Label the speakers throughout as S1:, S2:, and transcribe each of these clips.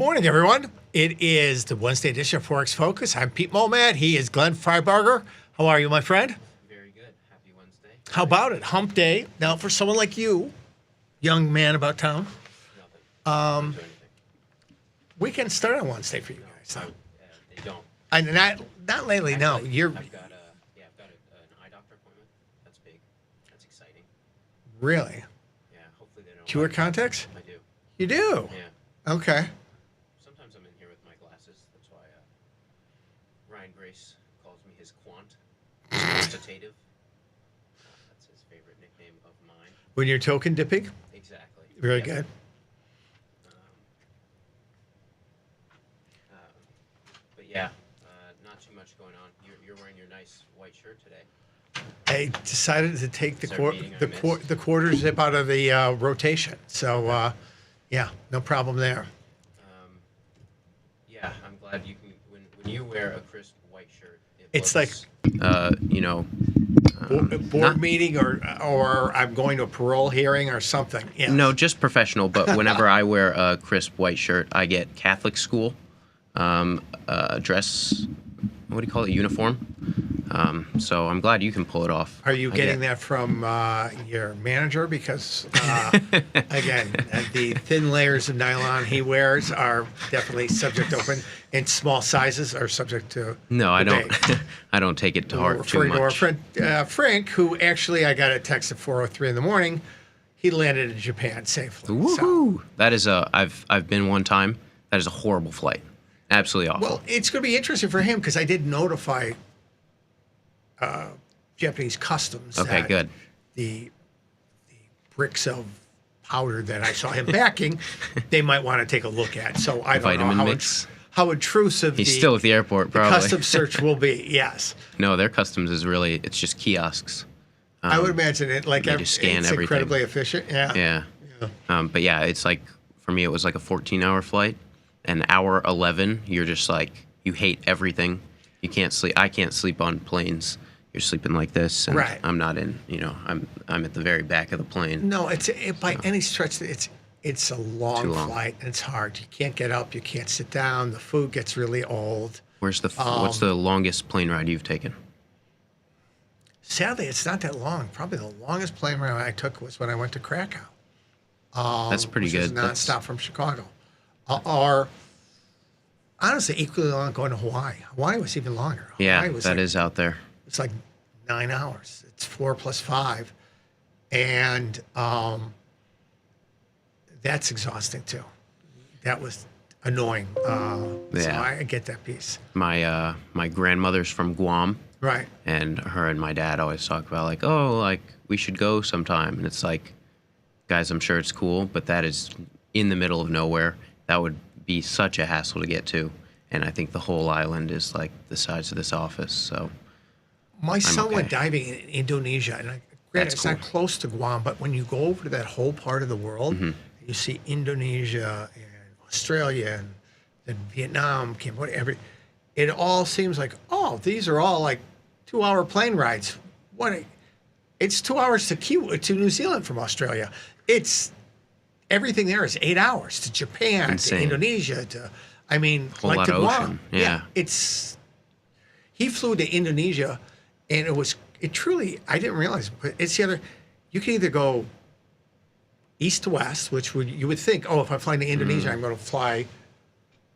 S1: morning, everyone. It is the Wednesday edition of Forex Focus. I'm Pete Molmat. He is Glenn Freiberger. How are you, my friend?
S2: Very good. Happy Wednesday.
S1: How about it? Hump day. Now, for someone like you, young man about town,
S2: Nothing.
S1: weekends start on Wednesday for you guys. Huh?
S2: They don't.
S1: And not lately. No,
S2: Actually,
S1: you're
S2: I've got an eye doctor appointment. That's big. That's exciting.
S1: really.
S2: Yeah. Hopefully they don't.
S1: Do you wear contacts?
S2: I do.
S1: You do.
S2: Yeah.
S1: Okay.
S2: Sometimes I'm in here with my glasses. That's why Ryan Grace calls me his quantitative. That's his favorite nickname of mine.
S1: When you're token dipping,
S2: Exactly.
S1: very
S2: Yep.
S1: good.
S2: But yeah, not too much going on. You're wearing your nice white shirt today.
S1: I decided to take
S2: Is there a meeting I missed?
S1: the quarter zip out of the rotation. So, yeah, no problem there.
S2: Yeah, I'm glad you can. When you wear a crisp white shirt,
S1: It's
S2: looks,
S1: Board meeting or I'm going to a parole hearing or something. Yes.
S3: No, just professional. But whenever I wear a crisp white shirt, I get Catholic school dress. What do you call it? Uniform. So I'm glad you can pull it off.
S1: Are you getting that from your manager? Because, again, the thin layers of nylon he wears are definitely subject to open, and small sizes are subject to
S3: No, I don't.
S1: debate.
S3: I don't take it to
S1: We're
S3: heart too
S1: referring to our
S3: much.
S1: friend Frank, who actually I got a text at 4:03 in the morning. He landed in Japan safely. So,
S3: Woohoo! That is I've been one time. That is a horrible flight. Absolutely awful.
S1: well, it's going to be interesting for him because I did notify Japanese customs.
S3: Okay,
S1: that
S3: good.
S1: The bricks of powder that I saw him backing, they might want to take a look at. So I don't
S3: Vitamin
S1: know
S3: mix.
S1: how intrusive
S3: He's still at the airport,
S1: the
S3: probably.
S1: customs search will be. Yes,
S3: No, their customs is really, it's just kiosks.
S1: I would imagine it. Like
S3: they just scan
S1: it's
S3: everything.
S1: incredibly efficient. Yeah.
S3: Yeah. But yeah, it's like, for me, it was like a 14-hour flight. And hour 11, you're just like, you hate everything. You can't sleep. I can't sleep on planes. You're sleeping like this. And
S1: Right.
S3: I'm not in, I'm at the very back of the plane.
S1: No, by any stretch. It's a
S3: Too
S1: long
S3: long.
S1: flight and it's hard. You can't get up. You can't sit down. The food gets really old.
S3: What's the longest plane ride you've taken?
S1: Sadly, it's not that long. Probably the longest plane ride I took was when I went to Krakow.
S3: That's pretty
S1: which
S3: good.
S1: Was nonstop from Chicago. Or honestly, equally long going to Hawaii. Hawaii was even longer.
S3: Yeah,
S1: Hawaii was
S3: that
S1: like,
S3: is out there.
S1: It's like 9 hours. It's 4 plus 5, and that's exhausting too. That was annoying. So
S3: Yeah.
S1: I get that piece.
S3: My grandmother's from Guam.
S1: Right.
S3: And her and my dad always talk about like, oh, like we should go sometime. And it's like, guys, I'm sure it's cool, but that is in the middle of nowhere. That would be such a hassle to get to. And I think the whole island is like the size of this office. So
S1: My son
S3: okay.
S1: went diving in Indonesia, and granted,
S3: That's
S1: it's
S3: cool.
S1: not close to Guam, but when you go over to that whole part of the world, you see Indonesia and Australia and then Vietnam, Cambodia, it all seems like, oh, these are all like 2-hour plane rides. It's 2 hours to New Zealand from Australia. Everything there is 8 hours to Japan,
S3: Insane.
S1: to Indonesia,
S3: Whole
S1: like
S3: lot
S1: to
S3: of
S1: Guam.
S3: ocean. Yeah.
S1: He flew to Indonesia, and it truly, I didn't realize, but it's the other, you can either go east to west, which you would think, oh, if I'm flying to Indonesia, I'm going to fly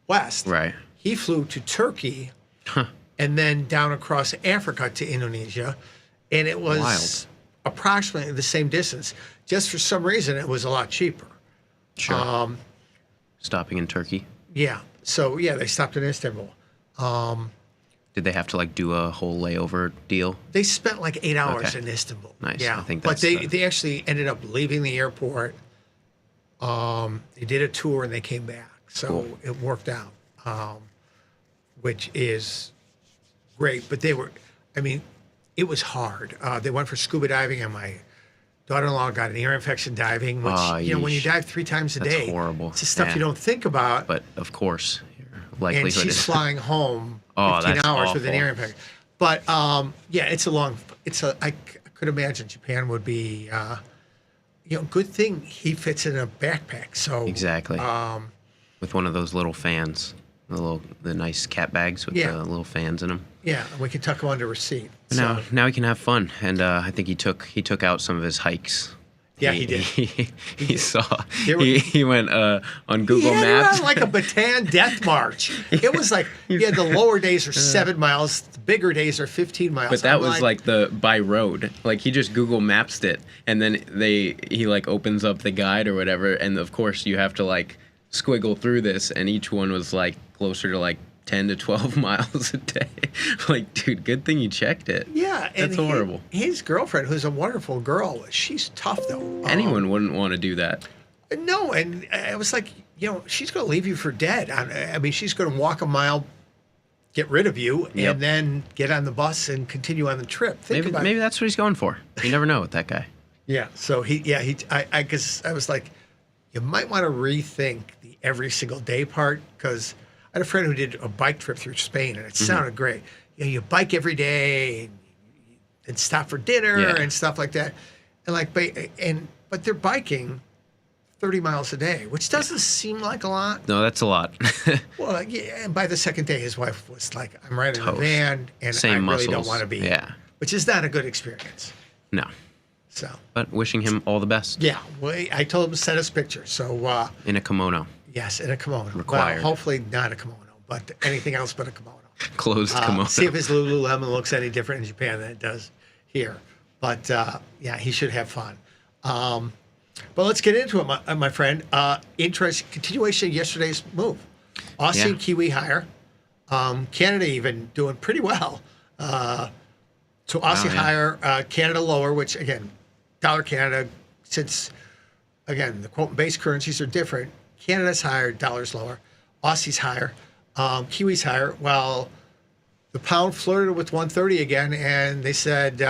S1: west.
S3: Right.
S1: He flew to Turkey and then down across Africa to Indonesia, and it was
S3: Wild.
S1: approximately the same distance. Just for some reason, it was a lot cheaper.
S3: Sure. Stopping in Turkey.
S1: Yeah. So, yeah, they stopped in Istanbul.
S3: Did they have to like do a whole layover deal?
S1: They spent like 8 hours
S3: Okay.
S1: in Istanbul.
S3: Nice.
S1: Yeah,
S3: I think
S1: but
S3: that's
S1: they actually ended up leaving the airport. They did a tour and they came back, so
S3: Cool.
S1: it worked out, which is great. But it was hard. They went for scuba diving, and my daughter-in-law got an ear infection diving, which
S3: Oh,
S1: when you
S3: yeesh.
S1: dive 3 times a
S3: That's
S1: day,
S3: horrible.
S1: it's the stuff
S3: Yeah.
S1: you don't think about.
S3: But of course, your
S1: And
S3: likelihood
S1: she's
S3: is
S1: flying home
S3: Oh,
S1: 15
S3: that's
S1: hours with an
S3: awful.
S1: ear infection. But I could imagine Japan would be, good thing he fits in a backpack. So
S3: exactly. with one of those little fans, the nice cat bags with
S1: Yeah.
S3: the little fans in them.
S1: Yeah, and we can tuck them under receipt.
S3: Now he can have fun, and I think he took out some of his hikes.
S1: Yeah, he did.
S3: He saw.
S1: There were-
S3: He went on Google
S1: he had
S3: Maps.
S1: it on like a Bataan death march. It was like, yeah, the lower days are 7 miles, the bigger days are 15 miles.
S3: But that
S1: I'm
S3: was like the by road. Like he just Google Maps it, and then he like opens up the guide or whatever, and of course you have to like squiggle through this, and each one was like closer to like 10 to 12 miles a day. Like, dude, good thing you checked it.
S1: Yeah, and
S3: That's horrible.
S1: His girlfriend, who's a wonderful girl, she's tough though.
S3: Anyone wouldn't want to do that.
S1: No, and I was like, she's going to leave you for dead. I mean, she's going to walk a mile, get rid of you,
S3: Yep.
S1: and then get on the bus and continue on the trip.
S3: Maybe that's what he's going for. You never know with that guy.
S1: Yeah. So because I was like, you might want to rethink the every single day part, because I had a friend who did a bike trip through Spain, and it sounded great. You bike every day and stop for dinner
S3: Yeah.
S1: and stuff like that, and but they're biking 30 miles a day, which doesn't seem like a lot.
S3: No, that's a lot.
S1: Well, yeah, and by the second day, his wife was like, I'm riding in a
S3: Toast.
S1: van, and
S3: Same
S1: I really don't
S3: muscles.
S1: want to be here,"
S3: Yeah.
S1: which is not a good experience.
S3: No,
S1: So,
S3: but wishing him all the best.
S1: yeah, I told him to send us pictures. So,
S3: In a kimono,
S1: yes, in a kimono.
S3: Required.
S1: Well, hopefully not a kimono, but anything else but a kimono.
S3: closed kimono.
S1: See if his Lululemon looks any different in Japan than it does here. But, yeah, he should have fun. But let's get into it, my friend. Continuation of yesterday's move. Aussie
S3: Yeah.
S1: and Kiwi higher. Canada even doing pretty well. So Aussie
S3: yeah.
S1: higher, Canada lower, which again, dollar Canada, since again, the quote base currencies are different. Canada's higher, dollar's lower. Aussie's higher, Kiwi's higher. Well, the pound flirted with 130 again, and they said,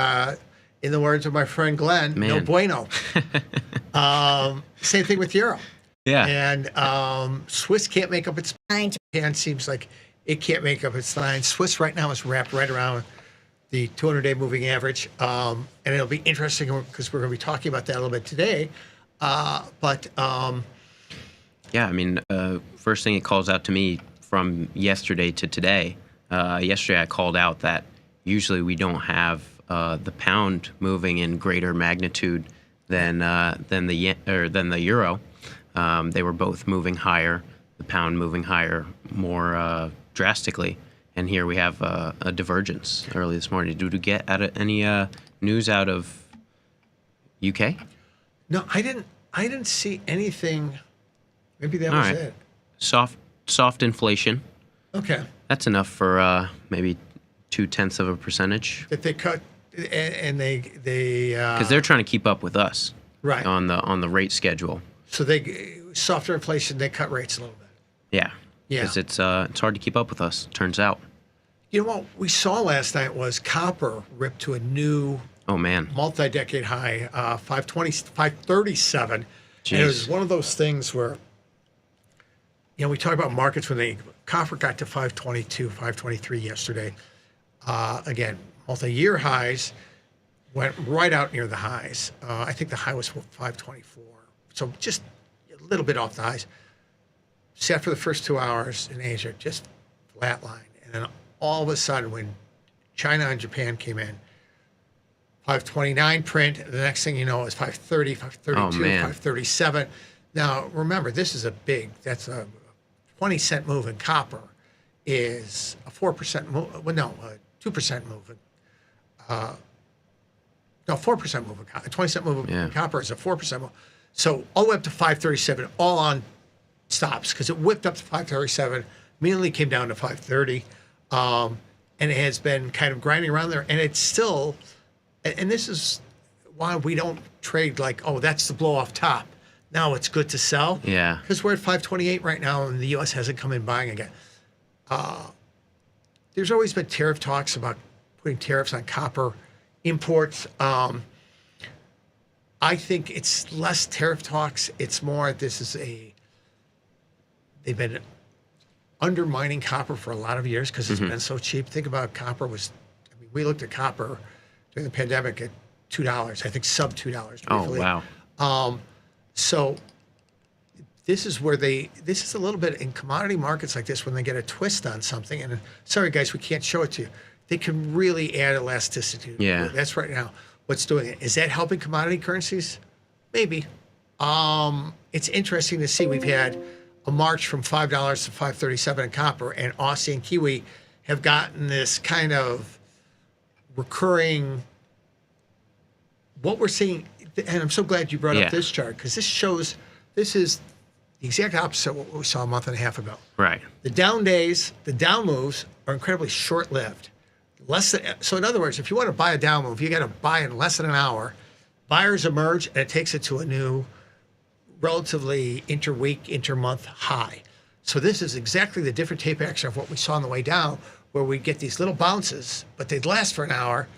S1: in the words of my friend Glenn, no
S3: Man.
S1: bueno. Same thing with euro.
S3: Yeah.
S1: And Swiss can't make up its mind. Japan seems like it can't make up its mind. Swiss right now is wrapped right around the 200-day moving average. And it'll be interesting because we're going to be talking about that a little bit today.
S3: Yeah, I mean, first thing it calls out to me from yesterday to today. Yesterday I called out that usually we don't have the pound moving in greater magnitude than the euro. They were both moving higher. The pound moving higher more drastically. And here we have a divergence early this morning. Did we get any news out of UK?
S1: No, I didn't see anything. Maybe that
S3: All
S1: was
S3: right.
S1: it.
S3: Soft inflation.
S1: Okay.
S3: That's enough for maybe 0.2%.
S1: That they cut and they
S3: Because they're trying to keep up with us,
S1: right.
S3: on the rate schedule.
S1: So they softer inflation, they cut rates a little bit.
S3: Yeah.
S1: Yeah.
S3: Because it's hard to keep up with us. Turns out.
S1: You know what we saw last night was copper ripped to a new
S3: Oh man.
S1: multi-decade high, 537. And it was
S3: Jeez.
S1: one of those things where, we talk about markets when copper got to 522, 523 yesterday. Again, multi-year highs went right out near the highs. I think the high was 524. So just a little bit off the highs. Sat for the first 2 hours in Asia, just flatline. And then all of a sudden, when China and Japan came in, 529 print. The next thing you know is 530, 532,
S3: Oh, man.
S1: 537. Now, remember, that's a 20-cent move in copper is a 4% move. Well, no, a 2% move. No, 4% move in copper. A 20-cent move
S3: Yeah.
S1: in copper is a 4% move. So all the way up to 537, all on stops, because it whipped up to 537, immediately came down to 530, and it has been kind of grinding around there, and it's still, and this is why we don't trade like, oh, that's the blow off top. Now it's good to sell.
S3: Yeah.
S1: Because we're at 528 right now, and the U.S. hasn't come in buying again. There's always been tariff talks about putting tariffs on copper imports. I think it's less tariff talks. It's more they've been undermining copper for a lot of years because it's been so cheap. Think about we looked at copper during the pandemic at $2, I think sub $2 briefly.
S3: Oh wow.
S1: So this is where this is a little bit in commodity markets like this when they get a twist on something. And sorry, guys, we can't show it to you. They can really add elasticity.
S3: Yeah.
S1: That's right now what's doing it. Is that helping commodity currencies? Maybe. It's interesting to see we've had a march from $5 to $5.37 in copper, and Aussie and Kiwi have gotten this kind of recurring. What we're seeing, and I'm so glad you brought up this chart, because this is the exact opposite of what we saw a month and a half ago.
S3: Right.
S1: The down days, the down moves are incredibly short-lived. So in other words, if you want to buy a down move, you got to buy in less than an hour. Buyers emerge, and it takes it to a new, relatively inter-week, inter-month high. So this is exactly the different tape action of what we saw on the way down, where we get these little bounces, but they'd last for an hour.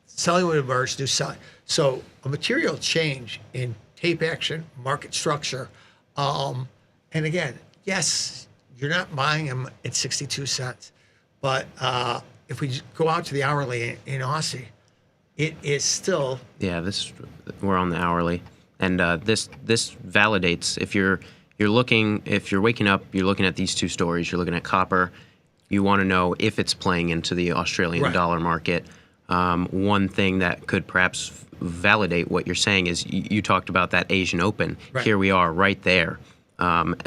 S1: Selling would emerge, new selling. So a material change in tape action, market structure. And again, yes, you're not buying them at 62 cents. But if we go out to the hourly in Aussie, it is still.
S3: Yeah, we're on the hourly. And this validates if you're waking up, you're looking at these two stories, you're looking at copper, you want to know if it's playing into the Australian dollar market. One thing that could perhaps validate what you're saying is you talked about that Asian Open.
S1: Right.
S3: Here we are right there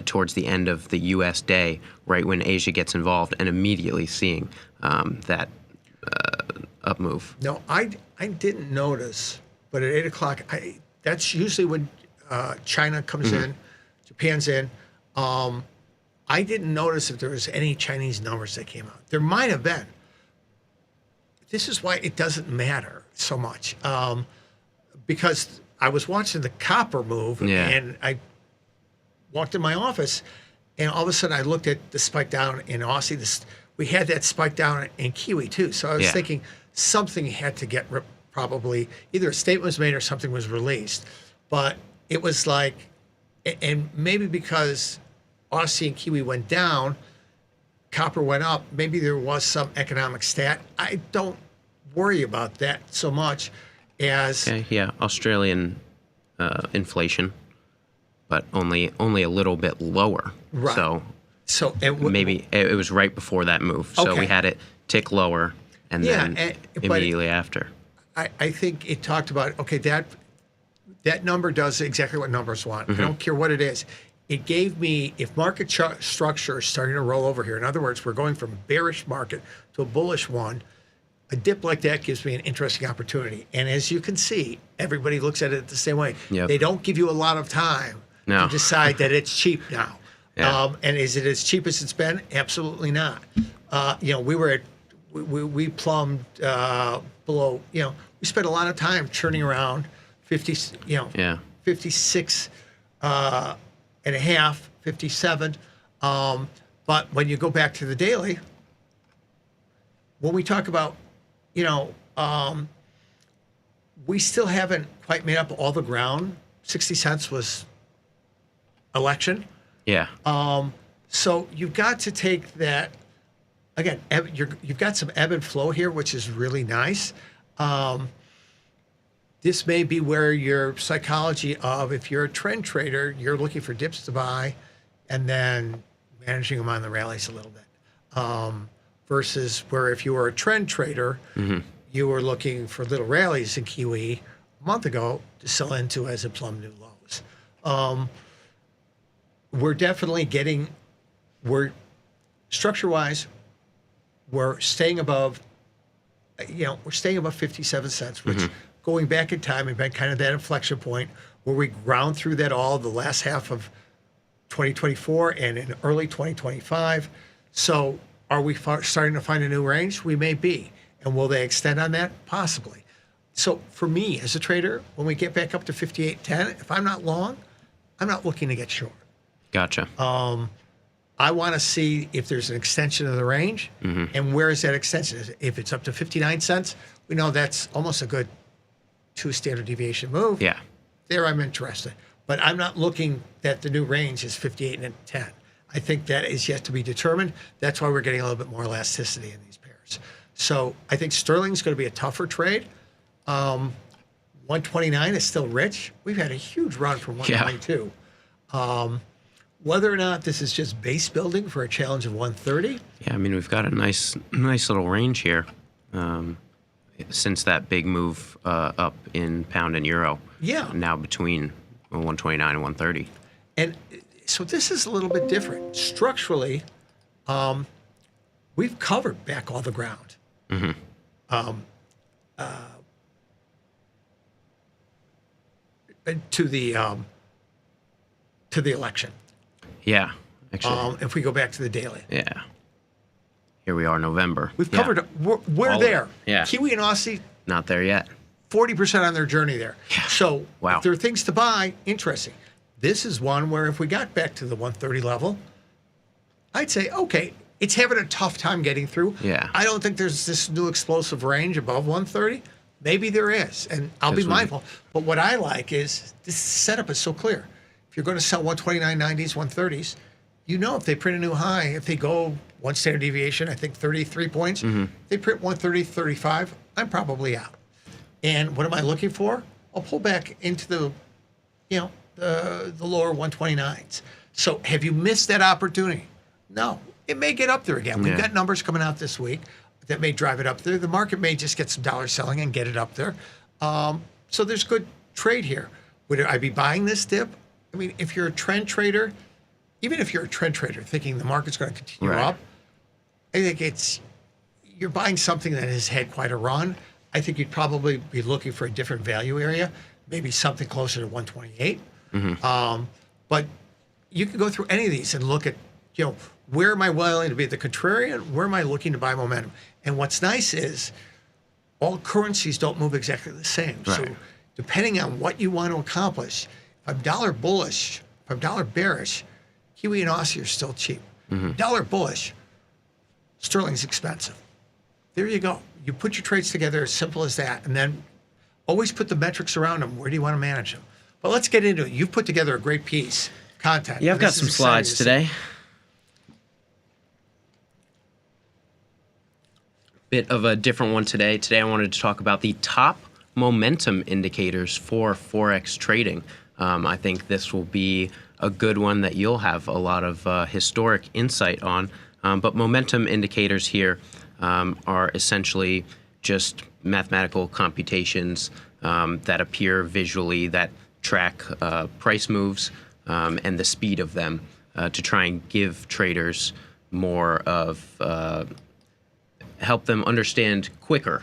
S3: towards the end of the U.S. day, right when Asia gets involved, and immediately seeing that up move.
S1: No, I didn't notice, but at 8 o'clock, that's usually when China comes in, Japan's in. I didn't notice if there was any Chinese numbers that came out. There might have been. This is why it doesn't matter so much, because I was watching the copper move, and I walked in my office, and all of a sudden I looked at the spike down in Aussie. We had that spike down in Kiwi too, so I was thinking something had to get probably either a statement was made or something was released, but it was like, and maybe because Aussie and Kiwi went down, copper went up. Maybe there was some economic stat. I don't worry about that so much as
S3: Australian inflation, but only a little bit lower.
S1: Right. So
S3: maybe it was right before that move. So we had it tick lower, and then immediately after.
S1: I think it talked about that number does exactly what numbers want. I don't care what it is. It gave me, if market structure is starting to roll over here, in other words, we're going from a bearish market to a bullish one, a dip like that gives me an interesting opportunity. And as you can see, everybody looks at it the same way.
S3: Yep.
S1: They don't give you a lot of time to decide that it's cheap now. And is it as cheap as it's been? Absolutely not. We plumbed below, we spent a lot of time churning around 56 and a half, 57. But when you go back to the daily, when we talk about, we still haven't quite made up all the ground. 60 cents was election.
S3: Yeah.
S1: So you've got to take that, again, you've got some ebb and flow here, which is really nice. This may be where your psychology of, if you're a trend trader, you're looking for dips to buy and then managing them on the rallies a little bit. Versus where if you were a trend trader, you were looking for little rallies in Kiwi a month ago to sell into as it plumbed new lows. We're definitely structure-wise, we're staying above, we're staying above 57 cents, which going back in time had been kind of that inflection point where we ground through that all the last half of 2024 and in early 2025. So are we starting to find a new range? We may be. And will they extend on that? Possibly. So for me as a trader, when we get back up to 58.10, if I'm not long, I'm not looking to get short.
S3: Gotcha.
S1: I want to see if there's an extension of the range, and where is that extension? If it's up to 59 cents, we know that's almost a good 2 standard deviation move.
S3: Yeah.
S1: There I'm interested. But I'm not looking that the new range is 58 and 10. I think that is yet to be determined. That's why we're getting a little bit more elasticity in these pairs. So I think sterling's going to be a tougher trade. 129 is still rich. We've had a huge run from 122. whether or not this is just base building for a challenge of 130.
S3: Yeah, I mean, we've got a nice little range here since that big move up in pound and euro.
S1: Yeah.
S3: Now between 129 and 130.
S1: And so this is a little bit different. Structurally, we've covered back all the ground. To the election.
S3: Yeah, actually.
S1: If we go back to the daily.
S3: Yeah. Here we are, November.
S1: We've
S3: Yeah.
S1: covered, we're
S3: All of
S1: there.
S3: it. Yeah.
S1: Kiwi and Aussie,
S3: Not there yet.
S1: 40% on their journey there.
S3: Yeah.
S1: So
S3: Wow.
S1: if there are things to buy, interesting. This is one where if we got back to the 130 level, I'd say, okay, it's having a tough time getting through.
S3: Yeah.
S1: I don't think there's this new explosive range above 130. Maybe there is, and I'll be
S3: Because we-
S1: mindful. But what I like is this setup is so clear. If you're going to sell 129.90s, 130s, you know if they print a new high, if they go one standard deviation, I think 33 points, they print 130.35, I'm probably out. And what am I looking for? I'll pull back into the lower 129s. So have you missed that opportunity? No. It may get up there again. We've
S3: Yeah.
S1: got numbers coming out this week that may drive it up there. The market may just get some dollar selling and get it up there. So there's good trade here. Would I be buying this dip? I mean, if you're a trend trader, even if you're a trend trader thinking the market's going to continue
S3: Right.
S1: up, I think you're buying something that has had quite a run. I think you'd probably be looking for a different value area, maybe something closer to 128. But you can go through any of these and look at, where am I willing to be the contrarian? Where am I looking to buy momentum? And what's nice is all currencies don't move exactly the same. So
S3: Right.
S1: depending on what you want to accomplish, if I'm dollar bullish, if I'm dollar bearish, Kiwi and Aussie are still cheap. Dollar bullish, sterling's expensive. There you go. You put your trades together as simple as that, and then always put the metrics around them. Where do you want to manage them? But let's get into it. You've put together a great piece, content.
S3: Yeah, I've got
S1: This is
S3: some
S1: exciting
S3: slides
S1: to see.
S3: today. Bit of a different one today. Today I wanted to talk about the top momentum indicators for Forex trading. I think this will be a good one that you'll have a lot of historic insight on. But momentum indicators here are essentially just mathematical computations that appear visually that track price moves and the speed of them to try and give traders more of help them understand quicker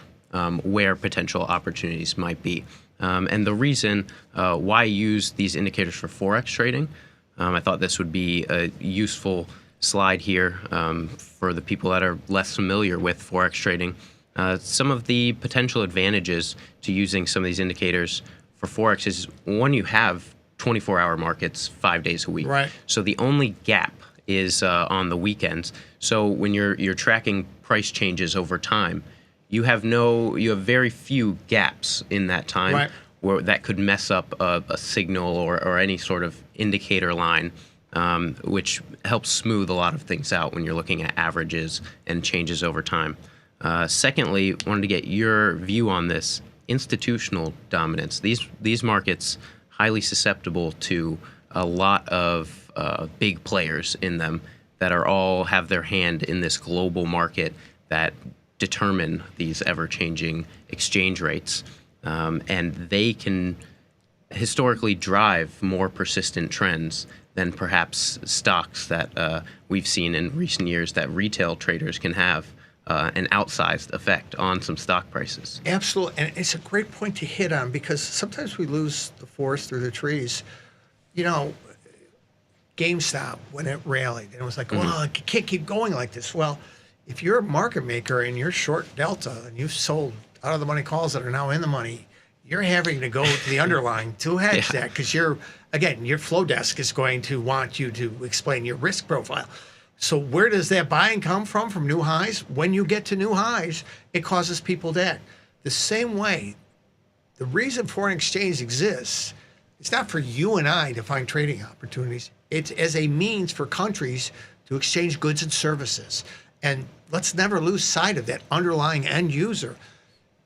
S3: where potential opportunities might be. And the reason why use these indicators for Forex trading, I thought this would be a useful slide here for the people that are less familiar with Forex trading. Some of the potential advantages to using some of these indicators for Forex is, one, you have 24-hour markets 5 days a week.
S1: Right.
S3: So the only gap is on the weekends. So when you're tracking price changes over time, you have very few gaps in that time
S1: Right.
S3: where that could mess up a signal or any sort of indicator line, which helps smooth a lot of things out when you're looking at averages and changes over time. Secondly, wanted to get your view on this institutional dominance. These markets highly susceptible to a lot of big players in them that are all have their hand in this global market that determine these ever-changing exchange rates, and they can historically drive more persistent trends than perhaps stocks that we've seen in recent years that retail traders can have an outsized effect on some stock prices.
S1: Absolutely. And it's a great point to hit on because sometimes we lose the forest through the trees. GameStop, when it rallied, and it was like, well, it can't keep going like this. Well, if you're a market maker and you're short Delta and you've sold out of the money calls that are now in the money, you're having to go to the underlying to hedge that because your flow desk is going to want you to explain your risk profile. So where does that buying come from? From new highs? When you get to new highs, it causes people to act. The same way, the reason foreign exchange exists, it's not for you and I to find trading opportunities. It's as a means for countries to exchange goods and services. And let's never lose sight of that underlying end user.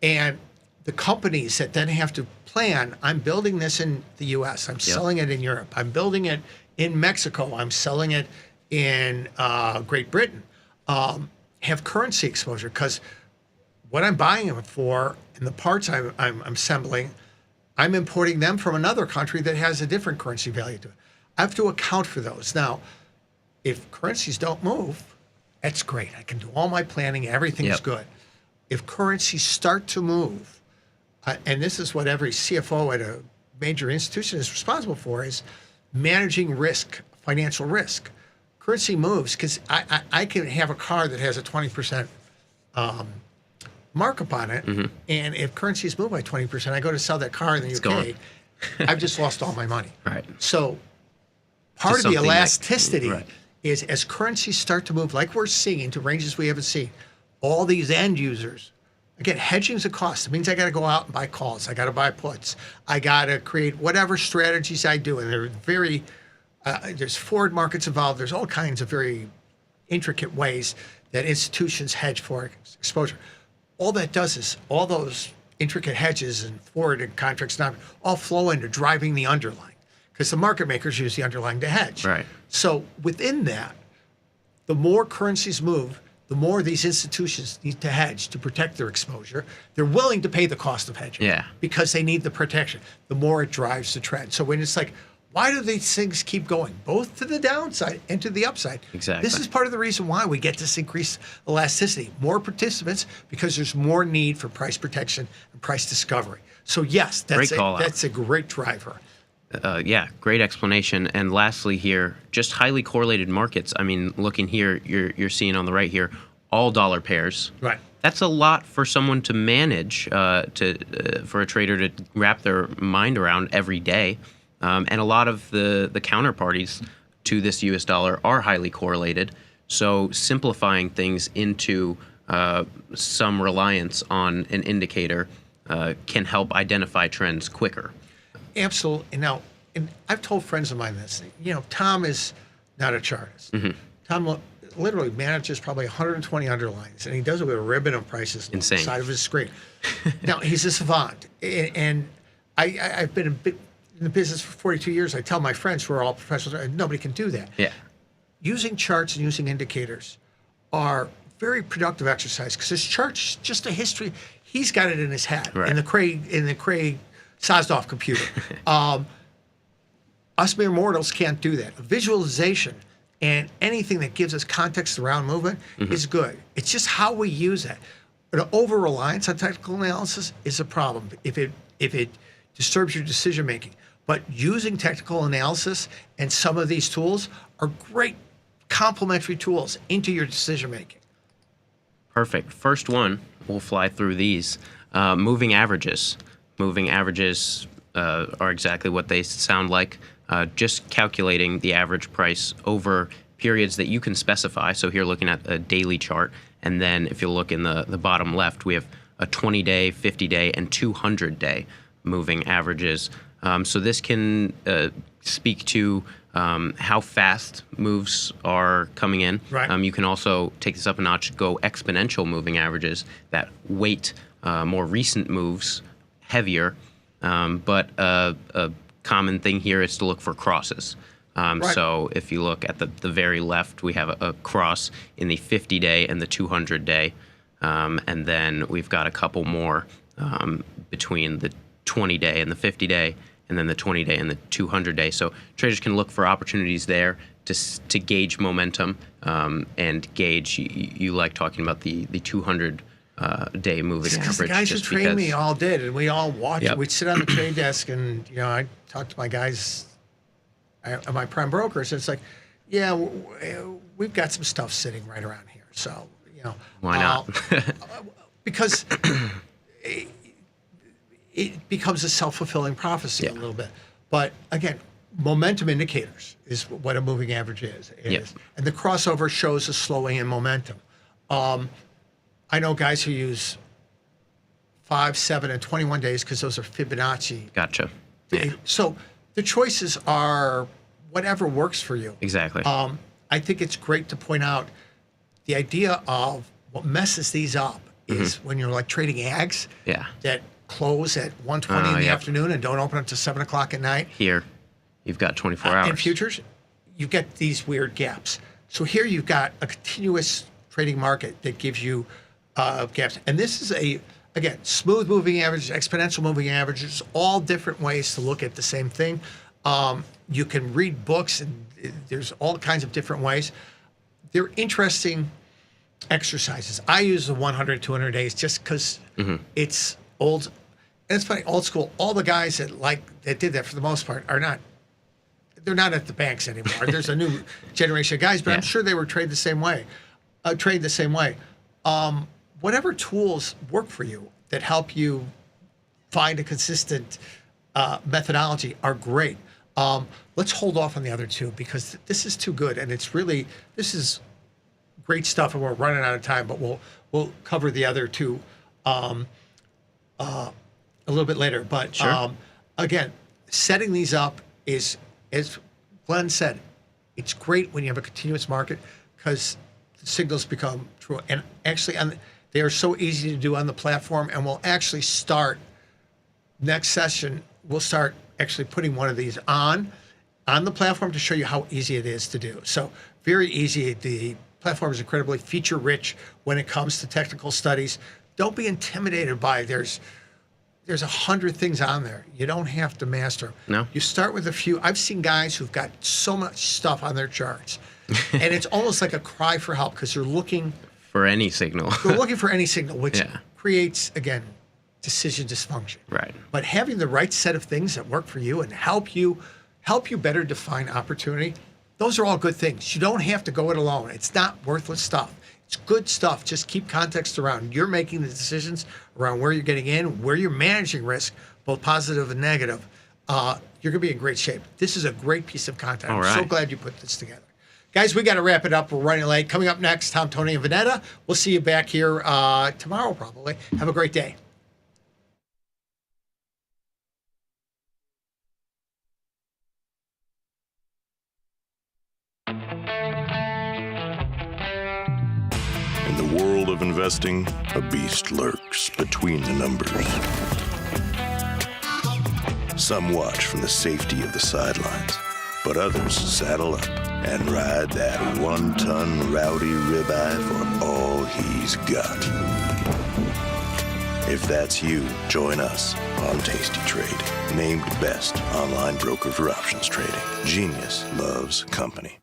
S1: And the companies that then have to plan, I'm building this in the US, I'm selling it in Europe, I'm building it in Mexico. I'm selling it in Great Britain. Have currency exposure because what I'm buying them for and the parts I'm assembling, I'm importing them from another country that has a different currency value to it. I have to account for those. Now, if currencies don't move, that's great. I can do all my planning. Everything's
S3: Yep.
S1: good. If currencies start to move, and this is what every CFO at a major institution is responsible for, is managing risk, financial risk. Currency moves because I can have a car that has a 20% markup on it, and if currencies move by 20%, I go to sell that car in the UK,
S3: gone.
S1: I've just lost all my money.
S3: Right.
S1: So part
S3: Just
S1: of the
S3: something that-
S1: elasticity
S3: right.
S1: is as currencies start to move, like we're seeing, to ranges we haven't seen, all these end users, again, hedging is a cost. It means I got to go out and buy calls. I got to buy puts. I got to create whatever strategies I do. And they're very, there's forward markets involved. There's all kinds of very intricate ways that institutions hedge Forex exposure. All that does is all those intricate hedges and forward and contracts now all flow into driving the underlying because the market makers use the underlying to hedge.
S3: Right.
S1: So within that, the more currencies move, the more these institutions need to hedge to protect their exposure. They're willing to pay the cost of hedging
S3: Yeah.
S1: because they need the protection. The more it drives the trend. So when it's like, why do these things keep going, both to the downside and to the upside?
S3: Exactly.
S1: This is part of the reason why we get this increased elasticity. More participants because there's more need for price protection and price discovery. So yes,
S3: Great call out.
S1: that's a great driver.
S3: Yeah, great explanation. And lastly here, just highly correlated markets. I mean, looking here, you're seeing on the right here, all dollar pairs.
S1: Right.
S3: That's a lot for someone to manage, for a trader to wrap their mind around every day. And a lot of the counterparties to this US dollar are highly correlated. So simplifying things into some reliance on an indicator can help identify trends quicker.
S1: Absolutely. Now, and I've told friends of mine this. Tom is not a chartist. Tom literally manages probably 120 underlines, and he does it with a ribbon of prices on the
S3: Insane.
S1: side of his screen. Now, he's a savant, and I've been in the business for 42 years. I tell my friends who are all professionals, and nobody can do that.
S3: Yeah.
S1: Using charts and using indicators are very productive exercise because his chart's just a history. He's got it in his head
S3: Right.
S1: in the Craig Sosnoff computer. Us mere mortals can't do that. A visualization and anything that gives us context around movement is good. It's just how we use that. But over reliance on technical analysis is a problem if it disturbs your decision making. But using technical analysis and some of these tools are great complementary tools into your decision making.
S3: Perfect. First one, we'll fly through these. Moving averages. Moving averages are exactly what they sound like. Just calculating the average price over periods that you can specify. So here looking at a daily chart. And then if you look in the bottom left, we have a 20-day, 50-day, and 200-day moving averages. So this can speak to how fast moves are coming in.
S1: Right.
S3: You can also take this up a notch, go exponential moving averages that weight more recent moves heavier. But a common thing here is to look for crosses.
S1: Right.
S3: So if you look at the very left, we have a cross in the 50-day and the 200-day. And then we've got a couple more between the 20-day and the 50-day, and then the 20-day and the 200-day. So traders can look for opportunities there to gauge momentum and gauge. You like talking about the 200-day moving
S1: Because
S3: average.
S1: the guys who
S3: just
S1: trained
S3: because-
S1: me all did, and we all watch
S3: Yep.
S1: it. We'd sit on the trade desk, and I talk to my guys, my prime brokers, and it's like, yeah, we've got some stuff sitting right around here. So
S3: Why not?
S1: Because it becomes a self-fulfilling prophecy a little bit. But again, momentum indicators is what a moving average is.
S3: Yep.
S1: And the crossover shows a slowing in momentum. I know guys who use 5, 7, and 21 days because those are Fibonacci.
S3: Gotcha. Yeah,
S1: So the choices are whatever works for you.
S3: exactly.
S1: I think it's great to point out the idea of what messes these up is when you're like trading ags
S3: Yeah.
S1: that close at 1:20 in the
S3: Yep.
S1: afternoon and don't open until 7 o'clock at night.
S3: Here, you've got 24 hours.
S1: And futures, you get these weird gaps. So here you've got a continuous trading market that gives you gaps. And this is again, smooth moving averages, exponential moving averages, all different ways to look at the same thing. You can read books, and there's all kinds of different ways. They're interesting exercises. I use the 100, 200 days just because it's old. And it's funny, old school. All the guys that did that for the most part they're not at the banks anymore. There's a new generation of guys, but I'm sure they were trained the same way. Whatever tools work for you that help you find a consistent methodology are great. Let's hold off on the other two because this is too good, and this is great stuff, and we're running out of time. But we'll cover the other two a little bit later. But again, setting these up is, as Glenn said, it's great when you have a continuous market because the signals become true. And actually, they are so easy to do on the platform. And we'll actually start next session. We'll start actually putting one of these on the platform to show you how easy it is to do. So very easy. The platform is incredibly feature rich when it comes to technical studies. Don't be intimidated by there's 100 things on there. You don't have to master.
S3: No.
S1: You start with a few. I've seen guys who've got so much stuff on their charts, and it's almost like a cry for help because they're looking
S3: for any signal.
S1: they're looking for any signal, which creates, again, decision dysfunction.
S3: Right.
S1: But having the right set of things that work for you and help you better define opportunity, those are all good things. You don't have to go it alone. It's not worthless stuff. It's good stuff. Just keep context around. You're making the decisions around where you're getting in, where you're managing risk, both positive and negative. You're going to be in great shape. This is a great piece of content.
S3: All
S1: I'm so
S3: right.
S1: glad you put this together. Guys, we got to wrap it up. We're running late. Coming up next, Tom, Tony, and Vanetta. We'll see you back here tomorrow, probably. Have a great day.
S4: In the world of investing, a beast lurks between the numbers. Some watch from the safety of the sidelines, but others saddle up and ride that 1-ton rowdy ribeye for all he's got. If that's you, join us on Tasty Trade, named best online broker for options trading. Genius loves company.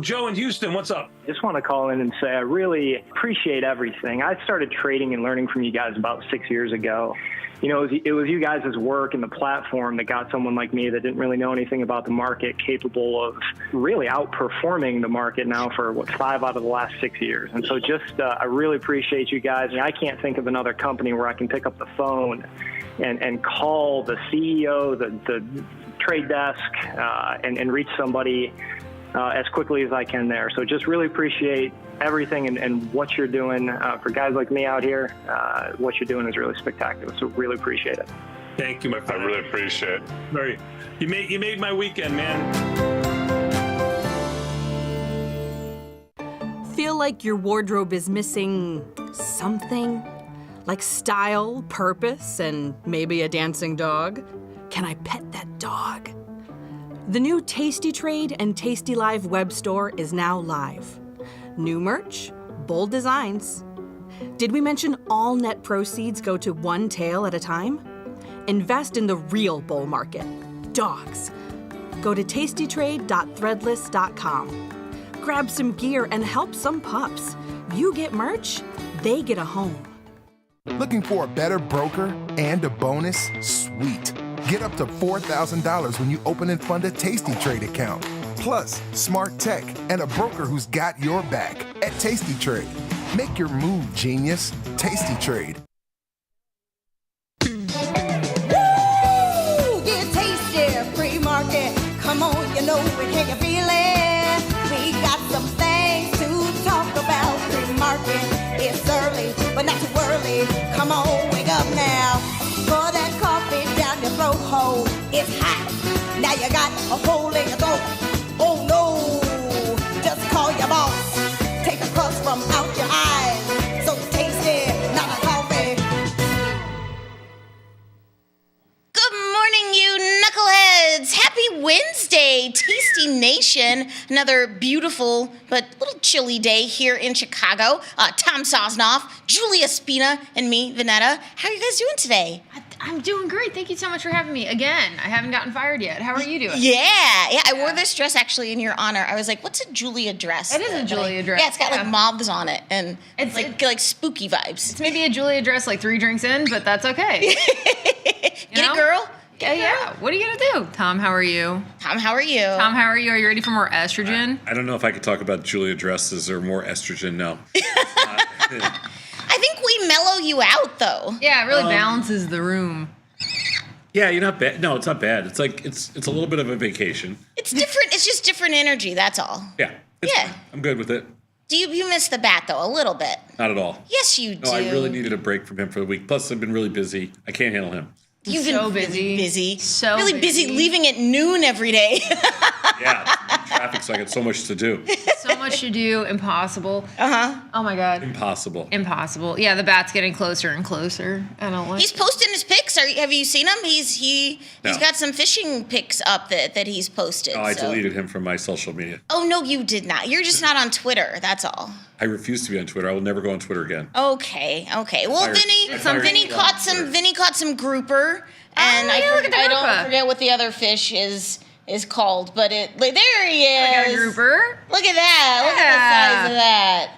S5: Joe in Houston, what's up?
S6: Just want to call in and say I really appreciate everything. I started trading and learning from you guys about 6 years ago. You know, it was you guys' work and the platform that got someone like me that didn't really know anything about the market capable of really outperforming the market now for, 5 out of the last 6 years. And so I really appreciate you guys. I can't think of another company where I can pick up the phone and call the CEO, the trade desk, and reach somebody as quickly as I can there. So just really appreciate everything and what you're doing. For guys like me out here, what you're doing is really spectacular. So really appreciate it.
S5: Thank you, my friend.
S7: I really appreciate it.
S5: You made my weekend, man.
S8: Feel like your wardrobe is missing something? Like style, purpose, and maybe a dancing dog? Can I pet that dog? The new Tasty Trade and tastylive web store is now live. New merch, bold designs. Did we mention all net proceeds go to one tail at a time? Invest in the real bull market, dogs. Go to tastytrade.threadless.com. Grab some gear and help some pups. You get merch, they get a home.
S9: Looking for a better broker and a bonus? Sweet. Get up to $4,000 when you open and fund a Tasty Trade account. Plus, smart tech and a broker who's got your back at Tasty Trade. Make your move, genius. Tasty Trade.
S10: Woo! Get tasty, free market. Come on, you know it, can you feel it? We got some things to talk about. Free market, it's early, but not too early. Come on, wake up now. Pour that coffee down your throat hole. It's hot. Now you got a hole in your throat. Oh no, just call your boss. Take the crust from out your eyes. So tasty, not a coffee.
S11: Good morning, you knuckleheads. Happy Wednesday, Tasty Nation. Another beautiful but little chilly day here in Chicago. Tom Sosnoff, Julia Spina, and me, Vanetta. How are you guys doing today?
S12: I'm doing great. Thank you so much for having me again. I haven't gotten fired yet. How are you doing?
S11: Yeah. I wore this dress actually in your honor. I was like, what's a Julia dress?
S12: It is a Julia dress.
S11: Yeah, it's got like moths on it and it's like spooky vibes.
S12: It's maybe a Julia dress like 3 drinks in, but that's okay.
S11: Get it, girl?
S12: Yeah. What are you gonna do? Tom, how are you?
S11: Tom, how are you?
S12: Tom, how are you? Are you ready for more estrogen?
S7: I don't know if I could talk about Julia dresses or more estrogen. No.
S11: I think we mellow you out though.
S12: Yeah, it really balances the room.
S7: Yeah, you're not bad. No, it's not bad. It's like it's a little bit of a vacation.
S11: It's different. It's just different energy. That's all.
S7: Yeah. Fine. I'm good with it.
S11: Do you miss the bat though? A little bit.
S7: Not at all.
S11: Yes, you do.
S7: No, I really needed a break from him for the week. Plus, I've been really busy. I can't handle him.
S11: You've
S12: so
S11: been
S12: busy.
S11: busy.
S12: So
S11: really busy leaving at noon every day.
S7: Yeah, traffic, so I got so much to do.
S12: So much to do. Impossible. Oh my God.
S7: Impossible.
S12: Impossible. Yeah, the bat's getting closer and closer. I don't like.
S11: He's posting his pics. Have you seen him? He's
S7: No.
S11: got some fishing pics up that he's posted.
S7: No, I
S11: so.
S7: deleted him from my social media.
S11: Oh no, you did not. You're just not on Twitter. That's all.
S7: I refuse to be on Twitter. I will never go on Twitter again.
S11: Okay. Well,
S7: fired- I fired
S11: Vinny
S7: you
S11: caught
S7: on
S11: some.
S7: Twitter.
S11: Vinny caught some grouper, and
S12: yeah, look at the
S11: I
S12: grouper.
S11: don't forget what the other fish is called, but there he is.
S12: I got a grouper.
S11: Look at that. Look at the size of that.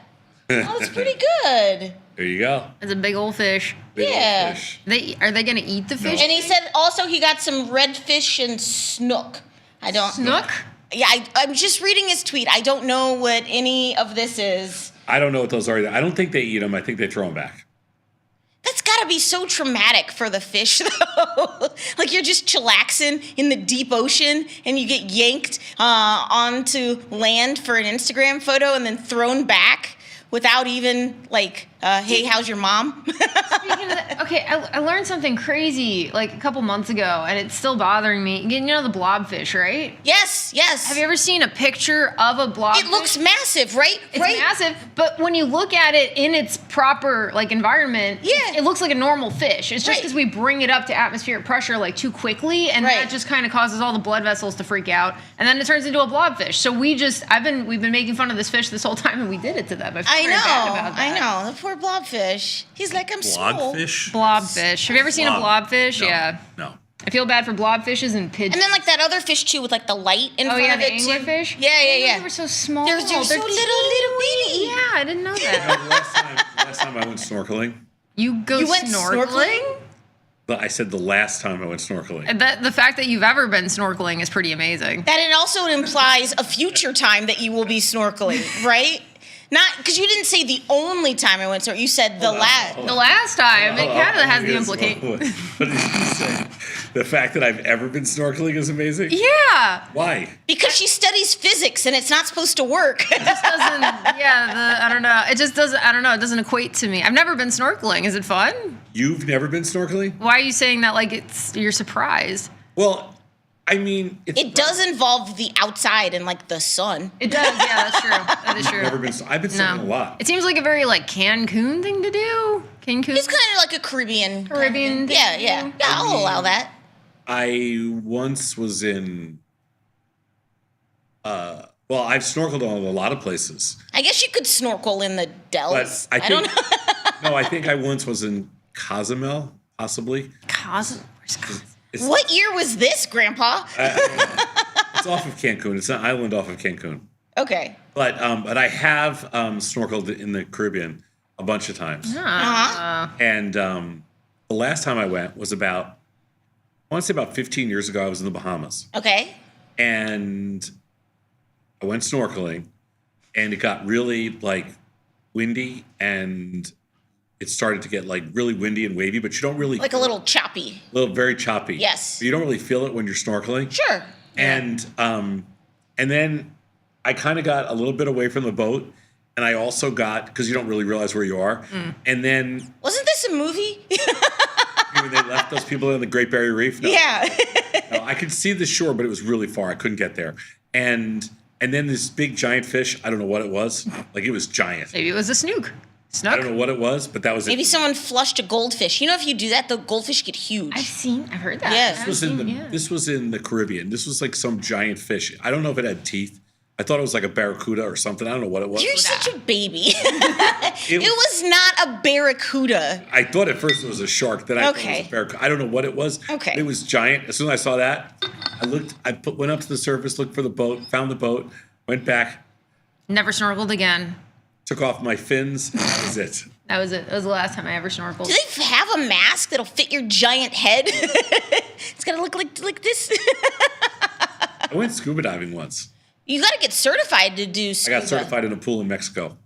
S11: Oh, it's pretty good.
S7: There you go.
S12: It's a big old fish.
S7: Big old
S11: Yeah.
S7: fish.
S12: Are they gonna eat the fish?
S11: And he said also he got some redfish and snook. I don't.
S12: Snook?
S11: Yeah, I'm just reading his tweet. I don't know what any of this is.
S7: I don't know what those are either. I don't think they eat them. I think they throw them back.
S11: That's gotta be so traumatic for the fish, though. Like you're just chillaxing in the deep ocean and you get yanked onto land for an Instagram photo and then thrown back without even like, hey, how's your mom?
S12: Speaking of that, okay, I learned something crazy like a couple months ago, and it's still bothering me. You know the blobfish, right?
S11: Yes.
S12: Have you ever seen a picture of a blobfish?
S11: It looks massive, right?
S12: It's massive, but when you look at it in its proper like environment, it looks like a normal fish. It's just because we bring it up to atmospheric pressure like too quickly, and that just kind of causes all the blood vessels to freak out, and then it turns into a blobfish. So we've been making fun of this fish this whole time, and we did it to them. I
S11: know. The poor blobfish. He's like, I'm small.
S12: Blobfish. Have you ever seen a blobfish?
S7: No.
S12: Yeah.
S7: No.
S12: I feel bad for blobfishes and pigeons.
S11: And then like that other fish too with like the light in front of
S12: the
S11: it too.
S12: anglerfish?
S11: Yeah.
S12: They were so small.
S11: They're so little bitty.
S12: Yeah, I didn't know
S7: You
S12: that.
S7: know, last time I went snorkeling.
S12: You went snorkeling?
S7: But I said the last time I went snorkeling.
S12: And the fact that you've ever been snorkeling is pretty amazing.
S11: That it also implies a future time that you will be snorkeling, right? Not because you didn't say the only time I went snorkeling. You said the last.
S12: The last time. It kind of has the implication.
S7: What did you say? The fact that I've ever been snorkeling is amazing?
S12: Yeah.
S7: Why?
S11: Because she studies physics and it's not supposed to work.
S12: It just doesn't, I don't know. It just doesn't, I don't know. It doesn't equate to me. I've never been snorkeling. Is it fun?
S7: You've never been snorkeling?
S12: Why are you saying that like you're surprised?
S7: Well, I mean,
S11: it does involve the outside and like the sun.
S12: It does, yeah, that's true. That is true.
S7: Never been. I've been snorkeling a lot.
S12: It seems like a very like Cancun thing to do. Cancun.
S11: It's kind of like a Caribbean.
S12: Caribbean thing.
S11: Yeah. I'll allow that.
S7: I once was in. Well, I've snorkeled on a lot of places.
S11: I guess you could snorkel in the dells.
S7: But
S11: I don't know.
S7: No, I think I once was in Cozumel, possibly.
S12: Where's Cozumel?
S11: What year was this, Grandpa?
S7: It's off of Cancun. It's an island off of Cancun.
S11: Okay.
S7: But I have snorkeled in the Caribbean a bunch of times. And the last time I went was I want to say about 15 years ago. I was in the Bahamas.
S11: Okay.
S7: And I went snorkeling, and it got really windy, and it started to get really windy and wavy, but you don't really
S11: a little choppy.
S7: Very choppy.
S11: Yes.
S7: You don't really feel it when you're snorkeling.
S11: Sure.
S7: And then I kind of got a little bit away from the boat, and I also got, because you don't really realize where you are, and then
S11: wasn't this a movie?
S7: when they left those people in the Great Barrier Reef. No.
S11: Yeah.
S7: No, I could see the shore, but it was really far. I couldn't get there. And then this big giant fish, I don't know what it was. It was giant.
S12: Maybe it was a snook.
S7: I don't know what it was, but that was
S11: Maybe someone flushed a goldfish. You know, if you do that, the goldfish get huge.
S12: I've heard that.
S11: Yes.
S7: This was in the Caribbean. This was some giant fish. I don't know if it had teeth. I thought it was like a barracuda or something. I don't know what it was.
S11: You're such a baby. It was not a barracuda.
S7: I thought at first it was a shark. Then I thought it was a barracuda. I don't know what it was.
S11: Okay.
S7: It was giant. As soon as I saw that, went up to the surface, looked for the boat, found the boat, went back.
S12: Never snorkeled again.
S7: Took off my fins. That was it.
S12: That was it. That was the last time I ever snorkeled.
S11: Do they have a mask that'll fit your giant head? It's gotta look like this.
S7: I went scuba diving once.
S11: You gotta get certified to do scuba.
S7: I got certified in a pool in Mexico.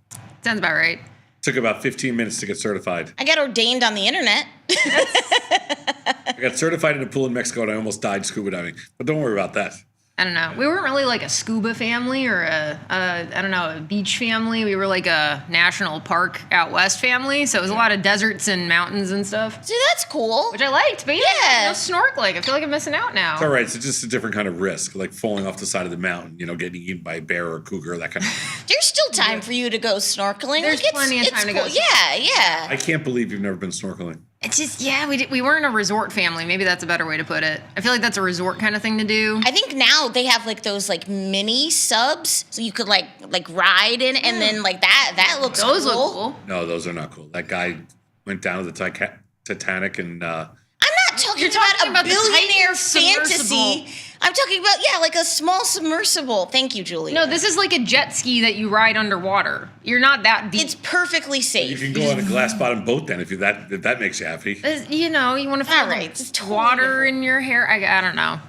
S12: Sounds about right.
S7: Took about 15 minutes to get certified.
S11: I got ordained on the internet.
S7: I got certified in a pool in Mexico, and I almost died scuba diving. But don't worry about that.
S12: I don't know. We weren't really a scuba family or a beach family. We were a national park out west family. So it was a lot of deserts and mountains and stuff.
S11: See, that's cool.
S12: Which I liked. But no snorkeling. I feel like I'm missing out now.
S7: It's all right. It's just a different kind of risk, like falling off the side of the mountain, getting eaten by a bear or a cougar, that kind of thing.
S11: There's still time for you to go snorkeling.
S12: There's plenty of time to go.
S11: Yeah.
S7: I can't believe you've never been snorkeling.
S12: It's just, we weren't a resort family. Maybe that's a better way to put it. I feel like that's a resort kind of thing to do.
S11: I think now they have those mini subs, so you could ride in, and then that looks cool.
S12: Those look cool.
S7: No, those are not cool. That guy went down to the Titanic and.
S11: I'm not talking about a billionaire fantasy. I'm talking about a small submersible. Thank you, Julia.
S12: No, this is like a jet ski that you ride underwater. You're not that deep.
S11: It's perfectly safe.
S7: You can go on a glass bottom boat then if that makes you happy.
S12: You want to feel water in your hair. I don't know.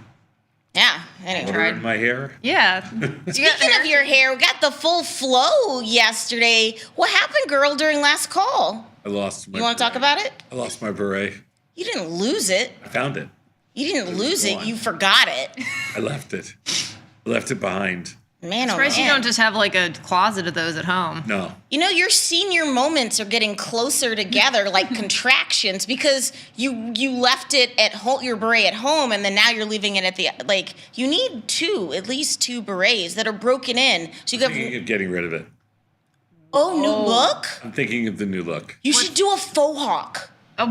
S11: Yeah, anyway.
S7: Water in my hair.
S12: Yeah.
S11: Speaking of your hair, we got the full flow yesterday. What happened, girl, during last call?
S7: I lost my.
S11: You want to talk about it?
S7: I lost my beret.
S11: You didn't lose it.
S7: I found it.
S11: You didn't lose it. You forgot it.
S7: I left it. I left it behind.
S11: Man,
S12: I'm surprised you don't just have a closet of those at home.
S7: No.
S11: Your senior moments are getting closer together, like contractions, because you left it at home, your beret at home, and then now you're leaving it at the you need at least two berets that are broken in. So you
S7: I'm thinking of getting rid of it.
S11: Oh, new look?
S7: I'm thinking of the new look.
S11: You should do a faux hawk.
S12: Oh,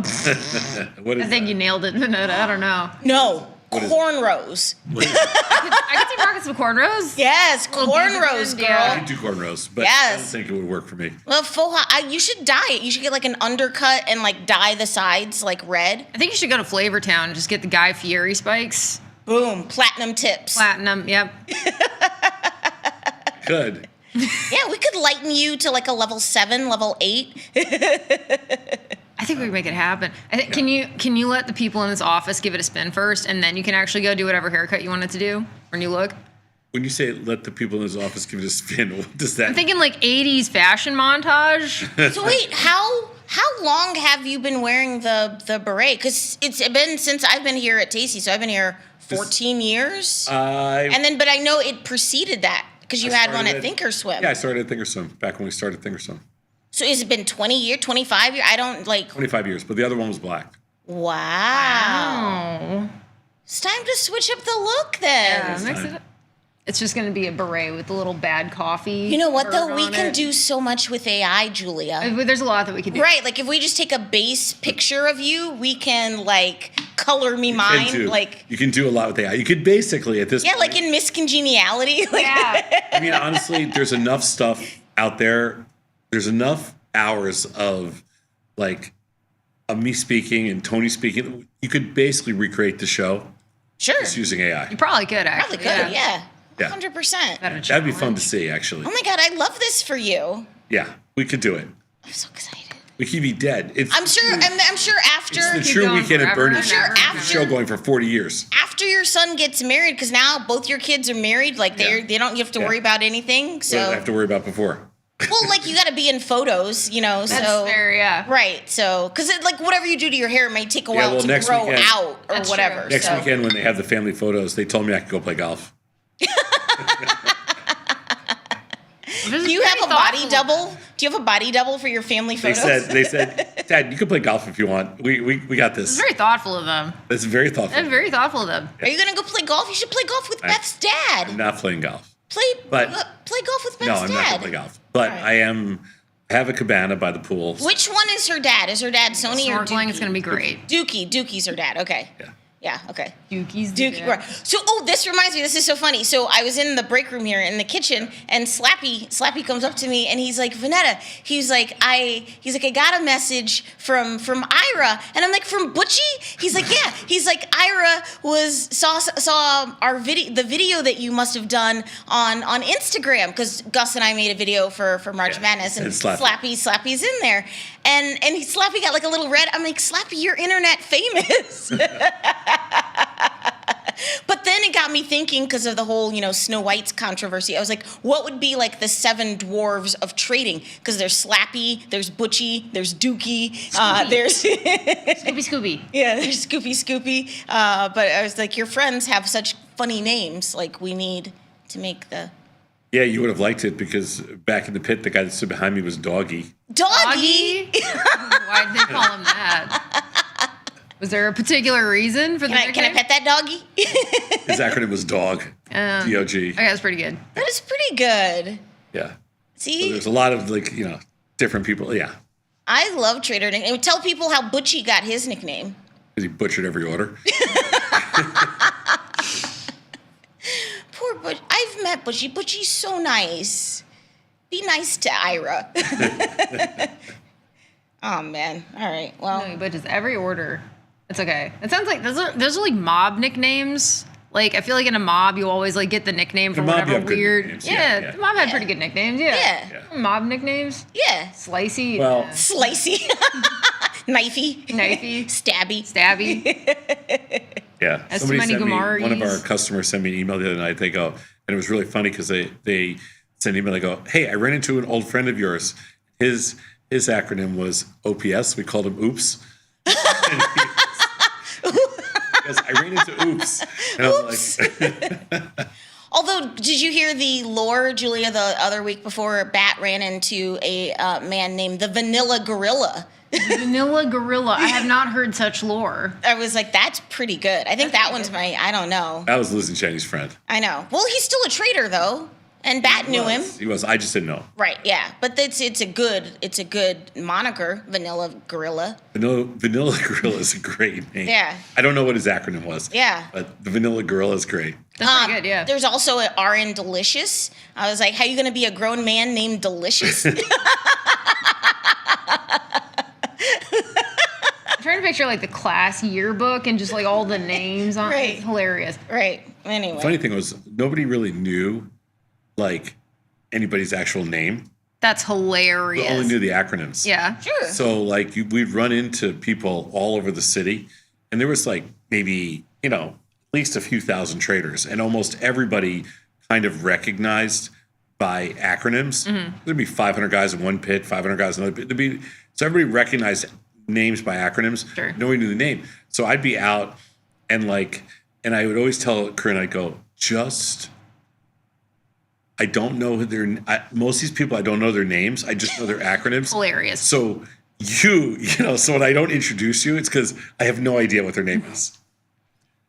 S7: what is
S12: I think you nailed it, Vanessa. I don't know.
S11: No. Cornrows.
S12: I could see rocking some cornrows.
S11: Yes, cornrows, girl.
S7: I can do cornrows, but I don't think it would work for me.
S11: Well, faux hawk, you should dye it. You should get an undercut and dye the sides red.
S12: I think you should go to Flavortown and just get the Guy Fieri spikes.
S11: Boom, platinum tips.
S12: Platinum, yep.
S7: Good.
S11: Yeah, we could lighten you to a level 7, level 8.
S12: I think we can make it happen. Can you let the people in this office give it a spin first, and then you can actually go do whatever haircut you want it to do or new look?
S7: When you say let the people in his office give it a spin, what does that
S12: I'm thinking 80s fashion montage.
S11: So wait, how long have you been wearing the beret? Because it's been since I've been here at Tasty, so I've been here 14 years. But I know it preceded that because you had one at Thinkorswim.
S7: Yeah, I started at Thinkorswim back when we started Thinkorswim.
S11: So has it been 20 years, 25 years? I don't
S7: 25 years, but the other one was black.
S11: Wow. It's time to switch up the look then.
S12: It's just going to be a beret with a little bad coffee.
S11: You know what, though? We can do so much with AI, Julia.
S12: There's a lot that we can do.
S11: Right. If we just take a base picture of you, we can, color me mine.
S7: You can do a lot with AI. You could basically, at this point...
S11: Yeah, in Miss Congeniality.
S12: Yeah.
S7: I mean, honestly, there's enough stuff out there. There's enough hours of, of me speaking and Tony speaking. You could basically recreate the show
S11: Sure.
S7: Just using AI.
S12: You probably could,
S11: Probably
S12: actually.
S11: could, yeah.
S7: Yeah.
S11: 100%.
S7: That'd be fun to see, actually.
S11: Oh my God, I love this for you.
S7: Yeah, we could do it.
S11: I'm so excited.
S7: We could be dead.
S11: I'm sure after
S7: It's the true weekend at Bernie's.
S11: I'm sure after
S7: show going for 40 years.
S11: After your son gets married, because now both your kids are married, like they don't you have to worry about anything.
S7: So
S11: So
S7: I have to worry about before.
S11: well, like you got to be in photos,
S12: That's
S11: so
S12: fair, yeah.
S11: right. So because like whatever you do to your hair, it may take a while to
S7: next
S11: grow
S7: weekend-
S11: out or
S12: That's
S11: whatever.
S12: true.
S7: Next
S11: so.
S7: weekend when they have the family photos, they told me I could go play golf.
S11: Do you have a body double? Do you have a body double for your family
S7: They
S11: photos?
S7: said, Dad, you can play golf if you want. We got this.
S12: It's very thoughtful of them.
S7: It's very thoughtful.
S12: That's very thoughtful of them.
S11: Are you gonna go play golf? You should play golf with Beth's dad.
S7: I'm not playing golf.
S11: Play golf with Beth's
S7: No, I'm
S11: dad.
S7: not going to play golf. But I have a cabana by the pool.
S11: Which one is her dad? Is her dad Sony or
S12: Snorkeling
S11: Dookie?
S12: is going to be great.
S11: Dooky's her dad. Okay.
S7: Yeah.
S11: Yeah, okay.
S12: Dookie.
S11: Right. So, this reminds me, this is so funny. So, I was in the break room here in the kitchen, and Slappy comes up to me, and he's like, Vanetta, he's like, I got a message from Ira, and I'm like, from Butchie? He's like, yeah. He's like, Ira saw our the video that you must have done on Instagram, because Gus and I made a video for March Madness, and Slappy's in there, and Slappy got like a little red. I'm like, Slappy, you're internet famous. But then it got me thinking because of the whole, Snow White's controversy. I was like, what would be like the 7 dwarves of trading? Because there's Slappy, there's Butchie, there's Dookie, there's
S12: Scooby.
S11: Yeah, there's Scoopy. But I was like, your friends have such funny names. Like, we need to make the...
S7: Yeah, you would have liked it because back in the pit, the guy that stood behind me was Doggy.
S11: Doggy?
S12: Why did they call him that? Was there a particular reason for the nickname?
S11: Can I pet that doggy?
S7: His acronym was DOG. DOG.
S12: Okay, that's pretty good.
S11: That is pretty good.
S7: Yeah.
S11: See?
S7: So there's a lot of different people. Yeah.
S11: I love trader nickname. Tell people how Butchie got his nickname.
S7: Because he butchered every order.
S11: Poor Butch. I've met Butchie. Butchie's so nice. Be nice to Ira. Oh, man. All right. Well.
S12: No, but just every order. It's okay. It sounds like those are like mob nicknames. Like I feel like in a mob you always like get the nickname from whatever weird. Yeah, the mob had pretty good nicknames. Yeah. Mob nicknames.
S11: Yeah.
S12: Slicey.
S7: Well,
S11: Slicey. Knifey. Stabby.
S7: Yeah.
S12: As
S7: Somebody
S12: many
S7: sent me,
S12: Gamaris.
S7: one of our customers sent me an email the other night. They go, and it was really funny because they sent an email. They go, hey, I ran into an old friend of yours. His acronym was OPS. We called him Oops. Because I ran into Oops. And
S11: Oops.
S7: I'm like,
S11: Although, did you hear the lore, Julia, the other week before Bat ran into a man named the Vanilla Gorilla?
S12: Vanilla Gorilla. I have not heard such lore.
S11: I was like, that's pretty good. I think that one's I don't know.
S7: that was Losing Chinese friend.
S11: I know. Well, he's still a trader, though. And Bat knew him.
S7: He was. I just didn't know.
S11: Right, yeah. But it's a good moniker, Vanilla Gorilla.
S7: Vanilla Gorilla is a great name.
S11: Yeah.
S7: I don't know what his acronym was.
S11: Yeah.
S7: But the Vanilla Gorilla is great.
S12: That's pretty good, yeah.
S11: There's also an RN Delicious. I was like, how are you going to be a grown man named Delicious?
S12: I'm trying to picture like the class yearbook and just like all the names on it.
S11: Right.
S12: It's hilarious.
S11: Right. Anyway.
S7: The funny thing was nobody really knew like anybody's actual name.
S12: That's hilarious.
S7: We only knew the acronyms.
S12: Yeah.
S11: Sure.
S7: So like we'd run into people all over the city, and there was like maybe at least a few thousand traders, and almost everybody kind of recognized by acronyms.
S12: Mm-hmm.
S7: There'd be 500 guys in one pit, 500 guys in another pit. So everybody recognized names by acronyms.
S12: Sure.
S7: Nobody knew the name. So I'd be out and I would always tell Corinne, I'd go, I don't know most of these people, I don't know their names. I just know their acronyms.
S12: Hilarious.
S7: So so when I don't introduce you, it's because I have no idea what their name is.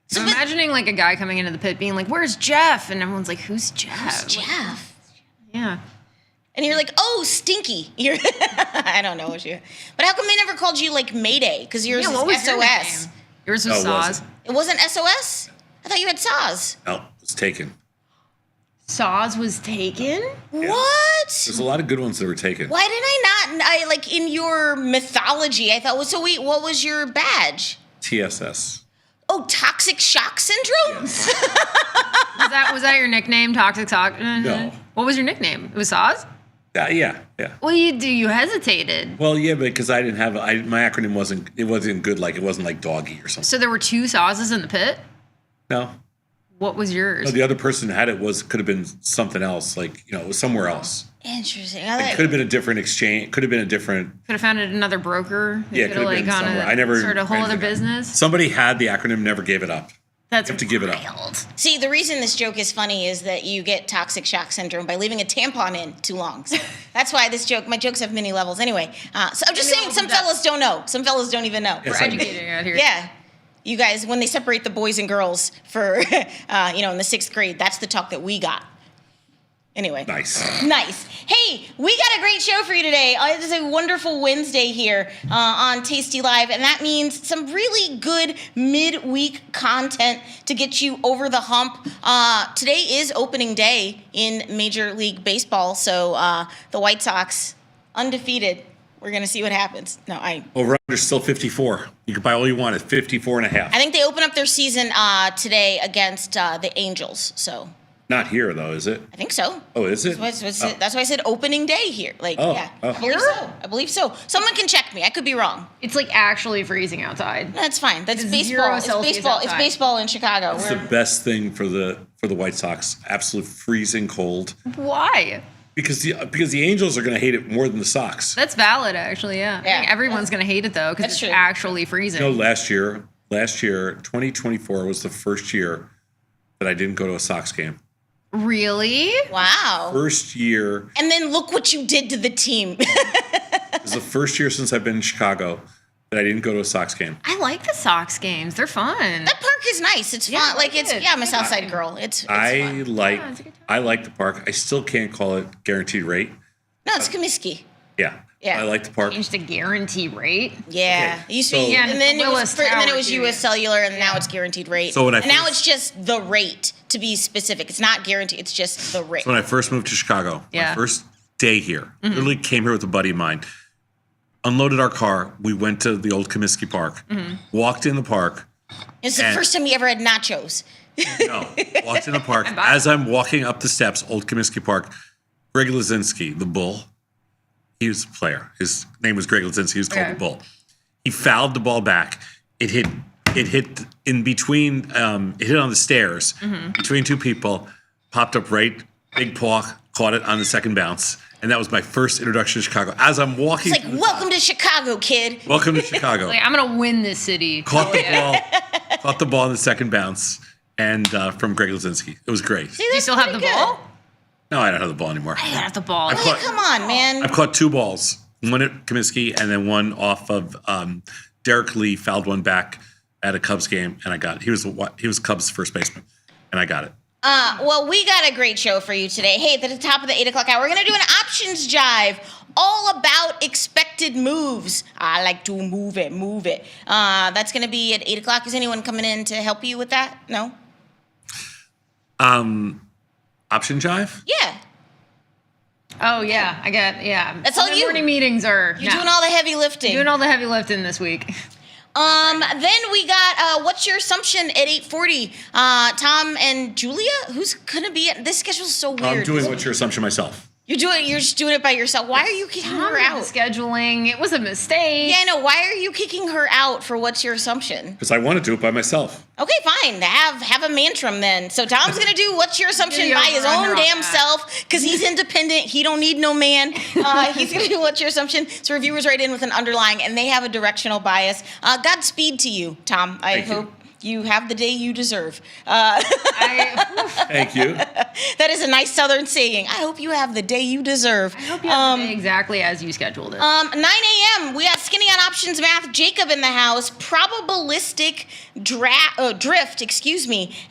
S12: So I'm imagining like a guy coming into the pit being like, where's Jeff? And everyone's like, who's Jeff?
S11: Who's Jeff?
S12: Yeah.
S11: And you're like, oh, Stinky. I don't know what you. But how come they never called you like Mayday? Because yours
S12: what
S11: is
S12: was your
S11: SOS.
S12: nickname? Yours was Saz.
S11: It wasn't SOS? I thought you had Saz.
S7: No, it's taken.
S12: Saz was taken?
S11: What?
S7: There's a lot of good ones that were taken.
S11: Why did I like in your mythology? I thought, what was your badge?
S7: TSS.
S11: Oh, toxic shock syndrome?
S7: Yes.
S12: Was that your nickname, Toxic Sock?
S7: No.
S12: What was your nickname? It was Saz?
S7: Yeah.
S12: Well, you hesitated.
S7: Well, yeah, because I didn't have my acronym wasn't good. Like it wasn't like doggy or something.
S12: So there were 2 Sazes in the pit?
S7: No.
S12: What was yours?
S7: No, the other person who had it could have been something else. Like it was somewhere else.
S11: Interesting.
S7: It could have been a different exchange. Could have been a different.
S12: Could have found another broker.
S7: Yeah, could have been somewhere. I never
S12: sort of whole other business.
S7: Somebody had the acronym, never gave it up.
S12: That's
S7: you have to give it up.
S11: See, the reason this joke is funny is that you get toxic shock syndrome by leaving a tampon in too long. So that's why my jokes have many levels. Anyway, so I'm just saying some fellas don't know. Some fellas don't even know.
S12: We're educating out here.
S11: Yeah. You guys, when they separate the boys and girls for, in the 6th grade, that's the talk that we got. Anyway.
S7: Nice.
S11: Hey, we got a great show for you today. It is a wonderful Wednesday here on Tasty Live, and that means some really good midweek content to get you over the hump. Today is opening day in Major League Baseball, so the White Sox, undefeated. We're going to see what happens.
S7: Over under still 54. You can buy all you want at 54.5.
S11: I think they open up their season today against the Angels, so...
S7: Not here, though, is it?
S11: I think so.
S7: Oh, is it?
S11: That's why I said opening day here. I believe so. Someone can check me. I could be wrong.
S12: It's like actually freezing outside.
S11: That's fine. That's
S12: It's
S11: baseball.
S12: 0
S11: It's
S12: Celsius
S11: baseball. It's
S12: outside.
S11: baseball in Chicago.
S7: It's the best thing for the White Sox. Absolute freezing cold.
S12: Why?
S7: Because the Angels are going to hate it more than the Sox.
S12: That's valid, actually, yeah. I think everyone's going to hate it, though, because it's actually freezing.
S7: Last year, 2024 was the first year that I didn't go to a Sox game.
S12: Really?
S11: Wow.
S7: First year.
S11: And then look what you did to the team.
S7: It was the first year since I've been in Chicago that I didn't go to a Sox game.
S12: I like the Sox games. They're fun.
S11: That park is nice. It's fun. I'm a South Side girl. It's fun.
S7: I like the park. I still can't call it guaranteed rate.
S11: No, it's Comiskey.
S7: Yeah.
S11: Yeah.
S7: I like the park.
S12: Changed to guarantee rate.
S11: Yeah.
S7: Okay,
S11: It used to be, and then it was
S12: Tower,
S11: US Cellular, and now it's guaranteed rate.
S7: So when I
S11: and now
S7: first-
S11: it's just the rate, to be specific. It's not guaranteed. It's just the rate.
S7: So when I first moved to Chicago, my first day here, literally came here with a buddy of mine, unloaded our car. We went to the old Comiskey Park, walked in the park.
S11: It's the first time you ever had nachos.
S7: No, walked in the park. As I'm walking up the steps, old Comiskey Park, Greg Lazinski, the Bull, he was a player. His name was Greg Lazinski. He was called the Bull. He fouled the ball back. It hit in between. It hit on the stairs between two people. Popped up right. Big paw caught it on the second bounce, and that was my first introduction to Chicago. As I'm walking,
S11: It's like, welcome to Chicago, kid.
S7: Welcome to Chicago.
S12: Like, I'm gonna win this city.
S7: Caught the ball in the second bounce, and from Greg Lazinski. It was great.
S11: See,
S12: Do you still have the ball?
S7: No, I don't have the ball anymore.
S12: I have the ball.
S11: Come on, man.
S7: I've caught 2 balls. One at Comiskey and then one off of Derek Lee fouled one back at a Cubs game, and I got it. He was Cubs first baseman, and I got it.
S11: Well, we got a great show for you today. Hey, at the top of the 8 o'clock hour, we're going to do an options jive all about expected moves. I like to move it. That's going to be at 8 o'clock. Is anyone coming in to help you with that? No?
S7: Option jive?
S11: Yeah.
S12: Oh, yeah.
S11: That's all
S12: My
S11: you.
S12: morning meetings are.
S11: You're doing all the heavy lifting.
S12: Doing all the heavy lifting this week.
S11: Then we got what's your assumption at 8:40? Tom and Julia, who's gonna be at this schedule's so weird.
S7: I'm doing what's your assumption myself.
S11: You're just doing it by yourself. Why are you kicking her out?
S12: Scheduling. It was a mistake.
S11: Yeah, I know. Why are you kicking her out for what's your assumption?
S7: Because I want to do it by myself.
S11: Okay, fine. Have a mantrum then. So Tom's gonna do what's your assumption
S12: Yeah,
S11: by his own
S12: under
S11: damn
S12: all that.
S11: self because he's independent. He don't need no man. He's gonna do what's your assumption. So reviewers write in with an underlying, and they have a directional bias. Godspeed to you, Tom. I hope you have the day you deserve.
S7: Thank you.
S11: That is a nice Southern saying. I hope you have the day you deserve.
S12: I hope you have the day exactly as you scheduled it.
S11: 9 a.m. We got Skinny on Options Math. Jacob in the house. Probabilistic drift,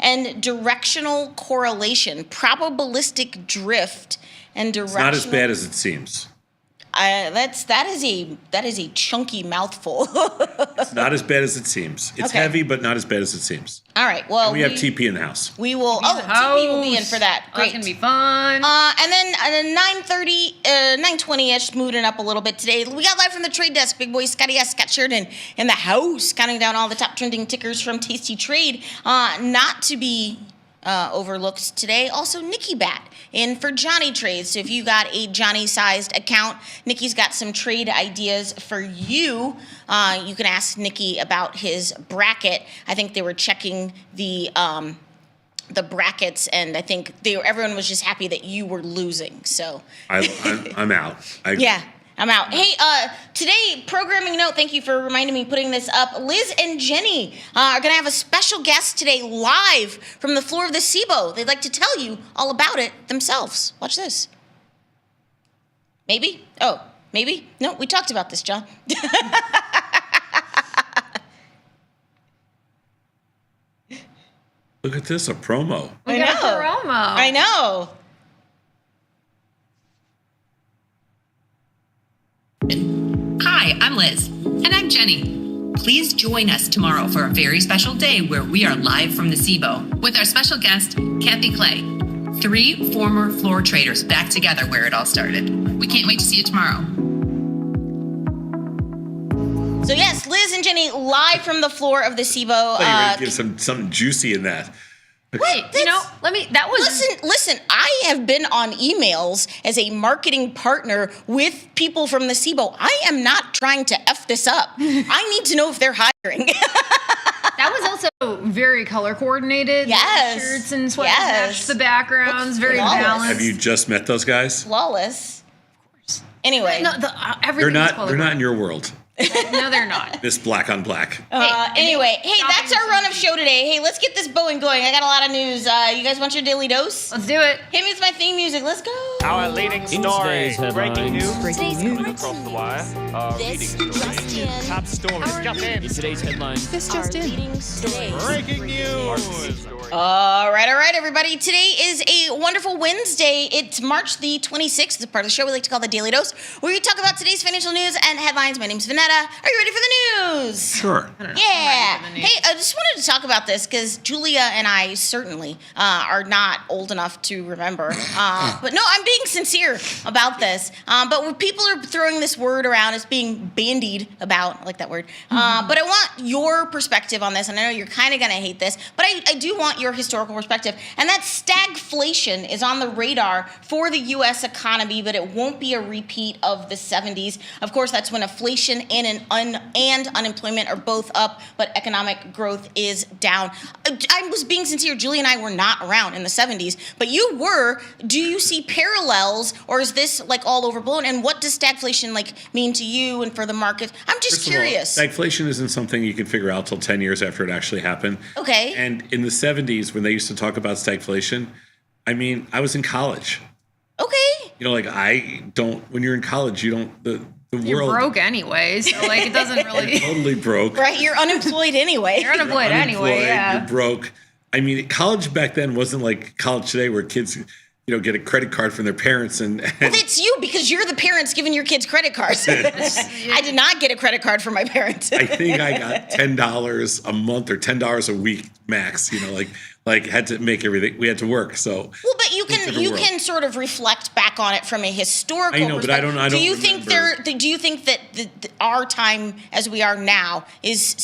S11: and directional correlation. Probabilistic drift and directional.
S7: It's not as bad as it seems.
S11: that is a chunky mouthful.
S7: It's not as bad as it seems. It's
S11: Okay.
S7: heavy, but not as bad as it seems.
S11: All right. Well,
S7: And we have TP in the house.
S11: We will. TP will be in for that.
S12: That's
S11: Great.
S12: gonna be fun.
S11: And then 9:30, 9:20ish, moving up a little bit today. We got live from the trade desk. Big boy Scotty S. Scott Sheridan in the house, counting down all the top trending tickers from Tasty Trade. Not to be overlooked today. Also, Nikki Bat in for Johnny Trades. So if you got a Johnny-sized account, Nikki's got some trade ideas for you. You can ask Nikki about his bracket. I think they were checking the brackets, and I think everyone was just happy that you were losing. So
S7: I'm out.
S11: yeah. I'm out. Hey, today, programming note, thank you for reminding me putting this up. Liz and Jenny are going to have a special guest today live from the floor of the SIBO. They'd like to tell you all about it themselves. Watch this. Maybe? Oh, maybe? No, we talked about this, John.
S7: Look at this, a promo.
S12: We got a promo.
S11: I know.
S13: Hi, I'm Liz. And I'm Jenny. Please join us tomorrow for a very special day where we are live from the SIBO with our special guest, Kathy Clay. 3 former floor traders back together where it all started. We can't wait to see you tomorrow.
S11: So yes, Liz and Jenny live from the floor of the SIBO.
S7: I thought you were going to give something juicy in that.
S11: Wait, listen, I have been on emails as a marketing partner with people from the SIBO. I am not trying to F this up. I need to know if they're hiring.
S12: That was also very color coordinated.
S11: Yes.
S12: The shirts and sweaters matched the backgrounds, very balanced.
S7: Have you just met those guys?
S11: Flawless. Of course. Anyway.
S12: No, everything's
S7: They're not in your world.
S12: No, they're not.
S7: This black on black.
S11: Anyway, that's our run of show today. Hey, let's get this going. I got a lot of news. You guys want your daily dose?
S12: Let's do it.
S11: Hit me with my theme music. Let's go.
S14: Our leading story. Breaking news.
S11: Coming
S14: across the wire. Our leading story. Top stories. Jump in. Today's headlines.
S11: This just in.
S14: Breaking news.
S11: All right, everybody. Today is a wonderful Wednesday. It's March the 26th. It's part of the show we like to call the Daily Dose, where we talk about today's financial news and headlines. My name's Vanetta. Are you ready for the news?
S7: Sure.
S11: Yeah. Hey, I just wanted to talk about this because Julia and I certainly are not old enough to remember. But no, I'm being sincere about this. But when people are throwing this word around, it's being bandied about. I like that word. But I want your perspective on this. And I know you're kind of going to hate this, but I do want your historical perspective. And that stagflation is on the radar for the U.S. economy, but it won't be a repeat of the 70s. Of course, that's when inflation and unemployment are both up, but economic growth is down. I was being sincere. Julie and I were not around in the 70s, but you were. Do you see parallels, or is this like all overblown? And what does stagflation mean to you and for the market? I'm just curious.
S7: Stagflation isn't something you can figure out till 10 years after it actually happened.
S11: Okay.
S7: And in the 70s, when they used to talk about stagflation, I mean, I was in college.
S11: Okay.
S7: When you're in college, you don't, the
S12: You're
S7: world.
S12: broke anyway, so it doesn't really.
S7: Totally broke.
S11: Right, you're unemployed anyway.
S12: You're unemployed anyway, yeah.
S7: You're broke. I mean, college back then wasn't like college today where kids, get a credit card from their parents and
S11: Well, it's you because you're the parents giving your kids credit cards. I did not get a credit card from my parents.
S7: I think I got $10 a month or $10 a week max, had to make everything. We had to work. So
S11: well, but you can sort of reflect back on it from a historical
S7: I know, but I don't
S11: do you think that our time as we are now is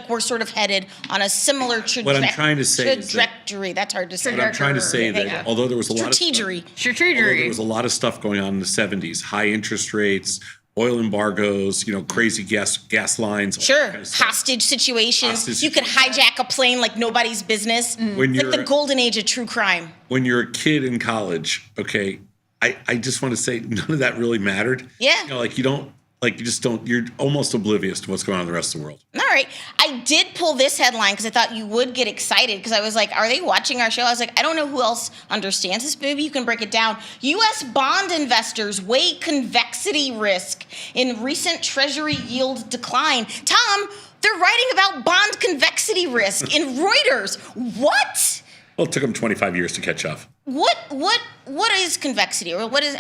S11: we're sort of headed on a similar trajectory?
S7: What I'm trying to say is
S11: that's hard to say.
S7: What I'm trying to say that although there was a lot of
S11: there
S7: was a lot of stuff going on in the 70s, high interest rates, oil embargoes, crazy gas lines.
S11: Sure, kind of hostage situations. You could hijack a plane like nobody's business.
S7: When
S11: you're the golden age of true crime.
S7: When you're a kid in college, okay, I just want to say none of that really mattered.
S11: Yeah.
S7: You're almost oblivious to what's going on in the rest of the world.
S11: All right. I did pull this headline because I thought you would get excited because I was like, are they watching our show? I was like, I don't know who else understands this. Maybe you can break it down. U.S. bond investors weigh convexity risk in recent Treasury yield decline. Tom, they're writing about bond convexity risk in Reuters. What?
S7: Well, it took them 25 years to catch up.
S11: What is convexity, or what does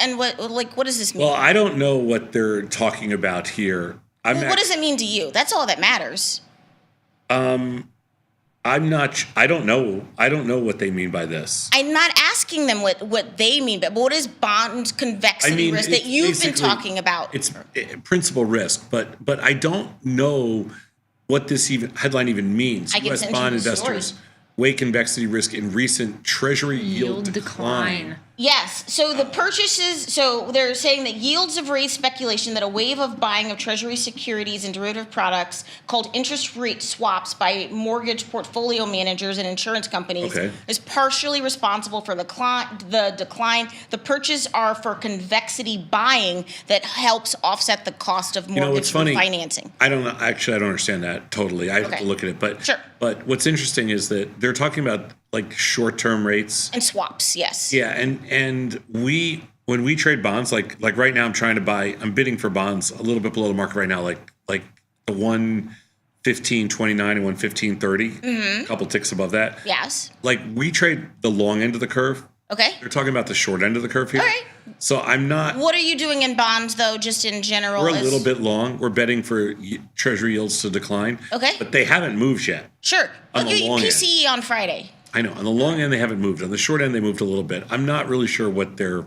S11: this mean?
S7: Well, I don't know what they're talking about here.
S11: What does it mean to you? That's all that matters.
S7: I'm not. I don't know. I don't know what they mean by this.
S11: I'm not asking them what they mean, but what is bond convexity risk that you've been talking about?
S7: It's principal risk, but I don't know what this headline even means.
S11: I can
S7: U.S.
S11: send
S7: bond
S11: you the
S7: investors
S11: story.
S7: weigh convexity risk in recent Treasury yield decline.
S11: Yes. So the purchases, so they're saying that yields have raised speculation that a wave of buying of Treasury securities and derivative products called interest rate swaps by mortgage portfolio managers and insurance companies is partially responsible for the decline. The purchases are for convexity buying that helps offset the cost of mortgage refinancing.
S7: I don't know. Actually, I don't understand that totally. I have to look at it. But But what's interesting is that they're talking about like short-term rates
S11: and swaps. Yes.
S7: Yeah, and when we trade bonds, like right now, I'm bidding for bonds a little bit below the market right now, like the 115.29 and 115.30, a couple ticks above that.
S11: Yes.
S7: Like we trade the long end of the curve.
S11: Okay.
S7: They're talking about the short end of the curve here.
S11: All right.
S7: So I'm not.
S11: What are you doing in bonds though, just in general?
S7: We're a little bit long. We're betting for Treasury yields to decline.
S11: Okay.
S7: But they haven't moved yet.
S11: Sure.
S7: On the long end.
S11: PCE on Friday.
S7: I know. On the long end, they haven't moved. On the short end, they moved a little bit. I'm not really sure what they're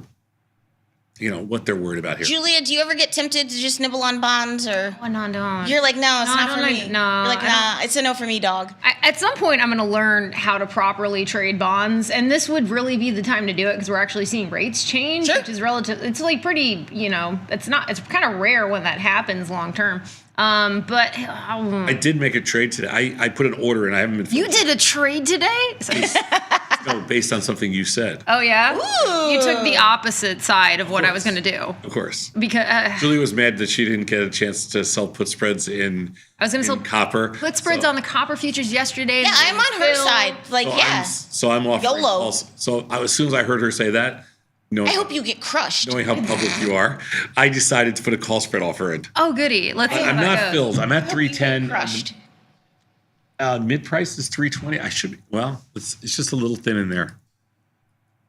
S7: worried about here.
S11: Julia, do you ever get tempted to just nibble on bonds, or?
S12: Oh, no, don't.
S11: You're like, no, it's not for me.
S12: No.
S11: You're like, nah, it's a no for me, dog.
S12: At some point, I'm going to learn how to properly trade bonds, and this would really be the time to do it because we're actually seeing rates change, which is relative. It's like pretty, it's kind of rare when that happens long term.
S7: I did make a trade today. I put an order and I haven't been.
S12: You did a trade today?
S7: No, based on something you said.
S12: Oh yeah.
S11: Ooh.
S12: You took the opposite side of what I was going to do.
S7: Of course.
S12: Because
S7: Julie was mad that she didn't get a chance to sell put spreads in.
S12: I was going to sell
S7: copper.
S12: Put spreads on the copper futures yesterday.
S11: Yeah, I'm on her side. Like,
S7: so I'm off.
S11: YOLO.
S7: So as soon as I heard her say that,
S11: I hope you get crushed.
S7: Knowing how public you are, I decided to put a call spread offer in.
S12: Oh, goody. Let's see how
S7: I'm
S12: that
S7: not
S12: goes.
S7: filled. I'm at 310.
S11: Crushed.
S7: Mid price is 320. I should be. Well, it's just a little thin in there.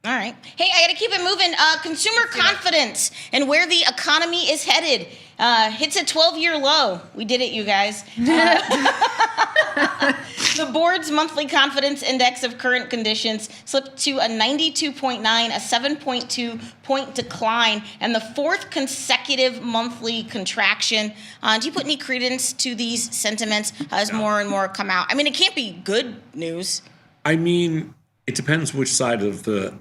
S11: All right. Hey, I got to keep it moving. Consumer confidence and where the economy is headed hits a 12-year low. We did it, you guys. The board's monthly confidence index of current conditions slipped to a 92.9, a 7.2-point decline, and the fourth consecutive monthly contraction. Do you put any credence to these sentiments as more and more come out? I mean, it can't be good news.
S7: I mean, it depends which side of the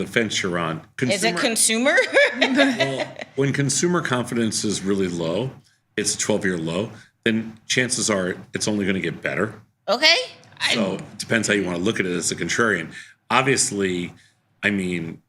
S7: fence you're on.
S11: Is it consumer?
S7: Well, when consumer confidence is really low, it's a 12-year low, then chances are it's only going to get better.
S11: Okay.
S7: So it depends how you want to look at it as a contrarian. Obviously, I mean,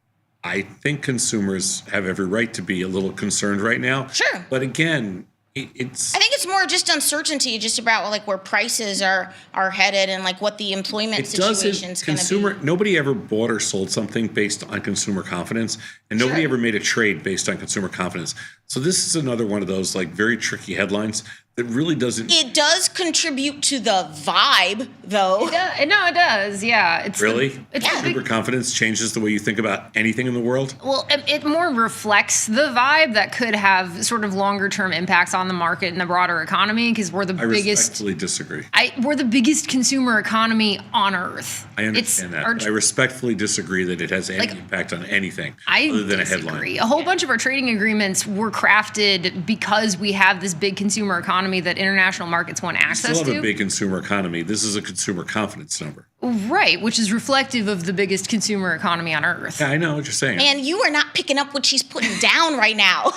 S7: I think consumers have every right to be a little concerned right now.
S11: Sure.
S7: But again,
S11: I think it's more just uncertainty, just about like where prices are headed and like what the employment situation is going to be.
S7: Nobody ever bought or sold something based on consumer confidence, and nobody ever made a trade based on consumer confidence. So this is another one of those like very tricky headlines that really doesn't.
S11: It does contribute to the vibe, though.
S12: No, it does. Yeah. It's
S7: really? Consumer confidence changes the way you think about anything in the world?
S12: Well, it more reflects the vibe that could have sort of longer term impacts on the market and the broader economy because we're the biggest.
S7: I respectfully disagree.
S12: We're the biggest consumer economy on Earth.
S7: I understand that. But I respectfully disagree that it has any impact on anything other than a headline.
S12: A whole bunch of our trading agreements were crafted because we have this big consumer economy that international markets want access to.
S7: We still have a big consumer economy. This is a consumer confidence number.
S12: Right, which is reflective of the biggest consumer economy on Earth.
S7: Yeah, I know what you're saying.
S11: And you are not picking up what she's putting down right now.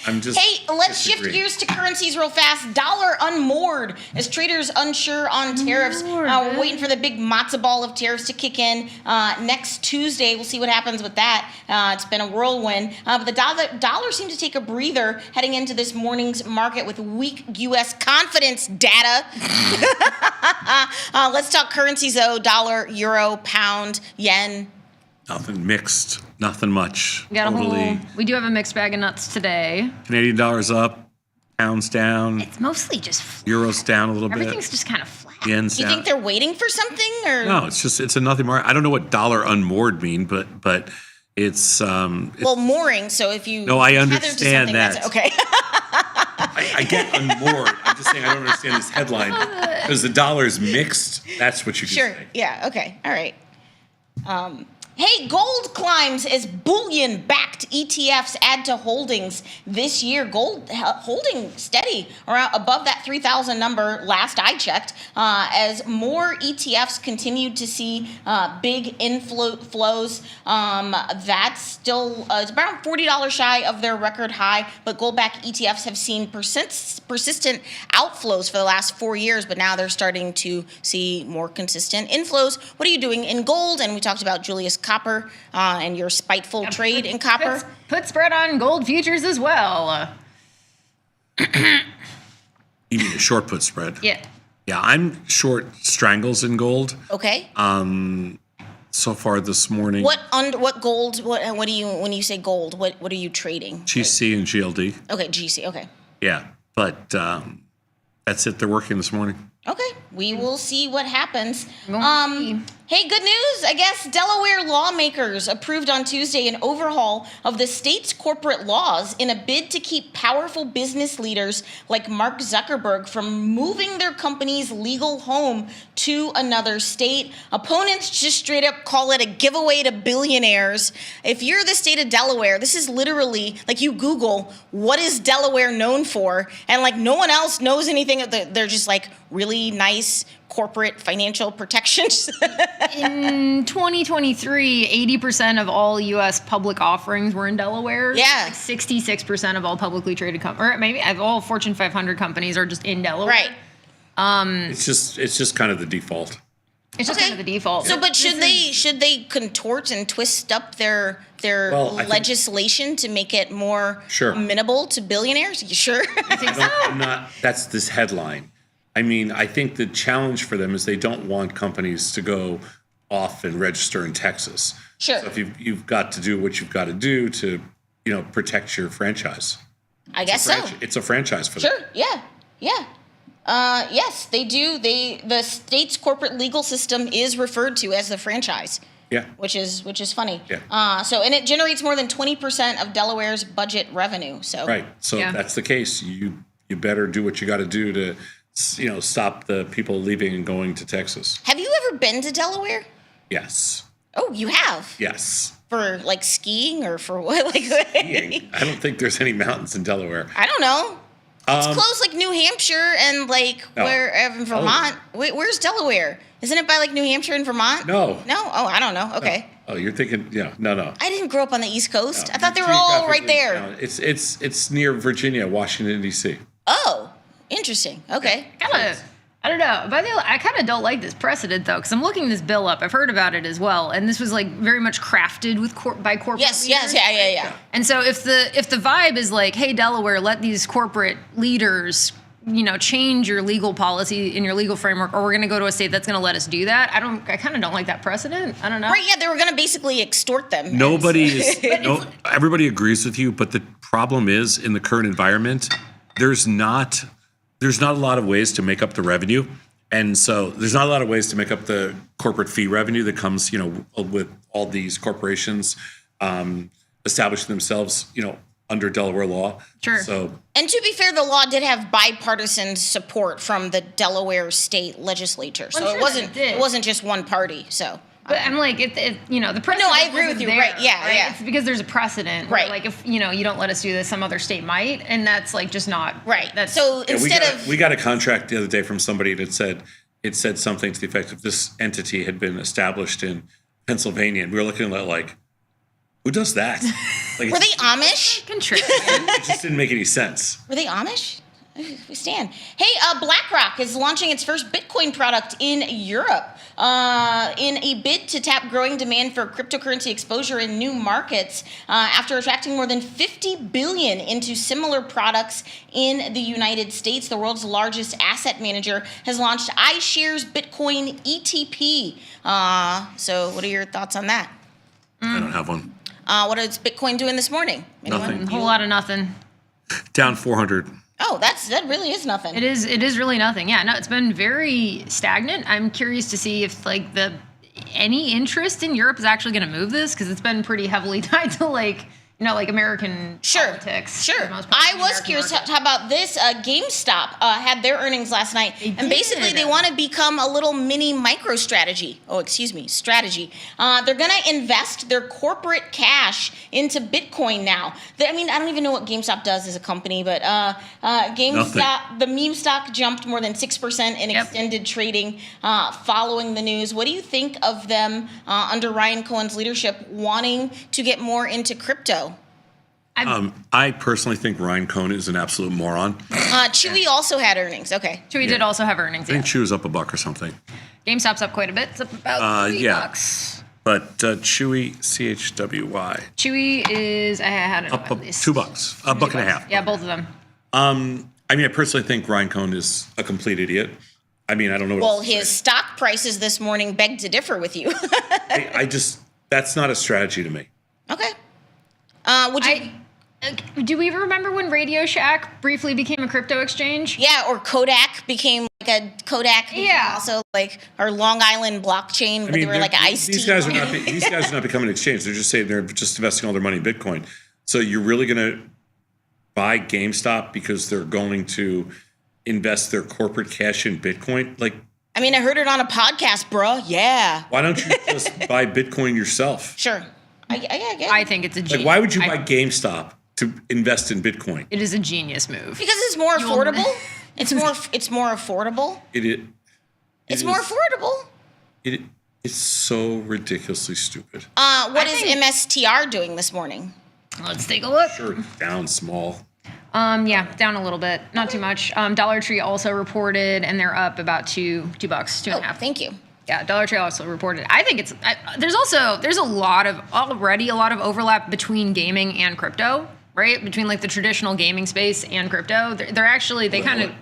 S7: I'm just.
S11: Hey, let's shift gears to currencies real fast. Dollar unmoored as traders unsure on tariffs. We're waiting for the big matzo ball of tariffs to kick in next Tuesday. We'll see what happens with that. It's been a whirlwind. But the dollar seemed to take a breather heading into this morning's market with weak U.S. confidence data. Let's talk currencies, though. Dollar, euro, pound, yen.
S7: Nothing mixed. Nothing much.
S12: We do have a mixed bag of nuts today.
S7: Canadian dollar's up. Pounds down.
S12: It's mostly just flat.
S7: Euro's down a little bit.
S12: Everything's just kind of flat.
S7: Yen's
S11: You
S7: down.
S11: think they're waiting for something, or
S7: No, it's a nothing market. I don't know what dollar unmoored mean, but it's
S11: well, mooring. So if you
S7: No, I
S11: tether to
S7: understand
S11: something,
S7: that.
S11: That's, okay.
S7: I get unmoored. I'm just saying I don't understand this headline because the dollar's mixed. That's what you can
S11: Sure.
S7: say.
S11: Yeah. Okay. All right. Hey, gold climbs as bullion-backed ETFs add to holdings this year. Gold holding steady around above that 3,000 number last I checked, as more ETFs continued to see big inflows. That's still it's around $40 shy of their record high, but gold-backed ETFs have seen persistent outflows for the last 4 years, but now they're starting to see more consistent inflows. What are you doing in gold? And we talked about Julius Copper and your spiteful trade in copper.
S12: Put spread on gold futures as well.
S7: You mean a short put spread?
S12: Yeah.
S7: Yeah, I'm short strangles in gold.
S11: Okay.
S7: So far this morning.
S11: What gold? What do you when you say gold? What are you trading?
S7: GC and GLD.
S11: Okay, GC. Okay.
S7: Yeah, but that's it. They're working this morning.
S11: Okay, we will see what happens. Hey, good news. I guess Delaware lawmakers approved on Tuesday an overhaul of the state's corporate laws in a bid to keep powerful business leaders like Mark Zuckerberg from moving their company's legal home to another state. Opponents just straight up call it a giveaway to billionaires. If you're the state of Delaware, this is literally like you Google, what is Delaware known for? And like no one else knows anything. They're just like really nice corporate financial protections.
S12: In 2023, 80% of all U.S. public offerings were in Delaware.
S11: Yeah.
S12: Like 66% of all publicly traded companies, or maybe all Fortune 500 companies are just in Delaware.
S11: Right.
S7: It's just kind of the default.
S12: It's just kind of the default.
S11: So, but should they contort and twist up their
S7: Well, I think-
S11: legislation to make it more
S7: Sure.
S11: amenable to billionaires? You sure?
S7: I'm not. That's this headline. I mean, I think the challenge for them is they don't want companies to go off and register in Texas.
S11: Sure.
S7: So if you've got to do what you've got to do to, protect your franchise.
S11: I guess so.
S7: It's a franchise for them.
S11: Sure. Yeah. Yes, they do. The state's corporate legal system is referred to as the franchise.
S7: Yeah.
S11: Which is funny.
S7: Yeah.
S11: And it generates more than 20% of Delaware's budget revenue. So.
S7: Right. So if that's the case, you better do what you got to do to, stop the people leaving and going to Texas.
S11: Have you ever been to Delaware?
S7: Yes.
S11: Oh, you have.
S7: Yes.
S11: For like skiing or for what? Like
S7: Skiing. I don't think there's any mountains in Delaware.
S11: I don't know. It's close, like New Hampshire and like in Vermont. Where's Delaware? Isn't it by like New Hampshire and Vermont?
S7: No.
S11: No? Oh, I don't know. Okay.
S7: Oh, you're thinking? Yeah. No.
S11: I didn't grow up on the East Coast. I thought they were all right there.
S7: No, it's near Virginia, Washington D.C.
S11: Oh, interesting. Okay.
S12: I don't know. By the way, I kind of don't like this precedent though, because I'm looking this bill up. I've heard about it as well, and this was like very much crafted with by corporate.
S11: Yes.
S12: leaders.
S11: Yeah.
S12: And so if the vibe is like, hey, Delaware, let these corporate leaders, change your legal policy in your legal framework, or we're going to go to a state that's going to let us do that. I kind of don't like that precedent. I don't know.
S11: Right? Yeah, they were going to basically extort them.
S7: Everybody agrees with you, but the problem is in the current environment, there's not a lot of ways to make up the revenue. And so there's not a lot of ways to make up the corporate fee revenue that comes, with all these corporations establishing themselves, under Delaware law.
S12: Sure.
S7: So,
S11: and to be fair, the law did have bipartisan support from the Delaware state legislature. So it wasn't just one party. So.
S12: But I'm like, the precedent.
S11: No, I agree with you.
S12: There,
S11: right? Yeah.
S12: It's because there's a precedent.
S11: Right.
S12: Like if you don't let us do this, some other state might, and that's like just not
S11: right.
S12: That's
S11: so
S7: we got a contract the other day from somebody that said something to the effect of this entity had been established in Pennsylvania, and we were looking at it like, who does that? Like,
S11: were they Amish?
S7: It just didn't make any sense.
S11: Were they Amish? We stand. Hey, BlackRock is launching its first Bitcoin product in Europe in a bid to tap growing demand for cryptocurrency exposure in new markets after attracting more than $50 billion into similar products in the United States. The world's largest asset manager has launched iShares Bitcoin ETP. So what are your thoughts on that?
S7: I don't have one.
S11: What is Bitcoin doing this morning?
S12: Nothing. A whole lot of nothing.
S7: Down 400.
S11: Oh, that really is nothing.
S12: It is really nothing. Yeah, no, it's been very stagnant. I'm curious to see if like any interest in Europe is actually going to move this, because it's been pretty heavily tied to like American politics.
S11: Sure. I was curious. How about this? GameStop had their earnings last night, and basically they want to become a little mini MicroStrategy. Strategy. They're going to invest their corporate cash into Bitcoin now. I don't even know what GameStop does as a company, but GameStop, the meme stock jumped more than 6% in extended trading following the news. What do you think of them under Ryan Cohen's leadership wanting to get more into crypto?
S7: I personally think Ryan Cohen is an absolute moron.
S11: Chewy also had earnings. Okay.
S12: Chewy did also have earnings.
S7: I think Chewy's up $1 or something.
S12: GameStop's up quite a bit. It's up about $3.
S7: But Chewy, CHWY.
S12: Chewy is, I had it
S7: up $2, $1.50.
S12: Yeah, both of them.
S7: I personally think Ryan Cohen is a complete idiot. I don't know what
S11: Well, his stock prices this morning beg to differ with you.
S7: That's not a strategy to me.
S11: Okay.
S12: Do we remember when Radio Shack briefly became a crypto exchange?
S11: Yeah, or Kodak became like a Kodak. Yeah. Also like our Long Island blockchain, but they were like iced
S7: these guys are not becoming an exchange. They're just saying they're just investing all their money in Bitcoin. So you're really going to buy GameStop because they're going to invest their corporate cash in Bitcoin?
S11: I heard it on a podcast, bruh. Yeah.
S7: Why don't you just buy Bitcoin yourself?
S11: Sure.
S12: I think it's a genius.
S7: Why would you buy GameStop to invest in Bitcoin?
S12: It is a genius move.
S11: Because it's more affordable. It's more affordable. It's more affordable.
S7: It's so ridiculously stupid.
S11: What is MSTR doing this morning?
S12: Let's take a look.
S7: Sure, down small.
S12: Down a little bit, not too much. Dollar Tree also reported, and they're up about $2, $2.50.
S11: Thank you.
S12: Yeah, Dollar Tree also reported. I think there's a lot of overlap between gaming and crypto, right? Between like the traditional gaming space and crypto.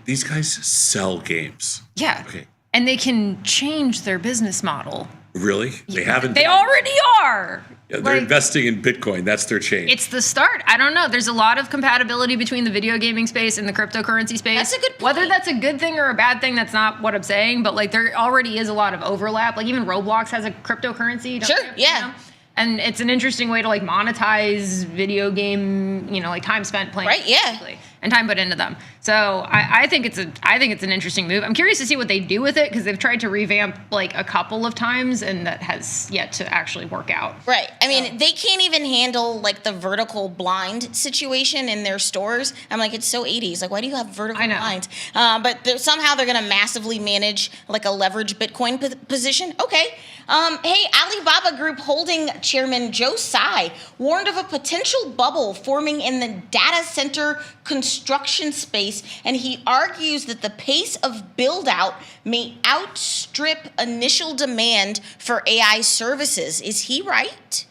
S7: These guys sell games.
S12: Yeah.
S7: Okay.
S12: And they can change their business model.
S7: Really? They haven't.
S12: They already are.
S7: Yeah, they're investing in Bitcoin. That's their change.
S12: It's the start. I don't know. There's a lot of compatibility between the video gaming space and the cryptocurrency space.
S11: That's a good point.
S12: Whether that's a good thing or a bad thing, that's not what I'm saying. But like, there already is a lot of overlap. Like even Roblox has a cryptocurrency.
S11: Sure. Yeah.
S12: And it's an interesting way to like monetize video game, like time spent playing.
S11: Right. Yeah.
S12: And time put into them. So I think it's an interesting move. I'm curious to see what they do with it, because they've tried to revamp like a couple of times, and that has yet to actually work out.
S11: Right. They can't even handle like the vertical blind situation in their stores. I'm like, it's so 80s. Like, why do you have vertical blinds? But somehow they're going to massively manage like a leveraged Bitcoin position. Okay. Hey, Alibaba Group Holding Chairman Joe Tsai warned of a potential bubble forming in the data center construction space, and he argues that the pace of build-out may outstrip initial demand for AI services. Is he right?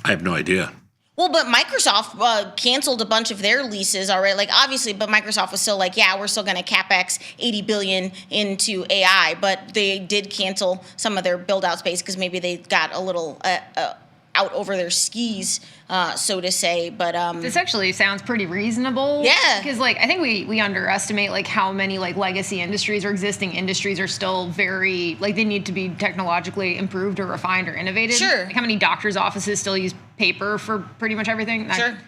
S7: I have no idea.
S11: Well, but Microsoft canceled a bunch of their leases already. Like, obviously, but Microsoft was still like, yeah, we're still going to CapEx $80 billion into AI. But they did cancel some of their build-out space because maybe they got a little out over their skis, so to say. But
S12: this actually sounds pretty reasonable.
S11: Yeah.
S12: Because like I think we underestimate like how many like legacy industries or existing industries are still very like they need to be technologically improved or refined or innovated.
S11: Sure.
S12: Like how many doctors' offices still use paper for pretty much everything.
S11: Sure.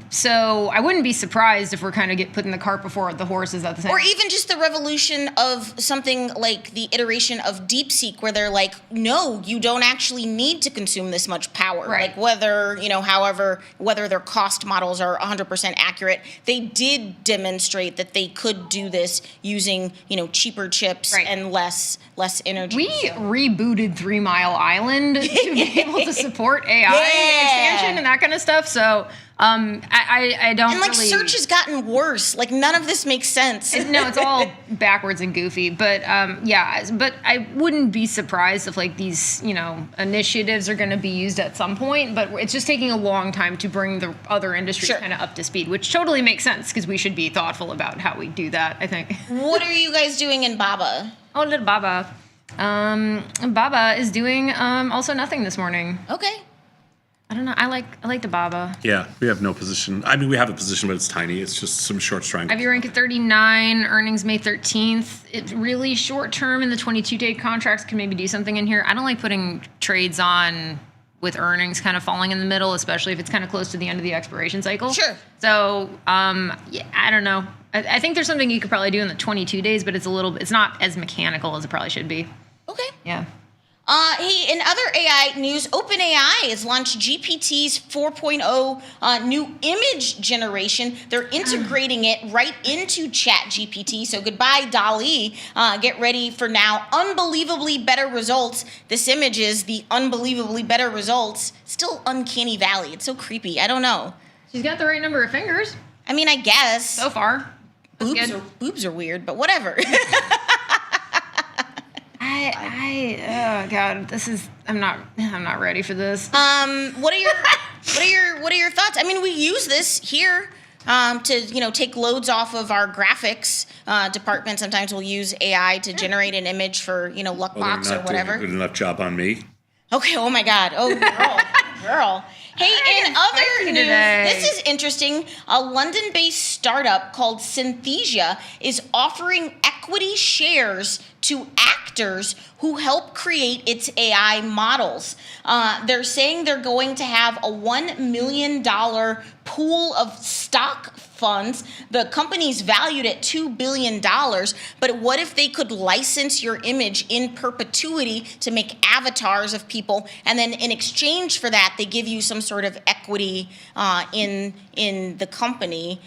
S12: So I wouldn't be surprised if we're kind of putting the cart before the horses at the same
S11: time. Or even just the revolution of something like the iteration of DeepSeek, where they're like, no, you don't actually need to consume this much power.
S12: Right.
S11: Like whether their cost models are 100% accurate, they did demonstrate that they could do this using, cheaper chips and less energy.
S12: We rebooted 3 Mile Island to be able to support AI expansion and that kind of stuff. So I don't.
S11: And search has gotten worse. Like none of this makes sense.
S12: It's all backwards and goofy. But but I wouldn't be surprised if like these initiatives are going to be used at some point. But it's just taking a long time to bring the other industries kind of up to speed, which totally makes sense because we should be thoughtful about how we do that. I think.
S11: What are you guys doing in Baba?
S12: Oh, little Baba. Baba is doing also nothing this morning.
S11: Okay.
S12: I don't know. I like the Baba.
S7: Yeah, we have no position. I mean, we have a position, but it's tiny. It's just some short strength.
S12: I have your rank at 39, earnings May 13th. It's really short term, and the 22-day contracts can maybe do something in here. I don't like putting trades on with earnings kind of falling in the middle, especially if it's kind of close to the end of the expiration cycle.
S11: Sure.
S12: So, yeah, I don't know. I think there's something you could probably do in the 22 days, but it's not as mechanical as it probably should be.
S11: Okay.
S12: Yeah.
S11: Hey, in other AI news, OpenAI has launched GPT's 4.0 new image generation. They're integrating it right into ChatGPT. So goodbye, DALL-E. Get ready for now unbelievably better results. This image is the unbelievably better results. Still uncanny valley. It's so creepy. I don't know.
S12: She's got the right number of fingers.
S11: I mean, I guess.
S12: So far.
S11: Boobs are weird, but whatever.
S12: Oh God, I'm not ready for this.
S11: What are your thoughts? I mean, we use this here to take loads off of our graphics department. Sometimes we'll use AI to generate an image for Luckbox or whatever.
S7: Doing a good enough job on me.
S11: Okay. Oh my God. Oh girl. Hey, in other news, this is interesting. A London-based startup called Synthesia is offering equity shares to actors who help create its AI models. They're saying they're going to have a $1 million pool of stock funds. The company's valued at $2 billion, but what if they could license your image in perpetuity to make avatars of people, and then in exchange for that, they give you some sort of equity in the company?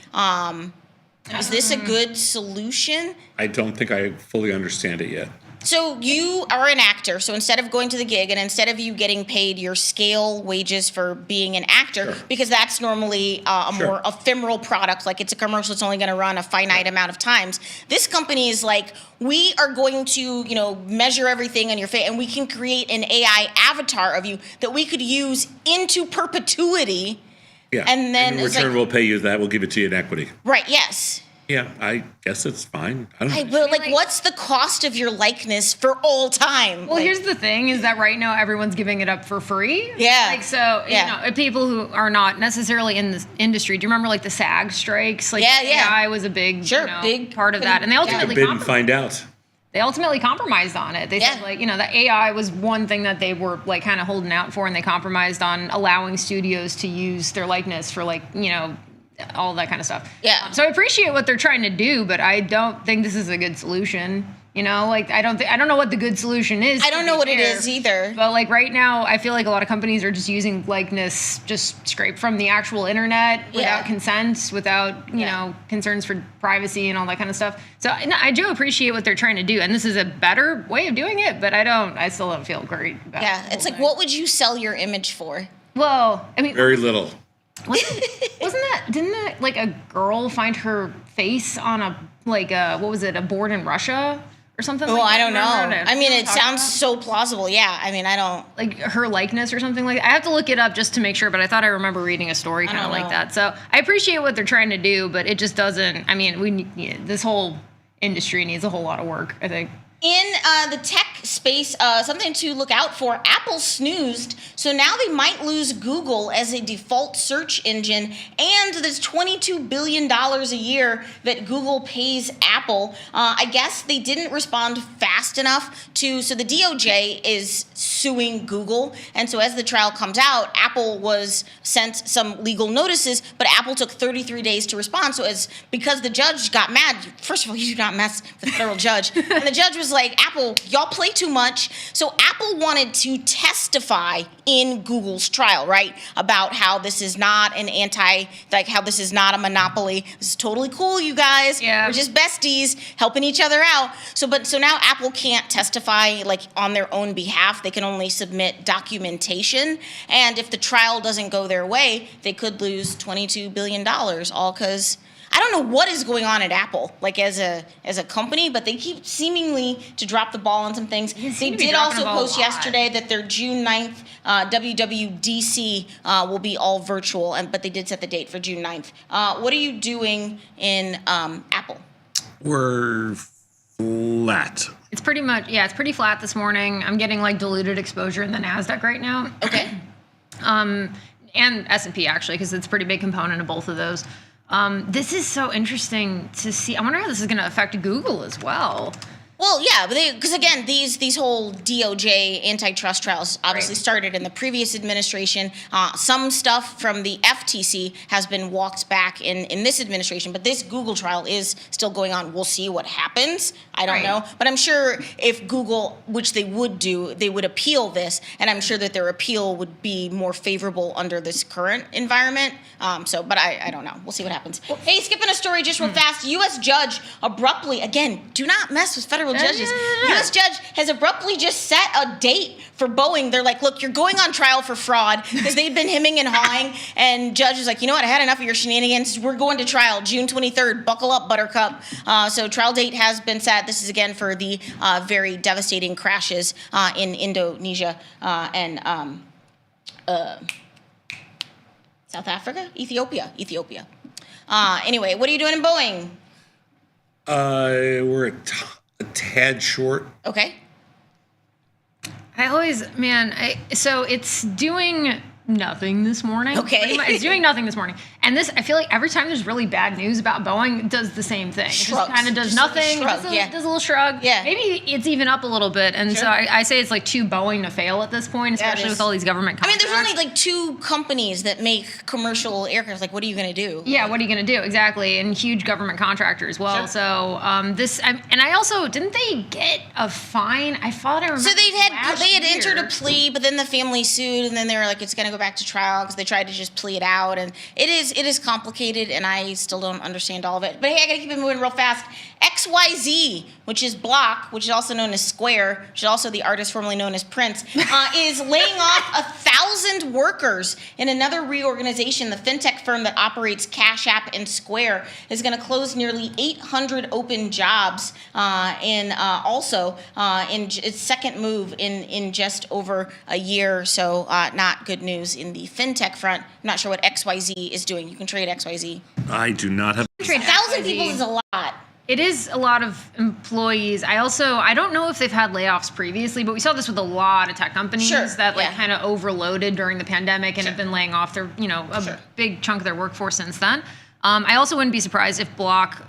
S11: Is this a good solution?
S7: I don't think I fully understand it yet.
S11: So you are an actor. So instead of going to the gig and instead of you getting paid your scale wages for being an actor, because that's normally a more ephemeral product, like it's a commercial, it's only going to run a finite amount of times. This company is like, we are going to, measure everything on your face, and we can create an AI avatar of you that we could use into perpetuity.
S7: Yeah.
S11: And then
S7: in return, we'll pay you that. We'll give it to you in equity.
S11: Right. Yes.
S7: Yeah, I guess it's fine. I don't
S11: know. But what's the cost of your likeness for all time?
S12: Well, here's the thing: is that right now everyone's giving it up for free.
S11: Yeah.
S12: People who are not necessarily in this industry. Do you remember the SAG strikes? AI was a big, big part of that, and they ultimately
S7: bid and find out.
S12: They ultimately compromised on it. They said the AI was one thing that they were kind of holding out for, and they compromised on allowing studios to use their likeness for all that kind of stuff.
S11: Yeah.
S12: So I appreciate what they're trying to do, but I don't think this is a good solution. I don't know what the good solution is.
S11: I don't know what it is either.
S12: But right now, I feel like a lot of companies are just using likeness just scraped from the actual internet without consent, without concerns for privacy and all that kind of stuff. So I do appreciate what they're trying to do, and this is a better way of doing it. But I still don't feel great about it.
S11: Yeah, it's like, what would you sell your image for?
S12: Well, I mean,
S7: very little.
S12: Didn't a girl find her face on a a board in Russia or something?
S11: Oh, I don't know. I mean, it sounds so plausible. Yeah. I mean, I don't
S12: her likeness or something like that. I have to look it up just to make sure, but I thought I remember reading a story kind of like that. So I appreciate what they're trying to do, but it just doesn't. I mean, this whole industry needs a whole lot of work, I think.
S11: In the tech space, something to look out for, Apple snoozed, so now they might lose Google as a default search engine, and there's $22 billion a year that Google pays Apple. I guess they didn't respond fast enough so the DOJ is suing Google, and so as the trial comes out, Apple was sent some legal notices, but Apple took 33 days to respond, because the judge got mad. First of all, you do not mess with the federal judge, and the judge was like, Apple, y'all play too much. So Apple wanted to testify in Google's trial, right? About how this is not how this is not a monopoly. This is totally cool, you guys.
S12: Yeah.
S11: We're just besties helping each other out. So now Apple can't testify on their own behalf. They can only submit documentation. And if the trial doesn't go their way, they could lose $22 billion, all because I don't know what is going on at Apple, as a company, but they keep seemingly to drop the ball on some things. They did also post yesterday that their June 9th WWDC will be all virtual, but they did set the date for June 9th. What are you doing in Apple?
S7: We're flat.
S12: It's pretty flat this morning. I'm getting diluted exposure in the NASDAQ right now.
S11: Okay.
S12: and S&P actually, because it's a pretty big component of both of those. This is so interesting to see. I wonder how this is going to affect Google as well.
S11: Well, yeah, because again, these whole DOJ antitrust trials obviously started in the previous administration. Some stuff from the FTC has been walked back in this administration, but this Google trial is still going on. We'll see what happens. I don't know, but I'm sure if Google, which they would do, they would appeal this, and I'm sure that their appeal would be more favorable under this current environment. But I don't know. We'll see what happens. Hey, skipping a story just real fast. U.S. judge abruptly, again, do not mess with federal judges. U.S. judge has abruptly just set a date for Boeing. They're like, look, you're going on trial for fraud because they've been hemming and hawing. And judge is like, you know what? I had enough of your shenanigans. We're going to trial June 23rd. Buckle up, Buttercup. So trial date has been set. This is again for the very devastating crashes in Indonesia and South Africa? Ethiopia. Anyway, what are you doing in Boeing?
S7: We're a tad short.
S11: Okay.
S12: So it's doing nothing this morning.
S11: Okay.
S12: It's doing nothing this morning. And this, I feel like every time there's really bad news about Boeing, it does the same thing. It just kind of does nothing. Does a little shrug.
S11: Yeah.
S12: Maybe it's even up a little bit. And so I say it's like too Boeing to fail at this point, especially with all these government contracts.
S11: There's only like 2 companies that make commercial aircraft. Like, what are you going to do?
S12: Yeah, what are you going to do? Exactly. And huge government contractor as well. Sure. So and I also, didn't they get a fine? I thought I remember.
S11: So they had entered a plea, but then the family sued, and then they were like, it's going to go back to trial because they tried to just plea it out. And it is complicated, and I still don't understand all of it. But hey, I got to keep it moving real fast. XYZ, which is Block, which is also known as Square, which is also the artist formerly known as Prince, is laying off 1,000 workers in another reorganization. The fintech firm that operates Cash App and Square is going to close nearly 800 open jobs in its second move in just over a year. So not good news in the fintech front. I'm not sure what XYZ is doing. You can trade XYZ.
S7: I do not have.
S11: 1,000 people is a lot.
S12: It is a lot of employees. I don't know if they've had layoffs previously, but we saw this with a lot of tech companies that kind of overloaded during the pandemic and have been laying off their, big chunk of their workforce since then. I also wouldn't be surprised if Block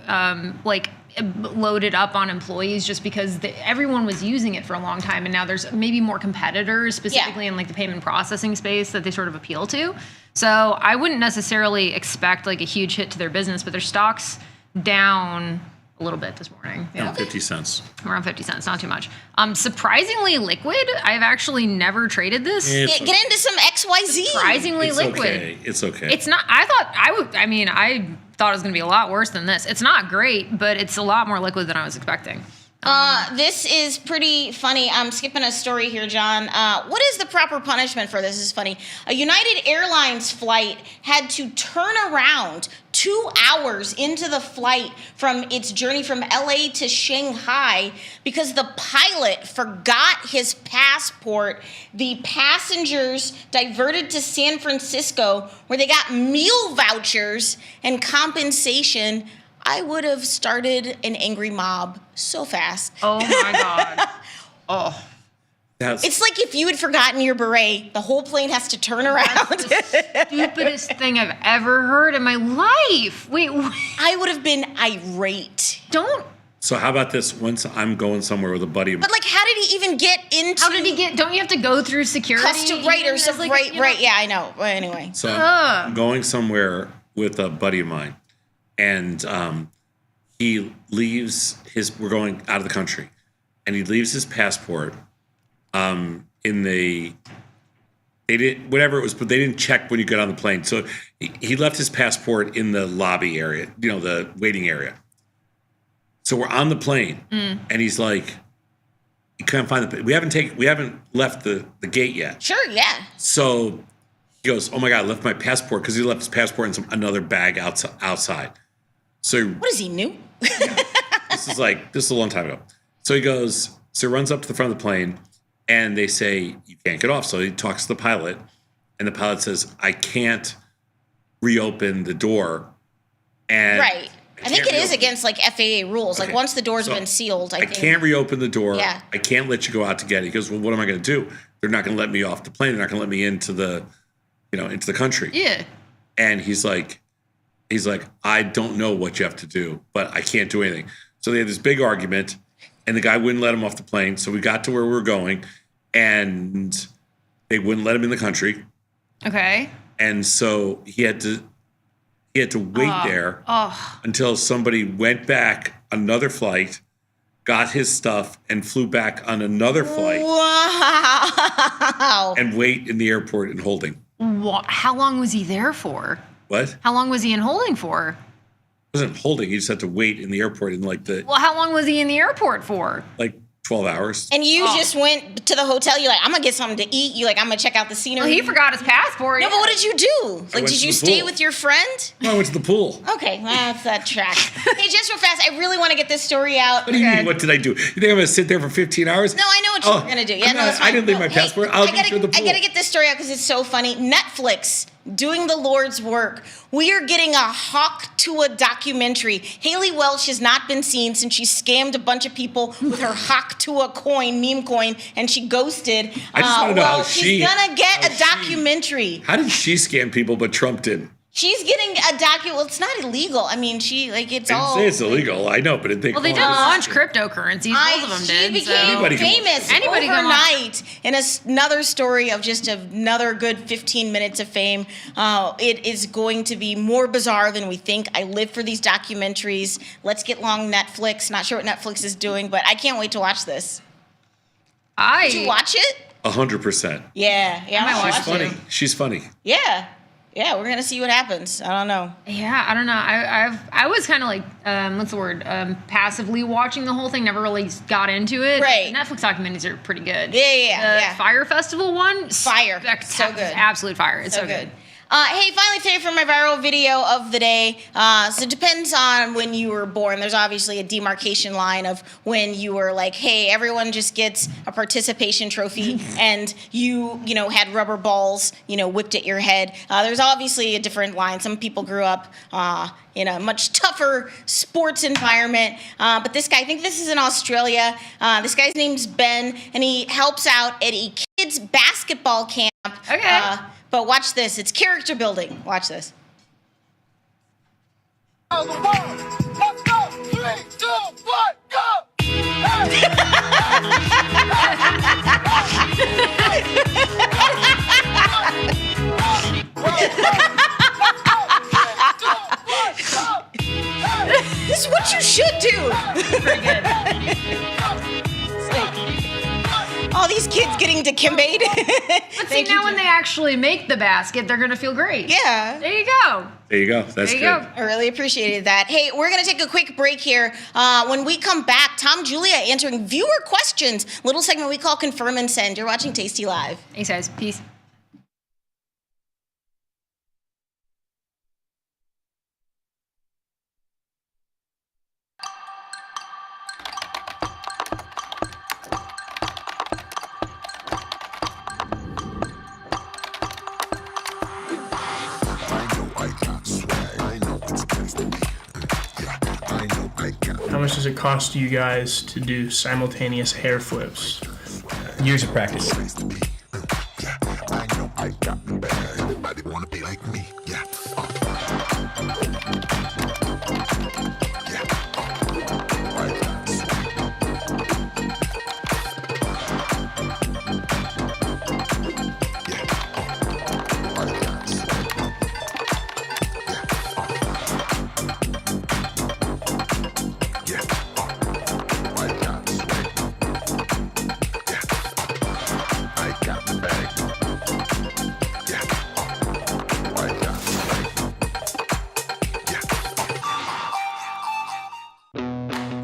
S12: loaded up on employees just because everyone was using it for a long time, and now there's maybe more competitors specifically in like the payment processing space that they sort of appeal to. So I wouldn't necessarily expect like a huge hit to their business, but their stock's down a little bit this morning.
S7: Yeah, 50 cents.
S12: Around 50 cents, not too much. Surprisingly liquid. I've actually never traded this.
S11: Get into some XYZ.
S12: Surprisingly liquid.
S7: It's okay.
S12: It's not. I thought it was going to be a lot worse than this. It's not great, but it's a lot more liquid than I was expecting.
S11: This is pretty funny. I'm skipping a story here, John. What is the proper punishment for this? This is funny. A United Airlines flight had to turn around 2 hours into the flight from its journey from LA to Shanghai because the pilot forgot his passport. The passengers diverted to San Francisco where they got meal vouchers and compensation. I would have started an angry mob so fast.
S12: Oh my God. Oh.
S11: It's like if you had forgotten your beret, the whole plane has to turn around.
S12: That's the stupidest thing I've ever heard in my life. Wait.
S11: I would have been irate.
S7: So how about this? Once I'm going somewhere with a buddy.
S11: But like, how did he even get into?
S12: How did he get? Don't you have to go through security?
S11: Right. Yeah, I know. But anyway.
S7: So I'm going somewhere with a buddy of mine, and he leaves his. We're going out of the country, and he leaves his passport. In the, they didn't, whatever it was, but they didn't check when you got on the plane. So he left his passport in the lobby area, the waiting area. So we're on the plane, and he's like, he can't find we haven't left the gate yet.
S11: Sure, yeah.
S7: So he goes, oh my God, I left my passport, because he left his passport in another bag outside. So
S11: what is he, new?
S7: This is a long time ago. So he runs up to the front of the plane. And they say, you can't get off. So he talks to the pilot, and the pilot says, I can't reopen the door. And
S11: right. I think it is against like FAA rules. Okay. Like once the door's been sealed, I think.
S7: Can't reopen the door.
S11: Yeah.
S7: I can't let you go out to get it. He goes, well, what am I going to do? They're not going to let me off the plane. They're not going to let me into the into the country.
S12: Yeah.
S7: And he's like, I don't know what you have to do, but I can't do anything. So they had this big argument, and the guy wouldn't let him off the plane. So we got to where we were going, and they wouldn't let him in the country.
S12: Okay.
S7: And so he had to wait there until somebody went back another flight, got his stuff, and flew back on another flight.
S11: Wow.
S7: And wait in the airport in holding.
S12: How long was he there for?
S7: What?
S12: How long was he in holding for?
S7: He wasn't holding. He just had to wait in the airport in
S12: Well, how long was he in the airport for?
S7: 12 hours.
S11: And you just went to the hotel. You're like, I'm gonna get something to eat. You like, I'm gonna check out the scenery.
S12: Well, he forgot his passport.
S11: No, but what did you do?
S7: I went
S11: Did
S7: to
S11: you
S7: the
S11: stay
S7: pool.
S11: with your friend?
S7: No, I went to the pool.
S11: Okay, that's that track. Hey, just real fast, I really want to get this story out.
S7: What do you mean? What did I do? You think I'm going to sit there for 15 hours?
S11: No, I know what you were gonna do. Yeah, no, that's fine.
S7: I didn't leave
S11: No,
S7: my passport. I'll be sure the pool.
S11: I gotta get this story out because it's so funny. Netflix doing the Lord's work. We are getting a Hawk to a documentary. Haley Welch has not been seen since she scammed a bunch of people with her Hawk to a coin, meme coin, and she ghosted.
S7: I just want to know how
S11: she's gonna get a documentary.
S7: How did she scam people, but Trump didn't?
S11: She's getting a Well, it's not illegal. I mean, it's
S7: I didn't
S11: all.
S7: say it's illegal. I know, but it
S12: Well, they did launch cryptocurrencies. Both of them
S11: She
S12: did.
S11: became
S7: Anybody can
S11: famous
S12: Anybody can launch-
S11: overnight in another story of just another good 15 minutes of fame. It is going to be more bizarre than we think. I live for these documentaries. Let's get long Netflix. Not sure what Netflix is doing, but I can't wait to watch this. Did you watch it?
S7: 100%.
S11: Yeah, I might
S7: She's
S11: watch
S7: funny.
S11: it.
S7: She's funny.
S11: Yeah, we're gonna see what happens. I don't know.
S12: Yeah, I don't know. I was kind of like, what's the word? Passively watching the whole thing. Never really got into it.
S11: Right.
S12: Netflix documentaries are pretty good.
S11: Yeah.
S12: Fire Festival one.
S11: Fire. So good.
S12: Absolute fire. It's so good.
S11: Hey, finally today for my viral video of the day. So it depends on when you were born. There's obviously a demarcation line of when you were like, hey, everyone just gets a participation trophy and you had rubber balls, whipped at your head. There's obviously a different line. Some people grew up in a much tougher sports environment. But this guy, I think this is in Australia. This guy's name's Ben, and he helps out at a kids' basketball camp.
S12: Okay.
S11: But watch this. It's character building. Watch this.
S10: On the wall. Let's go. 3, 2, 1, go.
S11: This is what you should do.
S12: Pretty good.
S11: All these kids getting dikembe'd.
S12: But see, now when they actually make the basket, they're gonna feel great.
S11: Yeah.
S12: There you go.
S7: There you go. That's
S12: There you
S7: good.
S12: go.
S11: I really appreciated that. Hey, we're going to take a quick break here. When we come back, Tom Julia answering viewer questions. Little segment we call Confirm and Send. You're watching Tasty Live.
S12: Thanks, guys. Peace.
S15: How much does it cost you guys to do simultaneous hair flips?
S16: Years of practice.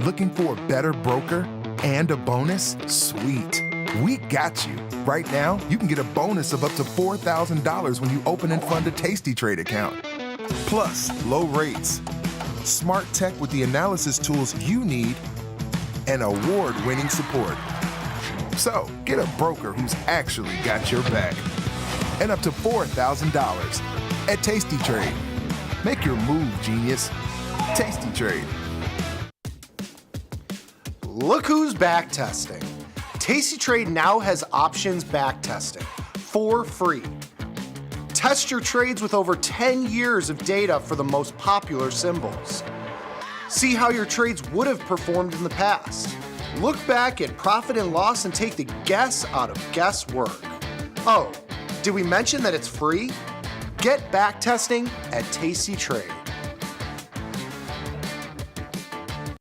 S9: Looking for a better broker and a bonus? Sweet. We got you. Right now, you can get a bonus of up to $4,000 when you open and fund a Tasty Trade account. Plus, low rates, smart tech with the analysis tools you need, and award-winning support. So, get a broker who's actually got your back. And up to $4,000 at Tasty Trade. Make your move, genius. Tasty Trade.
S17: Look who's back testing. Tasty Trade now has options back testing for free. Test your trades with over 10 years of data for the most popular symbols. See how your trades would have performed in the past. Look back at profit and loss and take the guess out of guesswork. Oh, did we mention that it's free? Get back testing at Tasty Trade.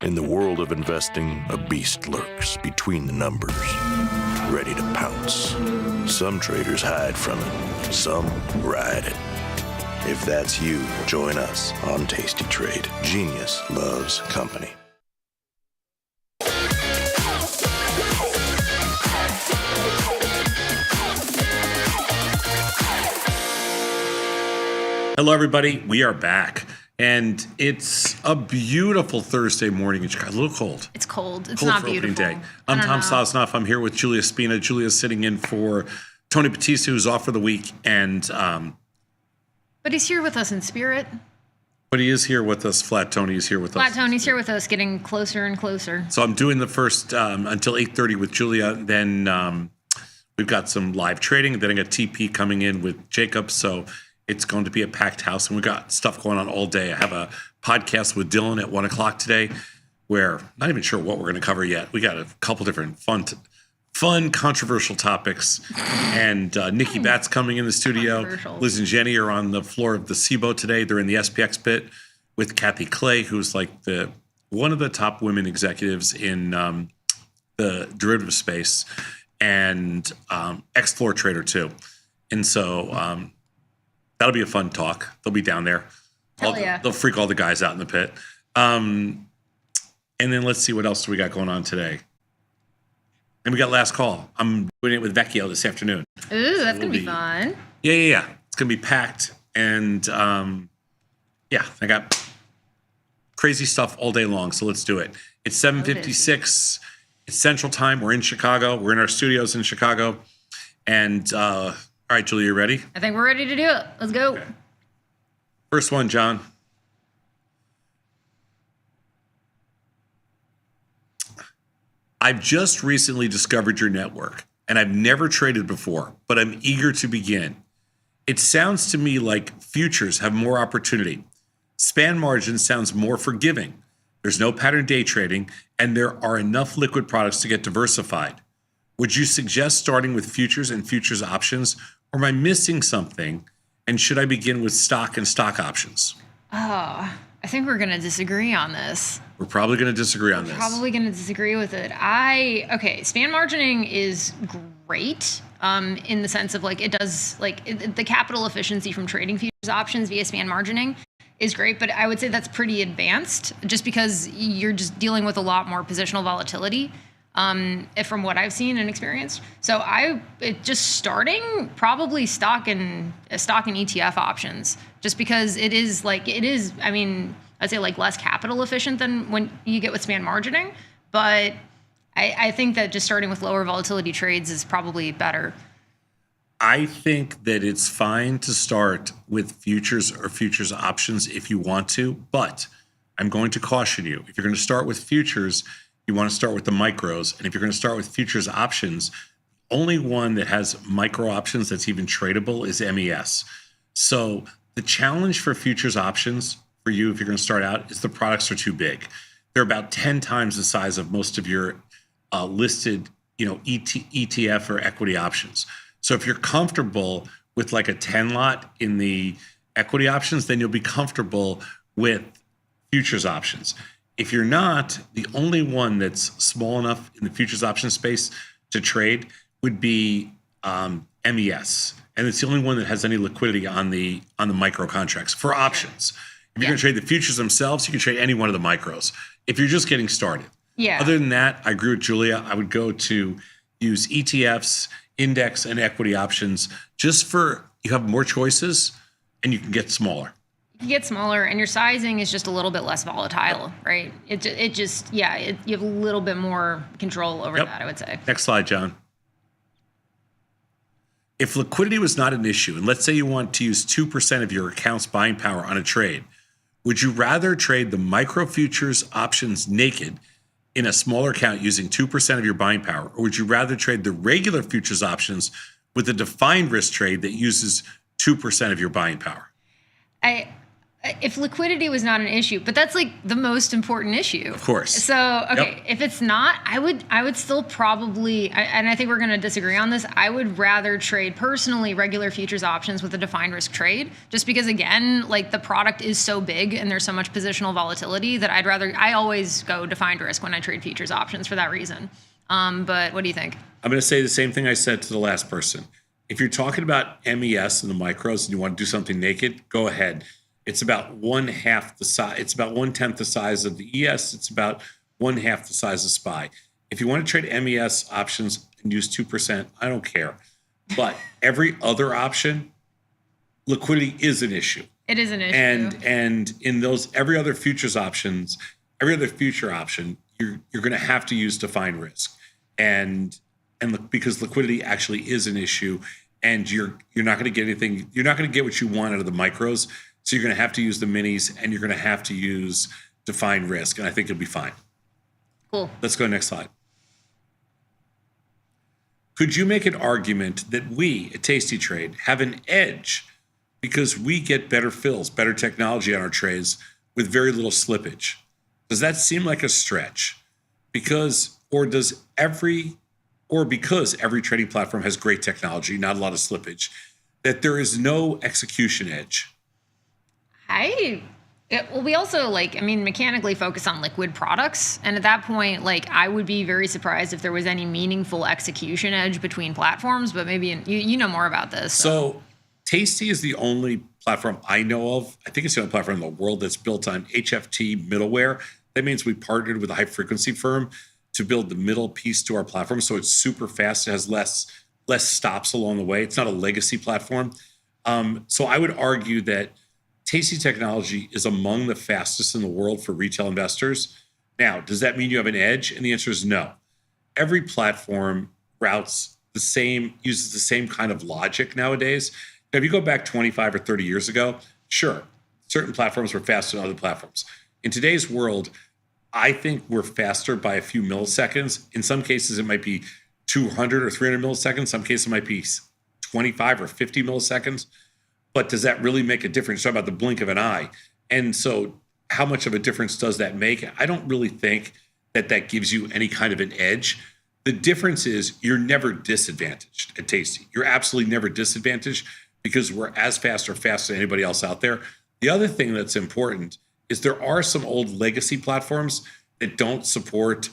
S4: In the world of investing, a beast lurks between the numbers, ready to pounce. Some traders hide from it, some ride it. If that's you, join us on Tasty Trade. Genius loves company.
S7: Hello, everybody. We are back. And it's a beautiful Thursday morning in Chicago. A little cold.
S12: It's cold. It's
S7: Cold
S12: not
S7: for opening
S12: beautiful.
S7: day. I'm Tom Sosnoff. I'm here with Julia Spina. Julia's sitting in for Tony Batista, who's off for the week. And
S12: but he's here with us in spirit.
S7: but he is here with us. Flat Tony is here with us.
S12: Flat Tony's here with us, getting closer and closer.
S7: So I'm doing the first until 8:30 with Julia. Then we've got some live trading. Then I got TP coming in with Jacob. So it's going to be a packed house, and we've got stuff going on all day. I have a podcast with Dylan at 1 o'clock today, where I'm not even sure what we're going to cover yet. We got a couple different fun, controversial topics, and Nikki Bat's coming in the studio. Liz and Jenny are on the floor of the SIBO today. They're in the SPX pit with Kathy Clay, who's like one of the top women executives in the derivative space, and ex-floor trader too. And so that'll be a fun talk. They'll be down there. They'll freak all the guys out in the pit. And then let's see, what else do we got going on today? And we got last call. I'm doing it with Vecchio this afternoon.
S12: Ooh, that's going to be fun.
S7: Yeah. It's going to be packed. And I got crazy stuff all day long. So let's do it. It's 7:56. It's Central Time. We're in Chicago. We're in our studios in Chicago. And all right, Julia, you ready?
S12: I think we're ready to do it. Let's go.
S7: Okay. First one, John. I've just recently discovered your network, and I've never traded before, but I'm eager to begin. It sounds to me like futures have more opportunity. Span margin sounds more forgiving. There's no pattern day trading, and there are enough liquid products to get diversified. Would you suggest starting with futures and futures options, or am I missing something? And should I begin with stock and stock options?
S12: Oh, I think we're going to disagree on this.
S7: We're probably going to disagree on this.
S12: Probably going to disagree with it. Span margining is great in the sense of like it does the capital efficiency from trading futures options via span margining is great, but I would say that's pretty advanced just because you're just dealing with a lot more positional volatility from what I've seen and experienced. So just starting probably stock and ETF options, just because it is I'd say like less capital efficient than when you get with span margining, but I think that just starting with lower volatility trades is probably better.
S7: I think that it's fine to start with futures or futures options if you want to, but I'm going to caution you. If you're going to start with futures, you want to start with the micros. And if you're going to start with futures options, only one that has micro options that's even tradable is MES. So the challenge for futures options for you, if you're going to start out, is the products are too big. They're about 10 times the size of most of your listed, ETF or equity options. So if you're comfortable with like a 10 lot in the equity options, then you'll be comfortable with futures options. If you're not, the only one that's small enough in the futures option space to trade would be MES. And it's the only one that has any liquidity on the micro contracts for options. If you're going to trade the futures themselves, you can trade any one of the micros. If you're just getting started.
S12: Yeah.
S7: Other than that, I agree with Julia. I would go to use ETFs, index, and equity options just for you have more choices and you can get smaller.
S12: You get smaller and your sizing is just a little bit less volatile, right? You have a little bit more control over that, I would say.
S7: Next slide, John. If liquidity was not an issue, and let's say you want to use 2% of your account's buying power on a trade, would you rather trade the micro futures options naked in a smaller account using 2% of your buying power, or would you rather trade the regular futures options with a defined risk trade that uses 2% of your buying power.
S12: If liquidity was not an issue, but that's like the most important issue.
S7: Of course.
S12: So, okay, if it's not, I would still probably, and I think we're going to disagree on this, I would rather trade personally regular futures options with a defined risk trade, just because, again, like the product is so big and there's so much positional volatility that I always go defined risk when I trade futures options for that reason. But what do you think?
S7: I'm going to say the same thing I said to the last person. If you're talking about MES and the micros and you want to do something naked, go ahead. It's about 1/2 the size. It's about 1/10 the size of the ES. It's about 1/2 the size of SPY. If you want to trade MES options and use 2%, I don't care. But every other option, liquidity is an issue.
S12: It is an issue.
S7: And in those every other future option, you're going to have to use defined risk, and because liquidity actually is an issue, and you're not going to get anything. You're not going to get what you want out of the micros. So you're going to have to use the minis, and you're going to have to use defined risk, and I think you'll be fine.
S12: Cool.
S7: Let's go next slide. Could you make an argument that we at Tasty Trade have an edge because we get better fills, better technology on our trades with very little slippage? Does that seem like a stretch? Because every trading platform has great technology, not a lot of slippage, that there is no execution edge?
S12: We also mechanically focus on liquid products. And at that point, I would be very surprised if there was any meaningful execution edge between platforms, but maybe you know more about this.
S7: So Tasty is the only platform I know of. I think it's the only platform in the world that's built on HFT middleware. That means we partnered with a high frequency firm to build the middle piece to our platform. So it's super fast. It has less stops along the way. It's not a legacy platform. So I would argue that Tasty technology is among the fastest in the world for retail investors. Now, does that mean you have an edge? And the answer is no. Every platform uses the same kind of logic nowadays. Now, if you go back 25 or 30 years ago, sure, certain platforms were faster than other platforms. In today's world, I think we're faster by a few milliseconds. In some cases, it might be 200 or 300 milliseconds. Some cases, it might be 25 or 50 milliseconds. But does that really make a difference? Talk about the blink of an eye. And so how much of a difference does that make? I don't really think that gives you any kind of an edge. The difference is you're never disadvantaged at Tasty. You're absolutely never disadvantaged because we're as fast or faster than anybody else out there. The other thing that's important is there are some old legacy platforms that don't support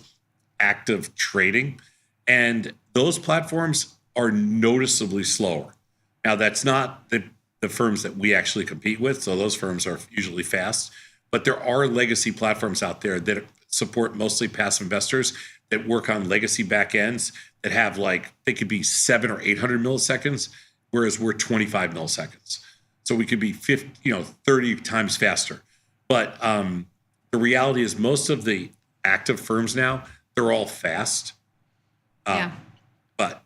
S7: active trading. And those platforms are noticeably slower. Now, that's not the firms that we actually compete with. So those firms are usually fast. But there are legacy platforms out there that support mostly passive investors that work on legacy backends that have they could be 700 or 800 milliseconds, whereas we're 25 milliseconds. So we could be 30 times faster. But the reality is most of the active firms now, they're all fast.
S12: Yeah.
S7: But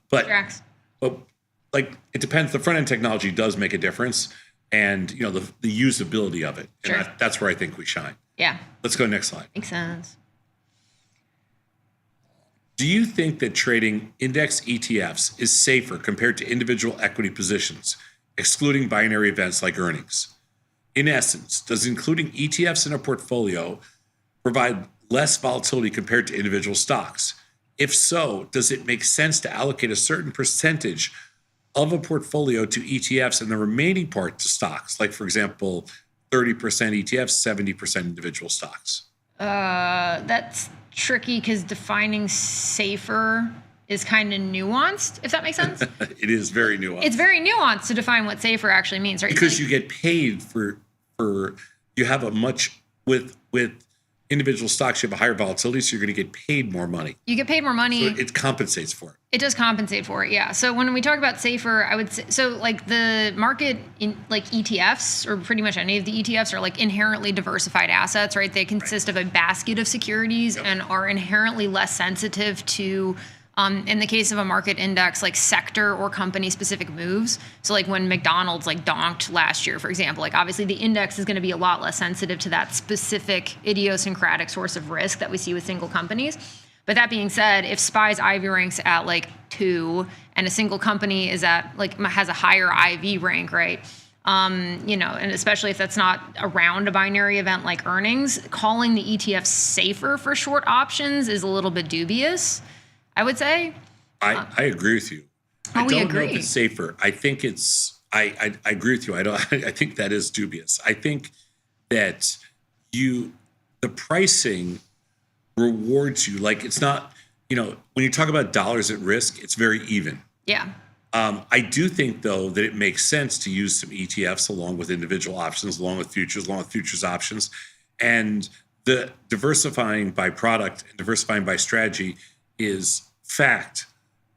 S7: it depends. The front end technology does make a difference, and the usability of it.
S12: Sure.
S7: And that's where I think we shine.
S12: Yeah.
S7: Let's go next slide.
S12: Makes sense.
S7: Do you think that trading index ETFs is safer compared to individual equity positions, excluding binary events like earnings? In essence, does including ETFs in a portfolio provide less volatility compared to individual stocks? If so, does it make sense to allocate a certain percentage of a portfolio to ETFs and the remaining part to stocks? Like, for example, 30% ETFs, 70% individual stocks.
S12: That's tricky because defining safer is kind of nuanced, if that makes sense.
S7: It is very nuanced.
S12: It's very nuanced to define what safer actually means, right?
S7: Because you get paid for you have a much with individual stocks, you have a higher volatility, so you're going to get paid more money.
S12: You get paid more money.
S7: So it compensates for it.
S12: It does compensate for it, yeah. So when we talk about safer, I would say, the market in ETFs, or pretty much any of the ETFs, are inherently diversified assets, right? They consist of a basket of securities and are inherently less sensitive to, in the case of a market index, sector or company specific moves. So when McDonald's donked last year, for example, obviously the index is going to be a lot less sensitive to that specific idiosyncratic source of risk that we see with single companies. But that being said, if SPY's IV rank's at like 2 and a single company is at like has a higher IV rank, right? You know, and especially if that's not around a binary event like earnings, calling the ETF safer for short options is a little bit dubious, I would say.
S7: I agree with you. I don't know if it's safer. I think it's. I agree with you. I think that is dubious. I think that the pricing rewards you. Like it's not. You know, when you talk about dollars at risk, it's very even.
S12: Yeah.
S7: I do think, though, that it makes sense to use some ETFs along with individual options, along with futures options. And the diversifying by product and diversifying by strategy is fact,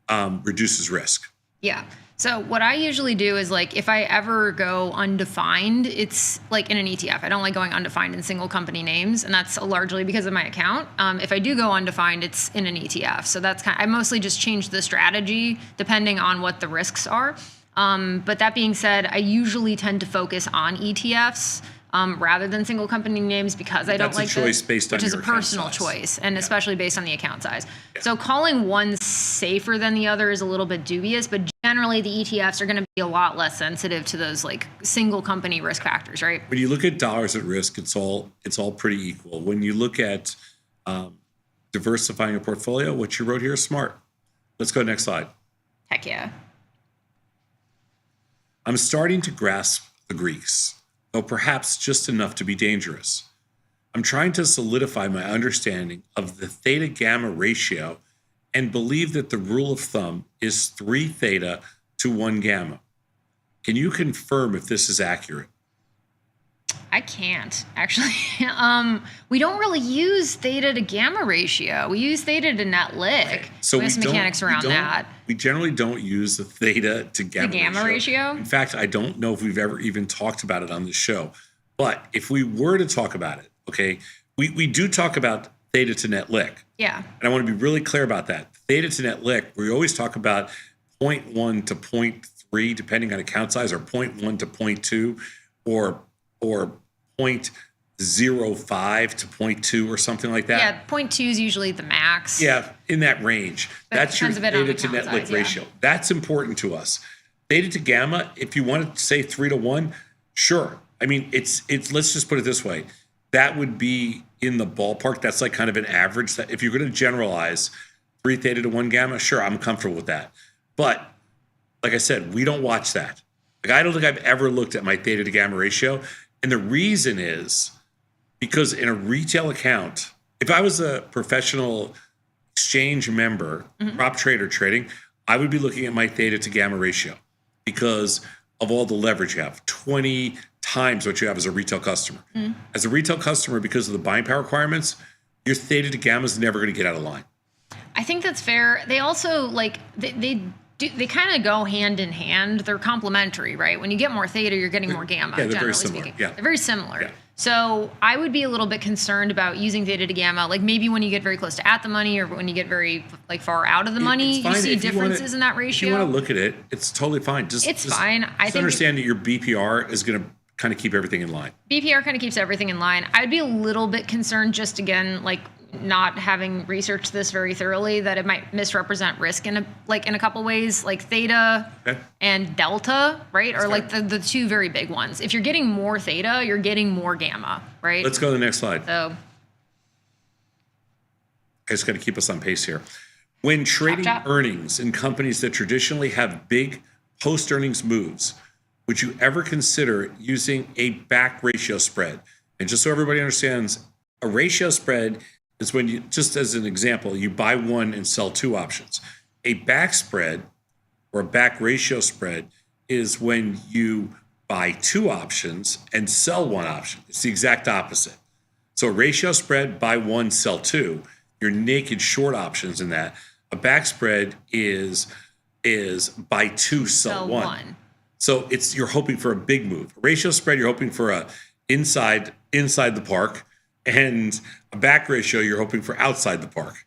S7: reduces risk.
S12: Yeah. So what I usually do is like if I ever go undefined, it's like in an ETF. I don't like going undefined in single company names, and that's largely because of my account. If I do go undefined, it's in an ETF. So that's I mostly just change the strategy depending on what the risks are. But that being said, I usually tend to focus on ETFs rather than single company names because I don't like
S7: that's a choice based on
S12: which is a
S7: your account
S12: personal
S7: size.
S12: choice, and especially based on the account size. So calling one safer than the other is a little bit dubious, but generally the ETFs are going to be a lot less sensitive to those like single company risk factors, right?
S7: When you look at dollars at risk, it's all pretty equal. When you look at diversifying a portfolio, what you wrote here is smart. Let's go next slide.
S12: Heck yeah.
S7: I'm starting to grasp the Greeks, though perhaps just enough to be dangerous. I'm trying to solidify my understanding of the theta gamma ratio and believe that the rule of thumb is 3 theta to 1 gamma. Can you confirm if this is accurate?
S12: I can't, actually. We don't really use theta to gamma ratio. We use theta to net lick.
S7: So
S12: we have some mechanics around that.
S7: We generally don't use the theta to gamma,
S12: The gamma ratio?
S7: In fact, I don't know if we've ever even talked about it on the show. But if we were to talk about it, okay, we do talk about theta to net lick.
S12: Yeah.
S7: And I want to be really clear about that. Theta to net lick, we always talk about 0.1 to 0.3, depending on account size, or 0.1 to 0.2, or 0.05 to 0.2 or something like that.
S12: Yeah, 0.2 is usually the max.
S7: Yeah, in that range.
S12: But
S7: That's your
S12: depends a bit on
S7: theta to
S12: account
S7: net lick
S12: size, yeah.
S7: ratio. That's important to us. Theta to gamma, if you want to say 3 to 1, sure. I mean, it's let's just put it this way. That would be in the ballpark. That's like kind of an average. That if you're going to generalize 3 theta to 1 gamma, sure, I'm comfortable with that. But like I said, we don't watch that. Like I don't think I've ever looked at my theta to gamma ratio. And the reason is because in a retail account, if I was a professional exchange member, prop trader trading, I would be looking at my theta to gamma ratio because of all the leverage you have, 20 times what you have as a retail customer. As a retail customer, because of the buying power requirements, your theta to gamma is never going to get out of line.
S12: I think that's fair. They also like they kind of go hand in hand. They're complementary, right? When you get more theta, you're getting more gamma.
S7: Yeah, they're very
S12: generally
S7: similar.
S12: speaking.
S7: Yeah.
S12: They're very similar.
S7: Yeah.
S12: So I would be a little bit concerned about using theta to gamma, like maybe when you get very close to at the money or when you get very like far out of the money,
S7: It's fine.
S12: you see
S7: If you
S12: differences
S7: wanna-
S12: in that
S7: If
S12: ratio.
S7: you want to look at it, it's totally fine.
S12: It's fine. I
S7: Just
S12: think
S7: understand that your BPR is going to kind of keep everything in line.
S12: BPR kind of keeps everything in line. I'd be a little bit concerned, just again, like not having researched this very thoroughly, that it might misrepresent risk in a couple ways, like theta and delta, right? Or like the two very big ones. If you're getting more theta, you're getting more gamma, right?
S7: Let's go to the next slide.
S12: So
S7: I just got to keep us on pace here. When trading
S12: chop.
S7: earnings in companies that traditionally have big post-earnings moves, would you ever consider using a back ratio spread? And just so everybody understands, a ratio spread is when you, just as an example, you buy 1 and sell 2 options. A back spread or a back ratio spread is when you buy 2 options and sell 1 option. It's the exact opposite. So a ratio spread, buy 1, sell 2. Your naked short options in that. A back spread is buy 2, sell 1. So it's you're hoping for a big move. A ratio spread, you're hoping for a inside the park, and a back ratio, you're hoping for outside the park.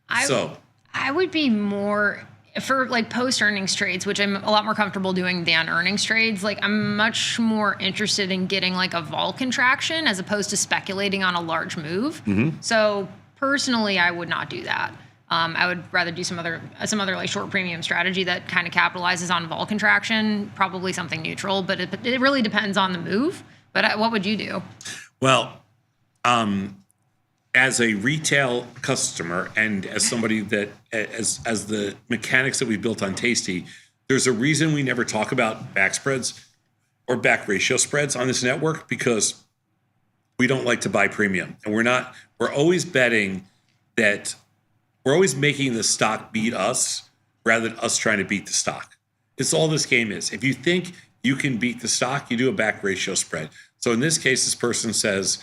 S12: I would be more for like post earnings trades, which I'm a lot more comfortable doing than earnings trades. Like I'm much more interested in getting like a vol contraction as opposed to speculating on a large move. So personally, I would not do that. I would rather do some other like short premium strategy that kind of capitalizes on vol contraction, probably something neutral, but it really depends on the move. But what would you do?
S7: Well, as a retail customer and as somebody that as the mechanics that we built on Tasty, there's a reason we never talk about back spreads or back ratio spreads on this network, because we don't like to buy premium, and we're always betting that we're always making the stock beat us rather than us trying to beat the stock. It's all this game is. If you think you can beat the stock, you do a back ratio spread. So in this case, this person says,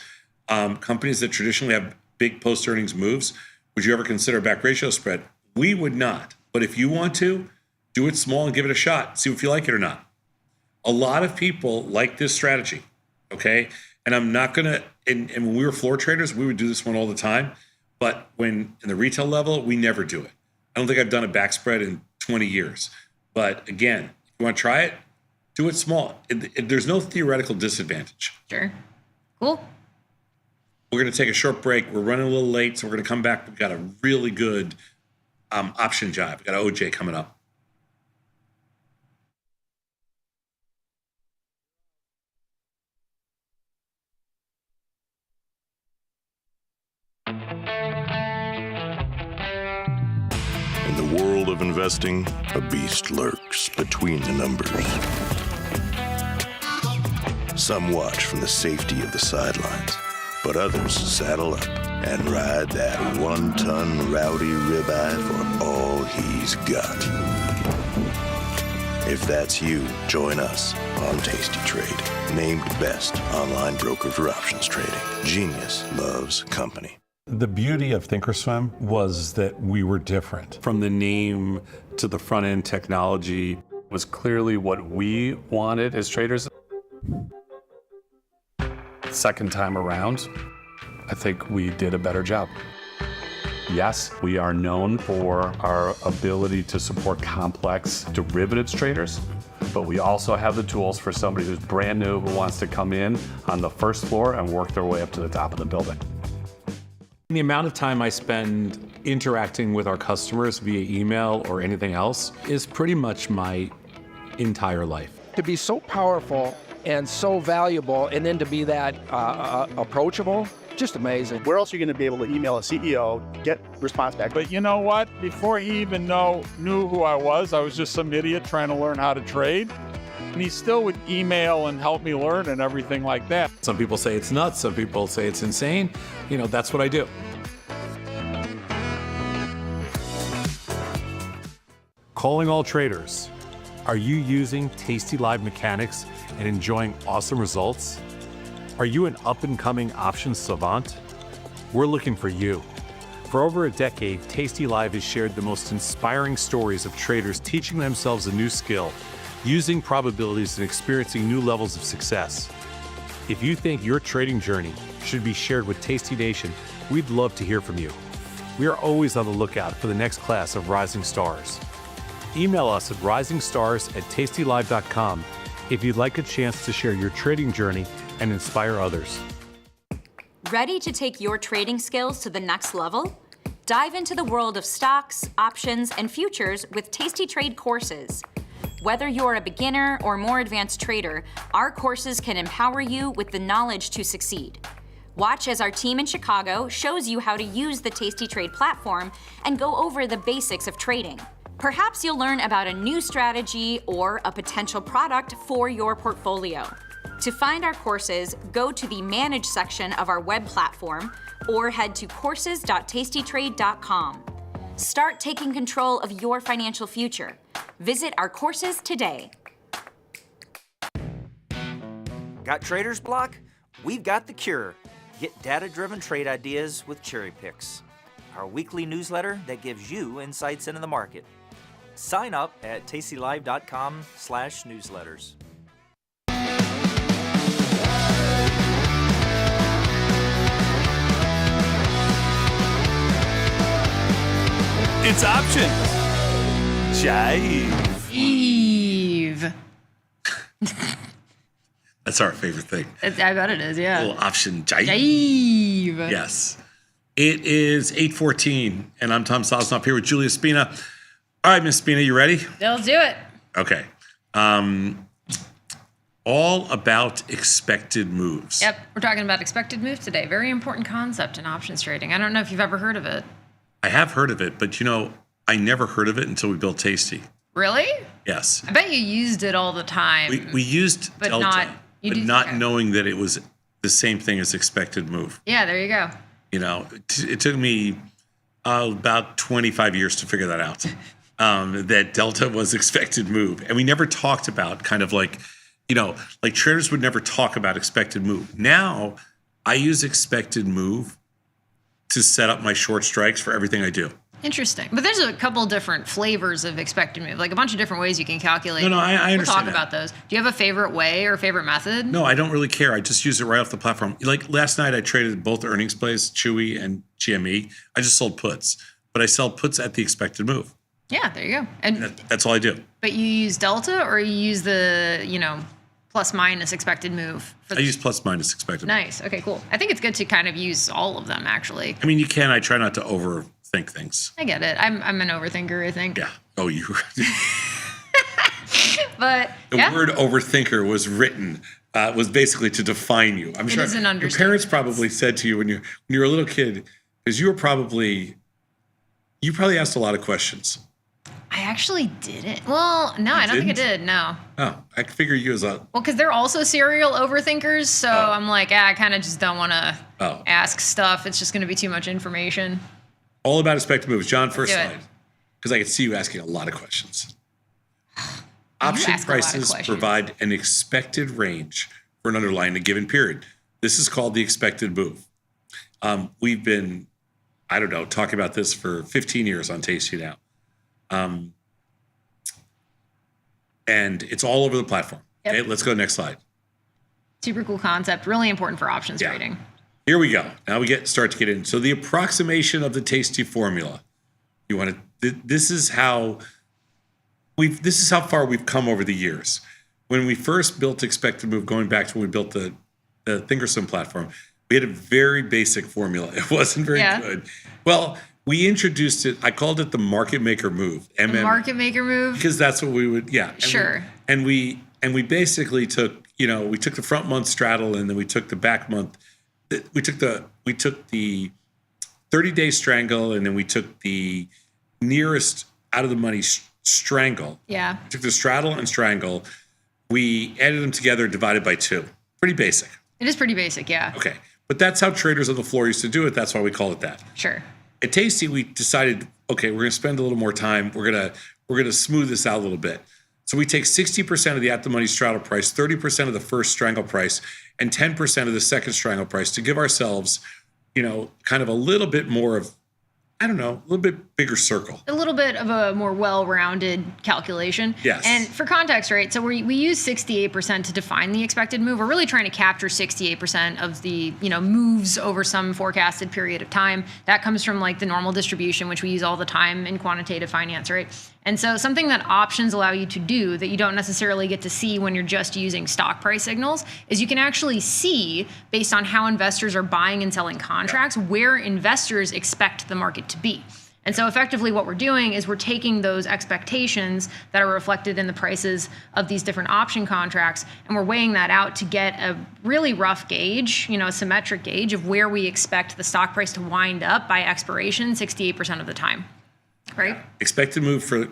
S7: companies that traditionally have big post-earnings moves, would you ever consider a back ratio spread? We would not. But if you want to, do it small and give it a shot. See if you like it or not. A lot of people like this strategy, okay? And I'm not going to, and when we were floor traders, we would do this one all the time. But when in the retail level, we never do it. I don't think I've done a back spread in 20 years. But again, if you want to try it, do it small. There's no theoretical disadvantage.
S12: Sure. Cool.
S7: We're going to take a short break. We're running a little late, so we're going to come back. We've got a really good option jive. We've got an OJ coming up.
S4: In the world of investing, a beast lurks between the numbers. Some watch from the safety of the sidelines, but others saddle up and ride that 1-ton rowdy ribeye for all he's got. If that's you, join us on Tasty Trade, named best online broker for options trading. Genius loves company.
S18: The beauty of thinkorswim was that we were different. From the name to the front end technology was clearly what we wanted as traders. Second time around, I think we did a better job. Yes, we are known for our ability to support complex derivatives traders, but we also have the tools for somebody who's brand new who wants to come in on the first floor and work their way up to the top of the building. The amount of time I spend interacting with our customers via email or anything else is pretty much my entire life.
S19: To be so powerful and so valuable, and then to be that approachable, just amazing.
S20: Where else are you going to be able to email a CEO, get response back?
S21: But you know what? Before he even knew who I was just some idiot trying to learn how to trade. And he still would email and help me learn and everything like that.
S18: Some people say it's nuts, some people say it's insane. That's what I do. Calling all traders. Are you using tastylive mechanics and enjoying awesome results? Are you an up-and-coming options savant? We're looking for you. For over a decade, tastylive has shared the most inspiring stories of traders teaching themselves a new skill, using probabilities and experiencing new levels of success. If you think your trading journey should be shared with Tasty Nation, we'd love to hear from you. We are always on the lookout for the next class of rising stars. Email us at risingstars@tastylive.com if you'd like a chance to share your trading journey and inspire others.
S22: Ready to take your trading skills to the next level? Dive into the world of stocks, options, and futures with Tasty Trade courses. Whether you're a beginner or more advanced trader, our courses can empower you with the knowledge to succeed. Watch as our team in Chicago shows you how to use the Tasty Trade platform and go over the basics of trading. Perhaps you'll learn about a new strategy or a potential product for your portfolio. To find our courses, go to the Manage section of our web platform or head to courses.tastytrade.com. Start taking control of your financial future. Visit our courses today.
S23: Got trader's block? We've got the cure. Get data-driven trade ideas with Cherry Picks, our weekly newsletter that gives you insights into the market. Sign up at tastylive.com/newsletters.
S18: It's option. Jive.
S12: Eve.
S7: That's our favorite thing.
S12: I bet it is, yeah.
S7: A little option jive.
S12: Jive.
S7: Yes. It is 8:14, and I'm Tom Sosnoff here with Julia Spina. All right, Miss Spina, you ready?
S12: Let's do it.
S7: Okay. All about expected moves.
S12: Yep, we're talking about expected move today. Very important concept in options trading. I don't know if you've ever heard of it.
S7: I have heard of it, but I never heard of it until we built Tasty.
S12: Really?
S7: Yes.
S12: I bet you used it all the time.
S7: We used
S12: but
S7: Delta,
S12: not
S7: knowing that it was the same thing as expected move.
S12: Yeah, there you go.
S7: It took me about 25 years to figure that out, that Delta was expected move. And we never talked about kind of like traders would never talk about expected move. Now I use expected move to set up my short strikes for everything I do.
S12: Interesting. But there's a couple different flavors of expected move, like a bunch of different ways you can calculate.
S7: No, I understand.
S12: We'll talk
S7: that.
S12: about those. Do you have a favorite way or a favorite method?
S7: No, I don't really care. I just use it right off the platform. Like last night, I traded both earnings plays, Chewy and GME. I just sold puts, but I sell puts at the expected move.
S12: Yeah, there you go. And
S7: that's all I do.
S12: But you use Delta or you use the, plus minus expected move?
S7: I use plus minus expected move.
S12: Nice. Okay, cool. I think it's good to kind of use all of them, actually.
S7: I mean, you can. I try not to overthink things.
S12: I get it. I'm an overthinker, I think.
S7: Yeah. Oh, you.
S12: But
S7: the word overthinker was written, was basically to define you. I'm sure your parents probably said to you when you were a little kid, because you probably asked a lot of questions.
S12: I actually didn't. Well, no, I don't think I did. No.
S7: Oh, I figure you as a.
S12: Well, because they're also serial overthinkers, so I'm like, I kind of just don't want to ask stuff. It's just going to be too much information.
S7: All about expected moves. John, first slide. Because I can see you asking a lot of questions. Option prices provide an expected range for an underlying in a given period. This is called the expected move. We've been, talking about this for 15 years on Tasty now. And it's all over the platform. Yep. Okay, let's go next slide.
S12: Super cool concept. Really important for options trading.
S7: Here we go. Now we start to get in. So the approximation of the Tasty formula. This is how far we've come over the years. When we first built expected move, going back to when we built the Thinkorswim platform, we had a very basic formula. It wasn't very good. Well, we introduced it. I called it the market maker move.
S12: The market maker move?
S7: Because that's what we would,
S12: Sure.
S7: And we basically took, we took the front month straddle and then we took the back month. We took the 30-day strangle and then we took the nearest out of the money strangle.
S12: Yeah.
S7: We took the straddle and strangle. We added them together, divided by 2. Pretty basic.
S12: It is pretty basic, yeah.
S7: Okay. But that's how traders on the floor used to do it. That's why we call it that.
S12: Sure.
S7: At Tasty, we decided, okay, we're going to spend a little more time. We're gonna smooth this out a little bit. So we take 60% of the at-the-money straddle price, 30% of the first strangle price, and 10% of the second strangle price to give ourselves, kind of a little bit more of, a little bit bigger circle.
S12: A little bit of a more well-rounded calculation.
S7: Yes.
S12: And for context, right, so we use 68% to define the expected move. We're really trying to capture 68% of the, moves over some forecasted period of time. That comes from like the normal distribution, which we use all the time in quantitative finance, right? And so something that options allow you to do that you don't necessarily get to see when you're just using stock price signals is you can actually see, based on how investors are buying and selling contracts, where investors expect the market to be. And so effectively what we're doing is we're taking those expectations that are reflected in the prices of these different option contracts, and we're weighing that out to get a really rough gauge, a symmetric gauge of where we expect the stock price to wind up by expiration 68% of the time. Right?
S7: Expected move for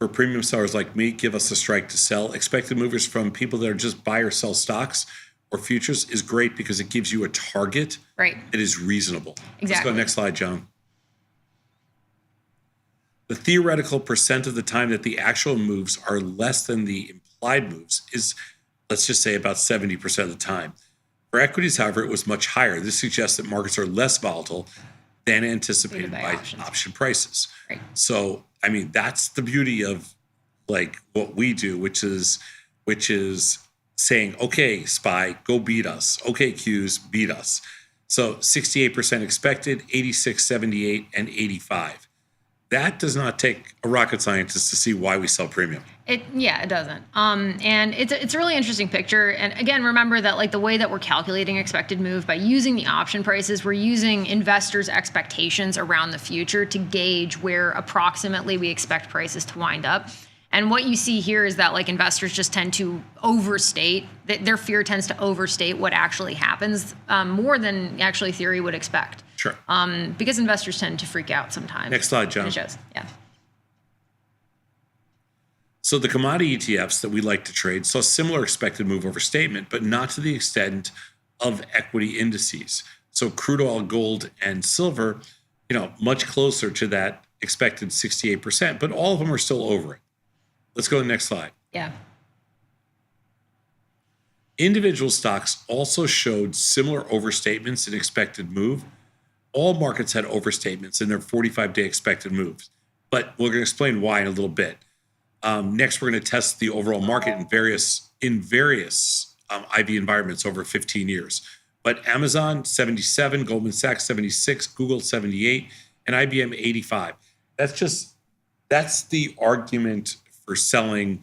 S7: premium sellers like me, give us a strike to sell. Expected movers from people that are just buy or sell stocks or futures is great because it gives you a target
S12: that
S7: is reasonable.
S12: Exactly.
S7: Let's go next slide, John. The theoretical percent of the time that the actual moves are less than the implied moves is, let's just say, about 70% of the time. For equities, however, it was much higher. This suggests that markets are less volatile than anticipated by option prices.
S12: Right.
S7: So, that's the beauty of like what we do, which is saying, okay, SPY, go beat us. Okay, Qs, beat us. So 68% expected, 86, 78, and 85. that does not take a rocket scientist to see why we sell premium.
S12: It doesn't. And it's a really interesting picture. And again, remember that like the way that we're calculating expected move by using the option prices, we're using investors' expectations around the future to gauge where approximately we expect prices to wind up. And what you see here is that like investors just tend to overstate, their fear tends to overstate what actually happens more than actually theory would expect.
S7: Sure.
S12: Because investors tend to freak out sometimes.
S7: Next slide, John.
S12: It shows. Yeah.
S7: So the commodity ETFs that we like to trade saw similar expected move overstatement, but not to the extent of equity indices. So crude oil, gold, and silver, much closer to that expected 68%, but all of them are still over it. Let's go to the next slide.
S12: Yeah.
S7: Individual stocks also showed similar overstatements in expected move. All markets had overstatements in their 45-day expected moves, but we're going to explain why in a little bit. Next, we're going to test the overall market in various IV environments over 15 years. But Amazon 77, Goldman Sachs 76, Google 78, and IBM 85. That's the argument for selling,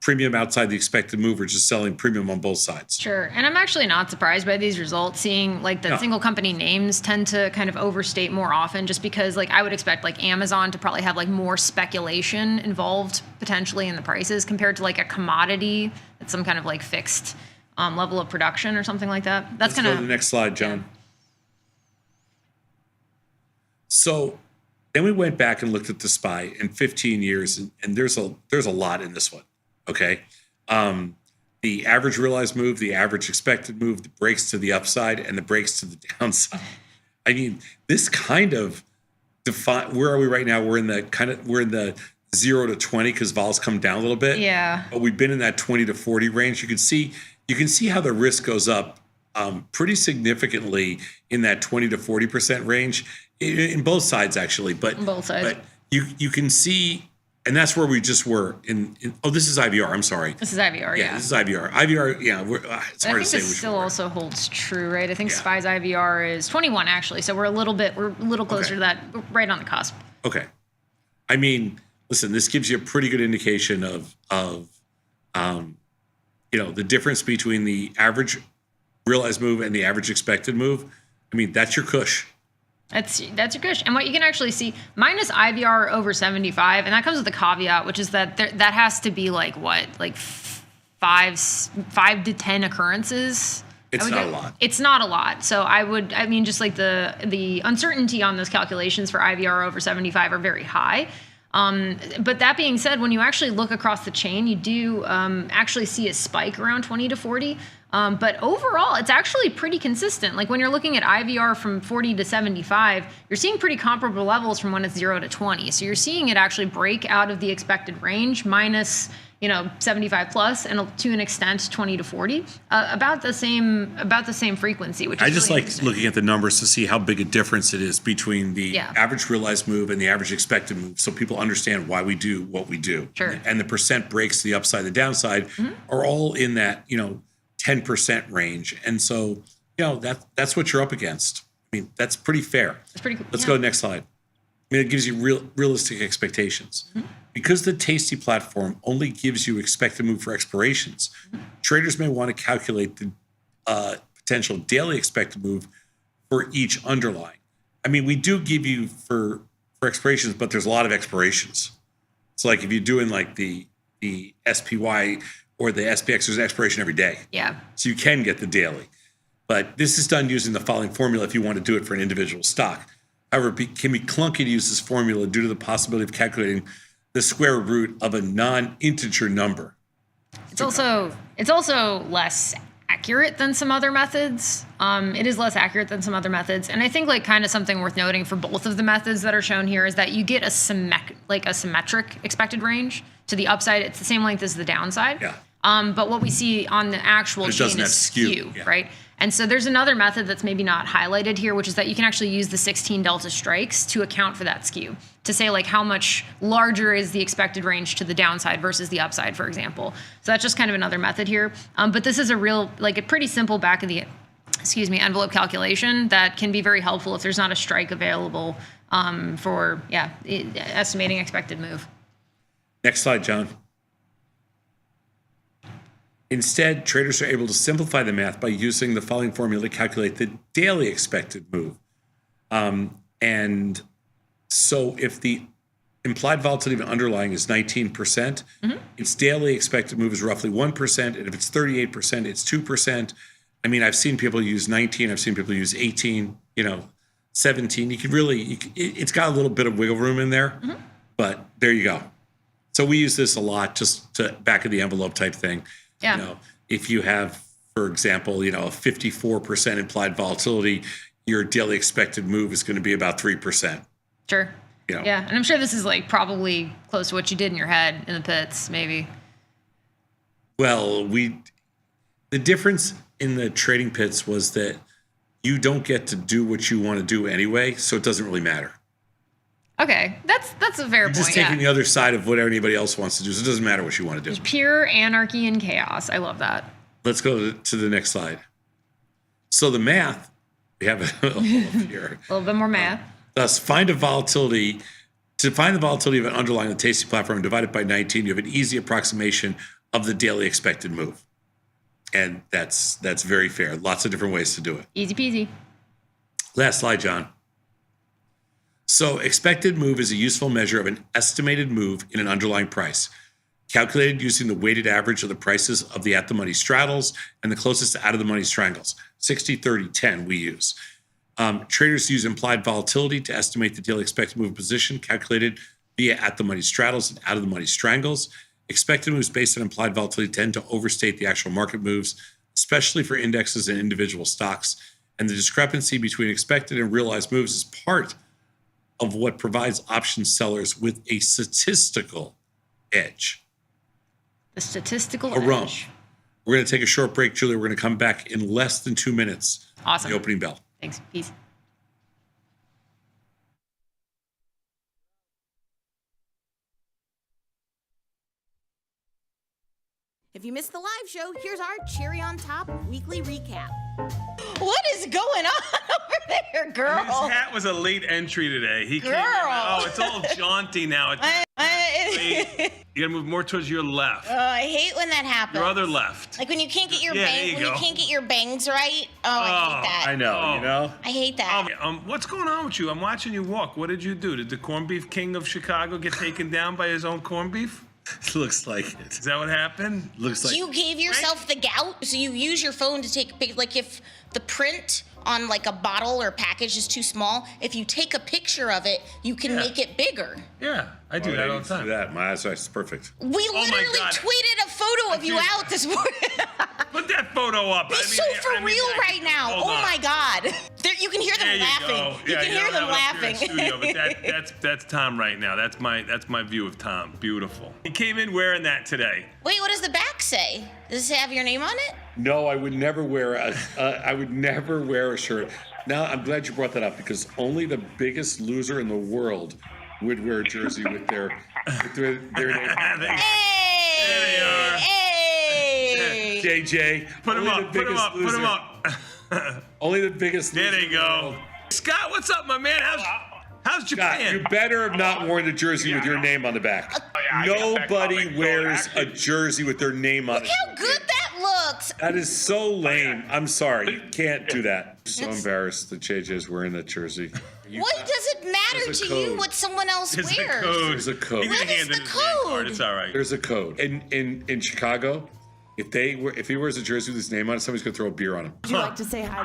S7: premium outside the expected move or just selling premium on both sides.
S12: Sure. And I'm actually not surprised by these results, seeing like the single company names tend to kind of overstate more often, just because like I would expect like Amazon to probably have like more speculation involved potentially in the prices compared to like a commodity that's some kind of like fixed level of production or something like that. That's kind of.
S7: Let's go to the next slide, John. So then we went back and looked at the SPY in 15 years, and there's a lot in this one. Okay. The average realized move, the average expected move, the breaks to the upside, and the breaks to the downside. I mean, this kind of define where are we right now? We're in the 0 to 20 because vol's come down a little bit.
S12: Yeah.
S7: But we've been in that 20 to 40 range. You can see how the risk goes up pretty significantly in that 20 to 40% range in both sides, actually. But
S12: both sides.
S7: But you can see. And that's where we just were this is IVR. I'm sorry.
S12: This is IVR. Yeah.
S7: This is IVR. IVR. Yeah. It's hard to say.
S12: I think this still also holds true, right? I think SPY's IVR is 21 actually, so we're a little closer to that, right on the cusp.
S7: Okay. I mean, listen, this gives you a pretty good indication of the difference between the average realized move and the average expected move. I mean, that's your cush.
S12: That's your kush. And what you can actually see, minus IVR over 75, and that comes with a caveat, which is that that has to be like 5 to 10 occurrences.
S7: It's not a lot.
S12: It's not a lot. So just like the uncertainty on those calculations for IVR over 75 are very high. But that being said, when you actually look across the chain, you do actually see a spike around 20 to 40. But overall, it's actually pretty consistent. Like when you're looking at IVR from 40 to 75, you're seeing pretty comparable levels from when it's 0 to 20. So you're seeing it actually break out of the expected range minus 75 plus, and to an extent 20 to 40, about the same frequency. Which is
S7: I just
S12: really
S7: like looking at the numbers to see how big a difference it is between the average realized move and the average expected move, so people understand why we do what we do.
S12: Sure.
S7: And the percent breaks to the upside and the downside are all in that 10% range, and so that's what you're up against. I mean, that's pretty fair.
S12: It's pretty.
S7: Let's go to the next slide. I mean, it gives you realistic expectations. Because the Tasty platform only gives you expected move for expirations, traders may want to calculate the potential daily expected move for each underlying. I mean, we do give you for expirations, but there's a lot of expirations. So like if you're doing like the SPY or the SPX, there's an expiration every day.
S12: Yeah.
S7: So you can get the daily. But this is done using the following formula if you want to do it for an individual stock. However, it can be clunky to use this formula due to the possibility of calculating the square root of a non-integer number.
S12: It's also less accurate than some other methods. It is less accurate than some other methods, and I think like kind of something worth noting for both of the methods that are shown here is that you get a symmetric expected range. To the upside, it's the same length as the downside.
S7: Yeah.
S12: But what we see on the actual chain is skew, right? And so there's another method that's maybe not highlighted here, which is that you can actually use the 16 delta strikes to account for that skew, to say like how much larger is the expected range to the downside versus the upside, for example. So that's just kind of another method here. But this is a pretty simple back of the envelope calculation that can be very helpful if there's not a strike available for estimating expected move.
S7: Next slide, John. Instead, traders are able to simplify the math by using the following formula to calculate the daily expected move. And so if the implied volatility of an underlying is 19%, its daily expected move is roughly 1%. And if it's 38%, it's 2%. I mean, I've seen people use 19. I've seen people use 18, 17. You can really, it's got a little bit of wiggle room in there, but there you go. So we use this a lot, just to back of the envelope type thing.
S12: Yeah.
S7: If you have, for example, a 54% implied volatility, your daily expected move is going to be about 3%.
S12: Sure. Yeah. And I'm sure this is like probably close to what you did in your head in the pits, maybe.
S7: Well, the difference in the trading pits was that you don't get to do what you want to do anyway, so it doesn't really matter.
S12: Okay, that's a fair point.
S7: Just taking the other side of what anybody else wants to do, so it doesn't matter what you want to do.
S12: There's pure anarchy and chaos. I love that.
S7: Let's go to the next slide. So the math, we have a little here.
S12: A little bit more math.
S7: Thus, find the volatility of an underlying on the Tasty platform and divide it by 19. You have an easy approximation of the daily expected move. And that's very fair. Lots of different ways to do it.
S12: Easy peasy.
S7: Last slide, John. So expected move is a useful measure of an estimated move in an underlying price, calculated using the weighted average of the prices of the at-the-money straddles and the closest out-of-the-money triangles. 60, 30, 10 we use. Traders use implied volatility to estimate the daily expected move position, calculated via at-the-money straddles and out-of-the-money strangles. Expected moves based on implied volatility tend to overstate the actual market moves, especially for indexes and individual stocks. And the discrepancy between expected and realized moves is part of what provides option sellers with a statistical edge.
S12: The statistical
S7: edge. We're going to take a short break, Julia. We're going to come back in less than 2 minutes.
S12: Awesome.
S7: The opening bell.
S12: Thanks. Peace.
S1: If you missed the live show, here's our cherry on top weekly recap.
S11: What is going on over there, girl?
S5: His hat was a late entry today. He
S11: Girl.
S5: came in, oh, it's all jaunty now. You gotta move more towards your left.
S11: I hate when that happens.
S5: Your other left.
S11: Like when you can't get your
S5: you
S11: can't get your bangs right. Oh, I hate that.
S7: I know,
S11: I hate that.
S5: What's going on with you? I'm watching you walk. What did you do? Did the corned beef king of Chicago get taken down by his own corned beef?
S7: Looks like it.
S5: Is that what happened?
S7: Looks like
S11: You gave yourself the gout, so you use your phone to take a picture. Like if the print on like a bottle or package is too small, if you take a picture of it, you can make it bigger.
S5: Yeah, I do that all the time.
S7: That. My eyesight is perfect.
S11: We literally tweeted a photo of you out this morning.
S5: Put that photo up.
S11: Be so for real right now. Oh my God. You can hear them laughing. You can hear them laughing.
S5: Studio, but that's Tom right now. That's my view of Tom. Beautiful. He came in wearing that today.
S11: Wait, what does the back say? Does it have your name on it?
S7: No, I would never wear a shirt. Now, I'm glad you brought that up because only the biggest loser in the world would wear a jersey with their name.
S11: Hey!
S5: There they are.
S11: Hey!
S7: JJ.
S5: Put him up.
S7: Only the biggest loser.
S5: There they go. Scott, what's up, my man? How's Japan?
S7: Scott, you better have not worn the jersey with your name on the back. Nobody wears a jersey with their name on it.
S11: Look how good that looks.
S7: That is so lame. I'm sorry. You can't do that. I'm so embarrassed that JJ is wearing that jersey.
S11: What does it matter to you what someone else wears?
S7: There's a code.
S11: What is the code?
S5: It's all right.
S7: There's a code. In Chicago, if he wears a jersey with his name on it, somebody's gonna throw a beer on him.
S1: Would you like to say hi?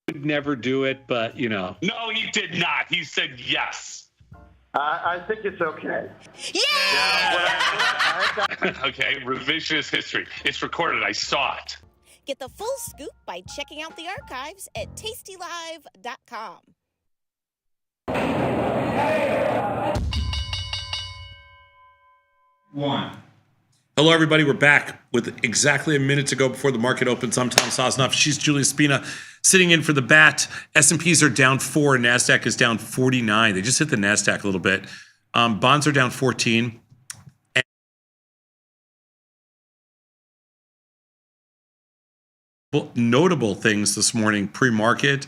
S7: Would never do it, but
S2: No, he did not. He said yes.
S6: I think it's okay.
S11: Yeah!
S2: Okay, revisionist history. It's recorded. I saw it.
S1: Get the full scoop by checking out the archives at tastylive.com.
S7: Hello, everybody. We're back with exactly a minute to go before the market opens. I'm Tom Sosnoff. She's Julia Spina, sitting in for the bat. S&Ps are down 4, and NASDAQ is down 49. They just hit the NASDAQ a little bit. Bonds are down 14. Notable things this morning pre-market.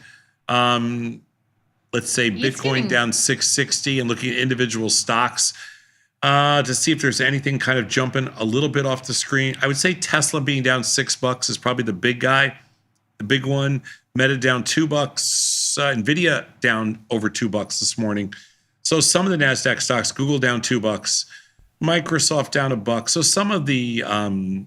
S7: let's say Bitcoin down 660 and looking at individual stocks to see if there's anything kind of jumping a little bit off the screen. I would say Tesla being down $6 is probably the big guy, the big one. Meta down $2, Nvidia down over $2 this morning. So some of the NASDAQ stocks, Google down $2, Microsoft down $1. So some of the and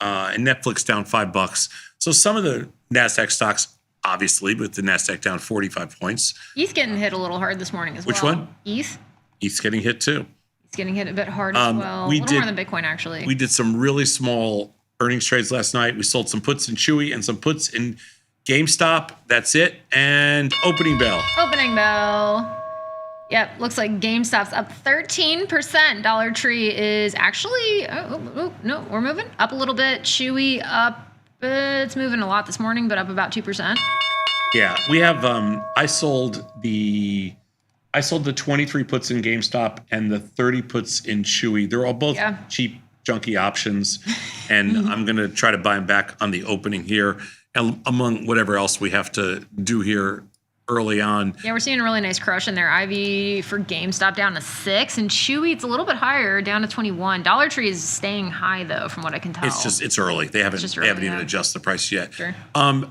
S7: Netflix down $5. So some of the NASDAQ stocks, obviously, with the NASDAQ down 45 points.
S12: ETH's getting hit a little hard this morning as well.
S7: Which one?
S12: ETH.
S7: ETH's getting hit too.
S12: It's getting hit a bit hard as well. A little more than Bitcoin, actually.
S7: We did some really small earnings trades last night. We sold some puts in Chewy and some puts in GameStop. That's it. And opening bell.
S12: Opening bell. Yep, looks like GameStop's up 13%. Dollar Tree is actually, no, we're moving up a little bit. Chewy up, it's moving a lot this morning, but up about 2%.
S7: Yeah, we have, I sold the 23 puts in GameStop and the 30 puts in Chewy. They're all both cheap, junky options. And I'm going to try to buy them back on the opening here, and among whatever else we have to do here early on.
S12: Yeah, we're seeing a really nice crush in there. IV for GameStop down to 6, and Chewy, it's a little bit higher, down to 21. Dollar Tree is staying high though, from what I can tell.
S7: It's early. They haven't even adjusted the price yet.
S12: Sure.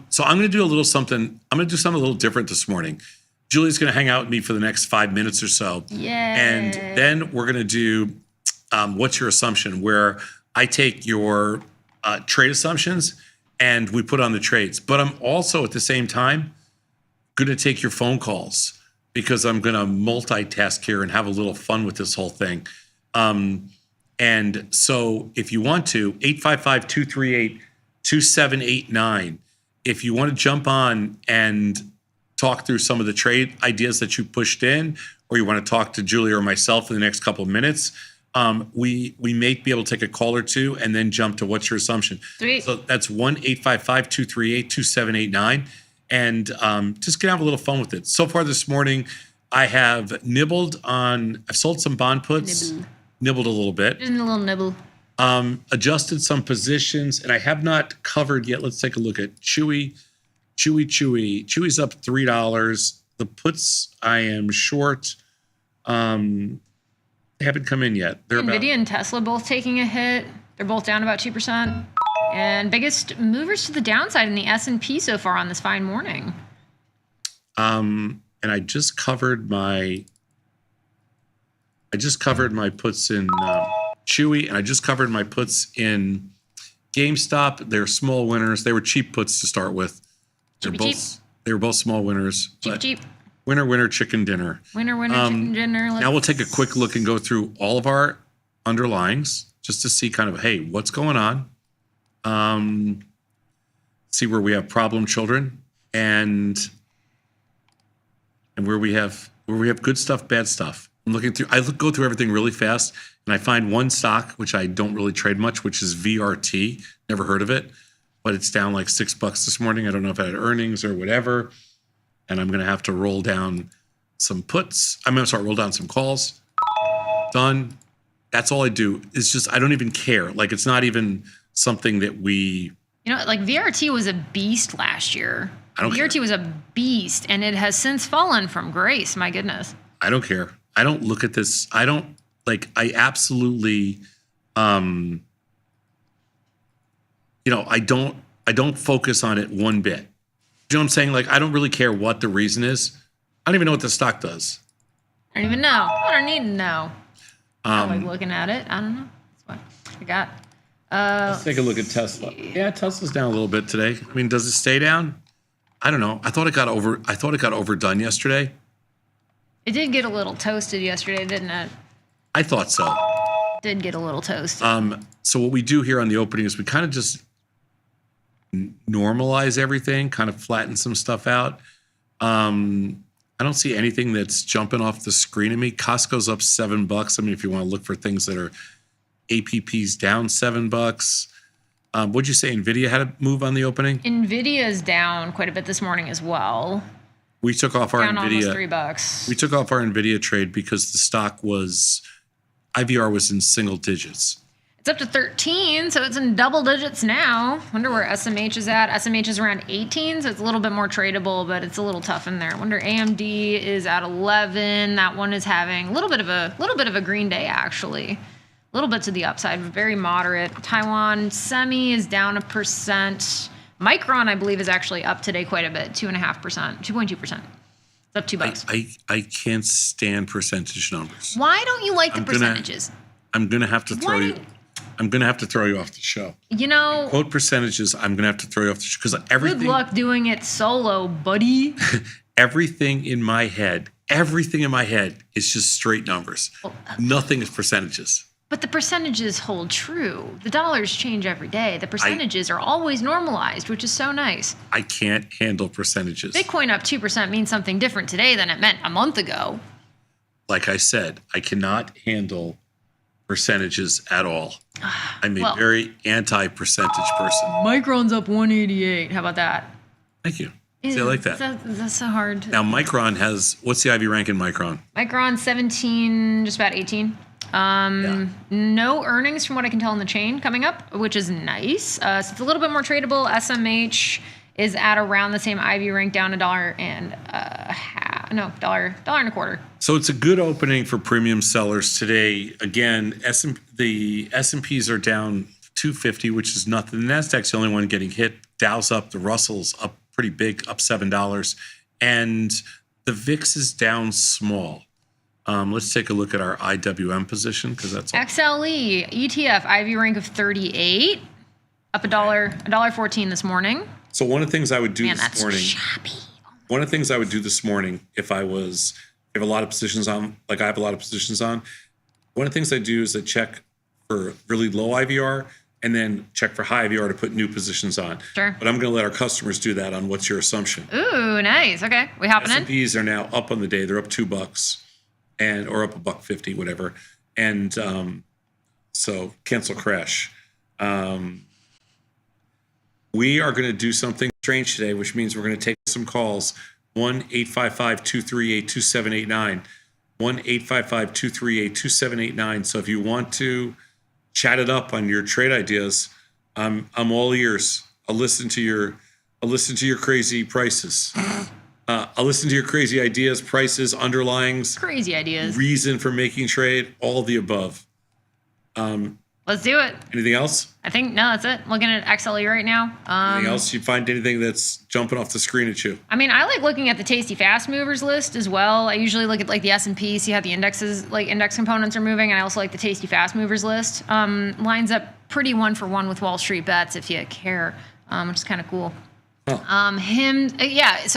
S7: So I'm going to do something a little different this morning. Julie's going to hang out with me for the next 5 minutes or so.
S12: Yeah.
S7: And then we're going to do what's your assumption, where I take your trade assumptions and we put on the trades. But I'm also at the same time going to take your phone calls, because I'm going to multitask here and have a little fun with this whole thing. And so if you want to, 855-238-2789, if you want to jump on and talk through some of the trade ideas that you pushed in, or you want to talk to Julie or myself in the next couple of minutes, we may be able to take a call or two and then jump to what's your assumption.
S12: Sweet.
S7: So that's 1-855-238-2789. And just gonna have a little fun with it. So far this morning, I have I've sold some bond puts, nibbled a little bit.
S12: Just a little nibble.
S7: Adjusted some positions, and I have not covered yet. Let's take a look at Chewy. Chewy's up $3. The puts I am short. They haven't come in yet. They're
S12: Nvidia and Tesla both taking a hit. They're both down about 2%. And biggest movers to the downside in the S&P so far on this fine morning.
S7: And I just covered my puts in Chewy, and I just covered my puts in GameStop. They're small winners. They were cheap puts to start with. They were both small winners.
S12: Cheap.
S7: Winner, chicken dinner.
S12: Winner, chicken dinner.
S7: Now we'll take a quick look and go through all of our underlyings just to see kind of, hey, what's going on? See where we have problem children and where we have good stuff, bad stuff. I'm looking through. Go through everything really fast, and I find one stock which I don't really trade much, which is VRT. Never heard of it, but it's down like $6 this morning. I don't know if I had earnings or whatever, and I'm going to have to roll down some puts. I'm going to start roll down some calls. Done. That's all I do. It's just I don't even care. Like, it's not even something that we.
S12: Like VRT was a beast last year. VRT was a beast, and it has since fallen from grace. My goodness.
S7: I don't care. I don't look at this. I don't like. I absolutely. I don't focus on it one bit. You know what I'm saying? Like, I don't really care what the reason is. I don't even know what the stock does.
S12: I don't even know. I don't need to know. I like looking at it. I don't know. That's what I got.
S7: Let's take a look at Tesla. Yeah, Tesla's down a little bit today. I mean, does it stay down? I don't know. I thought it got overdone yesterday.
S12: It did get a little toasted yesterday, didn't it?
S7: I thought so.
S12: Did get a little toasted.
S7: So what we do here on the opening is we kind of just normalize everything, kind of flatten some stuff out. I don't see anything that's jumping off the screen at me. Costco's up $7. I mean, if you want to look for things that are APP's down $7. What'd you say? Nvidia had a move on the opening?
S12: Nvidia's down quite a bit this morning as well.
S7: We took off our
S12: down
S7: Nvidia.
S12: Almost $3.
S7: We took off our Nvidia trade because the stock IVR was in single digits.
S12: It's up to 13, so it's in double digits now. Wonder where SMH is at. SMH is around 18, so it's a little bit more tradable, but it's a little tough in there. Wonder AMD is at 11. That one is having a little bit of a green day actually. A little bit to the upside, very moderate. Taiwan Semi is down 1%. Micron, I believe, is actually up today quite a bit, 2.5%, 2.2%. It's up $2.
S7: I can't stand percentage numbers.
S12: Why don't you like the percentages?
S7: I'm gonna have to throw you. I'm gonna have to throw you off the show.
S12: You know,
S7: quote percentages. I'm gonna have to throw you off the show because everything.
S12: Good luck doing it solo, buddy.
S7: Everything in my head is just straight numbers. Nothing is percentages.
S12: But the percentages hold true. The dollars change every day. The percentages are always normalized, which is so nice.
S7: I can't handle percentages.
S12: Bitcoin up 2% means something different today than it meant a month ago.
S7: Like I said, I cannot handle percentages at all. I'm a very anti-percentage person.
S12: Micron's up 188. How about that?
S7: Thank you. See, I like that.
S12: That's so hard.
S7: Now, Micron has, what's the IV rank in Micron?
S12: Micron 17, just about 18. No earnings from what I can tell in the chain coming up, which is nice. So it's a little bit more tradable. SMH is at around the same IV rank, down $1.25.
S7: So it's a good opening for premium sellers today. Again, the S&Ps are down 250, which is nothing. The Nasdaq's the only one getting hit. Dow's up. The Russell's up pretty big, up $7. And the VIX is down small. Let's take a look at our IWM position because that's all.
S12: XLE ETF IV rank of 38, up $1.14 this morning.
S7: So one of the things I would do this morning. One of the things I would do this morning if I have a lot of positions on, like I have a lot of positions on. One of the things I do is I check for really low IVR and then check for high IVR to put new positions on.
S12: Sure.
S7: But I'm going to let our customers do that on what's your assumption.
S12: Ooh, nice. Okay, we hopping in.
S7: S&Ps are now up on the day. They're up $2 or up $1.50, whatever. And so cancel crash. We are going to do something strange today, which means we're going to take some calls. 1-855-238-2789. 1-855-238-2789. So if you want to chat it up on your trade ideas, I'm all ears. I'll listen to your crazy prices. I'll listen to your crazy ideas, prices, underlyings,
S12: crazy ideas,
S7: reason for making trade, all the above.
S12: Let's do it.
S7: Anything else?
S12: I think, no, that's it. Looking at XLE right now.
S7: Anything else? You find anything that's jumping off the screen at you?
S12: I mean, I like looking at the Tasty Fast Movers list as well. I usually look at like the S&P, see how the indexes, like index components are moving. And I also like the Tasty Fast Movers list. Lines up pretty 1-for-1 with Wall Street Bets if you care, which is kind of cool. So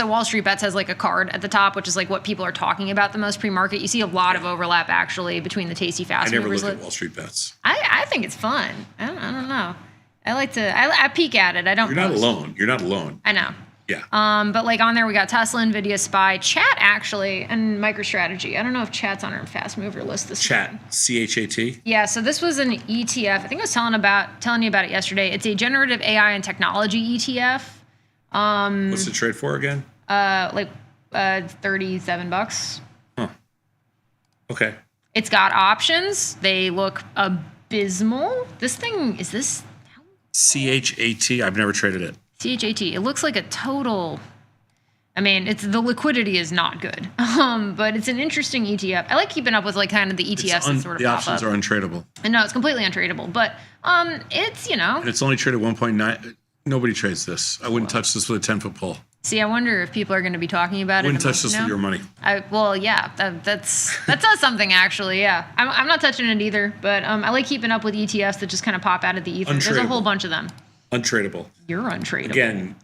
S12: Wall Street Bets has like a card at the top, which is like what people are talking about the most pre-market. You see a lot of overlap actually between the Tasty Fast Movers.
S7: I never look at Wall Street Bets.
S12: I think it's fun. I don't know. I like to. I peek at it. I don't.
S7: You're not alone. You're not alone.
S12: I know.
S7: Yeah.
S12: But like on there we got Tesla, Nvidia, SPY, Chat actually, and MicroStrategy. I don't know if Chat's on our fast mover list this morning.
S7: CHAT.
S12: Yeah. So this was an ETF. I think I was telling you about it yesterday. It's a generative AI and technology ETF.
S7: What's the trade for again?
S12: $37.
S7: Huh. Okay.
S12: It's got options. They look abysmal. This thing is this
S7: CHAT. I've never traded it.
S12: CHAT. It looks like a total. I mean, the liquidity is not good. But it's an interesting ETF. I like keeping up with like kind of the ETFs that sort of
S7: the
S12: pop
S7: options
S12: up.
S7: are untradeable.
S12: And no, it's completely untradeable. But it's
S7: And it's only traded 1.9. Nobody trades this. I wouldn't touch this with a 10-foot pole.
S12: See, I wonder if people are going to be talking about it.
S7: Wouldn't touch this with your money.
S12: That says something actually. Yeah, I'm not touching it either. But I like keeping up with ETFs that just kind of pop out of the ether. There's a whole bunch of them.
S7: Untradeable.
S12: You're untradeable.
S7: Again,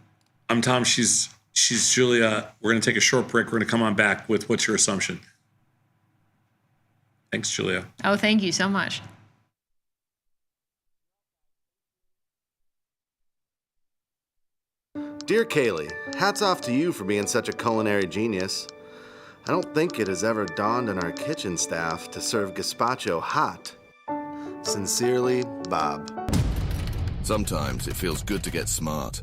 S7: I'm Tom. She's Julia. We're going to take a short break. We're going to come on back with what's your assumption. Thanks, Julia.
S12: Oh, thank you so much.
S3: Dear Kaylee, hats off to you for being such a culinary genius. I don't think it has ever dawned on our kitchen staff to serve gazpacho hot. Sincerely, Bob.
S8: Sometimes it feels good to get smart.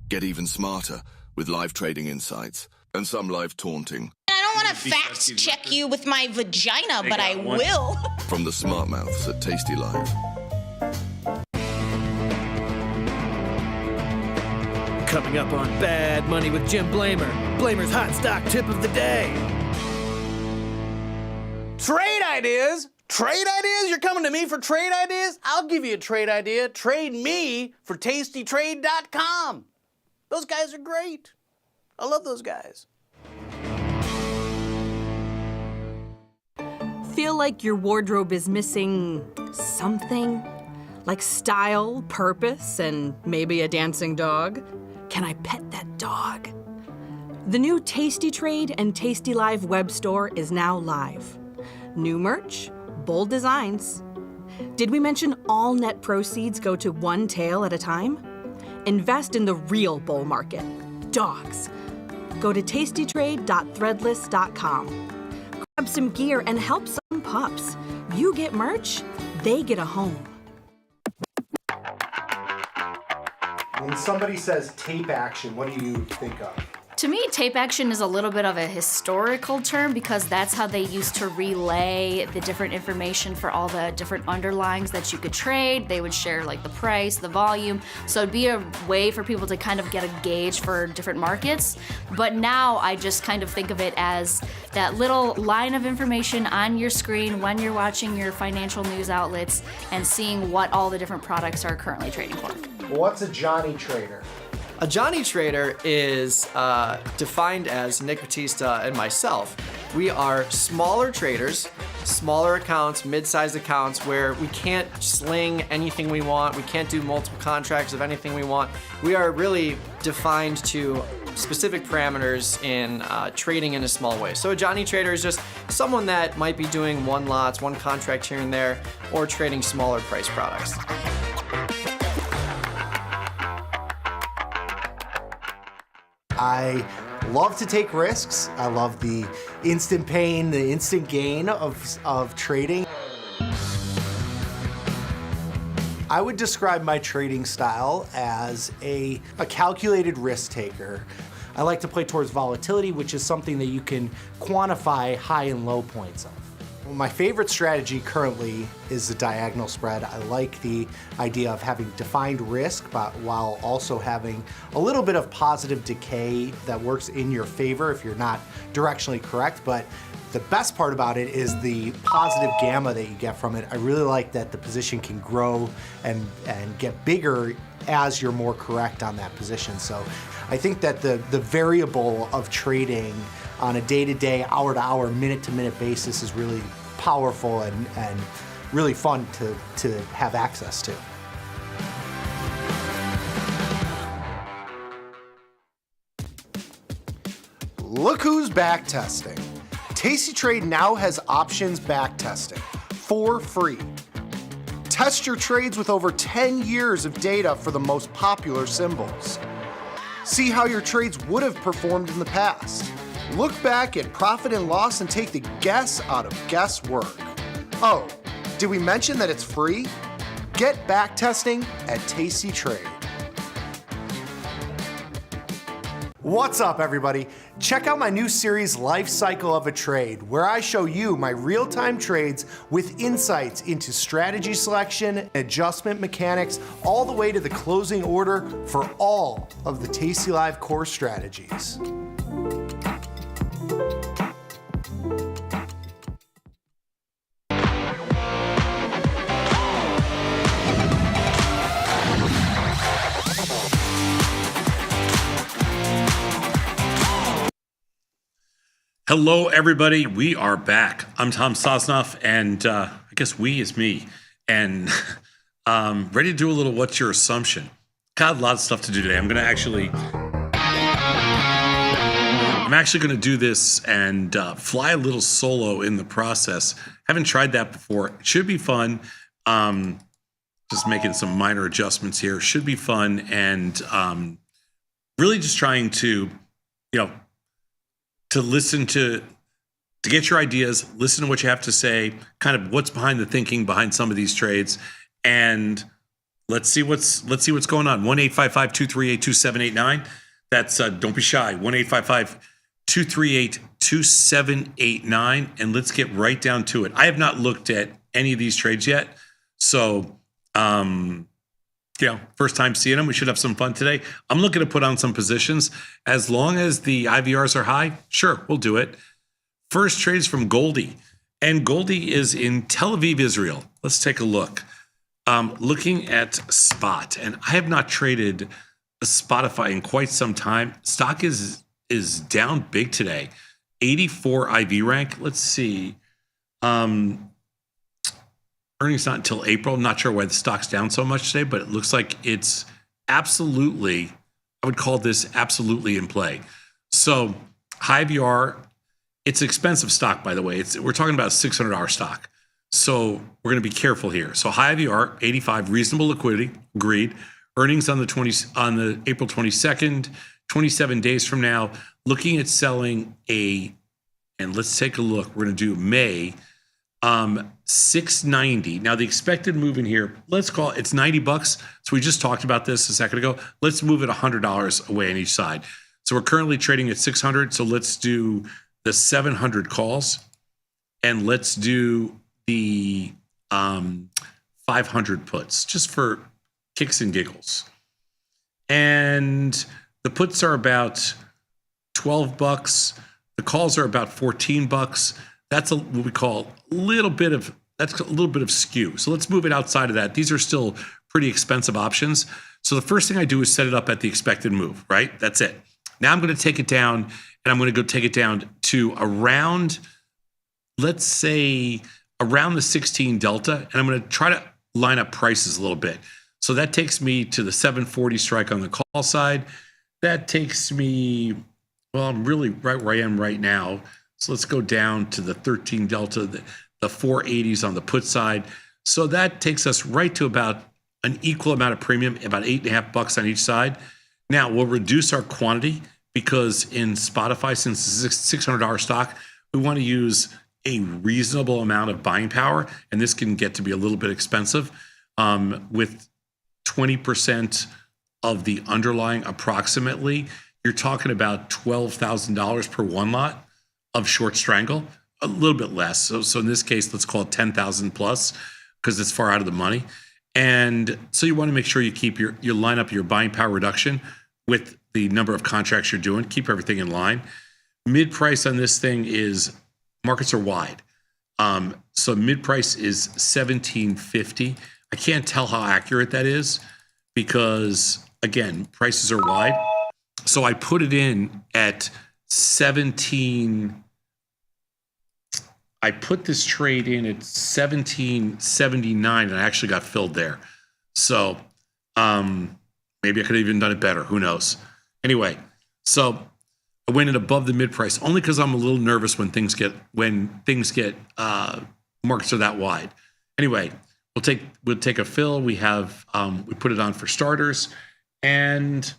S8: Get even smarter with live trading insights and some live taunting.
S11: I don't want to fact check you with my vagina, but I will.
S8: From the smart mouths at tastylive.
S10: Coming up on Bad Money with Jim Blamer. Blamer's hot stock tip of the day.
S13: Trade ideas? Trade ideas? You're coming to me for trade ideas? I'll give you a trade idea. Trade me for tastytrade.com. Those guys are great. I love those guys.
S14: Feel like your wardrobe is missing something? Like style, purpose, and maybe a dancing dog? Can I pet that dog? The new Tasty Trade and tastylive web store is now live. New merch, bold designs. Did we mention all net proceeds go to one tail at a time? Invest in the real bull market, dogs. Go to tastytrade.threadless.com. Grab some gear and help some pups. You get merch, they get a home.
S17: When somebody says tape action, what do you think of?
S24: To me, tape action is a little bit of a historical term because that's how they used to relay the different information for all the different underlyings that you could trade. They would share like the price, the volume. So it'd be a way for people to kind of get a gauge for different markets. But now I just kind of think of it as that little line of information on your screen when you're watching your financial news outlets and seeing what all the different products are currently trading for.
S17: What's a Johnny trader?
S25: A Johnny trader is defined as Nick Batista and myself. We are smaller traders, smaller accounts, mid-sized accounts where we can't sling anything we want. We can't do multiple contracts of anything we want. We are really defined to specific parameters in trading in a small way. So a Johnny trader is just someone that might be doing one lots, one contract here and there, or trading smaller price products.
S17: I love to take risks. I love the instant pain, the instant gain of trading. I would describe my trading style as a calculated risk taker. I like to play towards volatility, which is something that you can quantify high and low points of. My favorite strategy currently is the diagonal spread. I like the idea of having defined risk, but while also having a little bit of positive decay that works in your favor if you're not directionally correct. But the best part about it is the positive gamma that you get from it. I really like that the position can grow and get bigger as you're more correct on that position. So I think that the variable of trading on a day-to-day, hour-to-hour, minute-to-minute basis is really powerful and really fun to have access to. Look who's back testing. Tasty Trade now has options back testing for free. Test your trades with over 10 years of data for the most popular symbols. See how your trades would have performed in the past. Look back at profit and loss and take the guess out of guesswork. Oh, did we mention that it's free? Get back testing at Tasty Trade. What's up, everybody? Check out my new series, Life Cycle of a Trade, where I show you my real-time trades with insights into strategy selection, adjustment mechanics, all the way to the closing order for all of the tastylive core strategies.
S7: Hello, everybody. We are back. I'm Tom Sosnoff, and I guess we is me, and ready to do a little What's Your Assumption? Got a lot of stuff to do today. I'm actually going to do this and fly a little solo in the process. Haven't tried that before. It should be fun. Just making some minor adjustments here. Should be fun, and really just trying to, to listen to get your ideas, listen to what you have to say, kind of what's behind the thinking behind some of these trades, and let's see what's going on. 1-855-238-2789. That's don't be shy. 1-855-238-2789, and let's get right down to it. I have not looked at any of these trades yet, so first time seeing them. We should have some fun today. I'm looking to put on some positions. As long as the IVRs are high, sure, we'll do it. First trade is from Goldie. And Goldie is in Tel Aviv, Israel. Let's take a look. Looking at Spot. And I have not traded a Spotify in quite some time. Stock is down big today. 84 IV rank. Let's see. Earnings not until April. I'm not sure why the stock's down so much today, but it looks like it's absolutely, I would call this absolutely in play. So high VR, it's expensive stock, by the way. We're talking about a $600 stock. So we're going to be careful here. So high VR, 85, reasonable liquidity, agreed. Earnings on the April 22nd, 27 days from now, looking at selling and let's take a look. We're going to do May, 690. Now the expected move in here, let's call it's $90. So we just talked about this a second ago. Let's move it $100 away on each side. So we're currently trading at 600. So let's do the 700 calls, and let's do the 500 puts, just for kicks and giggles. And the puts are about $12. The calls are about $14. That's what we call a little bit of skew. So let's move it outside of that. These are still pretty expensive options. So the first thing I do is set it up at the expected move, right? That's it. Now I'm going to take it down, and I'm going to go take it down to around, let's say around the 16 delta, and I'm going to try to line up prices a little bit. So that takes me to the 740 strike on the call side. That takes me, well, I'm really right where I am right now. So let's go down to the 13 delta, the 480s on the put side. So that takes us right to about an equal amount of premium, about $8.50 on each side. Now we'll reduce our quantity because in Spotify, since it's a $600 stock, we want to use a reasonable amount of buying power. And this can get to be a little bit expensive with 20% of the underlying approximately. You're talking about $12,000 per one lot of short strangle, a little bit less. So in this case, let's call it 10,000 plus because it's far out of the money. And so you want to make sure you keep you line up your buying power reduction with the number of contracts you're doing, keep everything in line. Mid price on this thing is, markets are wide. So mid price is 1750. I can't tell how accurate that is because again, prices are wide. So I put it in at 17. I put this trade in at 1779 and I actually got filled there. So maybe I could have even done it better. Who knows? Anyway, so I went in above the mid price only because I'm a little nervous when things get markets are that wide. Anyway, we'll take a fill. We have we put it on for starters, and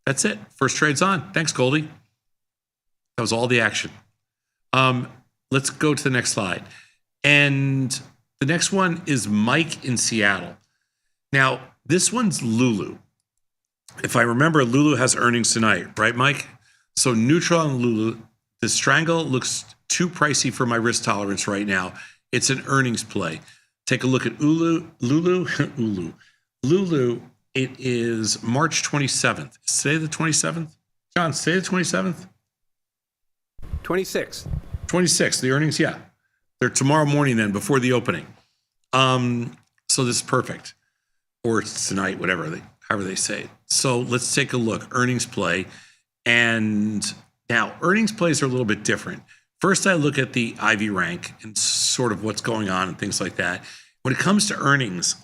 S7: that's it. First trade's on. Thanks, Goldie. That was all the action. Let's go to the next slide. And the next one is Mike in Seattle. Now, this one's Lulu. If I remember, Lulu has earnings tonight, right, Mike? So neutral on Lulu. The strangle looks too pricey for my risk tolerance right now. It's an earnings play. Take a look at Lulu, it is March 27th. Say the 27th? John, say the 27th?
S4: 26th.
S7: 26th, the earnings, yeah. They're tomorrow morning then, before the opening. So this is perfect. Or it's tonight, however they say it. So let's take a look. Earnings play. And now, earnings plays are a little bit different. First, I look at the IV rank and sort of what's going on and things like that. When it comes to earnings,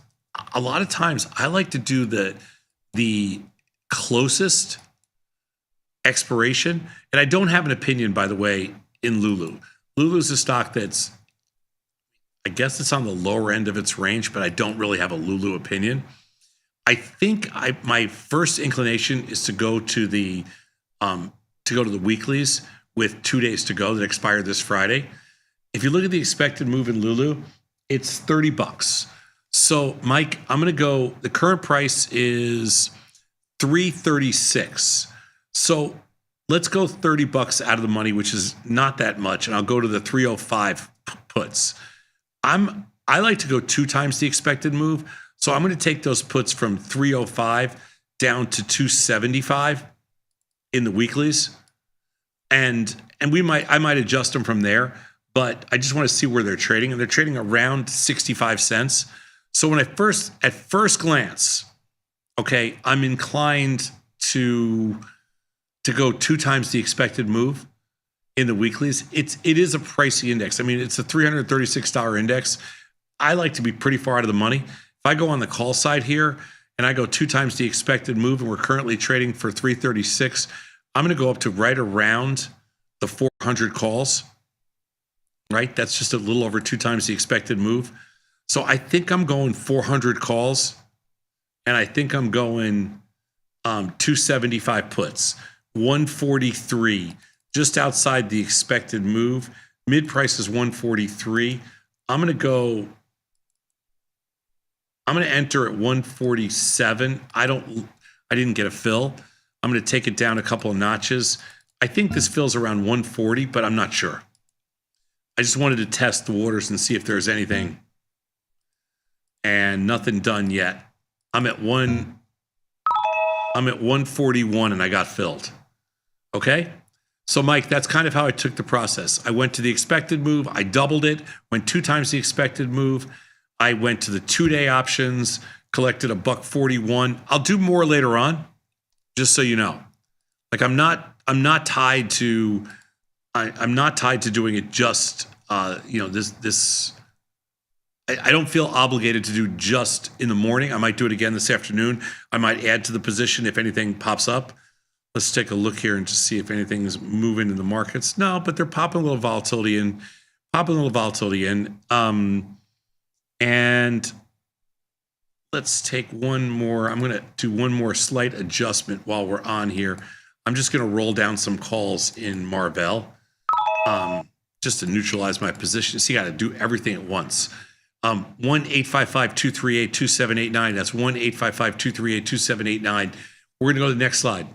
S7: a lot of times I like to do the closest expiration. And I don't have an opinion, by the way, in Lulu. Lulu's a stock that's, I guess it's on the lower end of its range, but I don't really have a Lulu opinion. I think my first inclination is to go to the weeklies with 2 days to go that expire this Friday. If you look at the expected move in Lulu, it's $30. So, Mike, I'm going to go, the current price is $336. So let's go $30 out of the money, which is not that much. And I'll go to the 305 puts. I like to go 2 times the expected move. So I'm going to take those puts from 305 down to 275 in the weeklies. And I might adjust them from there, but I just want to see where they're trading, and they're trading around 65 cents. So when at first glance, okay, I'm inclined to go 2 times the expected move in the weeklies. It is a pricey index. I mean, it's a $336 index. I like to be pretty far out of the money. If I go on the call side here and I go 2 times the expected move, and we're currently trading for 336, I'm going to go up to right around the 400 calls, right? That's just a little over 2 times the expected move. So I think I'm going 400 calls, and I think I'm going 275 puts, 143, just outside the expected move. Mid price is 143. I'm going to enter at 147. I didn't get a fill. I'm going to take it down a couple of notches. I think this fills around 140, but I'm not sure. I just wanted to test the waters and see if there's anything. And nothing done yet. I'm at 141 and I got filled. Okay? So Mike, that's kind of how I took the process. I went to the expected move, I doubled it, went 2 times the expected move. I went to the 2-day options, collected $141. I'll do more later on, just so you know. Like I'm not tied to doing it just this. I don't feel obligated to do just in the morning. I might do it again this afternoon. I might add to the position if anything pops up. Let's take a look here and just see if anything's moving in the markets. No, but they're popping a little volatility in. And let's take one more. I'm going to do one more slight adjustment while we're on here. I'm just going to roll down some calls in Marvell just to neutralize my position. So you got to do everything at once. 1-855-238-2789. That's 1-855-238-2789. We're going to go to the next slide.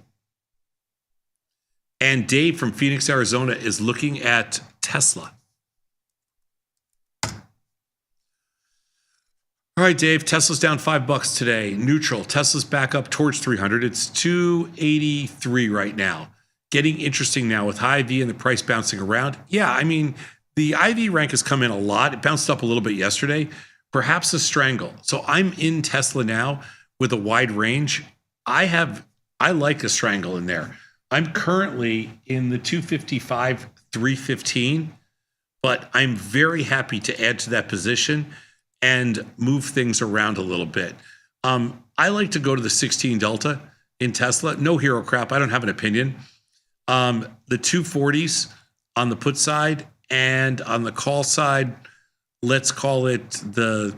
S7: And Dave from Phoenix, Arizona is looking at Tesla. All right, Dave, Tesla's down $5 today. Neutral. Tesla's back up towards 300. It's 283 right now. Getting interesting now with high V and the price bouncing around. Yeah, I mean, the IV rank has come in a lot. It bounced up a little bit yesterday. Perhaps a strangle. So I'm in Tesla now with a wide range. I like a strangle in there. I'm currently in the 255, 315, but I'm very happy to add to that position and move things around a little bit. I like to go to the 16 Delta in Tesla. No hero crap. I don't have an opinion. The 240s on the put side and on the call side, let's call it the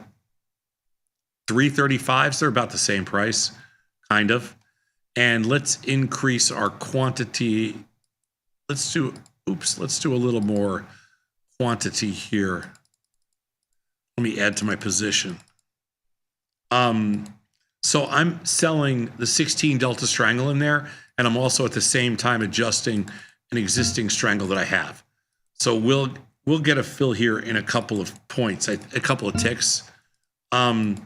S7: 335s. They're about the same price, kind of. And let's increase our quantity. Let's do a little more quantity here. Let me add to my position. So I'm selling the 16 Delta Strangle in there, and I'm also at the same time adjusting an existing strangle that I have. So we'll get a fill here in a couple of points, a couple of ticks. Just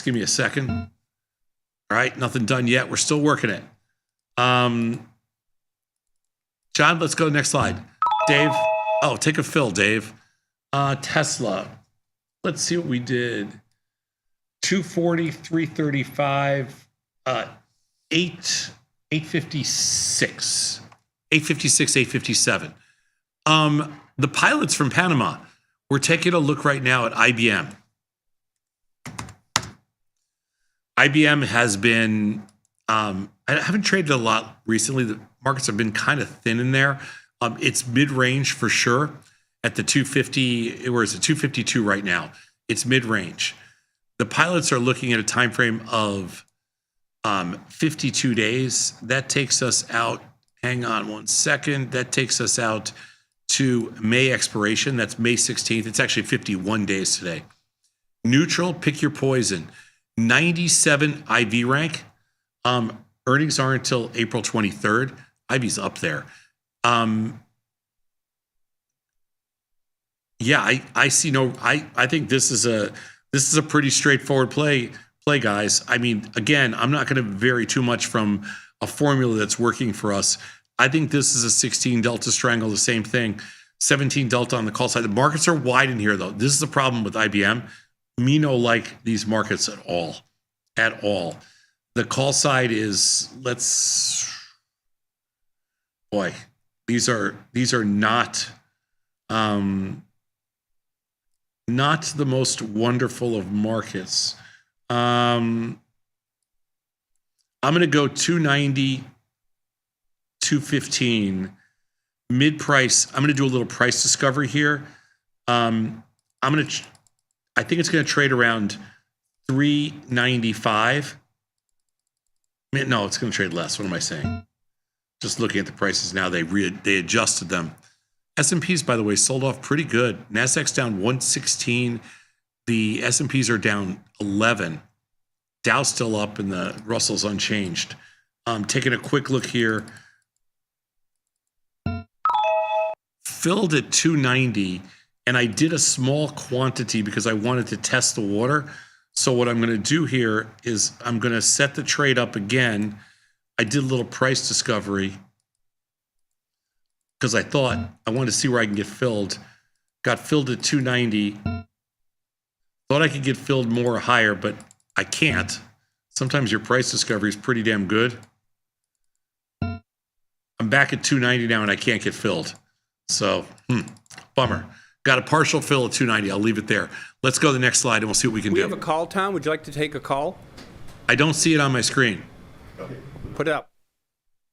S7: give me a second. All right, nothing done yet. We're still working it. John, let's go to the next slide. Dave, take a fill, Dave. Tesla. Let's see what we did. 240, 335, 856, 857. The pilots from Panama. We're taking a look right now at IBM. IBM has been, I haven't traded a lot recently. The markets have been kind of thin in there. It's mid-range for sure at the 250, where is it? 252 right now. It's mid-range. The pilots are looking at a time frame of 52 days. That takes us out, hang on one second. That takes us out to May expiration. That's May 16th. It's actually 51 days today. Neutral, pick your poison. 97 IV rank. Earnings aren't until April 23rd. IV's up there. Yeah, I see no, I think this is This is a pretty straightforward play, guys. I mean, again, I'm not going to vary too much from a formula that's working for us. I think this is a 16 delta strangle, the same thing. 17 delta on the call side. The markets are wide in here, though. This is the problem with IBM. Me no like these markets at all. At all. The call side is, boy, these are not the most wonderful of markets. I'm going to go 290, 215 mid price. I'm going to do a little price discovery here. I think it's going to trade around 395. No, it's going to trade less. What am I saying? Just looking at the prices now, they adjusted them. S&Ps, by the way, sold off pretty good. Nasdaq's down 116. The S&Ps are down 11. Dow's still up and the Russell's unchanged. Taking a quick look here. Filled at 290, and I did a small quantity because I wanted to test the water. So what I'm going to do here is I'm going to set the trade up again. I did a little price discovery because I thought I wanted to see where I can get filled. Got filled at 290. Thought I could get filled more or higher, but I can't. Sometimes your price discovery is pretty damn good. I'm back at 290 now and I can't get filled. So, bummer. Got a partial fill at 290. I'll leave it there. Let's go to the next slide and we'll see what we can do.
S4: We have a call, Tom. Would you like to take a call?
S7: I don't see it on my screen.
S4: Put it up.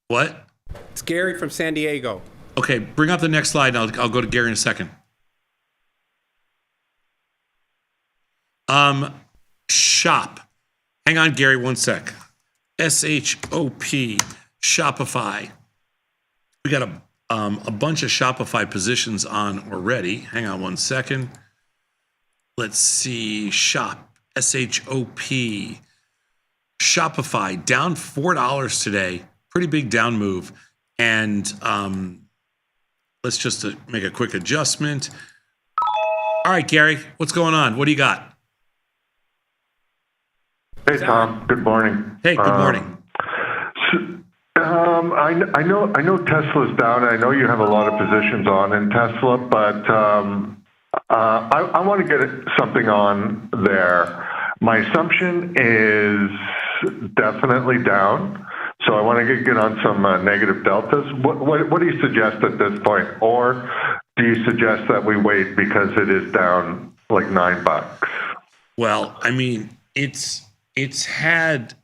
S7: What?
S4: It's Gary from San Diego.
S7: Okay, bring up the next slide and I'll go to Gary in a second. Shop. Hang on, Gary, one sec. SHOP, Shopify. We got a bunch of Shopify positions on already. Hang on one second. Let's see. Shop. SHOP. Shopify down $4 today. Pretty big down move. And let's just make a quick adjustment. All right, Gary, what's going on? What do you got?
S9: Hey, Tom. Good morning.
S7: Hey, good morning.
S9: I know Tesla's down. I know you have a lot of positions on in Tesla, but I want to get something on there. My assumption is definitely down, so I want to get on some negative deltas. What do you suggest at this point, or do you suggest that we wait because it is down like $9?
S7: Well, I mean, it's had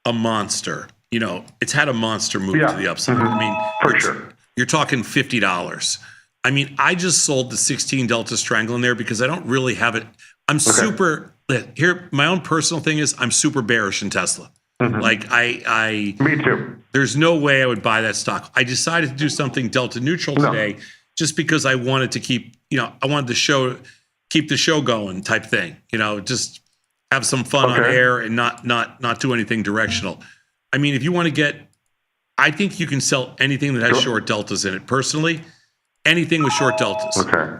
S7: a monster. It's had a monster move to the upside. I mean, for sure. You're talking $50. I mean, I just sold the 16 Delta Strangle in there because I don't really have it. I'm super here. My own personal thing is I'm super bearish in Tesla. Like me
S9: too.
S7: There's no way I would buy that stock. I decided to do something Delta neutral today just because I wanted to keep, I wanted to keep the show going type thing, just have some fun on air and not do anything directional. I mean, if you want to I think you can sell anything that has short deltas in it. Personally, anything with short deltas.
S9: Okay.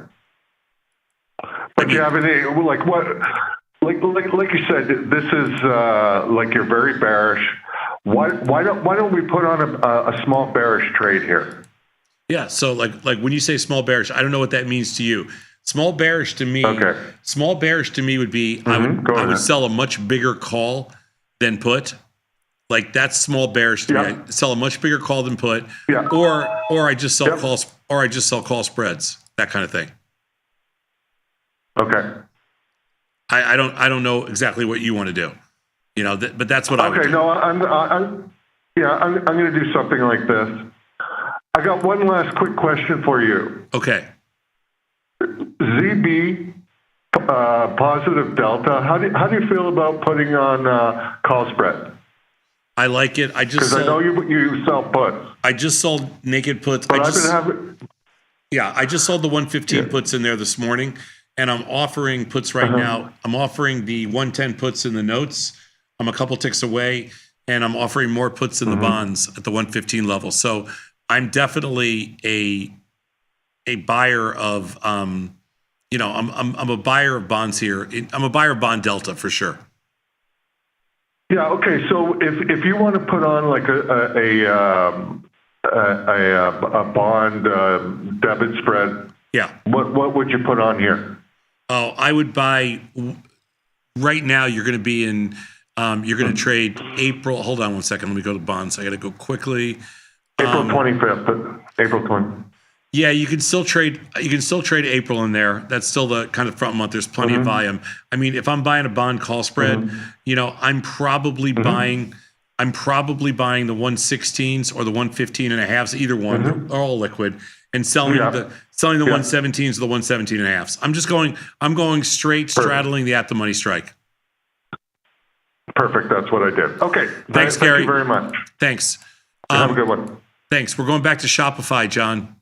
S9: But do you have any, like what, like you said, this is like you're very bearish. Why don't we put on a small bearish trade here?
S7: Yeah. So like when you say small bearish, I don't know what that means to you. Small bearish to me. Small bearish to me would be I would sell a much bigger call than put. Like that's small bearish to me. I sell a much bigger call than put, or I just sell calls, or I just sell call spreads, that kind of thing.
S9: Okay.
S7: I don't know exactly what you want to do, but that's what I would do.
S9: No, I'm going to do something like this. I got one last quick question for you.
S7: Okay.
S9: ZB positive delta. How do you feel about putting on call spread?
S7: I like it.
S9: Because I know you sell puts.
S7: I just sold naked puts.
S9: But
S7: I just sold the 115 puts in there this morning, and I'm offering puts right now. I'm offering the 110 puts in the notes. I'm a couple ticks away, and I'm offering more puts in the bonds at the 115 level. So I'm definitely a buyer of I'm a buyer of bonds here. I'm a buyer of bond delta for sure.
S9: Yeah. Okay. So if you want to put on like a bond debit spread,
S7: yeah,
S9: what would you put on here?
S7: Oh, I would buy right now. You're going to be in. You're going to trade April. Hold on one second. Let me go to bonds. I got to go quickly.
S9: April 25th. April 20th.
S7: Yeah, you can still trade. You can still trade April in there. That's still the kind of front month. There's plenty of volume. I mean, if I'm buying a bond call spread, I'm probably buying. I'm probably buying the 116s or the 115 and a halves. Either one, they're all liquid, and selling the 117s or the 117 and a halves. I'm just going. I'm going straight straddling the at the money strike.
S9: Perfect. That's what I did. Okay.
S7: Thanks,
S9: Gary.
S7: Gary.
S9: Thank you very much.
S7: Thanks.
S9: Have a good one.
S7: Thanks. We're going back to Shopify, John.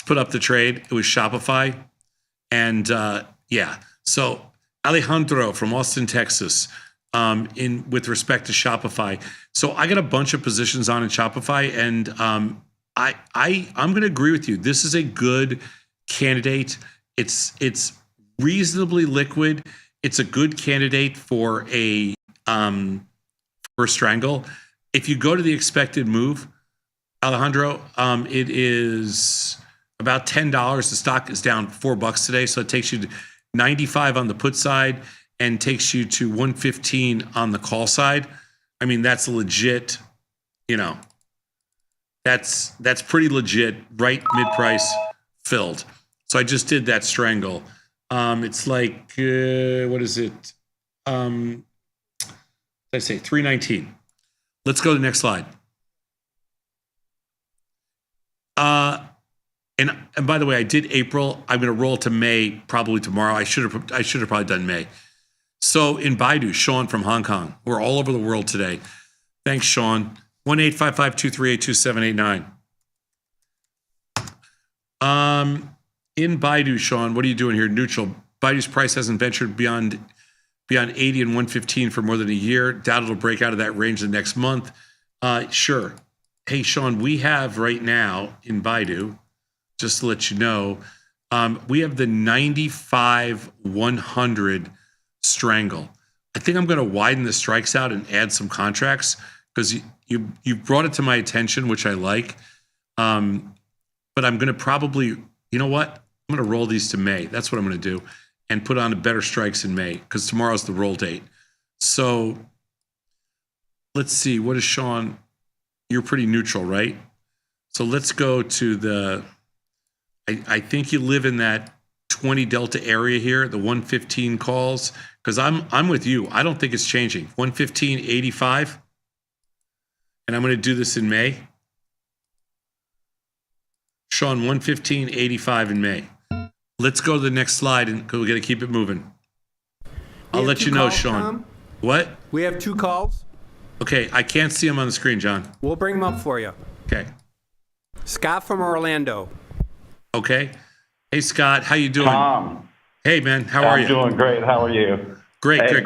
S7: Put up the trade. It was Shopify. And so Alejandro from Austin, Texas, with respect to Shopify. So I got a bunch of positions on in Shopify, and I'm going to agree with you. This is a good candidate. It's reasonably liquid. It's a good candidate for a strangle. If you go to the expected move, Alejandro, it is about $10. The stock is down $4 today, so it takes you to 95 on the put side and takes you to 115 on the call side. I mean, that's legit. That's pretty legit. Right mid-price filled. So I just did that strangle. It's like what is it? I say 319. Let's go to the next slide. And by the way, I did April. I'm going to roll to May probably tomorrow. I should have probably done May. So in Baidu, Sean from Hong Kong. We're all over the world today. Thanks, Sean. 1-855-238-2789. In Baidu, Sean, what are you doing here? Neutral. Baidu's price hasn't ventured beyond 80 and 115 for more than a year. Doubt it'll break out of that range the next month. Sure. Hey, Sean, we have right now in Baidu, just to let you know, we have the 95-100 strangle. I think I'm going to widen the strikes out and add some contracts because you brought it to my attention, which I like. But I'm going to probably, you know what? I'm going to roll these to May. That's what I'm going to do, and put on better strikes in May because tomorrow's the roll date. So let's see. What is Sean? You're pretty neutral, right? So let's go to the. I think you live in that 20 delta area here, the 115 calls, because I'm with you. I don't think it's changing. 115.85, and I'm going to do this in May. Sean, 115.85 in May. Let's go to the next slide, and we're going to keep it moving. I'll let you know, Sean.
S4: Tom?
S7: What?
S4: We have 2 calls.
S7: Okay, I can't see them on the screen, John.
S4: We'll bring them up for you.
S7: Okay.
S4: Scott from Orlando.
S7: Okay. Hey, Scott, how you doing?
S15: Tom.
S7: Hey, man, how are you?
S15: I'm doing great. How are you?
S7: Great.
S15: Thanks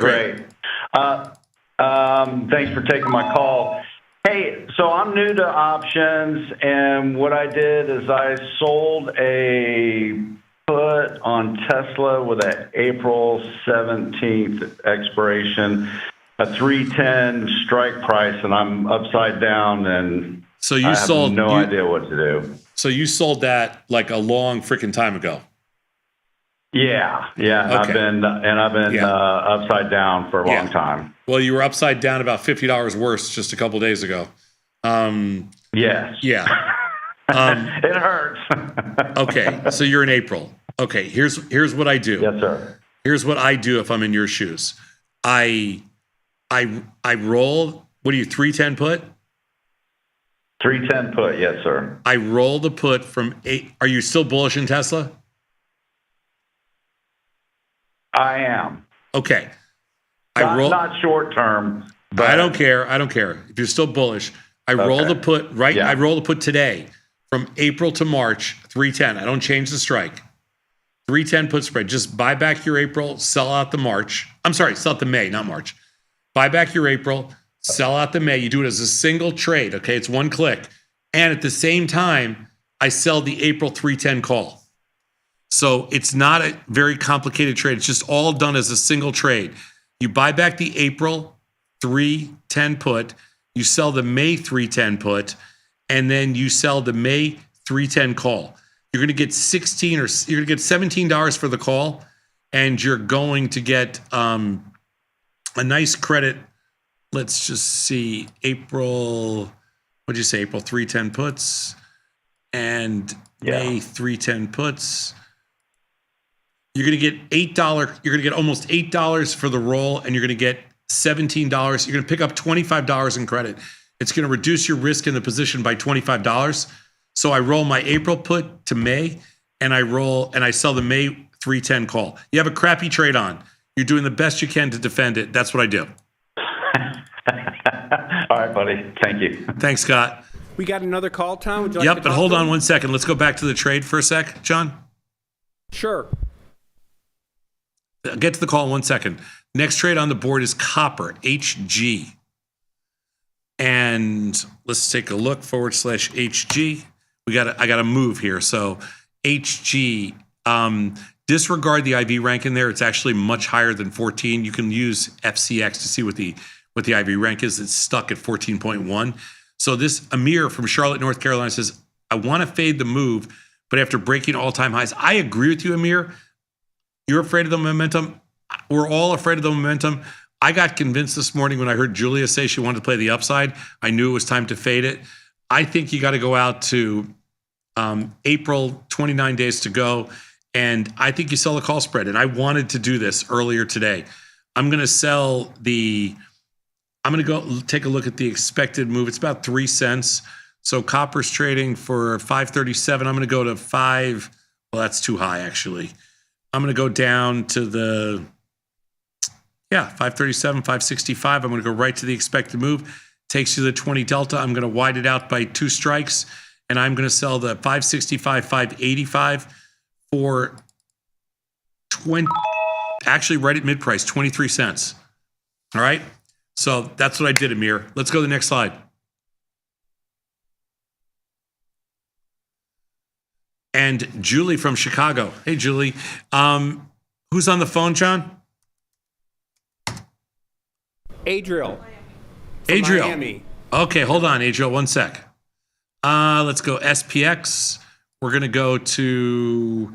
S15: for taking my call. Hey, so I'm new to options, and what I did is I sold a put on Tesla with an April 17th expiration, a 310 strike price, and I'm upside down, and
S7: so you
S15: I
S7: sold,
S15: have no idea what to do.
S7: So you sold that like a long freaking time ago.
S15: Yeah. Okay. I've been upside down for a long time.
S7: Well, you were upside down about $50 worse just a couple days ago.
S15: Yes.
S7: Yeah.
S15: It hurts.
S7: Okay, so you're in April. Okay, here's what I do.
S15: Yes, sir.
S7: Here's what I do if I'm in your shoes. I roll. What are you, 310 put?
S15: 310 put, yes, sir.
S7: I roll the put from 8. Are you still bullish in Tesla?
S15: I am.
S7: Okay.
S15: Not short term. But
S7: I don't care. If you're still bullish, I roll the put, right? Yeah. I roll the put today from April to March, 310. I don't change the strike. 310 put spread. Just buy back your April, sell out the March. I'm sorry, sell out the May, not March. Buy back your April, sell out the May. You do it as a single trade, okay? It's one click. And at the same time, I sell the April 310 call. So it's not a very complicated trade. It's just all done as a single trade. You buy back the April 310 put, you sell the May 310 put, and then you sell the May 310 call. You're going to get $17 for the call, and you're going to get a nice credit. Let's just see, April 310 puts and May 310 puts. You're going to get $8. You're going to get almost $8 for the roll, and you're going to get $17. You're going to pick up $25 in credit. It's going to reduce your risk in the position by $25. So I roll my April put to May, and I sell the May 310 call. You have a crappy trade on. You're doing the best you can to defend it. That's what I do.
S15: All right, buddy. Thank you.
S7: Thanks, Scott.
S4: We got another call, Tom. Would you like
S7: Yep,
S4: to
S7: but
S4: talk
S7: hold
S4: to
S7: on
S4: him?
S7: 1 second. Let's go back to the trade for a sec, John.
S4: Sure.
S7: I'll get to the call in 1 second. Next trade on the board is copper, HG. And let's take a look, /HG. I got to move here. So HG, disregard the IV rank in there. It's actually much higher than 14. You can use FCX to see what the IV rank is. It's stuck at 14.1. So this Amir from Charlotte, North Carolina says, I want to fade the move, but after breaking all-time highs. I agree with you, Amir. You're afraid of the momentum. We're all afraid of the momentum. I got convinced this morning when I heard Julia say she wanted to play the upside. I knew it was time to fade it. I think you got to go out to April, 29 days to go. And I think you sell the call spread. And I wanted to do this earlier today. I'm going to go take a look at the expected move. It's about 3 cents. So copper's trading for 537. I'm going to go to 5. Well, that's too high, actually. I'm going to go down to 537, 565. I'm going to go right to the expected move. Takes you to the 20 delta. I'm going to wide it out by 2 strikes. And I'm going to sell the 565, 585 for actually right at mid price, 23 cents. All right. So that's what I did, Amir. Let's go to the next slide. And Julie from Chicago. Hey, Julie. Who's on the phone, John?
S4: Adriel.
S7: Adriel.
S4: Miami.
S7: Okay, hold on, Adriel. 1 sec. Let's go SPX. We're going to go to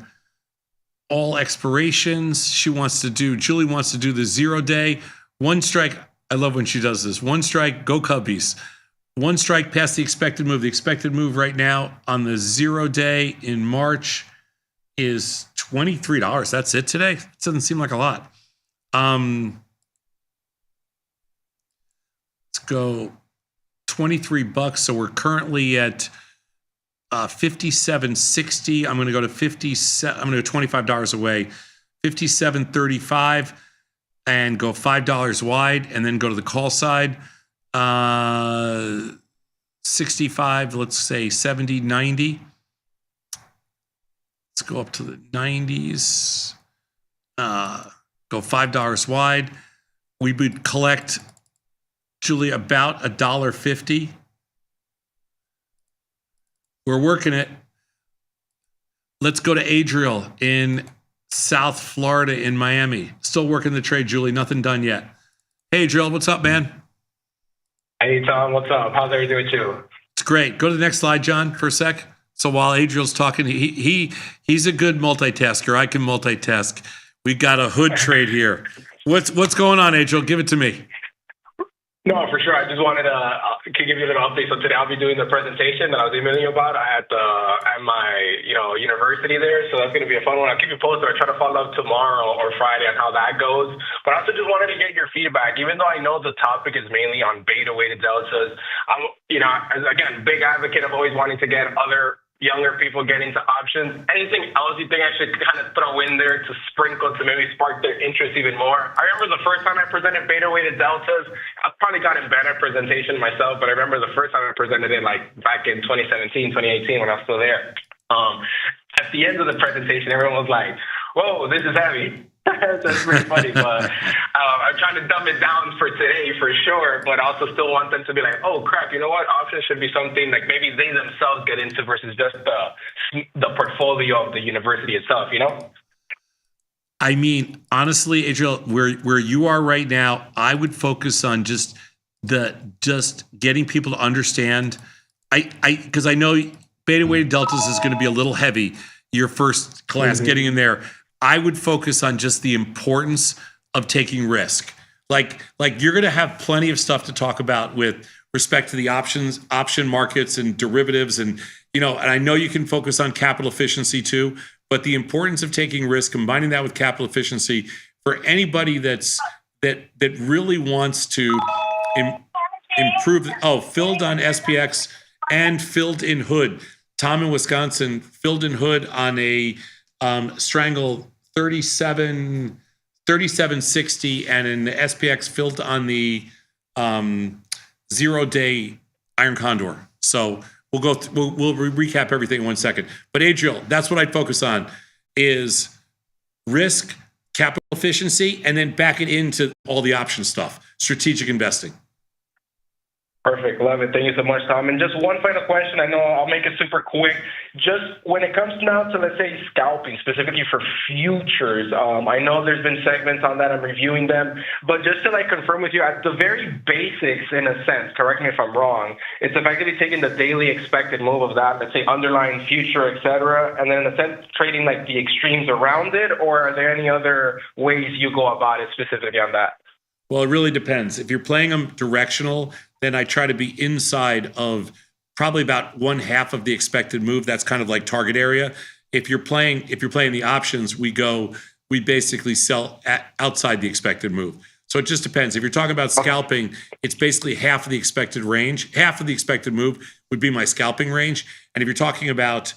S7: all expirations. Julie wants to do the 0 day. 1 strike. I love when she does this. 1 strike, go Cubbies. 1 strike past the expected move. The expected move right now on the 0 day in March is $23. That's it today? It doesn't seem like a lot. Let's go $23. So we're currently at 57.60. I'm going to go to 57. I'm going to go $25 away. 57.35 and go $5 wide, and then go to the call side. 65. Let's say 70, 90. Let's go up to the 90s. Go $5 wide. We would collect, Julie, about $1.50. We're working it. Let's go to Adriel in South Florida in Miami. Still working the trade, Julie. Nothing done yet. Hey, Adriel, what's up, man?
S16: Hey, Tom, what's up? How's everything with you?
S7: It's great. Go to the next slide, John, for a sec. So while Adriel's talking, he's a good multitasker. I can multitask. We got a hood trade here. What's going on, Adriel? Give it to me.
S16: No, for sure. I just wanted to give you a little update. So today I'll be doing the presentation that I was emailing you about at my university there. So that's going to be a fun one. I'll keep you posted. I'll try to follow up tomorrow or Friday on how that goes. But I also just wanted to get your feedback. Even though I know the topic is mainly on beta-weighted deltas, I'm, again, big advocate of always wanting to get other younger people get into options. Anything else you think I should kind of throw in there to sprinkle to maybe spark their interest even more? I remember the first time I presented beta-weighted deltas, I've probably gotten better presentation myself, but I remember the first time I presented it like back in 2017, 2018 when I was still there. At the end of the presentation, everyone was like, whoa, this is heavy. That's pretty funny, but I'm trying to dumb it down for today for sure, but I also still want them to be like, oh crap, you know what? Options should be something like maybe they themselves get into versus just the portfolio of the university itself, you know?
S7: I mean, honestly, Adriel, where you are right now, I would focus on just getting people to understand. Because I know beta weighted deltas is going to be a little heavy. Your first class getting in there, I would focus on just the importance of taking risk. Like you're going to have plenty of stuff to talk about with respect to the option markets and derivatives, and and I know you can focus on capital efficiency too. But the importance of taking risk, combining that with capital efficiency, for anybody that really wants to improve. Oh, filled on SPX and filled in hood. Tom in Wisconsin filled in hood on a strangle 3760, and in the SPX filled on the 0-day iron condor. So we'll recap everything in 1 second. But Adriel, that's what I'd focus on is risk, capital efficiency, and then back it into all the option stuff, strategic investing.
S16: Perfect. Love it. Thank you so much, Tom. And just one final question. I know I'll make it super quick. Just when it comes now to, let's say, scalping, specifically for futures, I know there's been segments on that. I'm reviewing them. But just to confirm with you, at the very basics, in a sense, correct me if I'm wrong, it's effectively taking the daily expected move of that, let's say, underlying future, et cetera, and then in a sense, trading the extremes around it, or are there any other ways you go about it specifically on that?
S7: Well, it really depends. If you're playing them directional, then I try to be inside of probably about 1/2 of the expected move. That's kind of like target area. If you're playing the options, we basically sell outside the expected move. So it just depends. If you're talking about scalping, it's basically half of the expected range. Half of the expected move would be my scalping range. And if you're talking about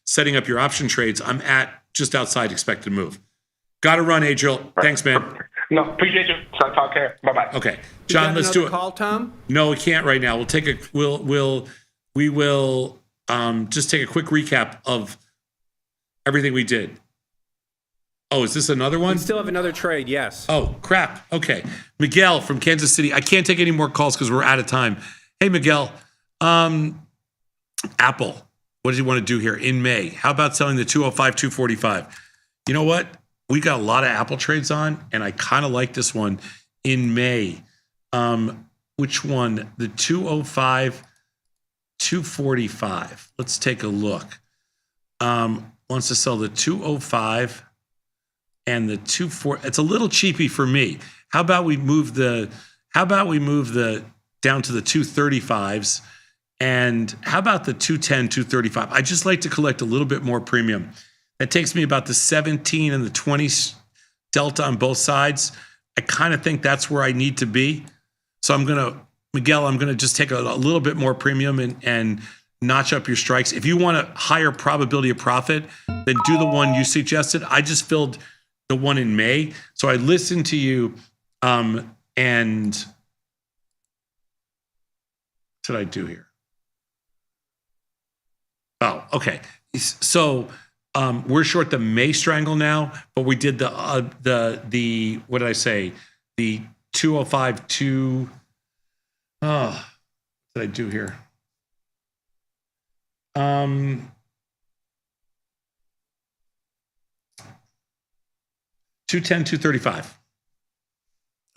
S7: setting up your option trades, I'm at just outside expected move. Got to run, Adriel. Thanks, man.
S16: No, appreciate you. Talk care. Bye-bye.
S7: Okay, John, let's do it.
S4: Call, Tom?
S7: No, we can't right now. We will just take a quick recap of everything we did. Oh, is this another one?
S4: We still have another trade, yes.
S7: Oh, crap. Okay. Miguel from Kansas City. I can't take any more calls because we're out of time. Hey, Miguel. Apple. What does he want to do here in May? How about selling the 205, 245? You know what? We got a lot of Apple trades on, and I kind of like this one in May. Which one? The 205, 245. Let's take a look. Wants to sell the 205 and the 24. It's a little cheapy for me. How about we move the down to the 235s, and how about the 210, 235? I just like to collect a little bit more premium. That takes me about the 17 and the 20 delta on both sides. I kind of think that's where I need to be. So Miguel, I'm going to just take a little bit more premium and notch up your strikes. If you want a higher probability of profit, then do the one you suggested. I just filled the one in May. So I listened to you and what did I do here? Oh, okay. So we're short the May strangle now, but we did the what did I say? The 205 what did I do here? 210, 235.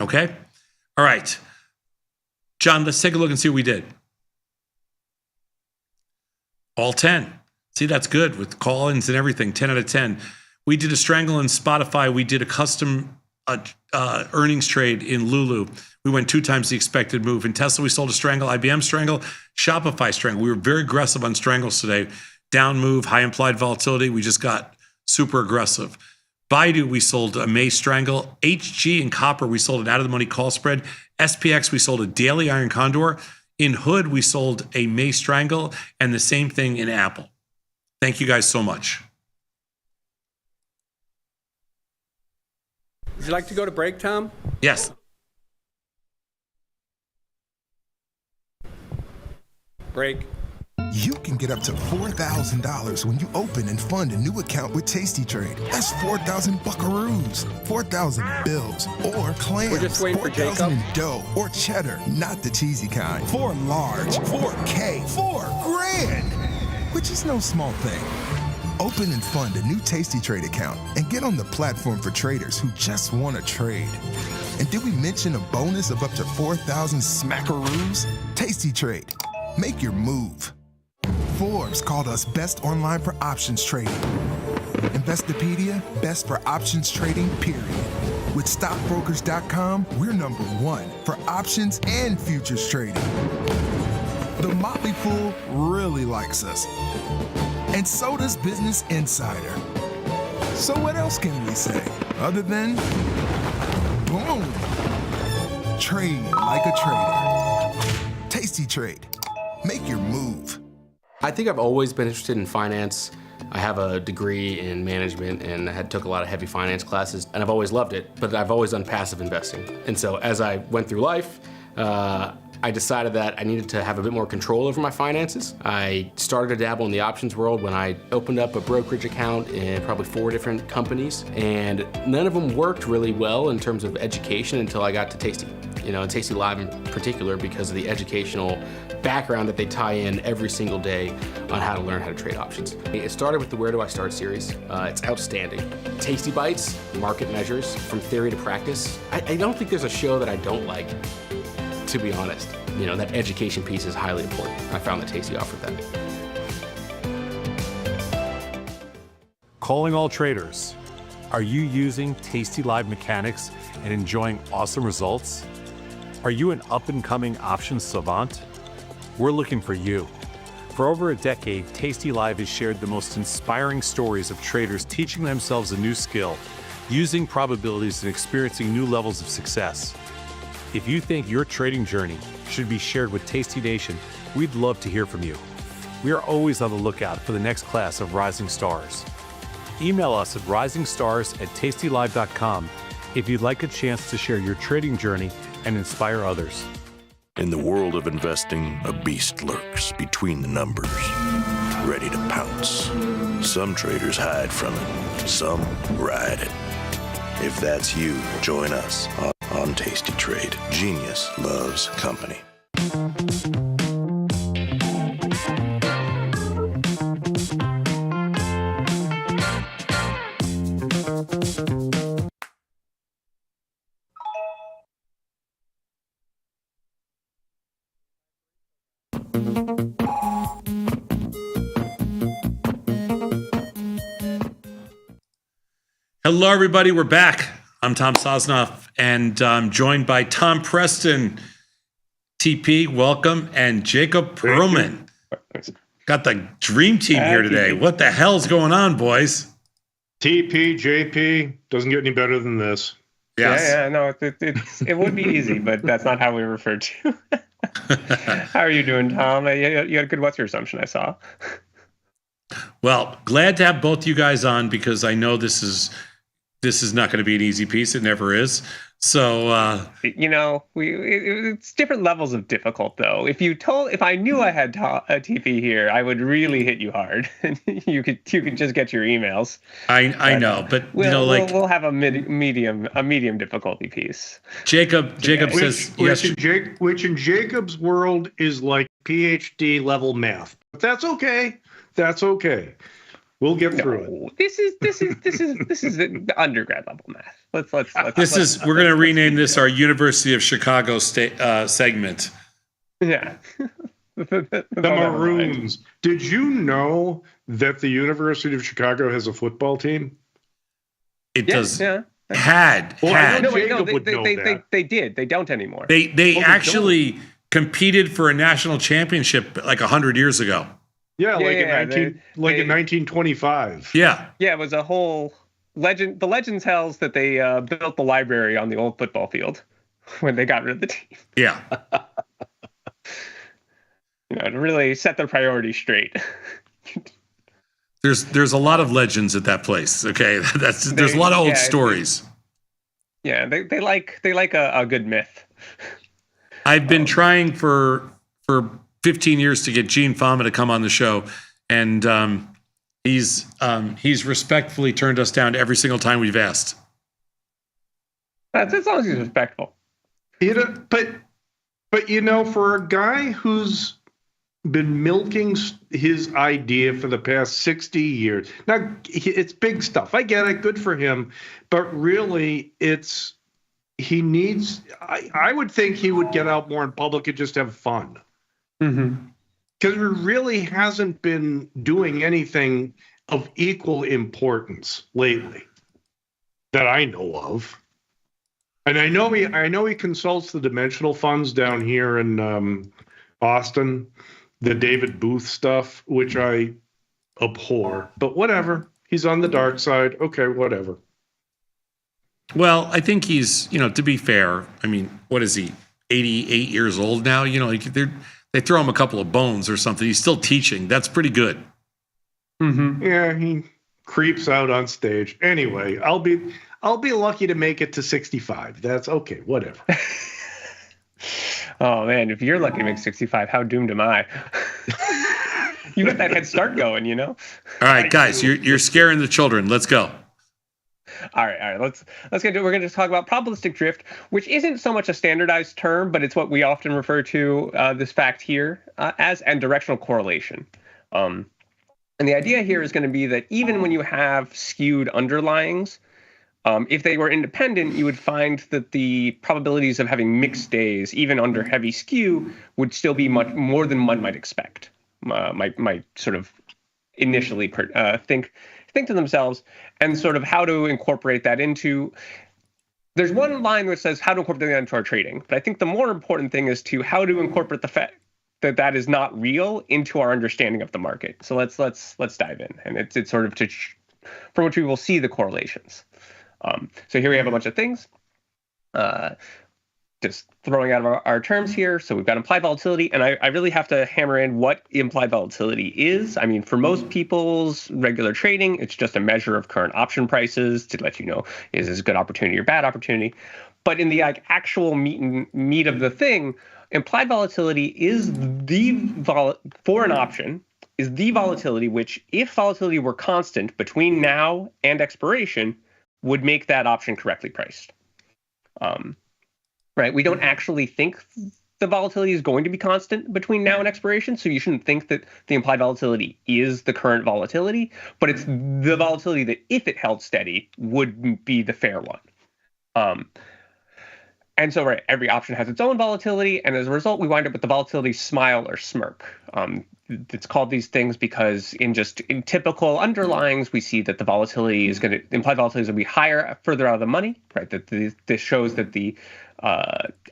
S7: Okay. All right. John, let's take a look and see what we did. All 10. See, that's good with call-ins and everything. 10 out of 10. We did a strangle in Spotify. We did a custom earnings trade in Lulu. We went 2 times the expected move. In Tesla, we sold a strangle, IBM strangle, Shopify strangle. We were very aggressive on strangles today. Down move, high implied volatility. We just got super aggressive. Baidu, we sold a May strangle. HG and copper, we sold an out-of-the-money call spread. SPX, we sold a daily iron condor. In Hood, we sold a May strangle, and the same thing in Apple. Thank you guys so much.
S4: Would you like to go to break, Tom?
S7: Yes.
S4: Break.
S19: You can get up to $4,000 when you open and fund a new account with tastytrade. That's 4,000 buckaroos, 4,000 bills, or clams.
S4: We're just waiting for
S19: 4,000
S4: Jacob.
S19: in dough or cheddar, not the cheesy kind. 4 large, 4K, 4 grand, which is no small thing. Open and fund a new tastytrade account and get on the platform for traders who just want to trade. And did we mention a bonus of up to 4,000 smackaroos? tastytrade. Make your move. Forbes called us best online for options trading. Investopedia, best for options trading, period. With stockbrokers.com, we're number 1 for options and futures trading. The Motley Fool really likes us. And so does Business Insider. So what else can we say other than, boom, trade like a trader. tastytrade. Make your move.
S20: I think I've always been interested in finance. I have a degree in management and I took a lot of heavy finance classes, and I've always loved it, but I've always done passive investing. And so as I went through life, I decided that I needed to have a bit more control over my finances. I started to dabble in the options world when I opened up a brokerage account in probably 4 different companies, and none of them worked really well in terms of education until I got to Tasty. And Tasty Live in particular, because of the educational background that they tie in every single day on how to learn how to trade options. It started with the Where Do I Start series. It's outstanding. Tasty Bites, market measures from theory to practice. I don't think there's a show that I don't like, to be honest. That education piece is highly important. I found that Tasty offered that.
S18: Calling all traders. Are you using Tasty Live mechanics and enjoying awesome results? Are you an up-and-coming options savant? We're looking for you. For over a decade, Tasty Live has shared the most inspiring stories of traders teaching themselves a new skill, using probabilities and experiencing new levels of success. If you think your trading journey should be shared with Tasty Nation, we'd love to hear from you. We are always on the lookout for the next class of rising stars. Email us at risingstars@tastylive.com if you'd like a chance to share your trading journey and inspire others.
S21: In the world of investing, a beast lurks between the numbers, ready to pounce. Some traders hide from it, some ride it. If that's you, join us on Tasty Trade. Genius loves company.
S7: Hello, everybody. We're back. I'm Tom Sosnoff, and I'm joined by Tom Preston, TP, welcome, and Jacob Perlman. Got the dream team here today. What the hell's going on, boys?
S22: TP, JP, doesn't get any better than this.
S7: Yes.
S23: Yeah, no, it would be easy, but that's not how we refer to. How are you doing, Tom? You had a good what's your assumption, I saw.
S7: Well, glad to have both you guys on because I know this is not going to be an easy piece. It never is. So,
S23: it's different levels of difficult, though. If I knew I had a TP here, I would really hit you hard. you could just get your emails.
S7: I know, but
S23: we'll have a medium difficulty piece.
S7: Jacob says
S22: which in Jacob's world is like PhD level math. But that's okay. That's okay. We'll get through it.
S23: This is the undergrad level math. Let's
S7: we're going to rename this our University of Chicago segment.
S23: Yeah.
S22: The Maroons. Did you know that the University of Chicago has a football team?
S7: It does.
S23: Yeah.
S7: Had.
S23: They did. They don't anymore.
S7: They actually competed for a national championship like 100 years ago.
S22: Yeah, in 1925.
S7: Yeah.
S23: Yeah, it was a whole legend. The legend tells that they built the library on the old football field when they got rid of the team.
S7: Yeah.
S23: To really set their priorities straight.
S7: There's a lot of legends at that place. Okay, there's a lot of old stories.
S23: They like a good myth.
S7: I've been trying for 15 years to get Gene Fama to come on the show, and he's respectfully turned us down every single time we've asked.
S23: That's as long as he's respectful.
S22: But for a guy who's been milking his idea for the past 60 years, now it's big stuff. I get it, good for him, but really, he needs. I would think he would get out more in public and just have fun. Because he really hasn't been doing anything of equal importance lately that I know of. And I know he consults the dimensional funds down here in Austin, the David Booth stuff, which I abhor. But whatever. He's on the dark side. Okay, whatever.
S7: Well, I think he's, to be fair, I mean, what is he, 88 years old now? They throw him a couple of bones or something. He's still teaching. That's pretty good.
S22: Yeah, he creeps out on stage. Anyway, I'll be lucky to make it to 65. That's okay, whatever.
S23: Oh, man, if you're lucky to make 65, how doomed am I? You got that head start going,
S7: All right, guys, you're scaring the children. Let's go.
S23: All right. Let's get to it. We're going to talk about probabilistic drift, which isn't so much a standardized term, but it's what we often refer to this fact here as, and directional correlation. And the idea here is going to be that even when you have skewed underlyings, if they were independent, you would find that the probabilities of having mixed days, even under heavy skew, would still be much more than one might expect. Might sort of initially think to themselves, and sort of how to incorporate that into. There's one line which says how to incorporate that into our trading, but I think the more important thing is to how to incorporate the fact that is not real into our understanding of the market. So let's dive in, and it's sort of from which we will see the correlations. So here we have a bunch of things. Just throwing out our terms here. So we've got implied volatility, and I really have to hammer in what implied volatility is. I mean, for most people's regular trading, it's just a measure of current option prices to let you know, is this a good opportunity or bad opportunity? But in the actual meat of the thing, implied volatility is for an option, is the volatility which, if volatility were constant between now and expiration, would make that option correctly priced. Right? We don't actually think the volatility is going to be constant between now and expiration, so you shouldn't think that the implied volatility is the current volatility, but it's the volatility that, if it held steady, would be the fair one. And so, right, every option has its own volatility, and as a result, we wind up with the volatility smile or smirk. It's called these things because in typical underlyings, we see that the volatility is going to, implied volatility is going to be higher further out of the money, right? That this shows that the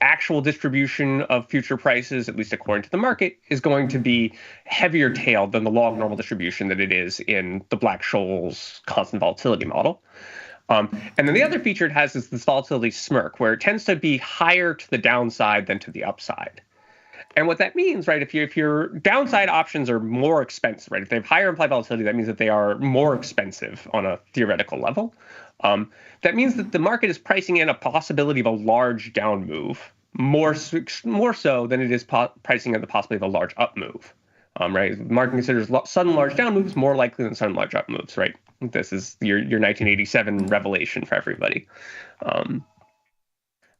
S23: actual distribution of future prices, at least according to the market, is going to be heavier tailed than the log normal distribution that it is in the Black-Scholes constant volatility model. And then the other feature it has is this volatility smirk, where it tends to be higher to the downside than to the upside. And what that means, right, if your downside options are more expensive, right, if they have higher implied volatility, that means that they are more expensive on a theoretical level. That means that the market is pricing in a possibility of a large down move, more so than it is pricing in the possibility of a large up move. Right, the market considers sudden large down moves more likely than sudden large up moves, right? This is your 1987 revelation for everybody.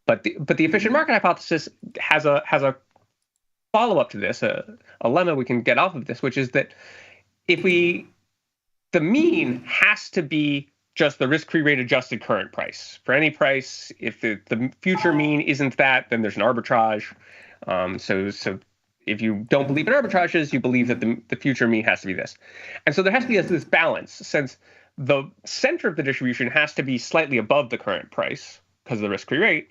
S23: But the efficient market hypothesis has a follow-up to this, a lemma we can get off of this, which is that the mean has to be just the risk-free rate adjusted current price. For any price, if the future mean isn't that, then there's an arbitrage. So if you don't believe in arbitrages, you believe that the future mean has to be this. And so there has to be this balance, since the center of the distribution has to be slightly above the current price because of the risk-free rate,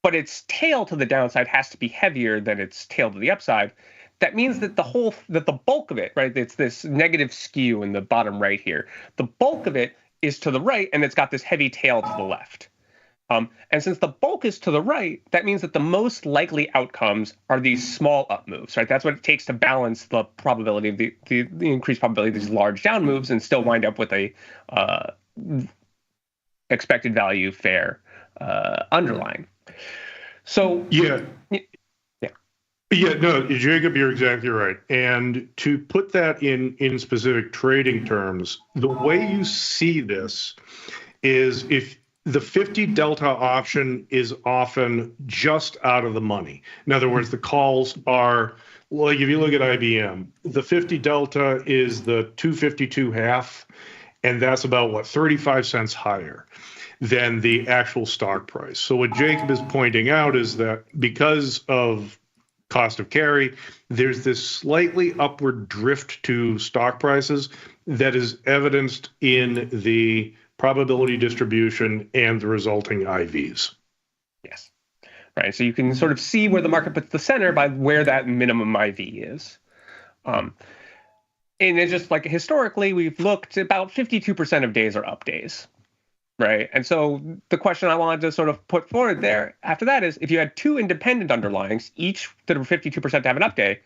S23: but its tail to the downside has to be heavier than its tail to the upside. That means that the bulk of it, right, it's this negative skew in the bottom right here. The bulk of it is to the right, and it's got this heavy tail to the left. And since the bulk is to the right, that means that the most likely outcomes are these small up moves, right? That's what it takes to balance the probability of the increased probability of these large down moves and still wind up with a expected value fair underlying. So
S22: yeah, Yeah, no, Jacob, you're exactly right. And to put that in specific trading terms, the way you see this is if the 50 delta option is often just out of the money. In other words, the calls are, like if you look at IBM, the 50 delta is the 252 half, and that's about, what, 35 cents higher than the actual stock price. So what Jacob is pointing out is that because of cost of carry, there's this slightly upward drift to stock prices that is evidenced in the probability distribution and the resulting IVs.
S23: Yes. Right. So you can sort of see where the market puts the center by where that minimum IV is. And it's just like historically, we've looked about 52% of days are up days. Right. And so the question I wanted to sort of put forward there after that is, if you had two independent underlyings, each that were 52% to have an up day,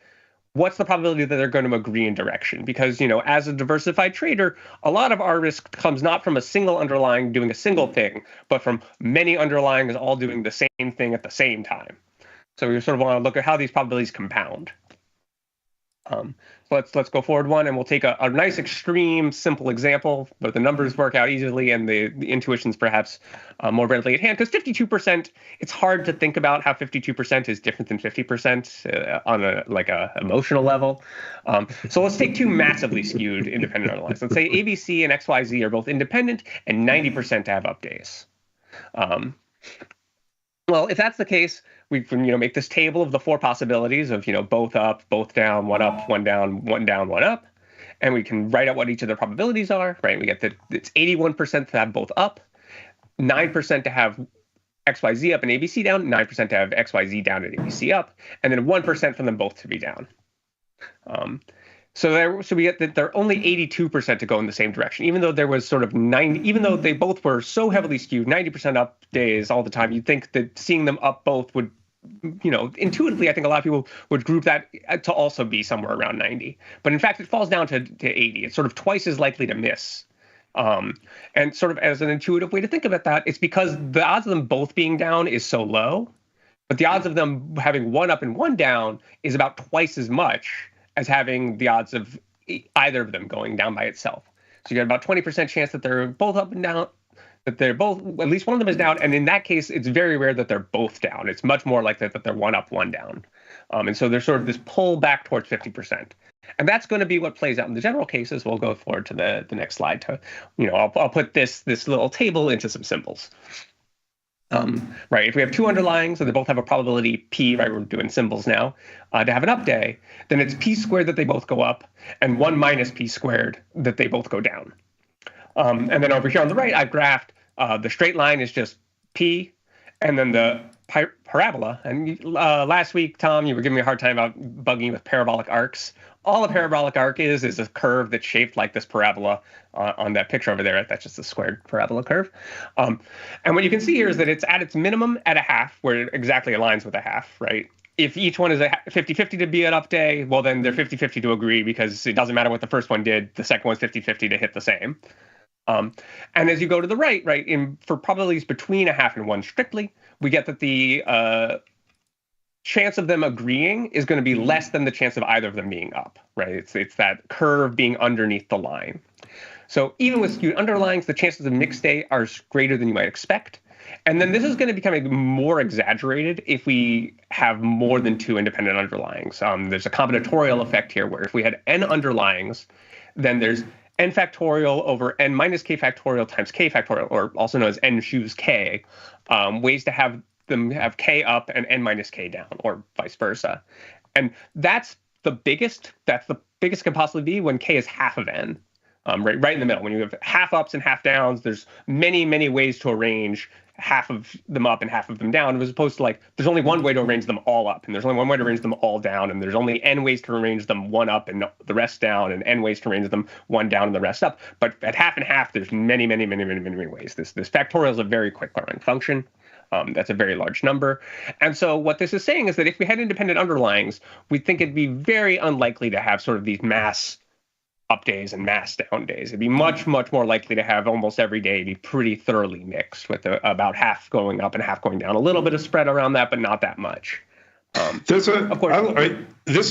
S23: what's the probability that they're going to agree in direction? Because, as a diversified trader, a lot of our risk comes not from a single underlying doing a single thing, but from many underlyings all doing the same thing at the same time. So we sort of want to look at how these probabilities compound. So let's go forward one, and we'll take a nice, extreme, simple example where the numbers work out easily and the intuition's perhaps more readily at hand. Because 52%, it's hard to think about how 52% is different than 50% on a emotional level. So let's take two massively skewed independent underlyings. Let's say ABC and XYZ are both independent and 90% to have up days. Well, if that's the case, we can make this table of the four possibilities of both up, both down, one up, one down, one up, and we can write out what each of their probabilities are. Right? We get that it's 81% to have both up, 9% to have XYZ up and ABC down, 9% to have XYZ down and ABC up, and then 1% for them both to be down. So we get that they're only 82% to go in the same direction, even though there was sort of 90, even though they both were so heavily skewed, 90% up days all the time. You'd think that seeing them up both would, intuitively, I think a lot of people would group that to also be somewhere around 90. But in fact, it falls down to 80. It's sort of twice as likely to miss. And sort of as an intuitive way to think about that, it's because the odds of them both being down is so low, but the odds of them having one up and one down is about twice as much as having the odds of either of them going down by itself. So you get about 20% chance that they're both up and down, that they're both, at least one of them is down. And in that case, it's very rare that they're both down. It's much more likely that they're one up, one down. And so there's sort of this pull back towards 50%. And that's going to be what plays out in the general cases. We'll go forward to the next slide to, I'll put this little table into some symbols. Right, if we have two underlyings and they both have a probability P, right, we're doing symbols now, to have an up day, then it's P squared that they both go up and 1 minus P squared that they both go down. And then over here on the right, I've graphed the straight line is just P, and then the parabola. And last week, Tom, you were giving me a hard time about bugging with parabolic arcs. All a parabolic arc is a curve that's shaped like this parabola on that picture over there. That's just a squared parabola curve. And what you can see here is that it's at its minimum at a half, where it exactly aligns with a half, right? If each one is a 50-50 to be an up day, well, then they're 50-50 to agree, because it doesn't matter what the first one did. The second one's 50-50 to hit the same. And as you go to the right, for probabilities between a half and one strictly, we get that the chance of them agreeing is going to be less than the chance of either of them being up, right? It's that curve being underneath the line. So even with skewed underlyings, the chances of mixed day are greater than you might expect. And then this is going to become more exaggerated if we have more than two independent underlyings. There's a combinatorial effect here where if we had n underlyings, then there's n factorial over n minus k factorial times k factorial, or also known as n choose k, ways to have them have k up and n minus k down, or vice versa. And that's the biggest it can possibly be when k is half of n, right in the middle. When you have half ups and half downs, there's many, many ways to arrange half of them up and half of them down, as opposed to there's only one way to arrange them all up, and there's only one way to arrange them all down, and there's only n ways to arrange them one up and the rest down, and n ways to arrange them one down and the rest up. But at half and half, there's many, many, many, many, many ways. This factorial is a very quick learning function. That's a very large number. And so what this is saying is that if we had independent underlyings, we think it'd be very unlikely to have sort of these mass up days and mass down days. It'd be much, much more likely to have almost every day be pretty thoroughly mixed, with about half going up and half going down. A little bit of spread around that, but not that much.
S22: This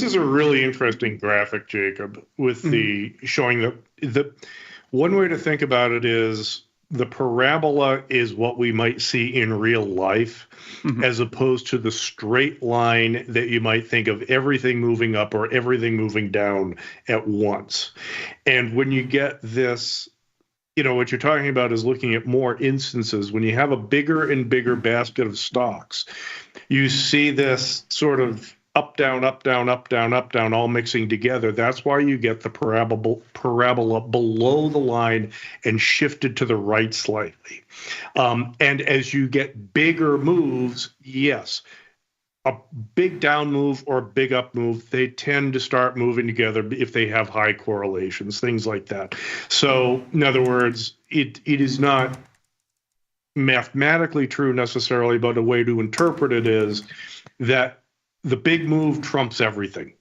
S22: is a really interesting graphic, Jacob, with the showing the one way to think about it is the parabola is what we might see in real life, as opposed to the straight line that you might think of everything moving up or everything moving down at once. And when you get this, what you're talking about is looking at more instances. When you have a bigger and bigger basket of stocks, you see this sort of up, down, up, down, up, down, up, down, all mixing together. That's why you get the parabola below the line and shifted to the right slightly. And as you get bigger moves, yes, a big down move or a big up move, they tend to start moving together if they have high correlations, things like that. So, in other words, it is not mathematically true necessarily, but a way to interpret it is that the big move trumps everything,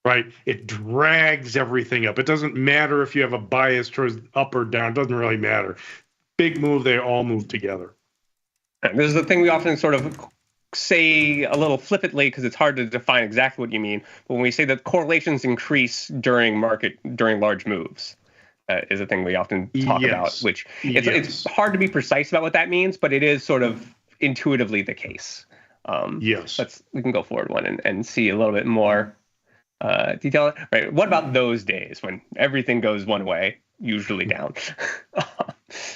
S22: right? It drags everything up. It doesn't matter if you have a bias towards up or down. It doesn't really matter. Big move, they all move together.
S23: And this is the thing we often sort of say a little flippantly because it's hard to define exactly what you mean. But when we say that correlations increase during large moves, is a thing we often talk about, which it's hard to be precise about what that means, but it is sort of intuitively the case. We can go forward one and see a little bit more detail. Right. What about those days when everything goes one way, usually down?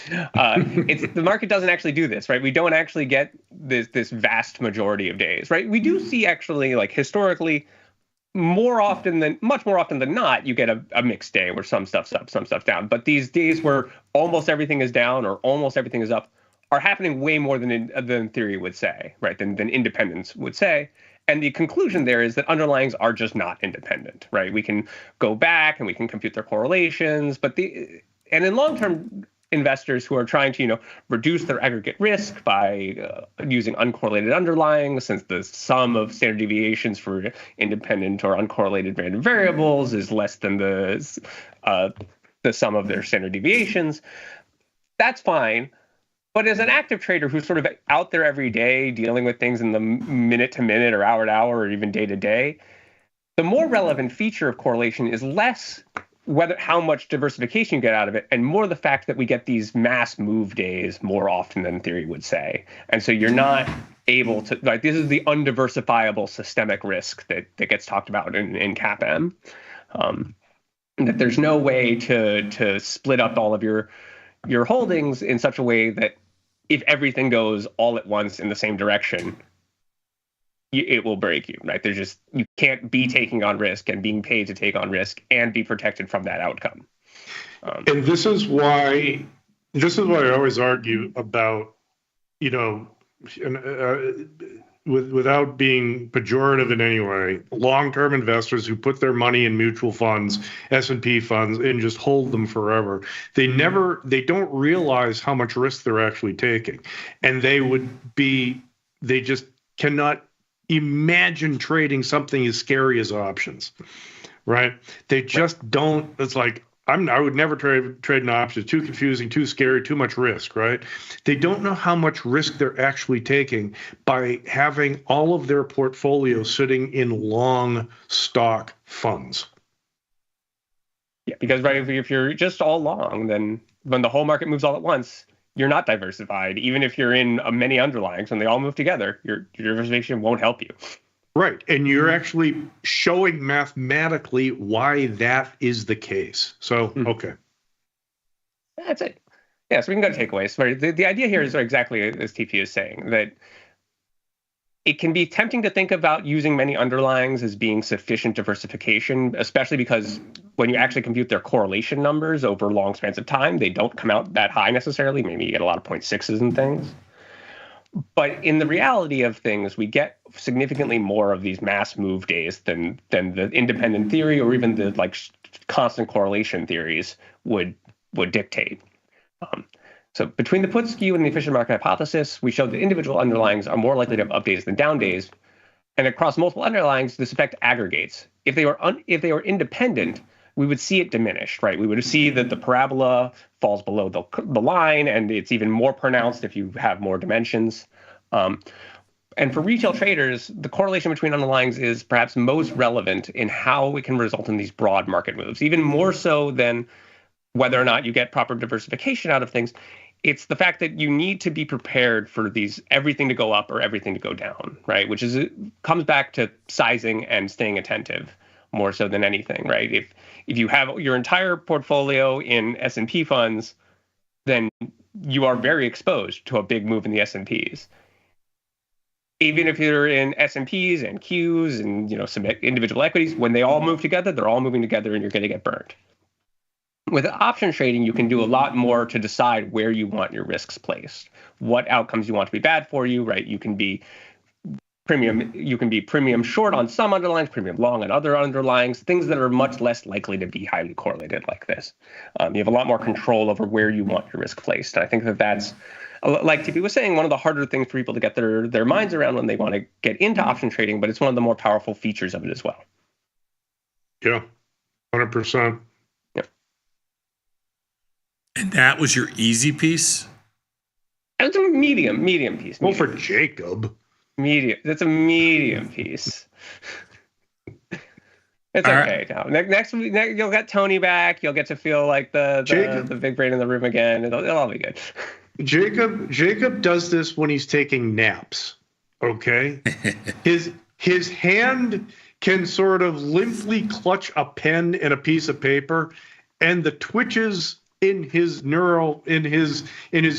S23: The market doesn't actually do this, right? We don't actually get this vast majority of days, right? We do see actually, like historically, much more often than not, you get a mixed day where some stuff's up, some stuff's down. But these days where almost everything is down or almost everything is up are happening way more than theory would say, right? Than independence would say. And the conclusion there is that underlyings are just not independent, right? We can go back and we can compute their correlations, and in long-term investors who are trying to, reduce their aggregate risk by using uncorrelated underlyings, since the sum of standard deviations for independent or uncorrelated random variables is less than the sum of their standard deviations. That's fine. But as an active trader who's sort of out there every day dealing with things in the minute to minute or hour to hour or even day to day, the more relevant feature of correlation is less how much diversification you get out of it, and more the fact that we get these mass move days more often than theory would say. And so you're not able to, this is the undiversifiable systemic risk that gets talked about in CAPM. That there's no way to split up all of your holdings in such a way that if everything goes all at once in the same direction, it will break you, right? You can't be taking on risk and being paid to take on risk and be protected from that outcome.
S22: And this is why I always argue about, without being pejorative in any way, long-term investors who put their money in mutual funds, S&P funds, and just hold them forever. They don't realize how much risk they're actually taking. And they just cannot imagine trading something as scary as options, right? They just don't. It's like, I would never trade an option. It's too confusing, too scary, too much risk, right? They don't know how much risk they're actually taking by having all of their portfolio sitting in long stock funds.
S23: Yeah, because if you're just all long, then when the whole market moves all at once, you're not diversified. Even if you're in many underlyings and they all move together, your diversification won't help you.
S22: Right. And you're actually showing mathematically why that is the case. So, okay.
S23: That's it. Yeah, so we can go to takeaways. The idea here is exactly as TP is saying, that it can be tempting to think about using many underlyings as being sufficient diversification, especially because when you actually compute their correlation numbers over long spans of time, they don't come out that high necessarily. Maybe you get a lot of 0.6s and things. But in the reality of things, we get significantly more of these mass move days than the independent theory or even the constant correlation theories would dictate. So between the put skew and the efficient market hypothesis, we showed that individual underlyings are more likely to have up days than down days. And across multiple underlyings, this effect aggregates. If they were independent, we would see it diminished, right? We would see that the parabola falls below the line, and it's even more pronounced if you have more dimensions. And for retail traders, the correlation between underlyings is perhaps most relevant in how it can result in these broad market moves, even more so than whether or not you get proper diversification out of things. It's the fact that you need to be prepared for these everything to go up or everything to go down, right? Which is, it comes back to sizing and staying attentive more so than anything, right? If you have your entire portfolio in S&P funds, then you are very exposed to a big move in the S&Ps. Even if you're in S&Ps and Qs and, you know, some individual equities, when they all move together, they're all moving together and you're going to get burned. With option trading, you can do a lot more to decide where you want your risks placed, what outcomes you want to be bad for you, right? You can be premium short on some underlyings, premium long on other underlyings, things that are much less likely to be highly correlated like this. You have a lot more control over where you want your risk placed. And I think that that's, like TP was saying, one of the harder things for people to get their minds around when they want to get into option trading, but it's one of the more powerful features of it as well.
S22: Yeah, 100%.
S7: And that was your easy piece?
S23: It's a medium piece.
S22: Well, for Jacob.
S23: Medium. That's a medium piece. It's
S7: all
S23: okay. Right. Now, next week, you'll get Tony back. You'll get to feel like the big brain in the room again. It'll all be good.
S22: Jacob does this when he's taking naps. Okay, his hand can sort of limply clutch a pen and a piece of paper, and the twitches in his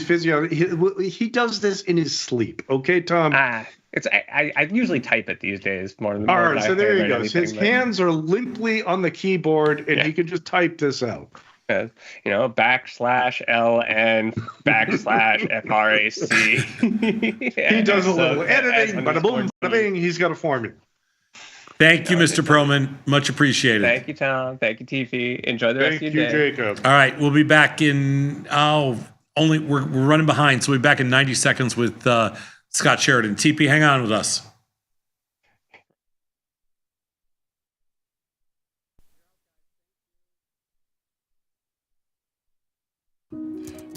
S22: physiology. He does this in his sleep. Okay, Tom.
S23: I usually type it these days more than.
S22: All right, so there you go. His hands are limply on the keyboard, and he can just type this out.
S23: You know, /LN /FRAC.
S22: He does a little editing, bada boom, bada bing. He's got a formula.
S7: Thank you, Mr. Proman. Much appreciated.
S23: Thank you, Tom. Thank you, Tiffy. Enjoy the rest of your day.
S22: Thank you, Jacob.
S7: All right, we'll be back in, we're running behind, so we'll be back in 90 seconds with Scott Sheridan. TP, hang on with us.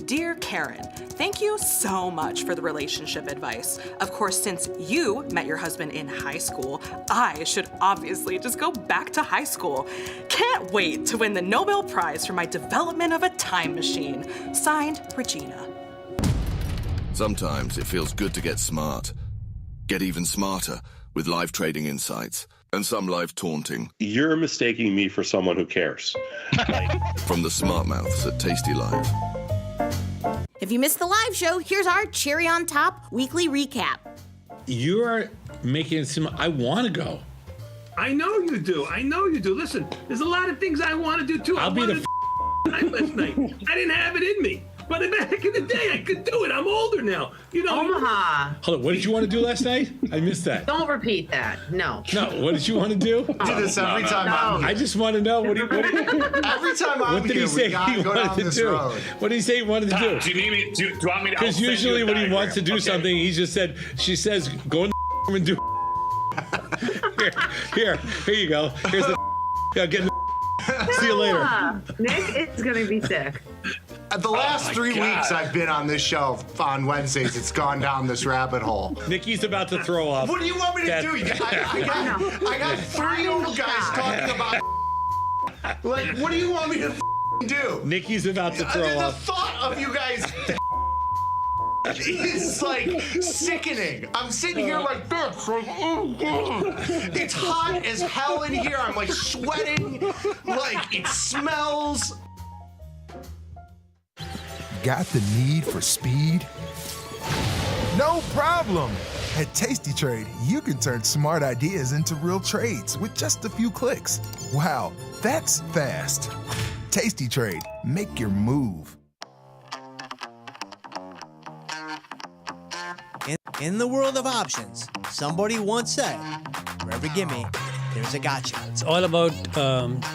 S1: Dear Karen, thank you so much for the relationship advice. Of course, since you met your husband in high school, I should obviously just go back to high school. Can't wait to win the Nobel Prize for my development of a time machine. Signed, Regina.
S8: Sometimes it feels good to get smart. Get even smarter with live trading insights and some live taunting.
S2: You're mistaking me for someone who cares.
S8: From the smart mouths at tastylive.
S11: If you missed the live show, here's our cherry on top weekly recap.
S7: You are making it seem I want to go.
S5: I know you do. Listen, there's a lot of things I want to do too.
S7: I'll be the
S5: night last night. I didn't have it in me. But back in the day, I could do it. I'm older now. You know.
S6: Omaha.
S7: Hold on. What did you want to do last night? I missed that.
S6: Don't repeat that. No.
S7: No. What did you want to do?
S6: I do this every time I'm here.
S7: I just want to know what
S6: every time I'm
S7: here, we gotta go down this road. What did he say he wanted to do?
S16: Do you need me? Do you want me to?
S7: Because usually when he wants to do something, he just said, she says, go in the and do. Here you go. Here's the. Get in the. See you later.
S6: Nick is gonna be sick.
S12: The last 3 weeks I've been on this show on Wednesdays, it's gone down this rabbit hole.
S7: Nikki's about to throw up.
S12: What do you want me to do? I got 3 old guys talking about. Like, what do you want me to do?
S7: Nikki's about to throw up.
S12: The thought of you guys is like sickening. I'm sitting here like this, like, it's hot as hell in here. I'm like sweating, like it smells.
S19: Got the need for speed? No problem. At Tasty Trade, you can turn smart ideas into real trades with just a few clicks. Wow, that's fast. Tasty Trade, make your move.
S26: In the world of options, somebody once said, for every gimme, there's a gotcha.
S27: It's all about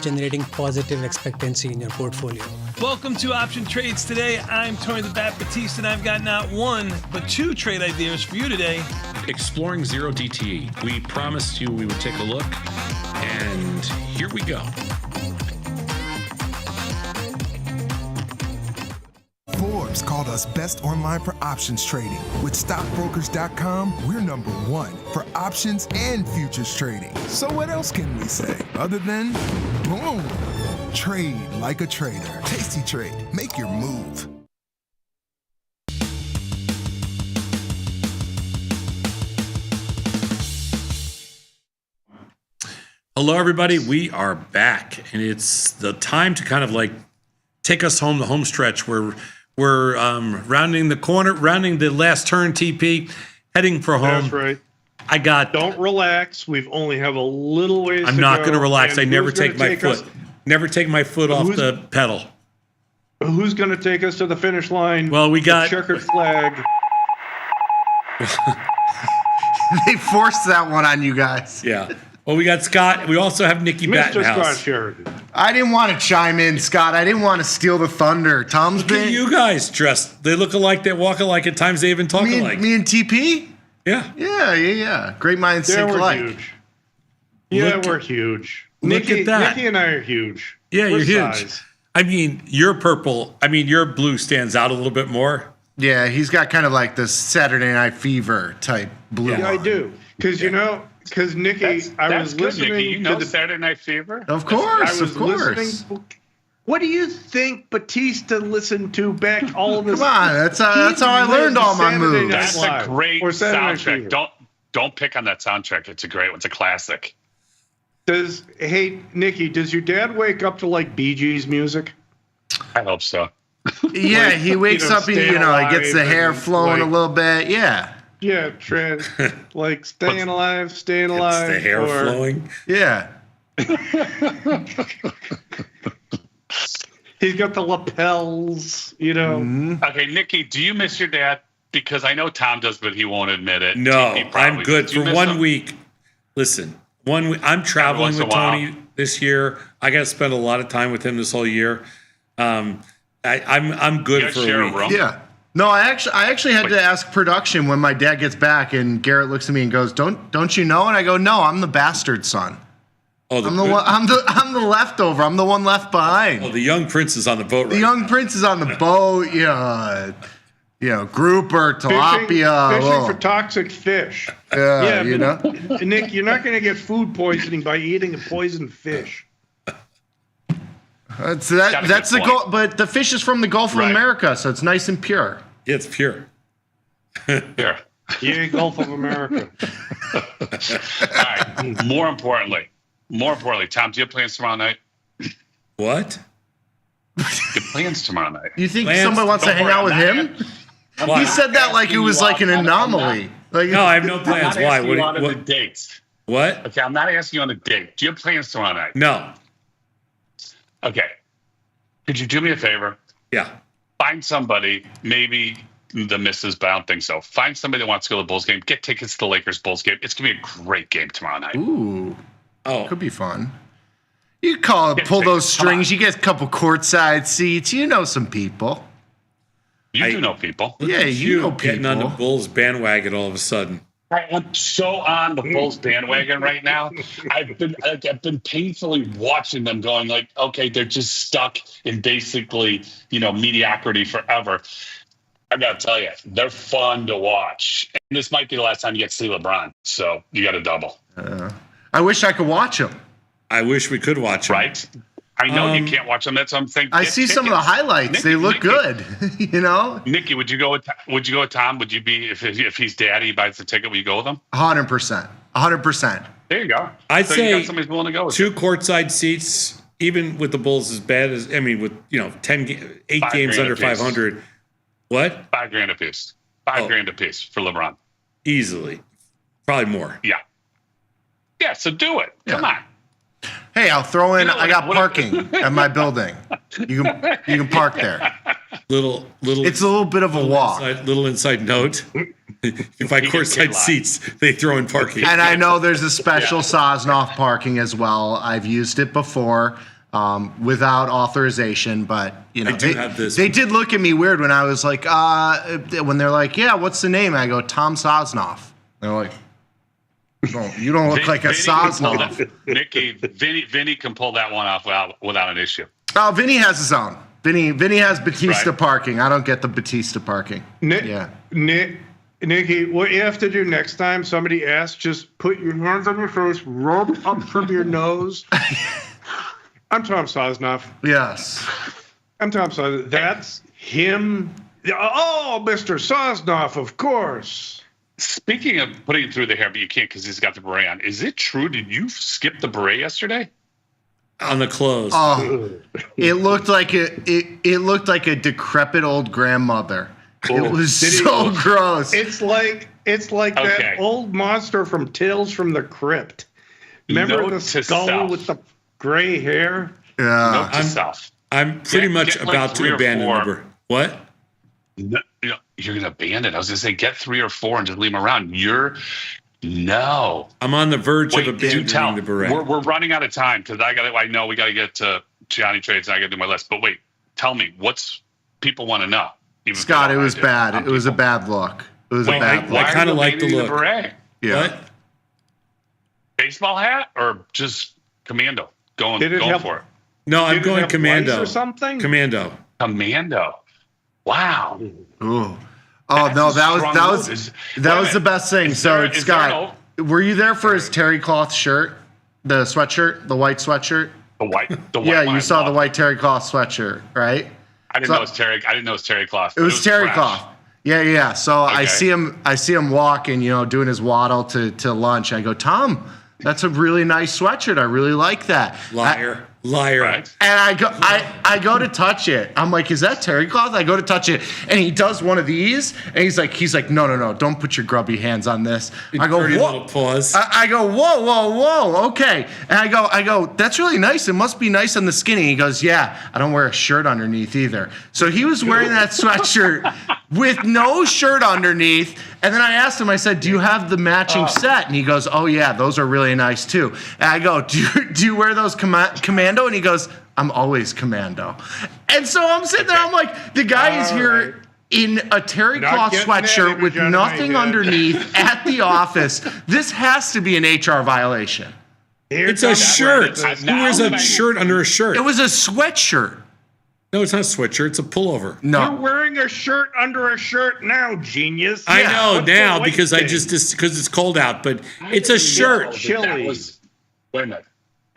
S27: generating positive expectancy in your portfolio.
S5: Welcome to Option Trades Today. I'm Tony the Bat Batiste, and I've got not one, but 2 trade ideas for you today.
S7: Exploring zero DTE. We promised you we would take a look, and here we go.
S19: Forbes called us best online for options trading. With stockbrokers.com, we're number one for options and futures trading. So what else can we say other than boom? Trade like a trader. Tasty Trade. Make your move.
S7: Hello, everybody. We are back, and it's the time to kind of like take us home, the home stretch. We're rounding the corner, rounding the last turn, TP, heading for home.
S22: That's right. Don't relax. We've only have a little ways.
S7: I'm not going to relax. I never take my foot. Never take my foot off the pedal.
S22: Who's going to take us to the finish line?
S7: Well, we got
S22: checkered flag.
S12: They forced that one on you guys.
S7: Yeah. Well, we got Scott. We also have Nikki Battenhouse.
S22: Mr. Scott Sheridan.
S12: I didn't want to chime in, Scott. I didn't want to steal the thunder. Tom's
S7: Look at you guys dressed. They look alike. They walk alike. At times they even talk alike.
S12: Me and TP?
S7: Yeah.
S12: Yeah. Great minds think alike.
S22: Huge. Yeah, we're huge.
S7: Look at that.
S22: Nikki and I are huge.
S7: Yeah,
S22: we're
S7: you're huge.
S22: size.
S7: I mean, your purple. I mean, your blue stands out a little bit more.
S12: Yeah, he's got kind of like the Saturday Night Fever type blue.
S22: Yeah, I do. Because because Nikki, I was listening
S3: Nikki. You know
S22: to
S3: Saturday Night Fever?
S12: Of course,
S22: I was listening. What do you think Batista listened to back all of this?
S12: Come on, that's how I learned all my moves.
S3: That's a great
S22: or Saturday Night
S3: soundtrack. Don't pick on that soundtrack. It's a great one. It's a classic.
S22: Hey Nikki, does your dad wake up to like Bee Gees music?
S3: I hope so.
S12: Yeah, he wakes up and he gets the hair flowing a little bit. Yeah.
S22: Yeah, like staying alive.
S7: It's the hair flowing.
S12: Yeah.
S22: He's got the lapels,
S3: Okay, Nikki, do you miss your dad? Because I know Tom does, but he won't admit it.
S7: No, I'm good for 1 week. Listen, 1 week. I'm traveling with Tony this year. I got to spend a lot of time with him this whole year. I'm good for a week.
S12: Yeah. No, I actually had to ask production when my dad gets back, and Garrett looks at me and goes, "Don't you know?" And I go, "No, I'm the bastard son. Oh, I'm the leftover. I'm the one left behind."
S7: Oh, the young prince is on the boat.
S12: The young prince is on the boat. Grouper, tilapia,
S22: fishing for toxic fish.
S12: Yeah,
S22: Nick, you're not going to get food poisoning by eating a poisoned fish.
S12: That's the goal, but the fish is from the Gulf of America, so it's nice and pure.
S7: Yeah, it's pure.
S3: Pure.
S22: Yeah, Gulf of America.
S3: All right. More importantly, Tom, do you have plans tomorrow night?
S7: What?
S3: You have plans tomorrow night.
S12: You think somebody wants to hang out with him? He said that like it was like an anomaly.
S7: No, I have no plans. Why?
S3: What? The dates.
S7: What?
S3: Okay, I'm not asking you on the date. Do you have plans tomorrow night?
S7: No.
S3: Okay. Could you do me a favor?
S7: Yeah.
S3: Find somebody, maybe the missus, but I don't think so. Find somebody that wants to go to the Bulls game. Get tickets to the Lakers Bulls game. It's going to be a great game tomorrow night.
S12: Ooh. Oh. Could be fun. You pull those strings. You get a couple courtside seats. You know some people.
S3: You do know people.
S12: Yeah, you know people.
S7: Getting on the Bulls bandwagon all of a sudden.
S3: I am so on the Bulls bandwagon right now. I've been painfully watching them going like, okay, they're just stuck in basically, mediocrity forever. I got to tell you, they're fun to watch. And this might be the last time you get to see LeBron. So you got a double.
S12: I wish I could watch them.
S7: I wish we could watch them.
S3: Right? I know you can't watch them. That's what I'm saying.
S12: I see some of the highlights. They look good.
S3: Nikki, would you go with Tom? Would you be if he's daddy buys the ticket? Will you go with him?
S12: 100%. 100%.
S3: There you go.
S7: I'd
S3: so
S7: say
S3: you got somebody's willing to go with
S7: 2 courtside seats, even with the Bulls as bad as with 8 games under 500. What?
S3: $5,000 a piece. $5,000 a piece for LeBron.
S7: Easily, probably more.
S3: Yeah. Yeah. So do it. Come on.
S12: Hey, I'll throw in. I got parking at my building. You can park there.
S7: Little.
S12: It's a little bit of a walk.
S7: Little inside note. If I courtside seats, they throw in parking.
S12: And I know there's a special Sosnoff parking as well. I've used it before without authorization, but they did look at me weird when I was like, when they're like, "Yeah, what's the name?" I go, "Tom Sosnoff." They're like, "No, you don't look like a Sosnoff."
S3: Nikki, Vinny can pull that one off without an issue.
S12: Oh, Vinny has his own. Vinny has Batista parking. I don't get the Batista parking.
S22: Nikki, what you have to do next time somebody asks, just put your hands on your face, rub up from your nose. I'm Tom Sosnoff.
S12: Yes.
S22: I'm Tom Sosnoff. That's him. Oh, Mr. Sosnoff, of course.
S3: Speaking of putting it through the hair, but you can't because he's got the beret on. Is it true? Did you skip the beret yesterday?
S7: On the clothes.
S12: Oh, it looked like it looked like a decrepit old grandmother. It was so gross.
S22: It's like that old monster from Tales from the Crypt. Remember the skull with the gray hair?
S12: Yeah.
S7: I'm pretty much about to abandon the What?
S3: No, you're gonna abandon. I was gonna say get 3 or 4 and just leave them around.
S7: I'm on the verge of abandoning the beret.
S3: We're running out of time because I know we got to get to Johnny Trades and I got to do my list. But wait, tell me what's people want to know.
S12: Scott, it was bad. It was a bad look. It was a bad look.
S7: I kind of like the look.
S3: Beret?
S12: Yeah.
S7: What?
S3: Baseball hat or just commando? Going for it.
S7: No, I'm going commando.
S22: Or something?
S7: Commando.
S3: Wow.
S12: Ooh. Oh no, that was the best thing. So Scott, were you there for his terry cloth shirt, the sweatshirt, the white sweatshirt?
S3: The white.
S12: Yeah, you saw the white terry cloth sweatshirt, right?
S3: I didn't know it was terry. I didn't know it was terry cloth.
S12: It was terry cloth. Yeah. So I see him walking, doing his waddle to lunch. I go, Tom, that's a really nice sweatshirt. I really like that.
S7: Liar.
S12: And I go to touch it. I'm like, is that terry cloth? I go to touch it, and he does one of these, and he's like, no, don't put your grubby hands on this. I go,
S7: dirty
S12: whoa.
S7: Little paws.
S12: I go, whoa, okay. And I go, that's really nice. It must be nice on the skinny. He goes, yeah, I don't wear a shirt underneath either. So he was wearing that sweatshirt with no shirt underneath. And then I asked him, I said, do you have the matching set? And he goes, oh yeah, those are really nice too. And I go, do you wear those commando? And he goes, I'm always commando. And so I'm sitting there, I'm like, the guy is here in a terry cloth sweatshirt with nothing underneath at the office. This has to be an HR violation.
S7: It's a shirt. Who wears a shirt under a shirt?
S12: It was a sweatshirt.
S7: No, it's not a sweatshirt. It's a pullover.
S12: No.
S22: You're wearing a shirt under a shirt now, genius.
S7: I know now because because it's cold out, but it's a shirt.
S3: Wait a minute.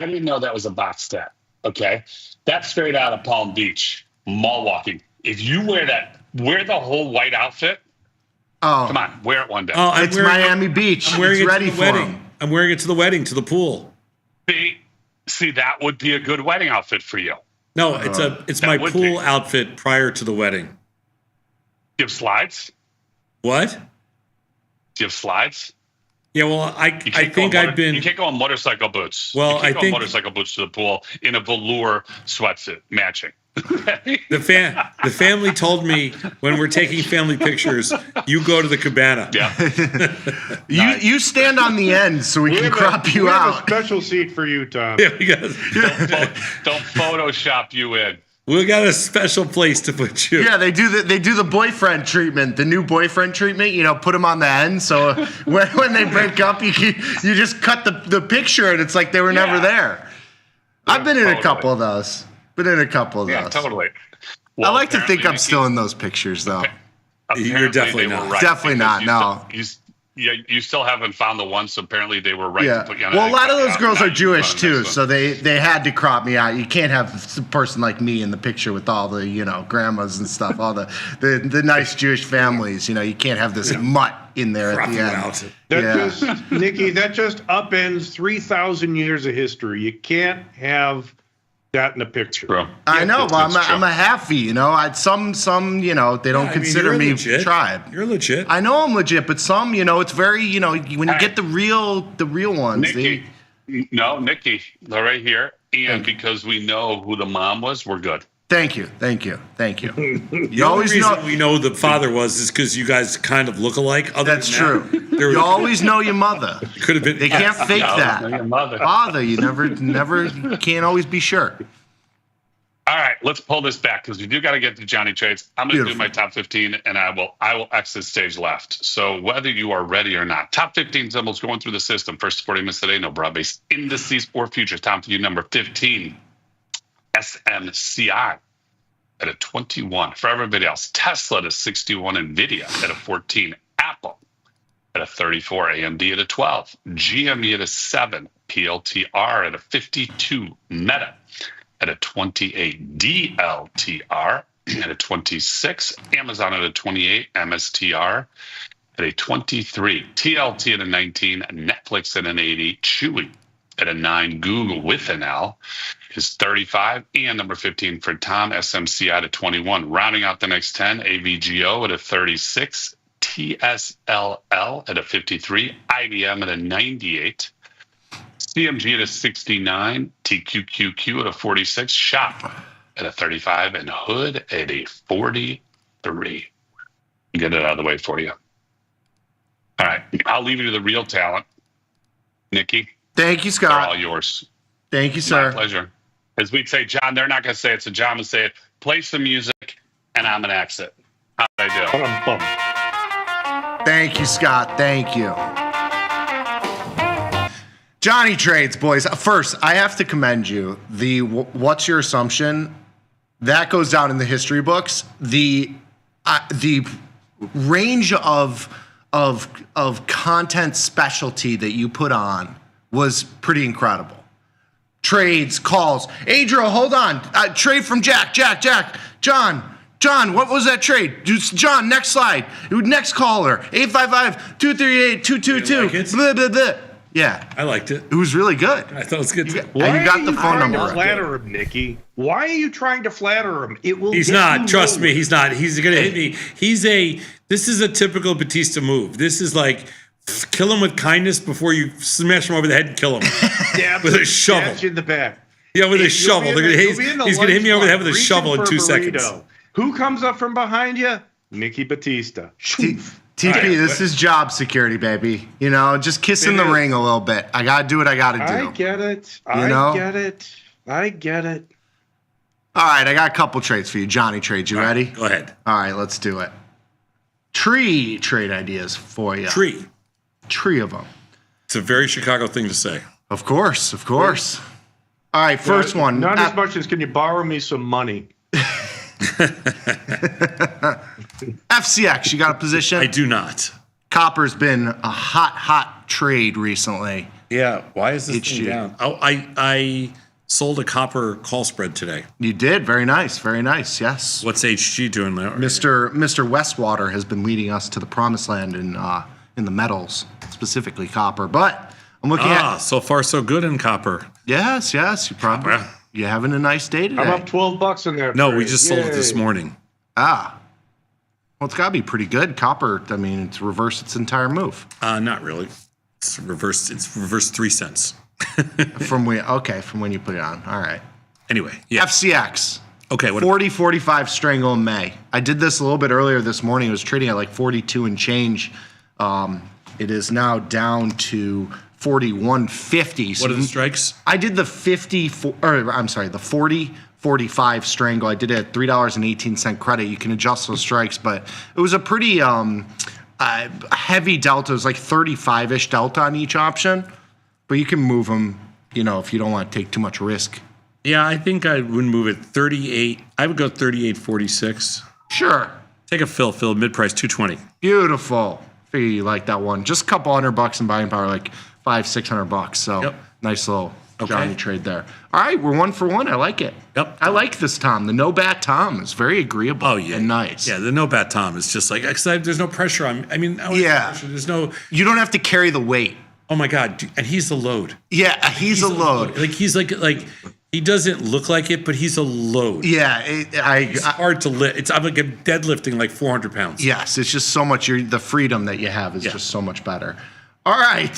S3: I didn't know that was a box stat. Okay. That's straight out of Palm Beach, mall walking. If you wear the whole white outfit.
S12: Oh.
S3: Come on, wear it one day.
S12: Oh, it's Miami Beach.
S7: I'm wearing
S12: it's
S7: it
S12: ready
S7: to the
S12: for
S7: wedding.
S12: him.
S7: I'm wearing it to the wedding, to the pool.
S3: See, that would be a good wedding outfit for you.
S7: No, it's my pool outfit prior to the wedding.
S3: Do you have slides?
S7: What?
S3: Do you have slides?
S7: Yeah, well, I think I've been.
S3: You can't go on motorcycle boots.
S7: Well,
S3: you can't go on motorcycle boots to the pool in a velour sweatsuit matching.
S7: The family told me when we're taking family pictures, you go to the cabana.
S3: Yeah.
S12: You stand on the end so we can crop you out.
S22: We have a special seat for you, Tom.
S7: Yeah, we got.
S3: Don't Photoshop you in.
S7: We got a special place to put you.
S12: Yeah, they do the boyfriend treatment, the new boyfriend treatment. Put them on the end, so when they break up, you just cut the picture, and it's like they were never there. I've been in a couple of those.
S3: Yeah, totally.
S12: Well, I like to think I'm still in those pictures, though.
S7: You're definitely not.
S3: Right,
S12: definitely not. No.
S3: You still haven't found the one, so apparently they were right to put you on.
S12: Well, a lot of those girls are Jewish too, so they had to crop me out. You can't have a person like me in the picture with all the grandmas and stuff, all the nice Jewish families. You can't have this mutt in there at the end.
S22: Nikki, that just upends 3,000 years of history. You can't have that in a picture.
S3: Bro.
S12: I know, but I'm a halfie, Some they don't consider me
S7: legit.
S12: Tribe.
S7: You're legit.
S12: I know I'm legit, but some, it's very, when you get the real ones.
S3: Nikki, Nikki, they're right here. And because we know who the mom was, we're good.
S12: Thank you.
S7: You always know we know the father is because you guys kind of look alike.
S12: That's true. You always know your mother.
S7: Could have been.
S12: They can't fake that.
S3: Your mother.
S12: Father, you never can't always be sure.
S3: All right, let's pull this back because we do got to get to Johnny Trades. I'm going to do my top 15, and I will exit stage left. So whether you are ready or not, top 15 symbols going through the system. First 40 minutes today, no broad-based indices or futures. Time for you, number 15. SMCI. at a 21. For everybody else, Tesla at a 61, Nvidia at a 14, Apple at a 34, AMD at a 12, GME at a 7, PLTR at a 52, Meta at a 28, DLTR at a 26, Amazon at a 28, MSTR at a 23, TLT at a 19, Netflix at an 80, Chewy at a 9, Google with an L is 35, and number 15 for Tom, SMCI at a 21. Rounding out the next 10, AVGO at a 36, TSLL at a 53, IBM at a 98, CMG at a 69, TQQQ at a 46, Shop at a 35, and Hood at a 43. Get it out of the way for you. All right, I'll leave you to the real talent. Nikki.
S12: Thank you, Scott.
S3: They're all yours.
S12: Thank you, sir.
S3: My pleasure. As we'd say, John, they're not going to say it, so John would say it. Play some music, and I'm going to exit. How did I do?
S12: Thank you, Scott. Thank you. Johnny Trades, boys. First, I have to commend you. The what's your assumption? That goes down in the history books. The range of content specialty that you put on was pretty incredible. Trades, calls. Adriel, hold on. Trade from Jack. John, what was that trade? John, next slide. Next caller. 855-238-222. Blah, blah, blah. Yeah.
S7: I liked it.
S12: It was really good.
S7: I thought it was good too.
S22: Why
S12: you got the phone number.
S22: Flatter him, Nikki. Why are you trying to flatter him? It will.
S7: He's not. Trust me, he's not. He's going to hit me. This is a typical Batista move. This is like kill him with kindness before you smash him over the head and kill him with a shovel.
S22: In the back.
S7: Yeah, with a shovel. He's going to hit me over the head with a shovel in 2 seconds.
S22: Who comes up from behind you? Nikki Batista.
S12: TP, this is job security, baby. You know, just kissing the ring a little bit. I got to do what I got to do.
S22: I get it. I get it.
S12: All right, I got a couple trades for you. Johnny Trades, you ready?
S7: Go ahead.
S12: All right, let's do it. Tree trade ideas for you.
S7: Tree
S12: of them.
S7: It's a very Chicago thing to say.
S12: Of course. All right, first one.
S22: Not as much as can you borrow me some money?
S12: FCX, you got a position?
S7: I do not.
S12: Copper's been a hot trade recently.
S7: Yeah, why is this thing down? Oh, I sold a copper call spread today.
S12: You did? Very nice, yes.
S7: What's HG doing there?
S12: Mr. Westwater has been leading us to the promised land in the metals, specifically copper. But I'm looking at...
S7: so far so good in copper.
S12: Yes, you're having a nice day today.
S22: I'm up $12 in there.
S7: No, we just sold it this morning.
S12: Well, it's got to be pretty good. Copper, I mean, it's reversed its entire move.
S7: Not really. It's reversed 3 cents.
S12: from when you put it on. All right.
S7: Anyway, yeah.
S12: FCX.
S7: Okay,
S12: 40.45 strangle in May. I did this a little bit earlier this morning. It was trading at like 42 and change. It is now down to 41.50.
S7: What are the strikes?
S12: I did the 40.45 strangle. I did it at $3.18 credit. You can adjust those strikes, but it was a pretty heavy delta. It was like 35-ish delta on each option, but you can move them, if you don't want to take too much risk.
S7: Yeah, I think I would move it 38. I would go 38.46.
S12: Sure.
S7: Take a fill, mid-price 220.
S12: Beautiful. Figure you like that one. Just a couple $100 in buying power, like $500-600. So nice little Johnny trade there. All right, we're 1 for 1. I like it.
S7: Yep.
S12: I like this Tom. The no bat Tom is very agreeable.
S7: Oh yeah,
S12: and nice.
S7: Yeah, the no bat Tom is just like there's no pressure on. There's no.
S12: You don't have to carry the weight.
S7: Oh my God, and he's the load.
S12: Yeah, he's a load.
S7: Like he's like he doesn't look like it, but he's a load.
S12: Yeah,
S7: it's hard to lift. I'm like deadlifting like 400 pounds.
S12: Yes, it's just so much. The freedom that you have is just so much better. All right.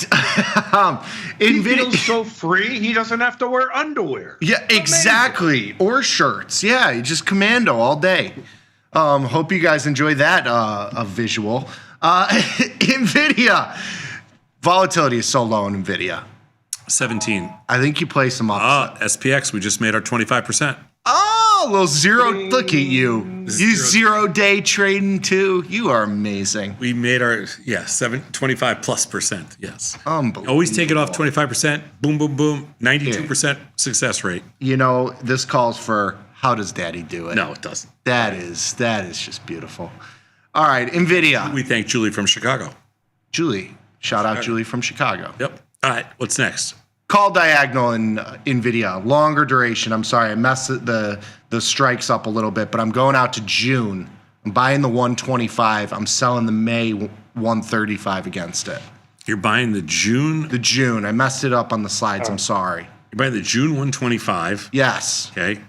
S22: He feels so free, he doesn't have to wear underwear.
S12: Yeah, exactly. Or shirts. Yeah, you just commando all day. Hope you guys enjoy that visual. NVIDIA. Volatility is so low in NVIDIA.
S7: 17.
S12: I think you play some up.
S7: SPX, we just made our 25%.
S12: Oh, a little zero. Look at you. You 0-day trading too. You are amazing.
S7: We made our 25+%. Yes.
S12: Unbelievable.
S7: Always take it off 25%. Boom, boom, boom. 92% success rate.
S12: This calls for How does Daddy do it?
S7: No, it doesn't.
S12: That is just beautiful. All right, NVIDIA.
S7: We thank Julie from Chicago.
S12: Julie. Shout out Julie from Chicago.
S7: Yep. All right, what's next?
S12: Call diagonal in NVIDIA. Longer duration. I'm sorry, I messed the strikes up a little bit, but I'm going out to June. I'm buying the 125. I'm selling the May 135 against it.
S7: You're buying the June?
S12: The June. I messed it up on the slides. I'm sorry.
S7: You're buying the June 125?
S12: Yes.
S7: Okay.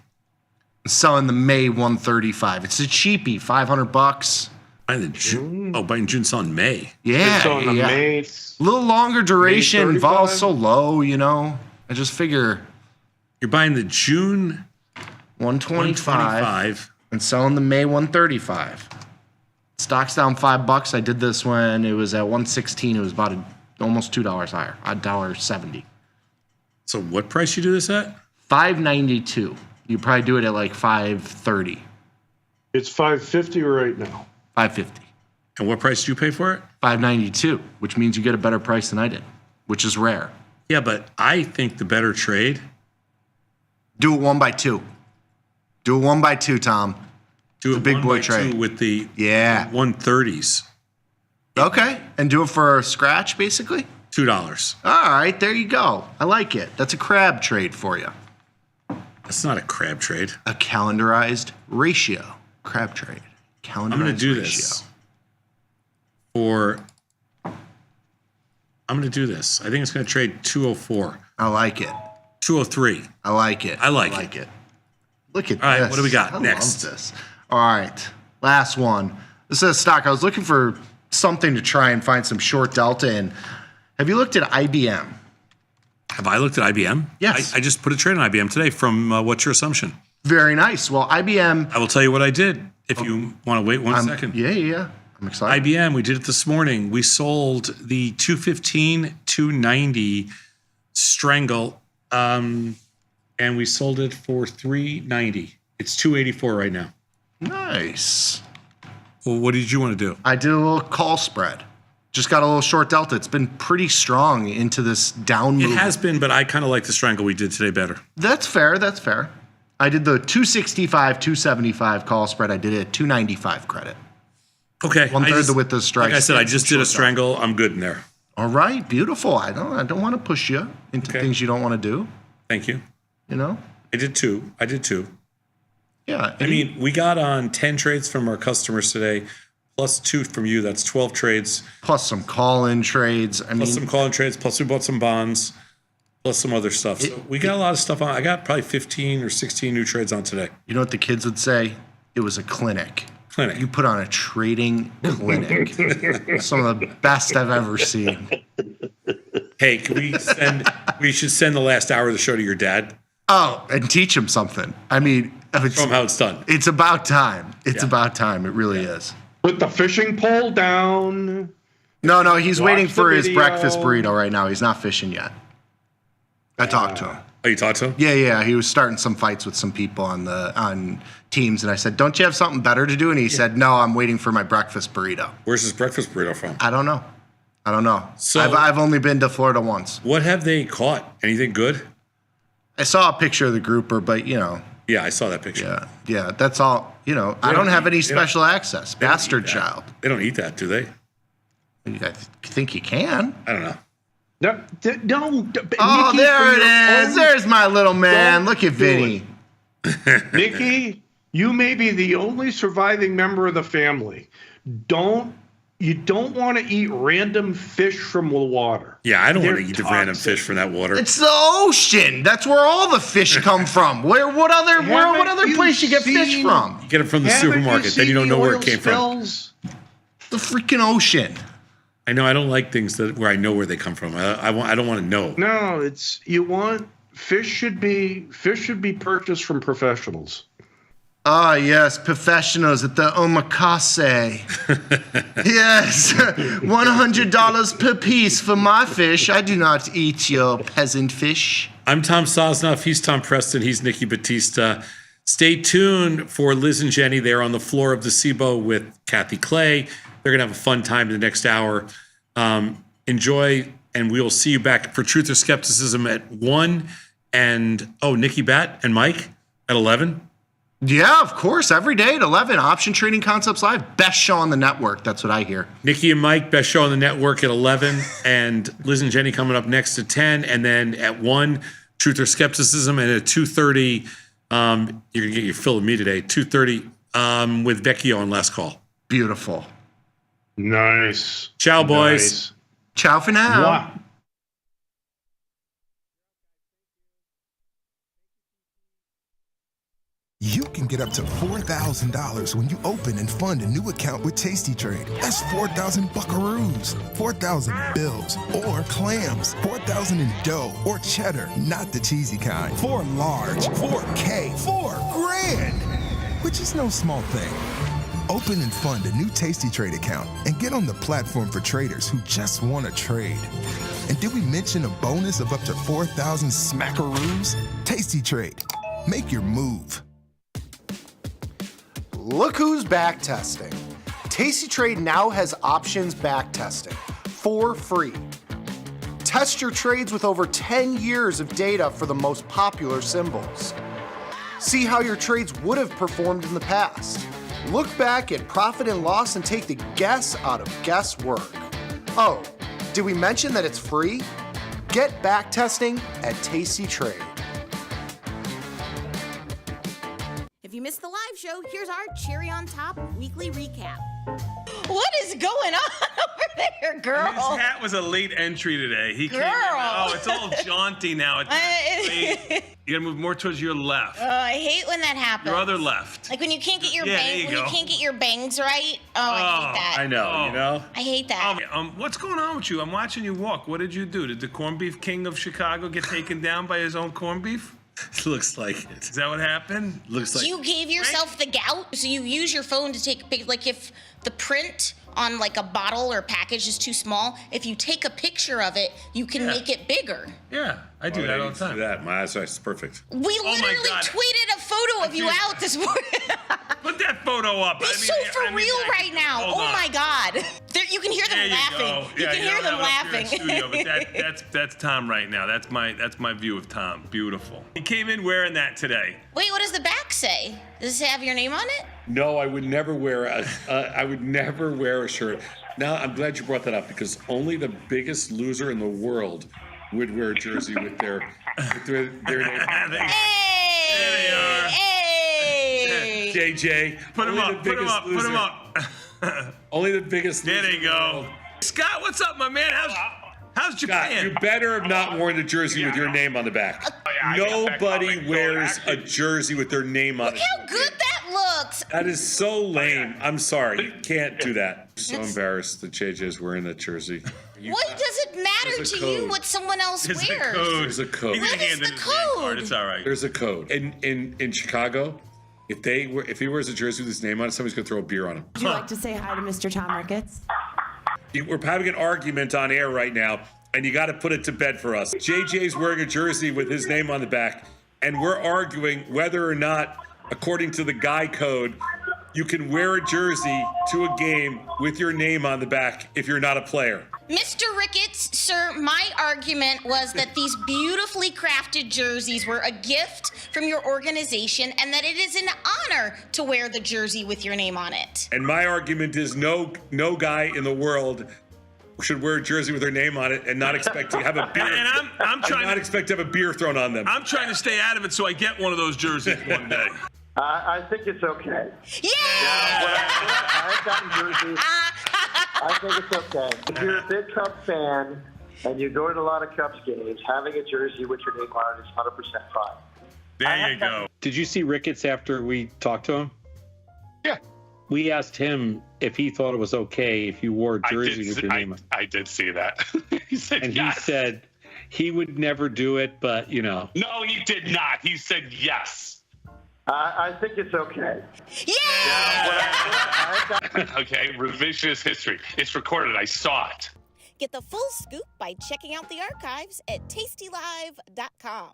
S12: I'm selling the May 135. It's a cheapie, $500.
S7: Buying the June? Oh, buying June, selling May.
S12: Yeah.
S22: It's on the
S12: yeah.
S22: May.
S12: A little longer duration.
S22: 35?
S12: Vol's so low, you know. I just figure.
S7: You're buying the June
S12: 125 and selling the May 135. Stock's down $5. I did this when it was at 116. It was about almost $2 higher, $1.70.
S7: So what price you do this at?
S12: $5.92. You probably do it at like $5.30.
S22: It's $5.50 right now.
S12: $5.50.
S7: And what price do you pay for it?
S12: $5.92, which means you get a better price than I did, which is rare.
S7: Yeah, but I think the better trade.
S12: Do it 1 by 2. Do it 1 by 2, Tom.
S7: Do
S12: it's
S7: it
S12: a big
S7: 1
S12: boy
S7: by
S12: trade
S7: 2 with the
S12: 130s. Okay, and do it for a scratch, basically.
S7: $2.
S12: All right, there you go. I like it. That's a crab trade for you.
S7: That's not a crab trade.
S12: A calendarized ratio. Crab trade. Calendarized
S7: I'm going to do
S12: ratio.
S7: this I'm going to do this. I think it's going to trade 204.
S12: I like it.
S7: 203.
S12: I like it.
S7: I like
S12: it. Look at this.
S7: All right, what do we got
S12: I
S7: next?
S12: love this. All right, last one. This is a stock. I was looking for something to try and find some short delta in. Have you looked at IBM?
S7: Have I looked at IBM?
S12: Yes.
S7: I just put a trade on IBM today from What's Your Assumption?
S12: Very nice. Well, IBM.
S7: I will tell you what I did if you want to wait one second.
S12: Yeah. I'm excited.
S7: IBM, we did it this morning. We sold the 215, 290 strangle, and we sold it for 390. It's 284 right now.
S12: Nice.
S7: Well, what did you want to do?
S12: I did a little call spread. Just got a little short delta. It's been pretty strong into this down move.
S7: It has been, but I kind of like the strangle we did today better.
S12: That's fair. I did the 265, 275 call spread. I did it at 295 credit.
S7: Okay.
S12: 1/3 the width of the strike.
S7: Like I said, I just did a strangle. I'm good in there.
S12: All right. Beautiful. I don't want to push you into things you don't want to do.
S7: Thank you.
S12: You know?
S7: I did two.
S12: Yeah.
S7: I mean, we got on 10 trades from our customers today, plus 2 from you. That's 12 trades.
S12: Plus some call-in trades. Plus
S7: we bought some bonds, plus some other stuff. So we got a lot of stuff on. I got probably 15 or 16 new trades on today.
S12: You know what the kids would say? It was a clinic. You put on a trading clinic. Some of the best I've ever seen.
S7: Hey, we should send the last hour of the show to your dad.
S12: Oh, and teach him something. I mean,
S7: from how it's done.
S12: It's about time. It's about time. It really is.
S22: Put the fishing pole down.
S12: No, he's waiting for his
S22: video.
S12: breakfast burrito right now. He's not fishing yet. I talked to him.
S7: Oh, you talked to him?
S12: Yeah. He was starting some fights with some people on Teams, and I said, "Don't you have something better to do?" And he said, "No, I'm waiting for my breakfast burrito."
S7: Where's his breakfast burrito from?
S12: I don't know.
S7: So
S12: I've only been to Florida once.
S7: What have they caught? Anything good?
S12: I saw a picture of the grouper, but you know.
S7: Yeah, I saw that picture.
S12: Yeah. That's all. You know, I don't have any special access. Bastard child.
S7: They don't eat that, do they?
S12: I think you can.
S7: I don't know.
S22: No.
S12: Oh,
S22: Nikki,
S12: there it is. There's my little man. Look at Vinny.
S22: Nikki, you may be the only surviving member of the family. You don't want to eat random fish from the water.
S7: Yeah, I don't want to eat the random fish from that water.
S12: It's the ocean. That's where all the fish come from. What other place you get fish from?
S7: You get it from the supermarket, then you don't know where it came from.
S12: The freaking ocean.
S7: I know. I don't like things where I know where they come from. I don't want to know.
S22: No, fish should be purchased from professionals.
S12: Ah, yes, professionals at the omakase. Yes, $100 per piece for my fish. I do not eat your peasant fish.
S7: I'm Tom Sosnoff. He's Tom Preston. He's Nikki Batista. Stay tuned for Liz and Jenny. They're on the floor of the SIBO with Kathy Clay. They're going to have a fun time in the next hour. Enjoy, and we'll see you back for Truth or Skepticism at 1. And, Nikki Bat and Mike at 11.
S12: Yeah, of course. Every day at 11, Option Trading Concepts Live. Best show on the network. That's what I hear.
S7: Nikki and Mike, best show on the network at 11. And Liz and Jenny coming up next at 10. And then at 1, Truth or Skepticism. And at 2:30, you're going to get your fill of me today. 2:30 with Vecchio on Last Call.
S12: Beautiful.
S22: Nice.
S7: Ciao, boys.
S22: Nice.
S12: Ciao for now.
S22: Wow.
S19: You can get up to $4,000 when you open and fund a new account with Tasty Trade. That's 4,000 buckaroos, 4,000 bills, or clams, 4,000 in dough or cheddar, not the cheesy kind. 4 large, 4K, 4 grand, which is no small thing. Open and fund a new Tasty Trade account and get on the platform for traders who just want to trade. And did we mention a bonus of up to 4,000 smackaroos? Tasty Trade. Make your move.
S12: Look who's back testing. Tasty Trade now has options back testing for free. Test your trades with over 10 years of data for the most popular symbols. See how your trades would have performed in the past. Look back at profit and loss and take the guess out of guesswork. Oh, did we mention that it's free? Get back testing at Tasty Trade.
S11: If you missed the live show, here's our cherry on top weekly recap. What is going on over there, girl?
S5: His hat was a late entry today. He came in, it's all jaunty now. It's you gotta move more towards your left.
S11: I hate when that happens.
S5: Your other left.
S11: Like when you can't get your
S5: you
S11: can't get your bangs right. I hate that.
S7: I know, you know?
S11: I hate that.
S5: What's going on with you? I'm watching you walk. What did you do? Did the corned beef king of Chicago get taken down by his own corned beef?
S7: Looks like it.
S5: Is that what happened?
S7: Looks like
S11: So you gave yourself the gout? So you use your phone to take a picture, like if the print on like a bottle or package is too small, if you take a picture of it, you can make it bigger.
S5: Yeah, I do that all the time.
S7: That. My eyesight's perfect.
S11: We literally tweeted a photo of you out this morning.
S5: Put that photo up.
S11: Be so for real right now. Oh my God. You can hear them laughing. You can hear them laughing.
S5: Studio, but that's Tom right now. That's my view of Tom. Beautiful. He came in wearing that today.
S11: Wait, what does the back say? Does it have your name on it?
S7: No, I would never wear a shirt. Now, I'm glad you brought that up because only the biggest loser in the world would wear a jersey with their name.
S11: Hey!
S5: There they are.
S11: Hey!
S7: JJ.
S5: Put him up. Put him up. Put him up.
S7: Only the biggest loser.
S5: There they go. Scott, what's up, my man? How's Japan?
S7: Scott, you better have not worn a jersey with your name on the back. Nobody wears a jersey with their name on it.
S11: Look how good that looks.
S7: That is so lame. I'm sorry. You can't do that. I'm so embarrassed that JJ is wearing that jersey.
S11: What does it matter to you what someone else wears?
S7: There's a code.
S11: What is the code?
S5: It's all right.
S7: There's a code. In Chicago, if he wears a jersey with his name on it, somebody's gonna throw a beer on him.
S9: Would you like to say hi to Mr. Tom Ricketts?
S7: We're having an argument on air right now, and you got to put it to bed for us. JJ's wearing a jersey with his name on the back, and we're arguing whether or not, according to the guy code, you can wear a jersey to a game with your name on the back if you're not a player.
S11: Mr. Ricketts, sir, my argument was that these beautifully crafted jerseys were a gift from your organization and that it is an honor to wear the jersey with your name on it.
S7: And my argument is no guy in the world should wear a jersey with their name on it and not expect to have a beer.
S5: And I'm trying
S7: not expect to have a beer thrown on them.
S5: I'm trying to stay out of it so I get one of those jerseys one day.
S15: I think it's okay.
S11: Yeah!
S15: I've gotten jerseys. I think it's okay. If you're a big Cubs fan and you go to a lot of Cubs games, having a jersey with your name on it is 100% fine.
S5: There you go.
S22: Did you see Ricketts after we talked to him?
S3: Yeah.
S22: We asked him if he thought it was okay if you wore a jersey with your name on it.
S3: I did see that. He said
S22: and
S3: yes.
S22: he said he would never do it, but, you know.
S3: No, he did not. He said yes.
S15: I think it's okay.
S11: Yeah!
S3: Okay, revisionist history. It's recorded. I saw it.
S11: Get the full scoop by checking out the archives at tastylive.com.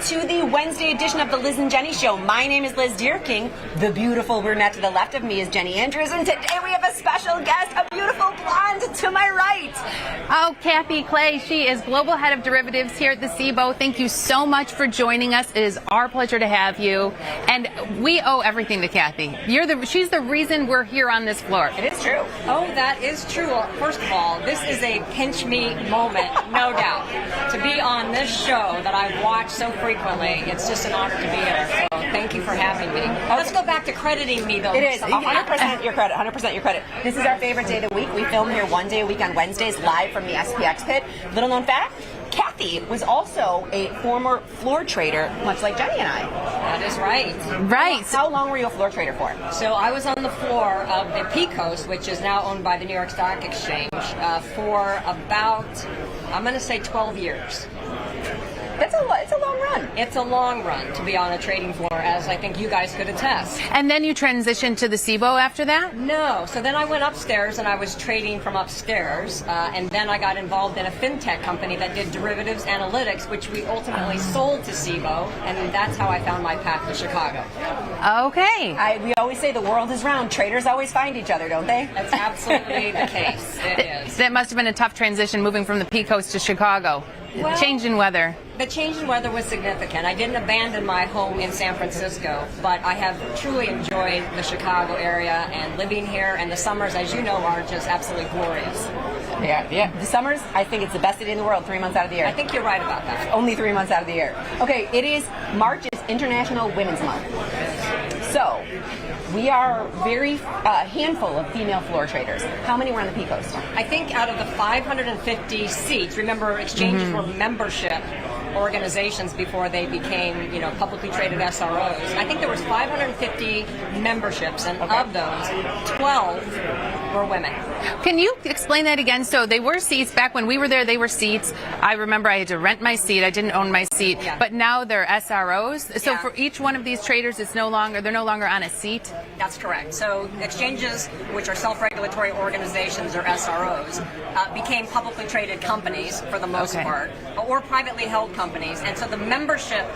S4: to the Wednesday edition of the Liz and Jenny Show. My name is Liz Deerking. The beautiful brunette to the left of me is Jenny Andrews, and today we have a special guest, a beautiful blonde to my right.
S10: Oh, Kathy Clay. She is Global Head of Derivatives here at the SIBO. Thank you so much for joining us. It is our pleasure to have you. And we owe everything to Kathy. She's the reason we're here on this floor.
S4: It is true.
S13: Oh, that is true. First of all, this is a pinch me moment, no doubt. To be on this show that I've watched so frequently, it's just an honor to be here. So thank you for having me. Let's go back to crediting me, though.
S4: It is 100% your credit. 100% your credit. This is our favorite day of the week. We film here one day a week on Wednesdays, live from the SPX pit. Little known fact, Kathy was also a former floor trader, much like Jenny and I.
S13: That is right.
S10: Right.
S4: How long were you a floor trader for?
S13: So I was on the floor of the P-Coast, which is now owned by the New York Stock Exchange, for about, I'm going to say 12 years.
S4: It's a long run.
S13: It's a long run to be on a trading floor, as I think you guys could attest.
S10: And then you transitioned to the SIBO after that?
S13: No. So then I went upstairs and I was trading from upstairs. And then I got involved in a fintech company that did derivatives analytics, which we ultimately sold to SIBO. And that's how I found my path to Chicago.
S10: Okay.
S4: We always say the world is round. Traders always find each other, don't they?
S13: That's absolutely the case. It is.
S10: That must have been a tough transition moving from the P-Coast to Chicago.
S13: Well,
S10: change in weather.
S13: The change in weather was significant. I didn't abandon my home in San Francisco, but I have truly enjoyed the Chicago area and living here. And the summers, as you know, are just absolutely glorious.
S4: Yeah. The summers, I think it's the best city in the world, 3 months out of the year.
S13: I think you're right about that.
S4: Only 3 months out of the year. Okay, March is International Women's Month. So, we are very handful of female floor traders. How many were on the P-Coast?
S13: I think out of the 550 seats, remember exchanges were membership organizations before they became, publicly traded SROs. I think there was 550 memberships, and of those, 12 were women.
S10: Can you explain that again? So they were seats. Back when we were there, they were seats. I remember I had to rent my seat. I didn't own my seat.
S13: Yeah.
S10: But now they're SROs. So for each one of these traders, they're no longer on a seat?
S13: That's correct. So exchanges, which are self-regulatory organizations or SROs, became publicly traded companies for the most part, or privately held companies. And so the membership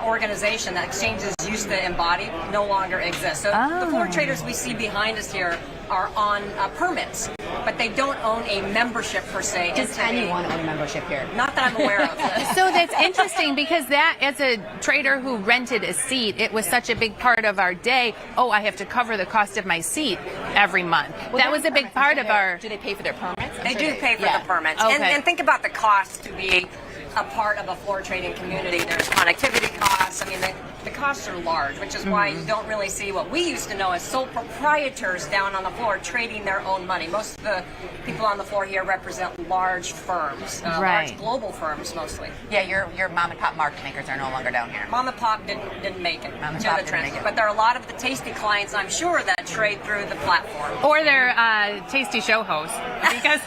S13: organization that exchanges used to embody no longer exists. So the floor traders we see behind us here are on permits, but they don't own a membership per se.
S4: Does anyone own a membership here?
S13: Not that I'm aware of.
S10: So that's interesting because that, as a trader who rented a seat, it was such a big part of our day. Oh, I have to cover the cost of my seat every month.
S4: Well,
S10: that was a big part of our...
S4: Do they pay for their permits?
S13: They do pay for the permits.
S10: Okay.
S13: And think about the cost to be a part of a floor trading community. There's connectivity costs. I mean, the costs are large, which is why you don't really see what we used to know as sole proprietors down on the floor trading their own money. Most of the people on the floor here represent large firms, large global firms mostly.
S4: Yeah, your mom and pop market makers are no longer down here.
S13: Mom and pop didn't make it.
S4: Mom and pop didn't make it.
S13: But there are a lot of the tasty clients, I'm sure, that trade through the platform.
S10: Or their tasty show hosts. Because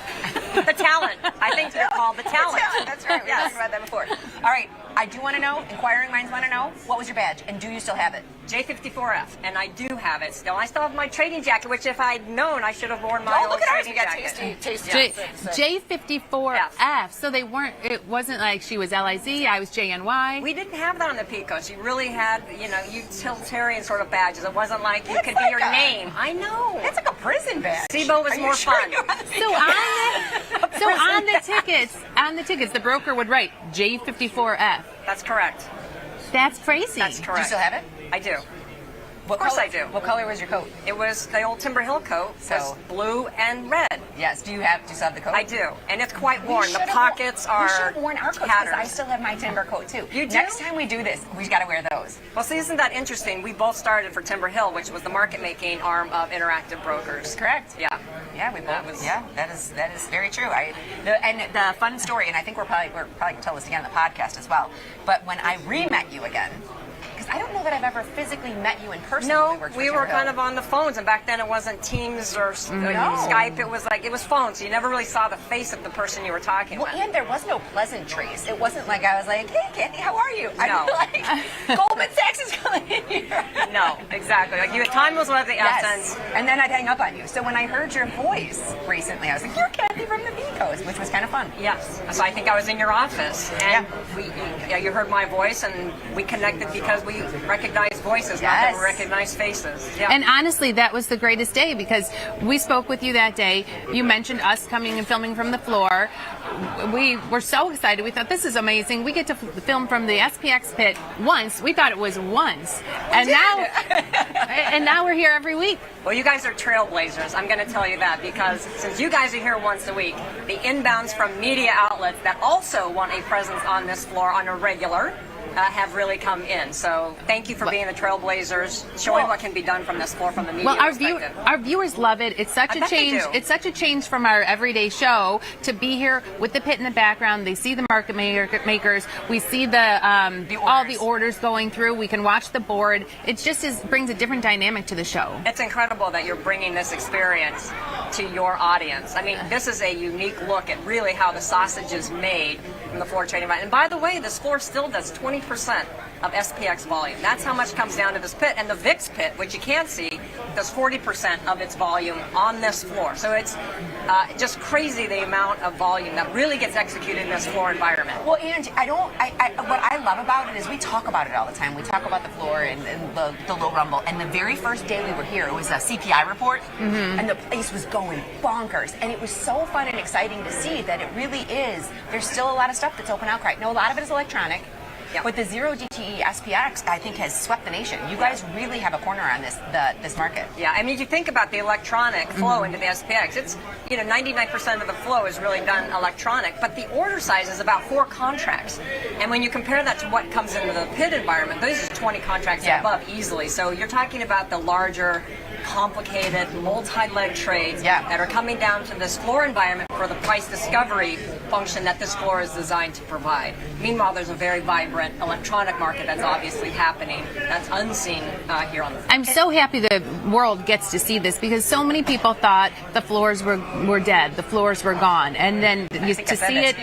S13: the talent. I think they're called the talent.
S4: That's right. We talked about that before. All right. I do want to know, inquiring minds want to know, what was your badge and do you still have it?
S13: J54F, and I do have it still. I still have my trading jacket, which if I'd known, I should have worn my old trading jacket.
S10: J54F. So they weren't, it wasn't like she was LIZ, I was JNY.
S13: We didn't have that on the P-Coast. You really had, utilitarian sort of badges. It wasn't like you could be your name. I know.
S4: It's like a prison badge.
S13: SIBO was more fun.
S10: So on the tickets, the broker would write J54F.
S13: That's correct.
S10: That's crazy.
S13: That's correct.
S4: Do you still have it?
S13: I do.
S4: Of course I do. What color was your coat?
S13: It was the old Timber Hill coat. So was blue and red.
S4: Yes. Do you still have the coat?
S13: I do, and it's quite worn. The pockets are
S4: We should have worn our coats because I still have my timber coat too.
S13: You do?
S4: Next time we do this, we got to wear those.
S13: Well, see, isn't that interesting? We both started for Timber Hill, which was the market-making arm of Interactive Brokers.
S4: Correct.
S13: Yeah.
S4: Yeah, we both. Yeah, that is very true. And the fun story, and I think we're probably gonna tell this again on the podcast as well. But when I re-met you again, Because I don't know that I've ever physically met you in person.
S13: No,
S4: when
S13: we were kind of on the phones, and back then it wasn't Teams or Skype. It was phones, so you never really saw the face of the person you were talking with.
S4: And there was no pleasantries. It wasn't like I was like, hey, Kathy, how are you?
S13: No.
S4: I'm like, Goldman Sachs is coming in here.
S13: No, exactly. Like time was of the essence.
S4: And then I'd hang up on you. So when I heard your voice recently, I was like, you're Kathy from the B Coast, which was kind of fun.
S13: Yes. So I think I was in your office, and you heard my voice, and we connected because we recognize voices, not that we recognize faces. Yeah.
S10: And honestly, that was the greatest day because we spoke with you that day. You mentioned us coming and filming from the floor. We were so excited. We thought, this is amazing. We get to film from the SPX pit once. We thought it was once. And now we're here every week.
S13: Well, you guys are trailblazers. I'm going to tell you that because since you guys are here once a week, the inbounds from media outlets that also want a presence on this floor on a regular have really come in. So thank you for being the trailblazers, showing what can be done from this floor from the media perspective.
S10: Our viewers love it. It's such a change. It's such a change from our everyday show to be here with the pit in the background. They see the market makers. We see all the orders going through. We can watch the board. It just brings a different dynamic to the show.
S13: It's incredible that you're bringing this experience to your audience. I mean, this is a unique look at really how the sausage is made from the floor trading environment. And by the way, this floor still does 20% of SPX volume. That's how much comes down to this pit. And the VIX pit, which you can't see, does 40% of its volume on this floor. So it's just crazy the amount of volume that really gets executed in this floor environment.
S4: Well, and what I love about it is we talk about it all the time. We talk about the floor and the low rumble. And the very first day we were here, it was a CPI report, and the place was going bonkers. And it was so fun and exciting to see that it really is. There's still a lot of stuff that's open outcry. No, a lot of it is electronic. But the zero DTE SPX, I think, has swept the nation. You guys really have a corner on this market.
S13: Yeah, I mean, if you think about the electronic flow into the SPX, it's 99% of the flow is really done electronic, but the order size is about 4 contracts. And when you compare that to what comes into the pit environment, those are 20 contracts and above easily. So you're talking about the larger, complicated, multi-leg trades that are coming down to this floor environment for the price discovery function that this floor is designed to provide. Meanwhile, there's a very vibrant electronic market that's obviously happening that's unseen here on the floor.
S10: I'm so happy the world gets to see this because so many people thought the floors were dead, the floors were gone, and then to see it.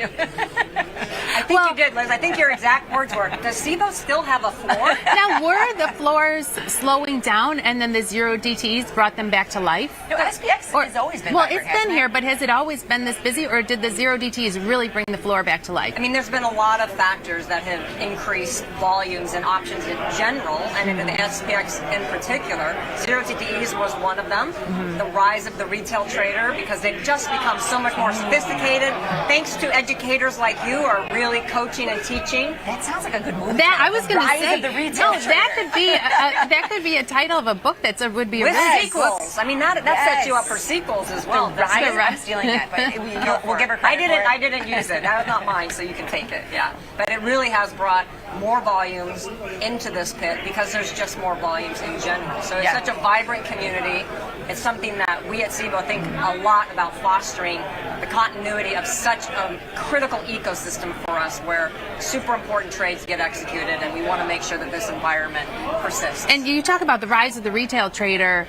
S13: I think you did, Liz. I think your exact words were, does SIBO still have a floor?
S10: Now, were the floors slowing down and then the zero DTs brought them back to life?
S4: No, SPX has always been
S10: vibrant, it's been here, but has it always been this busy, or did the zero DTs really bring the floor back to life?
S13: I mean, there's been a lot of factors that have increased volumes and options in general, and into the SPX in particular. Zero DTEs was one of them. The rise of the retail trader, because they've just become so much more sophisticated, thanks to educators like you are really coaching and teaching.
S4: That sounds like a good movie.
S10: That I was going to say.
S4: Of the retail trader.
S10: that could be a title of a book would be a
S13: with
S10: really
S13: sequels. I mean, that sets you up for sequels as well.
S4: I'm stealing that, but we'll give her credit.
S13: I didn't use it. That was not mine, so you can take it. Yeah, but it really has brought more volumes into this pit because there's just more volumes in general. So it's such a vibrant community. It's something that we at SIBO think a lot about, fostering the continuity of such a critical ecosystem for us where super important trades get executed, and we want to make sure that this environment persists.
S10: And you talk about the rise of the retail trader.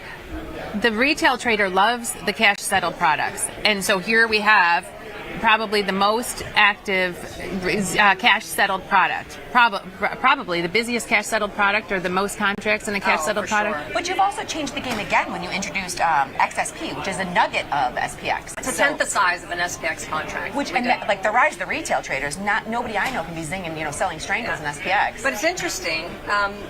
S10: The retail trader loves the cash settled products. And so here we have probably the most active cash settled product. Probably the busiest cash settled product, or the most contracts in a cash settled product.
S4: Sure. But you've also changed the game again when you introduced XSP, which is a nugget of SPX.
S13: It's a tenth the size of an SPX contract.
S4: Like the rise of the retail traders, nobody I know can be zinging, selling strangles in SPX.
S13: But it's interesting.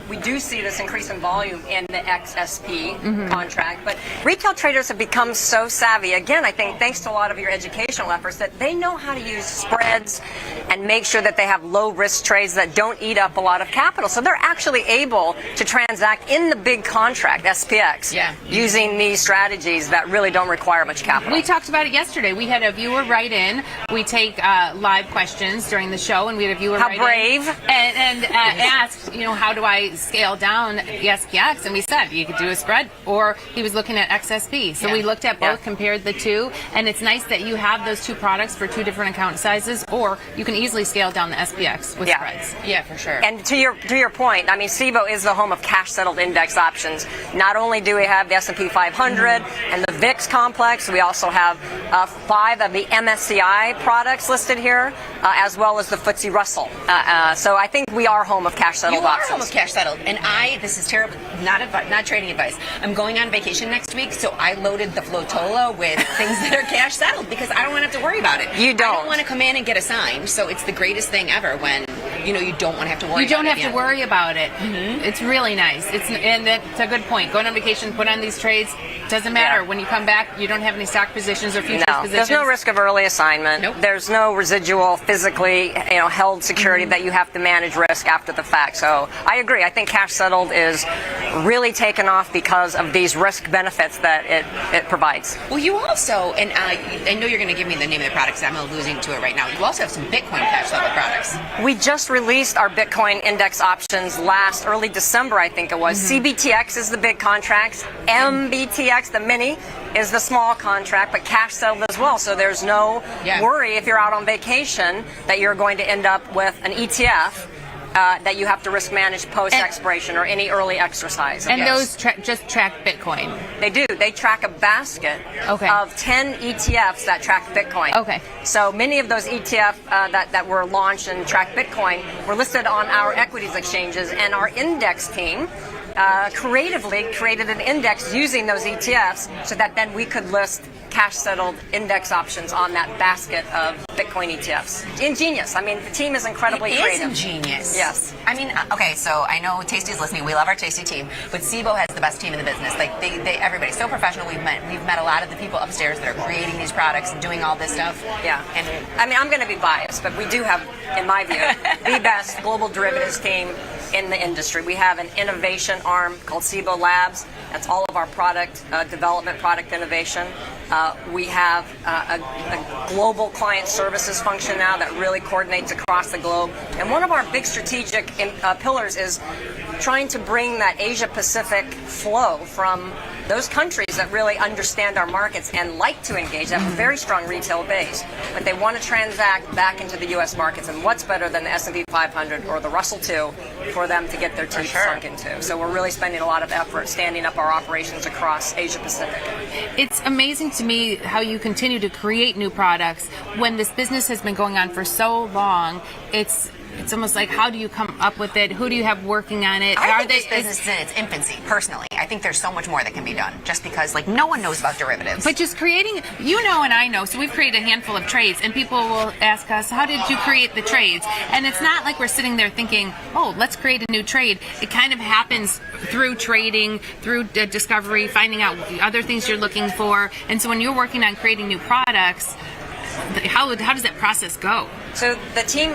S13: We do see this increase in volume in the XSP contract, but retail traders have become so savvy. Again, I think thanks to a lot of your educational efforts, that they know how to use spreads and make sure that they have low risk trades that don't eat up a lot of capital. So they're actually able to transact in the big contract, SPX, using these strategies that really don't require much capital.
S10: We talked about it yesterday. We had a viewer write in. We take live questions during the show, and we had a viewer write
S13: brave.
S10: in and asked, how do I scale down the SPX? And we said you could do a spread, or he was looking at XSP. So we looked at both, compared the two, and it's nice that you have those two products SPX for 2 different account sizes, or you can easily scale down the SPX with spreads.
S4: Yeah, for sure.
S13: And to your point, I mean, SIBO is the home of cash-settled index options. Not only do we have the S&P 500 and the VIX complex, we also have 5 of the MSCI products listed here, as well as the FTSE Russell. So I think we are home of cash-settled options.
S4: You are home of cash-settled, and this is terrible, not trading advice. I'm going on vacation next week, so I loaded the Flotola with things that are cash-settled because I don't want to have to worry about it.
S13: You don't.
S4: I don't want to come in and get assigned, so it's the greatest thing ever when you don't want to have to worry.
S10: You don't
S4: about
S10: have to worry about it. It's really nice. And that's a good point. Going on vacation, put on these trades. Doesn't matter. When you come back, you don't have any stock positions or futures positions.
S13: There's no risk of early assignment.
S10: Nope.
S13: There's no residual physically held security that you have to manage risk after the fact. So I agree. I think cash settled is really taken off because of these risk benefits that it provides.
S4: Well, you also, and I know you're going to give me the name of the products. I'm losing to it right now. You also have some Bitcoin cash settled products.
S13: We just released our Bitcoin index options early December, I think it was. CBTX is the big contracts. MBTX, the mini, is the small contract, but cash settled as well. So there's no worry if you're out on vacation that you're going to end up with an ETF that you have to risk manage post expiration or any early exercise.
S10: And those just track Bitcoin.
S13: They do. They track a basket of 10 ETFs that track Bitcoin.
S10: Okay.
S13: So many of those ETF that were launched and track Bitcoin were listed on our equities exchanges, and our index team creatively created an index using those ETFs so that then we could list cash-settled index options on that basket of Bitcoin ETFs. Ingenious. I mean, the team is incredibly creative.
S4: It is ingenious.
S13: Yes.
S4: I mean, okay, so I know Tasty's listening. We love our Tasty team, but SIBO has the best team in the business. Like, everybody's so professional. We've met a lot of the people upstairs that are creating these products and doing all this stuff.
S13: Yeah. And I mean, I'm going to be biased, but we do have, in my view, the best global derivatives team in the industry. We have an innovation arm called SIBO Labs. That's all of our product development, product innovation. We have a global client services function now that really coordinates across the globe. And one of our big strategic pillars is trying to bring that Asia-Pacific flow from those countries that really understand our markets and like to engage, have a very strong retail base, but they want to transact back into the U.S. markets. And what's better than the S&P 500 or the Russell 2 for them to get their teeth sunk into? So we're really spending a lot of effort standing up our operations across Asia-Pacific.
S10: It's amazing to me how you continue to create new products when this business has been going on for so long. It's almost like, how do you come up with it? Who do you have working on it?
S4: I think this business is in its infancy, personally. I think there's so much more that can be done, just because, like, no one knows about derivatives.
S10: But just creating, and I know, so we've created a handful of trades, and people will ask us, how did you create the trades? And it's not like we're sitting there thinking, oh, let's create a new trade. It kind of happens through trading, through discovery, finding out other things you're looking for. And so when you're working on creating new products, how does that process go?
S13: So the team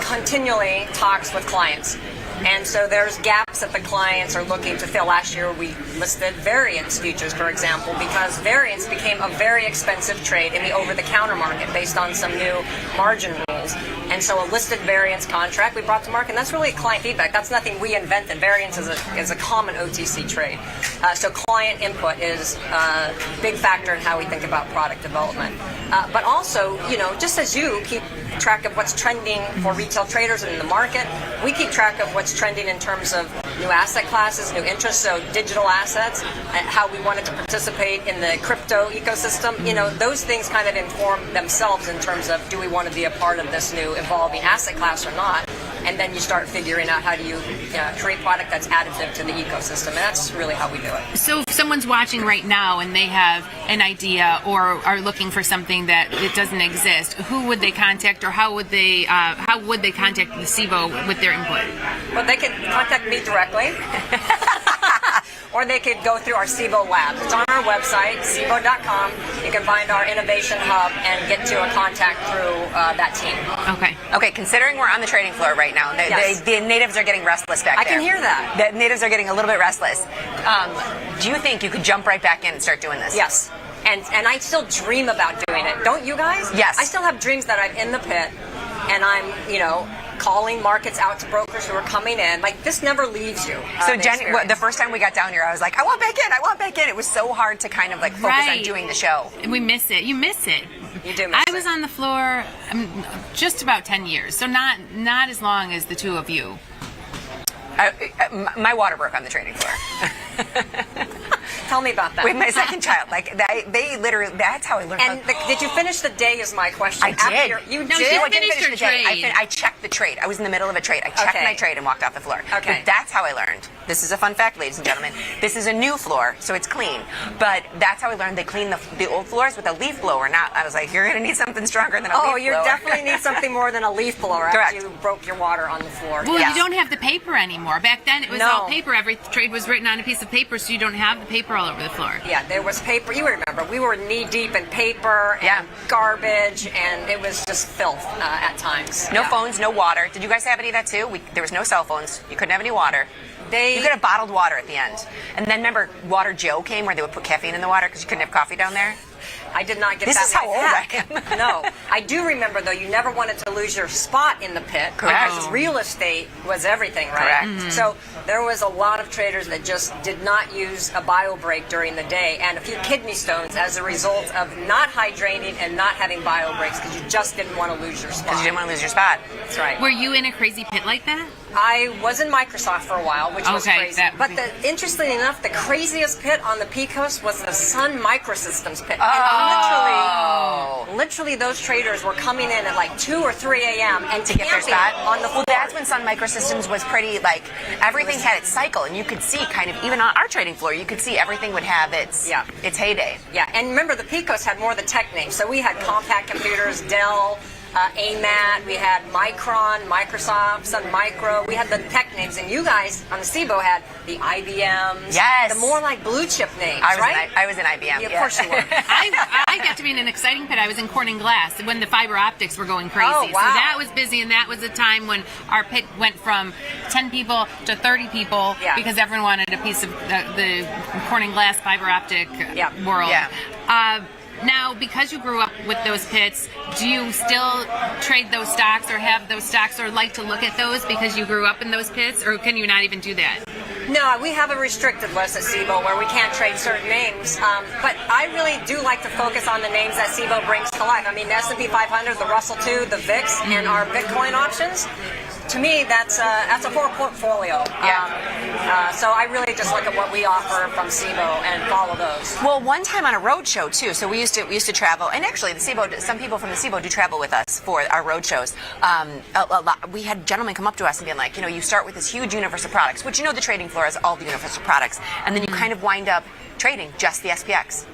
S13: continually talks with clients. And so there's gaps that the clients are looking to fill. Last year we listed variance futures, for example, because variance became a very expensive trade in the over-the-counter market based on some new margin rules. And so a listed variance contract we brought to market, and that's really client feedback. That's nothing we invented. Variance is a common OTC trade. So client input is a big factor in how we think about product development. But also, just as you keep track of what's trending for retail traders in the market, we keep track of what's trending in terms of new asset classes, new interests, so digital assets, and how we wanted to participate in the crypto ecosystem. Those things kind of inform themselves in terms of, do we want to be a part of this new evolving asset class or not? And then you start figuring out how do you create product that's additive to the ecosystem, and that's really how we do it.
S10: So if someone's watching right now and they have an idea or are looking for something that it doesn't exist, who would they contact, or how would they contact the SIBO with their input?
S13: Well, they can contact me directly, or they could go through our SIBO Labs. It's on our website, SIBO.com. You can find our innovation hub and get to a contact through that team.
S4: Okay, considering we're on the trading floor right now, the natives are getting restless back there.
S13: I can hear that.
S4: The natives are getting a little bit restless. Do you think you could jump right back in and start doing this?
S13: Yes. And I still dream about doing it. Don't you guys?
S4: Yes.
S13: I still have dreams that I'm in the pit and I'm, calling markets out to brokers who are coming in. Like, this never leaves you.
S4: So, Jenny, the first time we got down here, I was like, I want back in. It was so hard to kind of focus on doing the show.
S10: We miss it. You miss it.
S13: You do miss
S10: I was on the floor just about 10 years, so not as long as the two of you.
S14: My water broke on the trading floor.
S13: Tell me about that.
S14: With my second child. Like, they literally, that's how I learned.
S13: And did you finish the day is my question.
S14: I did.
S13: You
S14: No,
S13: did?
S14: I didn't finish the day. I checked the trade. I was in the middle of a trade. I checked my trade and walked off the floor.
S13: Okay.
S14: But that's how I learned. This is a fun fact, ladies and gentlemen. This is a new floor, so it's clean. But that's how I learned they clean the old floors with a leaf blower. Not, I was like, you're going to need something stronger than a leaf blower.
S13: Oh, you definitely need something more than a leaf blower after you broke your water on the floor.
S10: Well, you don't have the paper anymore. Back then, it was
S13: No.
S10: all paper. Every trade was written on a piece of paper, so you don't have the paper all over the floor.
S13: Yeah, there was paper. You remember, we were knee deep in paper and garbage, and it was just filth at times.
S14: No phones, no water. Did you guys have any of that too? There was no cell phones. You couldn't have any water. You could have bottled water at the end. And then remember, Water Joe came where they would put caffeine in the water because you couldn't have coffee down there?
S13: I did not get
S14: this
S13: that.
S14: This is how old I am.
S13: No. I do remember, though, you never wanted to lose your spot in the pit.
S14: Correct.
S13: Because real estate was everything, right?
S14: Correct. Mm-hmm.
S13: So there was a lot of traders that just did not use a bio break during the day and a few kidney stones as a result of not hydrating and not having bio breaks because you just didn't want to lose your spot.
S14: Because you didn't want to lose your spot.
S13: That's right.
S10: Were you in a crazy pit like that?
S13: I was in Microsoft for a while, which was
S10: Okay,
S13: crazy. But interestingly enough, the craziest pit on the P-Coast was the Sun Microsystems pit. And literally those traders were coming in at like 2 or 3 a.m. and
S14: to get their spot
S13: on the floor.
S14: Well, that's when Sun Microsystems was pretty, like, everything had its cycle, and you could see kind of, even on our trading floor, you could see everything would have its heyday.
S13: Yeah, and remember, the P-Coast had more of the tech names. So we had Compaq computers, Dell, AMAT, we had Micron, Microsoft, Sun Micro. We had the tech names, and you guys on the SIBO had the IBMs.
S14: Yes.
S13: The more like blue chip names,
S14: I was in IBM.
S13: Yeah, of course you were.
S10: I got to be in an exciting pit. I was in Corning Glass when the fiber optics were going crazy.
S13: Oh, wow.
S10: So that was busy, and that was a time when our pit went from 10 people to 30 people because everyone wanted a piece of the Corning Glass fiber optic world.
S14: Yeah.
S10: Now, because you grew up with those pits, do you still trade those stocks or have those stocks or like to look at those because you grew up in those pits, or can you not even do that?
S13: No, we have a restricted list at SIBO where we can't trade certain names, but I really do like to focus on the names that SIBO brings to life. I mean, the S&P 500, the Russell 2, the VIX, and our Bitcoin options. To me, that's a full portfolio. So I really just look at what we offer from SIBO and follow those.
S14: Well, one time on a road show too. So we used to travel, and actually, the SIBO. Some people from the SIBO do travel with us for our road shows. We had gentlemen come up to us and be like, you start with this huge universe of products, which the trading floor has all the universal products, and then you kind of wind up trading just the SPX.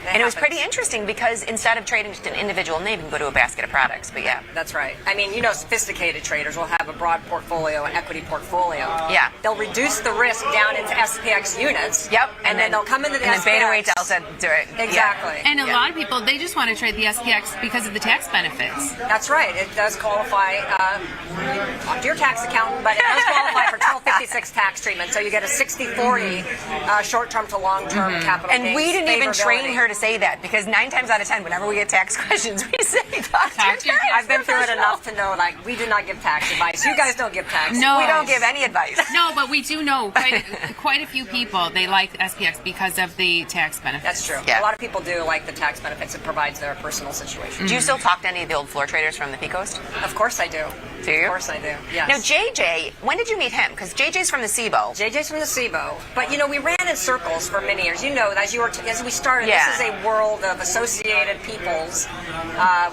S14: And it was pretty interesting because instead of trading just an individual name, you can go to a basket of products. But yeah.
S13: That's right. I mean, sophisticated traders will have a broad portfolio, an equity portfolio.
S14: Yeah.
S13: They'll reduce the risk down into SPX units.
S14: Yep.
S13: And then they'll come into the SPX.
S14: And beta weight delta do it.
S13: Exactly.
S10: And a lot of people, they just want to trade the SPX because of the tax benefits.
S13: That's right. It does qualify, talk to your tax accountant, but it does qualify for 1256 tax treatment. So you get a 60-40 short-term to long-term capital gains.
S14: And we didn't even train her to say that because 9 times out of 10, whenever we get tax questions, we say talk to your tax
S13: I've been through it enough to know, we do not give tax advice. You guys don't give tax.
S10: No,
S14: we don't give any advice.
S10: No, but we do know quite a few people, they like SPX because of the tax benefits.
S13: That's true.
S14: Yeah.
S13: A lot of people do like the tax benefits it provides their personal situation.
S14: Do you still talk to any of the old floor traders from the P-Coast?
S13: Of course I do.
S14: Do you?
S13: Of course I do, yes.
S14: Now, JJ, when did you meet him? Because JJ's from the SIBO.
S13: JJ's from the SIBO. But, we ran in circles for many years. As we started, this is a world of associated peoples.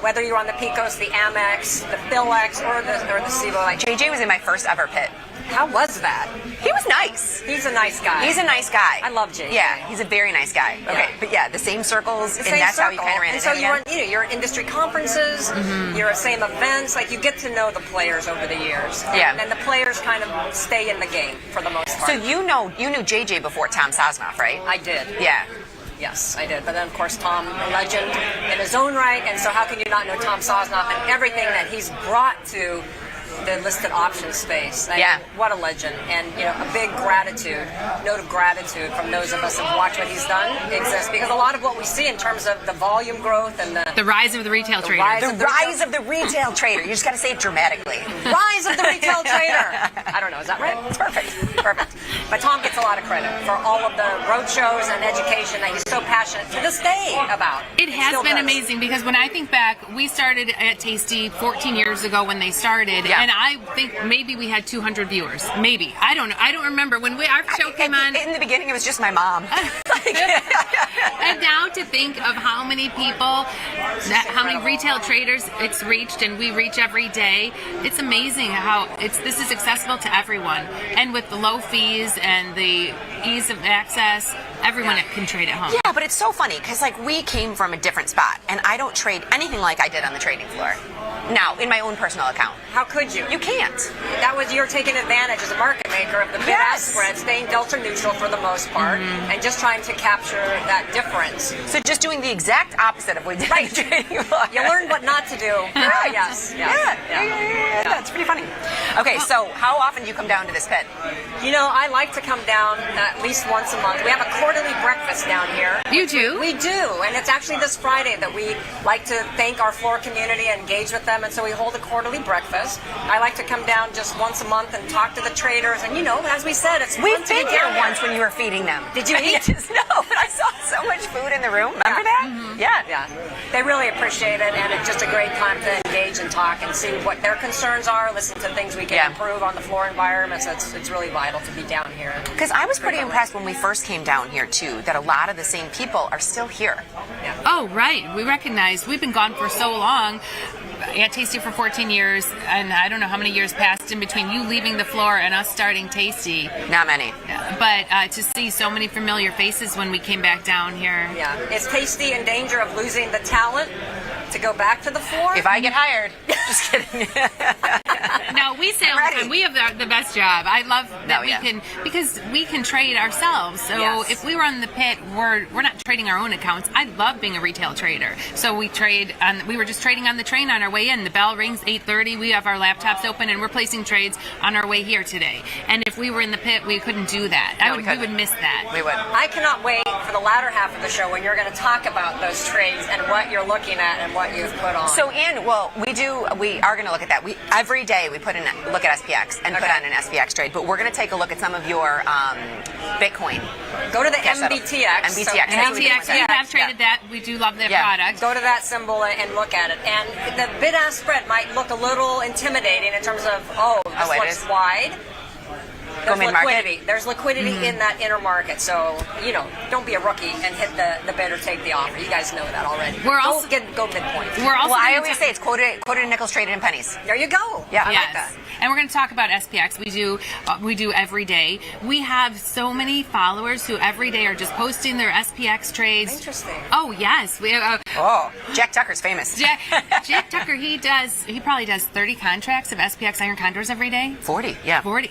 S13: Whether you're on the P-Coast, the Amex, the PhilX, or the SIBO.
S14: JJ was in my first ever pit.
S13: How was that?
S14: He was nice.
S13: He's a nice guy.
S14: He's a nice guy.
S13: I love JJ.
S14: Yeah, he's a very nice guy.
S13: Yeah.
S14: Okay, but the same circles,
S13: the
S14: and
S13: same
S14: that's
S13: circle.
S14: how you kind of ran
S13: into
S14: him again.
S13: So you're at industry conferences, you're at same events, you get to know the players over the years.
S14: Yeah.
S13: And the players kind of stay in the game for the most part.
S14: So you knew JJ before Tom Sosnoff, right?
S13: I did.
S14: Yeah.
S13: Yes, I did. But then, of course, Tom, a legend in his own right, and so how can you not know Tom Sosnoff and everything that he's brought to the listed option space. I mean, what a legend. And, a big note of gratitude from those of us who watch what he's done exists. Because a lot of what we see in terms of the volume growth and
S10: the rise of the retail trader.
S14: The rise of the retail trader. You just got to say it dramatically.
S13: Rise of the retail trader. I don't know. Is that right? It's perfect. Perfect. But Tom gets a lot of credit for all of the road shows and education that he's so passionate to this day about.
S10: It has been amazing because when I think back, we started at Tasty 14 years ago when they started, and I think maybe we had 200 viewers. Maybe. I don't know. I don't remember. When our show came on...
S14: In the beginning, it was just my mom.
S10: And now to think of how many people, how many retail traders it's reached, and we reach every day, it's amazing how this is accessible to everyone. And with the low fees and the ease of access, everyone can trade at home.
S14: Yeah, but it's so funny because we came from a different spot, and I don't trade anything like I did on the trading floor. Now, in my own personal account.
S13: How could you?
S14: You can't.
S13: You're taking advantage as a market maker of the bid-ask spread, staying delta neutral for the most part, and just trying to capture that difference.
S14: So just doing the exact opposite of what we did on the trading floor.
S13: You learn what not to do. Yes.
S14: Yeah. That's pretty funny. Okay, so how often do you come down to this pit?
S13: I like to come down at least once a month. We have a quarterly breakfast down here.
S10: You do?
S13: We do, and it's actually this Friday that we like to thank our floor community and engage with them, and so we hold a quarterly breakfast. I like to come down just once a month and talk to the traders, and as we said, it's
S14: We've been here once when you were feeding them.
S13: Did you eat?
S14: No, but I saw so much food in the room. Remember that?
S13: Mm-hmm. Yeah. They really appreciate it, and it's just a great time to engage and talk and see what their concerns are, listen to things we can improve on the floor environment. So it's really vital to be down here.
S14: Because I was pretty impressed when we first came down here, too, that a lot of the same people are still here.
S13: Yeah.
S10: Oh, right. We recognize we've been gone for so long. At Tasty for 14 years, and I don't know how many years passed in between you leaving the floor and us starting Tasty.
S14: Not many.
S10: But to see so many familiar faces when we came back down here.
S13: Yeah. Is Tasty in danger of losing the talent to go back to the floor?
S14: If I get hired. Just kidding.
S10: No, we say all the time, we have the best job. I love that because we can trade ourselves. So if we were on the pit, we're not trading our own accounts. I love being a retail trader. So we were just trading on the train on our way in. The bell rings 8:30. We have our laptops open and we're placing trades on our way here today. And if we were in the pit, we couldn't do that. We would miss that.
S14: We would.
S13: I cannot wait for the latter half of the show when you're going to talk about those trades and what you're looking at and what you've put on.
S14: So, Ann, we are going to look at that. Every day we look at SPX and put on an SPX trade, but we're going to take a look at some of your Bitcoin.
S13: Go to the MBTX.
S14: MBTX.
S13: So,
S10: MBTX, we have traded that. We do love that product.
S13: Go to that symbol and look at it. And the bid-ask spread might look a little intimidating in terms of, this looks wide. There's liquidity in that inner market, so don't be a rookie and hit the bid or take the offer. You guys know that already. Go midpoint.
S14: I always say it's quoted in nickels, traded in pennies.
S13: There you go.
S14: Yeah,
S10: I like that. And we're going to talk about SPX. We do every day. We have so many followers who every day are just posting their SPX trades.
S13: Interesting.
S10: Oh yes, we have.
S14: Jack Tucker's famous.
S10: Jack Tucker, he probably does 30 contracts of SPX iron condors every day.
S14: 40, yeah.
S10: 40.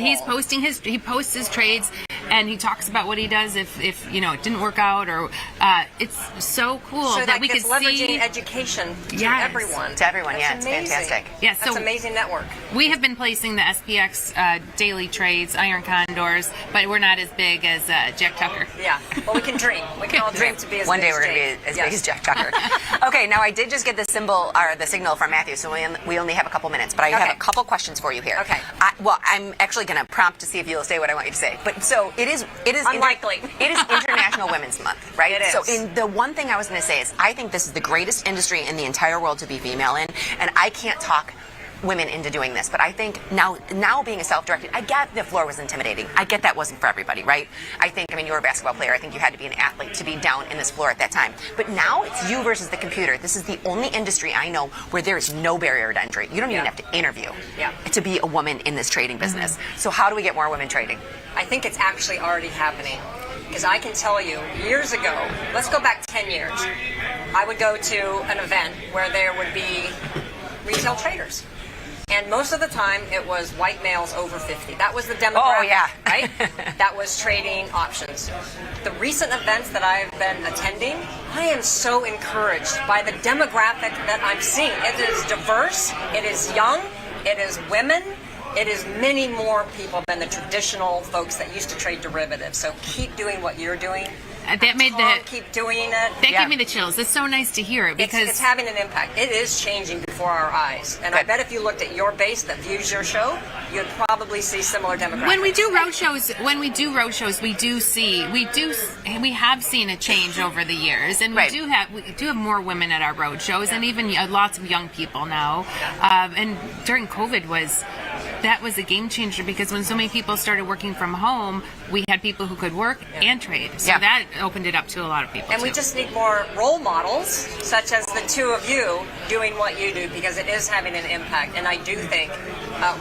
S10: He posts his trades, and he talks about what he does if it didn't work out, or it's so cool that we could
S13: leveraging education to everyone.
S14: To everyone,
S13: That's
S14: it's fantastic.
S10: Yeah,
S13: That's amazing network.
S10: We have been placing the SPX daily trades, iron condors, but we're not as big as Jack Tucker.
S13: Yeah, well, we can dream. We can all dream to be as
S14: One
S13: big
S14: day we're going to be as big as Jack Tucker. Okay, now I did just get the signal from Matthew, so we only have a couple minutes, but I have a couple questions for you here.
S13: Okay.
S14: I'm actually going to prompt to see if you'll say what I want you to say. But so it is
S13: unlikely.
S14: It is International Women's Month, right?
S13: It is.
S14: So the one thing I was going to say is I think this is the greatest industry in the entire world to be female in, and I can't talk women into doing this, but I think now being a self-directed, I get the floor was intimidating. I get that wasn't for everybody, right? You were a basketball player. I think you had to be an athlete to be down in this floor at that time. But now it's you versus the computer. This is the only industry I know where there is no barrier to entry. You don't even have to interview to be a woman in this trading business. So how do we get more women trading?
S13: I think it's actually already happening. Because I can tell you, years ago, let's go back 10 years, I would go to an event where there would be retail traders. And most of the time, it was white males over 50. That was the demographic, right? That was trading options. The recent events that I've been attending, I am so encouraged by the demographic that I'm seeing. It is diverse, it is young, It is women. It is many more people than the traditional folks that used to trade derivatives. So keep doing what you're doing.
S10: That made
S13: keep doing it. That
S10: gave me the chills. It's so nice to hear it because
S13: it's having an impact. It is changing before our eyes. And I bet if you looked at your base that views your show, you'd probably see similar demographics.
S10: When we do roadshows, we have seen a change over the years, and we do have more women at our roadshows, and even lots of young people now. And during COVID that was a game changer because when so many people started working from home, we had people who could work and trade. So that opened it up to a lot of people.
S13: And we just need more role models, such as the two of you doing what you do, because it is having an impact. And I do think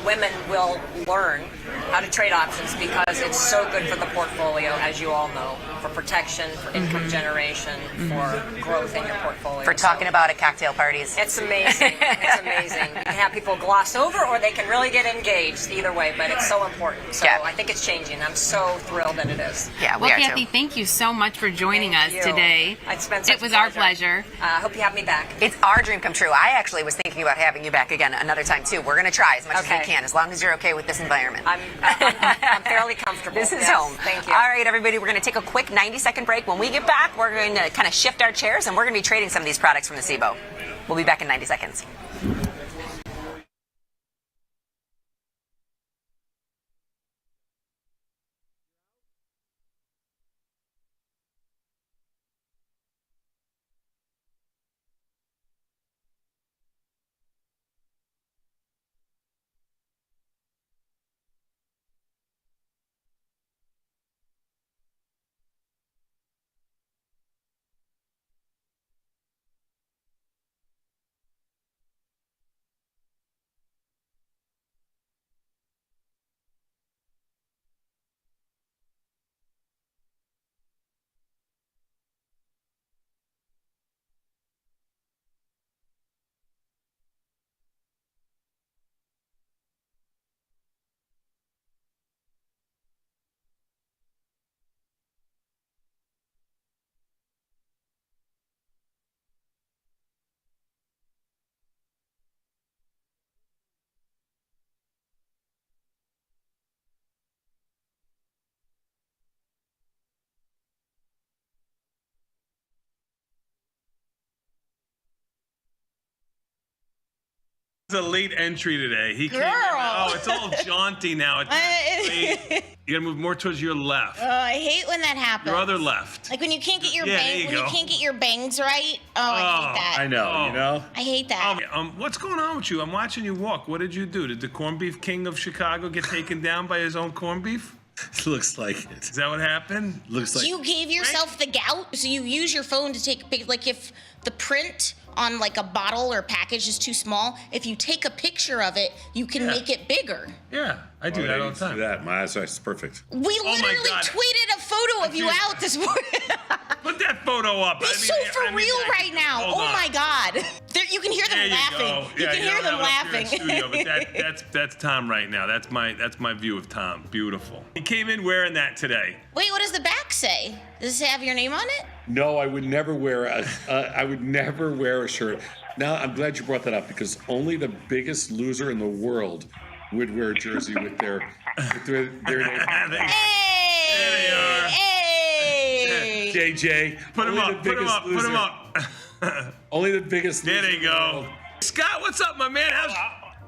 S13: women will learn how to trade options because it's so good for the portfolio, as you all know, for protection, for income generation, for growth in your portfolio.
S14: For talking about at cocktail parties.
S13: It's amazing. It's amazing. You can have people gloss over or they can really get engaged either way, but it's so important. So I think it's changing. I'm so thrilled that it is.
S14: Yeah,
S10: well, Kathy, thank you so much for joining us today. It was our pleasure.
S13: I hope you have me back.
S14: It's our dream come true. I actually was thinking about having you back again another time, too. We're going to try as much as we can, as long as you're okay with this environment.
S13: I'm fairly comfortable.
S14: This is home.
S13: Thank you.
S14: All right, everybody, we're going to take a quick 90-second break. When we get back, we're going to kind of shift our chairs, and we're going to be trading some of these products from the SIBO. We'll be back in 90 seconds.
S5: A late entry today. He came in. Oh, it's all jaunty now. You gotta move more towards your left.
S11: Oh, I hate when that happens.
S5: Your other left.
S11: Like when you can't get your bangs right. Oh, I hate that.
S7: I know. You know.
S11: I hate that.
S5: What's going on with you? I'm watching you walk. What did you do? Did the corned beef king of Chicago get taken down by his own corned beef?
S7: Looks like it.
S5: Is that what happened?
S7: Looks like.
S11: So you gave yourself the gout. So you use your phone to take a picture. Like if the print on like a bottle or package is too small, if you take a picture of it, you can make it bigger.
S5: Yeah, I do that all the time.
S7: Do that. My eyes are perfect.
S11: We literally tweeted a photo of you out this morning.
S5: Put that photo up.
S11: Be so for real right now. Oh my God. You can hear them laughing. You can hear them laughing.
S5: Studio, but that's Tom right now. That's my view of Tom. Beautiful. He came in wearing that today.
S11: Wait, what does the back say? Does it have your name on it?
S7: No, I would never wear a shirt. Now, I'm glad you brought that up because only the biggest loser in the world would wear a jersey with their name.
S11: Hey!
S5: There they are.
S11: Hey!
S7: JJ.
S5: Put him up.
S7: Only the biggest loser.
S5: There they go. Scott, what's up, my man?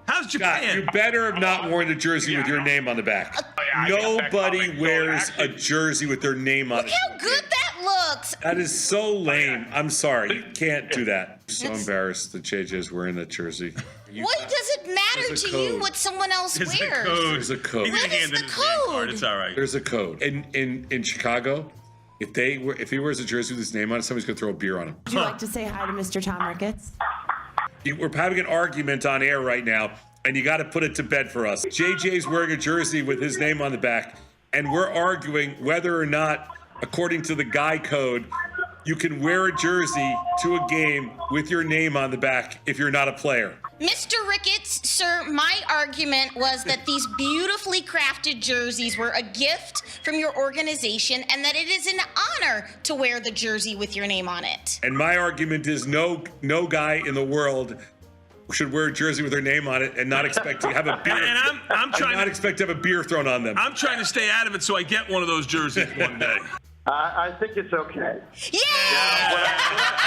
S5: How's Japan?
S7: Scott, you better have not worn a jersey with your name on the back. Nobody wears a jersey with their name on it.
S11: Look how good that looks.
S7: That is so lame. I'm sorry. You can't do that. I'm so embarrassed that JJ is wearing that jersey.
S11: What does it matter to you what someone else wears?
S7: There's a code.
S11: What is the code?
S5: It's all right.
S7: There's a code. In Chicago, if he wears a jersey with his name on it, somebody's gonna throw a beer on him.
S9: Would you like to say hi to Mr. Tom Ricketts?
S7: We're having an argument on air right now, and you got to put it to bed for us. JJ's wearing a jersey with his name on the back, and we're arguing whether or not, according to the Guy code, you can wear a jersey to a game with your name on the back if you're not a player.
S11: Mr. Ricketts, sir, my argument was that these beautifully crafted jerseys were a gift from your organization and that it is an honor to wear the jersey with your name on it.
S7: And my argument is no guy in the world should wear a jersey with their name on it and not expect to have a beer.
S5: And I'm trying
S7: not expect to have a beer thrown on them.
S5: I'm trying to stay out of it so I get one of those jerseys one day.
S15: I think it's okay.
S11: Yeah!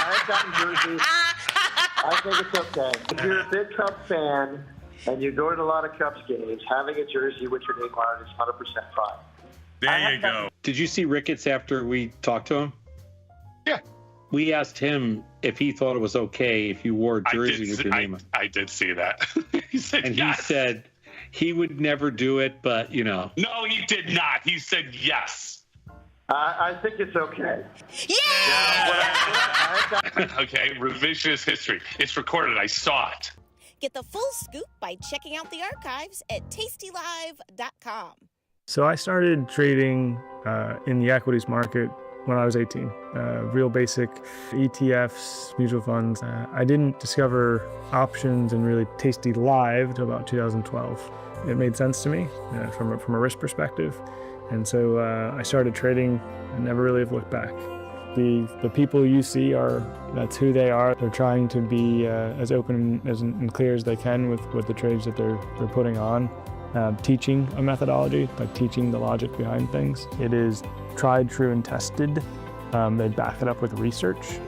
S15: I've gotten jerseys. I think it's okay. If you're a big Cubs fan and you go to a lot of Cubs games, having a jersey with your name on it is 100% fine.
S5: There you go.
S22: Did you see Ricketts after we talked to him?
S3: Yeah.
S22: We asked him if he thought it was okay if you wore a jersey with your name on.
S3: I did see that. He said
S22: and
S3: yes.
S22: He said he would never do it, but you know.
S3: No, he did not. He said yes.
S15: I think it's okay.
S11: Yeah!
S3: Okay, revisionist history. It's recorded. I saw it.
S11: Get the full scoop by checking out the archives at tastylive.com.
S17: So I started trading in the equities market when I was 18. Real basic ETFs, mutual funds. I didn't discover options and really tasty live until about 2012. It made sense to me from a risk perspective. And so I started trading and never really have looked back. The people you see that's who they are. They're trying to be as open and clear as they can with the trades that they're putting on. Teaching a methodology, like teaching the logic behind things. It is tried, true, and tested. They back it up with research.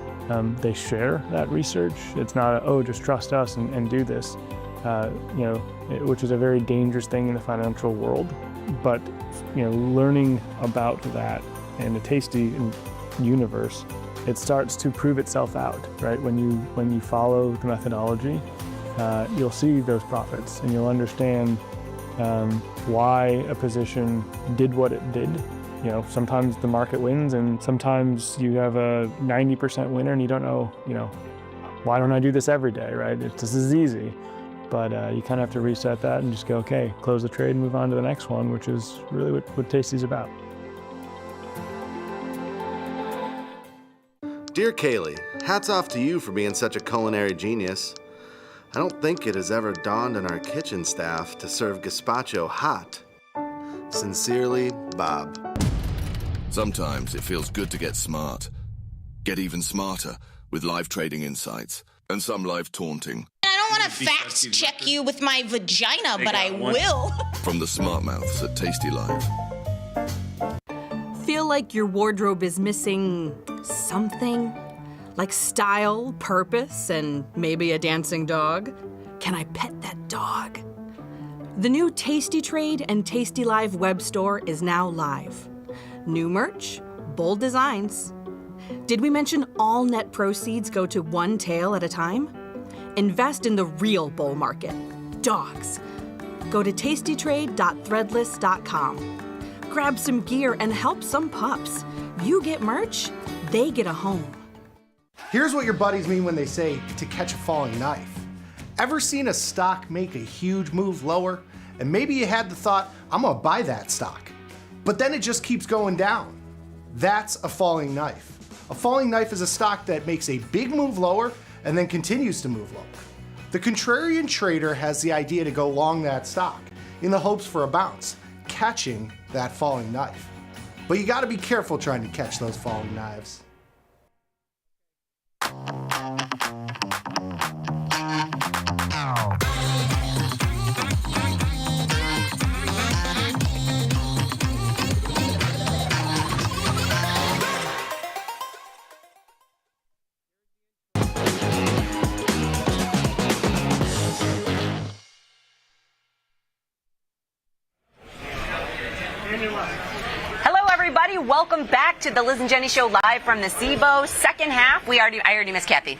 S17: They share that research. It's not just trust us and do this, which is a very dangerous thing in the financial world. But learning about that in a tasty universe, it starts to prove itself out, right? When you follow the methodology, you'll see those profits and you'll understand why a position did what it did. Sometimes the market wins and sometimes you have a 90% winner and you don't know, why don't I do this every day, right? This is easy. But you kind of have to reset that and just go, okay, close the trade and move on to the next one, which is really what Tasty's about.
S18: Dear Kaylee, hats off to you for being such a culinary genius. I don't think it has ever dawned on our kitchen staff to serve gazpacho hot. Sincerely, Bob.
S8: Sometimes it feels good to get smart. Get even smarter with live trading insights and some live taunting.
S11: I don't want to fact check you with my vagina, but I will.
S8: From the smart mouths at Tasty Live.
S20: Feel like your wardrobe is missing something? Like style, purpose, and maybe a dancing dog? Can I pet that dog? The new Tasty Trade and Tasty Live web store is now live. New merch, bold designs. Did we mention all net proceeds go to one tail at a time? Invest in the real bull market, dogs. Go to tastytrade.threadless.com. Grab some gear and help some pups. You get merch, they get a home.
S12: Here's what your buddies mean when they say to catch a falling knife. Ever seen a stock make a huge move lower? And maybe you had the thought, I'm gonna buy that stock. But then it just keeps going down. That's a falling knife. A falling knife is a stock that makes a big move lower and then continues to move lower. The contrarian trader has the idea to go long that stock in the hopes for a bounce, catching that falling knife. But you gotta be careful trying to catch those falling knives.
S14: Hello, everybody. Welcome back to the Liz and Jenny Show live from the SIBO. Second half. I already missed Kathy.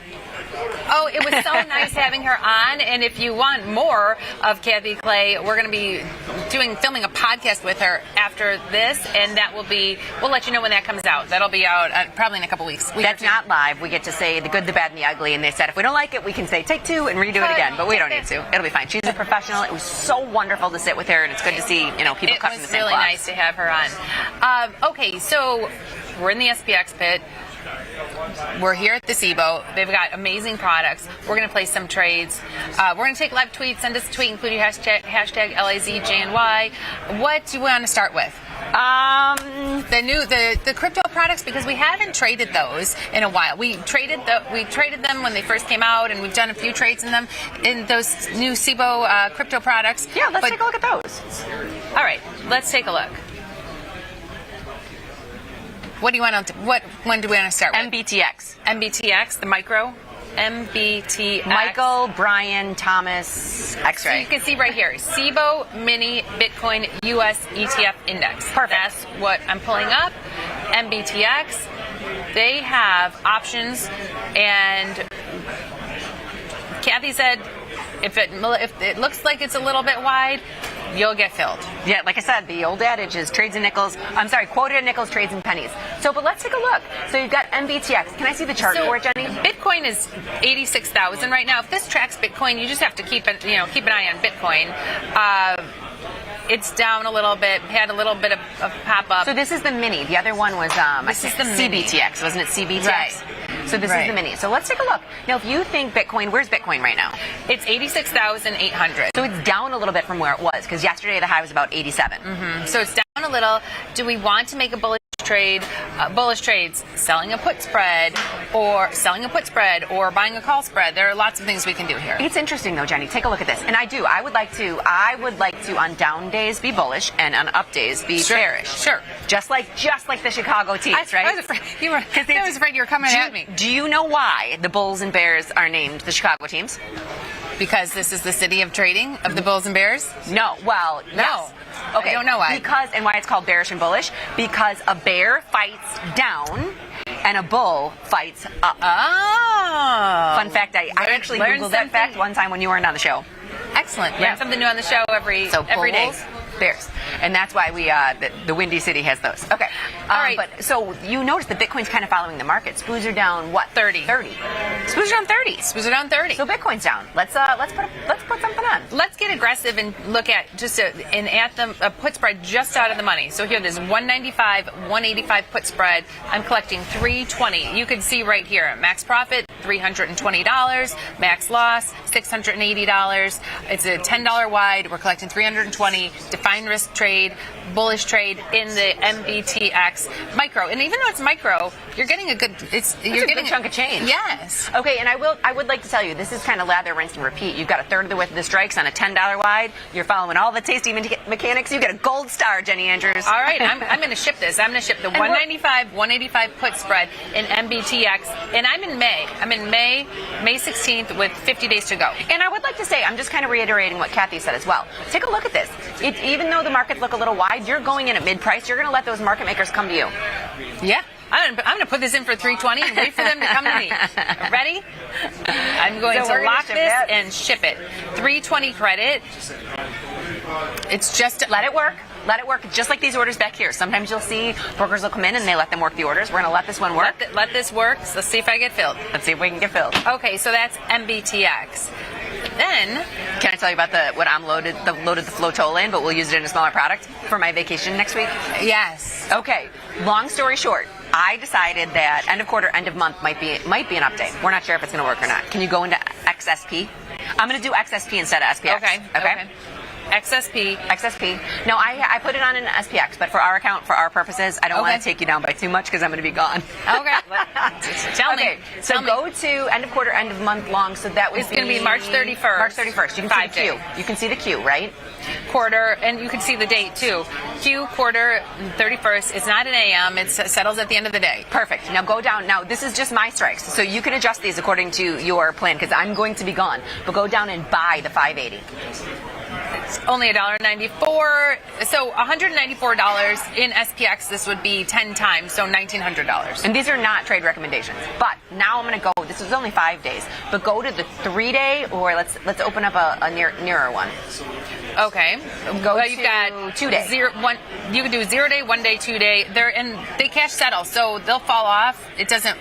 S10: Oh, it was so nice having her on. And if you want more of Kathy Clay, we're going to be filming a podcast with her after this, and that will be, we'll let you know when that comes out. That'll be out probably in a couple weeks.
S14: That's not live. We get to say the good, the bad, and the ugly, and they said if we don't like it, we can say take two and redo it again, but we don't need to. It'll be fine. She's a professional. It was so wonderful to sit with her, and it's good to see, people cut from the same cloth.
S10: It was really nice to have her on. Okay, so we're in the SPX pit. We're here at the SIBO. They've got amazing products. We're going to play some trades. We're going to take live tweets. Send us a tweet, include your hashtag LAZJNY. What do you want to start with? The crypto products, because we haven't traded those in a while. We traded them when they first came out, and we've done a few trades in them in those new SIBO crypto products.
S14: Yeah, let's take a look at those.
S10: All right, let's take a look. What do you want to? When do we want to start with? MBTX, the micro. MBTX.
S14: Michael, Brian, Thomas, X-ray.
S10: So you can see right here, SIBO Mini Bitcoin US ETF Index.
S14: Perfect.
S10: That's what I'm pulling up. MBTX. They have options, and Kathy said if it looks like it's a little bit wide, you'll get filled.
S14: Yeah, like I said, the old adage is trades in nickels. I'm sorry, quoted in nickels, trades in pennies. So, but let's take a look. So you've got MBTX. Can I see the chart for it, Jenny?
S10: Bitcoin is 86,000 right now. If this tracks Bitcoin, you just have to keep an eye on Bitcoin. It's down a little bit. Had a little bit of pop up.
S14: So this is the mini. The other one was
S10: this is the mini.
S14: CBTX, wasn't it? CBTX.
S10: Right.
S14: So this is the mini. So let's take a look. Now, if you think Bitcoin, where's Bitcoin right now?
S10: It's 86,800.
S14: So it's down a little bit from where it was, because yesterday the high was about 87.
S10: Mm-hmm. So it's down a little. Do we want to make a bullish trade? Bullish trades, selling a put spread, or buying a call spread. There are lots of things we can do here.
S14: It's interesting though, Jenny. Take a look at this. And I would like to on down days be bullish and on up days be bearish.
S10: Sure.
S14: Just like the Chicago teams, right?
S10: I was afraid you were coming at me.
S14: Do you know why the Bulls and Bears are named the Chicago teams?
S10: Because this is the city of trading of the Bulls and Bears?
S14: No. Well, no. Yes. Okay.
S10: I don't know why.
S14: And why it's called bearish and bullish? Because a bear fights down and a bull fights up.
S10: Oh.
S14: Fun fact, I actually Googled that fact one time when you weren't on the show.
S10: Excellent. Learn something new on the show every day.
S14: Bears. And that's why we the Windy City has those. Okay. All right. But so you notice that Bitcoin's kind of following the market. SPOOs are down what? 30. SPOOs are down 30.
S10: SPOOs are down 30.
S14: So Bitcoin's down. Let's put something on.
S10: Let's get aggressive and look at a put spread just out of the money. So here there's 195, 185 put spread. I'm collecting 320. You can see right here, max profit $320, max loss $680. It's a $10 wide. We're collecting 320. Defined risk trade, bullish trade in the MBTX micro. And even though it's micro, you're getting a good
S14: chunk of change.
S10: Yes.
S14: Okay, and I would like to tell you, this is kind of lather, rinse, and repeat. You've got a third of the width of the strikes on a $10 wide. You're following all the tasty mechanics. You get a gold star, Jenny Andrews.
S10: All right, I'm going to ship this. I'm going to ship the 195, 185 put spread in MBTX, and I'm in May. I'm in May 16th with 50 days to go.
S14: And I would like to say, I'm just kind of reiterating what Kathy said as well. Take a look at this. Even though the markets look a little wide, you're going in at mid-price. You're going to let those market makers come to you.
S10: Yeah. I'm going to put this in for 320 and wait for them to come to me. Ready? I'm going to lock this and ship it. 320 credit. It's just
S14: let it work. Let it work, just like these orders back here. Sometimes you'll see brokers will come in and they let them work the orders. We're going to let this one work.
S10: Let this work. So let's see if I get filled.
S14: Let's see if we can get filled.
S10: Okay, so that's MBTX. Then,
S14: can I tell you about what I'm loaded the Flotola in, but we'll use it in a smaller product for my vacation next week?
S10: Yes.
S14: Okay. Long story short, I decided that end of quarter, end of month might be an update. We're not sure if it's going to work or not. Can you go into XSP? I'm going to do XSP instead of SPX.
S10: Okay. XSP.
S14: No, I put it on an SPX, but for our account, for our purposes, I don't want to take you down by too much because I'm going to be gone.
S10: Okay. Tell me.
S14: So go to end of quarter, end of month long. So that was
S10: going to be March 31st.
S14: March 31st. You can see the Q. You can see the Q, right?
S10: Quarter, and you can see the date too. Q quarter 31st. It's not an AM. It settles at the end of the day.
S14: Perfect. Now go down. Now this is just my strikes, so you can adjust these according to your plan because I'm going to be gone. But go down and buy the 580.
S10: It's only $1.94. So $194 in SPX. This would be 10 times, so $1,900.
S14: And these are not trade recommendations. But now I'm going to go. This is only 5 days. But go to the 3-day, or let's open up a nearer one.
S10: Okay. You've got
S14: 2 days.
S10: You can do 0 day, 1 day, 2 day. They cash settle, so they'll fall off. It doesn't.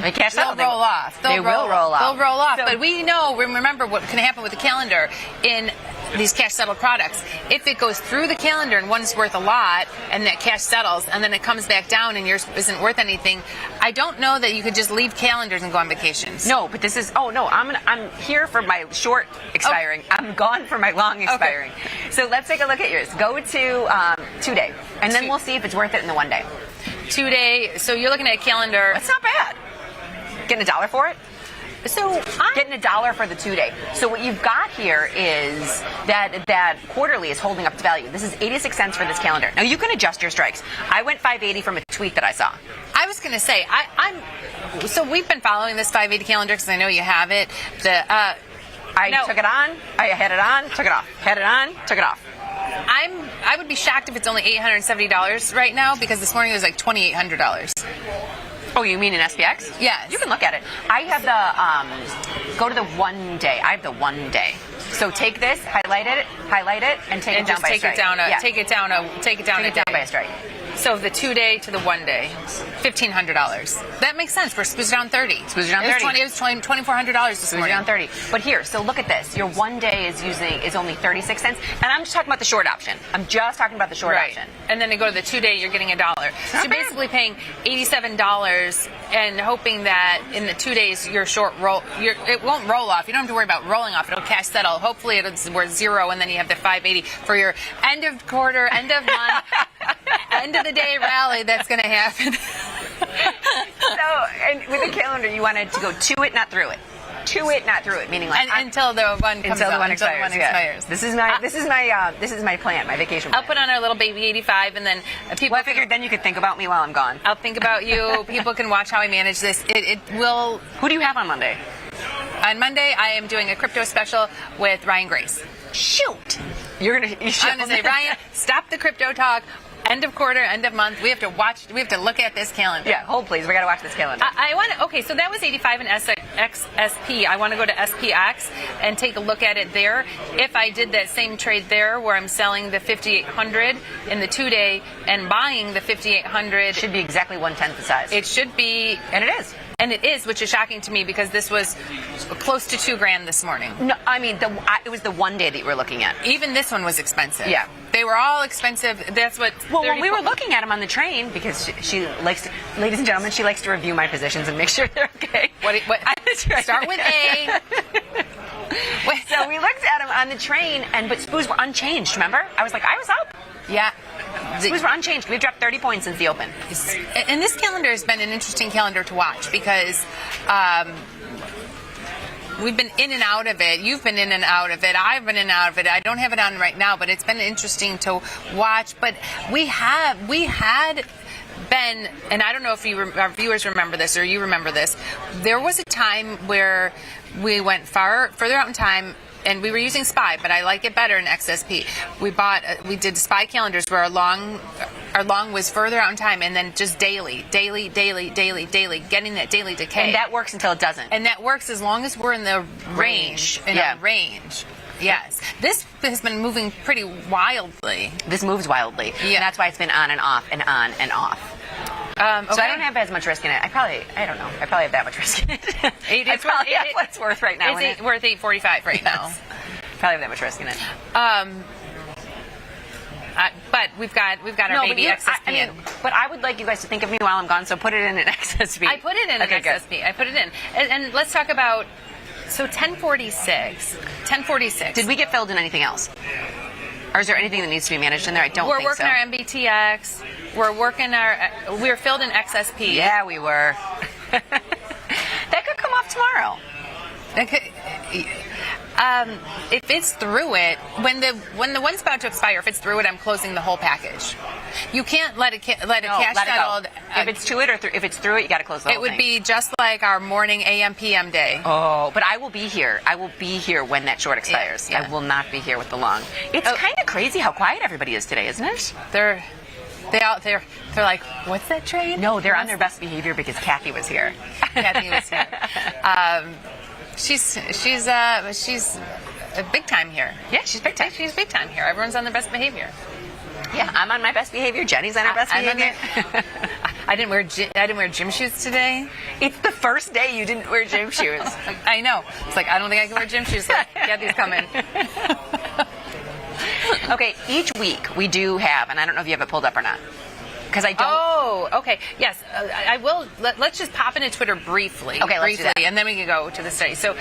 S14: They cash settle.
S10: They'll roll off.
S14: They will roll off.
S10: They'll roll off. So, but we know. Remember what can happen with the calendar in these cash settled products. If it goes through the calendar and one's worth a lot and that cash settles and then it comes back down and yours isn't worth anything, I don't know that you could just leave calendars and go on vacations.
S14: No, but this is, I'm here for my short expiring. I'm gone for my long expiring. Okay. So let's take a look at yours. Go to 2 day, and then we'll see if it's worth it in the 1 day.
S10: 2 day, so you're looking at a calendar.
S14: That's not bad. Getting $1 for it? So getting $1 for the 2 day. So what you've got here is that quarterly is holding up to value. This is 86 cents for this calendar. Now you can adjust your strikes. I went 580 from a tweet that I saw.
S10: I was going to say, so we've been following this 580 calendar because I know you have it.
S14: I took it on, I had it on, took it off. Had it on, took it off.
S10: I would be shocked if it's only $870 right now because this morning it was like $2,800.
S14: Oh, you mean in SPX?
S10: Yes.
S14: You can look at it. I have go to the 1 day. I have the 1 day. So take this, highlight it, and take it down by a strike.
S10: Take it down by a strike. So the 2 day to the 1 day, $1,500. That makes sense. We're squeezed down 30. It was $2,400 this morning.
S14: Down 30. But here, so look at this. Your 1 day is only 36 cents, and I'm just talking about the short option. I'm just talking about the short option.
S10: And then to go to the 2 day, you're getting $1. So you're basically paying $87 and hoping that in the 2 days your short roll, it won't roll off. You don't have to worry about rolling off. It'll cash settle. Hopefully it's worth zero, and then you have the 580 for your end of quarter, end of month, end of the day rally that's going to happen.
S14: So, and with the calendar, you wanted to go to it, not through it. To it, not through it. Meaning like
S10: until the one comes
S14: until
S10: out,
S14: the one expires.
S10: expires.
S14: This is my plan, my vacation plan.
S10: I'll put on our little baby 85, and then people.
S14: Well, I figured then you could think about me while I'm gone.
S10: I'll think about you. People can watch how I manage this. It will.
S14: Who do you have on Monday?
S10: On Monday, I am doing a crypto special with Ryan Grace.
S14: Shoot.
S10: I'm going to say, Ryan, stop the crypto talk. End of quarter, end of month. We have to look at this calendar.
S14: Yeah, hold please. We got to watch this calendar.
S10: Okay, so that was 85 in XSP. I want to go to SPX and take a look at it there. If I did that same trade there where I'm selling the 5,800 in the 2 day and buying the 5,800.
S14: Should be exactly 1/10 the size.
S10: It should be.
S14: And it is.
S10: And it is, which is shocking to me because this was close to $2,000 this morning.
S14: No, I mean, it was the 1 day that you were looking at.
S10: Even this one was expensive.
S14: Yeah.
S10: They were all expensive. That's what.
S14: Well, when we were looking at them on the train, because she likes to, ladies and gentlemen, she likes to review my positions and make sure they're okay.
S10: What start with A.
S14: So we looked at them on the train, but SPOOs were unchanged, remember? I was up.
S10: Yeah.
S14: SPOOs were unchanged. We've dropped 30 points since the open.
S10: And this calendar has been an interesting calendar to watch because we've been in and out of it. You've been in and out of it. I've been in and out of it. I don't have it on right now, but it's been interesting to watch. But we had been, and I don't know if our viewers remember this or you remember this, there was a time where we went further out in time. And we were using SPY, but I like it better in XSP. We did SPY calendars where our long was further out in time, and then just daily, getting that daily decay.
S14: And that works until it doesn't.
S10: And that works as long as we're in the range. Range. Yes. This has been moving pretty wildly.
S14: This moves wildly. Yeah. And that's why it's been on and off and on and off. Okay. So I don't have as much risk in it. I probably have that much risk in it. It's probably what it's worth right now.
S10: It's worth $8.45 right now.
S14: Probably have that much risk in it.
S10: But we've got our baby XSP.
S14: But I would like you guys to think of me while I'm gone. So put it in an XSP.
S10: I put it in an XSP. Good. I put it in, and let's talk about 1046. 1046.
S14: Did we get filled in anything else? Or is there anything that needs to be managed in there? I don't think so.
S10: We're working our MBTX. We were filled in XSP.
S14: Yeah, we were. That could come off tomorrow.
S10: If it's through it, when the one's about to expire, if it's through it, I'm closing the whole package. You can't let a cash settled.
S14: If it's to it or if it's through it, you got to close the whole thing.
S10: It would be just like our morning AM PM day.
S14: Oh, but I will be here. I will be here when that short expires. Yeah. I will not be here with the long. It's kind of crazy how quiet everybody is today, isn't it?
S10: They're like, what's that trade?
S14: No, they're on their best behavior because Kathy was here.
S10: Kathy was here. She's big time here.
S14: Yeah, she's big time.
S10: She's big time here. Everyone's on their best behavior.
S14: Yeah, I'm on my best behavior. Jenny's on her best behavior.
S10: I didn't wear gym shoes today.
S14: It's the first day you didn't wear gym shoes.
S10: I know. It's like I don't think I can wear gym shoes. Like, Kathy's coming.
S14: Okay, each week we do have, and I don't know if you have it pulled up or not. Because I don't.
S10: Oh, okay. Yes, I will. Let's just pop into Twitter briefly.
S14: Okay, let's do that.
S10: And then we can go to the study. So,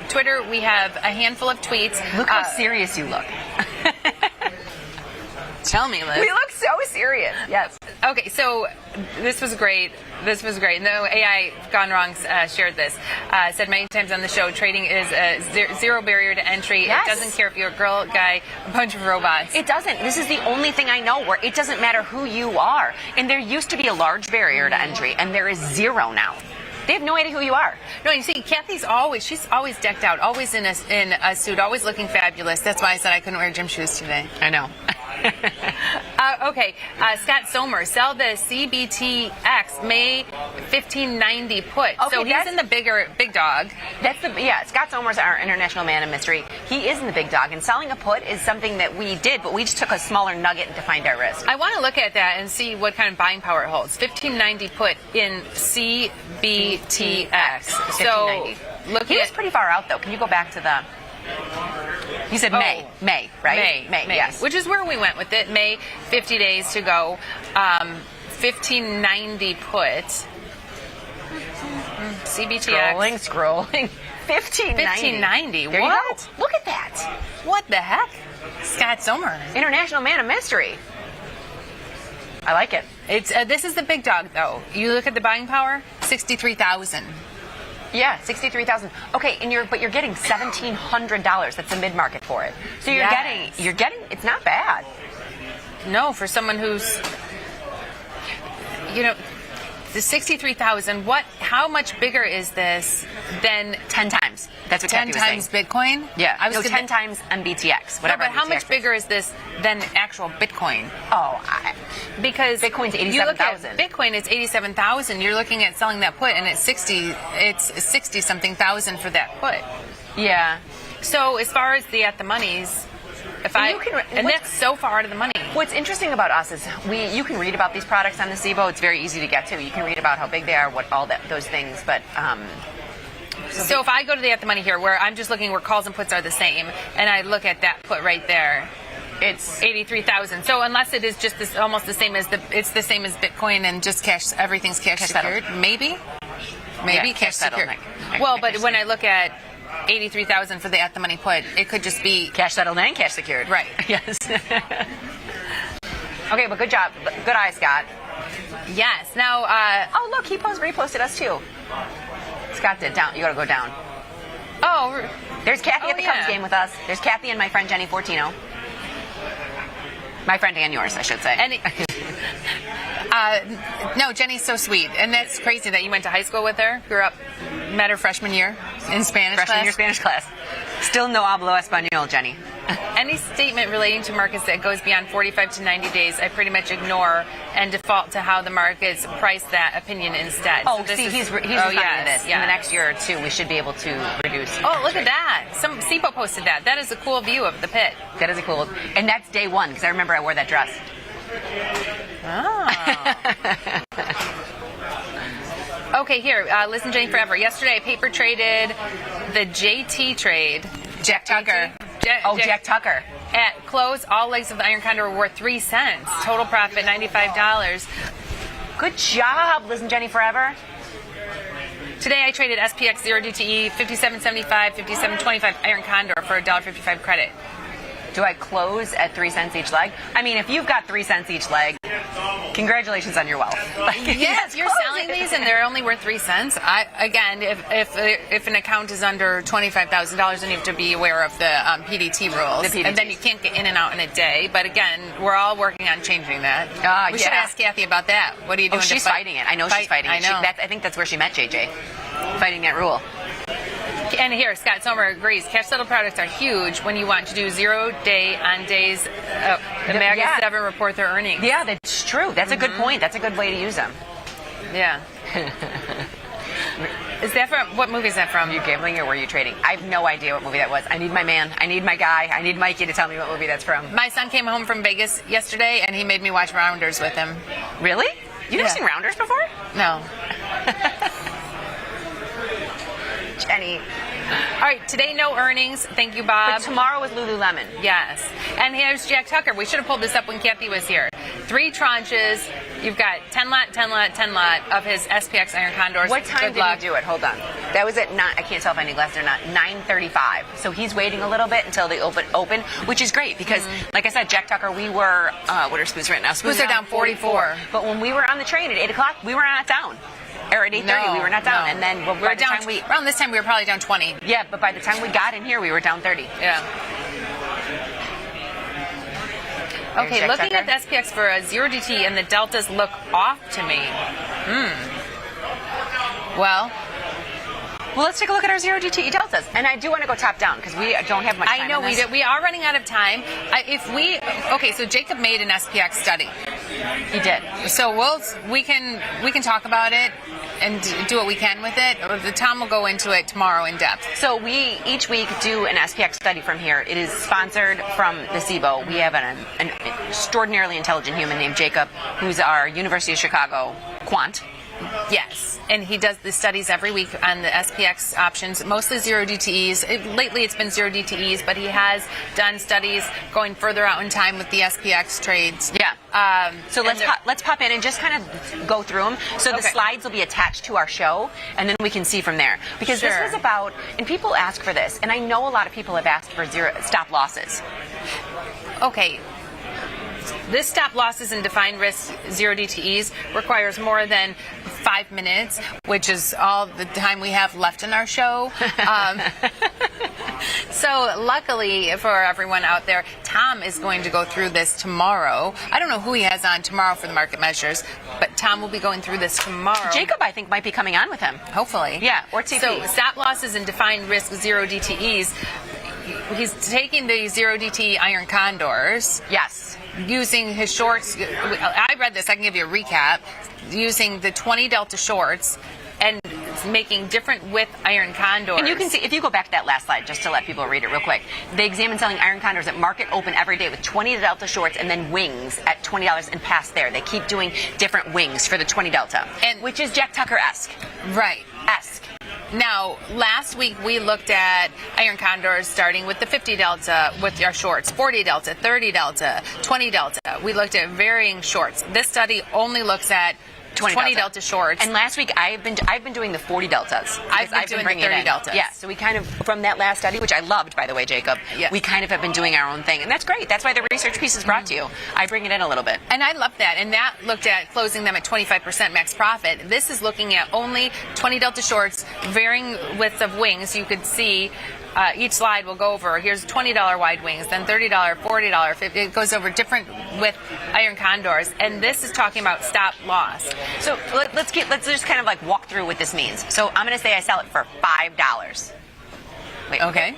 S10: Twitter, we have a handful of tweets.
S14: Look how serious you look.
S10: Tell me, Liz.
S14: We look so serious. Yes.
S10: Okay, so this was great. No AI Gone Wrong shared this. Said many times on the show, trading is a zero barrier to entry.
S14: Yes.
S10: It doesn't care if you're a girl, guy, a bunch of robots.
S14: It doesn't. This is the only thing I know where it doesn't matter who you are. And there used to be a large barrier to entry, and there is zero now. They have no idea who you are.
S10: No, you see, Kathy's she's always decked out, always in a suit, always looking fabulous. That's why I said I couldn't wear gym shoes today.
S14: I know.
S10: Okay, Scott Sommer, sell the CBTX May 1590 put.
S14: Okay,
S10: so he's in the big dog.
S14: Scott Sommer's our international man of mystery. He is in the big dog, and selling a put is something that we did, but we just took a smaller nugget and defined our risk.
S10: I want to look at that and see what kind of buying power it holds. 1590 put in CBTX. So
S14: He was pretty far out, though. Can you go back to the... You said May, right?
S10: May,
S14: yes.
S10: Which is where we went with it. May, 50 days to go. 1590 put. CBTX.
S14: Scrolling. 1590.
S10: There
S14: what?
S10: You go.
S14: Look at that.
S10: What the heck? Scott Sommer.
S14: International man of mystery. I like it.
S10: It's this is the big dog, though. You look at the buying power, 63,000.
S14: Yeah, 63,000. Okay, but you're getting $1,700. That's the mid market for it. So you're getting. It's not bad.
S10: No, for someone who's, the 63,000. How much bigger is this than
S14: 10 times? That's what
S10: 10
S14: Kathy was
S10: times
S14: saying.
S10: Bitcoin?
S14: Yeah, I was 10 times MBTX. Whatever.
S10: No, but how
S14: MBTX
S10: much bigger is this than actual Bitcoin? Because
S14: Bitcoin's 87,000.
S10: You look at Bitcoin, it's 87,000. You're looking at selling that put, and it's 60 something thousand for that put.
S14: Yeah.
S10: So as far as the at the monies, that's so far out of the money.
S14: What's interesting about us is you can read about these products on the SIBO. It's very easy to get to. You can read about how big they are, those things, but.
S10: So if I go to the at the money here, where I'm just looking where calls and puts are the same, and I look at that put right there, it's 83,000. So unless it is just almost the same as Bitcoin and just everything's cash secured, maybe cash secured. Well, but when I look at 83,000 for the at the money put, it could just be
S14: cash settled and cash secured.
S10: Right.
S14: Yes. Okay, but good job. Good eye, Scott.
S10: Yes. Now,
S14: oh look, he reposted us too. Scott did. Down. You got to go down.
S10: Oh,
S14: there's Kathy at the Cubs game with us. There's Kathy and my friend Jenny Fortino. My friend and yours, I should say.
S10: No, Jenny's so sweet, and that's crazy that you went to high school with her. Grew up, met her freshman year in Spanish class.
S14: Freshman year Spanish class. Still no hablo español, Jenny.
S10: Any statement relating to markets that goes beyond 45 to 90 days, I pretty much ignore and default to how the markets price that opinion instead.
S14: Oh, so he's responding to this. In the next year or two, we should be able to reduce.
S10: Oh, look at that. Some SIBO posted that. That is a cool view of the pit.
S14: That is a cool, and that's day one, because I remember I wore that dress.
S10: Okay, here, listen, Jenny Forever. Yesterday, I paper traded the JT trade.
S14: Jack Tucker. Jack Tucker.
S10: At close, all legs of the iron condor were worth 3 cents. Total profit, $95.
S14: Good job, listen, Jenny Forever.
S10: Today, I traded SPX 0 DTE, 57.75, 57.25 iron condor for $1.55 credit.
S14: Do I close at 3 cents each leg? I mean, if you've got 3 cents each leg, congratulations on your wealth.
S10: Yes, you're selling these and they're only worth 3 cents. If an account is under $25,000, then you have to be aware of the PDT rules. And then you can't get in and out in a day. But again, we're all working on changing that. We should ask Kathy about that. What are you doing?
S14: Oh, she's fighting it. I know she's fighting it.
S10: I know.
S14: I think that's where she met JJ, fighting that rule.
S10: And here, Scott Sommer agrees. Cash settled products are huge when you want to do 0 day on days. The Mag 7 report their earnings.
S14: Yeah, that's true. That's a good point. That's a good way to use them.
S10: Yeah. Is that from, what movie is that from?
S14: Are you gambling or were you trading? I have no idea what movie that was. I need my man. I need my guy. I need Mikey to tell me what movie that's from.
S10: My son came home from Vegas yesterday and he made me watch Rounders with him.
S14: Really? You've never seen Rounders before?
S10: No.
S14: Jenny.
S10: All right, today no earnings. Thank you, Bob.
S14: But tomorrow is Lululemon.
S10: Yes. And here's Jack Tucker. We should have pulled this up when Kathy was here. 3 tranches. You've got 10 lot, 10 lot, 10 lot of his SPX Iron Condors.
S14: What time did he do it? Hold on. That was at 9. I can't tell if I need glasses or not. 9:35. So he's waiting a little bit until they open, which is great because, like I said, Jack Tucker, we were, what are SPUs right now?
S10: SPUs are down 44.
S14: But when we were on the train at 8 o'clock, we were not down. Or at 8:30, we were not down.
S10: No.
S14: And then
S10: we were down. Around this time, we were probably down 20.
S14: Yeah, but by the time we got in here, we were down 30.
S10: Yeah. Okay, looking at the SPX for a 0DT and the deltas look off to me. Well,
S14: let's take a look at our 0DTE deltas. And I do want to go top down because we don't have much time.
S10: I know we do. We are running out of time. So Jacob made an SPX study.
S14: He did.
S10: So we can talk about it and do what we can with it. Tom will go into it tomorrow in depth.
S14: So we each week do an SPX study from here. It is sponsored from the SIBO. We have an extraordinarily intelligent human named Jacob, who's our University of Chicago quant.
S10: Yes, and he does the studies every week on the SPX options, mostly 0DTEs. Lately it's been 0DTEs, but he has done studies going further out in time with the SPX trades.
S14: Yeah. So let's pop in and just kind of go through them. So the slides will be attached to our show, and then we can see from there. Because this was about, and people ask for this, and I know a lot of people have asked for stop losses.
S10: Okay. This stop losses and defined risk 0DTEs requires more than 5 minutes, which is all the time we have left in our show. So luckily for everyone out there, Tom is going to go through this tomorrow. I don't know who he has on tomorrow for the market measures, but Tom will be going through this tomorrow.
S14: Jacob, I think, might be coming on with him.
S10: Hopefully.
S14: Yeah, or TP.
S10: So stop losses and defined risk 0DTEs. He's taking the 0DT Iron Condors.
S14: Yes.
S10: Using his shorts. I read this. I can give you a recap. Using the 20 delta shorts and making different width iron condors.
S14: And you can see, if you go back to that last slide, just to let people read it real quick, they examine selling iron condors at market open every day with 20 delta shorts and then wings at $20 and past there. They keep doing different wings for the 20 delta, which is Jack Tucker-esque.
S10: Right.
S14: Esque.
S10: Now, last week we looked at iron condors starting with the 50 delta with our shorts, 40 delta, 30 delta, 20 delta. We looked at varying shorts. This study only looks at 20 delta shorts.
S14: And last week I've been doing the 40 deltas.
S10: I've been doing the 30 deltas.
S14: Yeah, so we kind of, from that last study, which I loved, by the way, Jacob, we kind of have been doing our own thing. And that's great. That's why the research piece is brought to you. I bring it in a little bit.
S10: And I love that. And that looked at closing them at 25% max profit. This is looking at only 20 delta shorts, varying widths of wings. You could see each slide will go over, here's $20 wide wings, then $30, $40, $50. It goes over different with iron condors. And this is talking about stop loss.
S14: So let's just kind of like walk through what this means. So I'm going to say I sell it for $5. Wait, okay.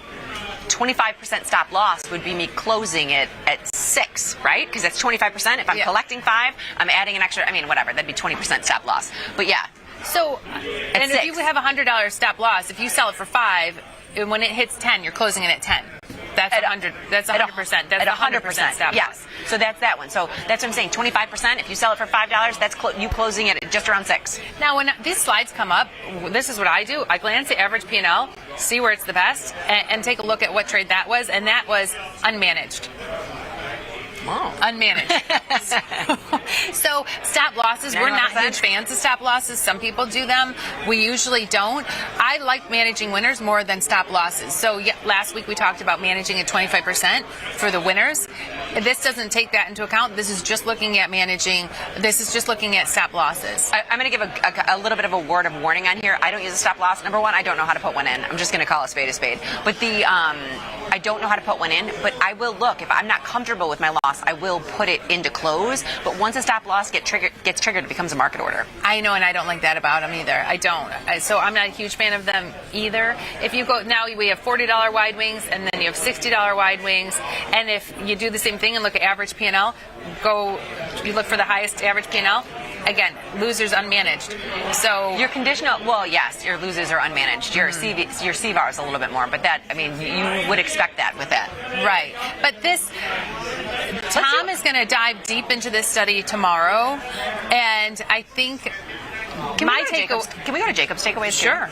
S14: 25% stop loss would be me closing it at 6, right? Because that's 25%. If I'm collecting 5, I'm adding an extra, whatever, that'd be 20% stop loss. But yeah.
S10: So, and if you have a $100 stop loss, if you sell it for 5, and when it hits 10, you're closing it at 10. That's 100. That's 100%. That's 100% stop loss.
S14: Yes. So that's that one. So that's what I'm saying. 25%. If you sell it for $5, that's you closing it at just around 6.
S10: Now, when these slides come up, this is what I do. I glance at average P&L, see where it's the best, and take a look at what trade that was, and that was unmanaged.
S14: Wow.
S10: Unmanaged. So stop losses, we're not huge fans of stop losses. Some people do them. We usually don't. I like managing winners more than stop losses. So last week we talked about managing at 25% for the winners. This doesn't take that into account. This is just looking at managing. This is just looking at stop losses.
S14: I'm going to give a little bit of a word of warning on here. I don't use a stop loss. Number one, I don't know how to put one in. I'm just going to call a spade a spade. But I don't know how to put one in, but I will look. If I'm not comfortable with my loss, I will put it into close. But once a stop loss gets triggered, it becomes a market order.
S10: I know, and I don't like that about them either. I don't. So I'm not a huge fan of them either. If you go, now we have $40 wide wings, and then you have $60 wide wings. And if you do the same thing and look at average P&L, you look for the highest average P&L. Again, losers unmanaged. So
S14: your conditional, well, yes, your losers are unmanaged. Your CVAR is a little bit more, but that, you would expect that with that.
S10: Right. But Tom is going to dive deep into this study tomorrow, and I think
S14: Can we go to Jacob's takeaways?
S10: Sure.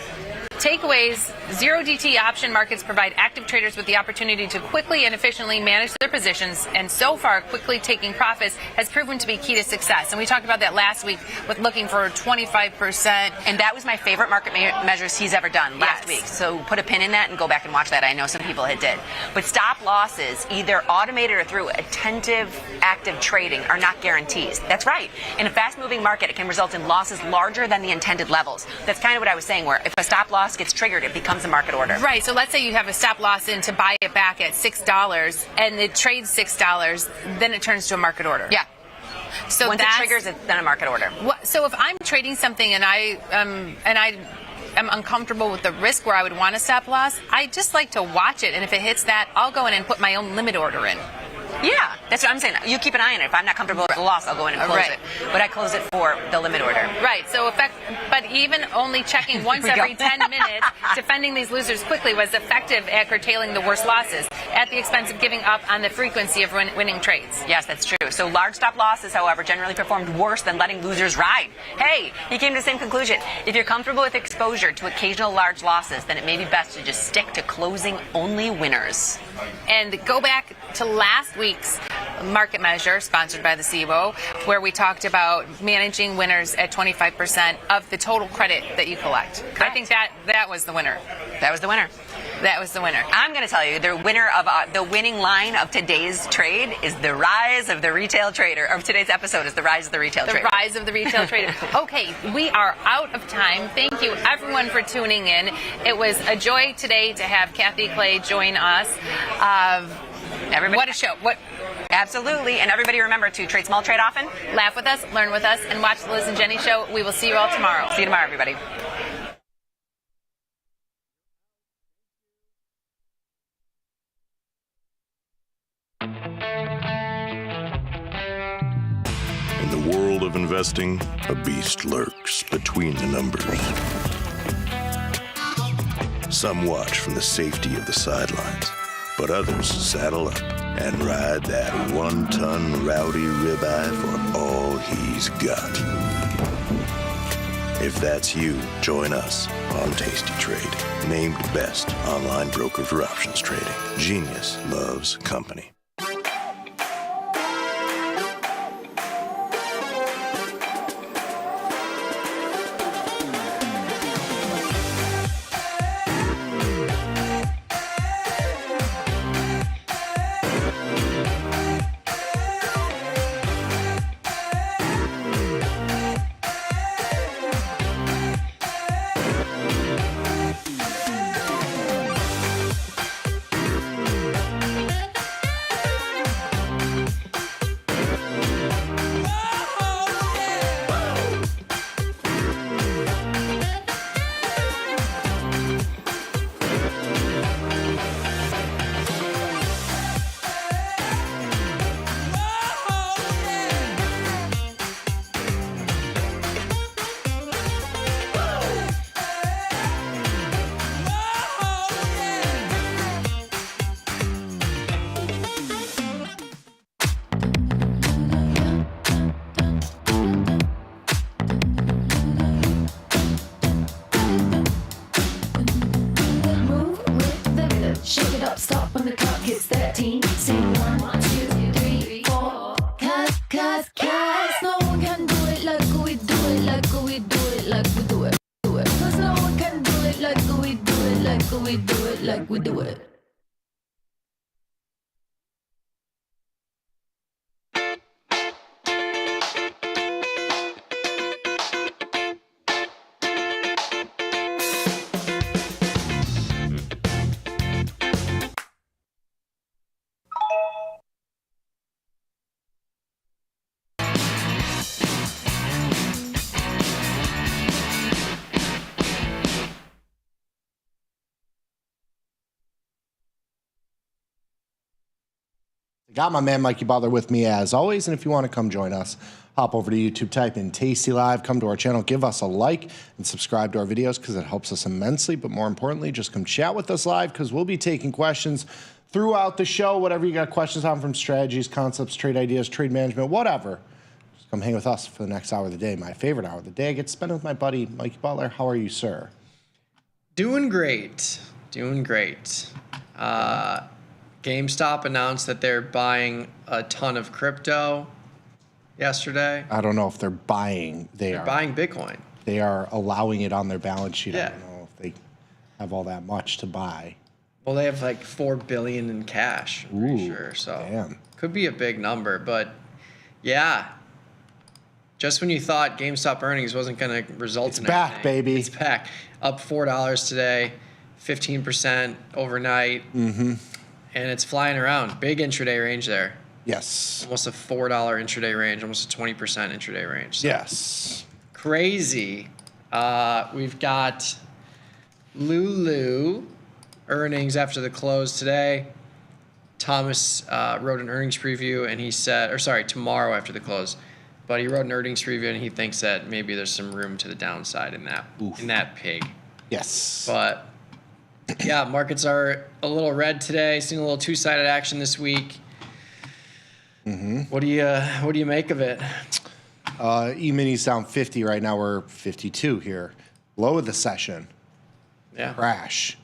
S10: Takeaways, zero DT option markets provide active traders with the opportunity to quickly and efficiently manage their positions, and so far, quickly taking profits has proven to be key to success. And we talked about that last week with looking for 25%.
S14: And that was my favorite market measures he's ever done last week. So put a pin in that and go back and watch that. I know some people had did. But stop losses, either automated or through attentive, active trading, are not guarantees. That's right. In a fast-moving market, it can result in losses larger than the intended levels. That's kind of what I was saying, where if a stop loss gets triggered, it becomes a market order.
S10: Right. So let's say you have a stop loss in to buy it back at $6 and it trades $6, then it turns to a market order.
S14: Yeah.
S10: So
S14: once it triggers, it's then a market order.
S10: So if I'm trading something and I am uncomfortable with the risk where I would want to stop loss, I just like to watch it, and if it hits that, I'll go in and put my own limit order in.
S14: Yeah, that's what I'm saying. You keep an eye on it. If I'm not comfortable with the loss, I'll go in and close it. But I close it for the limit order.
S10: Right. So but even only checking once every 10 minutes, defending these losers quickly was effective at curtailing the worst losses at the expense of giving up on the frequency of winning trades.
S14: Yes, that's true. So large stop losses, however, generally performed worse than letting losers ride. Hey, he came to the same conclusion. If you're comfortable with exposure to occasional large losses, then it may be best to just stick to closing only winners.
S10: And go back to last week's market measure, sponsored by the SIBO, where we talked about managing winners at 25% of the total credit that you collect. Correct. I think that was the winner.
S14: That was the winner.
S10: That was the winner.
S14: I'm going to tell you, the winner of the winning line of today's trade is the rise of the retail trader. Of today's episode is the rise of the retail trader.
S10: The rise of the retail trader. Okay, we are out of time. Thank you, everyone, for tuning in. It was a joy today to have Kathy Clay join us.
S14: Everybody,
S10: what a show.
S14: Absolutely. And everybody remember to trade small, trade often.
S10: Laugh with us, learn with us, and watch the Liz and Jenny show. We will see you all tomorrow.
S14: See you tomorrow, everybody.
S1: In the world of investing, a beast lurks between the numbers. Some watch from the safety of the sidelines, but others saddle up and ride that 1-ton rowdy ribeye for all he's got. If that's you, join us on Tasty Trade, named best online broker for options trading. Genius loves company.
S12: Got my man Mikey Butler with me as always, and if you want to come join us, hop over to YouTube, type in Tasty Live, come to our channel, give us a like, and subscribe to our videos because it helps us immensely. But more importantly, just come chat with us live because we'll be taking questions throughout the show. Whatever you got questions on, from strategies, concepts, trade ideas, trade management, whatever. Just come hang with us for the next hour of the day, my favorite hour of the day. I get to spend it with my buddy Mikey Butler. How are you, sir?
S2: Doing great. GameStop announced that they're buying a ton of crypto yesterday.
S12: I don't know if they're buying.
S2: They're buying Bitcoin.
S12: They are allowing it on their balance sheet.
S2: Yeah.
S12: I don't know if they have all that much to buy.
S2: Well, they have like $4 billion in cash, I'm pretty sure. So
S12: damn.
S2: Could be a big number, but yeah. Just when you thought GameStop earnings wasn't going to result in
S12: back,
S2: anything,
S12: baby.
S2: It's back. Up $4 today, 15% overnight.
S12: Mm-hmm.
S2: And it's flying around. Big intraday range there.
S12: Yes.
S2: Almost a $4 intraday range, almost a 20% intraday range. So
S12: yes.
S2: Crazy. We've got Lulu earnings after the close today. Thomas wrote an earnings preview and he said, or sorry, tomorrow after the close. But he wrote an earnings preview and he thinks that maybe there's some room to the downside in that pig.
S12: Yes.
S2: But yeah, markets are a little red today. Seeing a little two-sided action this week.
S12: Mm-hmm.
S2: What do you make of it?
S12: E-mini's down 50 right now. We're 52 here. Low of the session.
S2: Yeah.
S12: Crash.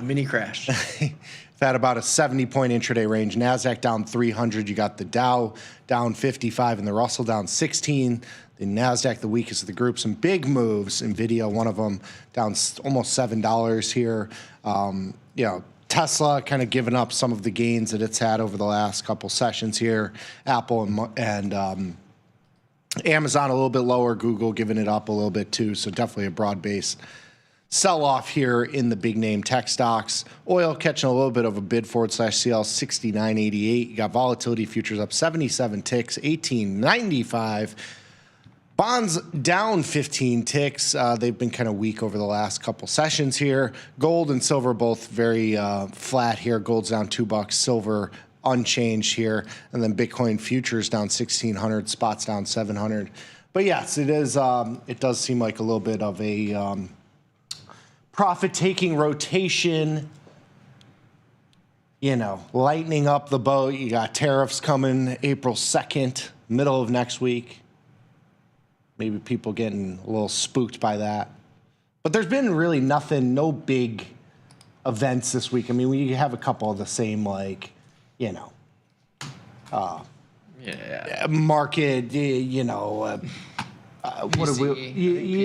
S2: Mini crash.
S12: It's at about a 70-point intraday range. NASDAQ down 300. You got the Dow down 55 and the Russell down 16. The NASDAQ, the weakest of the group. Some big moves. NVIDIA, one of them, down almost $7 here. Tesla kind of giving up some of the gains that it's had over the last couple sessions here. Apple and Amazon a little bit lower. Google giving it up a little bit too. So definitely a broad-based sell-off here in the big-name tech stocks. Oil catching a little bit of a bid forward/CL 69.88. You got volatility futures up 77 ticks, 18.95. Bonds down 15 ticks. They've been kind of weak over the last couple sessions here. Gold and silver both very flat here. Gold's down $2, silver unchanged here, and then Bitcoin futures down 1,600, spots down 700. But yes, it is. It does seem like a little bit of a profit-taking rotation. Lightening up the boat. You got tariffs coming April 2nd, middle of next week. Maybe people getting a little spooked by that. But there's been really no big events this week. I mean, we have a couple of the same, market, what did we?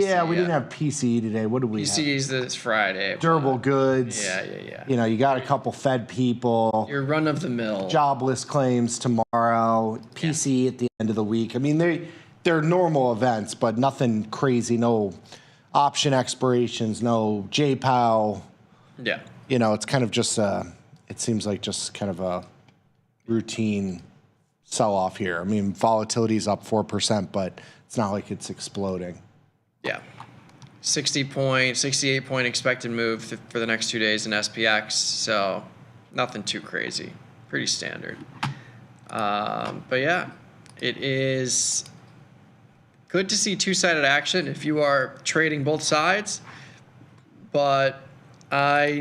S12: Yeah, we didn't have PCE today. What did we have?
S2: PCE's this Friday.
S12: Durable goods.
S2: Yeah.
S12: You got a couple Fed people.
S2: Your run of the mill.
S12: Jobless claims tomorrow. PCE at the end of the week. I mean, they're normal events, but nothing crazy. No option expirations. No JPOW.
S2: Yeah.
S12: It's kind of just it seems like just kind of a routine sell-off here. I mean, volatility is up 4%, but it's not like it's exploding.
S2: Yeah. 68 point expected move for the next 2 days in SPX. So nothing too crazy. Pretty standard. But yeah, it is good to see two-sided action if you are trading both sides. But I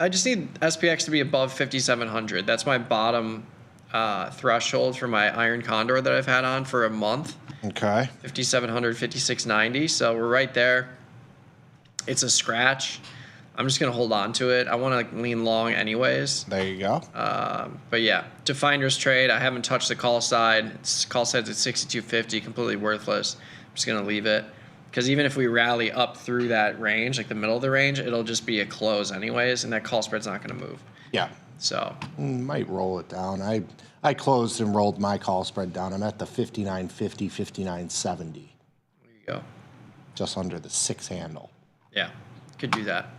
S2: just need SPX to be above 5,700. That's my bottom threshold for my iron condor that I've had on for a month.
S12: Okay.
S2: 5,700, 5,690. So we're right there. It's a scratch. I'm just going to hold on to it. I want to lean long anyways.
S12: There you go.
S2: But yeah, to finder's trade, I haven't touched the call side. Call side's at 6,250, completely worthless. I'm just going to leave it. Because even if we rally up through that range, like the middle of the range, it'll just be a close anyways, and that call spread's not going to move.
S12: Yeah.
S2: So
S12: might roll it down. I closed and rolled my call spread down. I'm at the 59.50, 59.70.
S2: There you go.
S12: Just under the 6 handle.
S2: Yeah, could do that.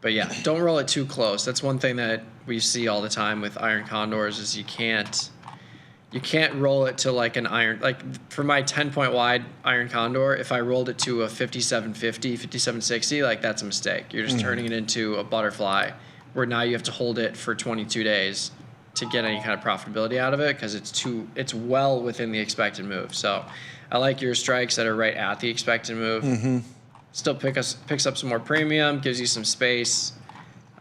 S2: But yeah, don't roll it too close. That's one thing that we see all the time with iron condors is you can't roll it to like an iron, like for my 10-point wide iron condor, if I rolled it to a 57.50, 57.60, like that's a mistake. You're just turning it into a butterfly where now you have to hold it for 22 days to get any kind of profitability out of it because it's well within the expected move. So I like your strikes that are right at the expected move.
S12: Mm-hmm.
S2: Still picks up some more premium, gives you some space.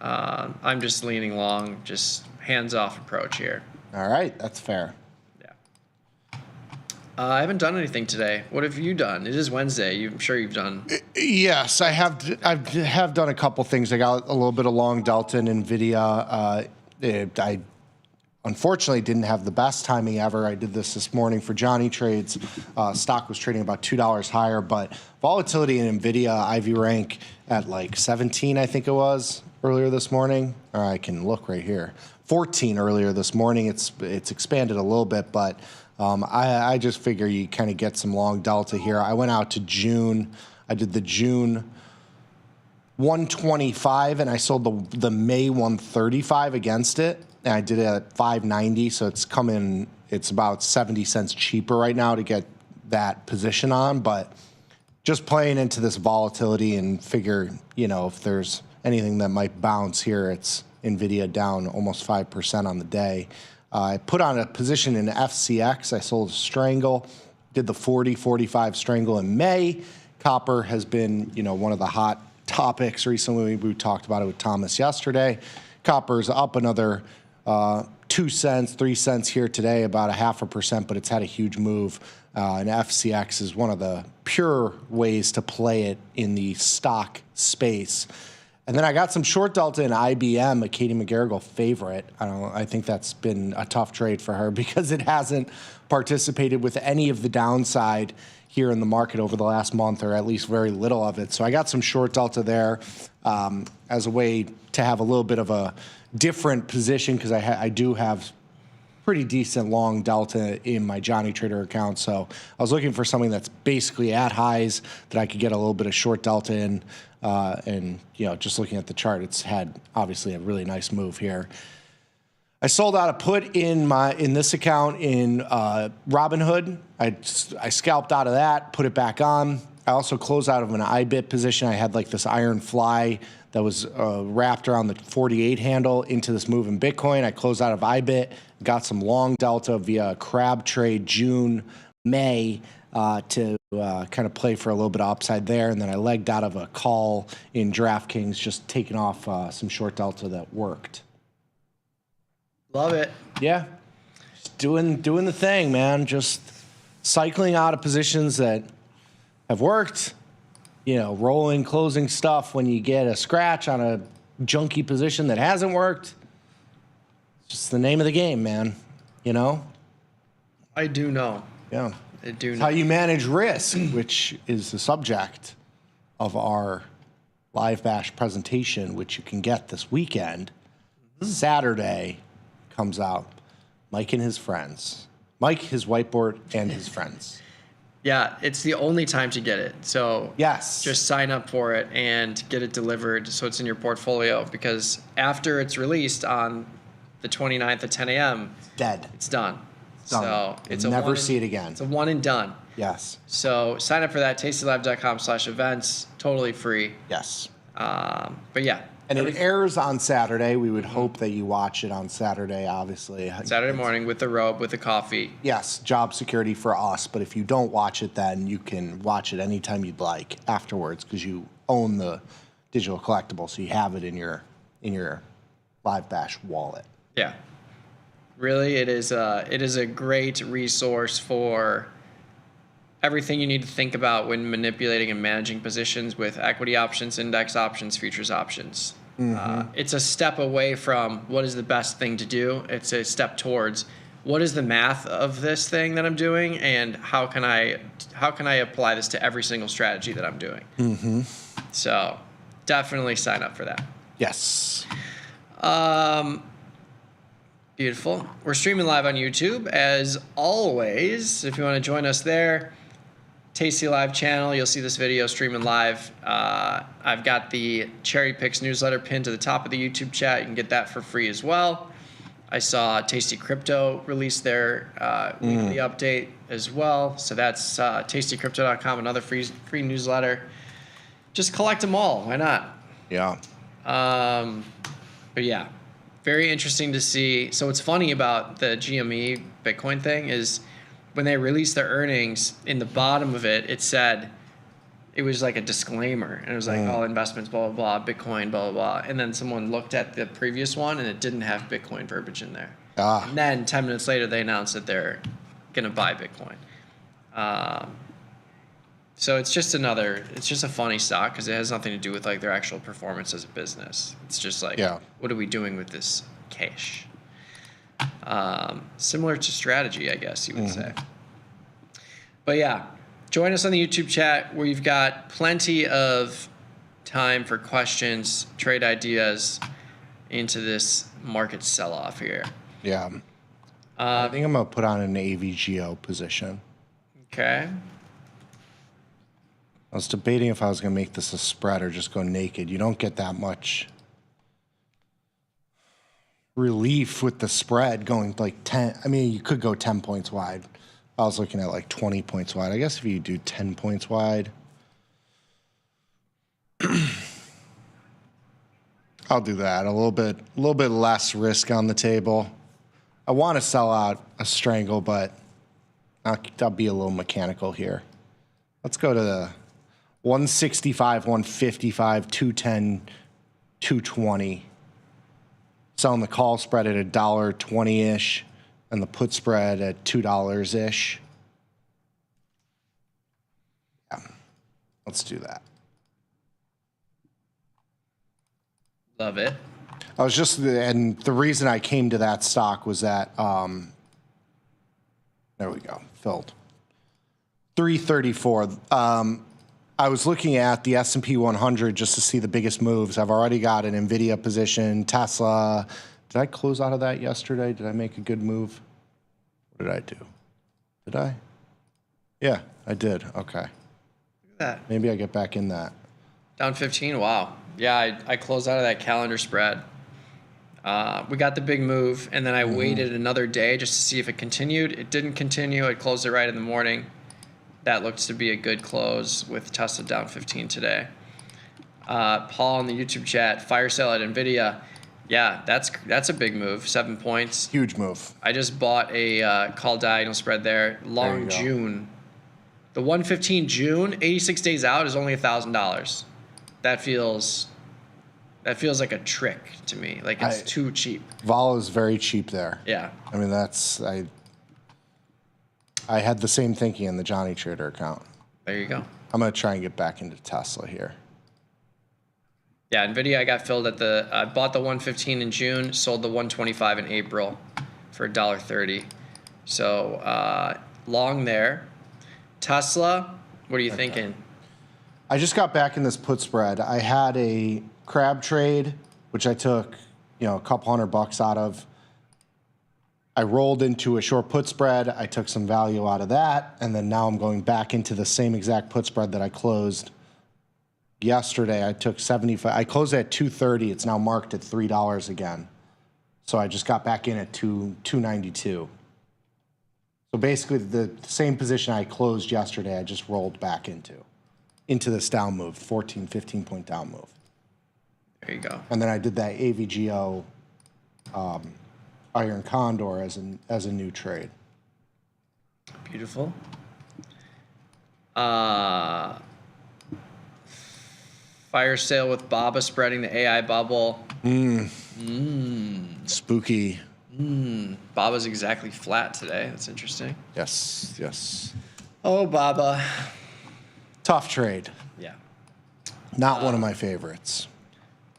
S2: I'm just leaning long, just hands-off approach here.
S12: All right, that's fair.
S2: I haven't done anything today. What have you done? It is Wednesday. I'm sure you've done.
S12: Yes, I have done a couple things. I got a little bit of long delta in NVIDIA. I unfortunately didn't have the best timing ever. I did this morning for Johnny Trades. Stock was trading about $2 higher, but volatility in NVIDIA, IV rank at like 17, I think it was, earlier this morning. Or I can look right here. 14 earlier this morning. It's expanded a little bit, but I just figure you kind of get some long delta here. I went out to June. I did the June 125, and I sold the May 135 against it. And I did it at 590, so it's about 70 cents cheaper right now to get that position on. But just playing into this volatility and figure, if there's anything that might bounce here, it's NVIDIA down almost 5% on the day. I put on a position in FCX. I sold a strangle, did the 40-45 strangle in May. Copper has been, one of the hot topics recently. We talked about it with Thomas yesterday. Copper's up another 2 cents, 3 cents here today, about 0.5%, but it's had a huge move. And FCX is one of the pure ways to play it in the stock space. And then I got some short delta in IBM, a Katie McGarrigle favorite. I think that's been a tough trade for her because it hasn't participated with any of the downside here in the market over the last month, or at least very little of it. So I got some short delta there as a way to have a little bit of a different position because I do have pretty decent long delta in my Johnny Trader account. So I was looking for something that's basically at highs that I could get a little bit of short delta in. And just looking at the chart, it's had obviously a really nice move here. I sold out a put in this account in Robinhood. I scalped out of that, put it back on. I also closed out of an IBIT position. I had like this iron fly that was wrapped around the 48 handle into this move in Bitcoin. I closed out of IBIT, got some long delta via a crab trade June, May to kind of play for a little bit of upside there. And then I legged out of a call in DraftKings, just taking off some short delta that worked.
S2: Love it.
S12: Yeah. Just doing the thing, man. Just cycling out of positions that have worked, rolling, closing stuff when you get a scratch on a junky position that hasn't worked. It's just the name of the game, man.
S2: I do know.
S12: Yeah.
S2: I do know.
S12: It's how you manage risk, which is the subject of our live bash presentation, which you can get this weekend. Saturday comes out. Mike and his friends. Mike, his whiteboard, and his friends.
S2: Yeah, it's the only time to get it. So
S12: yes,
S2: just sign up for it and get it delivered so it's in your portfolio, because after it's released on the 29th at 10 a.m.,
S12: it's dead.
S2: It's done.
S12: Done.
S2: So it's
S12: You'll never see it again.
S2: It's a one and done.
S12: Yes.
S2: So sign up for that, tastylive.com/events, totally free.
S12: Yes.
S2: But yeah.
S12: And it airs on Saturday. We would hope that you watch it on Saturday, obviously.
S2: Saturday morning with the robe, with the coffee.
S12: Yes, job security for us. But if you don't watch it, then you can watch it anytime you'd like afterwards, because you own the digital collectible, so you have it in your Live Bash wallet.
S2: Yeah. Really, it is a great resource for everything you need to think about when manipulating and managing positions with equity options, index options, futures options.
S12: Mm-hmm.
S2: It's a step away from what is the best thing to do. It's a step towards what is the math of this thing that I'm doing, and how can I apply this to every single strategy that I'm doing.
S12: Mm-hmm.
S2: So definitely sign up for that.
S12: Yes.
S2: Beautiful. We're streaming live on YouTube as always. If you want to join us there, Tasty Live channel, you'll see this video streaming live. I've got the Cherry Picks newsletter pinned to the top of the YouTube chat. You can get that for free as well. I saw Tasty Crypto release their weekly update as well. So that's tastycrypto.com, another free newsletter. Just collect them all. Why not?
S12: Yeah.
S2: But yeah, very interesting to see. So what's funny about the GME Bitcoin thing is when they released their earnings, in the bottom of it, it said, it was like a disclaimer. And it was like, all investments, blah, blah, blah, Bitcoin, blah, blah, blah. And then someone looked at the previous one and it didn't have Bitcoin verbiage in there. And then 10 minutes later, they announced that they're going to buy Bitcoin. So it's just a funny stock because it has nothing to do with like their actual performance as a business. It's just like, what are we doing with this cash? Similar to strategy, I guess you would say. But yeah, join us on the YouTube chat. We've got plenty of time for questions, trade ideas into this market sell-off here.
S12: Yeah. I think I'm going to put on an AVGO position.
S2: Okay.
S12: I was debating if I was going to make this a spread or just go naked. You don't get that much relief with the spread going like 10. I mean, you could go 10 points wide. I was looking at like 20 points wide. I guess if you do 10 points wide, I'll do that. A little bit less risk on the table. I want to sell out a strangle, but I'll be a little mechanical here. Let's go to the 165, 155, 210, 220. Selling the call spread at $1.20-ish and the put spread at $2-ish. Yeah, let's do that.
S2: Love it.
S12: And the reason I came to that stock was that, there we go, filled. 334. I was looking at the S&P 100 just to see the biggest moves. I've already got an NVIDIA position, Tesla. Did I close out of that yesterday? Did I make a good move? What did I do? Did I? Yeah, I did. Okay.
S2: Look at that.
S12: Maybe I get back in that.
S2: Down 15. Wow. Yeah, I closed out of that calendar spread. We got the big move, and then I waited another day just to see if it continued. It didn't continue. I closed it right in the morning. That looks to be a good close with Tesla down 15 today. Paul in the YouTube chat, fire sale at NVIDIA. Yeah, that's a big move, 7 points.
S12: Huge move.
S2: I just bought a call diagonal spread there, long June. The 115 June, 86 days out is only $1,000. That feels like a trick to me. Like it's too cheap.
S12: Vol is very cheap there.
S2: Yeah.
S12: I mean, I had the same thinking in the Johnny Trader account.
S2: There you go.
S12: I'm going to try and get back into Tesla here.
S2: Yeah, NVIDIA, I got filled at I bought the 115 in June, sold the 125 in April for $1.30. So long there. Tesla, what are you thinking?
S12: I just got back in this put spread. I had a crab trade, which I took, a couple $100 out of. I rolled into a short put spread. I took some value out of that, and then now I'm going back into the same exact put spread that I closed yesterday. I took 75. I closed at 230. It's now marked at $3 again. So I just got back in at 292. So basically, the same position I closed yesterday, I just rolled back into this down move, 14, 15-point down move.
S2: There you go.
S12: And then I did that AVGO Iron Condor as a new trade.
S2: Beautiful. Fire sale with Baba spreading the AI bubble.
S12: Spooky.
S2: Baba's exactly flat today. That's interesting.
S12: Yes.
S2: Oh, Baba.
S12: Tough trade.
S2: Yeah.
S12: Not one of my favorites.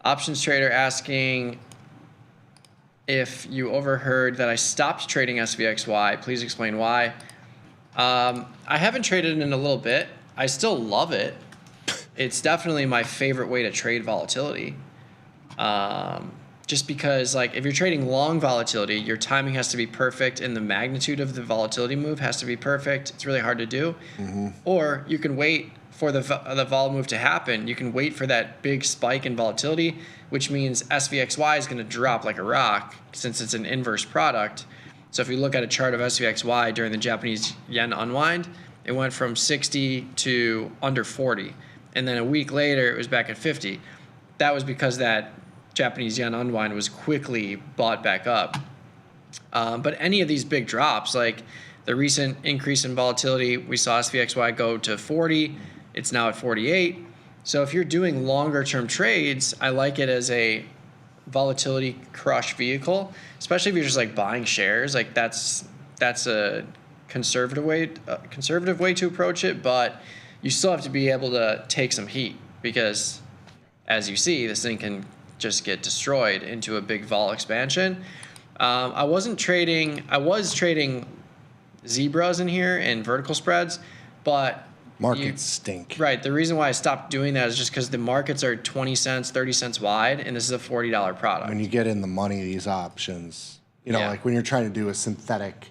S2: Options trader asking if you overheard that I stopped trading SVXY. Please explain why. I haven't traded in a little bit. I still love it. It's definitely my favorite way to trade volatility. Just because, if you're trading long volatility, your timing has to be perfect and the magnitude of the volatility move has to be perfect. It's really hard to do. Or you can wait for the vol move to happen. You can wait for that big spike in volatility, which means SVXY is going to drop like a rock since it's an inverse product. So if you look at a chart of SVXY during the Japanese yen unwind, it went from 60 to under 40. And then a week later, it was back at 50. That was because that Japanese yen unwind was quickly bought back up. But any of these big drops, like the recent increase in volatility, we saw SVXY go to 40. It's now at 48. So if you're doing longer term trades, I like it as a volatility crush vehicle, especially if you're just buying shares. That's a conservative way to approach it, but you still have to be able to take some heat because, as you see, this thing can just get destroyed into a big vol expansion. I was trading zebras in here and vertical spreads, but
S12: markets stink.
S2: Right. The reason why I stopped doing that is just because the markets are 20 cents, 30 cents wide, and this is a $40 product.
S12: When you get in the money, these options, like when you're trying to do a synthetic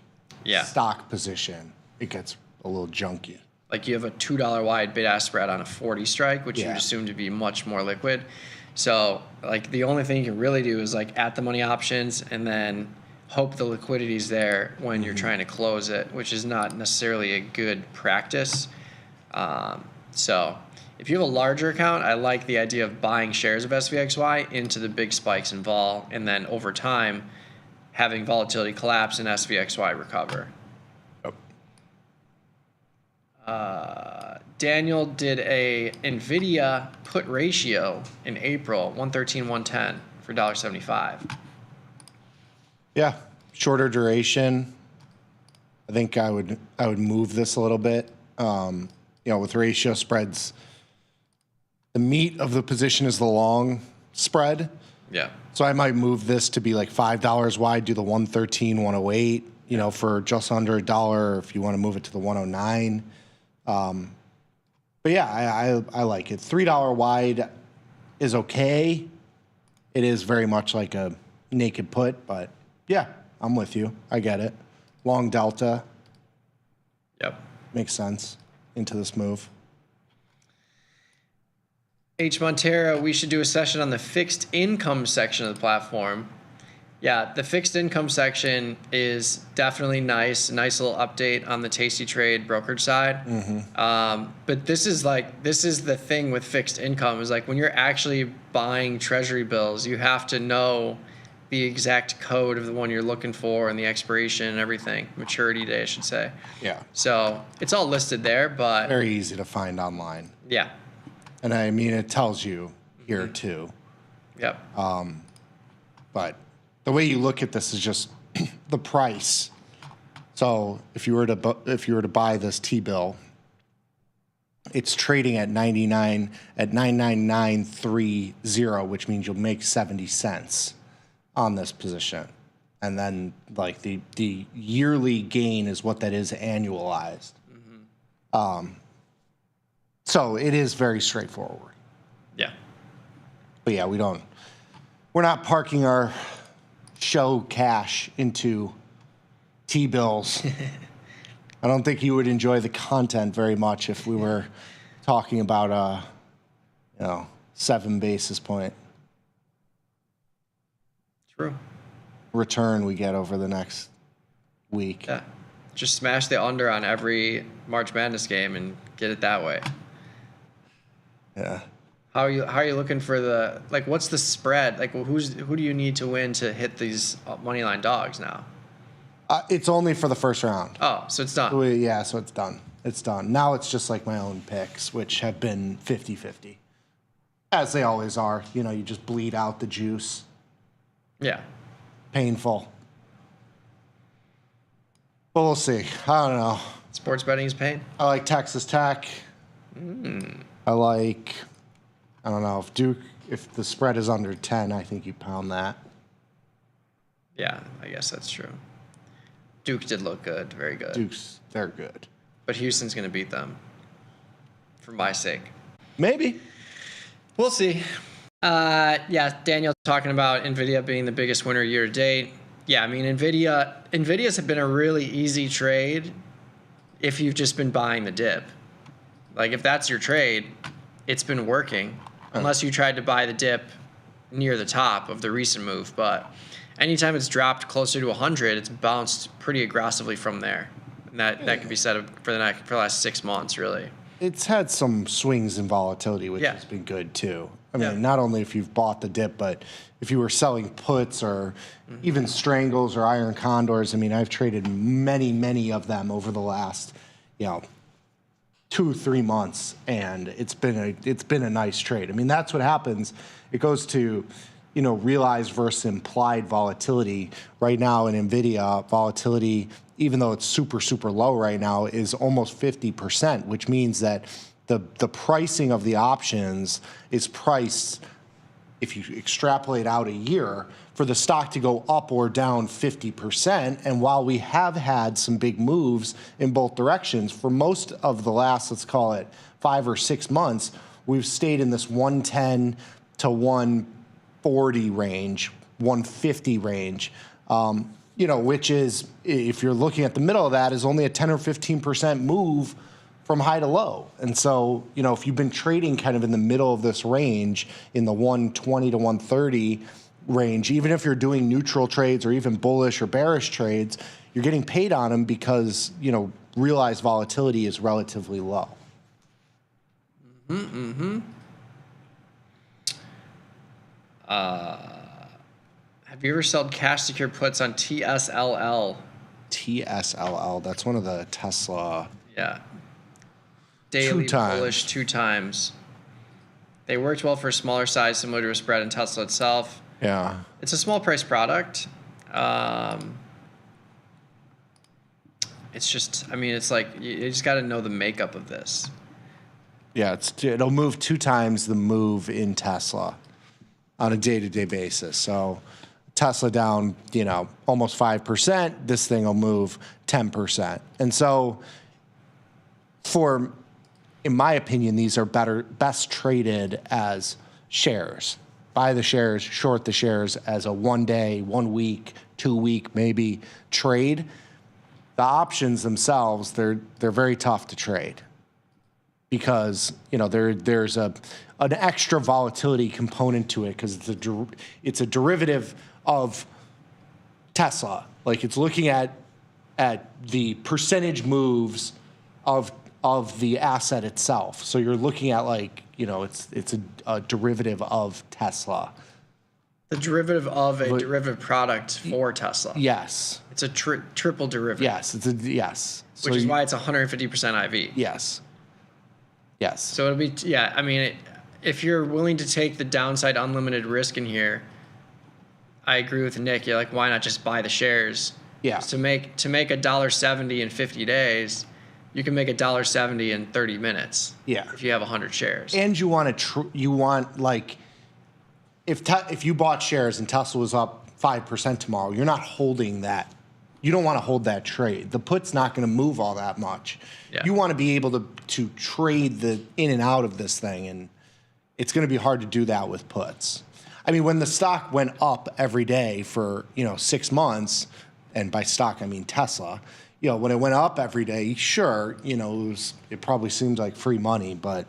S12: stock position, it gets a little junky.
S2: Like you have a $2 wide bid-ask spread on a 40 strike, which you would assume to be much more liquid. So like the only thing you can really do is like at the money options and then hope the liquidity's there when you're trying to close it, which is not necessarily a good practice. So if you have a larger account, I like the idea of buying shares of SVXY into the big spikes in vol, and then over time having volatility collapse and SVXY recover. Daniel did a NVIDIA put ratio in April, 113, 110 for $1.75.
S12: Yeah, shorter duration. I think I would move this a little bit. With ratio spreads, the meat of the position is the long spread.
S2: Yeah.
S12: So I might move this to be like $5 wide, do the 113, 108, for just under $1, if you want to move it to the 109. But yeah, I like it. $3 wide is okay. It is very much like a naked put, but yeah, I'm with you. I get it. Long delta.
S2: Yep.
S12: Makes sense into this move.
S2: H. Montero, we should do a session on the fixed income section of the platform. Yeah, the fixed income section is definitely nice. Nice little update on the Tasty Trade brokerage side. But this is the thing with fixed income is like when you're actually buying treasury bills, you have to know the exact code of the one you're looking for and the expiration and everything. Maturity day, I should say.
S12: Yeah.
S2: So it's all listed there, but
S12: very easy to find online.
S2: Yeah.
S12: And I mean, it tells you here too.
S2: Yep.
S12: But the way you look at this is just the price. So if you were to buy this T-bill, it's trading at 99930, which means you'll make 70 cents on this position. And then like the yearly gain is what that is annualized. So it is very straightforward.
S2: Yeah.
S12: But yeah, we're not parking our show cash into T-bills. I don't think you would enjoy the content very much if we were talking about 7 basis point return we get over the next week.
S2: Yeah. Just smash the under on every March Madness game and get it that way.
S12: Yeah.
S2: How are you looking for what's the spread? Like who do you need to win to hit these moneyline dogs now?
S12: It's only for the first round.
S2: Oh, so it's done.
S12: So it's done. It's done. Now it's just like my own picks, which have been 50-50. As they always are. You just bleed out the juice.
S2: Yeah.
S12: Painful. But we'll see. I don't know.
S2: Sports betting is pain?
S12: I like Texas Tech. I don't know, if the spread is under 10, I think you pound that.
S2: Yeah, I guess that's true. Duke did look good, very good.
S12: They're good.
S2: But Houston's going to beat them, for my sake.
S12: Maybe.
S2: We'll see. Daniel talking about NVIDIA being the biggest winner year to date. Yeah, I mean, NVIDIA's have been a really easy trade if you've just been buying the dip. Like, if that's your trade, it's been working, unless you tried to buy the dip near the top of the recent move. But anytime it's dropped closer to 100, it's bounced pretty aggressively from there. And that could be said for the last 6 months, really.
S12: It's had some swings in volatility, which has been good, too. I mean, not only if you've bought the dip, but if you were selling puts or even strangles or iron condors. I mean, I've traded many, many of them over the last, 2-3 months, and it's been a nice trade. I mean, that's what happens. It goes to realized versus implied volatility. Right now in NVIDIA, volatility, even though it's super, super low right now, is almost 50%, which means that the pricing of the options is priced, if you extrapolate out a year, for the stock to go up or down 50%. And while we have had some big moves in both directions, for most of the last, let's call it 5 or 6 months, we've stayed in this 110 to 140 range, 150 range, which is, if you're looking at the middle of that, is only a 10 or 15% move from high to low. And so, if you've been trading kind of in the middle of this range, in the 120 to 130 range, even if you're doing neutral trades or even bullish or bearish trades, you're getting paid on them because, realized volatility is relatively low.
S2: Have you ever sold cash secured puts on TSLL?
S12: TSLL, that's one of the Tesla.
S2: Yeah. Daily bullish 2 times. They worked well for a smaller size, similar to a spread in Tesla itself.
S12: Yeah.
S2: It's a small price product. It's just, it's like, you just got to know the makeup of this.
S12: Yeah, it'll move 2 times the move in Tesla on a day-to-day basis. So Tesla down, almost 5%, this thing will move 10%. And so in my opinion, these are best traded as shares. Buy the shares, short the shares as a 1 day, 1 week, 2 week, maybe trade. The options themselves, they're very tough to trade because, there's an extra volatility component to it because it's a derivative of Tesla. Like, it's looking at the percentage moves of the asset itself. So you're looking at it's a derivative of Tesla.
S2: The derivative of a derivative product for Tesla.
S12: Yes.
S2: It's a triple derivative.
S12: Yes. Yes.
S2: Which is why it's 150% IV.
S12: Yes. Yes.
S2: So it'll be, if you're willing to take the downside unlimited risk in here, I agree with Nick. You're like, why not just buy the shares?
S12: Yeah.
S2: To make $1.70 in 50 days, you can make $1.70 in 30 minutes.
S12: Yeah.
S2: If you have 100 shares.
S12: And you want if you bought shares and Tesla was up 5% tomorrow, you're not holding that. You don't want to hold that trade. The put's not going to move all that much.
S2: Yeah.
S12: You want to be able to trade the in and out of this thing, and it's going to be hard to do that with puts. When the stock went up every day for 6 months, and by stock I mean Tesla, when it went up every day, sure, it probably seems like free money, but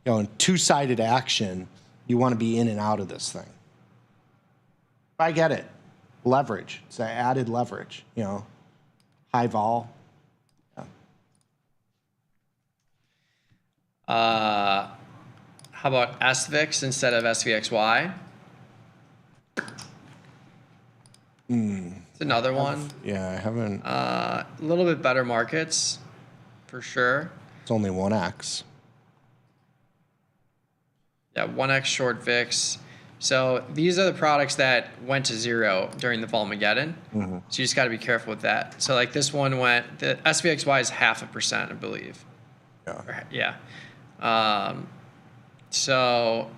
S12: in 2-sided action, you want to be in and out of this thing. I get it. Leverage. It's an added leverage, high vol. Yeah.
S2: How about SVIX instead of SVXY? It's another one.
S12: Yeah, I haven't.
S2: A little bit better markets, for sure.
S12: It's only 1x.
S2: Yeah, 1x short VIX. So these are the products that went to zero during the Volmageddon.
S12: Mm-hmm.
S2: So you just got to be careful with that. So like this one went, the SVXY is 0.5%, I believe.
S12: Yeah.
S2: Yeah. So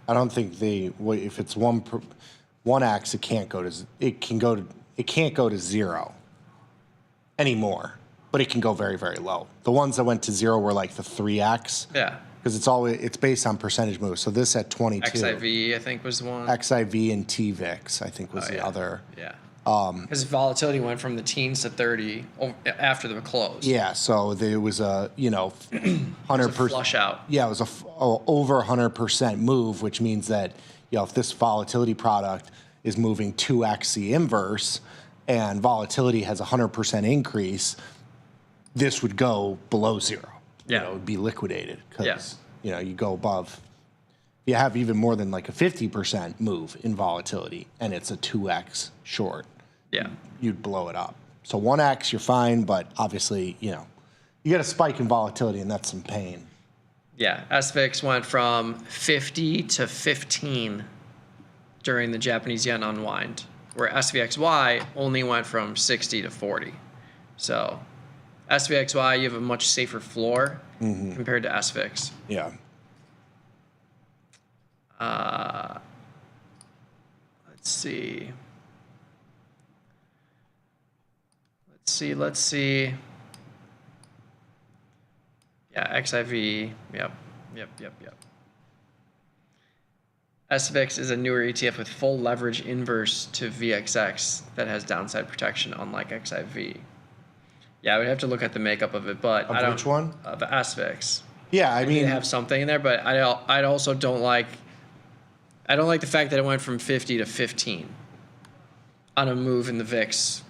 S12: I don't think if it's 1x, it can't go to zero anymore, but it can go very, very low. The ones that went to zero were like the 3x.
S2: Yeah.
S12: Because it's based on percentage moves. So this at 22.
S2: XIV, I think, was the one.
S12: XIV and TVIX, I think, was the other.
S2: Yeah. Because volatility went from the teens to 30 after the close.
S12: Yeah, so there was a 100%
S2: flush out.
S12: Yeah, it was over 100% move, which means that if this volatility product is moving 2x the inverse, and volatility has a 100% increase, this would go below zero.
S2: Yeah,
S12: it would be liquidated because you go above. You have even more than like a 50% move in volatility, and it's a 2x short.
S2: Yeah,
S12: you'd blow it up. So 1x, you're fine, but obviously, you get a spike in volatility, and that's some pain.
S2: Yeah, SVIX went from 50 to 15 during the Japanese yen unwind, where SVXY only went from 60 to 40. So SVXY, you have a much safer floor compared to SVIX.
S12: Yeah.
S2: Let's see. Let's see. Yeah, XIV. Yep. SVIX is a newer ETF with full leverage inverse to VXX that has downside protection, unlike XIV. Yeah, I would have to look at the makeup of it, but I don't.
S12: Which one?
S2: The SVIX.
S12: Yeah, I mean,
S2: they have something in there, but I also don't like. I don't like the fact that it went from 50 to 15 on a move in the VIX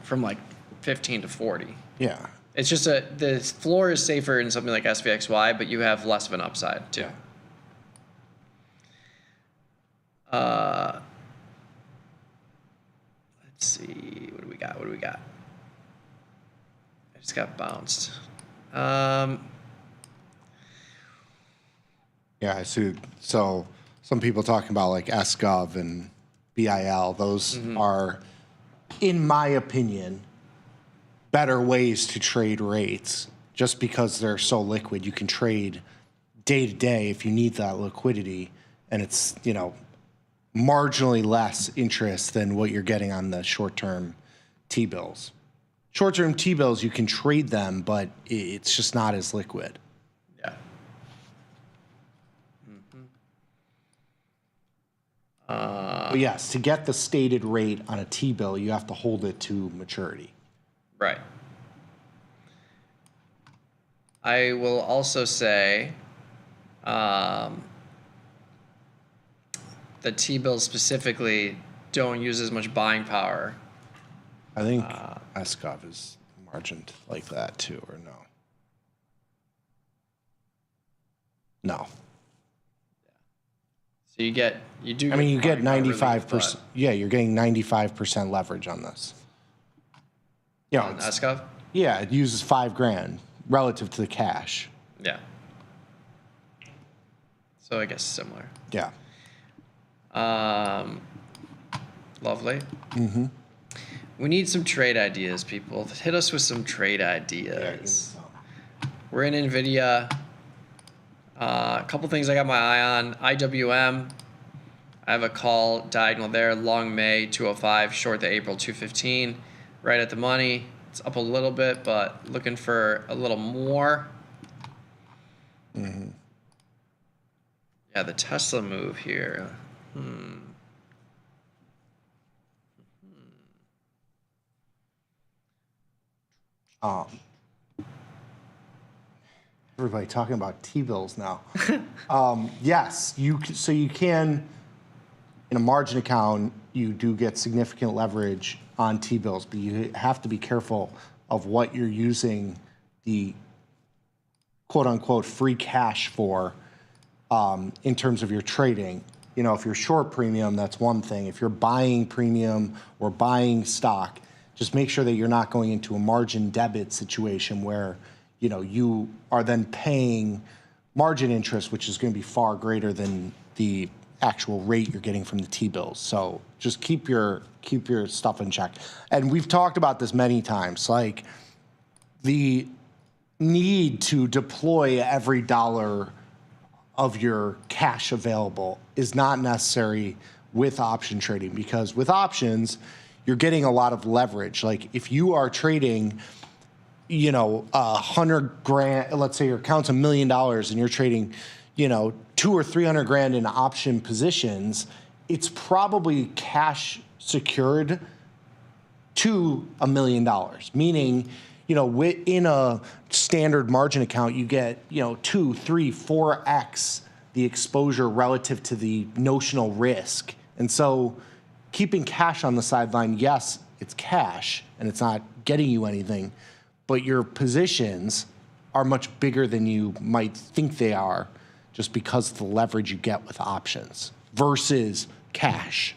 S2: from like 15 to 40.
S12: Yeah.
S2: It's just the floor is safer in something like SVXY, but you have less of an upside too. Let's see. What do we got? I just got bounced.
S12: Yeah, I see. So some people talking about like SGov and BIL. Those are, in my opinion, better ways to trade rates. Just because they're so liquid, you can trade day to day if you need that liquidity, and it's, you know, marginally less interest than what you're getting on the short-term T-bills. Short-term T-bills, you can trade them, but it's just not as liquid.
S2: Yeah.
S12: But yes, to get the stated rate on a T-bill, you have to hold it to maturity.
S2: Right. I will also say the T-bills specifically don't use as much buying power.
S12: I think SGov is margined like that too, or no? No.
S2: So you get
S12: 95%. Yeah, you're getting 95% leverage on this. Yeah,
S2: on SGov?
S12: Yeah, it uses $5,000 relative to the cash.
S2: Yeah. So I guess similar.
S12: Yeah.
S2: Lovely. We need some trade ideas, people. Hit us with some trade ideas. We're in NVIDIA. A couple things I got my eye on. IWM. I have a call diagonal there. Long May 205, short the April 215. Right at the money. It's up a little bit, but looking for a little more. Yeah, the Tesla move here.
S12: Everybody talking about T-bills now. Yes, you can, in a margin account, you do get significant leverage on T-bills, but you have to be careful of what you're using the quote-unquote free cash for in terms of your trading. You know, if you're short premium, that's one thing. If you're buying premium or buying stock, just make sure that you're not going into a margin debit situation where, you know, you are then paying margin interest, which is going to be far greater than the actual rate you're getting from the T-bills. So just keep your stuff in check. And we've talked about this many times, like the need to deploy every dollar of your cash available is not necessary with option trading, because with options, you're getting a lot of leverage. Like if you are trading, you know, $100,000, let's say your account's $1 million and you're trading, you know, $200,000 or $300,000 in option positions, it's probably cash secured to $1 million. Meaning, you know, in a standard margin account, you get, you know, 2, 3, 4x the exposure relative to the notional risk. And so keeping cash on the sideline, yes, it's cash and it's not getting you anything, but your positions are much bigger than you might think they are just because of the leverage you get with options versus cash.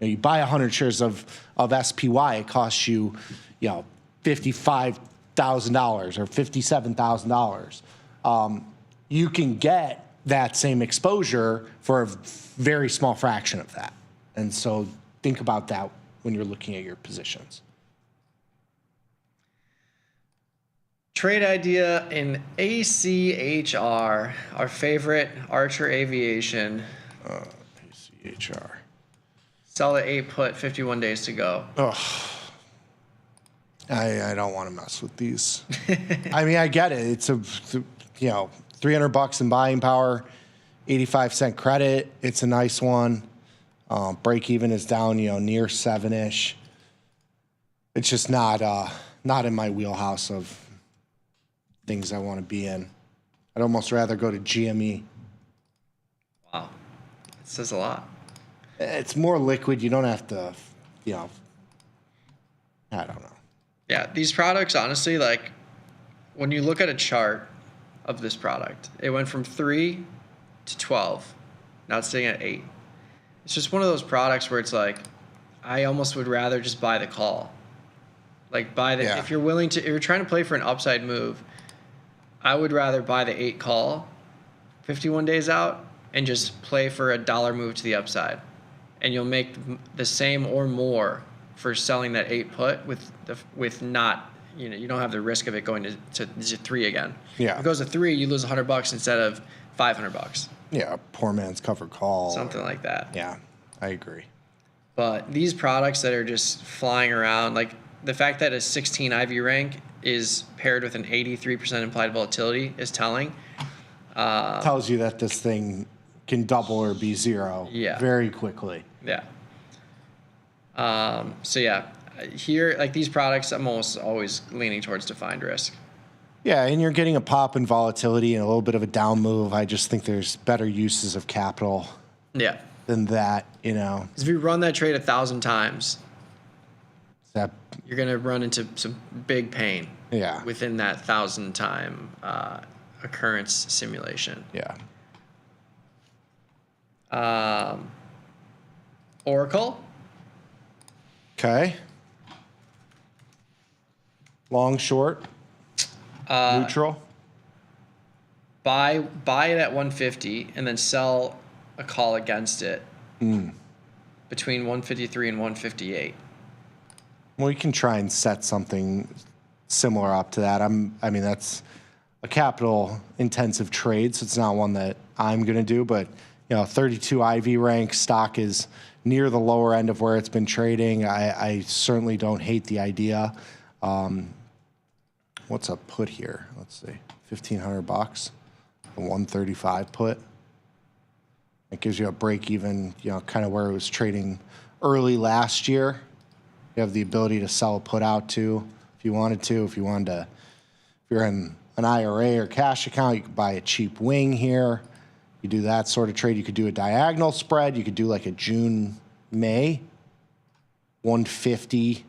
S12: You know, you buy 100 shares of SPY, it costs you, you know, $55,000 or $57,000. You can get that same exposure for a very small fraction of that. And so think about that when you're looking at your positions.
S2: Trade idea in ACHR, our favorite Archer Aviation.
S12: ACHR.
S2: Sell at 8 put, 51 days to go.
S12: Ugh. I don't want to mess with these. I mean, I get it. It's $300 in buying power, 85-cent credit. It's a nice one. Break even is down, near 7-ish. It's just not in my wheelhouse of things I want to be in. I'd almost rather go to GME.
S2: Wow. It says a lot.
S12: It's more liquid. You don't have to, I don't know.
S2: Yeah, these products, honestly, like when you look at a chart of this product, it went from 3 to 12. Now it's sitting at 8. It's just one of those products where it's like, I almost would rather just buy the call. Like if you're willing to, if you're trying to play for an upside move, I would rather buy the 8 call 51 days out and just play for a dollar move to the upside. And you'll make the same or more for selling that 8 put with not, you don't have the risk of it going to 3 again.
S12: Yeah.
S2: If it goes to 3, you lose $100 instead of $500.
S12: Yeah, poor man's covered call.
S2: Something like that.
S12: Yeah, I agree.
S2: But these products that are just flying around, like the fact that a 16 IV rank is paired with an 83% implied volatility is telling.
S12: Tells you that this thing can double or be zero very quickly.
S2: Yeah. So yeah, here, like these products, I'm almost always leaning towards defined risk.
S12: Yeah, and you're getting a pop in volatility and a little bit of a down move. I just think there's better uses of capital.
S2: Yeah.
S12: Than that,
S2: Because if you run that trade 1,000 times, you're gonna run into some big pain.
S12: Yeah.
S2: Within that 1,000-time occurrence simulation.
S12: Yeah.
S2: Oracle.
S12: Okay. Long, short, neutral.
S2: Buy it at 150 and then sell a call against it between 153 and 158.
S12: Well, you can try and set something similar up to that. I mean, that's a capital intensive trade, so it's not one that I'm going to do, but 32 IV rank stock is near the lower end of where it's been trading. I certainly don't hate the idea. What's a put here? Let's see, $1,500, a 135 put. It gives you a break even, kind of where it was trading early last year. You have the ability to sell a put out to if you wanted to. If you're in an IRA or cash account, you could buy a cheap wing here. You do that sort of trade. You could do a diagonal spread. You could do like a June, May, 150,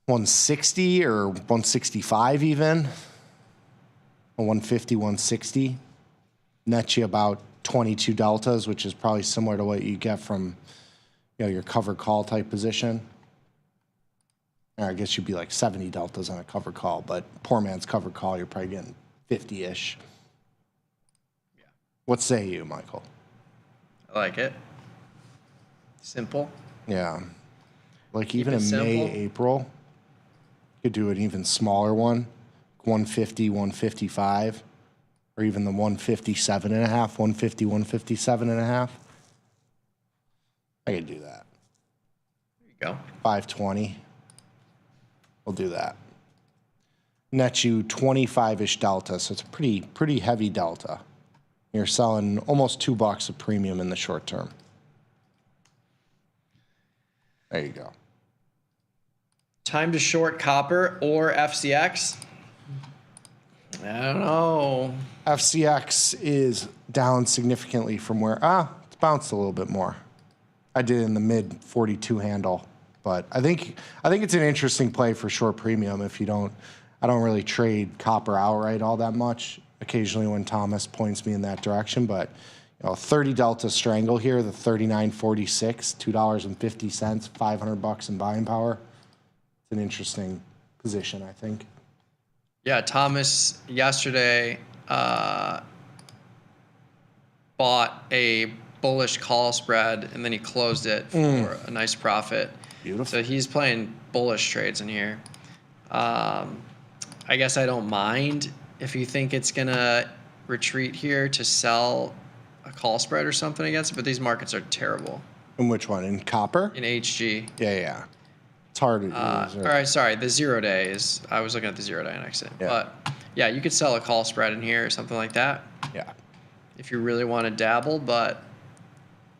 S12: 160 or 165 even. A 150, 160. Net you about 22 deltas, which is probably similar to what you get from your covered call type position. Or I guess you'd be like 70 deltas on a covered call, but poor man's covered call, you're probably getting 50-ish. Yeah. What say you, Michael?
S2: I like it. Simple.
S12: Yeah. Like even in May, April, you could do an even smaller one, 150, 155, or even the 157.5, 150, 157.5. I could do that.
S2: There you go.
S12: 520. We'll do that. Net you 25-ish delta, so it's a pretty heavy delta. You're selling almost $2 of premium in the short term. There you go.
S2: Time to short copper or FCX? I don't know.
S12: FCX is down significantly from where it's bounced a little bit more. I did in the mid 42 handle, but I think it's an interesting play for short premium. I don't really trade copper outright all that much. Occasionally when Thomas points me in that direction, but 30 delta strangle here, the 39.46, $2.50, $500 in buying power. It's an interesting position, I think.
S2: Yeah, Thomas yesterday bought a bullish call spread, and then he closed it for a nice profit.
S12: Beautiful.
S2: So he's playing bullish trades in here. I guess I don't mind if you think it's going to retreat here to sell a call spread or something against it, but these markets are terrible.
S12: In which one? In copper?
S2: In HG.
S12: Yeah. It's hard to use.
S2: All right, sorry. The 0 day is, I was looking at the 0 day on exit.
S12: Yeah.
S2: But yeah, you could sell a call spread in here or something like that.
S12: Yeah.
S2: If you really want to dabble, but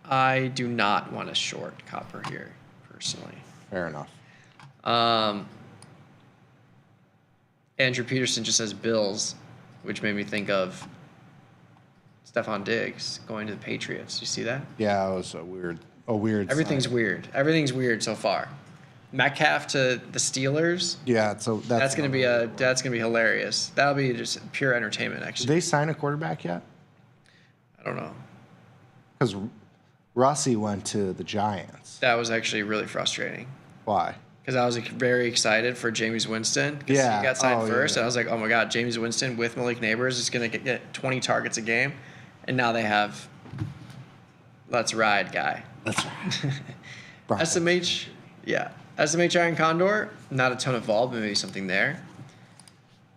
S2: I do not want to short copper here, personally.
S12: Fair enough.
S2: Andrew Peterson just says Bills, which made me think of Stephon Diggs going to the Patriots. You see that?
S12: Yeah, it was a weird
S2: Everything's
S12: sign.
S2: weird. Everything's weird so far. Metcalf to the Steelers.
S12: Yeah, so
S2: that's gonna be hilarious. That'll be just pure entertainment. Actually,
S12: Did they sign a quarterback yet?
S2: I don't know.
S12: Because Russie went to the Giants.
S2: That was actually really frustrating.
S12: Why?
S2: Because I was very excited for Jameis Winston. Because
S12: Yeah.
S2: he got signed first,
S12: yeah.
S2: and I was like, oh my god, Jameis Winston with Malik Neighbors is gonna get 20 targets a game, and now they have Let's Ride guy.
S12: Let's Ride.
S2: SMH, yeah. SMH Iron Condor, not a ton of vol, but maybe something there.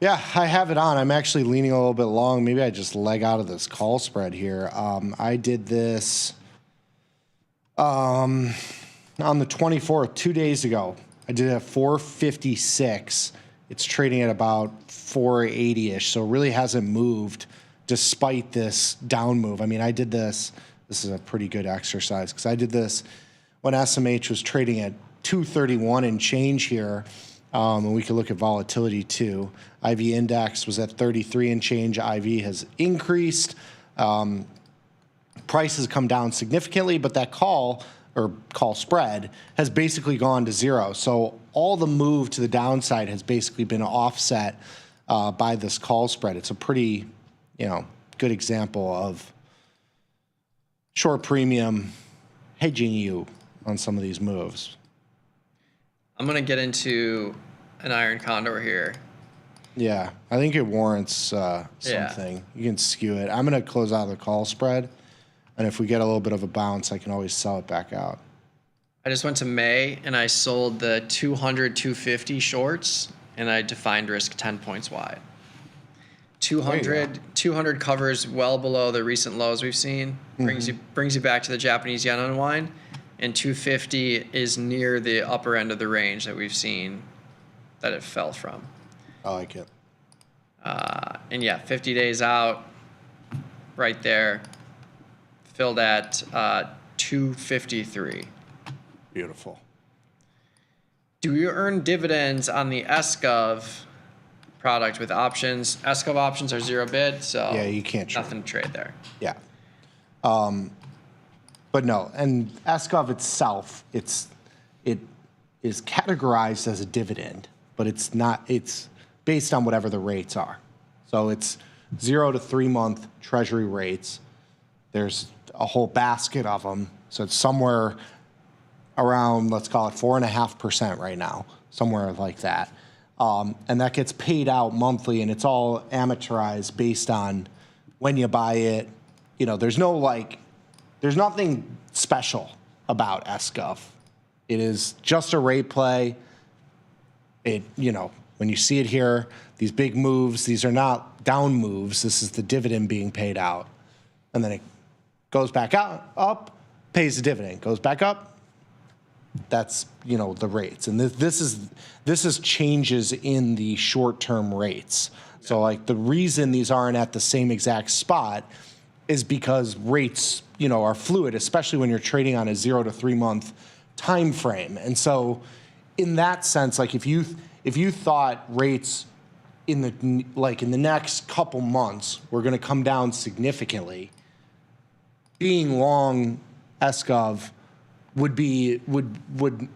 S12: Yeah, I have it on. I'm actually leaning a little bit long. Maybe I just leg out of this call spread here. I did this on the 24th, 2 days ago. I did it at 456. It's trading at about 480-ish, so it really hasn't moved despite this down move. I mean, I did this. This is a pretty good exercise because I did this when SMH was trading at 231 and change here. And we can look at volatility too. IV index was at 33 and change. IV has increased. Price has come down significantly, but that call spread has basically gone to zero. So all the move to the downside has basically been offset by this call spread. It's a pretty, good example of short premium hedging you on some of these moves.
S2: I'm going to get into an Iron Condor here.
S12: Yeah, I think it warrants something. Yeah. You can skew it. I'm going to close out the call spread, and if we get a little bit of a bounce, I can always sell it back out.
S2: I just went to May, and I sold the 200, 250 shorts, and I defined risk 10 points wide. 200 covers well below the recent lows we've seen. Brings you back to the Japanese yen unwind. And 250 is near the upper end of the range that we've seen that it fell from.
S12: I like it.
S2: And yeah, 50 days out, right there, filled at 253.
S12: Beautiful.
S2: Do you earn dividends on the SGov product with options? SGov options are zero bid, so
S12: yeah, you can't trade.
S2: Nothing to trade there.
S12: Yeah. But no, and SGov itself, it is categorized as a dividend, but it's not. It's based on whatever the rates are. So it's 0 to 3 month Treasury rates. There's a whole basket of them. So it's somewhere around, let's call it 4.5% right now, somewhere like that. And that gets paid out monthly, and it's all amortized based on when you buy it. There's nothing special about SGov. It is just a rate play. When you see it here, these big moves, these are not down moves. This is the dividend being paid out. And then it goes back up, pays the dividend, goes back up. That's, the rates. And this is changes in the short-term rates. So like the reason these aren't at the same exact spot is because rates, are fluid, especially when you're trading on a 0 to 3 month time frame. And so in that sense, like if you thought rates in the next couple months were going to come down significantly, being long SGov would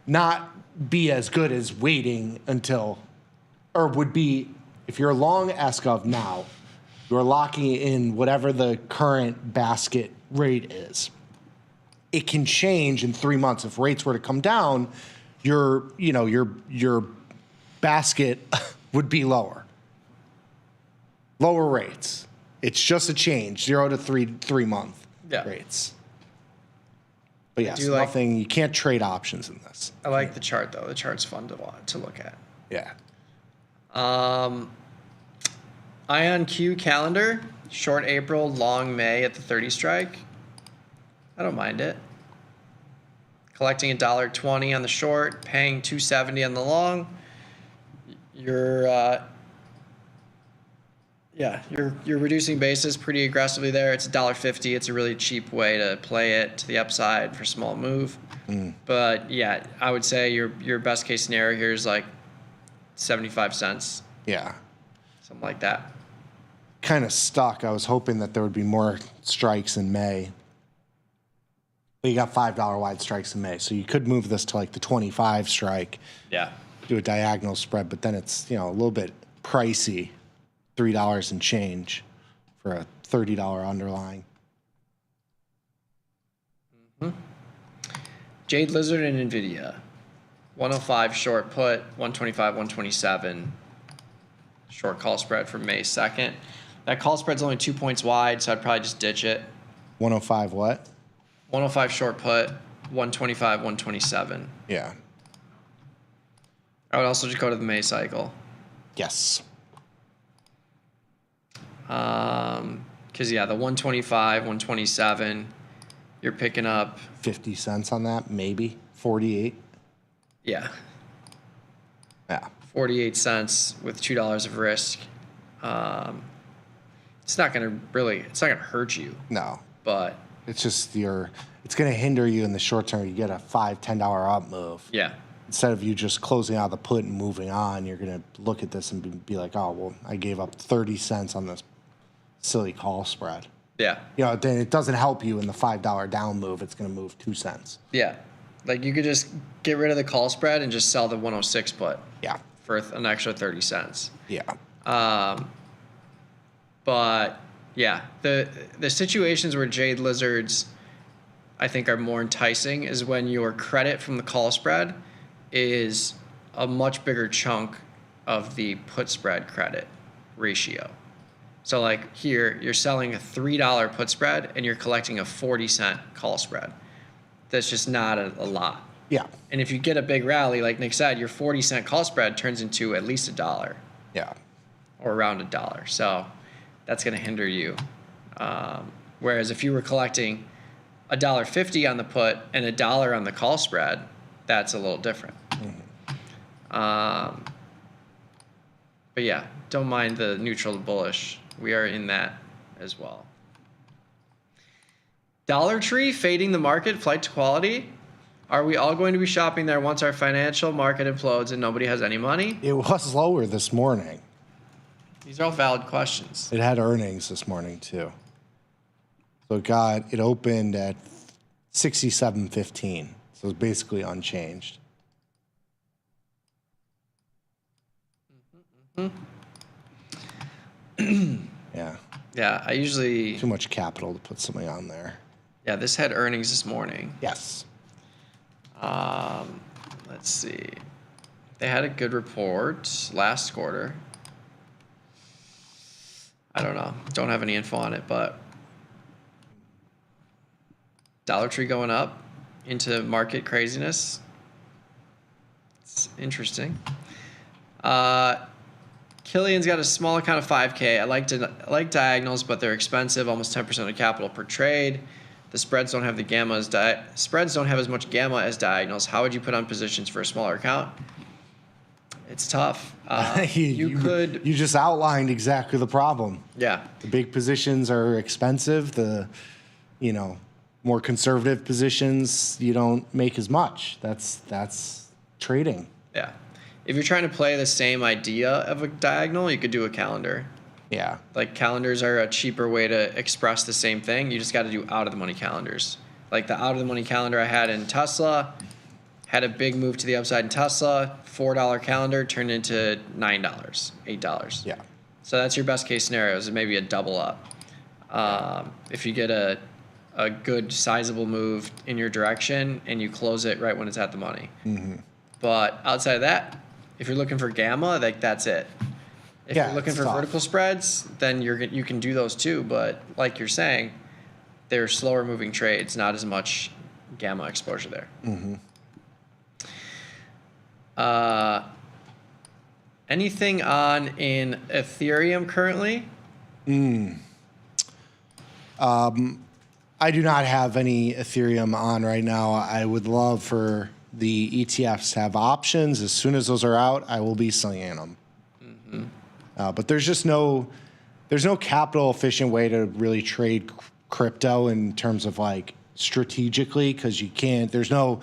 S12: not be as good as waiting until, or would be, if you're long SGov now, you're locking in whatever the current basket rate is. It can change in 3 months. If rates were to come down, your basket would be lower. Lower rates. It's just a change, 0 to 3 month rates. But yes, nothing. You can't trade options in this.
S2: I like the chart though. The chart's fun to look at.
S12: Yeah.
S2: Ion Q calendar, short April, long May at the 30 strike. I don't mind it. Collecting $1.20 on the short, paying $2.70 on the long. You're reducing basis pretty aggressively there. It's $1.50. It's a really cheap way to play it to the upside for small move. But yeah, I would say your best case scenario here is like 75 cents.
S12: Yeah.
S2: Something like that.
S12: Kind of stuck. I was hoping that there would be more strikes in May. But you got $5 wide strikes in May. So you could move this to like the 25 strike.
S2: Yeah.
S12: Do a diagonal spread, but then it's, a little bit pricey. $3 and change for a $30 underlying.
S2: Jade Lizard and NVIDIA. 105 short put, 125, 127 short call spread for May 2nd. That call spread's only 2 points wide, so I'd probably just ditch it.
S12: 105 what?
S2: 105 short put, 125, 127.
S12: Yeah.
S2: I would also just go to the May cycle.
S12: Yes.
S2: Because, the 125, 127, you're picking up
S12: 50 cents on that, maybe 48.
S2: Yeah.
S12: Yeah.
S2: 48 cents with $2 of risk. It's not going to hurt you.
S12: No.
S2: But
S12: it's just it's going to hinder you in the short term. You get a $5, $10 up move.
S2: Yeah.
S12: Instead of you just closing out the put and moving on, you're going to look at this and be like, oh, well, I gave up 30 cents on this silly call spread.
S2: Yeah.
S12: Then it doesn't help you in the $5 down move. It's going to move 2 cents.
S2: Yeah. Like you could just get rid of the call spread and just sell the 106 put.
S12: Yeah.
S2: For an extra 30 cents.
S12: Yeah.
S2: But yeah, the situations where Jade Lizards, I think, are more enticing is when your credit from the call spread is a much bigger chunk of the put spread credit ratio. So like here, you're selling a $3 put spread and you're collecting a 40-cent call spread. That's just not a lot.
S12: Yeah.
S2: And if you get a big rally, like Nick said, your 40-cent call spread turns into at least $1.
S12: Yeah.
S2: Or around $1. So that's going to hinder you. Whereas if you were collecting $1.50 on the put and $1 on the call spread, that's a little different. But yeah, don't mind the neutral to bullish. We are in that as well. Dollar Tree fading the market, flight to quality. Are we all going to be shopping there once our financial market implodes and nobody has any money?
S12: It was lower this morning.
S2: These are all valid questions.
S12: It had earnings this morning too. So it opened at 67.15. So it's basically unchanged. Yeah.
S2: Yeah, I usually...
S12: Too much capital to put something on there.
S2: Yeah, this had earnings this morning.
S12: Yes.
S2: Let's see. They had a good report last quarter. I don't know. Don't have any info on it, but Dollar Tree going up into market craziness. It's interesting. Killian's got a small account of 5K. I like diagonals, but they're expensive, almost 10% of capital per trade. The spreads don't have spreads don't have as much gamma as diagonals. How would you put on positions for a smaller account? It's tough.
S12: You just outlined exactly the problem.
S2: Yeah.
S12: The big positions are expensive. The, more conservative positions, you don't make as much. That's trading.
S2: Yeah. If you're trying to play the same idea of a diagonal, you could do a calendar.
S12: Yeah.
S2: Like calendars are a cheaper way to express the same thing. You just got to do out of the money calendars. Like the out of the money calendar I had in Tesla had a big move to the upside in Tesla. $4 calendar turned into $9, $8.
S12: Yeah.
S2: So that's your best case scenario, is maybe a double up. If you get a good sizable move in your direction and you close it right when it's at the money.
S12: Mm-hmm.
S2: But outside of that, if you're looking for gamma, that's it. If you're looking for vertical spreads, then you can do those too. But like you're saying, they're slower moving trades, not as much gamma exposure there.
S12: Mm-hmm.
S2: Anything on in Ethereum currently?
S12: I do not have any Ethereum on right now. I would love for the ETFs to have options. As soon as those are out, I will be selling them. But there's just there's no capital efficient way to really trade crypto in terms of like strategically, because you can't. There's no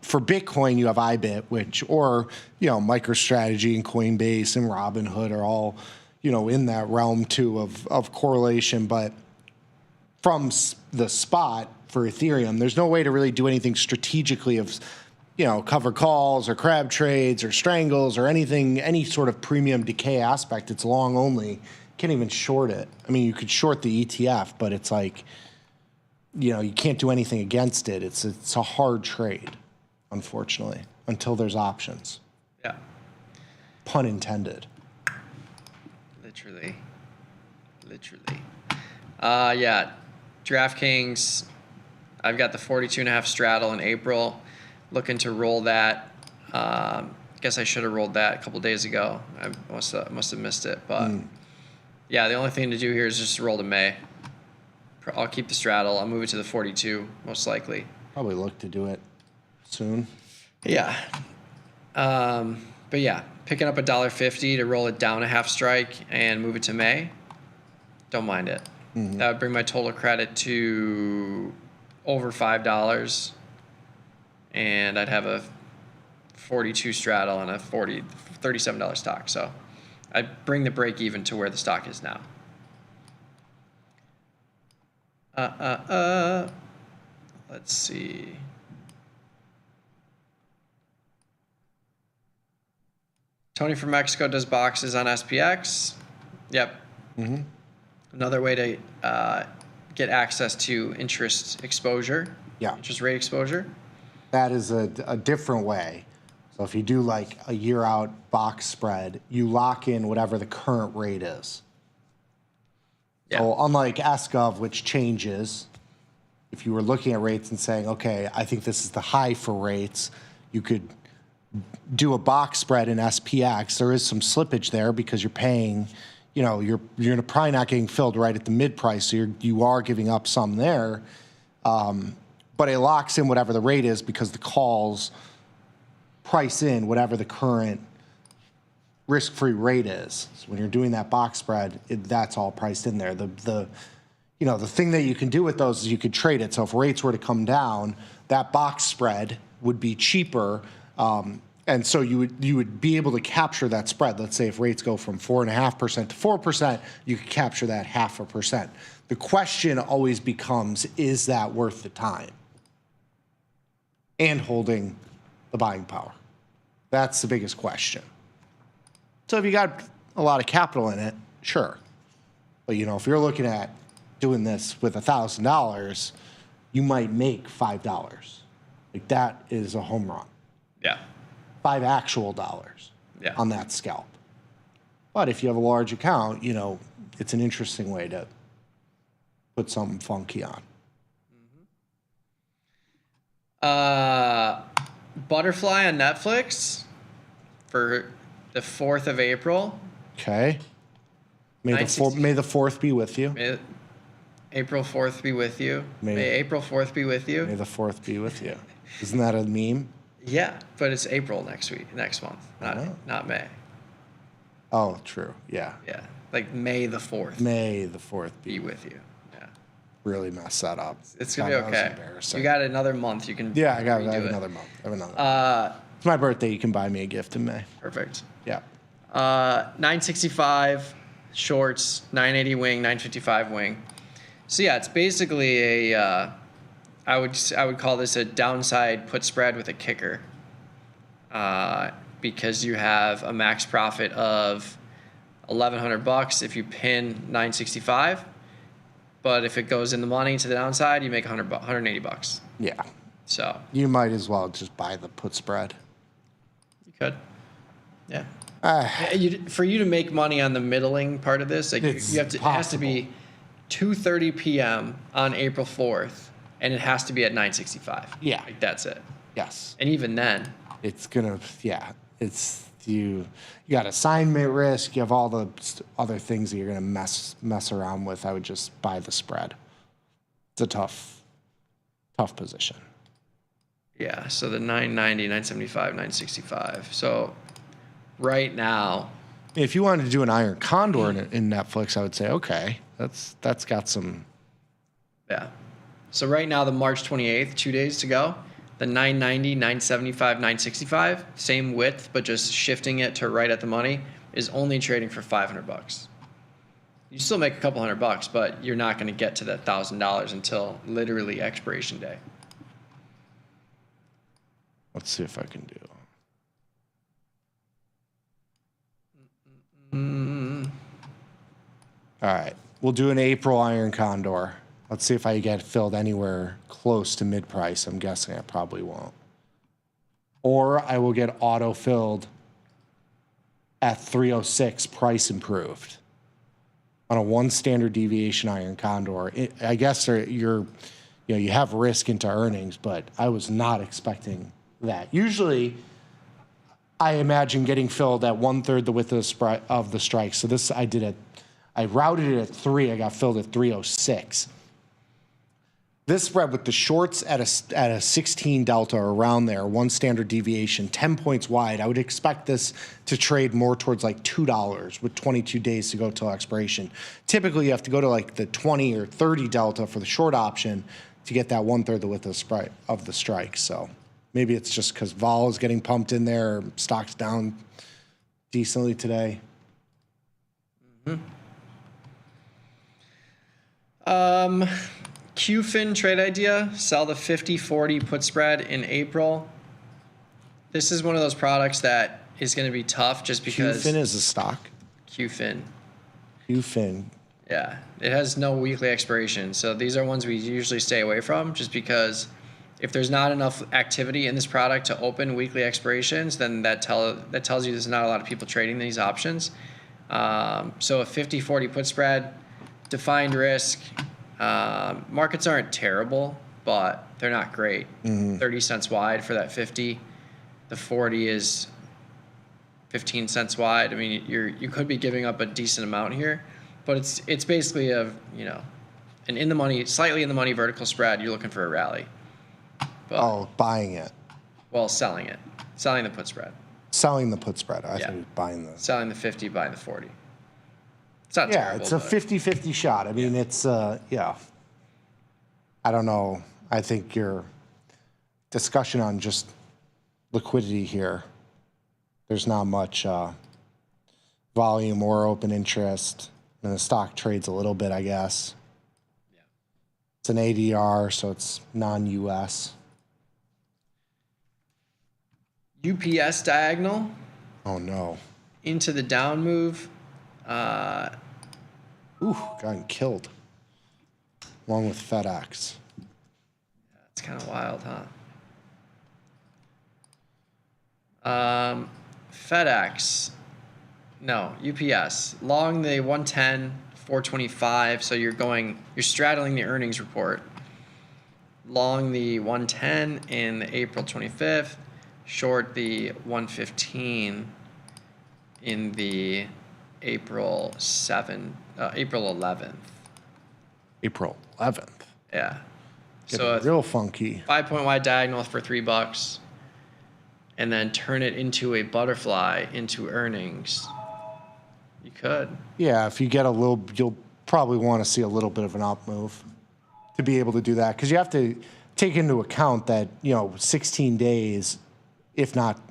S12: for Bitcoin you have IBIT, or MicroStrategy and Coinbase and Robinhood are all in that realm too of correlation, but from the spot for Ethereum, there's no way to really do anything strategically of, cover calls or crab trades or strangles or anything, any sort of premium decay aspect. It's long only. Can't even short it. I mean, you could short the ETF, but it's like, you can't do anything against it. It's a hard trade, unfortunately, until there's options.
S2: Yeah.
S12: Pun intended.
S2: Literally. Yeah. DraftKings, I've got the 42.5 straddle in April. Looking to roll that. Guess I should have rolled that a couple days ago. I must have missed it. But yeah, the only thing to do here is just roll to May. I'll keep the straddle. I'll move it to the 42 most likely.
S12: Probably look to do it soon.
S2: Yeah. But yeah, picking up $1.50 to roll it down a half strike and move it to May. Don't mind it. That would bring my total credit to over $5, and I'd have a 42 straddle and a $37 stock. So I'd bring the break even to where the stock is now. Let's see. Tony from Mexico does boxes on SPX. Yep. Another way to get access to interest exposure.
S12: Yeah.
S2: Interest rate exposure.
S12: That is a different way. So if you do like a year out box spread, you lock in whatever the current rate is. Yeah. So unlike SGov, which changes, if you were looking at rates and saying, okay, I think this is the high for rates, you could do a box spread in SPX. There is some slippage there because you're paying, you're probably not getting filled right at the mid price, so you are giving up some there. But it locks in whatever the rate is because the calls price in whatever the current risk-free rate is. So when you're doing that box spread, that's all priced in there. The thing that you can do with those is you could trade it. So if rates were to come down, that box spread would be cheaper. And so you would be able to capture that spread. Let's say if rates go from 4.5% to 4%, you could capture that 0.5%. The question always becomes, is that worth the time? And holding the buying power. That's the biggest question. So if you got a lot of capital in it, sure. But if you're looking at doing this with $1,000, you might make $5. Like that is a home run.
S2: Yeah.
S12: $5 actual on that scalp. But if you have a large account, it's an interesting way to put something funky on.
S2: Butterfly on Netflix for the 4th of April.
S12: Okay. May the 4th be with you.
S2: April 4th be with you. May April 4th be with you.
S12: May the 4th be with you. Isn't that a meme?
S2: Yeah, but it's April next month, not May.
S12: Oh, true. Yeah.
S2: Yeah, like May the 4th.
S12: May the 4th
S2: be with you. Yeah.
S12: Really mess that up.
S2: It's gonna be okay. You got another month. You can.
S12: Yeah, I have another month. It's my birthday. You can buy me a gift in May.
S2: Perfect.
S12: Yeah.
S2: 965 shorts, 980 wing, 955 wing. So yeah, it's basically a. I would call this a downside put spread with a kicker, because you have a max profit of $1,100 if you pin 965, but if it goes in the money to the downside, you make $180.
S12: Yeah.
S2: So
S12: you might as well just buy the put spread.
S2: You could. Yeah. For you to make money on the middling part of this, like you have to, it has to be 2:30 p.m. on April 4th. and it has to be at 965.
S12: Yeah.
S2: Like that's it.
S12: Yes.
S2: And even then,
S12: it's gonna, it's you got assignment risk. You have all the other things that you're gonna mess around with. I would just buy the spread. It's a tough position.
S2: yeah. So the 990, 975, 965. So right now,
S12: if you wanted to do an iron condor in Netflix, I would say, okay, that's got some.
S2: Yeah. So right now, the March 28th, 2 days to go, the 990, 975, 965, same width, but just shifting it to right at the money, is only trading for $500. You still make a couple $100, but you're not going to get to that $1,000 until literally expiration day.
S12: Let's see if I can do. All right, we'll do an April iron condor. Let's see if I get filled anywhere close to mid price. I'm guessing I probably won't. Or I will get auto filled at 306, price improved. On a 1 standard deviation iron condor, I guess you have risk into earnings, but I was not expecting that. Usually, I imagine getting filled at 1/3 the width of the strike. So this I routed it at 3. I got filled at 306. This spread with the shorts at a 16 delta or around there, 1 standard deviation, 10 points wide. I would expect this to trade more towards like $2 with 22 days to go till expiration. Typically, you have to go to like the 20 or 30 delta for the short option to get that 1/3 the width of the strike. So maybe it's just because vol is getting pumped in there, stock's down decently today.
S2: QFIN trade idea, sell the 50-40 put spread in April. This is one of those products that is going to be tough just because.
S12: QFIN is a stock.
S2: QFIN.
S12: Yeah.
S2: It has no weekly expiration. So these are ones we usually stay away from just because if there's not enough activity in this product to open weekly expirations, then that tells you there's not a lot of people trading these options. So a 50-40 put spread, defined risk. Markets aren't terrible, but they're not great. 30 cents wide for that 50. The 40 is 15 cents wide. I mean, you could be giving up a decent amount here, but it's basically an in the money, slightly in the money vertical spread. You're looking for a rally. But,
S12: buying it.
S2: Well, selling it. Selling the put spread.
S12: Selling the put spread. I think buying the.
S2: Selling the 50, buying the 40. It's not terrible.
S12: It's a 50-50 shot. I mean, it's, I don't know. I think your discussion on just liquidity here, there's not much volume or open interest. And the stock trades a little bit, I guess. Yeah. It's an ADR, so it's non-US.
S2: UPS diagonal.
S12: Oh, no.
S2: Into the down move.
S12: Gotten killed. Along with FedEx.
S2: It's kind of wild, huh? FedEx. No, UPS. Long the 110, 425. So you're straddling the earnings report. Long the 110 in the April 25th. Short the 115 in the April 11th.
S12: April 11th.
S2: Yeah.
S12: So real funky.
S2: 5-point wide diagonal for $3, and then turn it into a butterfly into earnings. You could.
S12: Yeah, if you get you'll probably want to see a little bit of an up move to be able to do that, because you have to take into account that 16 days, if not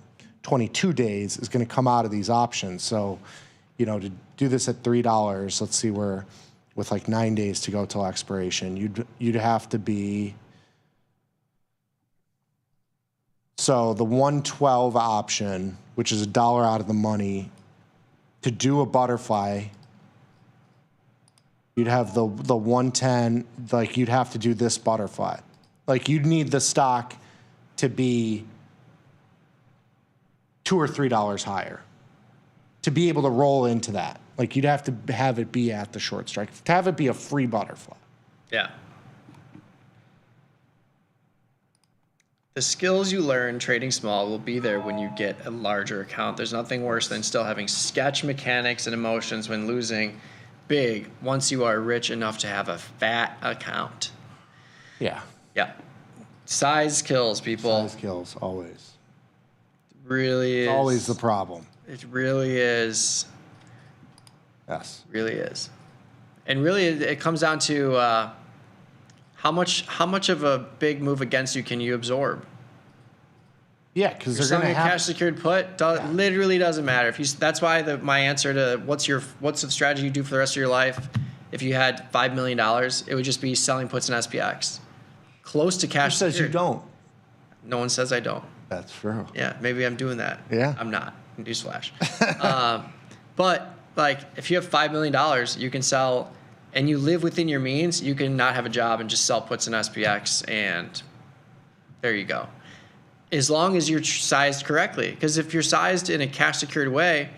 S12: 22 days, is going to come out of these options. So, to do this at $3, let's see where, with like 9 days to go till expiration, you'd have to be. So the 112 option, which is $1 out of the money, to do a butterfly, you'd have the 110. Like you'd have to do this butterfly. Like you'd need the stock to be $2 or $3 higher to be able to roll into that. Like you'd have to have it be at the short strike to have it be a free butterfly.
S2: Yeah. The skills you learn trading small will be there when you get a larger account. There's nothing worse than still having sketch mechanics and emotions when losing big once you are rich enough to have a fat account.
S6: Yeah.
S2: Yeah. Size kills, people.
S6: Size kills, always.
S2: Really is.
S6: It's always the problem.
S2: It really is.
S6: Yes.
S2: Really is. And really, it comes down to how much of a big move against you can you absorb?
S6: Yeah, because they're
S2: selling
S6: going to
S2: a
S6: have
S2: cash secured put. Literally doesn't matter. If you. That's why my answer to what's the strategy you do for the rest of your life. If you had $5 million, it would just be selling puts in SPX, close to cash.
S6: Who says
S2: secured.
S6: you don't?
S2: No one says I don't.
S6: That's true.
S2: Yeah, maybe I'm doing that.
S6: Yeah.
S2: I'm not. Newsflash. But like, if you have $5 million, you can sell, and you live within your means. You can not have a job and just sell puts in SPX, and there you go. As long as you're sized correctly, because if you're sized in a cash secured way,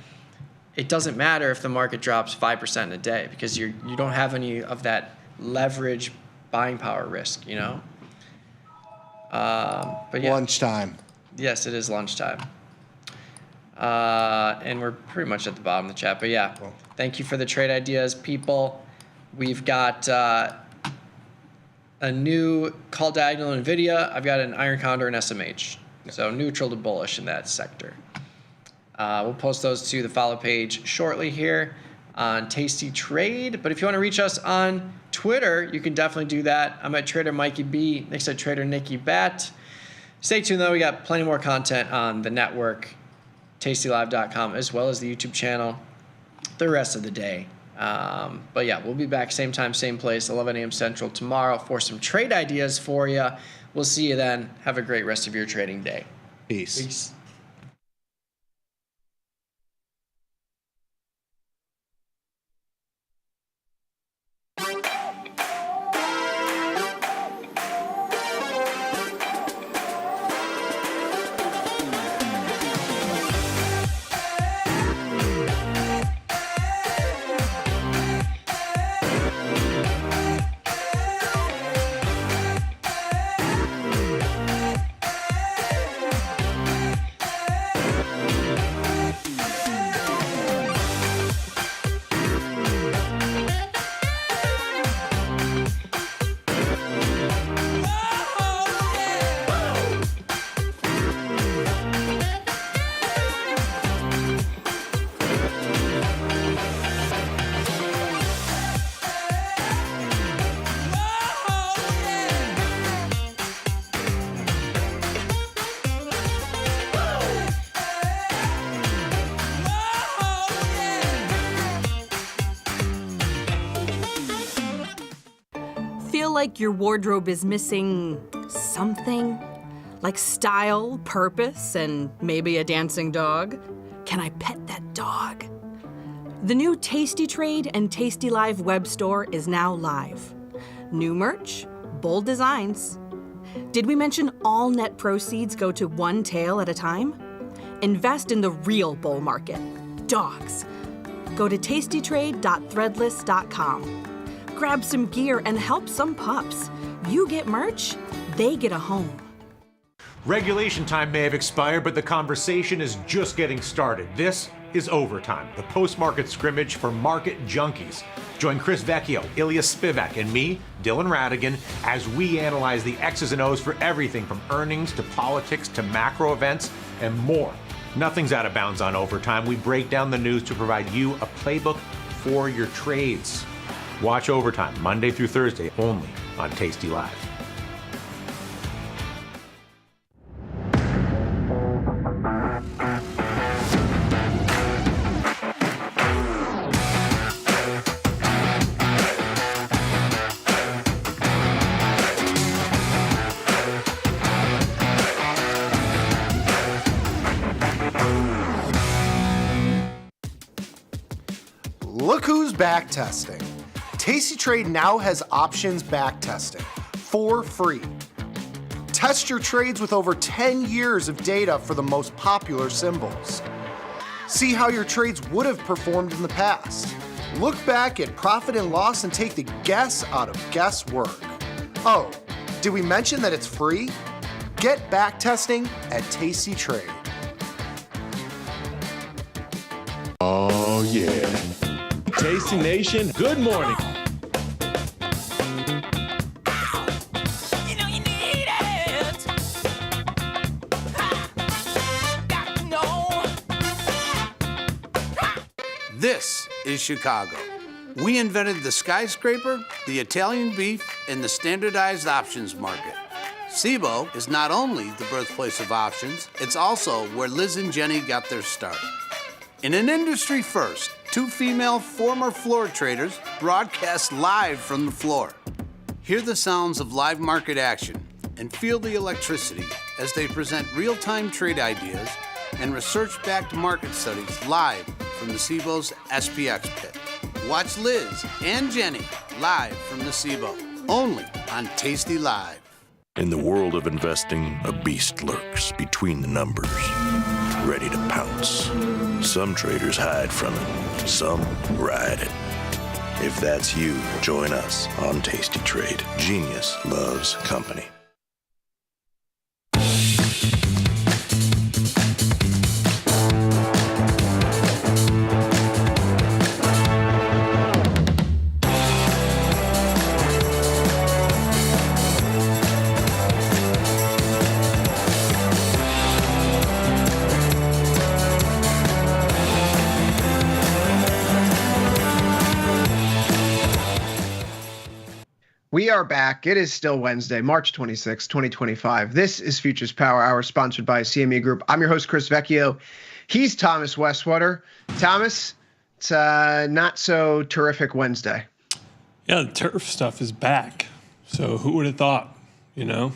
S2: it doesn't matter if the market drops 5% in a day, because you don't have any of that leverage buying power risk, you know. But yeah.
S6: Lunchtime.
S2: Yes, it is lunchtime. And we're pretty much at the bottom of the chat. But yeah, thank you for the trade ideas, people. We've got a new call diagonal in NVIDIA. I've got an iron condor and SMH. So neutral to bullish in that sector. We'll post those to the follow page shortly here on Tasty Trade. But if you want to reach us on Twitter, you can definitely do that. I'm at Trader Mikey B. Next at Trader Nikki Bat. Stay tuned, though. We got plenty more content on the network, tastylive.com, as well as the YouTube channel the rest of the day. But yeah, we'll be back same time, same place, 11 a.m. Central tomorrow for some trade ideas for you. We'll see you then. Have a great rest of your trading day.
S6: Peace.
S2: Peace.
S20: Like your wardrobe is missing something? Like style, purpose, and maybe a dancing dog? Can I pet that dog? The new Tasty Trade and Tasty Live web store is now live. New merch, bold designs. Did we mention all net proceeds go to one tail at a time? Invest in the real bull market, dogs. Go to tastytrade.threadless.com. Grab some gear and help some pups. You get merch, they get a home.
S16: Regulation time may have expired, but the conversation is just getting started. This is Overtime, the post-market scrimmage for market junkies. Join Chris Vecchio, Ilya Spivak, and me, Dylan Radigan, as we analyze the X's and O's for everything from earnings to politics to macro events and more. Nothing's out of bounds on Overtime. We break down the news to provide you a playbook for your trades. Watch Overtime Monday through Thursday only on Tasty Live.
S12: Look who's back testing. Tasty Trade now has options back testing for free. Test your trades with over 10 years of data for the most popular symbols. See how your trades would have performed in the past. Look back at profit and loss and take the guess out of guesswork. Oh, did we mention that it's free? Get back testing at Tasty Trade.
S19: Oh, yeah. Tasty Nation, good morning.
S21: This is Chicago. We invented the skyscraper, the Italian beef, and the standardized options market. SIBO is not only the birthplace of options, it's also where Liz and Jenny got their start. In an industry first, two female former floor traders broadcast live from the floor. Hear the sounds of live market action and feel the electricity as they present real-time trade ideas and research-backed market studies live from the SIBO's SPX pit. Watch Liz and Jenny live from the SIBO, only on Tasty Live.
S1: In the world of investing, a beast lurks between the numbers, ready to pounce. Some traders hide from it, some ride it. If that's you, join us on Tasty Trade. Genius loves company.
S23: We are back. It is still Wednesday, March 26, 2025. This is Futures Power Hour, sponsored by CME Group. I'm your host, Chris Vecchio. He's Thomas Westwater. Thomas, it's a not so terrific Wednesday.
S17: Yeah, the tariff stuff is back. So who would have thought, you know?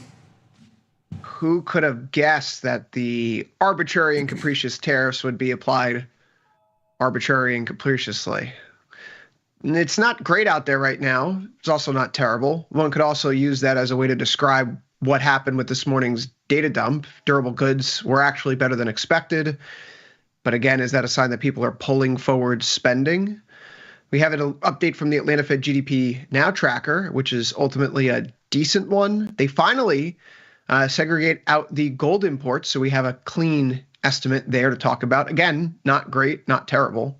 S23: Who could have guessed that the arbitrary and capricious tariffs would be applied arbitrarily and capriciously? It's not great out there right now. It's also not terrible. One could also use that as a way to describe what happened with this morning's data dump. Durable goods were actually better than expected. But again, is that a sign that people are pulling forward spending? We have an update from the Atlanta Fed GDP Now tracker, which is ultimately a decent one. They finally segregate out the gold imports, so we have a clean estimate there to talk about. Again, not great, not terrible.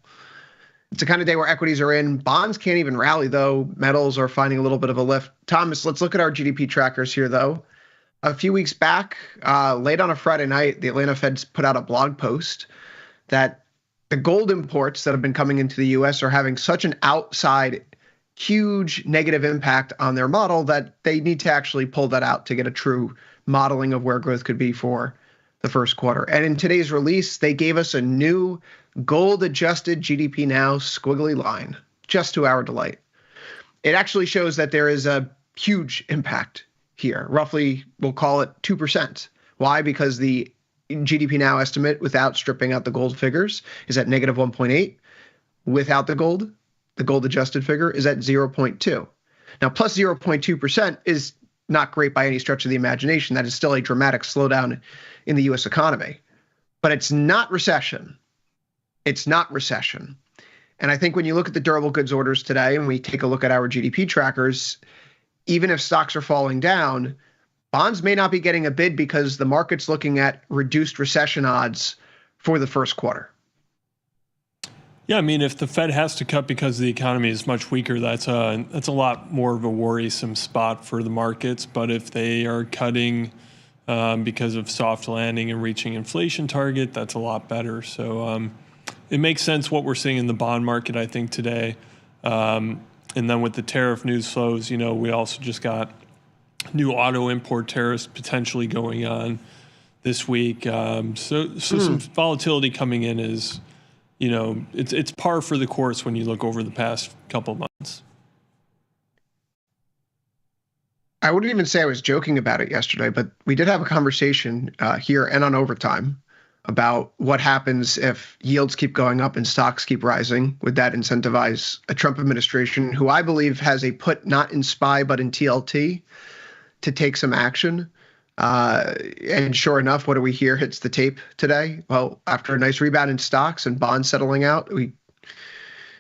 S23: It's the kind of day where equities are in. Bonds can't even rally, though. Metals are finding a little bit of a lift. Thomas, let's look at our GDP trackers here, though. A few weeks back, late on a Friday night, the Atlanta Fed put out a blog post that the gold imports that have been coming into the U.S. are having such an outside, huge negative impact on their model that they need to actually pull that out to get a true modeling of where growth could be for the first quarter. And in today's release, they gave us a new gold-adjusted GDP Now squiggly line, just to our delight. It actually shows that there is a huge impact here. Roughly, we'll call it 2%. Why? Because the GDP Now estimate without stripping out the gold figures is at negative 1.8. Without the gold-adjusted figure is at 0.2. Now, plus 0.2% is not great by any stretch of the imagination. That is still a dramatic slowdown in the U.S. economy. But it's not recession. It's not recession. And I think when you look at the durable goods orders today and we take a look at our GDP trackers, even if stocks are falling down, bonds may not be getting a bid because the market's looking at reduced recession odds for the first quarter.
S17: Yeah, I mean, if the Fed has to cut because the economy is much weaker, that's a lot more of a worrisome spot for the markets. But if they are cutting because of soft landing and reaching inflation target, that's a lot better. So it makes sense what we're seeing in the bond market, I think, today. And then with the tariff news flows, you know, we also just got new auto import tariffs potentially going on this week. So some volatility coming in is, you know, it's par for the course when you look over the past couple of months.
S23: I wouldn't even say I was joking about it yesterday, but we did have a conversation here and on Overtime about what happens if yields keep going up and stocks keep rising. Would that incentivize a Trump administration, who I believe has a put not in SPY but in TLT, to take some action? And sure enough, what do we hear hits the tape today? Well, after a nice rebound in stocks and bonds settling out, we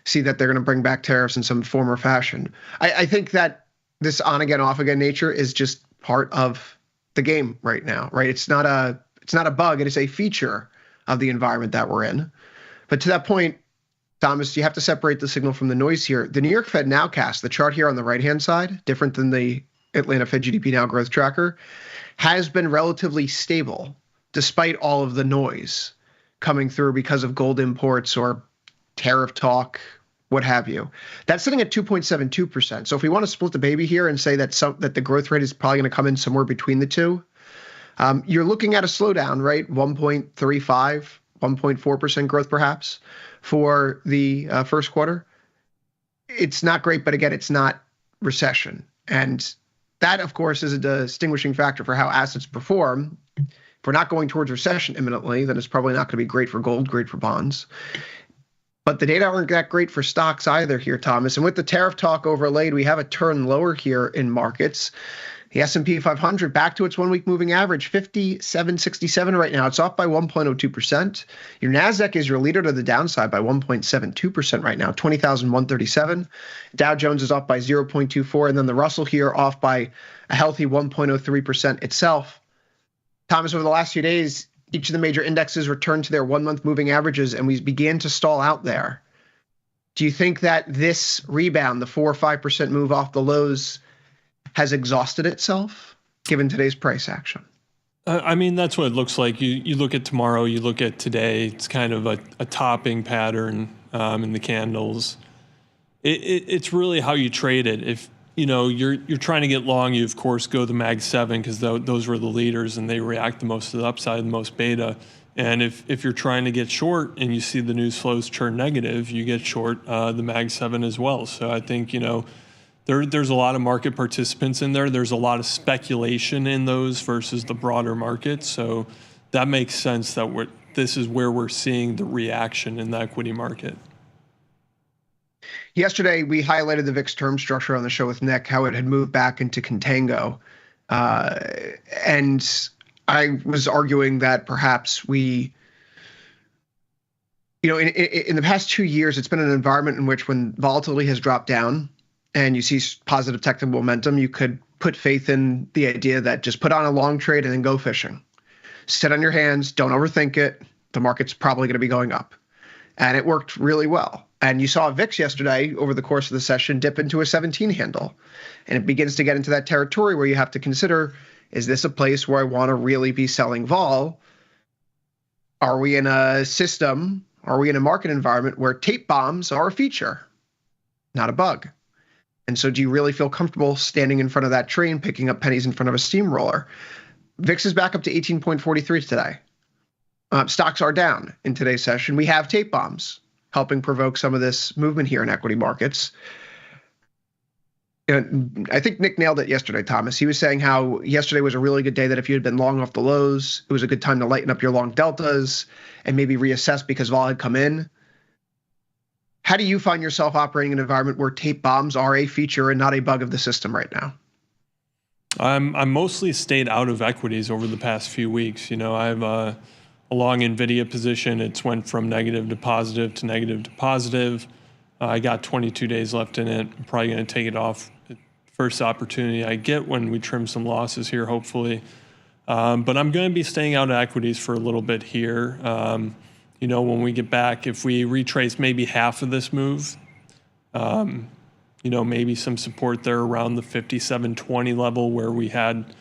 S23: see that they're going to bring back tariffs in some form or fashion. I think that this on again, off again nature is just part of the game right now, right? It's not a bug. It is a feature of the environment that we're in. But to that point, Thomas, you have to separate the signal from the noise here. The New York Fed Nowcast, the chart here on the right-hand side, different than the Atlanta Fed GDP Now growth tracker, has been relatively stable despite all of the noise coming through because of gold imports or tariff talk, what have you. That's sitting at 2.72%. So if we want to split the baby here and say that the growth rate is probably going to come in somewhere between the two, you're looking at a slowdown, right? 1.35, 1.4% growth perhaps for the first quarter. It's not great, but again, it's not recession. And that, of course, is a distinguishing factor for how assets perform. If we're not going towards recession imminently, then it's probably not going to be great for gold, great for bonds. But the data aren't that great for stocks either here, Thomas. And with the tariff talk overlaid, we have a turn lower here in markets. The S&P 500 back to its one-week moving average, 57.67 right now. It's off by 1.02%. Your NASDAQ is your leader to the downside by 1.72% right now, 20,137. Dow Jones is off by 0.24, and then the Russell here off by a healthy 1.03% itself. Thomas, over the last few days, each of the major indexes returned to their one-month moving averages, and we began to stall out there. Do you think that this rebound, the 4 or 5% move off the lows, has exhausted itself, given today's price action?
S4: I mean, that's what it looks like. You look at tomorrow, you look at today, it's kind of a topping pattern in the candles. It's really how you trade it. If you're trying to get long, you of course go the Mag 7 because those were the leaders and they react the most to the upside, the most beta. And if you're trying to get short and you see the news flows turn negative, you get short the Mag 7 as well. So I think there's a lot of market participants in there. There's a lot of speculation in those versus the broader market. So that makes sense that this is where we're seeing the reaction in the equity market.
S23: Yesterday, we highlighted the VIX term structure on the show with Nick, how it had moved back into contango. And I was arguing that perhaps in the past 2 years, it's been an environment in which when volatility has dropped down and you see positive technical momentum, you could put faith in the idea that just put on a long trade and then go fishing. Sit on your hands, don't overthink it. The market's probably going to be going up. And it worked really well. And you saw VIX yesterday over the course of the session dip into a 17 handle. And it begins to get into that territory where you have to consider, is this a place where I want to really be selling vol? Are we in a system, are we in a market environment where tape bombs are a feature, not a bug? And so do you really feel comfortable standing in front of that train, picking up pennies in front of a steamroller? VIX is back up to 18.43 today. Stocks are down in today's session. We have tape bombs helping provoke some of this movement here in equity markets. I think Nick nailed it yesterday, Thomas. He was saying how yesterday was a really good day, that if you had been long off the lows, it was a good time to lighten up your long deltas and maybe reassess because vol had come in. How do you find yourself operating in an environment where tape bombs are a feature and not a bug of the system right now?
S4: I'm mostly stayed out of equities over the past few weeks. I have a long NVIDIA position. It's went from negative to positive to negative to positive. I got 22 days left in it. I'm probably going to take it off the first opportunity I get when we trim some losses here, hopefully. But I'm going to be staying out of equities for a little bit here. When we get back, if we retrace maybe half of this move, maybe some support there around the 57.20 level where we had,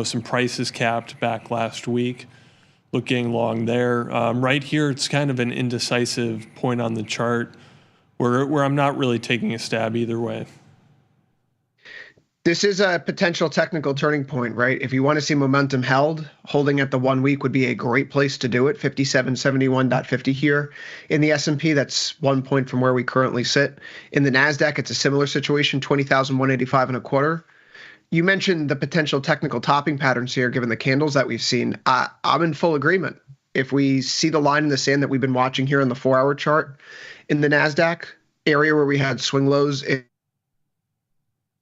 S4: some prices capped back last week. Looking long there. Right here, it's kind of an indecisive point on the chart where I'm not really taking a stab either way.
S23: This is a potential technical turning point, right? If you want to see momentum held, holding at the 1 week would be a great place to do it. 5771.50 here. In the S&P, that's 1 point from where we currently sit. In the NASDAQ, it's a similar situation, 20,185.25. You mentioned the potential technical topping patterns here, given the candles that we've seen. I'm in full agreement. If we see the line in the sand that we've been watching here in the 4-hour chart in the NASDAQ area where we had swing lows, it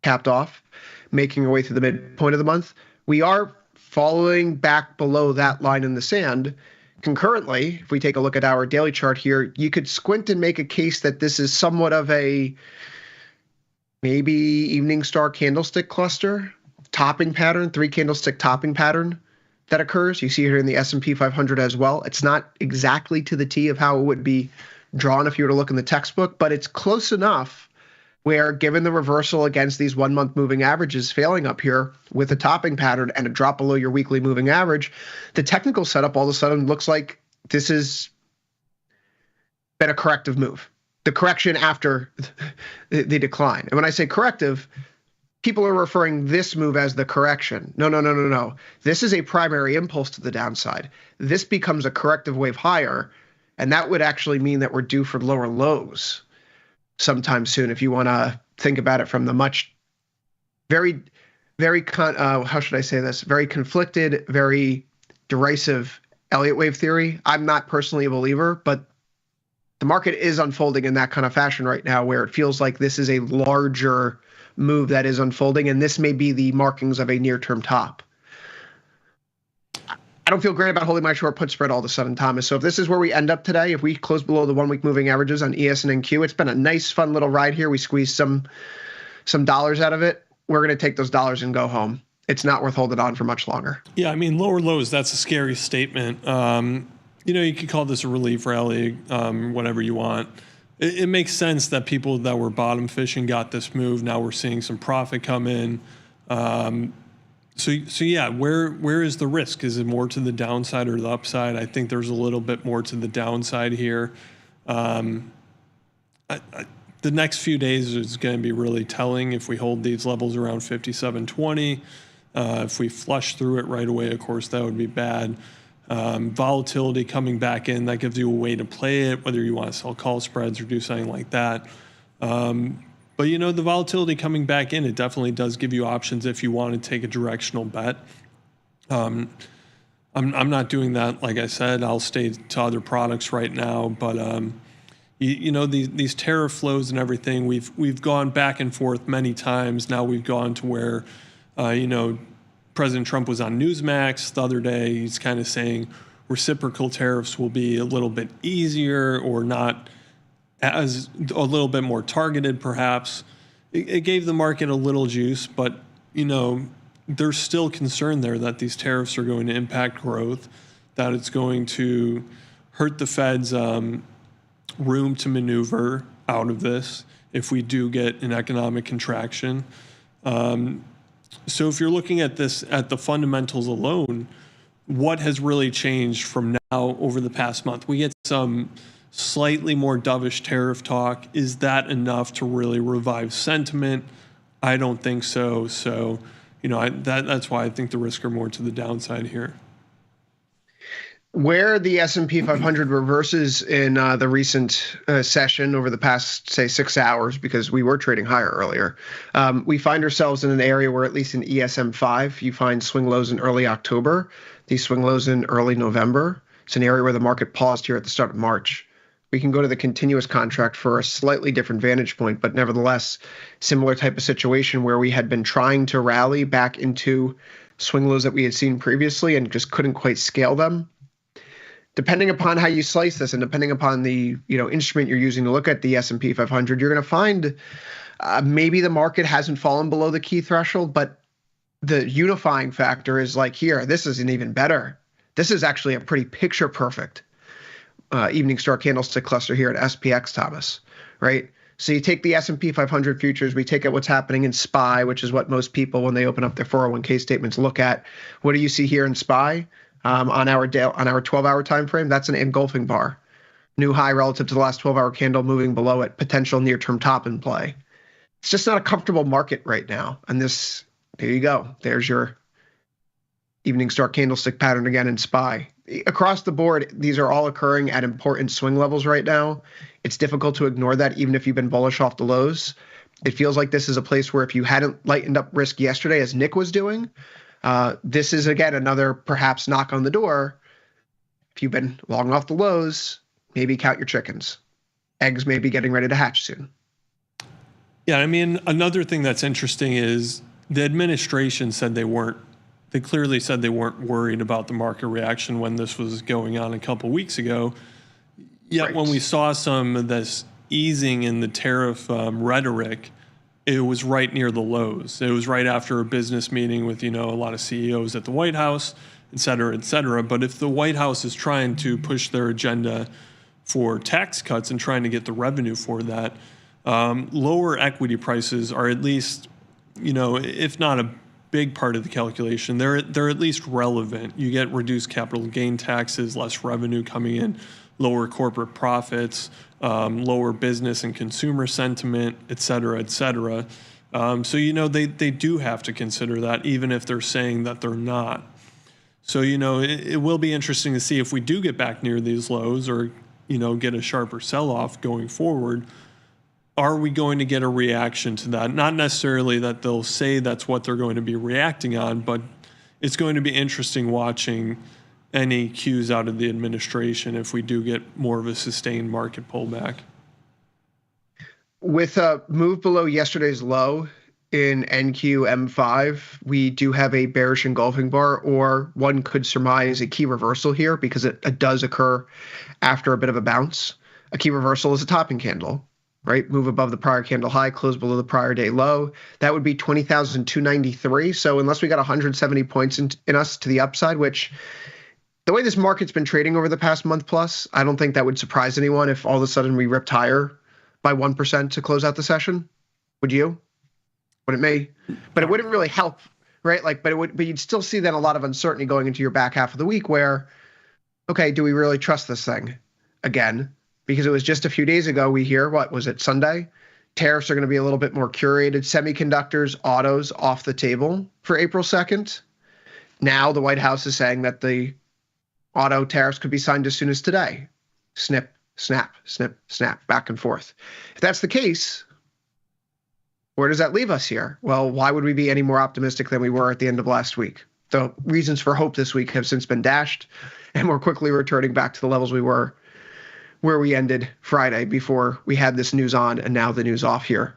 S23: capped off, making our way through the midpoint of the month, we are following back below that line in the sand. Concurrently, if we take a look at our daily chart here, you could squint and make a case that this is somewhat of a maybe evening star candlestick cluster, topping pattern, 3 candlestick topping pattern that occurs. You see it here in the S&P 500 as well. It's not exactly to the T of how it would be drawn if you were to look in the textbook, but it's close enough where, given the reversal against these 1-month moving averages failing up here with a topping pattern and a drop below your weekly moving average, the technical setup all of a sudden looks like this has been a corrective move. The correction after the decline. And when I say corrective, people are referring this move as the correction. No. This is a primary impulse to the downside. This becomes a corrective wave higher, and that would actually mean that we're due for lower lows sometime soon, if you want to think about it from the very conflicted, very derisive Elliott wave theory. I'm not personally a believer, but the market is unfolding in that kind of fashion right now, where it feels like this is a larger move that is unfolding, and this may be the markings of a near-term top. I don't feel great about holding my short put spread all of a sudden, Thomas. So if this is where we end up today, if we close below the 1-week moving averages on ES and NQ, it's been a nice, fun little ride here. We squeezed some dollars out of it. We're going to take those dollars and go home. It's not worth holding on for much longer.
S4: Yeah, I mean, lower lows, that's a scary statement. You could call this a relief rally, whatever you want. It makes sense that people that were bottom fishing got this move. Now we're seeing some profit come in. So yeah, where is the risk? Is it more to the downside or the upside? I think there's a little bit more to the downside here. The next few days is going to be really telling if we hold these levels around 57.20. If we flush through it right away, of course, that would be bad. Volatility coming back in, that gives you a way to play it, whether you want to sell call spreads or do something like that. But, the volatility coming back in, it definitely does give you options if you want to take a directional bet. I'm not doing that. Like I said, I'll stay to other products right now. But, these tariff flows and everything, we've gone back and forth many times. Now we've gone to where, President Trump was on Newsmax the other day. He's kind of saying reciprocal tariffs will be a little bit easier or not as a little bit more targeted, perhaps. It gave the market a little juice, but, there's still concern there that these tariffs are going to impact growth, that it's going to hurt the Fed's room to maneuver out of this if we do get an economic contraction. So if you're looking at this at the fundamentals alone, what has really changed from now over the past month? We get some slightly more dovish tariff talk. Is that enough to really revive sentiment? I don't think so. So, that's why I think the risks are more to the downside here.
S23: Where the S&P 500 reverses in the recent session over the past, say, 6 hours, because we were trading higher earlier, we find ourselves in an area where, at least in ESM5, you find swing lows in early October, these swing lows in early November. It's an area where the market paused here at the start of March. We can go to the continuous contract for a slightly different vantage point, but nevertheless, similar type of situation where we had been trying to rally back into swing lows that we had seen previously and just couldn't quite scale them. Depending upon how you slice this and depending upon the instrument you're using to look at the S&P 500, you're going to find maybe the market hasn't fallen below the key threshold, but the unifying factor is like here, this isn't even better. This is actually a pretty picture perfect evening star candlestick cluster here at SPX, Thomas, right? So you take the S&P 500 futures, we take out what's happening in SPY, which is what most people, when they open up their 401k statements, look at. What do you see here in SPY? On our 12-hour time frame, that's an engulfing bar. New high relative to the last 12-hour candle, moving below it, potential near-term top in play. It's just not a comfortable market right now. And there you go. There's your evening star candlestick pattern again in SPY. Across the board, these are all occurring at important swing levels right now. It's difficult to ignore that, even if you've been bullish off the lows. It feels like this is a place where if you hadn't lightened up risk yesterday, as Nick was doing, this is, again, another perhaps knock on the door. If you've been long off the lows, maybe count your chickens. Eggs may be getting ready to hatch soon.
S4: Yeah, I mean, another thing that's interesting is the administration said they clearly said they weren't worried about the market reaction when this was going on a couple weeks ago. Yet when we saw some of this easing in the tariff rhetoric, it was right near the lows. It was right after a business meeting with, a lot of CEOs at the White House, et cetera, et cetera. But if the White House is trying to push their agenda for tax cuts and trying to get the revenue for that, lower equity prices are at least, if not a big part of the calculation, they're at least relevant. You get reduced capital gain taxes, less revenue coming in, lower corporate profits, lower business and consumer sentiment, et cetera, et cetera. So, they do have to consider that, even if they're saying that they're not. So, it will be interesting to see if we do get back near these lows or, get a sharper sell-off going forward. Are we going to get a reaction to that? Not necessarily that they'll say that's what they're going to be reacting on, but it's going to be interesting watching any cues out of the administration if we do get more of a sustained market pullback.
S23: With a move below yesterday's low in NQM5, we do have a bearish engulfing bar, or one could surmise a key reversal here because it does occur after a bit of a bounce. A key reversal is a topping candle, right? Move above the prior candle high, close below the prior day low. That would be 20,293. So unless we got 170 points in us to the upside, which the way this market's been trading over the past month plus, I don't think that would surprise anyone if all of a sudden we ripped higher by 1% to close out the session. Would you? But it may, but it wouldn't really help, right? But you'd still see then a lot of uncertainty going into your back half of the week where, okay, do we really trust this thing again? Because it was just a few days ago we hear, what was it, Sunday? Tariffs are going to be a little bit more curated. Semiconductors, autos off the table for April 2nd. Now the White House is saying that the auto tariffs could be signed as soon as today. Snip, snap, snip, snap, back and forth. If that's the case, where does that leave us here? Well, why would we be any more optimistic than we were at the end of last week? The reasons for hope this week have since been dashed, and we're quickly returning back to the levels we were where we ended Friday before we had this news on and now the news off here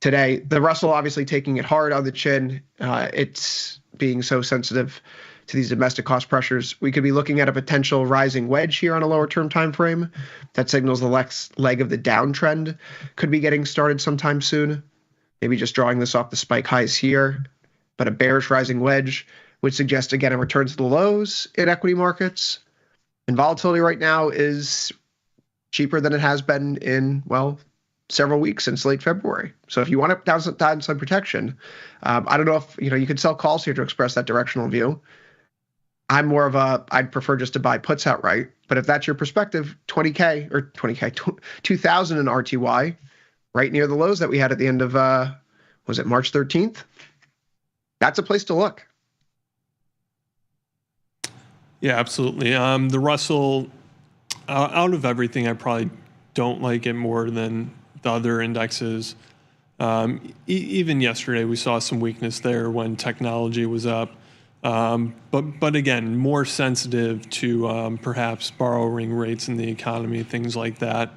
S23: today. The Russell obviously taking it hard on the chin. It's being so sensitive to these domestic cost pressures. We could be looking at a potential rising wedge here on a lower term time frame. That signals the next leg of the downtrend could be getting started sometime soon. Maybe just drawing this off the spike highs here. But a bearish rising wedge would suggest, again, a return to the lows in equity markets. And volatility right now is cheaper than it has been in, well, several weeks since late February. So if you want downside protection, I don't know if, you could sell calls here to express that directional view. I'm more of I'd prefer just to buy puts outright. But if that's your perspective, 20K, 2,000 in RTY, right near the lows that we had at the end of, was it March 13th? That's a place to look.
S4: Yeah, absolutely. The Russell, out of everything, I probably don't like it more than the other indexes. Even yesterday, we saw some weakness there when technology was up. But again, more sensitive to perhaps borrowing rates in the economy, things like that.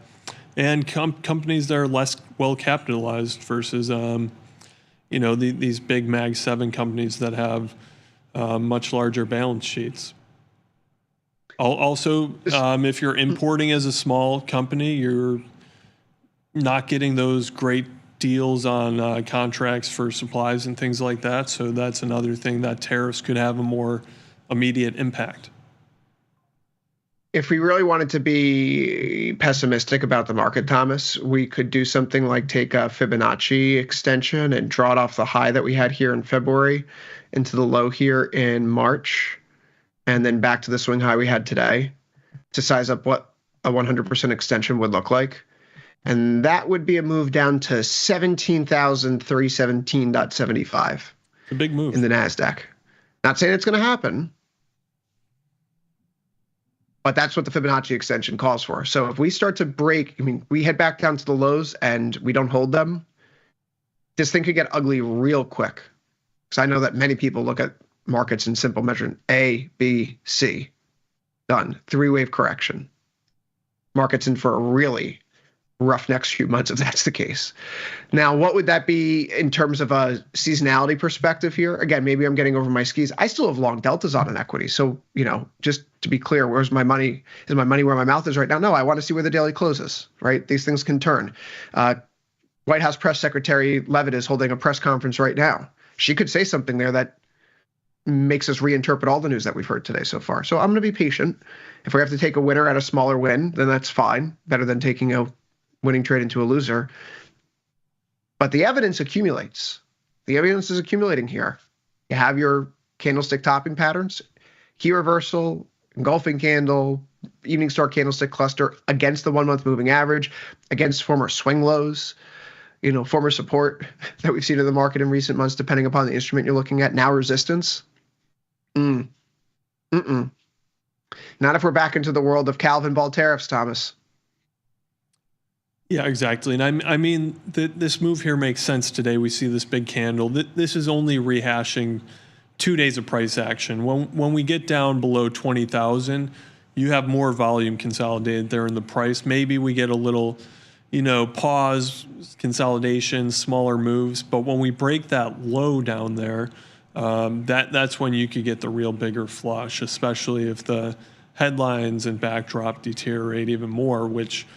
S4: And companies that are less well capitalized versus, these big Mag 7 companies that have much larger balance sheets. Also, if you're importing as a small company, you're not getting those great deals on contracts for supplies and things like that. So that's another thing that tariffs could have a more immediate impact.
S23: If we really wanted to be pessimistic about the market, Thomas, we could do something like take a Fibonacci extension and draw it off the high that we had here in February into the low here in March, and then back to the swing high we had today to size up what a 100% extension would look like. And that would be a move down to 17,317.75.
S4: A big move.
S23: In the NASDAQ. Not saying it's going to happen, but that's what the Fibonacci extension calls for. So if we start to break, we head back down to the lows and we don't hold them, this thing could get ugly real quick. Because I know that many people look at markets in simple measurement. A, B, C. Done. 3-wave correction. Markets in for a really rough next few months if that's the case. Now, what would that be in terms of a seasonality perspective here? Again, maybe I'm getting over my skis. I still have long deltas on an equity. So, just to be clear, where's my money? Is my money where my mouth is right now? No, I want to see where the daily closes, right? These things can turn. White House Press Secretary Leavitt is holding a press conference right now. She could say something there that makes us reinterpret all the news that we've heard today so far. So I'm going to be patient. If we have to take a winner at a smaller win, then that's fine. Better than taking a winning trade into a loser. But the evidence accumulates. The evidence is accumulating here. You have your candlestick topping patterns, key reversal, engulfing candle, evening star candlestick cluster against the 1 month moving average, against former swing lows, former support that we've seen in the market in recent months, depending upon the instrument you're looking at. Now resistance. Not if we're back into the world of Calvin ball tariffs, Thomas.
S4: Yeah, exactly. And I mean, this move here makes sense today. We see this big candle. This is only rehashing 2 days of price action. When we get down below 20,000, you have more volume consolidated there in the price. Maybe we get a little, pause, consolidation, smaller moves. But when we break that low down there, that's when you could get the real bigger flush, especially if the headlines and backdrop deteriorate even more, which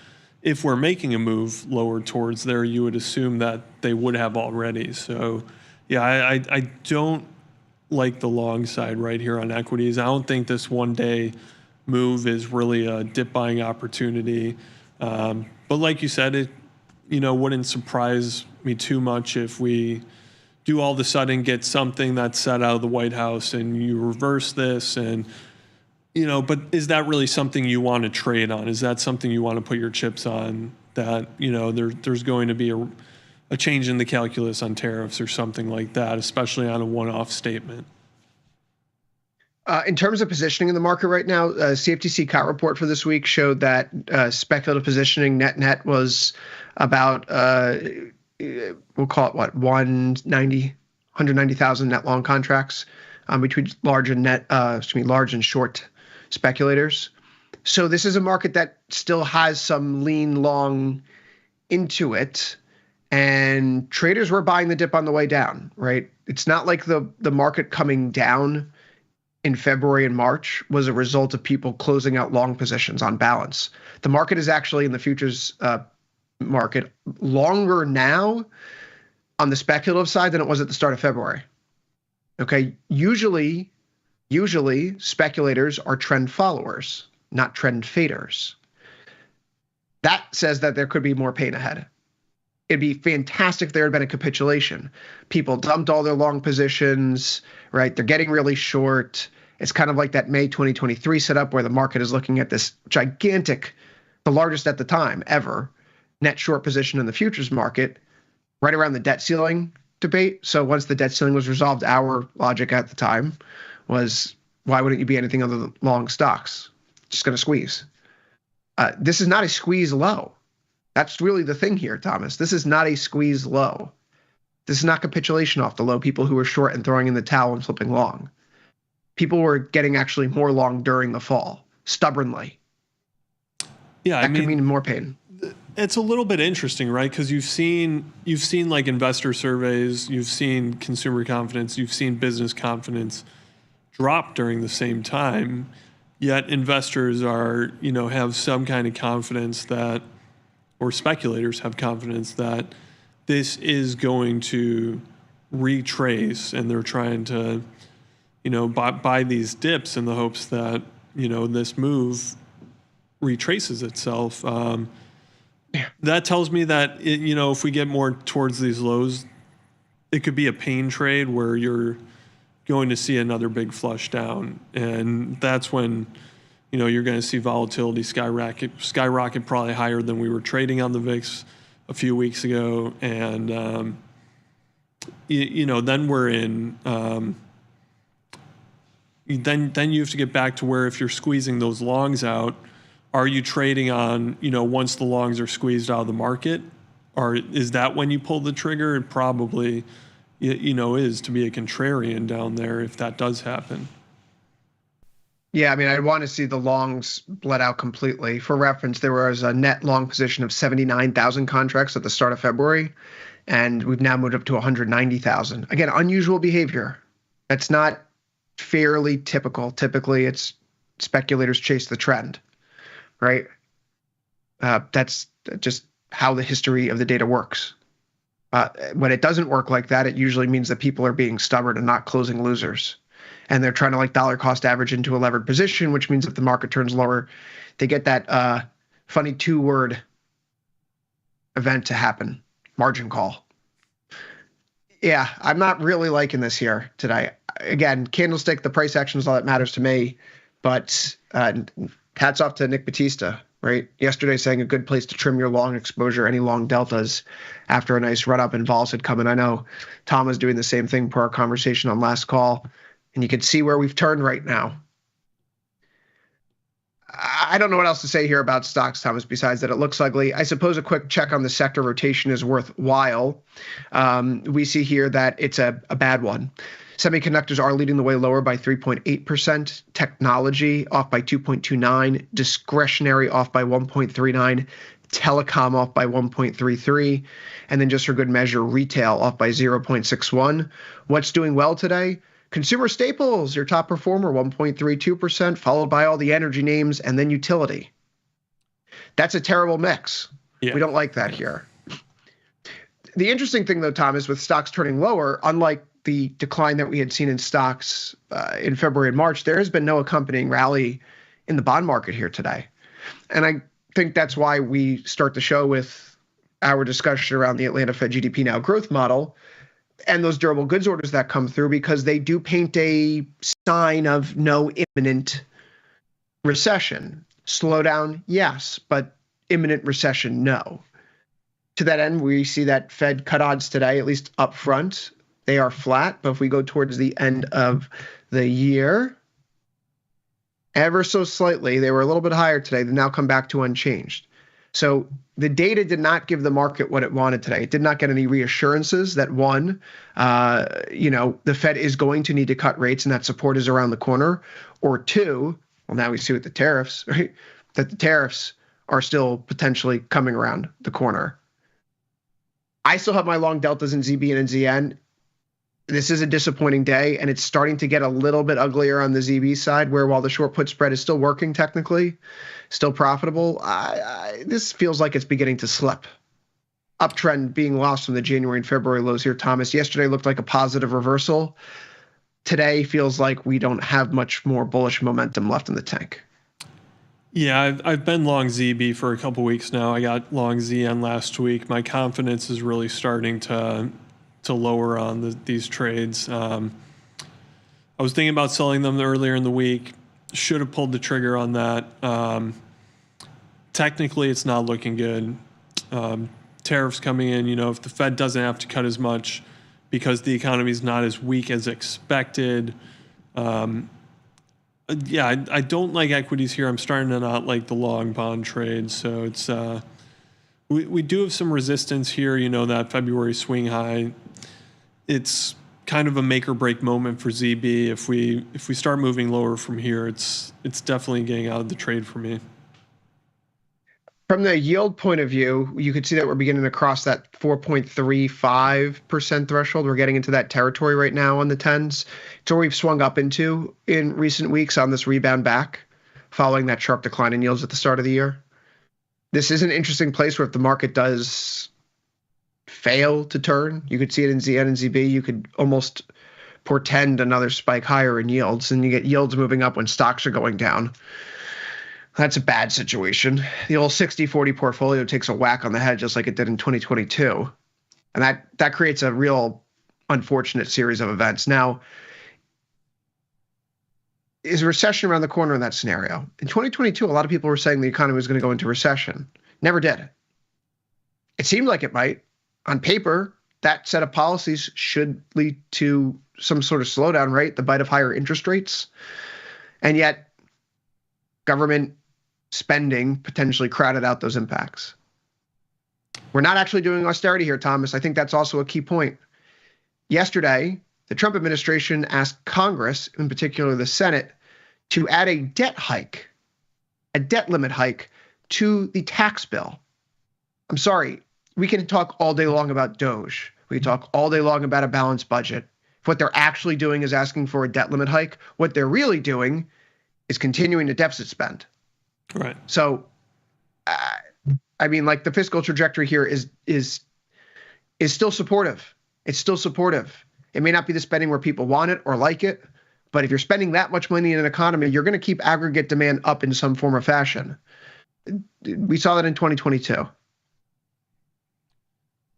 S4: if we're making a move lower towards there, you would assume that they would have already. So, yeah, I don't like the long side right here on equities. I don't think this 1 day move is really a dip buying opportunity. But like you said, it wouldn't surprise me too much if we do all of a sudden get something that's set out of the White House and you reverse this and but is that really something you want to trade on? Is that something you want to put your chips on, that, there's going to be a change in the calculus on tariffs or something like that, especially on a one-off statement?
S23: In terms of positioning in the market right now, CFTC COT report for this week showed that speculative positioning net was about, we'll call it 190,000 net long contracts between large and short speculators. So this is a market that still has some lean long into it, and traders were buying the dip on the way down, right? It's not like the market coming down in February and March was a result of people closing out long positions on balance. The market is actually in the futures market longer now on the speculative side than it was at the start of February. Okay, usually speculators are trend followers, not trend faders. That says that there could be more pain ahead. It'd be fantastic if there had been a capitulation. People dumped all their long positions, right? They're getting really short. It's kind of like that May 2023 setup where the market is looking at this gigantic, the largest at the time ever, net short position in the futures market, right around the debt ceiling debate. So once the debt ceiling was resolved, our logic at the time was, why wouldn't you be anything other than long stocks? Just going to squeeze. This is not a squeeze low. That's really the thing here, Thomas. This is not a squeeze low. This is not capitulation off the low. People who were short and throwing in the towel and flipping long. People were getting actually more long during the fall, stubbornly.
S4: Yeah,
S23: that could mean more pain.
S4: It's a little bit interesting, right? Because you've seen like investor surveys, you've seen consumer confidence, you've seen business confidence drop during the same time. Yet investors are, have some kind of confidence that, or speculators have confidence that this is going to retrace, and they're trying to, buy these dips in the hopes that, this move retraces itself. That tells me that, if we get more towards these lows, it could be a pain trade where you're going to see another big flush down. And that's when, you're going to see volatility skyrocket probably higher than we were trading on the VIX a few weeks ago. And, then we're in, then you have to get back to where if you're squeezing those longs out, are you trading on, once the longs are squeezed out of the market? Or is that when you pull the trigger? It probably, is to be a contrarian down there if that does happen.
S23: Yeah, I mean, I'd want to see the longs bled out completely. For reference, there was a net long position of 79,000 contracts at the start of February, and we've now moved up to 190,000. Again, unusual behavior. That's not fairly typical. Typically, it's speculators chase the trend, right? That's just how the history of the data works. When it doesn't work like that, it usually means that people are being stubborn and not closing losers. And they're trying to like dollar cost average into a levered position, which means if the market turns lower, they get that funny 2-word event to happen, margin call. Yeah, I'm not really liking this here today. Again, candlestick, the price action is all that matters to me. But hats off to Nick Batista, right? Yesterday saying a good place to trim your long exposure, any long deltas after a nice run up and vols had come in. I know Tom was doing the same thing per our conversation on last call. And you can see where we've turned right now. I don't know what else to say here about stocks, Thomas, besides that it looks ugly. I suppose a quick check on the sector rotation is worthwhile. We see here that it's a bad one. Semiconductors are leading the way lower by 3.8%. Technology off by 2.29. Discretionary off by 1.39. Telecom off by 1.33. And then just for good measure, retail off by 0.61. What's doing well today? Consumer staples, your top performer, 1.32%, followed by all the energy names and then utility. That's a terrible mix. Yeah. We don't like that here. The interesting thing, though, Tom, is with stocks turning lower, unlike the decline that we had seen in stocks in February and March, there has been no accompanying rally in the bond market here today. And I think that's why we start the show with our discussion around the Atlanta Fed GDP Now growth model and those durable goods orders that come through, because they do paint a sign of no imminent recession. Slowdown, yes, but imminent recession, no. To that end, we see that Fed cut odds today, at least up front. They are flat, but if we go towards the end of the year, ever so slightly, they were a little bit higher today. They now come back to unchanged. So the data did not give the market what it wanted today. It did not get any reassurances that one, the Fed is going to need to cut rates and that support is around the corner, or two, well, now we see with the tariffs, right, that the tariffs are still potentially coming around the corner. I still have my long deltas in ZB and in ZN. This is a disappointing day, and it's starting to get a little bit uglier on the ZB side, where while the short put spread is still working technically, still profitable, this feels like it's beginning to slip. Uptrend being lost from the January and February lows here, Thomas. Yesterday looked like a positive reversal. Today feels like we don't have much more bullish momentum left in the tank.
S4: Yeah, I've been long ZB for a couple weeks now. I got long ZN last week. My confidence is really starting to lower on these trades. I was thinking about selling them earlier in the week. Should have pulled the trigger on that. Technically, it's not looking good. Tariffs coming in, if the Fed doesn't have to cut as much because the economy is not as weak as expected. I don't like equities here. I'm starting to not like the long bond trade. So it's we do have some resistance here. That February swing high. It's kind of a make or break moment for ZB. If we start moving lower from here, it's definitely getting out of the trade for me.
S23: From the yield point of view, you could see that we're beginning to cross that 4.35% threshold. We're getting into that territory right now on the 10s. It's where we've swung up into in recent weeks on this rebound back, following that sharp decline in yields at the start of the year. This is an interesting place where if the market does fail to turn, you could see it in ZN and ZB. You could almost portend another spike higher in yields, and you get yields moving up when stocks are going down. That's a bad situation. The old 60-40 portfolio takes a whack on the head just like it did in 2022. And that creates a real unfortunate series of events. Now, is a recession around the corner in that scenario? In 2022, a lot of people were saying the economy was going to go into recession. Never did. It seemed like it might. On paper, that set of policies should lead to some sort of slowdown, right? The bite of higher interest rates. And yet, government spending potentially crowded out those impacts. We're not actually doing austerity here, Thomas. I think that's also a key point. Yesterday, the Trump administration asked Congress, in particular the Senate, to add a debt limit hike to the tax bill. I'm sorry, we can talk all day long about DOGE. We can talk all day long about a balanced budget. If what they're actually doing is asking for a debt limit hike, what they're really doing is continuing to deficit spend.
S4: Right.
S23: So, the fiscal trajectory here is is still supportive. It's still supportive. It may not be the spending where people want it or like it, but if you're spending that much money in an economy, you're going to keep aggregate demand up in some form or fashion. We saw that in 2022.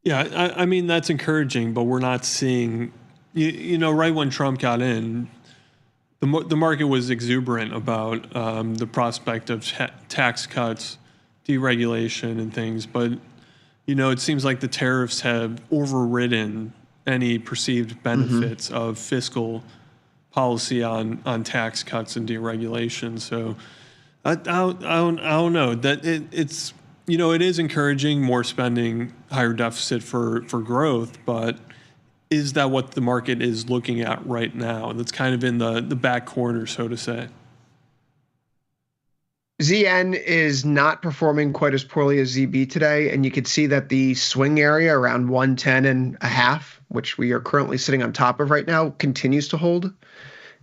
S4: Yeah, I mean, that's encouraging, but we're not seeing, right when Trump got in, the market was exuberant about the prospect of tax cuts, deregulation, and things. But, it seems like the tariffs have overridden any perceived benefits of fiscal policy on tax cuts and deregulation. So I don't know that it's, it is encouraging more spending, higher deficit for growth, but is that what the market is looking at right now? That's kind of in the back corner, so to say.
S23: ZN is not performing quite as poorly as ZB today, and you could see that the swing area around 110.5, which we are currently sitting on top of right now, continues to hold.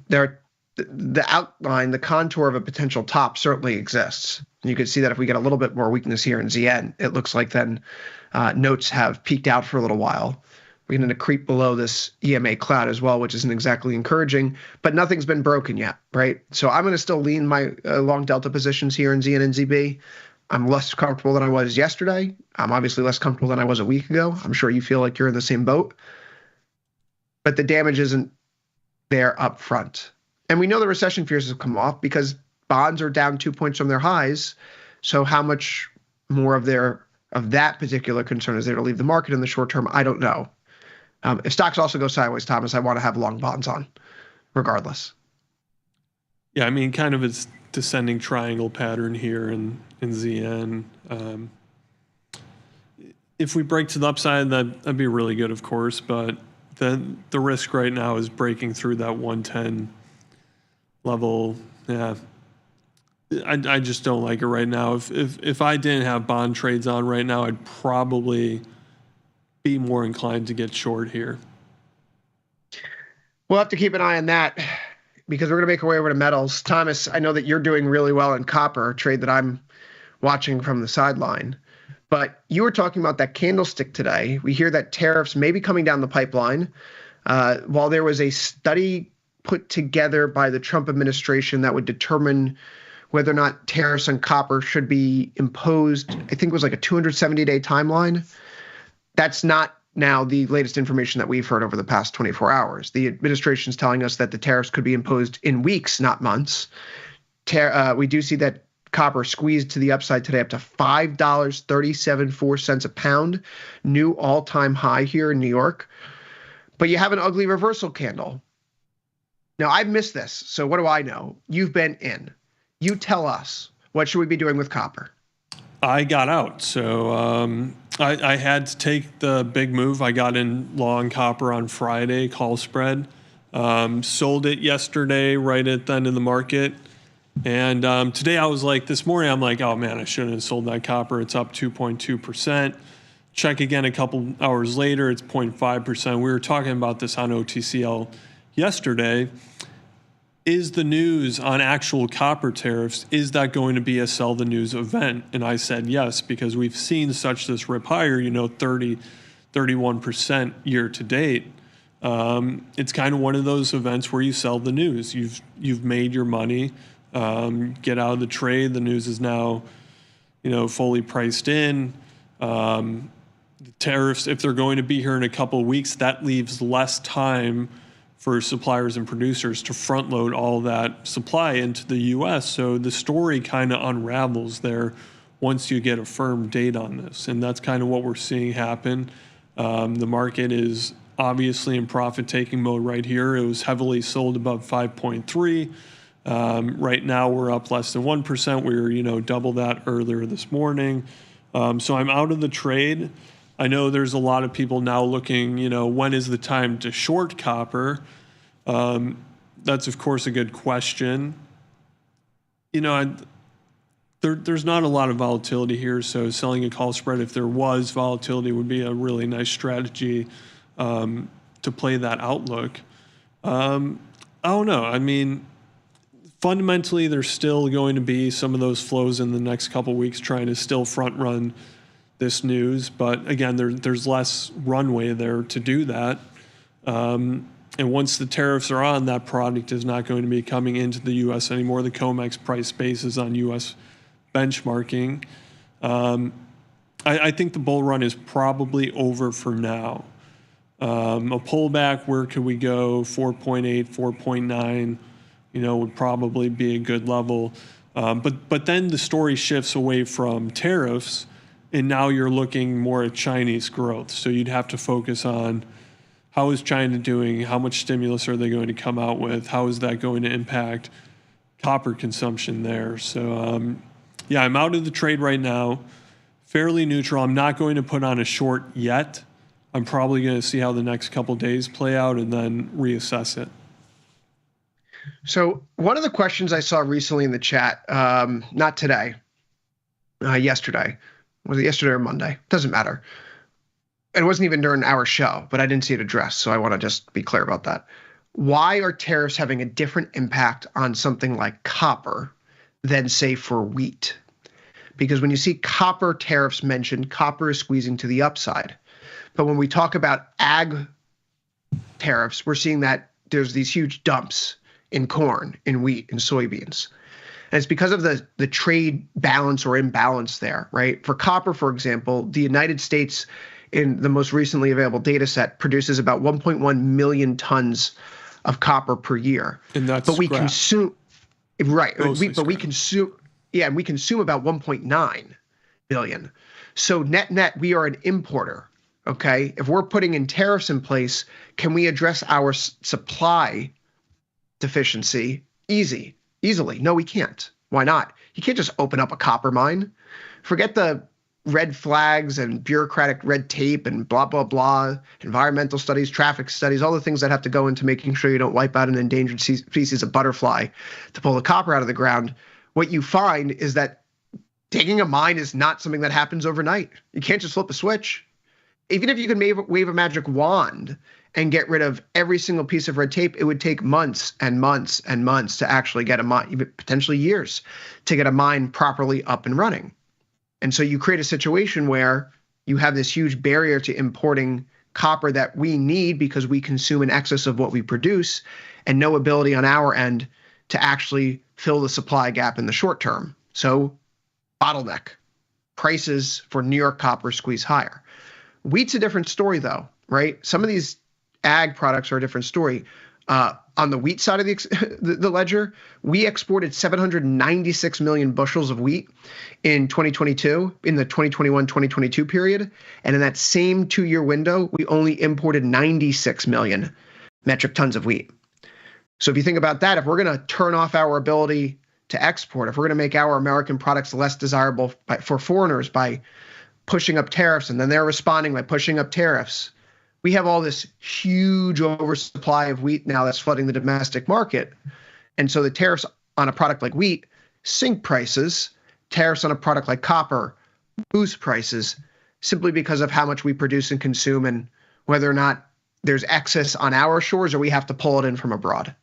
S23: The outline, the contour of a potential top certainly exists. And you can see that if we get a little bit more weakness here in ZN, it looks like then notes have peaked out for a little while. We're going to creep below this EMA cloud as well, which isn't exactly encouraging, but nothing's been broken yet, right? So I'm going to still lean my long delta positions here in ZN and ZB. I'm less comfortable than I was yesterday. I'm obviously less comfortable than I was a week ago. I'm sure you feel like you're in the same boat. But the damage isn't there up front. And we know the recession fears have come off because bonds are down 2 points from their highs. So how much more of that particular concern is there to leave the market in the short term? I don't know. If stocks also go sideways, Thomas, I want to have long bonds on, regardless.
S4: Yeah, I mean, kind of its descending triangle pattern here in ZN. If we break to the upside, that'd be really good, of course. But the risk right now is breaking through that 110 level. Yeah, I just don't like it right now. If I didn't have bond trades on right now, I'd probably be more inclined to get short here.
S23: We'll have to keep an eye on that because we're going to make our way over to metals. Thomas, I know that you're doing really well in copper, a trade that I'm watching from the sideline. But you were talking about that candlestick today. We hear that tariffs may be coming down the pipeline. While there was a study put together by the Trump administration that would determine whether or not tariffs on copper should be imposed, I think it was like a 270-day timeline. That's not now the latest information that we've heard over the past 24 hours. The administration is telling us that the tariffs could be imposed in weeks, not months. We do see that copper squeezed to the upside today up to $5.37.4 a pound, new all-time high here in New York. But you have an ugly reversal candle. Now, I've missed this, so what do I know? You've been in. You tell us, what should we be doing with copper?
S4: I got out, so I had to take the big move. I got in long copper on Friday, call spread. Sold it yesterday right at the end of the market. And today I was like, this morning I'm like, oh man, I shouldn't have sold that copper. It's up 2.2%. Check again a couple hours later, it's 0.5%. We were talking about this on OTCL yesterday. Is the news on actual copper tariffs, is that going to be a sell the news event? And I said yes, because we've seen such this rip higher, 31% year to date. It's kind of one of those events where you sell the news. You've made your money, get out of the trade. The news is now, fully priced in. The tariffs, if they're going to be here in a couple of weeks, that leaves less time for suppliers and producers to front load all that supply into the U.S. So the story kind of unravels there once you get a firm date on this. And that's kind of what we're seeing happen. The market is obviously in profit-taking mode right here. It was heavily sold above 5.3. Right now we're up less than 1%. We were, double that earlier this morning. So I'm out of the trade. I know there's a lot of people now looking, when is the time to short copper? That's, of course, a good question. There's not a lot of volatility here, so selling a call spread, if there was volatility, would be a really nice strategy to play that outlook. I don't know. I mean, fundamentally, there's still going to be some of those flows in the next couple weeks trying to still front run this news. But again, there's less runway there to do that. And once the tariffs are on, that product is not going to be coming into the U.S. anymore. The COMEX price base is on U.S. benchmarking. I think the bull run is probably over for now. A pullback, where could we go? 4.8, 4.9, would probably be a good level. But then the story shifts away from tariffs, and now you're looking more at Chinese growth. So you'd have to focus on, how is China doing? How much stimulus are they going to come out with? How is that going to impact copper consumption there? So, yeah, I'm out of the trade right now, fairly neutral. I'm not going to put on a short yet. I'm probably going to see how the next couple days play out and then reassess it.
S23: So one of the questions I saw recently in the chat, not today, yesterday, was it yesterday or Monday? Doesn't matter. It wasn't even during our show, but I didn't see it addressed, so I want to just be clear about that. Why are tariffs having a different impact on something like copper than, say, for wheat? Because when you see copper tariffs mentioned, copper is squeezing to the upside. But when we talk about ag tariffs, we're seeing that there's these huge dumps in corn, in wheat, in soybeans. And it's because of the trade balance or imbalance there, right? For copper, for example, the United States, in the most recently available data set, produces about 1.1 million tons of copper per year.
S4: And that's
S23: but we
S4: scrap.
S23: consume, right?
S4: Mostly
S23: We consume, we consume about 1.9 billion. So net, we are an importer. Okay, if we're putting in tariffs in place, can we address our supply deficiency easily? No, we can't. Why not? You can't just open up a copper mine. Forget the red flags and bureaucratic red tape and blah, blah, blah, environmental studies, traffic studies, all the things that have to go into making sure you don't wipe out an endangered species of butterfly to pull the copper out of the ground. What you find is that digging a mine is not something that happens overnight. You can't just flip a switch. Even if you can wave a magic wand and get rid of every single piece of red tape, it would take months and months and months to actually get a mine, even potentially years, to get a mine properly up and running. And so you create a situation where you have this huge barrier to importing copper that we need because we consume in excess of what we produce, and no ability on our end to actually fill the supply gap in the short term. So bottleneck. Prices for New York copper squeeze higher. Wheat's a different story, though, right? Some of these ag products are a different story. On the wheat side of the ledger, we exported 796 million bushels of wheat in 2022, in the 2021-2022 period. And in that same 2-year window, we only imported 96 million metric tons of wheat. So if you think about that, if we're going to turn off our ability to export, if we're going to make our American products less desirable for foreigners by pushing up tariffs, and then they're responding by pushing up tariffs, we have all this huge oversupply of wheat now that's flooding the domestic market. And so the tariffs on a product like wheat sink prices, tariffs on a product like copper boost prices, simply because of how much we produce and consume and whether or not there's excess on our shores or we have to pull it in from abroad.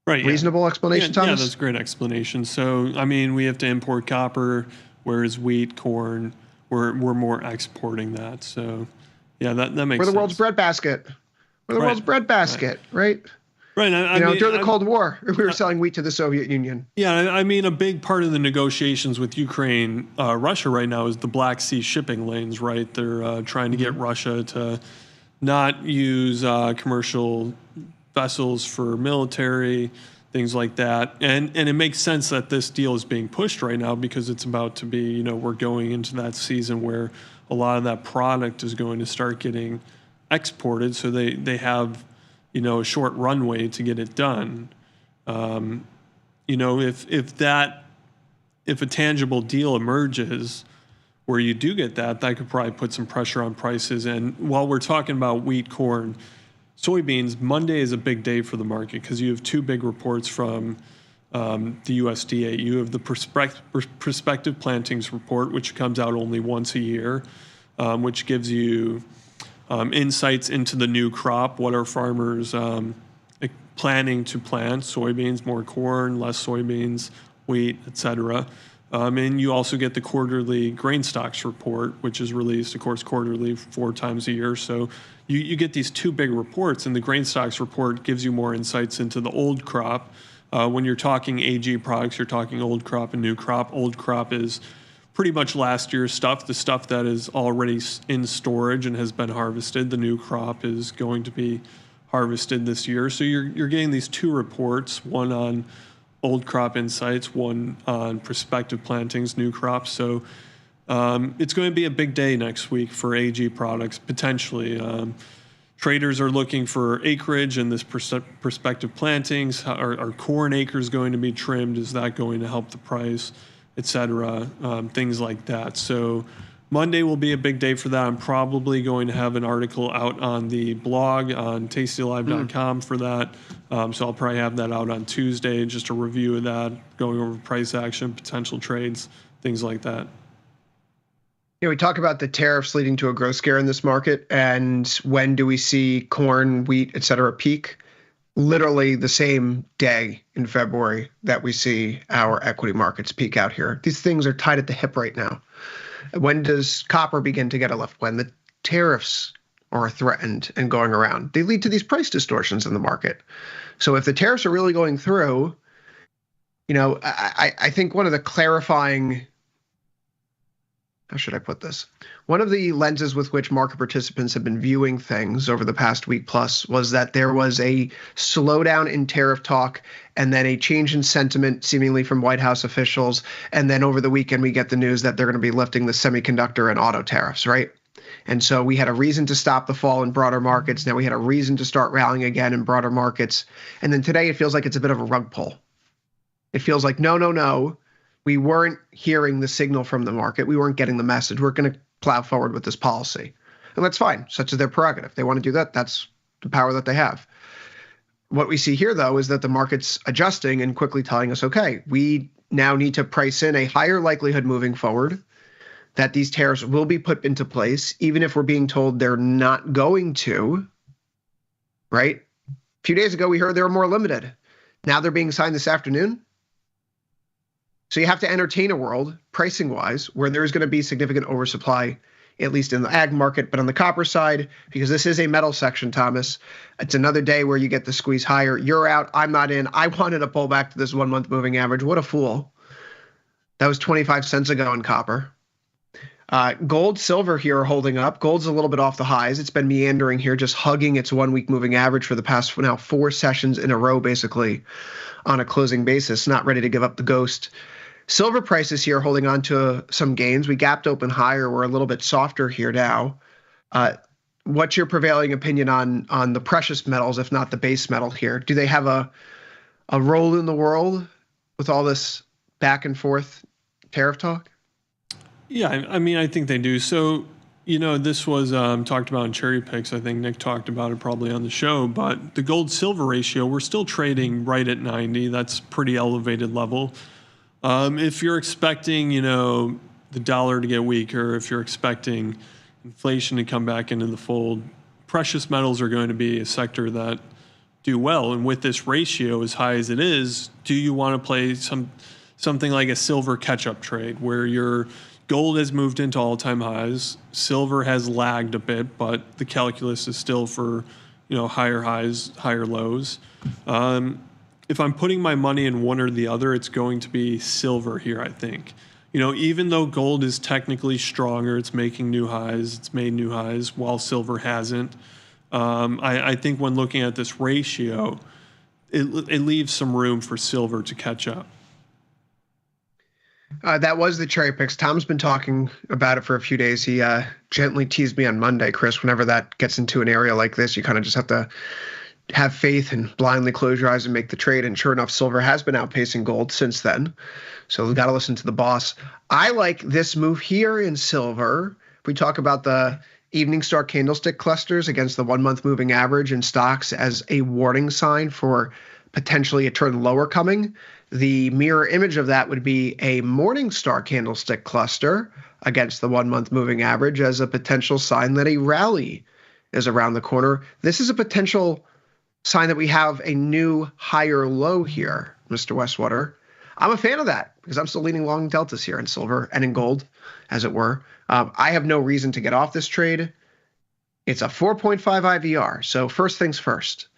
S4: Right.
S23: Reasonable explanation, Thomas?
S4: Yeah, that's a great explanation. So, I mean, we have to import copper, whereas wheat, corn, we're more exporting that. So, yeah, that makes sense.
S23: We're the world's breadbasket. We're the world's breadbasket, right?
S4: Right.
S23: I mean, during the Cold War, we were selling wheat to the Soviet Union.
S4: Yeah, I mean, a big part of the negotiations with Ukraine, Russia right now is the Black Sea shipping lanes, right? They're trying to get Russia to not use commercial vessels for military, things like that. And it makes sense that this deal is being pushed right now because it's about to be, we're going into that season where a lot of that product is going to start getting exported. So they have, a short runway to get it done. If a tangible deal emerges where you do get that could probably put some pressure on prices. And while we're talking about wheat, corn, soybeans, Monday is a big day for the market because you have two big reports from the USDA. You have the prospective plantings report, which comes out only once a year, which gives you insights into the new crop. What are farmers planning to plant? Soybeans, more corn, less soybeans, wheat, etc. And you also get the quarterly grain stocks report, which is released, of course, quarterly 4 times a year. So you get these 2 big reports, and the grain stocks report gives you more insights into the old crop. When you're talking AG products, you're talking old crop and new crop. Old crop is pretty much last year's stuff, the stuff that is already in storage and has been harvested. The new crop is going to be harvested this year. So you're getting these 2 reports, one on old crop insights, one on prospective plantings, new crops. So it's going to be a big day next week for AG products, potentially. Traders are looking for acreage in this prospective plantings. Are corn acres going to be trimmed? Is that going to help the price, et cetera? Things like that. So Monday will be a big day for that. I'm probably going to have an article out on the blog on tastylive.com for that. So I'll probably have that out on Tuesday, just a review of that, going over price action, potential trades, things like that.
S23: We talk about the tariffs leading to a growth scare in this market, and when do we see corn, wheat, et cetera, peak? Literally the same day in February that we see our equity markets peak out here. These things are tied at the hip right now. When does copper begin to get a lift? When the tariffs are threatened and going around. They lead to these price distortions in the market. So if the tariffs are really going through, I think one of the clarifying, how should I put this? One of the lenses with which market participants have been viewing things over the past week plus was that there was a slowdown in tariff talk and then a change in sentiment seemingly from White House officials. And then over the weekend, we get the news that they're going to be lifting the semiconductor and auto tariffs, right? And so we had a reason to stop the fall in broader markets. Now we had a reason to start rallying again in broader markets. And then today it feels like it's a bit of a rug pull. It feels like, no. We weren't hearing the signal from the market. We weren't getting the message. We're going to plow forward with this policy. And that's fine. Such is their prerogative. They want to do that. That's the power that they have. What we see here, though, is that the market's adjusting and quickly telling us, okay, we now need to price in a higher likelihood moving forward that these tariffs will be put into place, even if we're being told they're not going to, right? A few days ago, we heard they were more limited. Now they're being signed this afternoon. So you have to entertain a world, pricing-wise, where there's going to be significant oversupply, at least in the ag market, but on the copper side, because this is a metal section, Thomas, it's another day where you get the squeeze higher. You're out, I'm not in. I wanted to pull back to this 1 month moving average. What a fool. That was 25 cents ago in copper. Gold, silver here are holding up. Gold's a little bit off the highs. It's been meandering here, just hugging its 1 week moving average for the past now 4 sessions in a row, basically, on a closing basis, not ready to give up the ghost. Silver prices here holding on to some gains. We gapped open higher. We're a little bit softer here now. What's your prevailing opinion on the precious metals, if not the base metal here? Do they have a role in the world with all this back and forth tariff talk?
S4: Yeah, I mean, I think they do. So, this was talked about in Cherry Picks. I think Nick talked about it probably on the show. But the gold-silver ratio, we're still trading right at 90. That's pretty elevated level. If you're expecting, the dollar to get weaker, if you're expecting inflation to come back into the fold, precious metals are going to be a sector that do well. And with this ratio as high as it is, do you want to play something like a silver catch-up trade where your gold has moved into all-time highs, silver has lagged a bit, but the calculus is still for, higher highs, higher lows. If I'm putting my money in one or the other, it's going to be silver here, I think. Even though gold is technically stronger, it's making new highs, it's made new highs, while silver hasn't. I think when looking at this ratio, it leaves some room for silver to catch up.
S23: That was the Cherry Picks. Tom's been talking about it for a few days. He gently teased me on Monday, Chris. Whenever that gets into an area like this, you kind of just have to have faith and blindly close your eyes and make the trade. And sure enough, silver has been outpacing gold since then. So we've got to listen to the boss. I like this move here in silver. We talk about the evening star candlestick clusters against the 1 month moving average in stocks as a warning sign for potentially a turn lower coming. The mirror image of that would be a morning star candlestick cluster against the 1 month moving average as a potential sign that a rally is around the corner. This is a potential sign that we have a new higher low here, Mr. Westwater. I'm a fan of that because I'm still leaning long deltas here in silver and in gold, as it were. I have no reason to get off this trade. It's a 4.5 IVR. So first things first,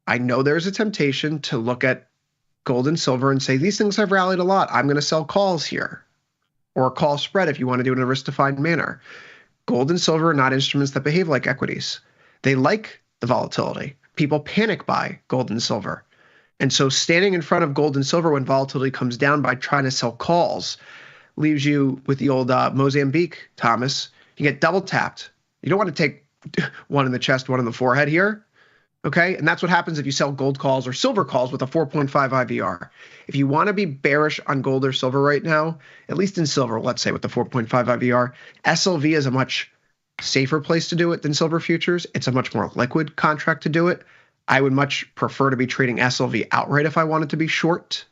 S23: I know there's a temptation to look at gold and silver and say, these things have rallied a lot. I'm going to sell calls here, or a call spread if you want to do it in a risk-defined manner. Gold and silver are not instruments that behave like equities. They like the volatility. People panic buy gold and silver. And so standing in front of gold and silver when volatility comes down by trying to sell calls leaves you with the old Mozambique, Thomas. You get double tapped. You don't want to take one in the chest, one in the forehead here. Okay? And that's what happens if you sell gold calls or silver calls with a 4.5 IVR. If you want to be bearish on gold or silver right now, at least in silver, let's say with the 4.5 IVR, SLV is a much safer place to do it than silver futures. It's a much more liquid contract to do it. I would much prefer to be trading SLV outright if I wanted to be short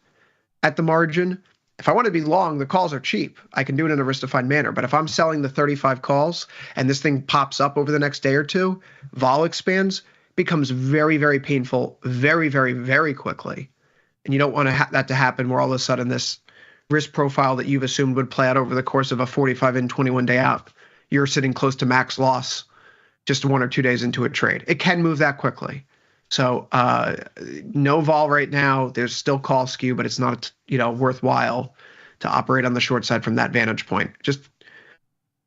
S23: at the margin. If I want to be long, the calls are cheap. I can do it in a risk-defined manner. But if I'm selling the 35 calls and this thing pops up over the next day or two, vol expands, becomes very, very painful very, very, very quickly. And you don't want that to happen where all of a sudden this risk profile that you've assumed would play out over the course of a 45 and 21 day out, you're sitting close to max loss just 1 or 2 days into a trade. It can move that quickly. So no vol right now. There's still call skew, but it's not worthwhile to operate on the short side from that vantage point. Just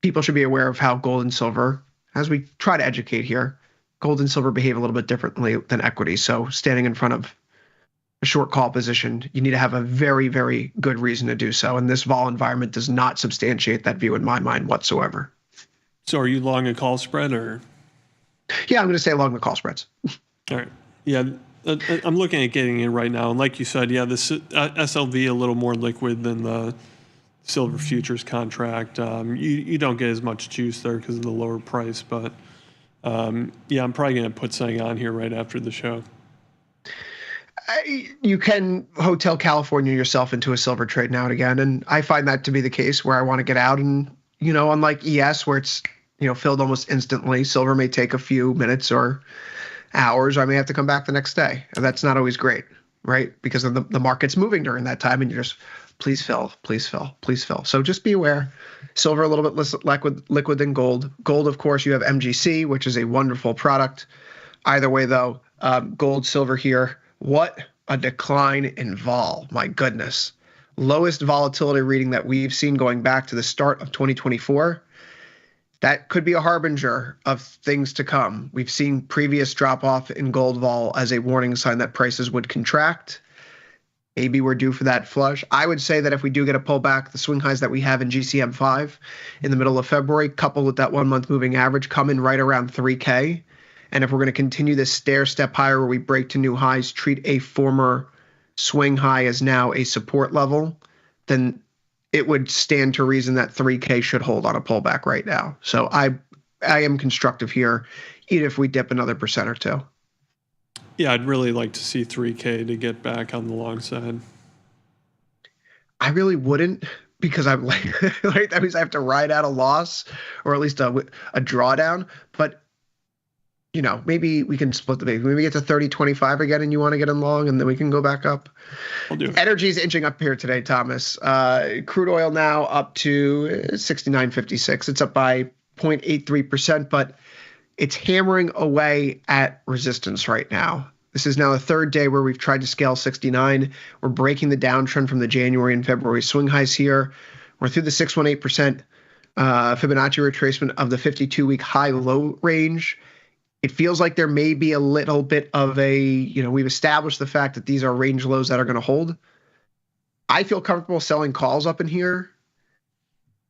S23: people should be aware of how gold and silver, as we try to educate here, gold and silver behave a little bit differently than equity. So standing in front of a short call position, you need to have a very, very good reason to do so. And this vol environment does not substantiate that view in my mind whatsoever.
S4: So are you long a call spread or?
S23: Yeah, I'm going to say along the call spreads.
S4: All right. Yeah, I'm looking at getting in right now. And like you said, yeah, this SLV a little more liquid than the silver futures contract. You don't get as much juice there because of the lower price. But yeah, I'm probably going to put something on here right after the show.
S23: You can Hotel California yourself into a silver trade now and again. And I find that to be the case where I want to get out. And, unlike ES where it's, filled almost instantly, silver may take a few minutes or hours, or I may have to come back the next day. And that's not always great, right? Because the market's moving during that time and you're just, please fill, please fill, please fill. So just be aware. Silver a little bit less liquid than gold. Gold, of course, you have MGC, which is a wonderful product. Either way, though, gold, silver here. What a decline in vol. My goodness. Lowest volatility reading that we've seen going back to the start of 2024. That could be a harbinger of things to come. We've seen previous drop-off in gold vol as a warning sign that prices would contract. Maybe we're due for that flush. I would say that if we do get a pullback, the swing highs that we have in GCM5 in the middle of February, coupled with that 1-month moving average, come in right around 3K. And if we're going to continue this stair step higher where we break to new highs, treat a former swing high as now a support level, then it would stand to reason that 3K should hold on a pullback right now. So I am constructive here, even if we dip another 1% or 2%.
S4: Yeah, I'd really like to see 3K to get back on the long side.
S23: I really wouldn't, because I'm like that means I have to ride out a loss or at least a drawdown. But maybe we can split the baby. Maybe get to 30-25 again and you want to get in long and then we can go back up.
S4: I'll do it.
S23: Energy is inching up here today, Thomas. Crude oil now up to 69.56. It's up by 0.83%, but it's hammering away at resistance right now. This is now the third day where we've tried to scale 69. We're breaking the downtrend from the January and February swing highs here. We're through the 618% Fibonacci retracement of the 52-week high-low range. It feels like there may be a little bit of we've established the fact that these are range lows that are going to hold. I feel comfortable selling calls up in here.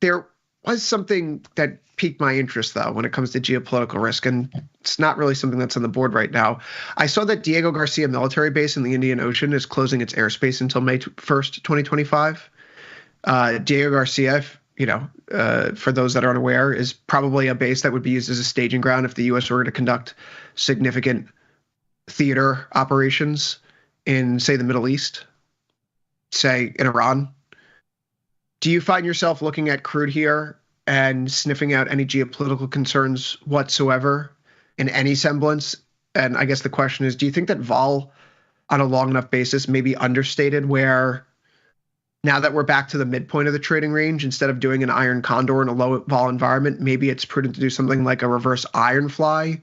S23: There was something that piqued my interest, though, when it comes to geopolitical risk, and it's not really something that's on the board right now. I saw that Diego Garcia military base in the Indian Ocean is closing its airspace until May 1st, 2025. Diego Garcia, for those that aren't aware, is probably a base that would be used as a staging ground if the U.S. were to conduct significant theater operations in, say, the Middle East, say, in Iran. Do you find yourself looking at crude here and sniffing out any geopolitical concerns whatsoever in any semblance? And I guess the question is, do you think that vol on a long enough basis may be understated where now that we're back to the midpoint of the trading range, instead of doing an iron condor in a low vol environment, maybe it's prudent to do something like a reverse iron fly.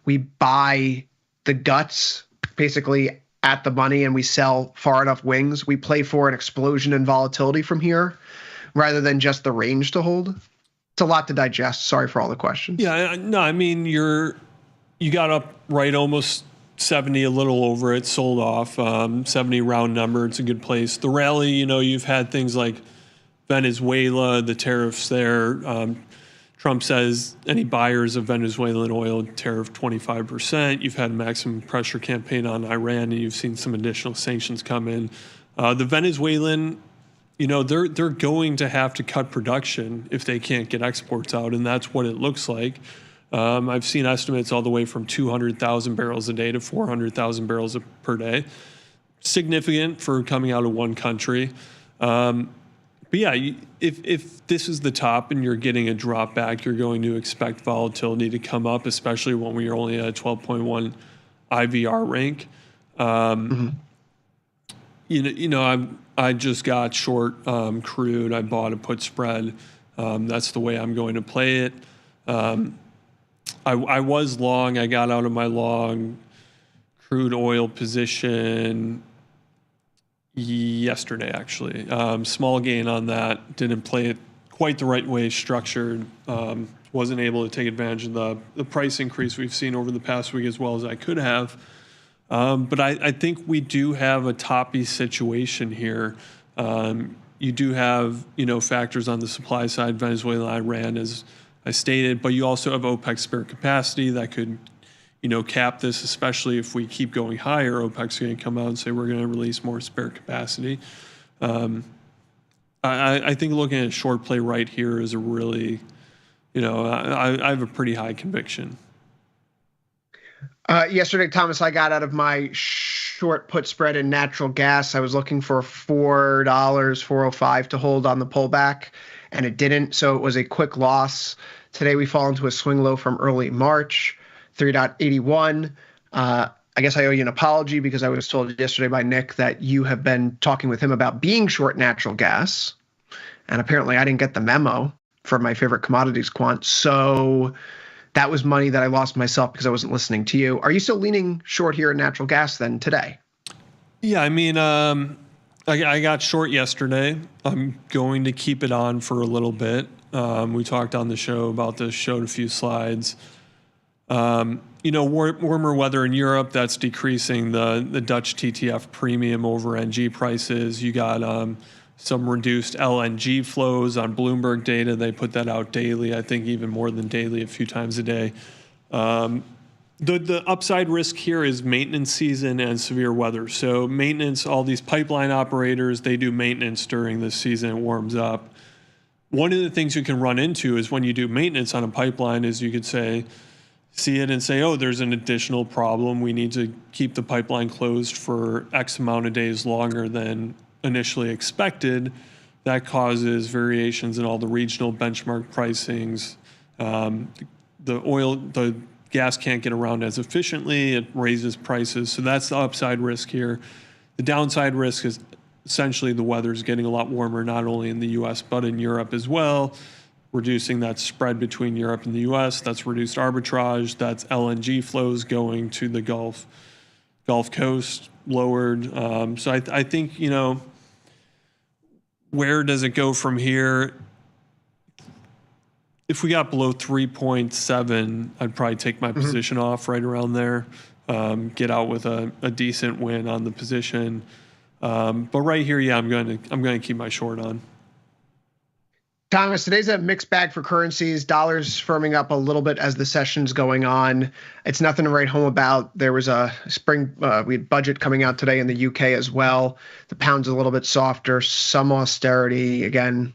S23: We buy the guts basically at the money and we sell far enough wings. We play for an explosion in volatility from here rather than just the range to hold. It's a lot to digest. Sorry for all the questions.
S4: Yeah, no, I mean, you got up right almost 70, a little over it, sold off. 70 round number, it's a good place. The rally, you've had things like Venezuela, the tariffs there. Trump says any buyers of Venezuelan oil tariff 25%. You've had a maximum pressure campaign on Iran, and you've seen some additional sanctions come in. The Venezuelan, they're going to have to cut production if they can't get exports out, and that's what it looks like. I've seen estimates all the way from 200,000 barrels a day to 400,000 barrels per day. Significant for coming out of one country. But yeah, if this is the top and you're getting a drop back, you're going to expect volatility to come up, especially when we are only at a 12.1 IVR rank. I just got short crude. I bought a put spread. That's the way I'm going to play it. I was long. I got out of my long crude oil position yesterday, actually. Small gain on that. Didn't play it quite the right way structured. Wasn't able to take advantage of the price increase we've seen over the past week as well as I could have. But I think we do have a toppy situation here. You do have, factors on the supply side, Venezuela, Iran, as I stated, but you also have OPEC spare capacity that could, cap this, especially if we keep going higher. OPEC's going to come out and say we're going to release more spare capacity. I think looking at short play right here is a really, I have a pretty high conviction.
S23: Yesterday, Thomas, I got out of my short put spread in natural gas. I was looking for $4, $4.05 to hold on the pullback, and it didn't, so it was a quick loss. Today, we fall into a swing low from early March, 3.81. I guess I owe you an apology because I was told yesterday by Nick that you have been talking with him about being short natural gas, and apparently I didn't get the memo for my favorite commodities quant, so that was money that I lost myself because I wasn't listening to you. Are you still leaning short here in natural gas then today?
S4: Yeah, I mean, I got short yesterday. I'm going to keep it on for a little bit. We talked on the show about this, showed a few slides. Warmer weather in Europe, that's decreasing the Dutch TTF premium over NG prices. You got some reduced LNG flows on Bloomberg data. They put that out daily, I think even more than daily, a few times a day. The upside risk here is maintenance season and severe weather. So maintenance, all these pipeline operators, they do maintenance during this season. It warms up. One of the things you can run into is when you do maintenance on a pipeline is you could see it and say, oh, there's an additional problem. We need to keep the pipeline closed for X amount of days longer than initially expected. That causes variations in all the regional benchmark pricings. The gas can't get around as efficiently. It raises prices. So that's the upside risk here. The downside risk is essentially the weather's getting a lot warmer, not only in the US, but in Europe as well, reducing that spread between Europe and the US. That's reduced arbitrage. That's LNG flows going to the Gulf Coast, lowered. So I think, where does it go from here? If we got below 3.7, I'd probably take my position off right around there, get out with a decent win on the position. But right here, yeah, I'm going to keep my short on.
S23: Thomas, today's a mixed bag for currencies. Dollar's firming up a little bit as the session's going on. It's nothing to write home about. There was a spring we had budget coming out today in the UK as well. The pound's a little bit softer, some austerity, again,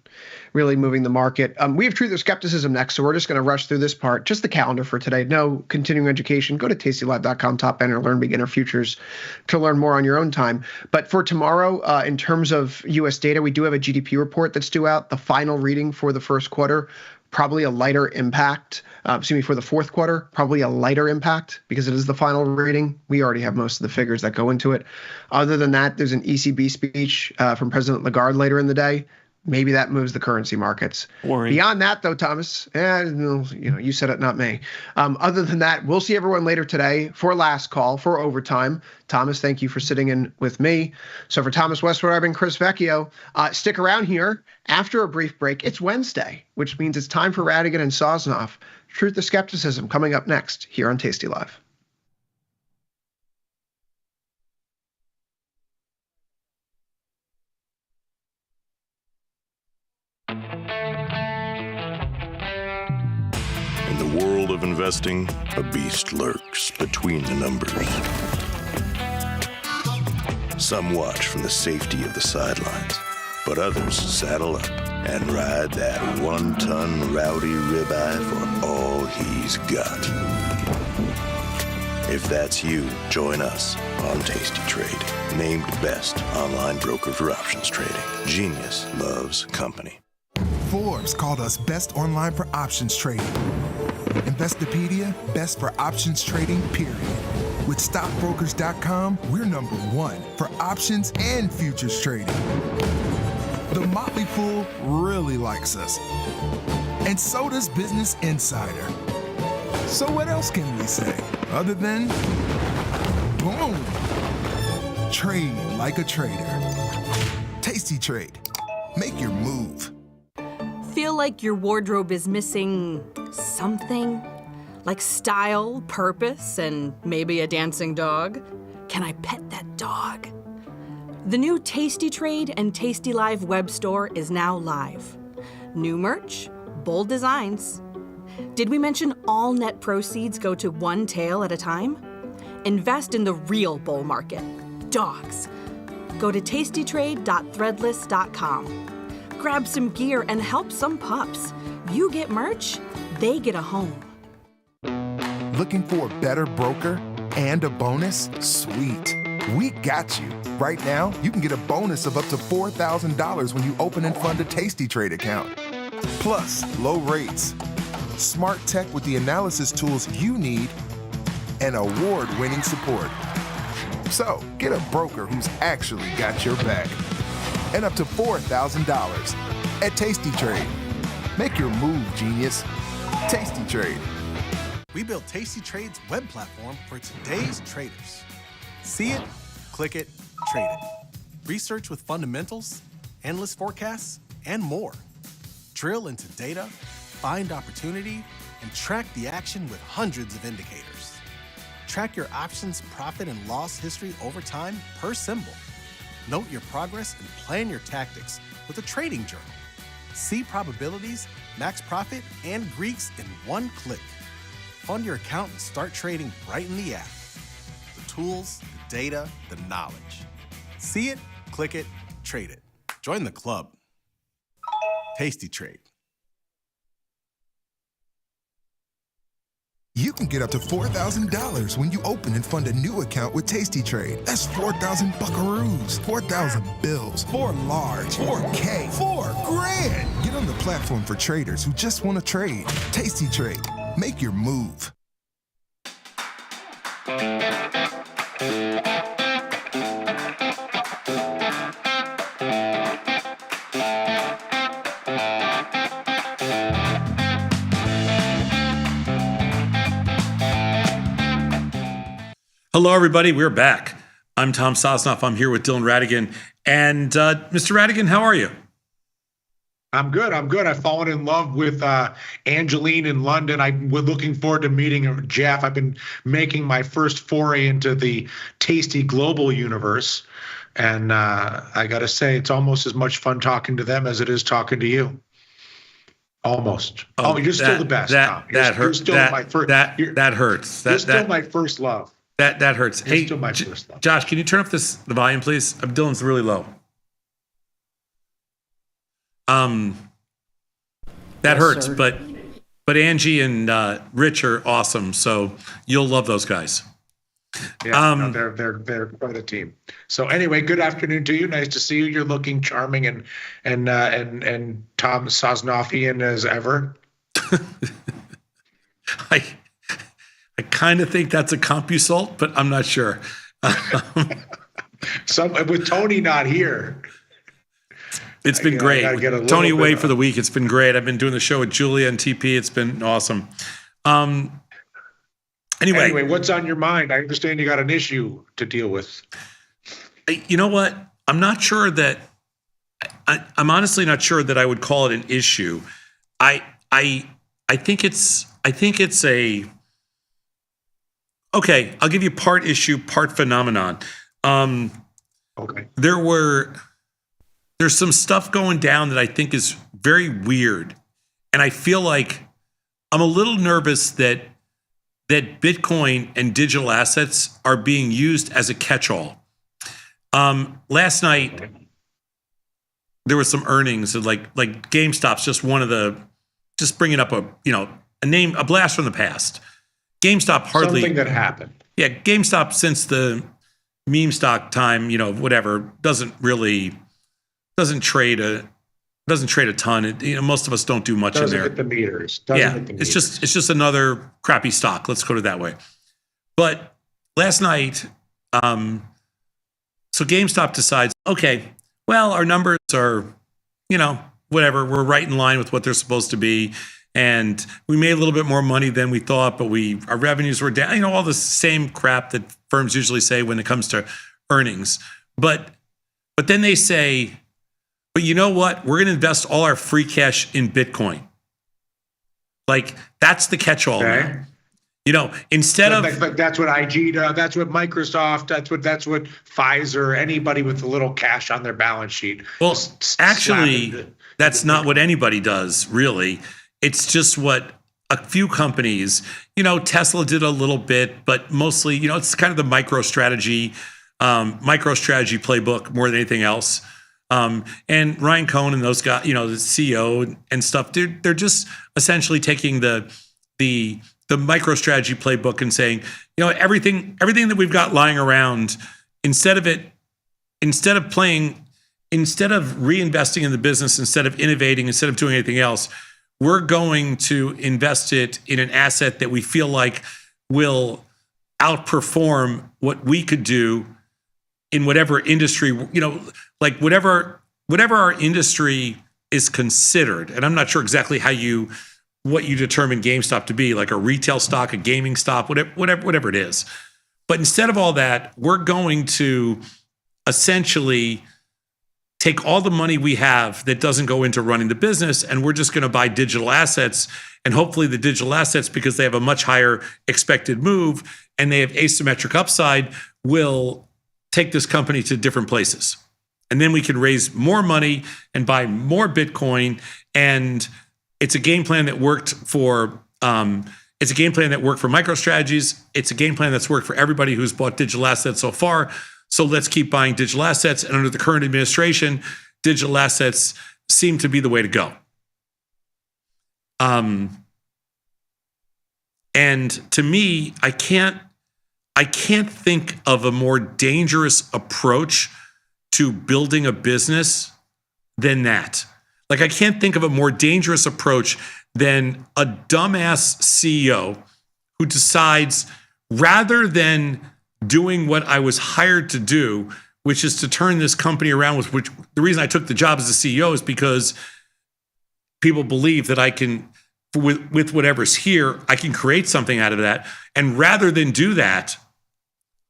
S23: really moving the market. We have Truth or Skepticism next, so we're just going to rush through this part. Just the calendar for today. No continuing education. Go to tastylive.com, top banner, learn beginner futures to learn more on your own time. But for tomorrow, in terms of U.S. data, we do have a GDP report that's due out, the final reading for the first quarter. probably a lighter impact. For the fourth quarter, probably a lighter impact because it is the final reading. We already have most of the figures that go into it. Other than that, there's an ECB speech from President Lagarde later in the day. Maybe that moves the currency markets.
S4: Boring.
S23: Beyond that, though, Thomas, you said it, not me. Other than that, we'll see everyone later today for last call, for overtime. Thomas, thank you for sitting in with me. So for Thomas Westwood, I've been Chris Vecchio. Stick around here after a brief break. It's Wednesday, which means it's time for Radigan and Sosnoff. Truth or Skepticism coming up next here on Tasty Live.
S1: In the world of investing, a beast lurks between the numbers. Some watch from the safety of the sidelines, but others saddle up and ride that 1-ton rowdy ribeye for all he's got. If that's you, join us on Tasty Trade, named best online broker for options trading. Genius loves company.
S7: Forbes called us best online for options trading. Investopedia, best for options trading, period. With stockbrokers.com, we're number one for options and futures trading. The Motley Fool really likes us. And so does Business Insider. So what else can we say other than, boom, trade like a trader. Tasty Trade. Make your move.
S20: Feel like your wardrobe is missing something? Like style, purpose, and maybe a dancing dog? Can I pet that dog? The new Tasty Trade and tastylive web store is now live. New merch, bold designs. Did we mention all net proceeds go to one tail at a time? Invest in the real bull market, dogs. Go to tastytrade.threadless.com. Grab some gear and help some pups. You get merch, they get a home.
S7: Looking for a better broker and a bonus? Sweet. We got you. Right now, you can get a bonus of up to $4,000 when you open and fund a Tasty Trade account. Plus, low rates, smart tech with the analysis tools you need, and award-winning support. So, get a broker who's actually got your back. And up to $4,000 at Tasty Trade. Make your move, genius. Tasty Trade.
S9: We built Tasty Trade's web platform for today's traders. See it, click it, trade it. Research with fundamentals, endless forecasts, and more. Drill into data, find opportunity, and track the action with hundreds of indicators. Track your options profit and loss history over time per symbol. Note your progress and plan your tactics with a trading journal. See probabilities, max profit, and Greeks in one click. Fund your account and start trading right in the app. The tools, the data, the knowledge. See it, click it, trade it. Join the club. Tasty Trade.
S7: You can get up to $4,000 when you open and fund a new account with Tasty Trade. That's 4,000 buckaroos, 4,000 bills, 4 large, 4K, 4 grand. Get on the platform for traders who just want to trade. Tasty Trade. Make your move.
S13: Hello, everybody. We're back. I'm Tom Sosnoff. I'm here with Dylan Radigan. And Mr. Radigan, how are you?
S24: I'm good. I've fallen in love with Angeline in London. We're looking forward to meeting Jeff. I've been making my first foray into the Tasty Global universe. And I got to say, it's almost as much fun talking to them as it is talking to you. Almost. Oh, you're still the best, Tom.
S13: That hurts. That hurts.
S24: You're still my first love.
S13: That hurts.
S24: You're
S13: hey,
S24: still my first love.
S13: Josh, can you turn up the volume, please? Dylan's really low. That hurts,
S23: sir.
S13: but Angie and Rich are awesome, so you'll love those guys.
S24: Yeah, no, they're quite a team. So anyway, good afternoon to you. Nice to see you. You're looking charming and Tom Sosnoffian as ever.
S13: I kind of think that's a CompuSalt, but I'm not sure.
S24: With Tony not here.
S13: It's been great. With Tony away for the week, it's been great. I've been doing the show with Julia and TP. It's been awesome. Anyway,
S24: what's on your mind? I understand you got an issue to deal with.
S13: You know what? I'm not sure that. I'm honestly not sure that I would call it an issue. I think it's a. Okay, I'll give you part issue, part phenomenon.
S24: Okay.
S13: There's some stuff going down that I think is very weird, and I feel like I'm a little nervous that Bitcoin and digital assets are being used as a catch-all. Last night there was some earnings of like GameStop's just bringing up a blast from the past. GameStop hardly
S24: something that happened.
S13: Yeah, GameStop since the meme stock time, whatever, doesn't trade a ton. Most of us don't do much in there.
S24: Doesn't hit the meters.
S13: It's just another crappy stock. Let's put it that way. But last night, so GameStop decides, okay, well, our numbers are, whatever. We're right in line with what they're supposed to be. And we made a little bit more money than we thought, but our revenues were down, all the same crap that firms usually say when it comes to earnings. But then they say, but you know what? We're going to invest all our free cash in Bitcoin. Like, that's the catch-all.
S24: Okay.
S13: Instead of
S24: that's what IG does. That's what Microsoft. That's what Pfizer. Anybody with a little cash on their balance sheet.
S13: Well, actually, that's not what anybody does, really. It's just what a few companies, Tesla did a little bit, but mostly, it's kind of the MicroStrategy playbook more than anything else. And Ryan Cohen and those guys, the CEO and stuff, they're just essentially taking the MicroStrategy playbook and saying, everything that we've got lying around, instead of reinvesting in the business, instead of innovating, instead of doing anything else, we're going to invest it in an asset that we feel like will outperform what we could do in whatever industry, whatever our industry is considered. And I'm not sure exactly what you determine GameStop to be, like a retail stock, a gaming stock, whatever it is. But instead of all that, we're going to essentially take all the money we have that doesn't go into running the business, and we're just going to buy digital assets. And hopefully the digital assets, because they have a much higher expected move and they have asymmetric upside, will take this company to different places. And then we can raise more money and buy more Bitcoin. And it's a game plan that worked for MicroStrategies. It's a game plan that's worked for everybody who's bought digital assets so far. So let's keep buying digital assets. And under the current administration, digital assets seem to be the way to go. And to me, I can't think of a more dangerous approach to building a business than that. Like, I can't think of a more dangerous approach than a dumbass CEO who decides, rather than doing what I was hired to do, which is to turn this company around, which the reason I took the job as a CEO is because people believe that I can, with whatever's here, I can create something out of that. And rather than do that,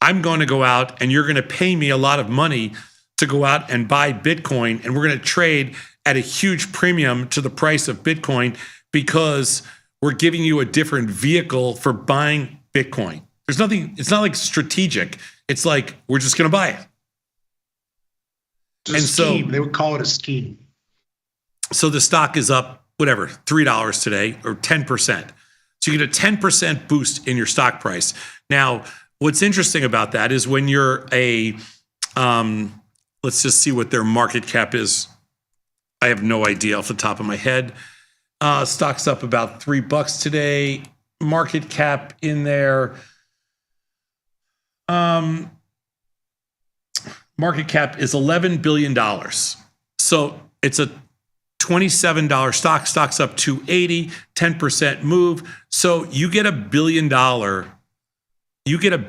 S13: I'm going to go out and you're going to pay me a lot of money to go out and buy Bitcoin. And we're going to trade at a huge premium to the price of Bitcoin because we're giving you a different vehicle for buying Bitcoin. There's nothing, it's not like strategic. It's like, we're just going to buy it.
S24: It's a scheme. They would call it a scheme.
S13: So the stock is up, whatever, $3 today or 10%. So you get a 10% boost in your stock price. Now, what's interesting about that is when you're let's just see what their market cap is. I have no idea off the top of my head. Stock's up about $3 today. Market cap in there. Market cap is $11 billion. So it's a $27 stock's up 280, 10% move. So you get $1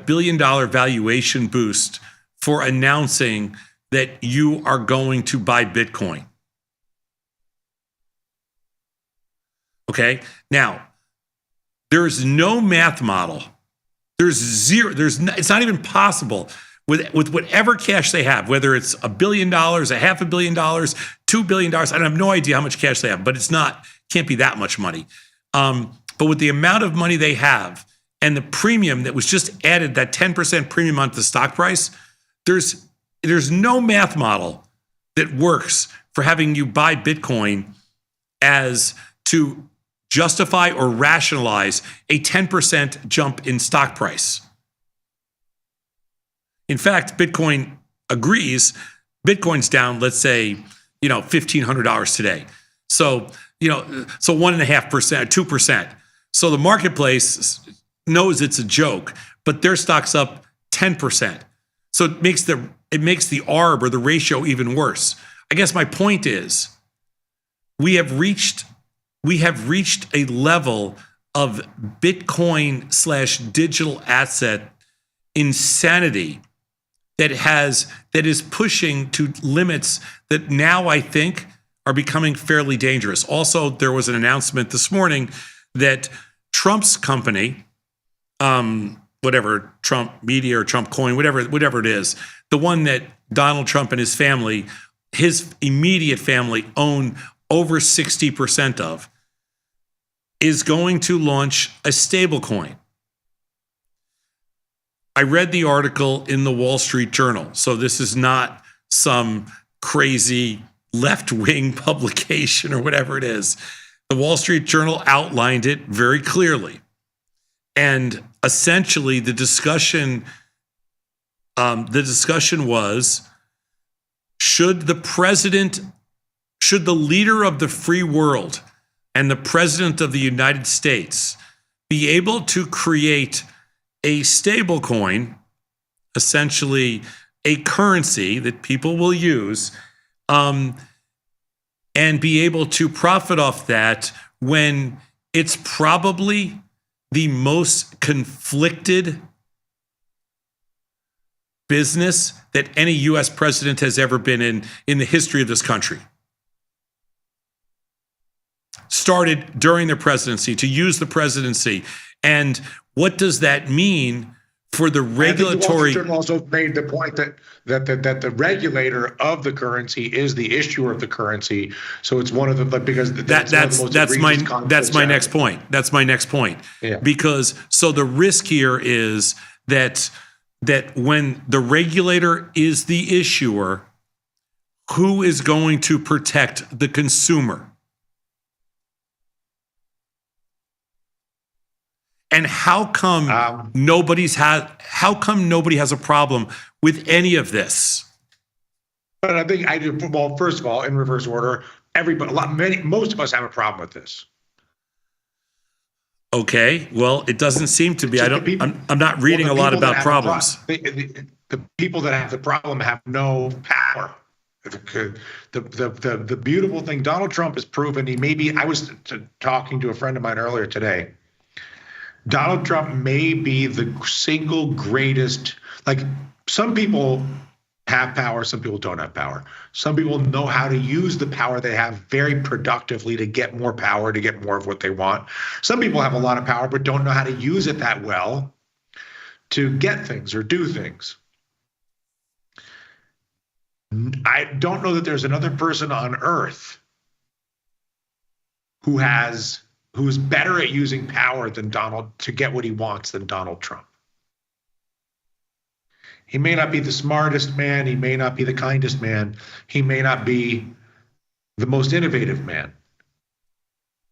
S13: billion valuation boost for announcing that you are going to buy Bitcoin. Okay. Now, there's no math model. There's zero. It's not even possible with whatever cash they have, whether it's $1 billion, $500 million, $2 billion. I have no idea how much cash they have, but can't be that much money. But with the amount of money they have and the premium that was just added, that 10% premium onto the stock price, there's no math model that works for having you buy Bitcoin as to justify or rationalize a 10% jump in stock price. In fact, Bitcoin agrees. Bitcoin's down, let's say, $1,500 today. So 1.5%, 2%. So the marketplace knows it's a joke, but their stock's up 10%. So it makes the arb or the ratio even worse. I guess my point is, we have reached a level of Bitcoin/digital asset insanity that is pushing to limits that now I think are becoming fairly dangerous. Also, there was an announcement this morning that Trump's company, whatever, Trump Media or Trump Coin, whatever it is, the one that Donald Trump and his family, his immediate family, own over 60% of, is going to launch a stable coin. I read the article in the Wall Street Journal, so this is not some crazy left-wing publication or whatever it is. The Wall Street Journal outlined it very clearly. And essentially the discussion was, should the leader of the free world and the president of the United States be able to create a stable coin, essentially a currency that people will use, and be able to profit off that when it's probably the most conflicted business that any U.S. president has ever been in the history of this country. Started during their presidency, to use the presidency. And what does that mean for the regulatory?
S24: I think the Wall Street Journal also made the point that the regulator of the currency is the issuer of the currency. So it's one of the, because that's
S13: my next point. That's my next point.
S24: Yeah.
S13: Because so the risk here is that when the regulator is the issuer, who is going to protect the consumer? And how come nobody has a problem with any of this?
S24: But I think well, first of all, in reverse order, most of us have a problem with this.
S13: Okay, well, it doesn't seem to be. I'm not reading a lot about problems.
S24: The people that have the problem have no power. The beautiful thing, Donald Trump has proven I was talking to a friend of mine earlier today. Donald Trump may be the single greatest, some people have power, some people don't have power. Some people know how to use the power they have very productively to get more power, to get more of what they want. Some people have a lot of power but don't know how to use it that well to get things or do things. I don't know that there's another person on earth who's better at using power to get what he wants than Donald Trump. He may not be the smartest man. He may not be the kindest man. He may not be the most innovative man.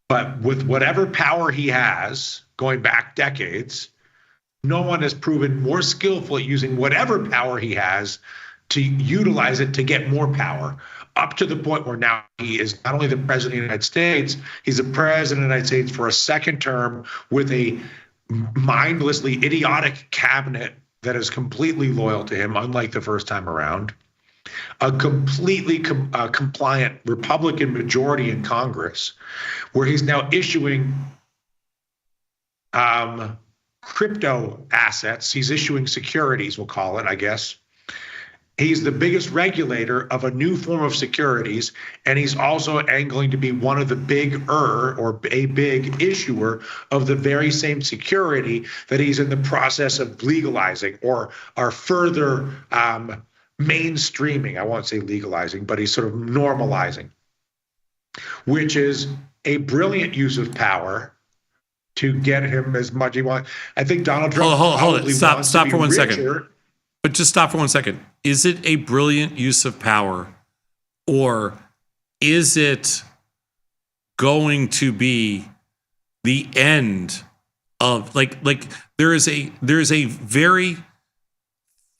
S24: But with whatever power he has, going back decades, no one has proven more skillful at using whatever power he has to utilize it to get more power, up to the point where now he is not only the president of the United States, he's the president of the United States for a second term with a mindlessly idiotic cabinet that is completely loyal to him, unlike the first time around. a completely compliant Republican majority in Congress, where he's now issuing crypto assets. He's issuing securities, we'll call it, I guess. He's the biggest regulator of a new form of securities, and he's also angling to be one of the or a big issuer of the very same security that he's in the process of legalizing or further mainstreaming. I won't say legalizing, but he's sort of normalizing, which is a brilliant use of power to get him as much he wants. I think Donald Trump
S13: Hold it. Stop for 1
S24: richer.
S13: second. But just stop for 1 second. Is it a brilliant use of power, or is it going to be the end of like there is a very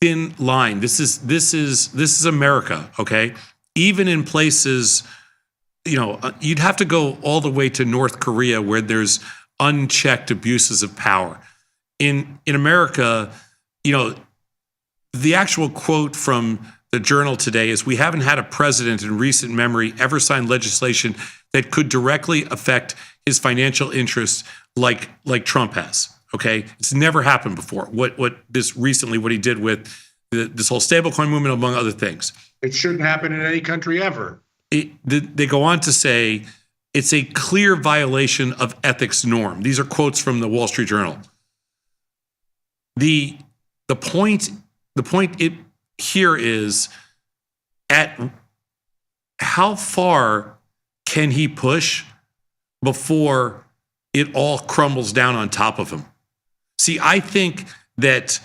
S13: thin line. This is America, okay? Even in places, you'd have to go all the way to North Korea where there's unchecked abuses of power. In America, the actual quote from the Journal today is, "We haven't had a president in recent memory ever sign legislation that could directly affect his financial interests like Trump has." Okay, it's never happened before. What he did with this whole stablecoin movement, among other things.
S24: It shouldn't happen in any country ever.
S13: They go on to say it's a clear violation of ethics norm. These are quotes from the Wall Street Journal. The point here is, at how far can he push before it all crumbles down on top of him? See, I think that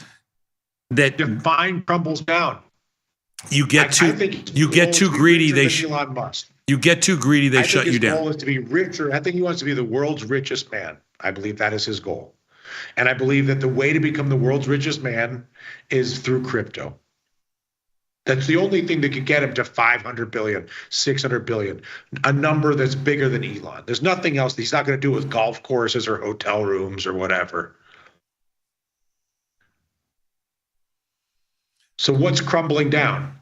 S24: define crumbles down.
S13: You get too greedy.
S24: Elon Musk.
S13: You get too greedy. They shut you down.
S24: His goal is to be richer. I think he wants to be the world's richest man. I believe that is his goal. And I believe that the way to become the world's richest man is through crypto. That's the only thing that could get him to 500 billion, 600 billion, a number that's bigger than Elon. There's nothing else. He's not going to do it with golf courses or hotel rooms or whatever. So what's crumbling down?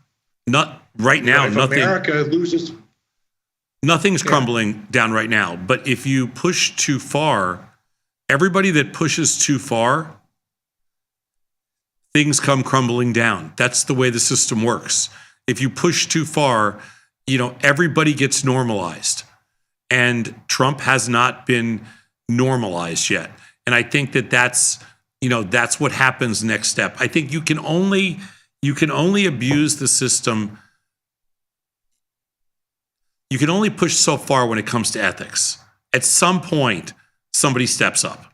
S13: Not right now. Nothing.
S24: America loses.
S13: Nothing's crumbling down right now. But if you push too far, everybody that pushes too far, things come crumbling down. That's the way the system works. If you push too far, everybody gets normalized. And Trump has not been normalized yet. And I think that's what happens next step. I think you can only abuse the system. You can only push so far when it comes to ethics. At some point, somebody steps up.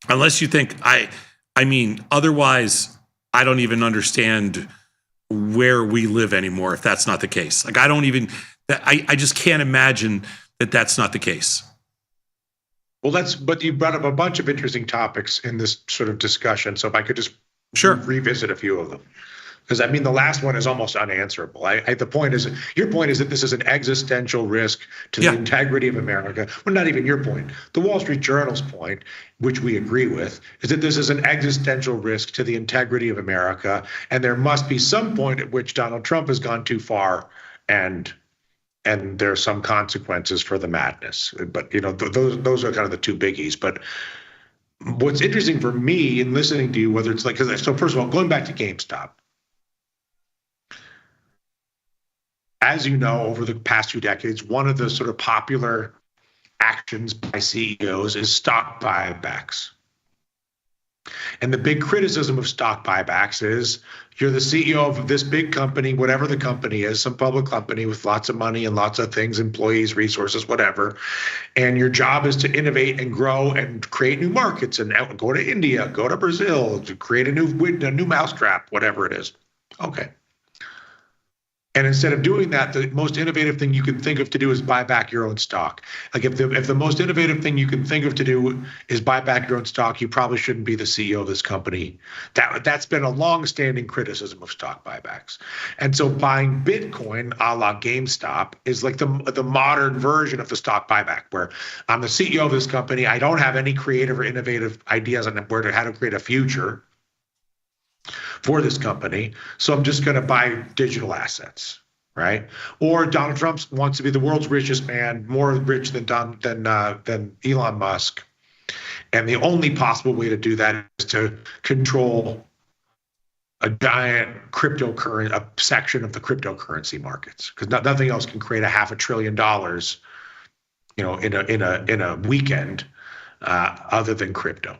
S13: Unless you think, otherwise, I don't even understand where we live anymore if that's not the case. I just can't imagine that that's not the case.
S24: Well, but you brought up a bunch of interesting topics in this sort of discussion. So if I could just revisit a few of them. Because the last one is almost unanswerable. The point is, your point is that this is an existential risk to the integrity of America. Well, not even your point. The Wall Street Journal's point, which we agree with, is that this is an existential risk to the integrity of America, and there must be some point at which Donald Trump has gone too far, and there are some consequences for the madness. But those are kind of the two biggies. But what's interesting for me in listening to you, whether it's so first of all, going back to GameStop. As you know, over the past 2 decades, one of the sort of popular actions by CEOs is stock buybacks. And the big criticism of stock buybacks is you're the CEO of this big company, whatever the company is, some public company with lots of money and lots of things, employees, resources, whatever. And your job is to innovate and grow and create new markets and go to India, go to Brazil, to create a new mousetrap, whatever it is. Okay. And instead of doing that, the most innovative thing you can think of to do is buy back your own stock. Like if the most innovative thing you can think of to do is buy back your own stock, you probably shouldn't be the CEO of this company. That's been a long-standing criticism of stock buybacks. And so buying Bitcoin a la GameStop is like the modern version of the stock buyback, where I'm the CEO of this company. I don't have any creative or innovative ideas on how to create a future. for this company, so I'm just going to buy digital assets, right? Or Donald Trump wants to be the world's richest man, more rich than Elon Musk, and the only possible way to do that is to control a giant a section of the cryptocurrency markets, because nothing else can create $500 billion, in a weekend, other than crypto.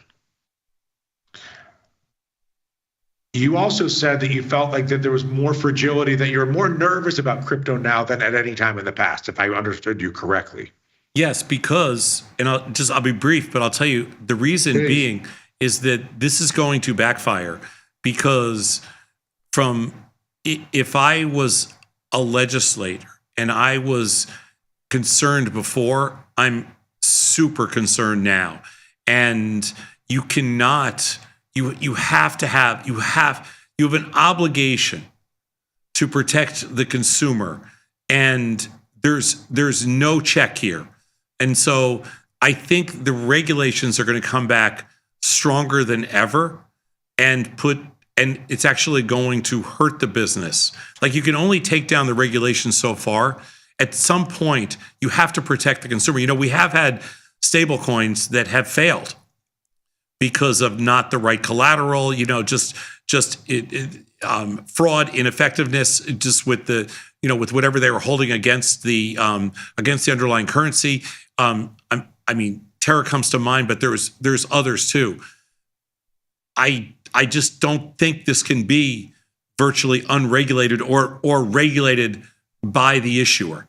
S24: You also said that you felt like that there was more fragility, that you're more nervous about crypto now than at any time in the past, if I understood you correctly.
S13: Yes, because, and I'll be brief, but I'll tell you the reason being is that this is going to backfire, because if I was a legislator and I was concerned before, I'm super concerned now. And you cannot, you have an obligation to protect the consumer, and there's no check here. And so I think the regulations are going to come back stronger than ever, and it's actually going to hurt the business. Like, you can only take down the regulations so far. At some point, you have to protect the consumer. We have had stable coins that have failed because of not the right collateral, fraud, ineffectiveness, just with with whatever they were holding against the underlying currency. Terra comes to mind, but there's others too. I just don't think this can be virtually unregulated or regulated by the issuer.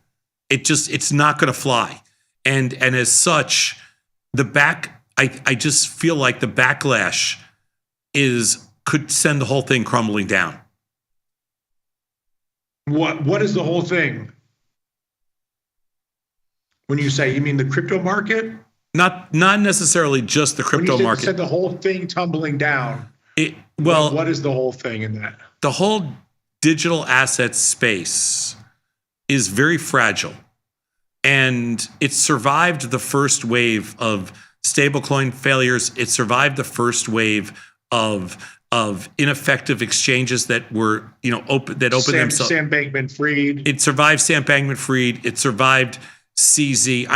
S13: It's not going to fly. And as such, I just feel like the backlash could send the whole thing crumbling down.
S24: What is the whole thing? When you say, you mean the crypto market?
S13: Not necessarily just the crypto market.
S24: You said the whole thing tumbling down. What is the whole thing in that?
S13: The whole digital asset space is very fragile, and it survived the first wave of stablecoin failures. It survived the first wave of ineffective exchanges that were opened themselves.
S24: Sam Bankman-Fried.
S13: It survived Sam Bankman-Fried. It survived CZ.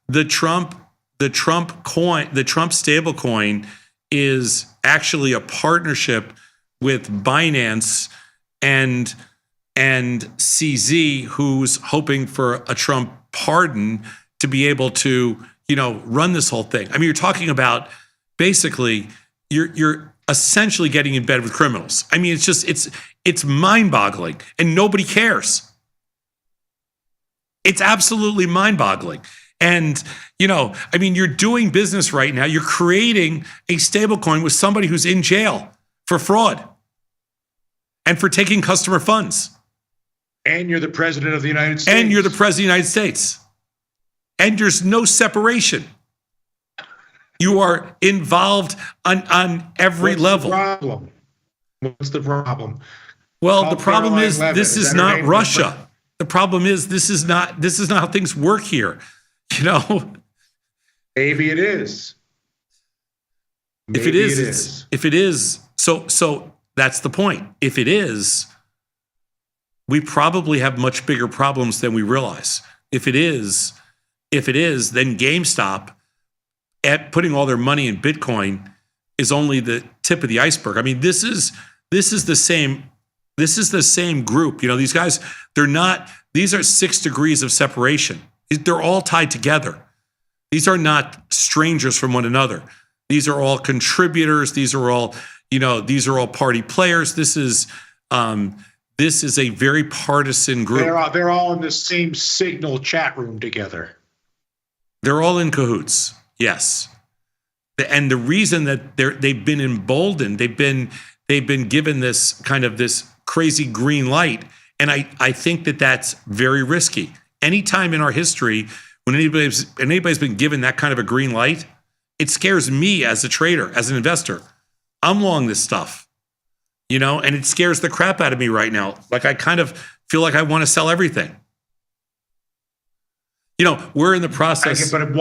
S13: The Trump coin, the Trump stablecoin, is actually a partnership with Binance and CZ, who's hoping for a Trump pardon to be able to run this whole thing. You're talking about basically you're essentially getting in bed with criminals. It's mind-boggling, and nobody cares. It's absolutely mind-boggling. And, you're doing business right now. You're creating a stablecoin with somebody who's in jail for fraud and for taking customer funds.
S24: And you're the president of the United States.
S13: And there's no separation. You are involved on every level.
S24: What's the problem?
S13: Well, the problem is this is not Russia. The problem is this is not how things work here.
S24: Maybe it is.
S13: If it is, so that's the point. If it is, we probably have much bigger problems than we realize. If it is, then GameStop at putting all their money in Bitcoin is only the tip of the iceberg. This is the same group. These guys, these are 6 degrees of separation. They're all tied together. These are not strangers from one another. These are all contributors. These are all party players. This is a very partisan group.
S24: They're all in the same Signal chat room together.
S13: They're all in cahoots. Yes. And the reason that they've been emboldened, they've been given this kind of this crazy green light. And I think that that's very risky. Anytime in our history when anybody's been given that kind of a green light, it scares me as a trader, as an investor. I'm long this stuff, and it scares the crap out of me right now. Like, I kind of feel like I want to sell everything. We're in the process.
S24: But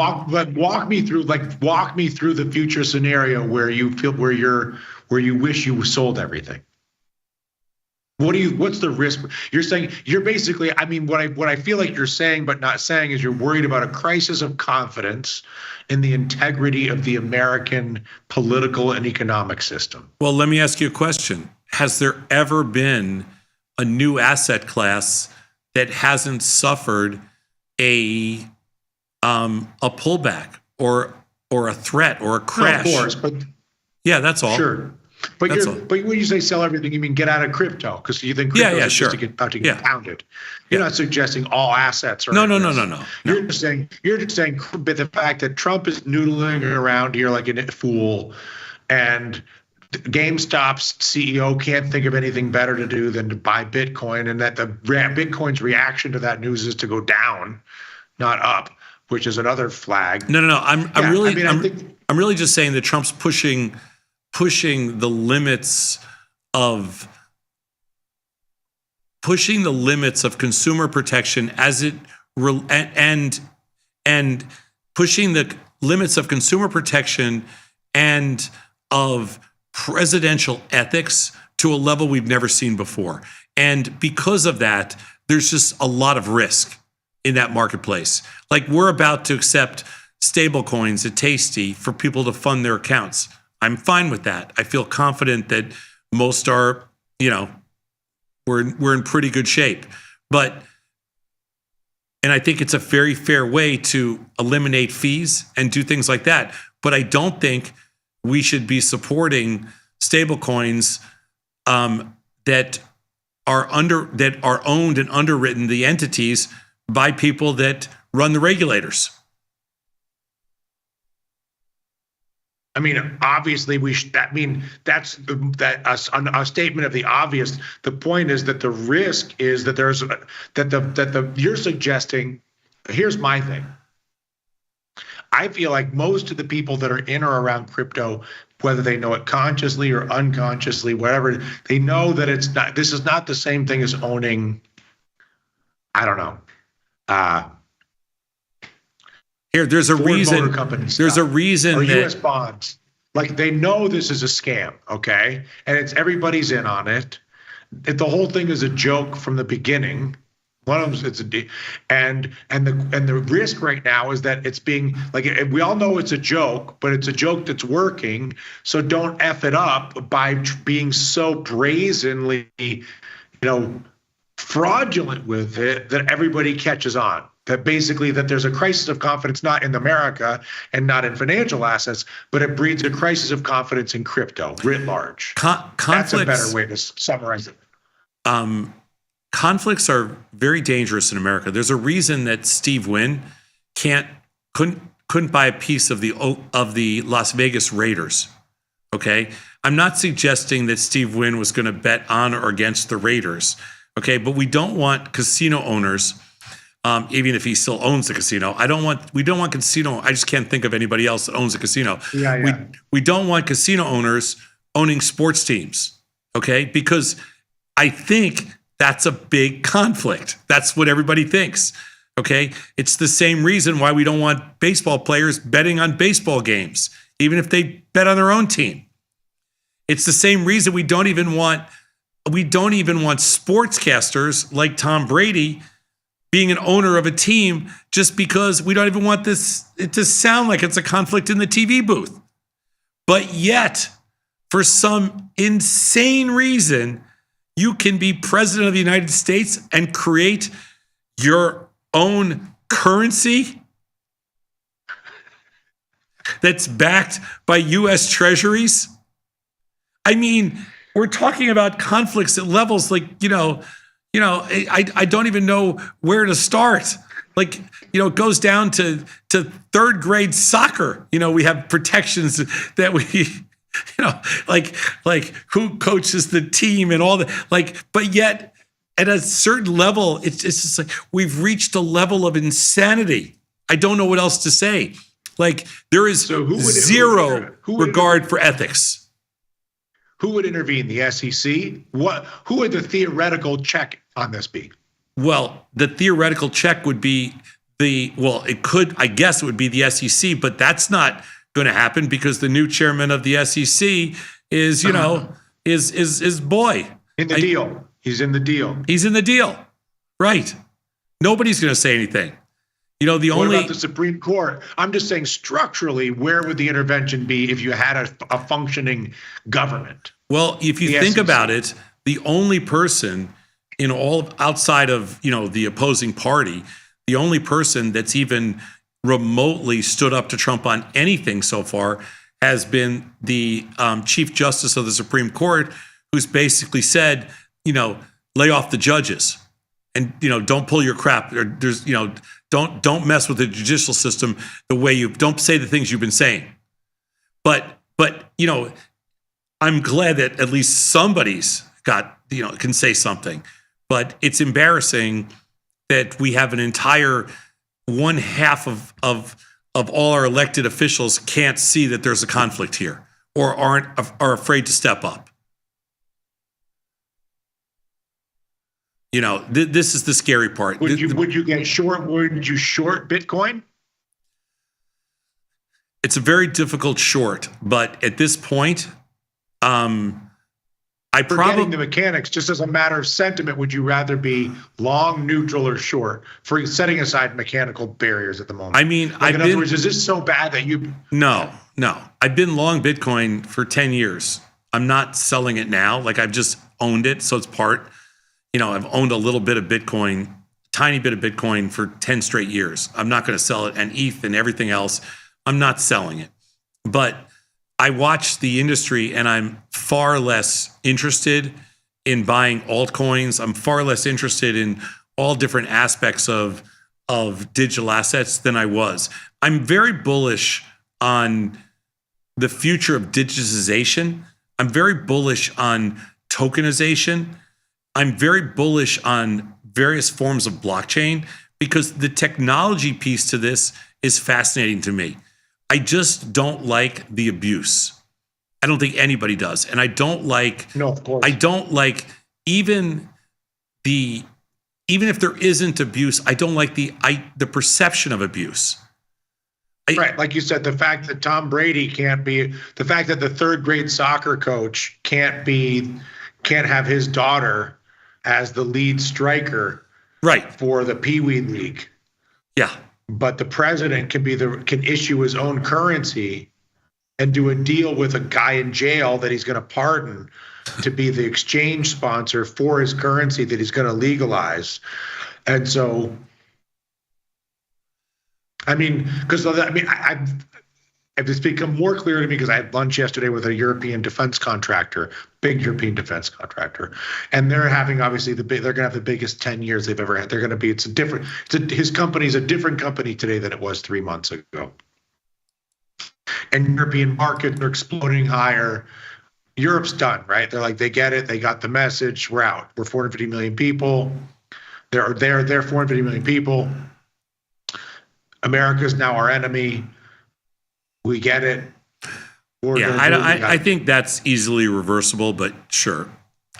S24: walk me through the future scenario where you wish you sold everything. What's the risk? You're saying you're basically, I mean, what I feel like you're saying but not saying is you're worried about a crisis of confidence in the integrity of the American political and economic system.
S13: Well, let me ask you a question. Has there ever been a new asset class that hasn't suffered a pullback or a threat or a crash?
S24: No, of course, but
S13: yeah, that's all.
S24: Sure. But when you say sell everything, you mean get out of crypto because you think crypto is
S13: sure.
S24: just about to get pounded. You're not suggesting all assets are.
S13: No.
S24: You're just saying but the fact that Trump is noodling around here like a fool, and GameStop's CEO can't think of anything better to do than to buy Bitcoin, and that the Bitcoin's reaction to that news is to go down, not up, which is another flag.
S13: No. I'm really just saying that Trump's pushing the limits of consumer protection and pushing the limits of consumer protection and of presidential ethics to a level we've never seen before. And because of that, there's just a lot of risk in that marketplace. Like, we're about to accept stable coins at Tasty for people to fund their accounts. I'm fine with that. I feel confident that most are, we're in pretty good shape. And I think it's a very fair way to eliminate fees and do things like that. But I don't think we should be supporting stable coins that are owned and underwritten, the entities, by people that run the regulators.
S24: I mean, obviously, that's a statement of the obvious. The point is that the risk is that you're suggesting. Here's my thing. I feel like most of the people that are in or around crypto, whether they know it consciously or unconsciously, whatever, they know that it's not. This is not the same thing as owning. I don't know.
S13: There's a reason.
S24: There's
S13: a reason
S24: or
S13: that
S24: U.S. bonds. Like, they know this is a scam, okay, and it's everybody's in on it. The whole thing is a joke from the beginning. One of them, and the risk right now is that it's being like, we all know it's a joke, but it's a joke that's working. So don't F it up by being so brazenly, fraudulent with it that everybody catches on. That basically that there's a crisis of confidence not in America and not in financial assets, but it breeds a crisis of confidence in crypto writ large. That's a better way to summarize it.
S13: Conflicts are very dangerous in America. There's a reason that Steve Wynn couldn't buy a piece of the Las Vegas Raiders. Okay, I'm not suggesting that Steve Wynn was going to bet on or against the Raiders. Okay, but we don't want casino owners. Even if he still owns the casino, we don't want casino. I just can't think of anybody else that owns a casino.
S24: Yeah.
S13: We don't want casino owners owning sports teams. Okay, because I think that's a big conflict. That's what everybody thinks. Okay, it's the same reason why we don't want baseball players betting on baseball games, even if they bet on their own team. It's the same reason we don't even want sportscasters like Tom Brady being an owner of a team, just because we don't even want it to sound like it's a conflict in the TV booth. But yet, for some insane reason, you can be president of the United States and create your own currency that's backed by U.S. treasuries. I mean, we're talking about conflicts at levels like, I don't even know where to start. Like, it goes down to third grade soccer. We have protections that we, like who coaches the team and all that. But yet at a certain level, it's just like we've reached a level of insanity. I don't know what else to say. Like, there is zero regard for ethics.
S24: Who would intervene? The SEC? Who would the theoretical check on this be?
S13: Well, the theoretical check would be I guess it would be the SEC, but that's not going to happen because the new chairman of the SEC is, is Boy.
S24: In the deal. He's in the deal.
S13: He's in the deal. Right. Nobody's going to say anything. You know,
S24: What about the Supreme Court? I'm just saying structurally, where would the intervention be if you had a functioning government?
S13: Well, if you think about it, the only person in all outside of, you know, the opposing party, the only person that's even remotely stood up to Trump on anything so far has been the Chief Justice of the Supreme Court, who's basically said, you know, lay off the judges and, you know, don't pull your crap. Or there's, you know, don't mess with the judicial system the way don't say the things you've been saying. But, you know, I'm glad that at least somebody's got, you know, can say something. But it's embarrassing that we have an entire one half of all our elected officials can't see that there's a conflict here or are afraid to step up. You know, this is the scary part.
S24: Would you get short? Would you short Bitcoin?
S13: It's a very difficult short, but at this point,
S24: Forgetting the mechanics, just as a matter of sentiment, would you rather be long, neutral, or short? For setting aside mechanical barriers at the moment.
S13: I mean,
S24: like in other words, is this so bad that you?
S13: No. I've been long Bitcoin for 10 years. I'm not selling it now. Like I've just owned it, so it's part. You know, I've owned a little bit of Bitcoin, tiny bit of Bitcoin for 10 straight years. I'm not going to sell it, and ETH and everything else. I'm not selling it, but I watch the industry and I'm far less interested in buying altcoins. I'm far less interested in all different aspects of digital assets than I was. I'm very bullish on the future of digitization. I'm very bullish on tokenization. I'm very bullish on various forms of blockchain because the technology piece to this is fascinating to me. I just don't like the abuse. I don't think anybody does. And I don't like,
S24: no, of course.
S13: I don't like even if there isn't abuse, I don't like the perception of abuse.
S24: Right. Like you said, the fact that Tom Brady the fact that the third grade soccer coach can't have his daughter as the lead striker for the Pee Wee League.
S13: Yeah.
S24: But the president can issue his own currency and do a deal with a guy in jail that he's going to pardon to be the exchange sponsor for his currency that he's going to legalize. And so, I mean, it's become more clear to me because I had lunch yesterday with a European defense contractor, big European defense contractor, and they're having obviously they're going to have the biggest 10 years they've ever had. They're going to be his company's a different company today than it was 3 months ago. And European markets are exploding higher. Europe's done, right? They're like, they get it, they got the message. We're out. We're 450 million people. They're 450 million people. America's now our enemy. We get it.
S13: I think that's easily reversible, but sure.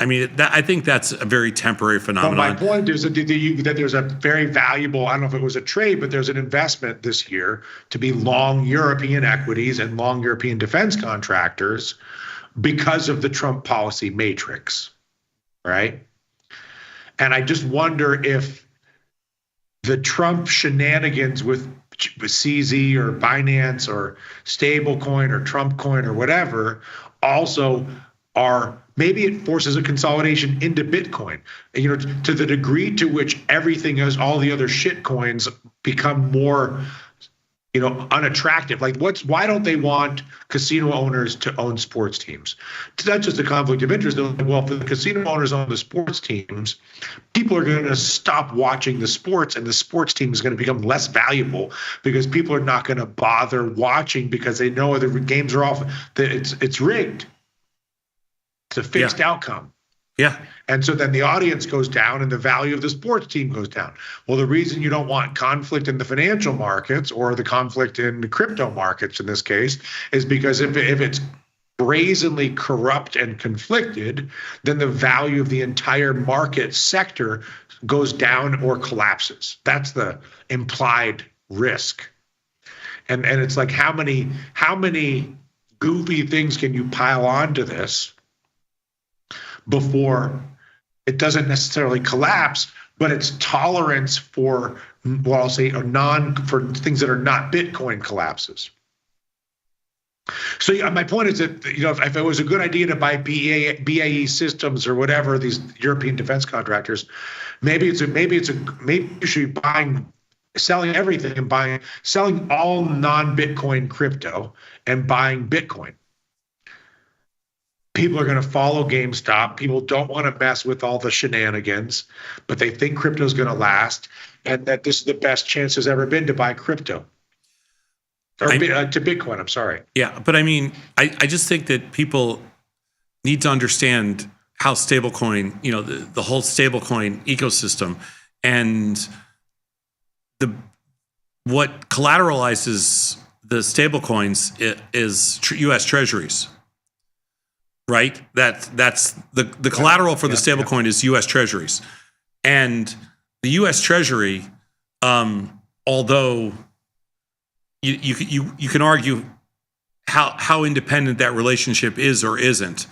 S13: I mean, I think that's a very temporary phenomenon.
S24: Well, my point is that there's a very valuable, I don't know if it was a trade, but there's an investment this year to be long European equities and long European defense contractors because of the Trump policy matrix, right? And I just wonder if the Trump shenanigans with CZ or Binance or stablecoin or Trump coin or whatever also maybe it forces a consolidation into Bitcoin. You know, to the degree to which everything else, all the other shit coins become more, you know, unattractive. Like why don't they want casino owners to own sports teams? It's not just a conflict of interest. They're like, well, if the casino owners own the sports teams, people are going to stop watching the sports and the sports team is going to become less valuable because people are not going to bother watching because they know the games are off, that it's rigged. It's a fixed outcome.
S13: Yeah.
S24: And so then the audience goes down and the value of the sports team goes down. Well, the reason you don't want conflict in the financial markets or the conflict in the crypto markets in this case is because if it's brazenly corrupt and conflicted, then the value of the entire market sector goes down or collapses. That's the implied risk. And it's like how many goofy things can you pile onto this before It doesn't necessarily collapse, but it's tolerance for, well, I'll say for things that are not Bitcoin collapses. So my point is that, if it was a good idea to buy BAE Systems or whatever, these European defense contractors, maybe you should be selling everything and selling all non-Bitcoin crypto and buying Bitcoin. People are going to follow GameStop. People don't want to mess with all the shenanigans, but they think crypto is going to last, and that this is the best chance there's ever been to buy crypto. To Bitcoin, I'm sorry.
S13: Yeah, but I mean, I just think that people need to understand how stablecoin, the whole stablecoin ecosystem, and what collateralizes the stablecoins is U.S. Treasuries, right? That's the collateral for the stablecoin is U.S. Treasuries, and the U.S. Treasury, although you can argue how independent that relationship is or isn't,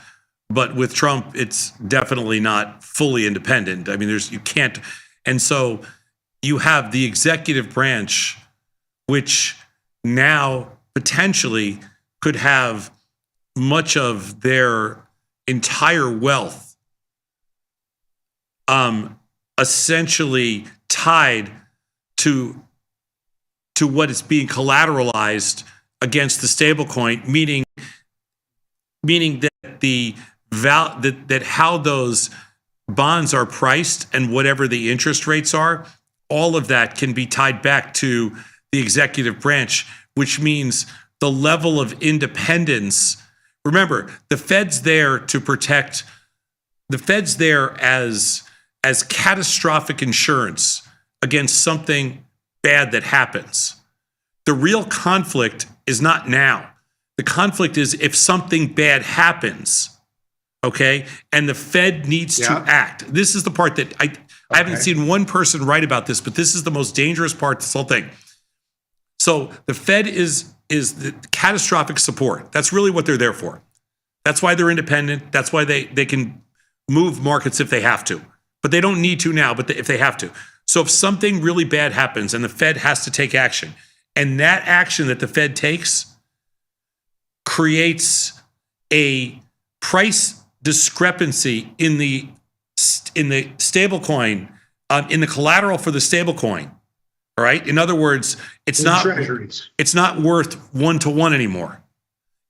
S13: but with Trump, it's definitely not fully independent. I mean, you can't, and so you have the executive branch, which now potentially could have much of their entire wealth essentially tied to what is being collateralized against the stablecoin, meaning that that how those bonds are priced and whatever the interest rates are, all of that can be tied back to the executive branch, which means the level of independence. Remember, the Fed's there to protect. The Fed's there as catastrophic insurance against something bad that happens. The real conflict is not now. The conflict is if something bad happens, okay? And the Fed needs to act. This is the part that I haven't seen one person write about this, but this is the most dangerous part of this whole thing. So the Fed is the catastrophic support. That's really what they're there for. That's why they're independent. That's why they can move markets if they have to. But they don't need to now, but if they have to. So if something really bad happens and the Fed has to take action, and that action that the Fed takes creates a price discrepancy in the stablecoin, in the collateral for the stablecoin. All right. In other words, it's not worth 1-to-1 anymore.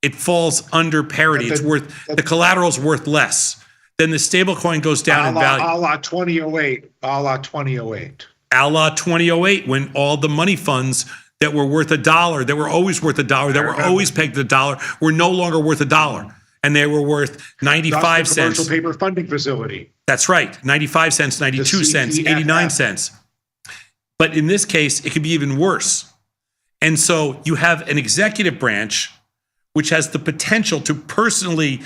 S13: It falls under parity. The collateral's worth less. Then the stablecoin goes down in value.
S24: A la 2008. A la 2008.
S13: A la 2008, when all the money funds that were worth $1, that were always worth $1, that were always pegged to $1, were no longer worth $1, and they were worth 95 cents.
S24: Commercial paper funding facility.
S13: That's right, 95 cents, 92 cents, 89 cents. But in this case, it could be even worse. And so you have an executive branch which has the potential to personally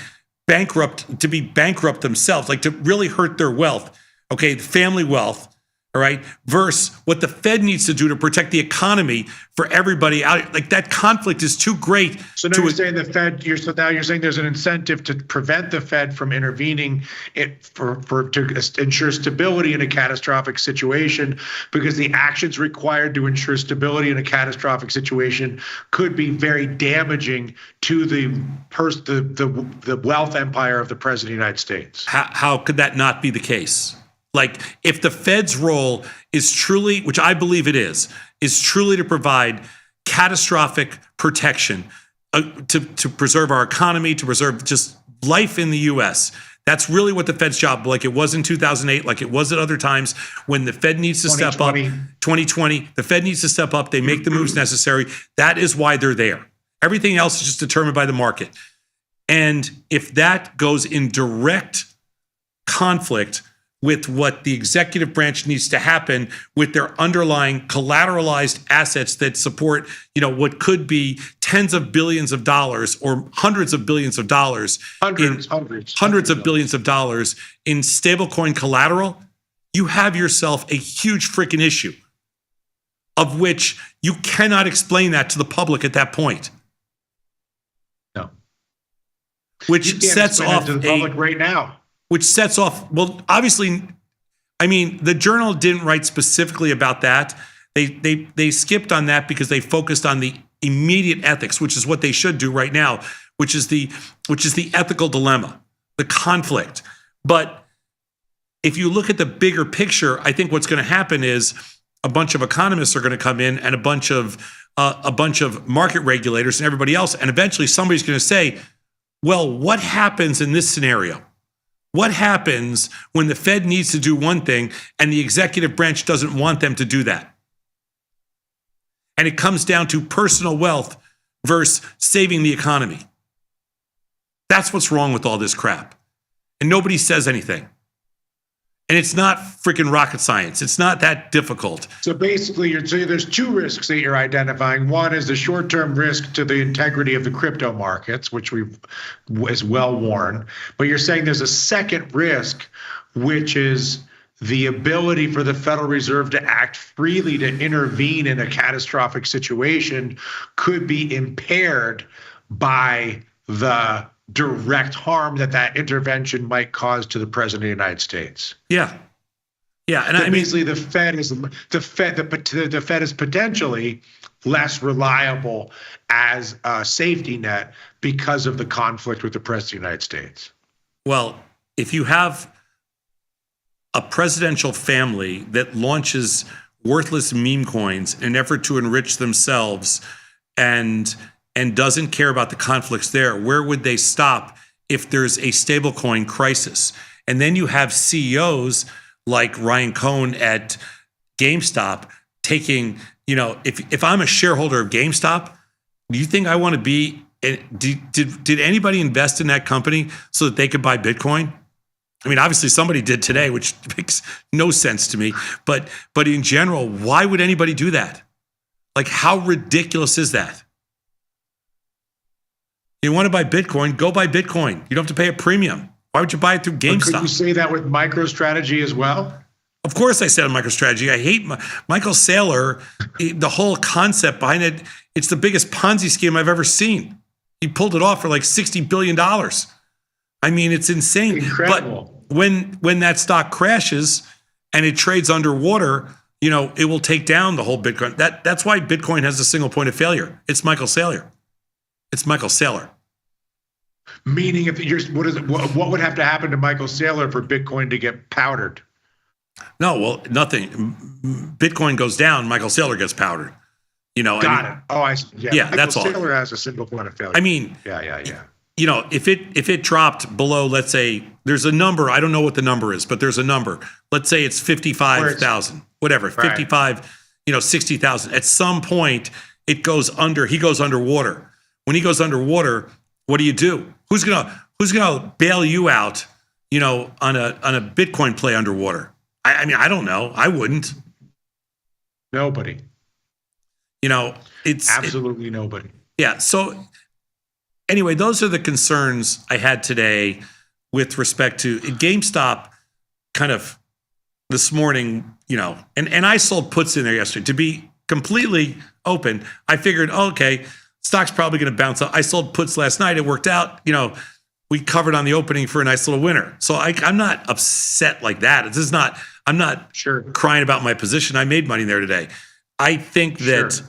S13: be bankrupt themselves, like to really hurt their wealth, okay, family wealth. All right, versus what the Fed needs to do to protect the economy for everybody out. Like that conflict is too great.
S24: So now you're saying the Fed. Now you're saying there's an incentive to prevent the Fed from intervening to ensure stability in a catastrophic situation, because the actions required to ensure stability in a catastrophic situation could be very damaging to the wealth empire of the President of the United States.
S13: How could that not be the case? Like, if the Fed's role is truly, which I believe it is truly to provide catastrophic protection to preserve our economy, to preserve just life in the U.S. That's really what the Fed's job, like it was in 2008, like it was at other times, when the Fed needs to step up. 2020, the Fed needs to step up. They make the moves necessary. That is why they're there. Everything else is just determined by the market. And if that goes in direct conflict with what the executive branch needs to happen with their underlying collateralized assets that support, what could be tens of billions of dollars or hundreds of billions of dollars, hundreds of billions of dollars in stablecoin collateral, you have yourself a huge freaking issue of which you cannot explain that to the public at that point.
S24: No.
S13: Which sets off
S24: to the public right now.
S13: which sets off, well, obviously, I mean, the Journal didn't write specifically about that. They skipped on that because they focused on the immediate ethics, which is what they should do right now, which is the ethical dilemma, the conflict. But if you look at the bigger picture, I think what's going to happen is a bunch of economists are going to come in and a bunch of market regulators and everybody else, and eventually somebody's going to say, well, what happens in this scenario? What happens when the Fed needs to do one thing and the executive branch doesn't want them to do that? And it comes down to personal wealth versus saving the economy. That's what's wrong with all this crap. And nobody says anything. And it's not freaking rocket science. It's not that difficult.
S24: So basically, you're saying there's two risks that you're identifying. One is the short-term risk to the integrity of the crypto markets, which is well worn. But you're saying there's a second risk, which is the ability for the Federal Reserve to act freely to intervene in a catastrophic situation could be impaired by the direct harm that intervention might cause to the president of the United States.
S13: Yeah. And
S24: so basically the Fed is potentially less reliable as a safety net because of the conflict with the president of the United States.
S13: Well, if you have a presidential family that launches worthless meme coins in an effort to enrich themselves and doesn't care about the conflicts there, where would they stop if there's a stablecoin crisis? And then you have CEOs like Ryan Cohn at GameStop taking, if I'm a shareholder of GameStop, do you think I want to be, did anybody invest in that company so that they could buy Bitcoin? I mean, obviously somebody did today, which makes no sense to me. But in general, why would anybody do that? Like, how ridiculous is that? You want to buy Bitcoin, go buy Bitcoin. You don't have to pay a premium. Why would you buy it through GameStop?
S24: Could you say that with MicroStrategy as well?
S13: Of course I said MicroStrategy. I hate Michael Saylor. The whole concept behind it, it's the biggest Ponzi scheme I've ever seen. He pulled it off for like $60 billion. I mean, it's insane.
S24: Incredible.
S13: But when that stock crashes and it trades underwater, it will take down the whole Bitcoin. That's why Bitcoin has a single point of failure. It's Michael Saylor. It's Michael Saylor.
S24: Meaning, what would have to happen to Michael Saylor for Bitcoin to get powdered?
S13: No, well, nothing. Bitcoin goes down, Michael Saylor gets powdered.
S24: Got it. Oh, I see. Yeah,
S13: that's all.
S24: Michael Saylor has a single point of failure.
S13: I mean,
S24: yeah.
S13: If it dropped below, let's say there's a number, I don't know what the number is, but there's a number. Let's say it's 55,000, whatever, 55, 60,000. At some point, he goes underwater. When he goes underwater, what do? Who's gonna bail you out, on a Bitcoin play underwater? I mean, I don't know. I wouldn't.
S24: Nobody.
S13: It's
S24: absolutely nobody.
S13: Yeah. So anyway, those are the concerns I had today with respect to GameStop. Kind of this morning, and I sold puts in there yesterday. To be completely open, I figured, okay, stock's probably going to bounce up. I sold puts last night. It worked out. We covered on the opening for a nice little winner. So I'm not upset like that. I'm not crying about my position. I made money there today. I think that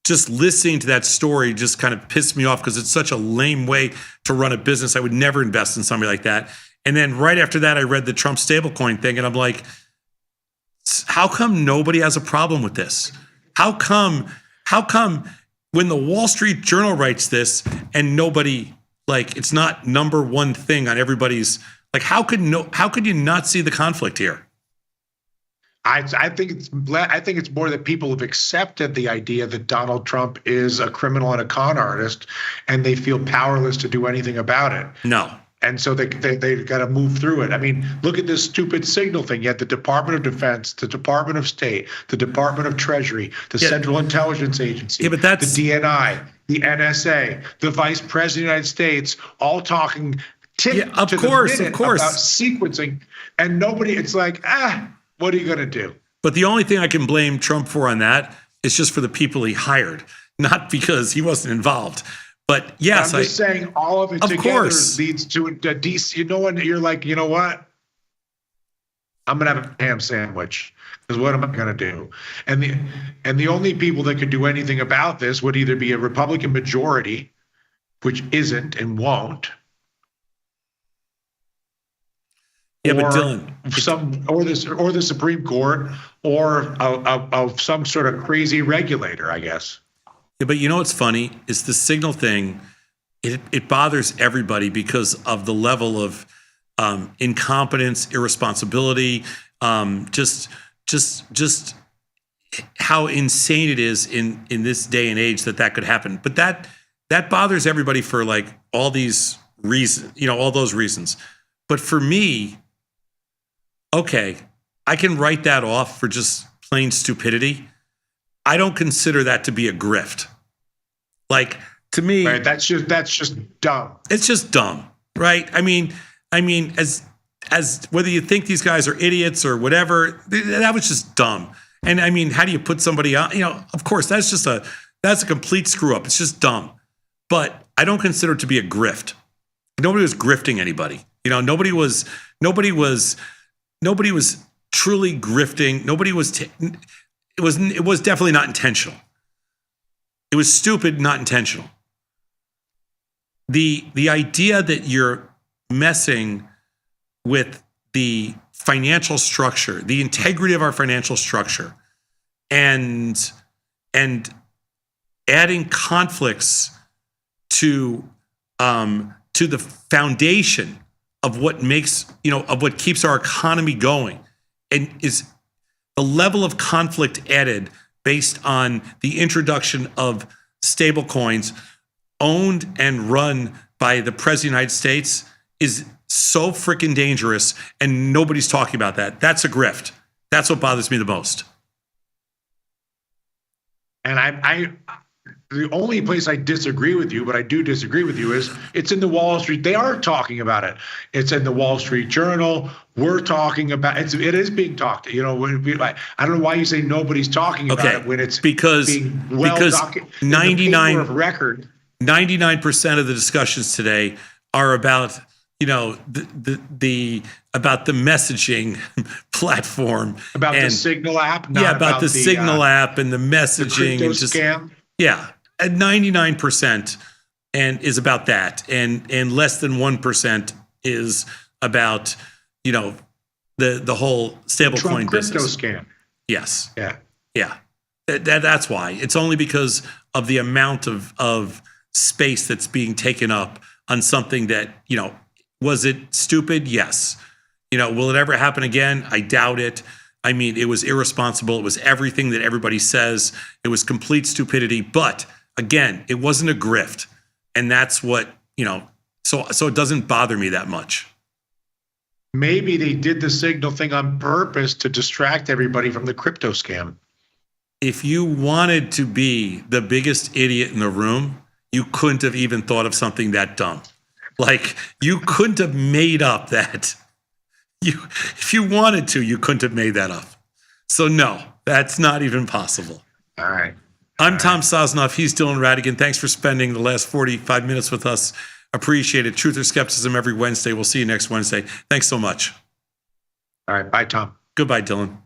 S13: just listening to that story just kind of pissed me off because it's such a lame way to run a business. I would never invest in somebody like that. And then right after that, I read the Trump stablecoin thing, and I'm like, how come nobody has a problem with this? How come when the Wall Street Journal writes this and nobody, it's not number one thing on everybody's, how could you not see the conflict here?
S24: I think it's more that people have accepted the idea that Donald Trump is a criminal and a con artist, and they feel powerless to do anything about it.
S13: No.
S24: And so they've got to move through it. I mean, look at this stupid signal thing. You had the Department of Defense, the Department of State, the Department of Treasury, the Central Intelligence Agency, the DNI, the NSA, the Vice President of the United States, all talking to the minute about sequencing. And nobody, it's like, what are you going to do?
S13: But the only thing I can blame Trump for on that is just for the people he hired, not because he wasn't involved. But yes,
S24: I'm just saying all of it
S13: of
S24: together
S13: course.
S24: leads to a decent, you're like, you know what? I'm going to have a ham sandwich because what am I going to do? And the only people that could do anything about this would either be a Republican majority, which isn't and won't.
S13: Yeah,
S24: or
S13: but Dylan,
S24: or the Supreme Court or of some sort of crazy regulator, I guess.
S13: Yeah, but you know what's funny is the signal thing. It bothers everybody because of the level of incompetence, irresponsibility, just how insane it is in this day and age that could happen. But that bothers everybody for like all these reasons, all those reasons. But for me, okay, I can write that off for just plain stupidity. I don't consider that to be a grift. Like, to me,
S24: right, that's just dumb.
S13: It's just dumb, right? I mean, as whether you think these guys are idiots or whatever, that was just dumb. And I mean, how do you put somebody on? Of course, that's a complete screw up. It's just dumb. But I don't consider it to be a grift. Nobody was grifting anybody. Nobody was truly grifting. Nobody was. It was definitely not intentional. It was stupid, not intentional. The idea that you're messing with the financial structure, the integrity of our financial structure, and adding conflicts to the foundation of what makes, of what keeps our economy going, and is the level of conflict added based on the introduction of stable coins owned and run by the President of the United States is so freaking dangerous, and nobody's talking about that. That's a grift. That's what bothers me the most.
S24: And I the only place I disagree with you, but I do disagree with you, is it's in the Wall Street. They are talking about it. It's in the Wall Street Journal. We're talking about it. It is being talked. I don't know why you say nobody's talking about it when it's being well documented.
S13: 99% of the discussions today are about about the messaging platform,
S24: about the Signal app.
S13: Not about the Signal app and the messaging
S24: the
S13: and just
S24: scam.
S13: Yeah, at 99% and is about that, and less than 1% is about the whole stablecoin business.
S24: Crypto scam.
S13: Yes.
S24: Yeah.
S13: That's why. It's only because of the amount of space that's being taken up on something that, was it stupid? Yes. Will it ever happen again? I doubt it. I mean, it was irresponsible. It was everything that everybody says. It was complete stupidity. But again, it wasn't a grift. And that's what, so it doesn't bother me that much.
S24: Maybe they did the Signal thing on purpose to distract everybody from the crypto scam.
S13: If you wanted to be the biggest idiot in the room, you couldn't have even thought of something that dumb. Like, you couldn't have made up that. If you wanted to, you couldn't have made that up. So no, that's not even possible.
S24: All right.
S13: I'm Tom Sosnoff. He's Dylan Radigan. Thanks for spending the last 45 minutes with us. Appreciate it. Truth or Skepticism every Wednesday. We'll see you next Wednesday. Thanks so much.
S24: All right. Bye, Tom.
S13: Goodbye, Dylan.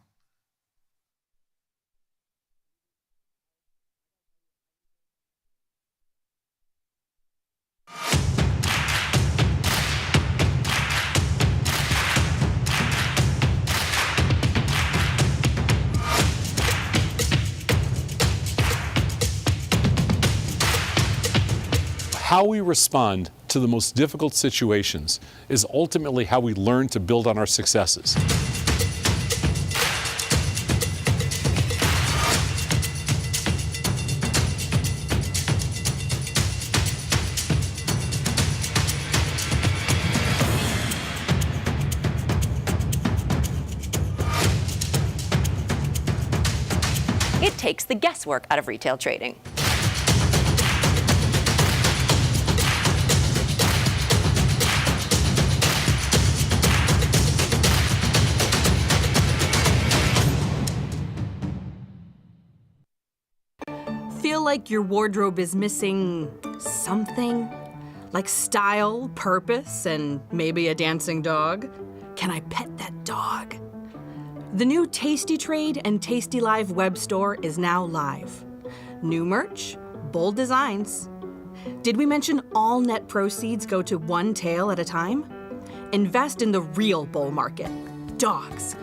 S3: How we respond to the most difficult situations is ultimately how we learn to build on our successes.
S5: It takes the guesswork out of retail trading.
S20: Feel like your wardrobe is missing something? Like style, purpose, and maybe a dancing dog? Can I pet that dog? The new Tasty Trade and tastylive web store is now live. New merch, bold designs. Did we mention all net proceeds go to one tail at a time? Invest in the real bull market, dogs.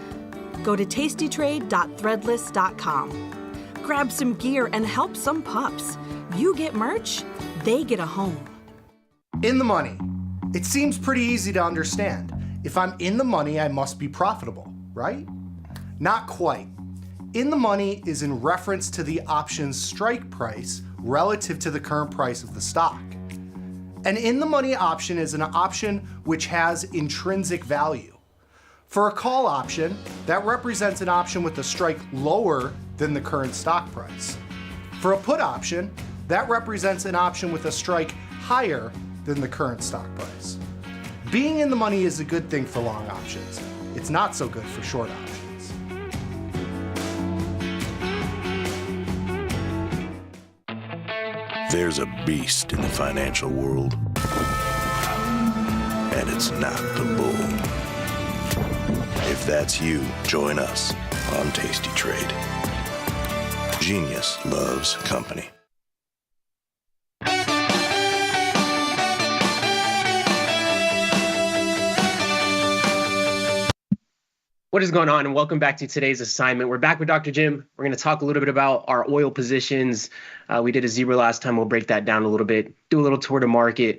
S20: Go to tastytrade.threadless.com. Grab some gear and help some pups. You get merch, they get a home.
S11: In the money. It seems pretty easy to understand. If I'm in the money, I must be profitable, right? Not quite. In the money is in reference to the option's strike price relative to the current price of the stock. An in the money option is an option which has intrinsic value. For a call option, that represents an option with a strike lower than the current stock price. For a put option, that represents an option with a strike higher than the current stock price. Being in the money is a good thing for long options. It's not so good for short options.
S1: There's a beast in the financial world, and it's not the bull. If that's you, join us on Tasty Trade. Genius loves company.
S15: What is going on, and welcome back to today's assignment. We're back with Dr. Jim. We're going to talk a little bit about our oil positions. We did a zero last time. We'll break that down a little bit, do a little tour to market.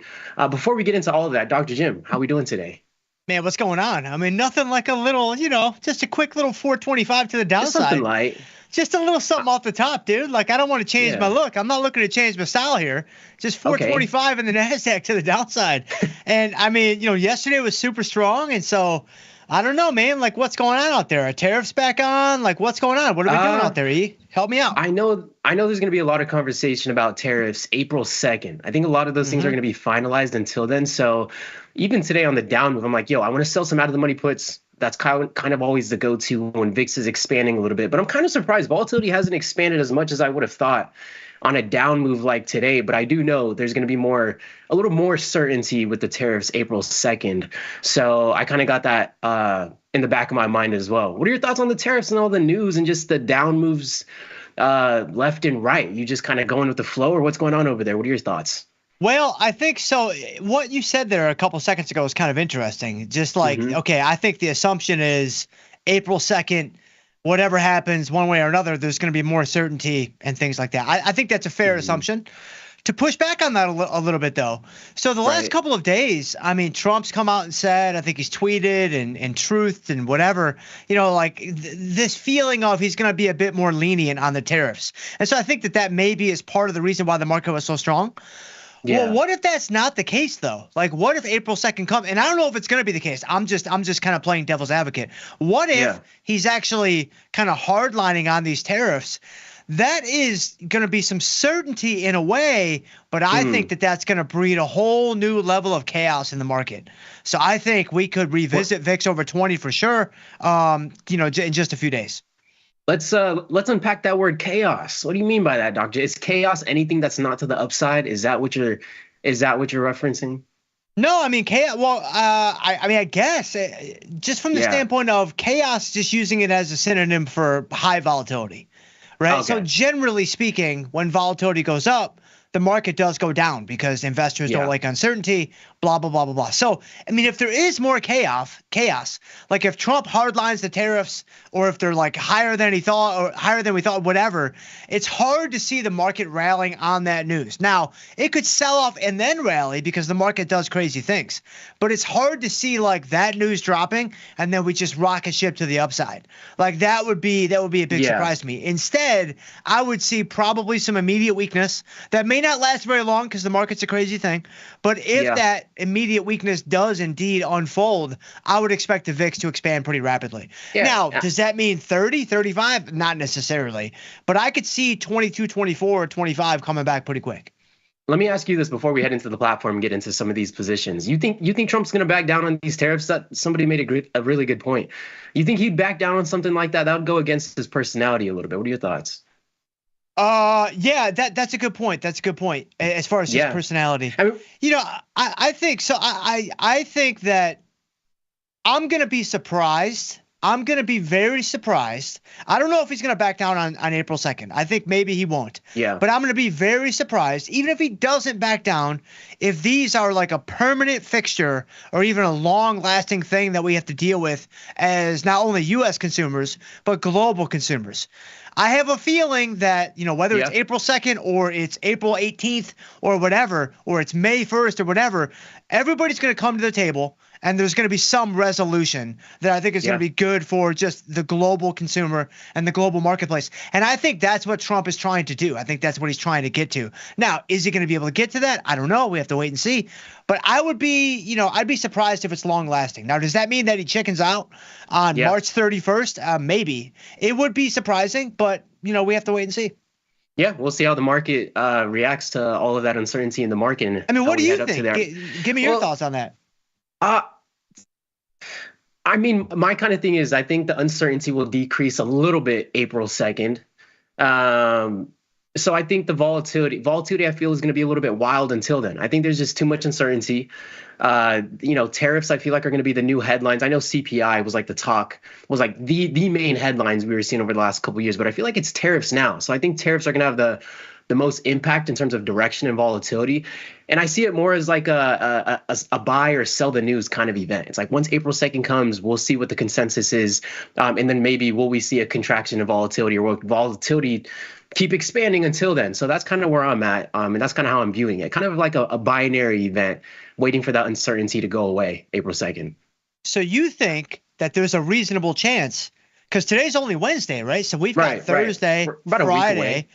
S15: Before we get into all of that, Dr. Jim, how are we doing today?
S18: Man, what's going on? I mean, nothing like a little, just a quick little 425 to the downside.
S15: Just something light.
S18: Just a little something off the top, dude. Like, I don't want to change my look. I'm not looking to change my style here. Just 425 in the NASDAQ to the downside. And, I mean, yesterday was super strong, and so – I don't know, man. Like, what's going on out there? Are tariffs back on? Like, what's going on? What are we doing out there, E? Help me out.
S15: I know there's going to be a lot of conversation about tariffs April 2nd. I think a lot of those things are going to be finalized until then. So even today on the down move, I'm like, I want to sell some out of the money puts. That's kind of always the go-to when VIX is expanding a little bit. But I'm kind of surprised. Volatility hasn't expanded as much as I would have thought on a down move like today, but I do know there's going to be a little more certainty with the tariffs April 2nd. So I kind of got that in the back of my mind as well. What are your thoughts on the tariffs and all the news and just the down moves left and right? You just kind of going with the flow, or what's going on over there? What are your thoughts?
S18: Well, I think so. What you said there a couple seconds ago was kind of interesting. Just like, okay, I think the assumption is April 2nd, whatever happens one way or another, there's going to be more certainty and things like that. I think that's a fair assumption. To push back on that a little bit, though. So the last couple of days, I mean, Trump's come out and said, I think he's tweeted and truthed and whatever, this feeling of he's going to be a bit more lenient on the tariffs. And so I think that maybe is part of the reason why the market was so strong. Yeah. Well, what if that's not the case, though? Like, what if April 2nd comes? And I don't know if it's going to be the case. I'm just kind of playing devil's advocate. What if he's actually kind of hardlining on these tariffs? That is going to be some certainty in a way, but I think that's going to breed a whole new level of chaos in the market. So I think we could revisit VIX over 20 for sure, in just a few days.
S15: Let's unpack that word chaos. What do you mean by that, Doctor? Is chaos anything that's not to the upside? Is that what you're referencing?
S18: No, I mean chaos. Well, I guess just from the standpoint of chaos, just using it as a synonym for high volatility, right? Okay. So generally speaking, when volatility goes up, the market does go down because investors don't like uncertainty, blah, blah, blah, blah, blah. So, I mean, if there is more chaos, like if Trump hardlines the tariffs or if they're like higher than he thought or higher than we thought, whatever, it's hard to see the market rallying on that news. Now, it could sell off and then rally because the market does crazy things, but it's hard to see like that news dropping and then we just rocket ship to the upside. Like that would be a big surprise to me. Instead, I would see probably some immediate weakness that may not last very long because the market's a crazy thing. But if that immediate weakness does indeed unfold, I would expect the VIX to expand pretty rapidly. Does that mean 30, 35? Not necessarily. But I could see 22, 24, 25 coming back pretty quick.
S15: Let me ask you this before we head into the platform and get into some of these positions. You think Trump's going to back down on these tariffs? That somebody made a really good point. You think he'd back down on something like that? That would go against his personality a little bit. What are your thoughts?
S18: Yeah, that's a good point. That's a good point as far as his personality. I mean, I think so. I think that I'm gonna be surprised. I'm going to be very surprised. I don't know if he's going to back down on April 2nd. I think maybe he won't.
S15: Yeah.
S18: But I'm going to be very surprised, even if he doesn't back down, if these are like a permanent fixture or even a long-lasting thing that we have to deal with as not only U.S. consumers, but global consumers. I have a feeling that, whether it's April 2nd or it's April 18th or whatever, or it's May 1st or whatever, everybody's going to come to the table and there's going to be some resolution that I think is going to be good for just the global consumer and the global marketplace. And I think that's what Trump is trying to do. I think that's what he's trying to get to. Now, is he going to be able to get to that? I don't know. We have to wait and see. But I would be, I'd be surprised if it's long lasting. Now, does that mean that he chickens out on March 31st? Maybe. It would be surprising, but, we have to wait and see.
S15: Yeah, we'll see how the market reacts to all of that uncertainty in the market.
S18: I mean, what do you think? Give me your thoughts on that.
S15: I mean, my kind of thing is I think the uncertainty will decrease a little bit April 2nd. So I think the volatility I feel is going to be a little bit wild until then. I think there's just too much uncertainty. Tariffs I feel like are going to be the new headlines. I know CPI was like the main headlines we were seeing over the last couple of years, but I feel like it's tariffs now. So I think tariffs are going to have the most impact in terms of direction and volatility. And I see it more as like a buy or sell the news kind of event. It's like once April 2nd comes, we'll see what the consensus is. And then maybe will we see a contraction in volatility, or will volatility keep expanding until then? So that's kind of where I'm at. And that's kind of how I'm viewing it. Kind of like a binary event, waiting for that uncertainty to go away April 2nd.
S18: So you think that there's a reasonable chance, because today's only Wednesday, right? So we've got Thursday, Friday,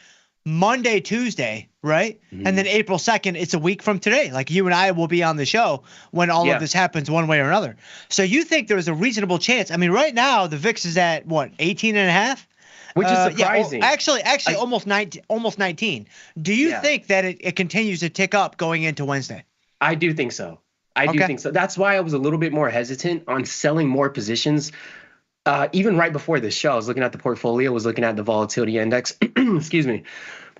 S18: Monday, Tuesday, right? Mm-hmm. And then April 2nd, it's a week from today. Like you and I will be on the show when all of this happens one way or another. So you think there's a reasonable chance? I mean, right now the VIX is at what, 18.5?
S15: Which is surprising.
S18: Actually, almost 19. Do you think that it continues to tick up going into Wednesday?
S15: I do think so. I do think so. That's why I was a little bit more hesitant on selling more positions. Even right before this show, I was looking at the portfolio, was looking at the volatility index, excuse me.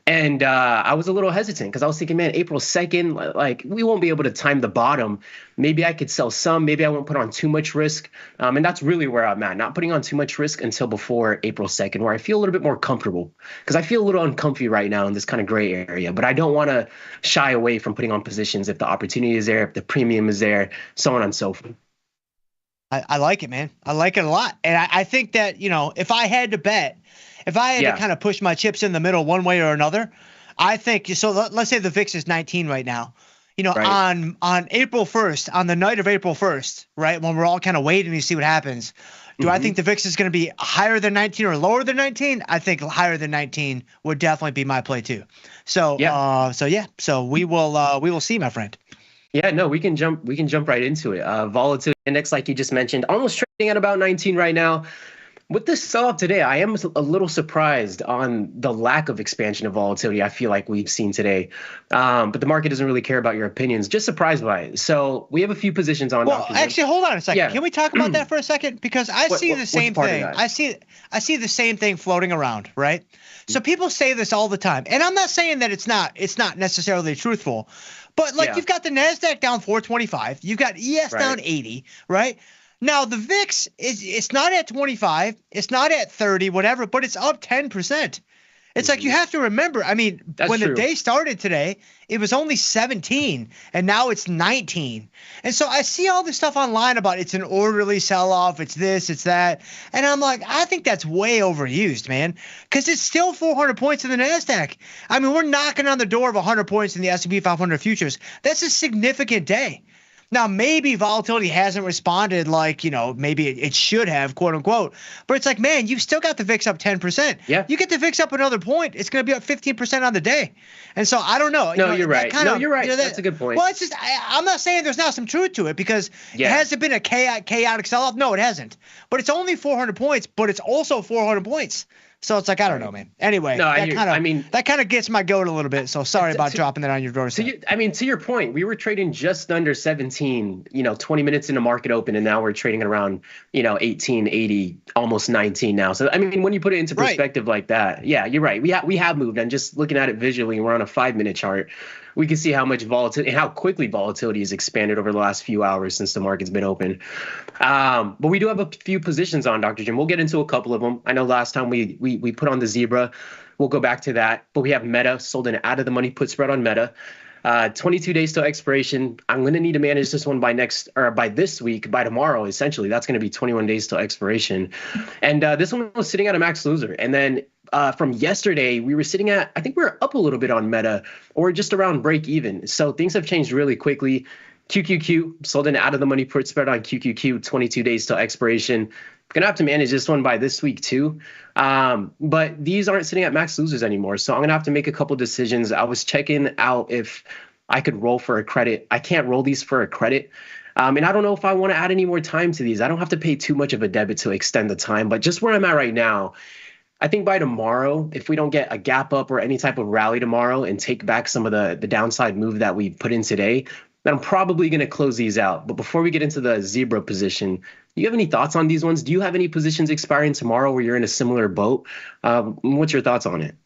S15: And I was a little hesitant because I was thinking, man, April 2nd, like we won't be able to time the bottom. Maybe I could sell some. Maybe I won't put on too much risk. And that's really where I'm at, not putting on too much risk until before April 2nd, where I feel a little bit more comfortable, because I feel a little uncomfy right now in this kind of gray area. But I don't want to shy away from putting on positions if the opportunity is there, if the premium is there, so on and so forth.
S18: I like it, man. I like it a lot. And I think that, if I had to bet, if I had to kind of push my chips in the middle one way or another, I think so. Let's say the VIX is 19 right now. On April 1st, on the night of April 1st, right, when we're all kind of waiting to see what happens, do I think the VIX is going to be higher than 19 or lower than 19? I think higher than 19 would definitely be my play too. So so we will see, my friend.
S15: Yeah, no, we can jump right into it. Volatility index, like you just mentioned, almost trading at about 19 right now. With this sell-off today, I am a little surprised on the lack of expansion of volatility I feel like we've seen today. But the market doesn't really care about your opinions. Just surprised by it. So we have a few positions on.
S18: Well, actually, hold on a second. Yeah. Can we talk about that for a second? Because I see the same thing. I see the same thing floating around, right? So people say this all the time, and I'm not saying that it's not necessarily truthful, but you've got the NASDAQ down 425, you've got ES down 80, right? Now the VIX it's not at 25, it's not at 30, whatever, but it's up 10%. It's like you have to remember, I mean, when the day started today, it was only 17, and now it's 19. And so I see all this stuff online about it's an orderly sell-off, it's this, it's that. And I'm like, I think that's way overused, man, because it's still 400 points in the NASDAQ. I mean, we're knocking on the door of 100 points in the S&P 500 futures. That's a significant day. Now, maybe volatility hasn't responded like, maybe it should have, quote unquote. But it's like, man, you've still got the VIX up 10%.
S15: Yeah.
S18: You get the VIX up another point, it's going to be up 15% on the day. And so I don't know.
S15: No, you're right. You're right. That's a good point.
S18: Well, it's just I'm not saying there's not some truth to it, because has it been a chaotic sell-off? No, it hasn't. But it's only 400 points, but it's also 400 points. So it's like, I don't know, man. Anyway,
S15: No,
S18: that kind of gets my goat a little bit. So sorry about dropping that on your doorstep.
S15: To your point, we were trading just under 17, 20 minutes into market open, and now we're trading at around, 1880, almost 19 now. So, I mean, when you put it into perspective like that, yeah, you're right. We have moved, and just looking at it visually, we're on a 5-minute chart. We can see how much volatility and how quickly volatility has expanded over the last few hours since the market's been open. But we do have a few positions on, Dr. Jim. We'll get into a couple of them. I know last time we put on the zebra. We'll go back to that. But we have Meta, sold an out of the money put spread on Meta. 22 days till expiration. I'm going to need to manage this one by this week, by tomorrow, essentially. That's going to be 21 days till expiration. And this one was sitting at a max loser. And then from yesterday, we were sitting at, I think we were up a little bit on Meta, or just around break even. So things have changed really quickly. QQQ, sold an out of the money put spread on QQQ, 22 days till expiration. Gonna have to manage this one by this week too. But these aren't sitting at max losers anymore. So I'm gonna have to make a couple decisions. I was checking out if I could roll for a credit. I can't roll these for a credit. And I don't know if I want to add any more time to these. I don't have to pay too much of a debit to extend the time, but just where I'm at right now, I think by tomorrow, if we don't get a gap up or any type of rally tomorrow and take back some of the downside move that we put in today, then I'm probably going to close these out. But before we get into the zebra position, do you have any thoughts on these ones? Do you have any positions expiring tomorrow where you're in a similar boat? What's your thoughts on it?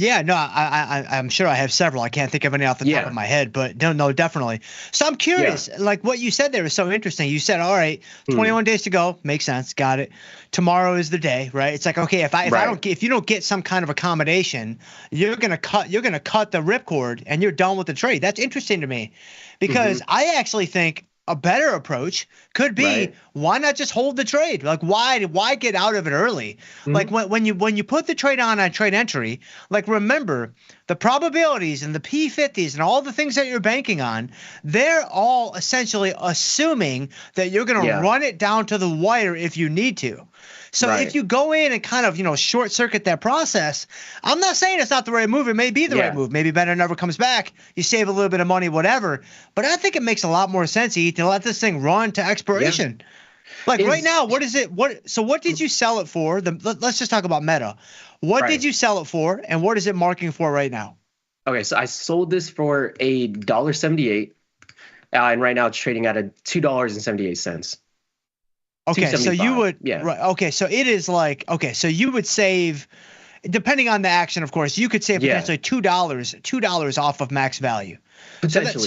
S18: Yeah, no, I'm sure I have several. I can't think of any off the top of my head, but no, definitely. So I'm curious, like what you said there is so interesting. You said, all right, 21 days to go, makes sense, got it. Tomorrow is the day, right? It's like, okay, if you don't get some kind of accommodation, you're gonna cut the ripcord and you're done with the trade. That's interesting to me, because I actually think a better approach could be, why not just hold the trade? Like, why get out of it early? Like when you put the trade on trade entry, like, remember the probabilities and the P50s and all the things that you're banking on, they're all essentially assuming that you're going to run it down to the wire if you need to. So if you go in and kind of, short circuit that process, I'm not saying it's not the right move. It may be the right move. Maybe better never comes back. You save a little bit of money, whatever. But I think it makes a lot more sense, to let this thing run to expiration. Like right now, what is it? So what did you sell it for? Let's just talk about Meta. What did you sell it for, and what is it marking for right now?
S15: Okay, so I sold this for $1.78, and right now it's trading at $2.78.
S18: Okay, so you would Okay, so it is like, so you would save, depending on the action, of course, you could save potentially $2 off of max value.
S15: Potentially.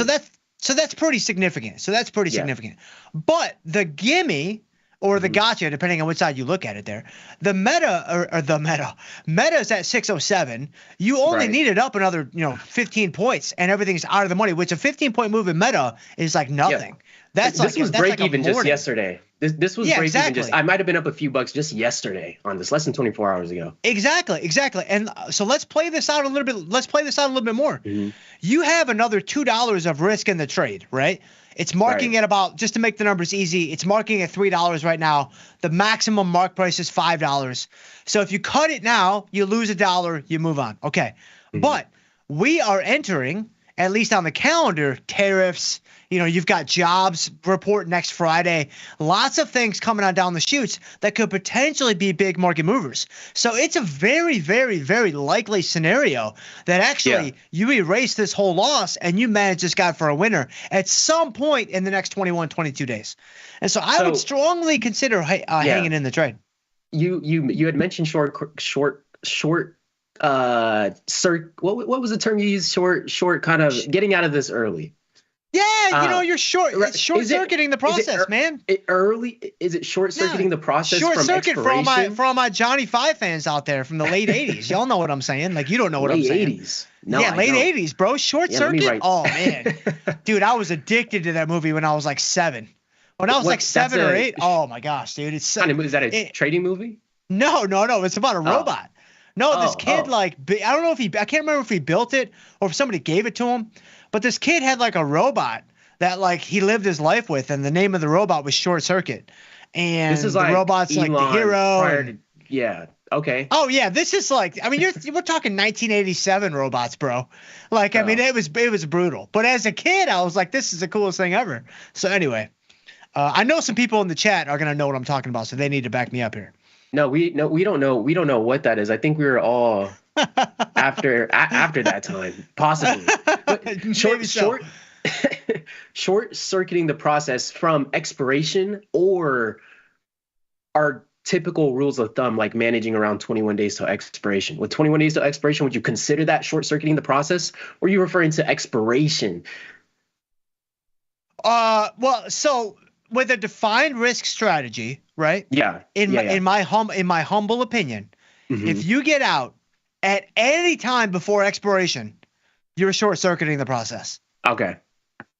S18: So that's pretty significant. But the gimme or the gotcha, depending on which side you look at it there, the meta is at 607. You only need it up another 15 points and everything's out of the money, which a 15-point move in Meta is like nothing.
S15: This was break even just yesterday. This was break even just. I might have been up a few bucks just yesterday on this, less than 24 hours ago.
S18: Exactly. And so let's play this out a little bit. More. You have another $2 of risk in the trade, right? It's marking at about, just to make the numbers easy, it's marking at $3 right now. The maximum mark price is $5. So if you cut it now, you lose $1, you move on. Okay. But we are entering, at least on the calendar, tariffs. You've got jobs report next Friday. Lots of things coming on down the chutes that could potentially be big market movers. So it's a very, very, very likely scenario that actually you erase this whole loss and you manage this guy for a winner at some point in the next 21, 22 days. And so I would strongly consider hanging in the trade.
S15: You had mentioned short. What was the term you used? Short kind of getting out of this early.
S18: Yeah, you're short-circuiting the process, man.
S15: Is it short-circuiting the process?
S18: Short-circuit for all my Johnny Five fans out there from the late 80s. Y'all know what I'm saying. Like, you don't know what I'm saying.
S15: Late 80s. No,
S18: late 80s, bro. Short-circuit? Oh, man. Dude, I was addicted to that movie when I was like 7. When I was like 7 or 8, oh, my gosh, dude. It's so,
S15: is that a trading movie?
S18: No. It's about a robot. No, this kid, I don't know I can't remember if he built it or if somebody gave it to him. But this kid had like a robot that he lived his life with, and the name of the robot was Short Circuit. And
S15: this is
S18: the robot's
S15: Elon
S18: like the hero.
S15: Okay.
S18: Oh yeah, this is we're talking 1987 robots, bro. It was brutal. But as a kid, I was like, this is the coolest thing ever. So anyway, I know some people in the chat are gonna know what I'm talking about, so they need to back me up here.
S15: No, we don't know. We don't know what that is. I think we were all after that time, possibly. But short circuiting the process from expiration or our typical rules of thumb, like managing around 21 days to expiration. With 21 days to expiration, would you consider that short circuiting the process, or are you referring to expiration?
S18: Well, so with a defined risk strategy, right?
S15: Yeah.
S18: In my humble opinion, if you get out at any time before expiration, you're short circuiting the process.
S15: Okay.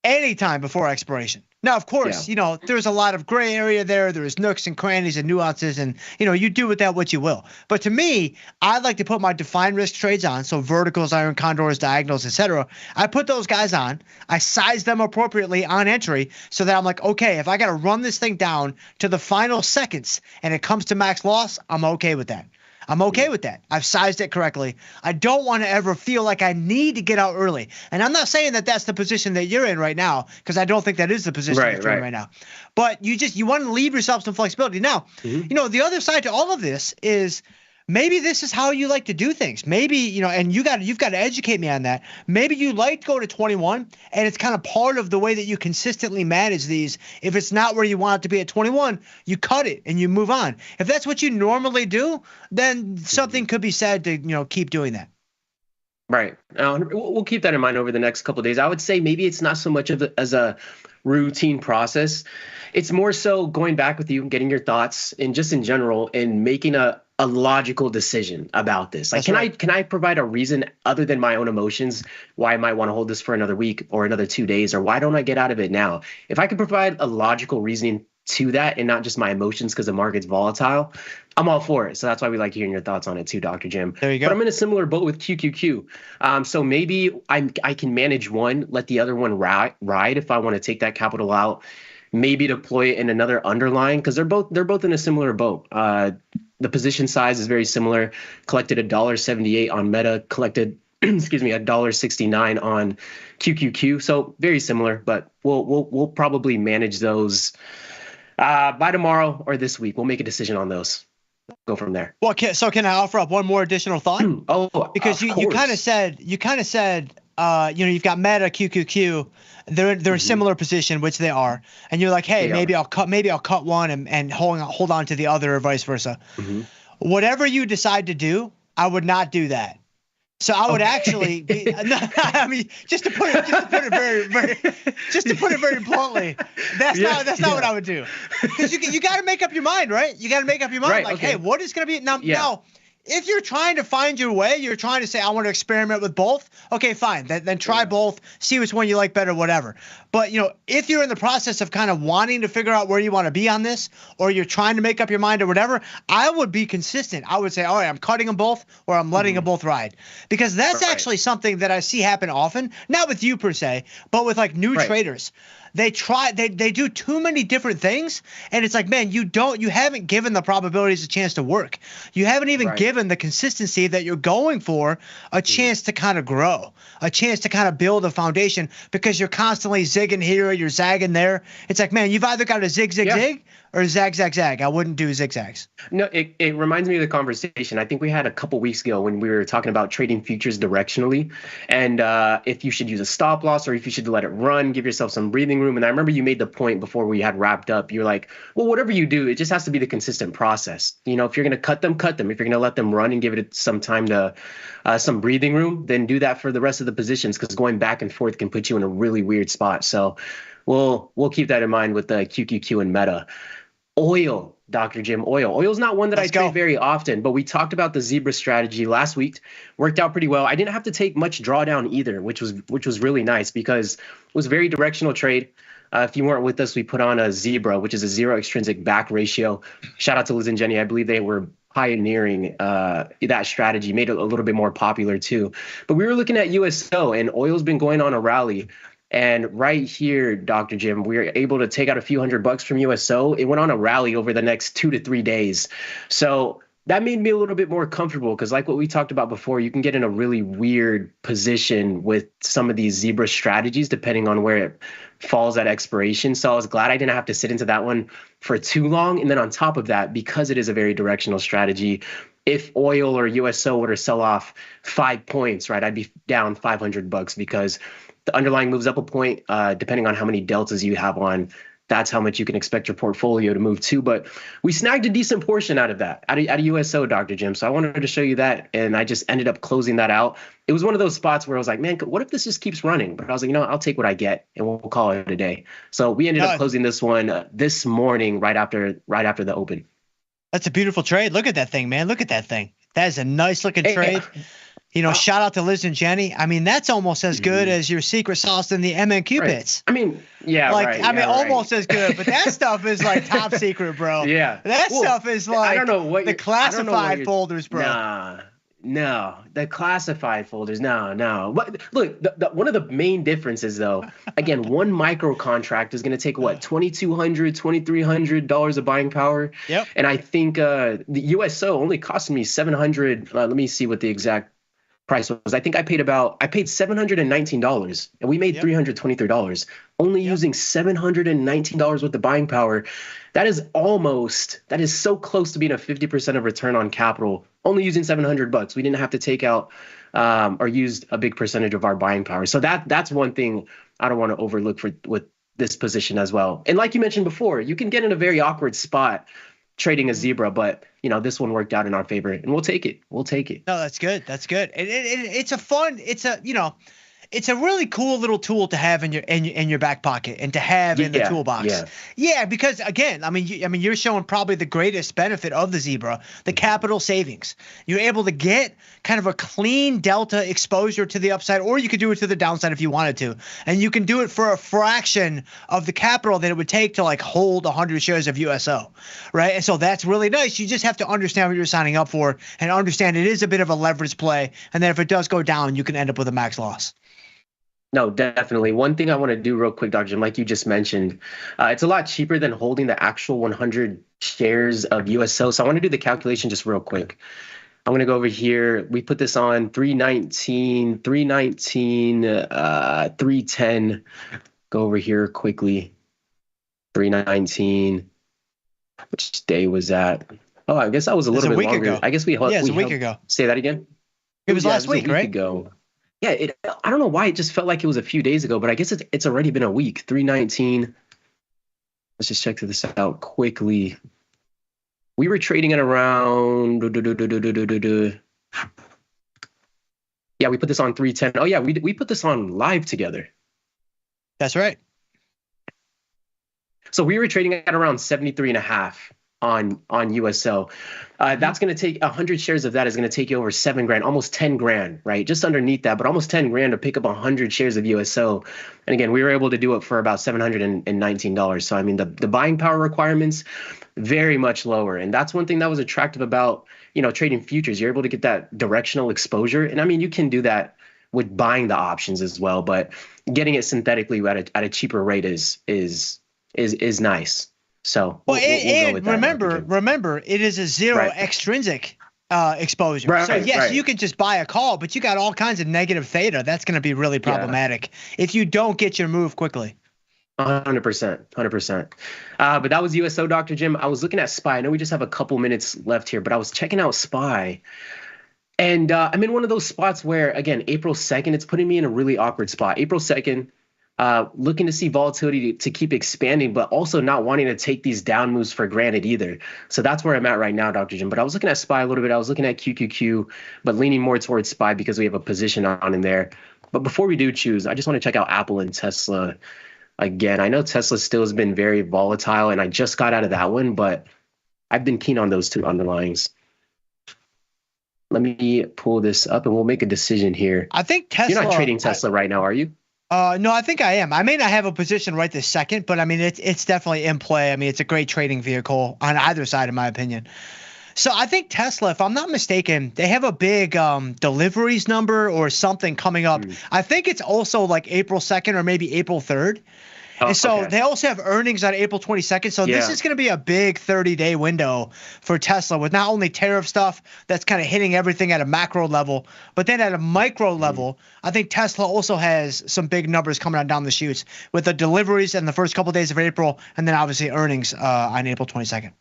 S18: Any time before expiration. Now, of course, there's a lot of gray area there. There's nooks and crannies and nuances, and you do with that what you will. But to me, I like to put my defined risk trades on, so verticals, iron condors, diagonals, etc. I put those guys on. I size them appropriately on entry, so that I'm like, okay, if I got to run this thing down to the final seconds and it comes to max loss, I'm okay with that. I'm okay with that. I've sized it correctly. I don't want to ever feel like I need to get out early. And I'm not saying that that's the position that you're in right now, because I don't think that is the position that you're in right now. But you want to leave yourself some flexibility. Now, the other side to all of this is maybe this is how you like to do things. Maybe, and you've got to educate me on that. Maybe you like to go to 21 and it's kind of part of the way that you consistently manage these. If it's not where you want it to be at 21, you cut it and you move on. If that's what you normally do, then something could be said to, keep doing that.
S15: Right. We'll keep that in mind over the next couple of days. I would say maybe it's not so much of as a routine process. It's more so going back with you and getting your thoughts and just in general and making a logical decision about this. Like, can I provide a reason other than my own emotions why I might want to hold this for another week or another 2 days, or why don't I get out of it now? If I could provide a logical reasoning to that and not just my emotions because the market's volatile, I'm all for it. So that's why we like hearing your thoughts on it too, Dr. Jim.
S18: There you go.
S15: But I'm in a similar boat with QQQ. So maybe I can manage one, let the other one ride if I want to take that capital out, maybe deploy it in another underlying, because they're both in a similar boat. The position size is very similar. Collected $1.78 on Meta, collected $1.69 on QQQ. So very similar, but we'll probably manage those by tomorrow or this week. We'll make a decision on those. Go from there.
S18: Well, so can I offer up one more additional thought? Because you kind of said you've got Meta, QQQ. They're in a similar position, which they are, and you're like, hey, maybe I'll cut one and hold on to the other, or vice versa. Whatever you decide to do, I would not do that. So I would actually be, I mean, just to put it very bluntly, that's not what I would do. Because you got to make up your mind, right? You got to make up your mind, hey, what is going to be now? If you're trying to find your way, you're trying to say, I want to experiment with both. Okay, fine. Then try both, see which one you like better, whatever. But, if you're in the process of kind of wanting to figure out where you want to be on this, or you're trying to make up your mind or whatever, I would be consistent. I would say, all right, I'm cutting them both, or I'm letting them both ride. Because that's actually something that I see happen often, not with you per se, but with like new traders. They do too many different things, and it's like, man, you haven't given the probabilities a chance to work. You haven't even given the consistency that you're going for a chance to kind of grow, a chance to kind of build a foundation, because you're constantly zigging here, you're zagging there. It's like, man, you've either got to zig, or zag, zag, zag. I wouldn't do zigzags.
S15: No, it reminds me of the conversation I think we had a couple weeks ago when we were talking about trading futures directionally, and if you should use a stop loss or if you should let it run, give yourself some breathing room. And I remember you made the point before we had wrapped up. You're like, well, whatever you do, it just has to be the consistent process. If you're going to cut them, cut them. If you're going to let them run and give it some time to some breathing room, then do that for the rest of the positions, because going back and forth can put you in a really weird spot. So we'll keep that in mind with the QQQ and Meta. Oil, Dr. Jim, oil. Oil's not one that I trade very often, but we talked about the zebra strategy last week. Worked out pretty well. I didn't have to take much drawdown either, which was really nice, because it was a very directional trade. If you weren't with us, we put on a zebra, which is a zero extrinsic back ratio. Shout out to Liz and Jenny. I believe they were pioneering that strategy, made it a little bit more popular too. But we were looking at USO, and oil's been going on a rally. And right here, Dr. Jim, we were able to take out a few $100 from USO. It went on a rally over the next 2 to 3 days. So that made me a little bit more comfortable because, like what we talked about before, you can get in a really weird position with some of these zebra strategies depending on where it falls at expiration. So I was glad I didn't have to sit into that one for too long. And then on top of that, because it is a very directional strategy, if oil or USO were to sell off 5 points, right, I'd be down $500 because the underlying moves up a point, depending on how many deltas you have on. That's how much you can expect your portfolio to move to. But we snagged a decent portion out of that, out of USO, Dr. Jim. So I wanted to show you that, and I just ended up closing that out. It was one of those spots where I was like, man, what if this just keeps running? But I was like, I'll take what I get, and we'll call it a day. So we ended up closing this one this morning right after the open.
S18: That's a beautiful trade. Look at that thing, man. Look at that thing. That is a nice looking trade. Shout out to Liz and Jenny. I mean, that's almost as good as your secret sauce in the MNQ pits.
S15: I mean,
S18: almost as good, but that stuff is like top secret, bro.
S15: Yeah.
S18: That stuff is like
S15: I don't know what
S18: the classified folders, bro.
S15: No, the classified folders. No. But look, one of the main differences, though, again, one micro contract is going to take what, $2,200, $2,300 of buying power.
S18: Yep.
S15: And I think the USO only cost me $700. Let me see what the exact price was. I think I paid $719, and we made $323 only using $719 worth of buying power. That is so close to being a 50% of return on capital, only using $700. We didn't have to take out or use a big percentage of our buying power. So that's one thing I don't want to overlook with this position as well. And like you mentioned before, you can get in a very awkward spot trading a zebra, but this one worked out in our favor, and we'll take it. No,
S18: that's good. It's a really cool little tool to have in your back pocket and to have in the toolbox. Yeah, because again, you're showing probably the greatest benefit of the zebra, the capital savings. You're able to get kind of a clean delta exposure to the upside, or you could do it to the downside if you wanted to, and you can do it for a fraction of the capital that it would take to like hold 100 shares of USO, right? And so that's really nice. You just have to understand what you're signing up for and understand it is a bit of a leverage play, and then if it does go down, you can end up with a max loss.
S15: No, definitely. One thing I want to do real quick, Dr. Jim, like you just mentioned, it's a lot cheaper than holding the actual 100 shares of USO. So I want to do the calculation just real quick. I'm going to go over here. We put this on 310. Go over here quickly. 319. Which day was that? Oh, I guess that was a little bit longer.
S18: Ago.
S15: I guess we
S18: it's a week ago.
S15: Say that again?
S18: It was last week, right?
S15: Ago. Yeah, I don't know why it just felt like it was a few days ago, but I guess it's already been a week. 319. Let's just check this out quickly. We were trading at around. Yeah, we put this on 310. Oh yeah, we put this on live together.
S18: That's right.
S15: So we were trading at around 73.5 on USO. That's going to take 100 shares of that is going to take you over $7,000, almost $10,000, right? Just underneath that, but almost $10,000 to pick up 100 shares of USO. And again, we were able to do it for about $719. So I mean, the buying power requirements very much lower, and that's one thing that was attractive about trading futures. You're able to get that directional exposure, and I mean, you can do that with buying the options as well, but getting it synthetically at a cheaper rate is nice. So we'll go with that.
S18: Remember, it is a zero extrinsic exposure.
S15: Right,
S18: so yes, you can just buy a call, but you got all kinds of negative theta. That's going to be really problematic if you don't get your move quickly.
S15: 100%. But that was USO, Dr. Jim. I was looking at SPY. I know we just have a couple minutes left here, but I was checking out SPY. And I'm in one of those spots where, again, April 2nd, it's putting me in a really awkward spot. April 2nd, looking to see volatility to keep expanding, but also not wanting to take these down moves for granted either. So that's where I'm at right now, Dr. Jim. But I was looking at SPY a little bit. I was looking at QQQ, but leaning more towards SPY because we have a position on in there. But before we do choose, I just want to check out Apple and Tesla again. I know Tesla still has been very volatile, and I just got out of that one, but I've been keen on those two underlyings. Let me pull this up, and we'll make a decision here.
S18: I think Tesla.
S15: You're not trading Tesla right now, are you?
S18: No, I think I am. I may not have a position right this second, but I mean, it's definitely in play. I mean, it's a great trading vehicle on either side, in my opinion. So I think Tesla, if I'm not mistaken, they have a big deliveries number or something coming up. I think it's also like April 2nd or maybe April 3rd. And so they also have earnings on April 22nd. So this
S15: Yeah.
S18: is going to be a big 30-day window for Tesla with not only tariff stuff that's kind of hitting everything at a macro level, but then at a micro level, I think Tesla also has some big numbers coming on down the chutes with the deliveries in the first couple of days of April, and then obviously earnings on April 22nd.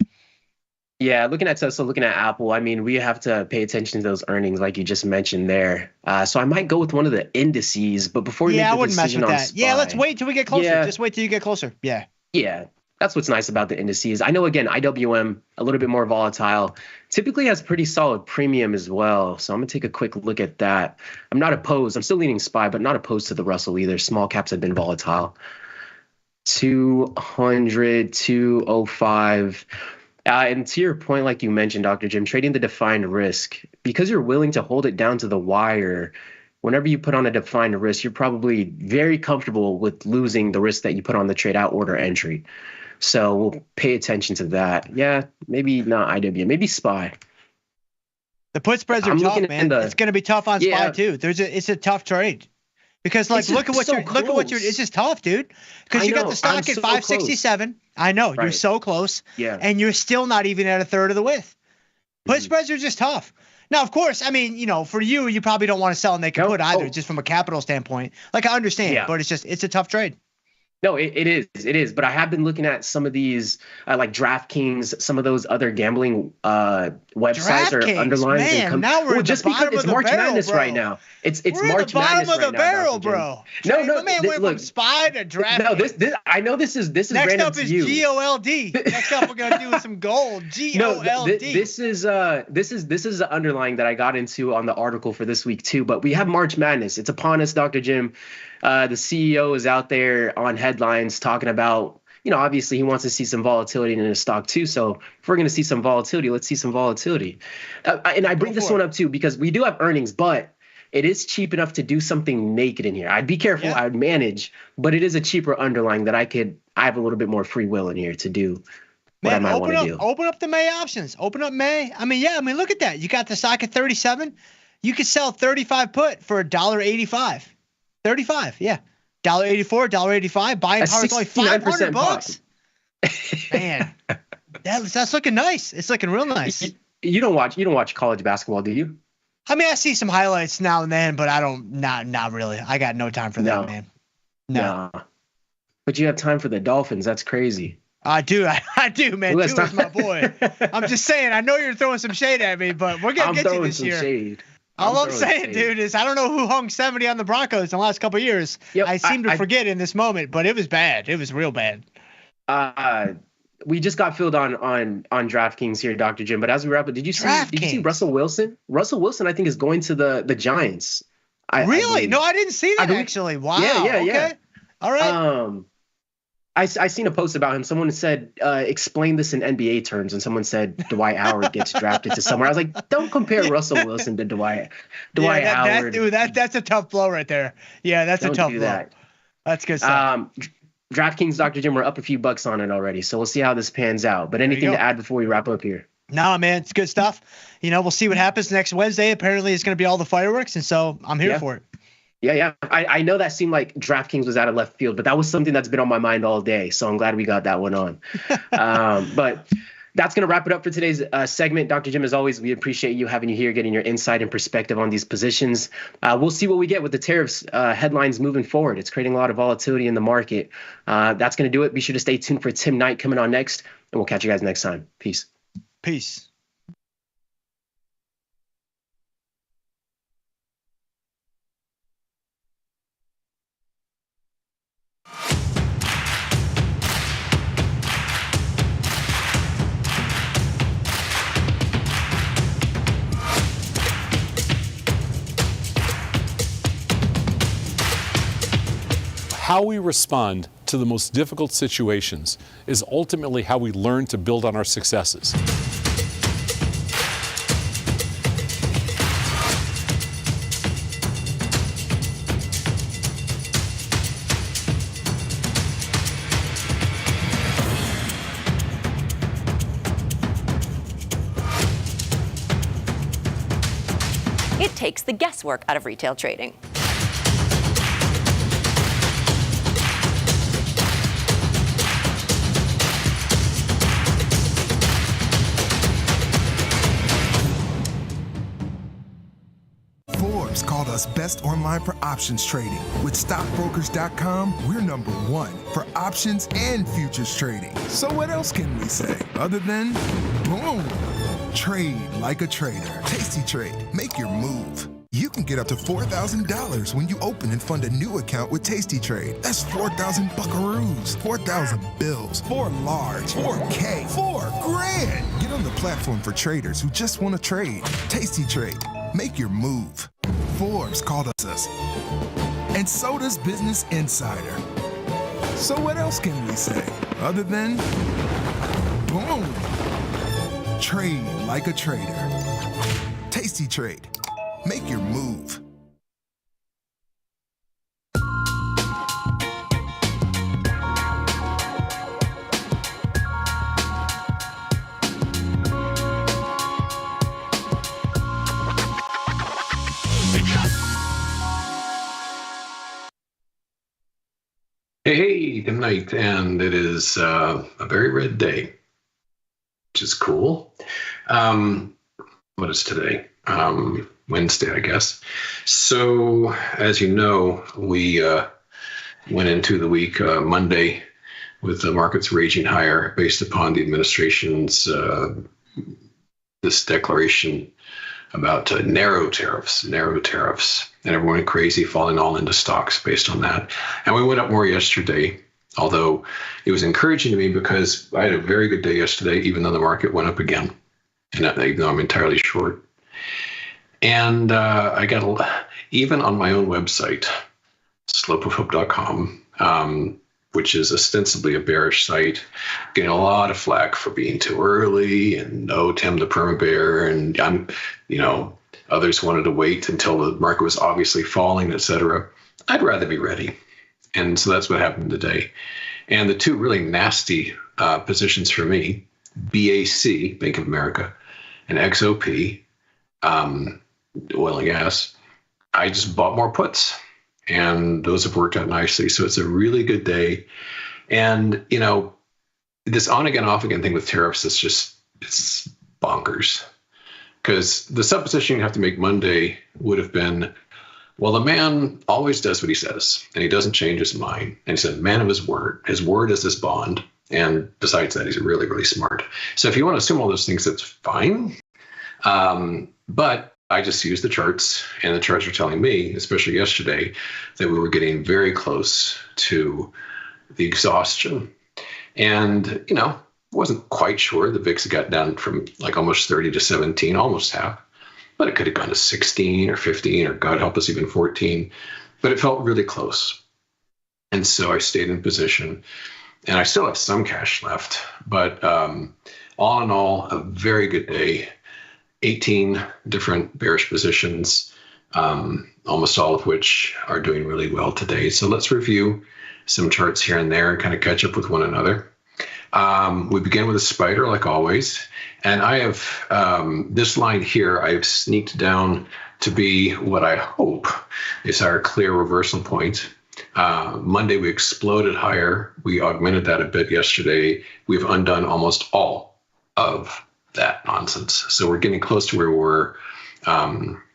S15: Yeah, looking at Tesla, looking at Apple, I mean, we have to pay attention to those earnings like you just mentioned there. So I might go with one of the indices, but before we make
S18: I
S15: the
S18: wouldn't mess
S15: decision
S18: with
S15: on
S18: that.
S15: SPY,
S18: Yeah, let's wait till we get closer.
S15: Yeah.
S18: Just wait till you get closer. Yeah.
S15: Yeah, that's what's nice about the indices. I know, again, IWM, a little bit more volatile, typically has pretty solid premium as well. So I'm going to take a quick look at that. I'm not opposed. I'm still leaning SPY, but not opposed to the Russell either. Small caps have been volatile. 200, 205. And to your point, like you mentioned, Dr. Jim, trading the defined risk, because you're willing to hold it down to the wire, whenever you put on a defined risk, you're probably very comfortable with losing the risk that you put on the trade out order entry. So we'll pay attention to that. Yeah, maybe not IWM, maybe SPY.
S18: The put spreads are tough, man. It's going to be tough on SPY too. It's a tough trade. Because like look at what you're it's just tough, dude. Because you got the stock at 567. I know, you're so close.
S15: Yeah.
S18: And you're still not even at a third of the width. Put spreads are just tough. Now, of course, I mean, for you probably don't want to sell naked put either, just from a capital standpoint. Like I understand, but it's a tough trade.
S15: No, it is. But I have been looking at some of these, like DraftKings, some of those other gambling websites are underlying.
S18: Man, now we're
S15: just because it's March Madness right now. It's March Madness right now.
S18: We're at the bottom of the barrel, bro.
S15: No,
S18: man went from SPY to DraftKings.
S15: No, this I know this is
S18: Next
S15: random
S18: up
S15: to
S18: is
S15: you.
S18: GOLD. Next up we're gonna do some gold. GOLD.
S15: No, this is the underlying that I got into on the article for this week too. But we have March Madness. It's upon us, Dr. Jim. The CEO is out there on headlines talking about, obviously he wants to see some volatility in his stock too. So if we're going to see some volatility, let's see some volatility. And I bring this one up too because we do have earnings, but it is cheap enough to do something naked in here. I'd be careful. I'd manage, but it is a cheaper underlying that I have a little bit more free will in here to do what I might want to do.
S18: Open up the May options. Open up May. I mean, look at that. You got the stock at 37. You could sell 35 put for $1.85. 35, yeah. $1.84, $1.85. Buying power is only $500. Man, that's looking nice. It's looking real nice.
S15: You don't watch college basketball, do you?
S18: I mean, I see some highlights now and then, but I don't. Not really. I got no time for that, man. No.
S15: But you have time for the Dolphins. That's crazy.
S18: I do, man. Tua is my boy. I'm just saying. I know you're throwing some shade at me, but we're gonna get you this year.
S15: Shade.
S18: All I'm saying, dude, is I don't know who hung 70 on the Broncos in the last couple of years. Yep, I seem to forget in this moment, but it was bad. It was real bad.
S15: We just got filled on DraftKings here, Dr. Jim. But as we wrap up, did you see Russell Wilson? Russell Wilson, I think, is going to the Giants.
S18: Really? No, I didn't see that actually. Wow. Yeah. Okay. All right.
S15: I seen a post about him. Someone said, explain this in NBA terms. And someone said Dwight Howard gets drafted to somewhere. I was like, don't compare Russell Wilson to Dwight Howard.
S18: That's a tough blow right there. Yeah, that's a tough blow. That's good stuff.
S15: DraftKings, Dr. Jim, we're up a few bucks on it already. So we'll see how this pans out. But anything to add before we wrap up here?
S18: No, man, it's good stuff. We'll see what happens next Wednesday. Apparently it's going to be all the fireworks. And so I'm here for it.
S15: Yeah. I know that seemed like DraftKings was out of left field, but that was something that's been on my mind all day. So I'm glad we got that one on. But that's going to wrap it up for today's segment. Dr. Jim, as always, we appreciate you having you here, getting your insight and perspective on these positions. We'll see what we get with the tariffs headlines moving forward. It's creating a lot of volatility in the market. That's going to do it. Be sure to stay tuned for Tim Knight coming on next, and we'll catch you guys next time. Peace.
S18: Peace.
S3: How we respond to the most difficult situations is ultimately how we learn to build on our successes.
S5: It takes the guesswork out of retail trading.
S7: Forbes called us best online for options trading. With stockbrokers.com, we're number one for options and futures trading. So what else can we say other than boom? Trade like a trader. Tasty Trade. Make your move. You can get up to $4,000 when you open and fund a new account with Tasty Trade. That's 4,000 buckaroos, 4,000 bills, 4 large, 4K, 4 grand. Get on the platform for traders who just want to trade. Tasty Trade. Make your move. Forbes called us. And so does Business Insider. So what else can we say other than boom? Trade like a trader. Tasty Trade. Make your move.
S8: Hey, good night, and it is a very red day, which is cool. What is today? Wednesday, I guess. So, as you know, we went into the week Monday with the markets raging higher based upon the administration's this declaration about narrow tariffs, and everyone went crazy, falling all into stocks based on that. And we went up more yesterday, although it was encouraging to me because I had a very good day yesterday, even though the market went up again, and even though I'm entirely short. And I got, even on my own website, slopeofhope.com, which is ostensibly a bearish site, getting a lot of flack for being too early and Tim the perma bear, and others wanted to wait until the market was obviously falling, etc. I'd rather be ready. And so that's what happened today. And the two really nasty positions for me, BAC, Bank of America, and XOP, oil and gas, I just bought more puts, and those have worked out nicely. So it's a really good day. And, this on again, off again thing with tariffs, it's bonkers. Because the supposition you have to make Monday would have been, well, the man always does what he says, and he doesn't change his mind. And he's a man of his word. His word is this bond. And besides that, he's really, really smart. So if you want to assume all those things, that's fine. But I just used the charts, and the charts are telling me, especially yesterday, that we were getting very close to the exhaustion. And, wasn't quite sure. The VIX had got down from like almost 30 to 17, almost half. But it could have gone to 16 or 15 or, God help us, even 14. But it felt really close. And so I stayed in position. And I still have some cash left. But all in all, a very good day. 18 different bearish positions, almost all of which are doing really well today. So let's review some charts here and there and kind of catch up with one another. We begin with a spider, like always. And I have this line here, I've sneaked down to be what I hope is our clear reversal point. Monday, we exploded higher. We augmented that a bit yesterday. We've undone almost all of that nonsense. So we're getting close to where we were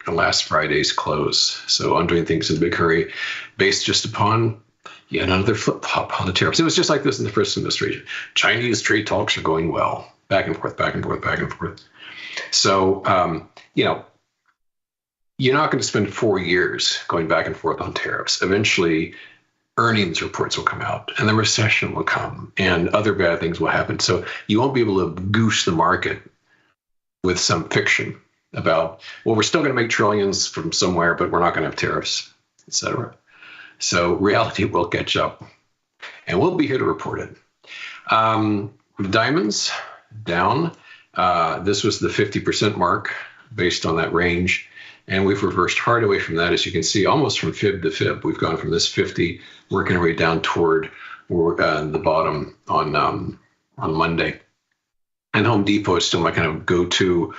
S8: last Friday's close. So I'm doing things in a big hurry based just upon yet another flip-flop on the tariffs. It was just like this in the first administration. Chinese trade talks are going well. Back and forth, back and forth, back and forth. So, you're not going to spend 4 years going back and forth on tariffs. Eventually, earnings reports will come out, and the recession will come, and other bad things will happen. So you won't be able to goose the market with some fiction about, well, we're still going to make trillions from somewhere, but we're not going to have tariffs, etc. So reality will catch up, and we'll be here to report it. Diamonds down. This was the 50% mark based on that range. And we've reversed hard away from that, as you can see, almost from fib to fib. We've gone from this 50, working our way down toward the bottom on Monday. And Home Depot is still my kind of go-to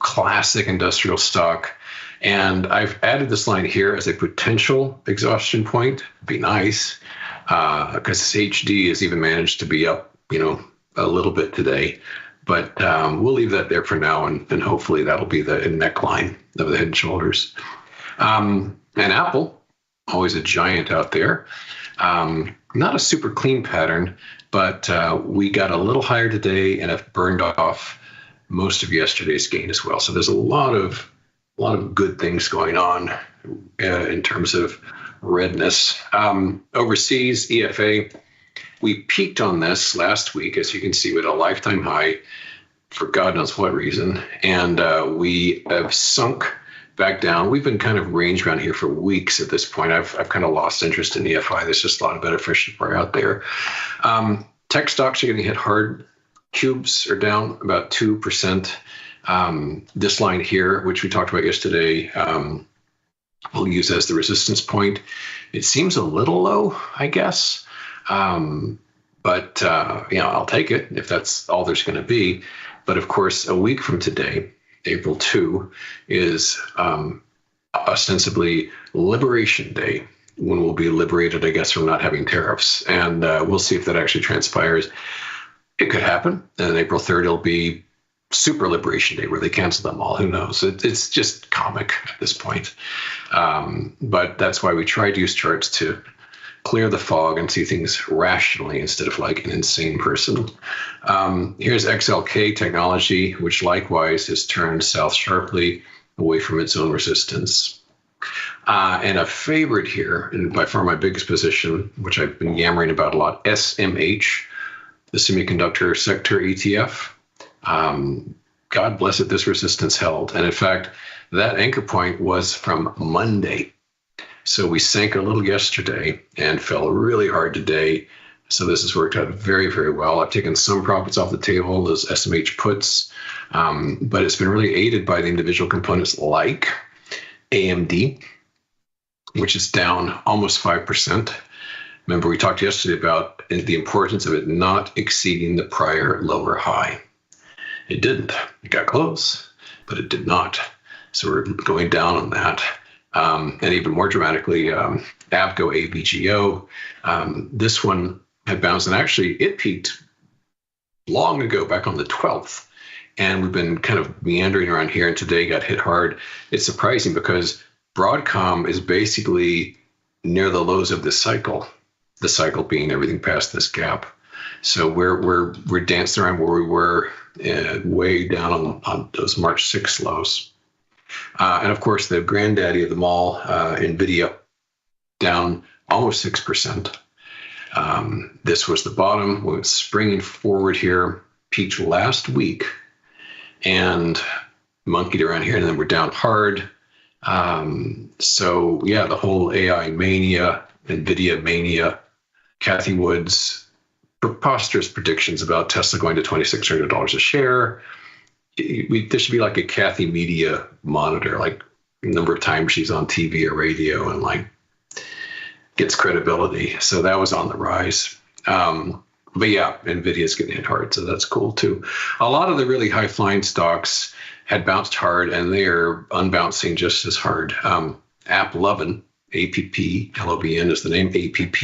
S8: classic industrial stock. And I've added this line here as a potential exhaustion point. Be nice, because HD has even managed to be up, a little bit today. But we'll leave that there for now, and hopefully that'll be the neckline of the Head and Shoulders. And Apple, always a giant out there. Not a super clean pattern, but we got a little higher today and have burned off most of yesterday's gain as well. So there's a lot of good things going on in terms of redness. Overseas, EFA, we peaked on this last week, as you can see, with a lifetime high for God knows what reason. And we have sunk back down. We've been kind of range around here for weeks at this point. I've kind of lost interest in EFI. There's just a lot of beneficial out there. Tech stocks are getting hit hard. Cubes are down about 2%. This line here, which we talked about yesterday, we'll use as the resistance point. It seems a little low, I guess. But I'll take it if that's all there's going to be. But of course, a week from today, April 2, is ostensibly Liberation Day, when we'll be liberated, I guess, from not having tariffs. And we'll see if that actually transpires. It could happen. And then April 3rd, it'll be Super Liberation Day, where they cancel them all. Who knows? It's just comic at this point. But that's why we try to use charts to clear the fog and see things rationally instead of like an insane person. Here's XLK technology, which likewise has turned south sharply away from its own resistance. And a favorite here, and by far my biggest position, which I've been yammering about a lot, SMH, the semiconductor sector ETF. God bless it, this resistance held. And in fact, that anchor point was from Monday. So we sank a little yesterday and fell really hard today. So this has worked out very, very well. I've taken some profits off the table, those SMH puts, but it's been really aided by the individual components like AMD, which is down almost 5%. Remember, we talked yesterday about the importance of it not exceeding the prior lower high. It didn't. It got close, but it did not. So we're going down on that. And even more dramatically, AVGO, this one had bounced, and actually it peaked long ago, back on the 12th. And we've been kind of meandering around here, and today got hit hard. It's surprising because Broadcom is basically near the lows of this cycle, the cycle being everything past this gap. So we're dancing around where we were way down on those March 6th lows. And of course, the granddaddy of them all, NVIDIA, down almost 6%. This was the bottom. We're springing forward here, peaked last week, and monkeyed around here, and then we're down hard. So yeah, the whole AI mania, NVIDIA mania, Cathie Wood's preposterous predictions about Tesla going to $2,600 a share. There should be like a Cathie media monitor, like the number of times she's on TV or radio and like gets credibility. So that was on the rise. But yeah, NVIDIA's getting hit hard, so that's cool too. A lot of the really high flying stocks had bounced hard, and they are unbouncing just as hard. AppLovin, APP, LOBN is the name, APP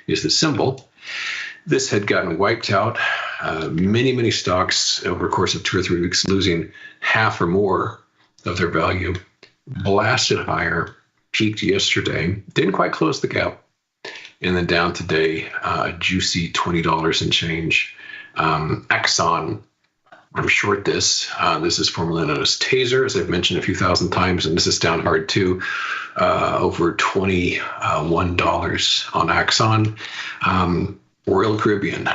S8: is the symbol. This had gotten wiped out. Many stocks over the course of 2 or 3 weeks losing half or more of their value. Blasted higher, peaked yesterday, didn't quite close the gap, and then down today, a juicy $20 and change. Axon, I'm short this. This is formerly known as Taser, as I've mentioned a few thousand times, and this is down hard too, over $21 on Axon. Royal Caribbean.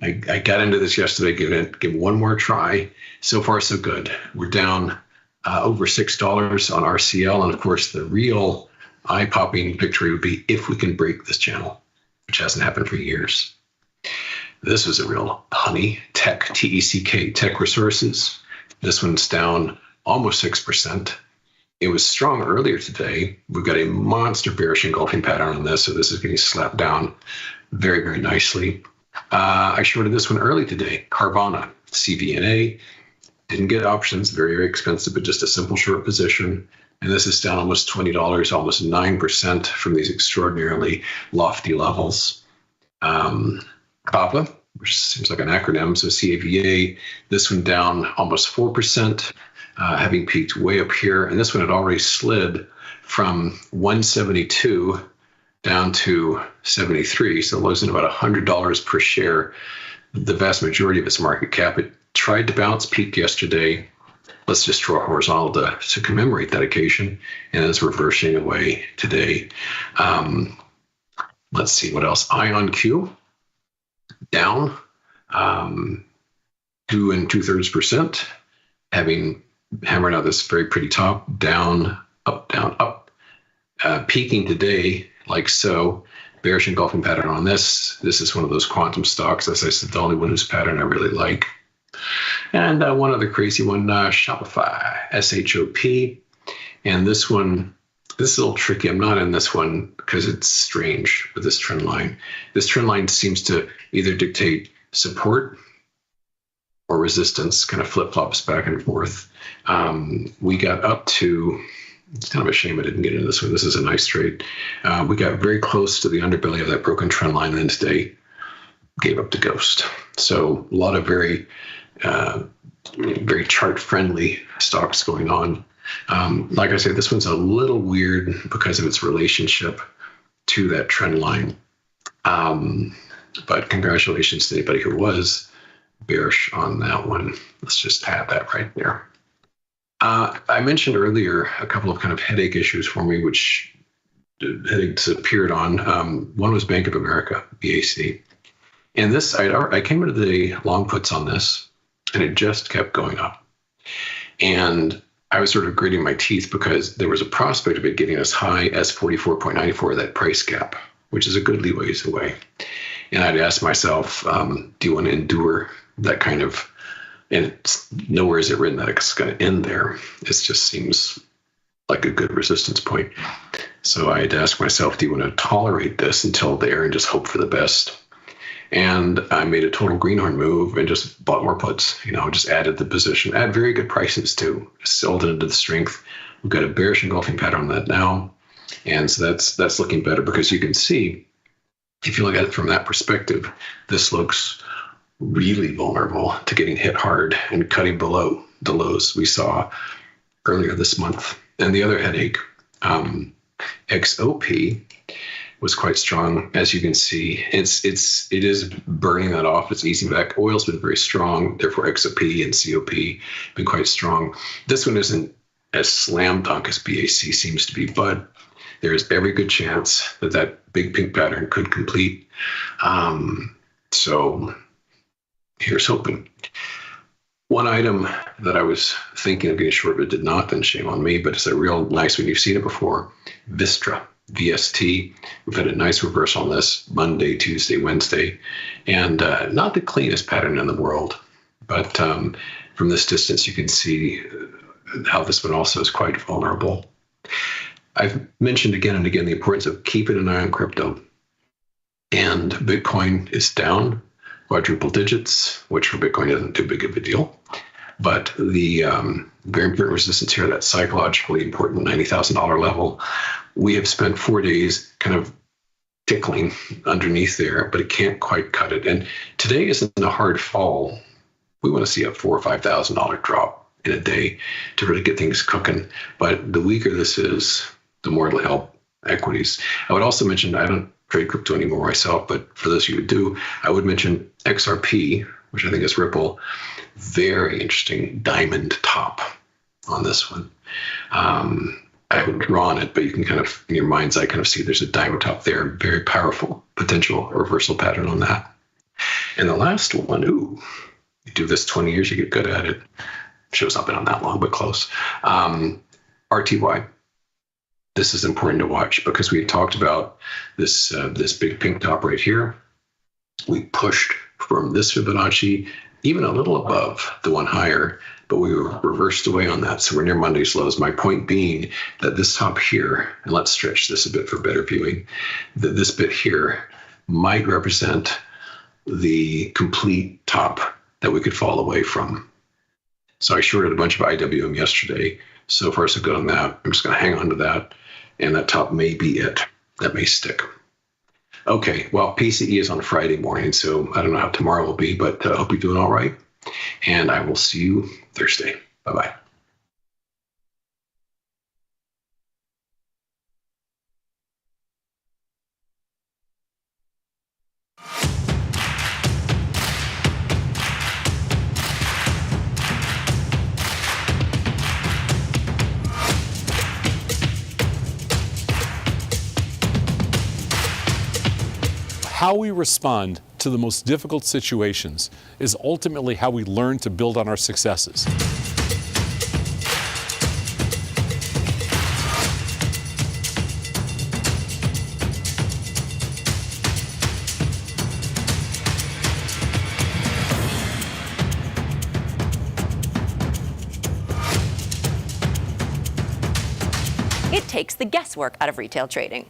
S8: I got into this yesterday, give one more try. So far, so good. We're down over $6 on RCL. And of course, the real eye-popping victory would be if we can break this channel, which hasn't happened for years. This was a real honey. Tech, TECK, Tech Resources. This one's down almost 6%. It was strong earlier today. We've got a monster bearish engulfing pattern on this, so this is getting slapped down very, very nicely. I shorted this one early today. Carvana, CVNA. Didn't get options, very, very expensive, but just a simple short position. And this is down almost $20, almost 9% from these extraordinarily lofty levels. Coppa, which seems like an acronym. So CAVA, this one down almost 4%, having peaked way up here. And this one had already slid from 172 down to 73. So losing about $100 per share, the vast majority of its market cap. It tried to bounce, peak yesterday. Let's just draw horizontal to commemorate that occasion, and it's reversing away today. Let's see what else. IonQ down 2 2/3%, having hammered out this very pretty top, down, up, peaking today like so. Bearish engulfing pattern on this. This is one of those quantum stocks, as I said, the only one whose pattern I really like. And one other crazy one, Shopify, SHOP. And this one, this is a little tricky. I'm not in this one because it's strange with this trend line. This trend line seems to either dictate support or resistance, kind of flip-flops back and forth. We got up to, it's kind of a shame I didn't get into this one. This is a nice trade. We got very close to the underbelly of that broken trend line, and then today gave up the ghost. So a lot of very chart-friendly stocks going on. Like I said, this one's a little weird because of its relationship to that trend line. But congratulations to anybody who was bearish on that one. Let's just add that right there. I mentioned earlier a couple of kind of headache issues for me, which headaches appeared on. One was Bank of America, BAC. And this, I came into the long puts on this, and it just kept going up. And I was sort of gritting my teeth because there was a prospect of it getting as high as 44.94, that price gap, which is a goodly ways away. And I'd ask myself, do you want to endure that kind of, and it's, nowhere is it written that it's going to end there. It just seems like a good resistance point. So I had to ask myself, do you want to tolerate this until there and just hope for the best? And I made a total greenhorn move and just bought more puts, just added the position at very good prices too, sold it into the strength. We've got a bearish engulfing pattern on that now. And so that's looking better because you can see, if you look at it from that perspective, this looks really vulnerable to getting hit hard and cutting below the lows we saw earlier this month. And the other headache, XOP, was quite strong. As you can see, it is burning that off. It's easing back. Oil's been very strong. Therefore, XOP and COP been quite strong. This one isn't as slam dunk as BAC seems to be, but there's every good chance that big pink pattern could complete. So here's hoping. One item that I was thinking of getting short but did not, then shame on me, but it's a real nice one. You've seen it before. Vistra, VST. We've had a nice reversal on this Monday, Tuesday, Wednesday, and not the cleanest pattern in the world. But from this distance, you can see how this one also is quite vulnerable. I've mentioned again and again the importance of keeping an eye on crypto. And Bitcoin is down quadruple digits, which for Bitcoin isn't too big of a deal. But the very important resistance here, that psychologically important $90,000 level, we have spent 4 days kind of tickling underneath there, but it can't quite cut it. And today isn't a hard fall. We want to see a $4,000 or $5,000 drop in a day to really get things cooking. But the weaker this is, the more it'll help equities. I would also mention, I don't trade crypto anymore myself, but for those of you who do, I would mention XRP, which I think is Ripple. Very interesting diamond top on this one. I haven't drawn it, but you can kind of, in your mind's eye, kind of see there's a diamond top there. Very powerful potential reversal pattern on that. And the last one, you do this 20 years, you get good at it. Show's not been on that long, but close. RTY. This is important to watch because we had talked about this big pink top right here. We pushed from this Fibonacci even a little above the one higher, but we were reversed away on that. So we're near Monday's lows. My point being that this top here, and let's stretch this a bit for better viewing, that this bit here might represent the complete top that we could fall away from. So I shorted a bunch of IWM yesterday. So far so good on that. I'm just going to hang on to that. And that top may be it. That may stick. Okay, well, PCE is on Friday morning, so I don't know how tomorrow will be, but I hope you're doing all right. And I will see you Thursday. Bye-bye.
S3: How we respond to the most difficult situations is ultimately how we learn to build on our successes.
S5: It takes the guesswork out of retail trading.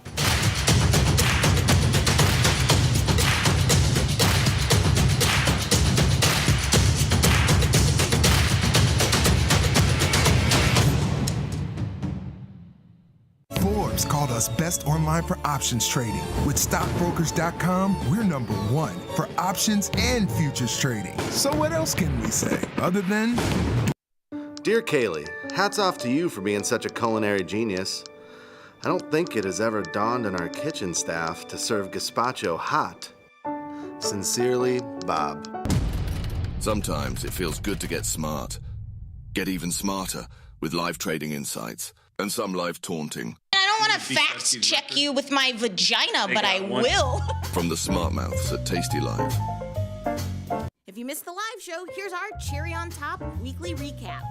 S7: Forbes called us best online for options trading. With stockbrokers.com, we're number one for options and futures trading. So what else can we say other than...
S6: Dear Kaylee, hats off to you for being such a culinary genius. I don't think it has ever dawned on our kitchen staff to serve gazpacho hot. Sincerely, Bob.
S10: Sometimes it feels good to get smart. Get even smarter with live trading insights and some live taunting.
S14: I don't want to fact check you with my vagina, but I will.
S10: From the smart mouths at tastylive.
S14: If you missed the live show, here's our cherry on top weekly recap.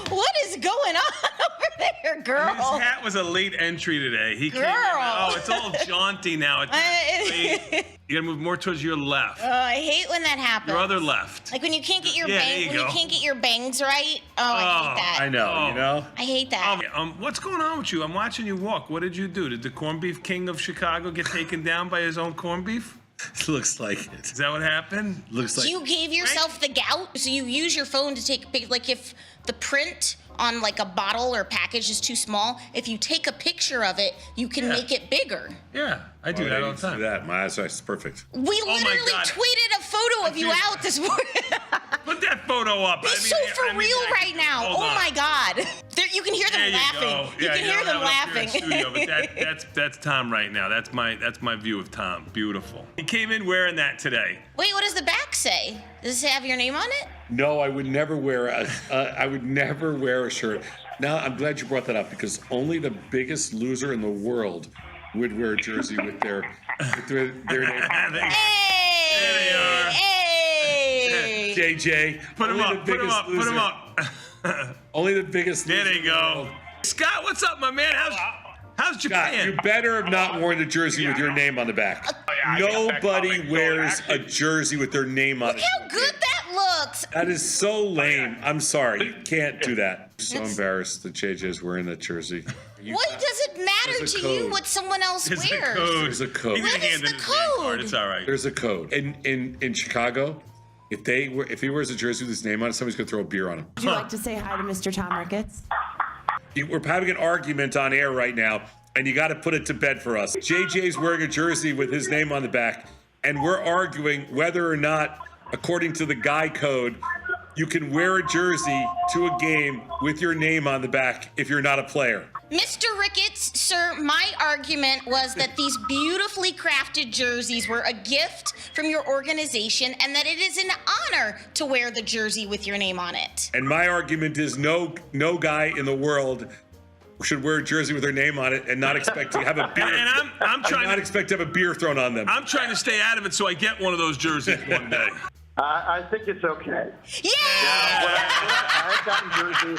S14: What is going on over there, girl?
S13: His hat was a late entry today. He came in, it's all jaunty now. You gotta move more towards your left.
S14: I hate when that happens.
S13: Your other left.
S14: Like when you can't get your
S13: you
S14: can't get your bangs right. I hate that.
S13: I know, you know?
S14: I hate that.
S13: What's going on with you? I'm watching you walk. What did you do? Did the corned beef king of Chicago get taken down by his own corned beef?
S22: Looks like it.
S13: Is that what happened?
S22: Looks like
S14: you gave yourself the gout, so you use your phone to take a picture. Like if the print on like a bottle or package is too small, if you take a picture of it, you can make it bigger.
S13: Yeah, I do that all the time.
S22: That. My eyesight is perfect.
S14: We literally tweeted a photo of you out this morning.
S13: Put that photo up.
S14: He's so for real right now. Oh my God. You can hear them laughing. You can hear them laughing.
S13: Studio, but that's Tom right now. That's my view of Tom. Beautiful. He came in wearing that today.
S14: Wait, what does the back say? Does it have your name on it?
S22: No, I would never wear a shirt. Now, I'm glad you brought that up because only the biggest loser in the world would wear a jersey with their name.
S14: Hey!
S13: There they are.
S14: Hey!
S22: JJ.
S13: Put him up.
S22: Only the biggest loser.
S13: There they go. Scott, what's up, my man? How's Japan?
S22: Scott, you better have not worn the jersey with your name on the back. Nobody wears a jersey with their name on it.
S14: Look how good that looks.
S22: That is so lame. I'm sorry. You can't do that. I'm so embarrassed that JJ is wearing that jersey.
S14: What does it matter to you what someone else wears?
S22: There's a code.
S14: What is the code?
S13: It's all right.
S22: There's a code. In Chicago, if he wears a jersey with his name on it, somebody's gonna throw a beer on him.
S25: Would you like to say hi to Mr. Tom Ricketts?
S22: We're having an argument on air right now, and you got to put it to bed for us. JJ's wearing a jersey with his name on the back, and we're arguing whether or not, according to the guy code, you can wear a jersey to a game with your name on the back if you're not a player.
S14: Mr. Ricketts, sir, my argument was that these beautifully crafted jerseys were a gift from your organization and that it is an honor to wear the jersey with your name on it.
S22: And my argument is no guy in the world should wear a jersey with their name on it and not expect to have a beer.
S13: And I'm trying
S22: not expect to have a beer thrown on them.
S13: I'm trying to stay out of it so I get one of those jerseys one day.
S26: I think it's okay.
S14: Yeah!
S26: I've gotten jerseys.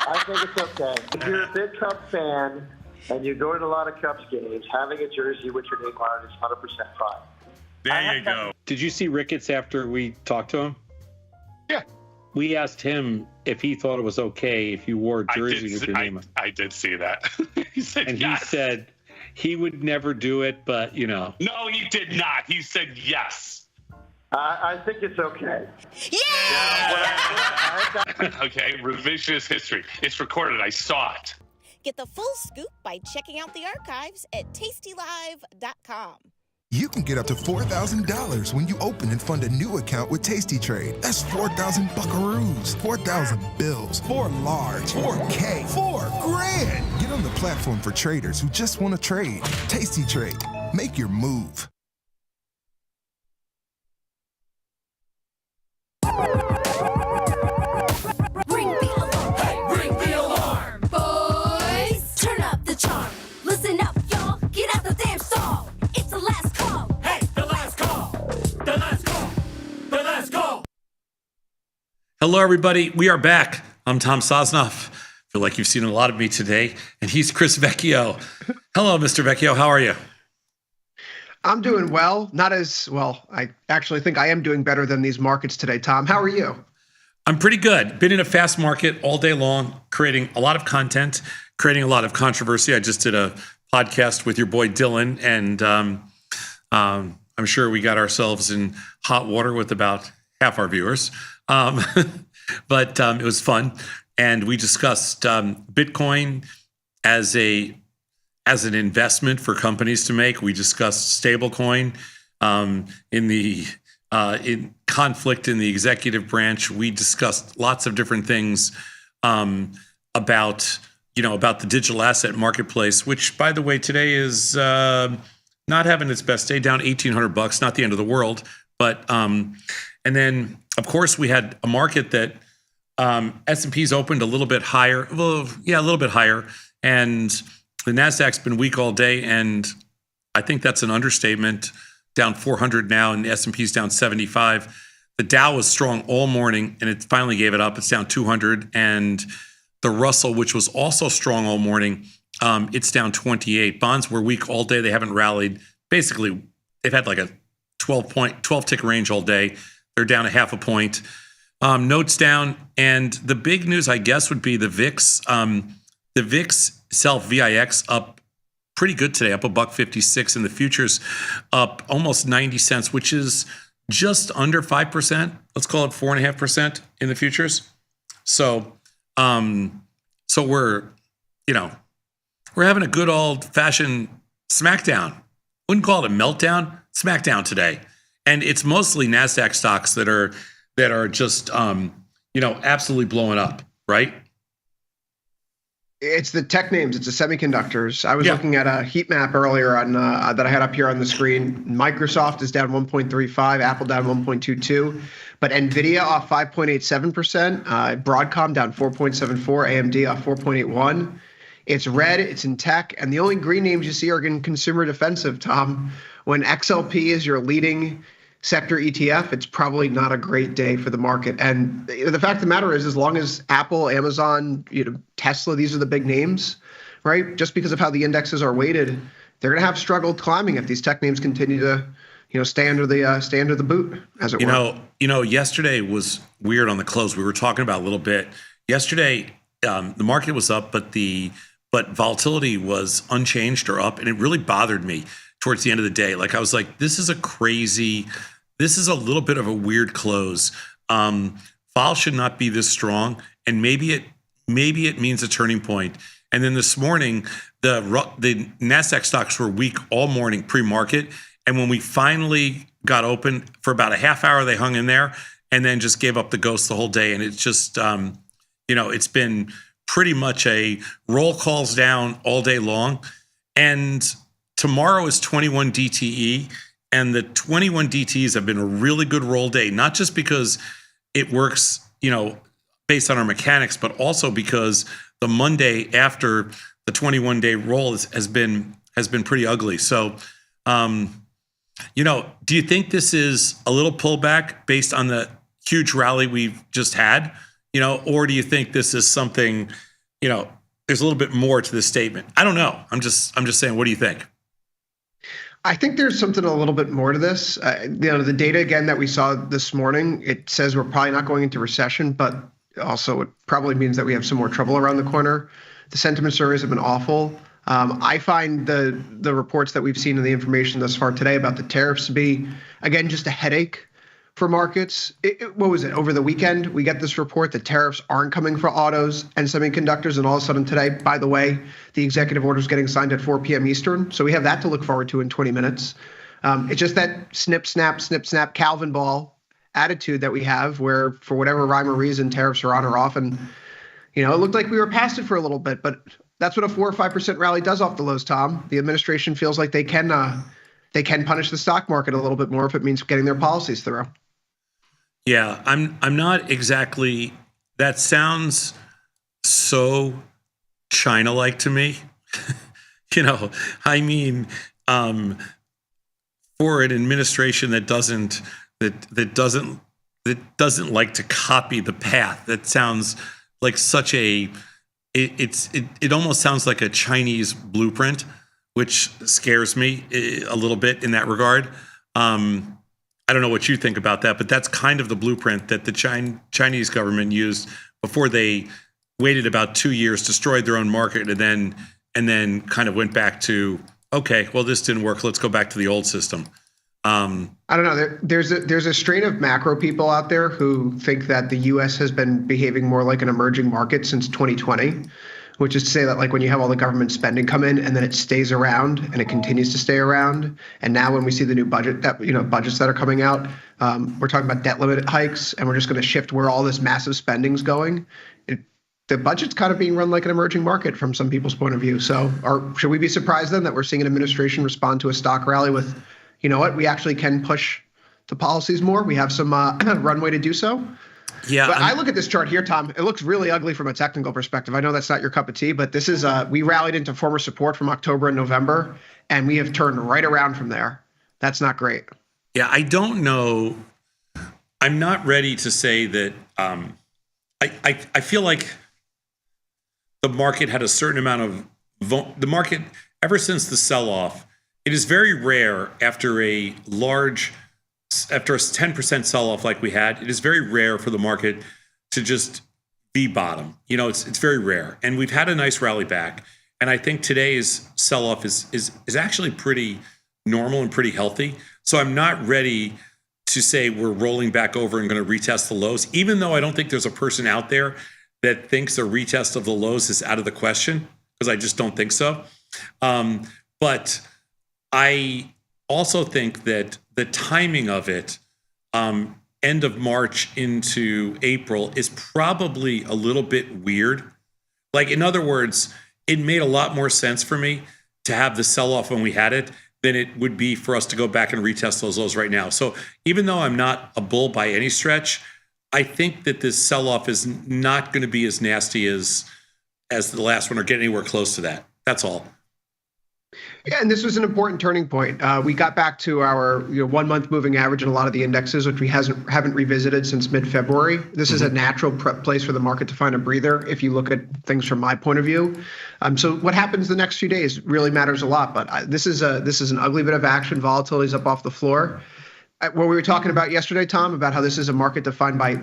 S26: I think it's okay. If you're a big Cubs fan and you go to a lot of Cubs games, having a jersey with your name on it is 100% fine.
S13: There you go.
S27: Did you see Ricketts after we talked to him?
S26: Yeah.
S27: We asked him if he thought it was okay if you wore a jersey with your name on it.
S28: I did see that. He said
S27: and
S28: yes.
S27: He said he would never do it, but, you know.
S28: No, he did not. He said yes.
S26: I think it's okay.
S14: Yeah!
S28: Okay, revisionist history. It's recorded. I saw it.
S14: Get the full scoop by checking out the archives at tastylive.com.
S7: You can get up to $4,000 when you open and fund a new account with Tasty Trade. That's 4,000 buckaroos, 4,000 bills, 4 large, 4K, 4 grand. Get on the platform for traders who just want to trade. Tasty Trade. Make your move.
S2: Ring the alarm, boys. Turn up the charm. Listen up, y'all. Get out the damn stall. It's the last call. Hey, the last call. The last call. The last call.
S13: Hello, everybody. We are back. I'm Tom Sosnoff. Feel like you've seen a lot of me today, and he's Chris Vecchio. Hello, Mr. Vecchio. How are you?
S23: I'm doing well. Not as well. I actually think I am doing better than these markets today, Tom. How are you?
S13: I'm pretty good. Been in a fast market all day long, creating a lot of content, creating a lot of controversy. I just did a podcast with your boy Dylan, and I'm sure we got ourselves in hot water with about half our viewers. But it was fun. And we discussed Bitcoin as an investment for companies to make. We discussed stablecoin in conflict in the executive branch. We discussed lots of different things about the digital asset marketplace, which, by the way, today is not having its best day, down $1,800, not the end of the world. But and then, of course, we had a market that S&P's opened a little bit higher. Well, yeah, a little bit higher. And the NASDAQ's been weak all day, and I think that's an understatement. Down 400 now, and the S&P's down 75. The Dow was strong all morning, and it finally gave it up. It's down 200. And the Russell, which was also strong all morning, it's down 28. Bonds were weak all day. They haven't rallied. Basically, they've had like a 12-tick range all day. They're down a half a point. Notes down. And the big news, I guess, would be the VIX. The VIX self-VIX up pretty good today, up $1.56, and the futures up almost 90 cents, which is just under 5%. Let's call it 4.5% in the futures. So we're having a good old-fashioned smackdown. Wouldn't call it a meltdown, smackdown today, and it's mostly NASDAQ stocks that are just absolutely blowing up, right?
S23: It's the tech names. It's the semiconductors. I was looking at a heat map earlier on that I had up here on the screen. Microsoft is down 1.35, Apple down 1.22, but NVIDIA off 5.87%, Broadcom down 4.74, AMD off 4.81. It's red, it's in tech, and the only green names you see are in consumer defensive, Tom. When XLP is your leading sector ETF, it's probably not a great day for the market. And the fact of the matter is, as long as Apple, Amazon, Tesla, these are the big names, right? Just because of how the indexes are weighted, they're going to have struggled climbing if these tech names continue to, stay under the boot, as it were.
S13: Yesterday was weird on the close. We were talking about a little bit. Yesterday, the market was up, but volatility was unchanged or up, and it really bothered me towards the end of the day. Like, I was like, this is a little bit of a weird close. Vol should not be this strong, and maybe it means a turning point. And then this morning, the NASDAQ stocks were weak all morning pre-market, and when we finally got open for about a half hour, they hung in there, and then just gave up the ghost the whole day. And it's just, it's been pretty much a roll calls down all day long. And tomorrow is 21 DTE. And the 21 DTs have been a really good roll day, not just because it works, based on our mechanics, but also because the Monday after the 21-day roll has been pretty ugly. So, do you think this is a little pullback based on the huge rally we've just had, or do you think this is something, there's a little bit more to this statement? I don't know. I'm just saying, what do you think?
S23: I think there's something a little bit more to this. The data, again, that we saw this morning, it says we're probably not going into recession, but also it probably means that we have some more trouble around the corner. The sentiment surveys have been awful. I find the reports that we've seen in the information thus far today about the tariffs to be, again, just a headache for markets. What was it? Over the weekend, we get this report that tariffs aren't coming for autos and semiconductors, and all of a sudden today, by the way, the executive order is getting signed at 4 p.m. Eastern. So we have that to look forward to in 20 minutes. It's just that snip, snap, Calvin ball attitude that we have where, for whatever rhyme or reason, tariffs are on or off. And, it looked like we were past it for a little bit, but that's what a 4 or 5% rally does off the lows, Tom. The administration feels like they can punish the stock market a little bit more if it means getting their policies through.
S13: Yeah, I'm not exactly. That sounds so China-like to me. I mean, for an administration that doesn't like to copy the path, that sounds like such a. It almost sounds like a Chinese blueprint, which scares me a little bit in that regard. I don't know what you think about that, but that's kind of the blueprint that the Chinese government used before they waited about 2 years, destroyed their own market, and then kind of went back to, okay, well, this didn't work. Let's go back to the old system.
S23: I don't know. There's a strain of macro people out there who think that the U.S. has been behaving more like an emerging market since 2020. Which is to say that, like, when you have all the government spending come in and then it stays around and it continues to stay around. And now when we see the new budgets that are coming out, we're talking about debt limit hikes, and we're just going to shift where all this massive spending's going. The budget's kind of being run like an emerging market from some people's point of view. So should we be surprised then that we're seeing an administration respond to a stock rally with, we actually can push the policies more. We have some runway to do so.
S13: Yeah,
S23: but I look at this chart here, Tom. It looks really ugly from a technical perspective. I know that's not your cup of tea, but this is we rallied into former support from October and November, and we have turned right around from there. That's not great.
S13: Yeah, I don't know. I'm not ready to say that. I feel like the market had a certain amount of the market ever since the sell-off. It is very rare after a 10% sell-off like we had, it is very rare for the market to just V-bottom. It's very rare. And we've had a nice rally back. And I think today's sell-off is actually pretty normal and pretty healthy. So I'm not ready to say we're rolling back over and going to retest the lows, even though I don't think there's a person out there that thinks a retest of the lows is out of the question, because I just don't think so. But I also think that the timing of it, end of March into April, is probably a little bit weird. Like, in other words, it made a lot more sense for me to have the sell-off when we had it than it would be for us to go back and retest those lows right now. So even though I'm not a bull by any stretch, I think that this sell-off is not going to be as nasty as the last one or get anywhere close to that. That's all.
S23: Yeah, and this was an important turning point. We got back to our 1 month moving average in a lot of the indexes, which we haven't revisited since mid-February. This is a natural place for the market to find a breather if you look at things from my point of view. So what happens the next few days really matters a lot. But this is an ugly bit of action. Volatility is up off the floor. What we were talking about yesterday, Tom, about how this is a market defined by,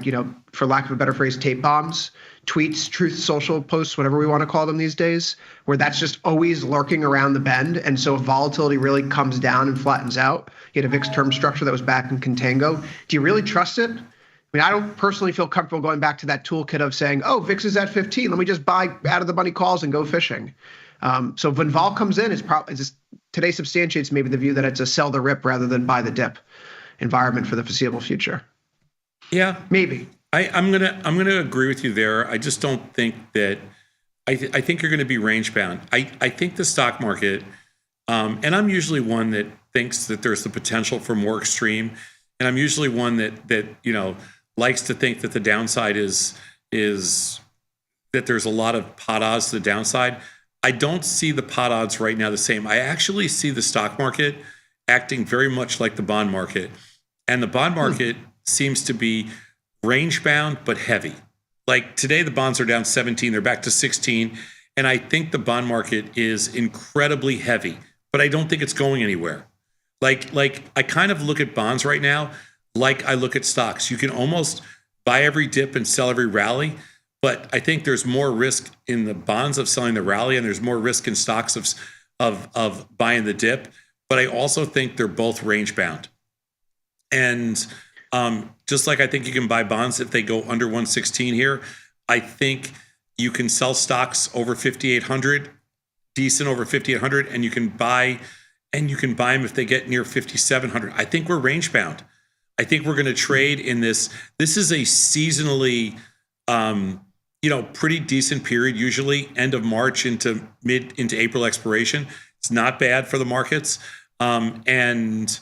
S23: for lack of a better phrase, tape bombs, tweets, truth social posts, whatever we want to call them these days, where that's just always lurking around the bend. And so if volatility really comes down and flattens out, you had a VIX term structure that was back in contango. Do you really trust it? I mean, I don't personally feel comfortable going back to that toolkit of saying, oh, VIX is at 15. Let me just buy out of the money calls and go fishing. So when vol comes in, today substantiates maybe the view that it's a sell the rip rather than buy the dip environment for the foreseeable future.
S13: Yeah,
S23: maybe.
S13: I'm gonna agree with you there. I just don't think that. I think you're going to be range bound. I think the stock market, and I'm usually one that thinks that there's the potential for more extreme, and I'm usually one that likes to think that the downside is that there's a lot of pot odds to the downside. I don't see the pot odds right now the same. I actually see the stock market acting very much like the bond market. And the bond market seems to be range bound, but heavy. Like today, the bonds are down 17, they're back to 16. And I think the bond market is incredibly heavy, but I don't think it's going anywhere. Like I kind of look at bonds right now like I look at stocks. You can almost buy every dip and sell every rally, but I think there's more risk in the bonds of selling the rally, and there's more risk in stocks of buying the dip. But I also think they're both range bound. And Just like I think you can buy bonds if they go under 116 here. I think you can sell stocks over 5,800, decent over 5,800, and you can buy them if they get near 5,700. I think we're range bound. I think we're going to trade in this. This is a seasonally, pretty decent period. Usually end of March into April expiration. It's not bad for the markets, and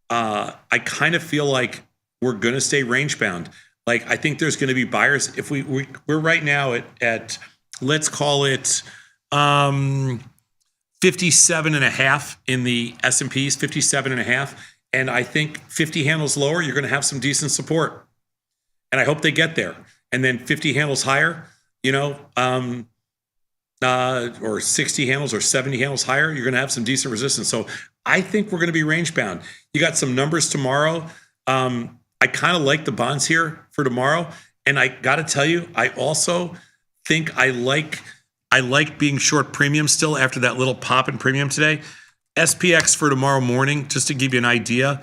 S13: I kind of feel like we're going to stay range bound. Like I think there's going to be buyers. If we're right now at let's call it 57.5 in the S&Ps, 57.5. And I think 50 handles lower, you're going to have some decent support. And I hope they get there. And then 50 handles higher, or 60 handles or 70 handles higher, you're going to have some decent resistance. So I think we're going to be range bound. You got some numbers tomorrow. I kind of like the bonds here for tomorrow. And I got to tell you, I also think I like being short premium still after that little pop in premium today. SPX for tomorrow morning, just to give you an idea.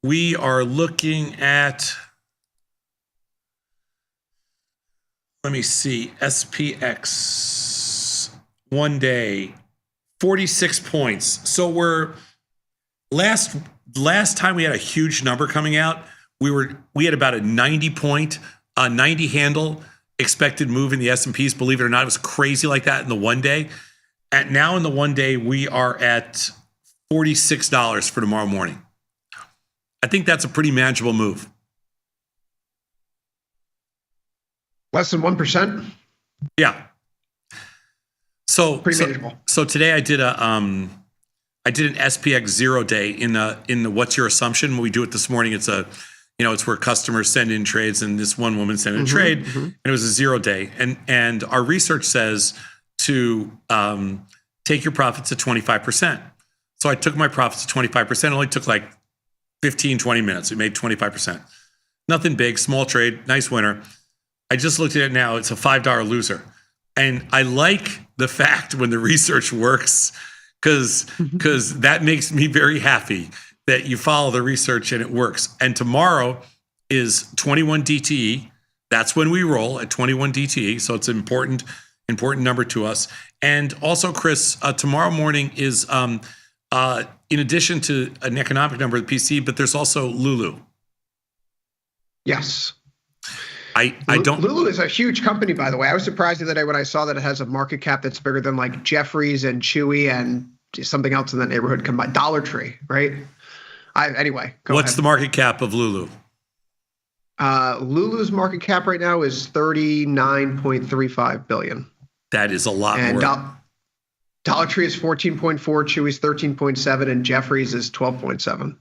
S13: We are looking at, let me see, SPX 1 day, 46 points. So we're last time we had a huge number coming out, we had about a 90 handle expected move in the S&Ps. Believe it or not, it was crazy like that in the 1 day. Now in the 1 day, we are at $46 for tomorrow morning. I think that's a pretty manageable move.
S23: Less than 1%?
S13: Yeah. So
S23: pretty manageable.
S13: So today I did an SPX 0 day in the what's your assumption? We do it this morning. It's it's where customers send in trades, and this one woman sent in a trade, and it was a 0 day. And our research says to take your profits at 25%. So I took my profits at 25%. It only took like 15, 20 minutes. We made 25%. Nothing big, small trade, nice winner. I just looked at it now. It's a $5 loser. And I like the fact when the research works, because that makes me very happy that you follow the research and it works. And tomorrow is 21 DTE. That's when we roll at 21 DTE. So it's an important number to us. And also, Chris, tomorrow morning is, in addition to an economic number, the PC, but there's also Lulu.
S23: Yes.
S13: Lulu
S23: is a huge company, by the way. I was surprised the other day when I saw that it has a market cap that's bigger than like Jeffries and Chewy and something else in that neighborhood combined. Dollar Tree, right? Anyway,
S13: what's the market cap of Lulu?
S23: Lulu's market cap right now is $39.35 billion.
S13: That is a lot more.
S23: Dollar Tree is 14.4, Chewy's 13.7, and Jeffries is 12.7.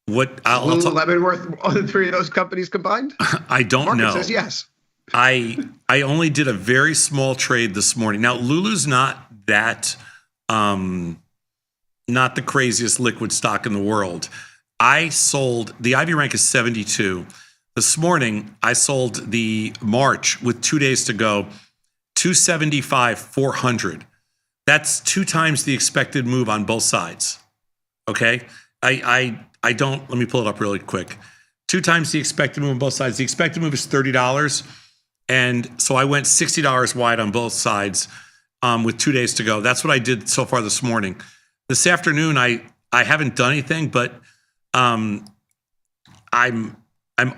S23: Lululemon worth all the three of those companies combined?
S13: I don't know.
S23: Market says yes.
S13: I only did a very small trade this morning. Now Lulu's not that not the craziest liquid stock in the world. I sold the IV rank is 72. This morning I sold the March with 2 days to go, 275 400. That's 2 times the expected move on both sides. Okay, I don't. Let me pull it up really quick. 2 times the expected move on both sides. The expected move is $30, and so I went $60 wide on both sides with 2 days to go. That's what I did so far this morning. This afternoon, I haven't done anything, but I'm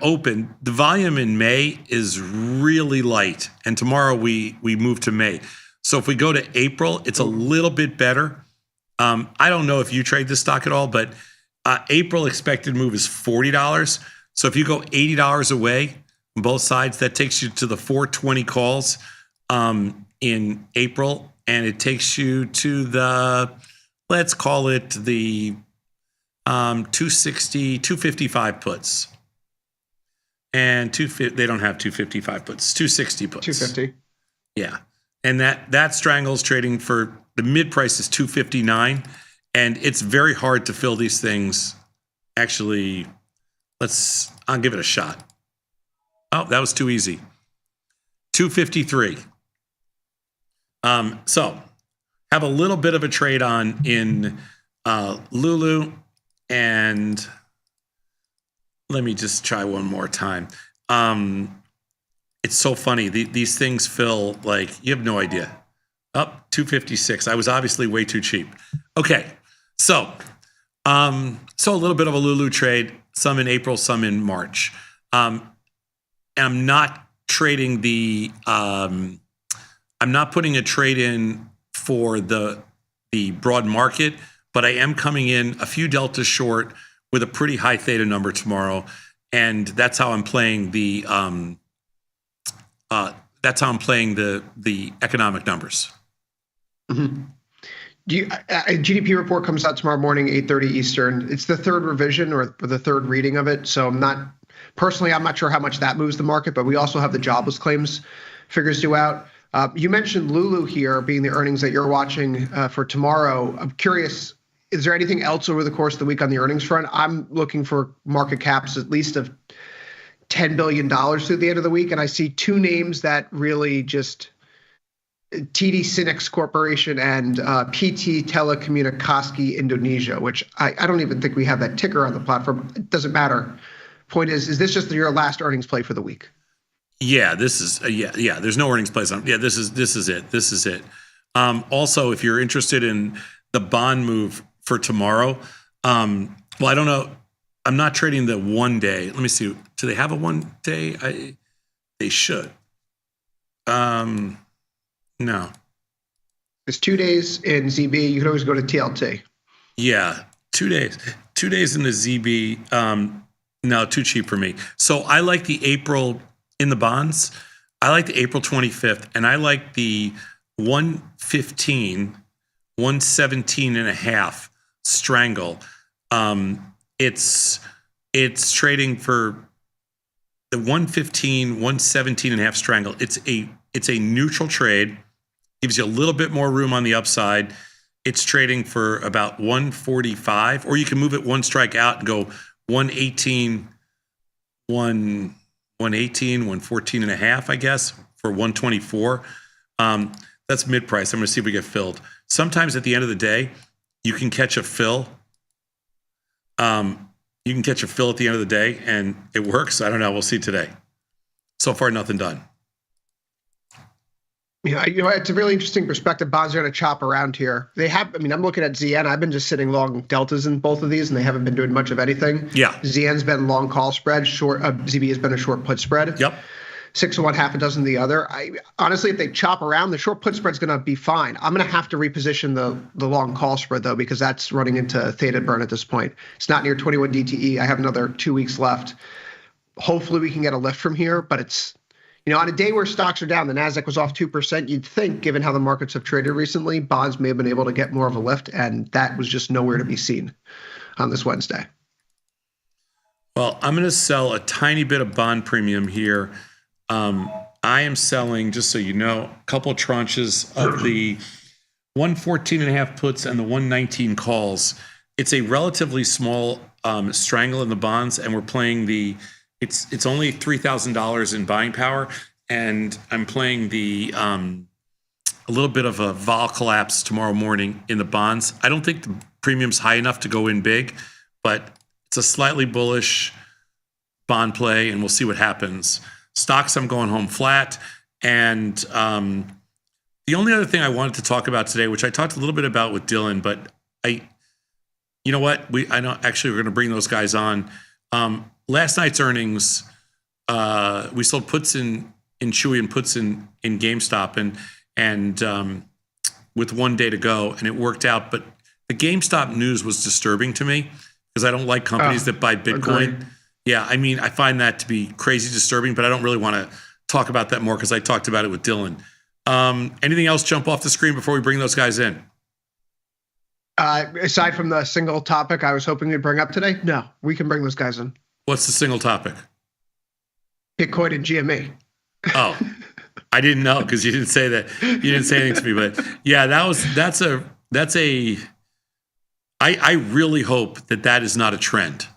S13: open. The volume in May is really light, and tomorrow we move to May. So if we go to April, it's a little bit better. I don't know if you trade this stock at all, but April expected move is $40. So if you go $80 away on both sides, that takes you to the 420 calls in April, and it takes you to the, let's call it the 260, 255 puts. And they don't have 255 puts, 260 puts.
S23: 250.
S13: Yeah. And that strangles trading for the mid price is 259. And it's very hard to fill these things. Actually, I'll give it a shot. Oh, that was too easy. 253. So have a little bit of a trade on in Lulu. And let me just try one more time. It's so funny. These things fill like, you have no idea. Up 256. I was obviously way too cheap. Okay. So a little bit of a Lulu trade, some in April, some in March. And I'm not trading I'm not putting a trade in for the broad market, but I am coming in a few deltas short with a pretty high theta number tomorrow. And that's how I'm playing the economic numbers.
S23: Mm-hmm. GDP report comes out tomorrow morning, 8:30 Eastern. It's the third revision or the third reading of it. So I'm not sure how much that moves the market, but we also have the jobless claims figures due out. You mentioned Lulu here being the earnings that you're watching for tomorrow. I'm curious, is there anything else over the course of the week on the earnings front? I'm looking for market caps at least of $10 billion through the end of the week, and I see two names that really just TD SYNNEX Corporation and PT Telekomunikasi Indonesia, which I don't even think we have that ticker on the platform. It doesn't matter. Point is this just your last earnings play for the week?
S13: Yeah, this is yeah. There's no earnings plays on. Yeah, this is it. Also, if you're interested in the bond move for tomorrow, well, I don't know. I'm not trading the 1 day. Let me see. Do they have a 1 day? They should. No.
S23: It's 2 days in ZB. You can always go to TLT.
S13: Yeah, 2 days. 2 days in the ZB. No, too cheap for me. So I like the April in the bonds. I like the April 25th, and I like the 115, 117 and a half strangle. It's trading for the 115, 117 and a half strangle. It's a neutral trade. Gives you a little bit more room on the upside. It's trading for about 145, or you can move it one strike out and go 118, 114 and a half, I guess, for 124. That's mid price. I'm going to see if we get filled. Sometimes at the end of the day, you can catch a fill. You can catch a fill at the end of the day, and it works. I don't know. We'll see today. So far, nothing done.
S23: Yeah, it's a really interesting perspective. Bonds are going to chop around here. I'm looking at ZN. I've been just sitting long deltas in both of these, and they haven't been doing much of anything.
S13: Yeah.
S23: ZN's been long call spread. ZB has been a short put spread.
S13: Yep.
S23: 6 of one, half a dozen the other. Honestly, if they chop around, the short put spread's going to be fine. I'm going to have to reposition the long call spread, though, because that's running into theta burn at this point. It's not near 21 DTE. I have another 2 weeks left. Hopefully we can get a lift from here, but it's, on a day where stocks are down, the NASDAQ was off 2%, you'd think, given how the markets have traded recently, bonds may have been able to get more of a lift, and that was just nowhere to be seen on this Wednesday.
S13: Well, I'm going to sell a tiny bit of bond premium here. I am selling, just so you know, a couple tranches of the 114 and a half puts and the 119 calls. It's a relatively small strangle in the bonds, and we're playing it's only $3,000 in buying power, and I'm playing a little bit of a vol collapse tomorrow morning in the bonds. I don't think the premium's high enough to go in big, but it's a slightly bullish bond play, and we'll see what happens. Stocks, I'm going home flat. And the only other thing I wanted to talk about today, which I talked a little bit about with Dylan, but you know what? I know actually we're going to bring those guys on. Last night's earnings, we sold puts in Chewy and puts in GameStop, and with 1 day to go, and it worked out. But the GameStop news was disturbing to me because I don't like companies that buy Bitcoin.
S23: Agreed.
S13: Yeah, I find that to be crazy disturbing, but I don't really want to talk about that more because I talked about it with Dylan. Anything else jump off the screen before we bring those guys in?
S23: Aside from the single topic I was hoping to bring up today, no, we can bring those guys in.
S13: What's the single topic?
S23: Bitcoin and GME.
S13: Oh, I didn't know because you didn't say that. You didn't say anything to me, but yeah, I really hope that is not a trend.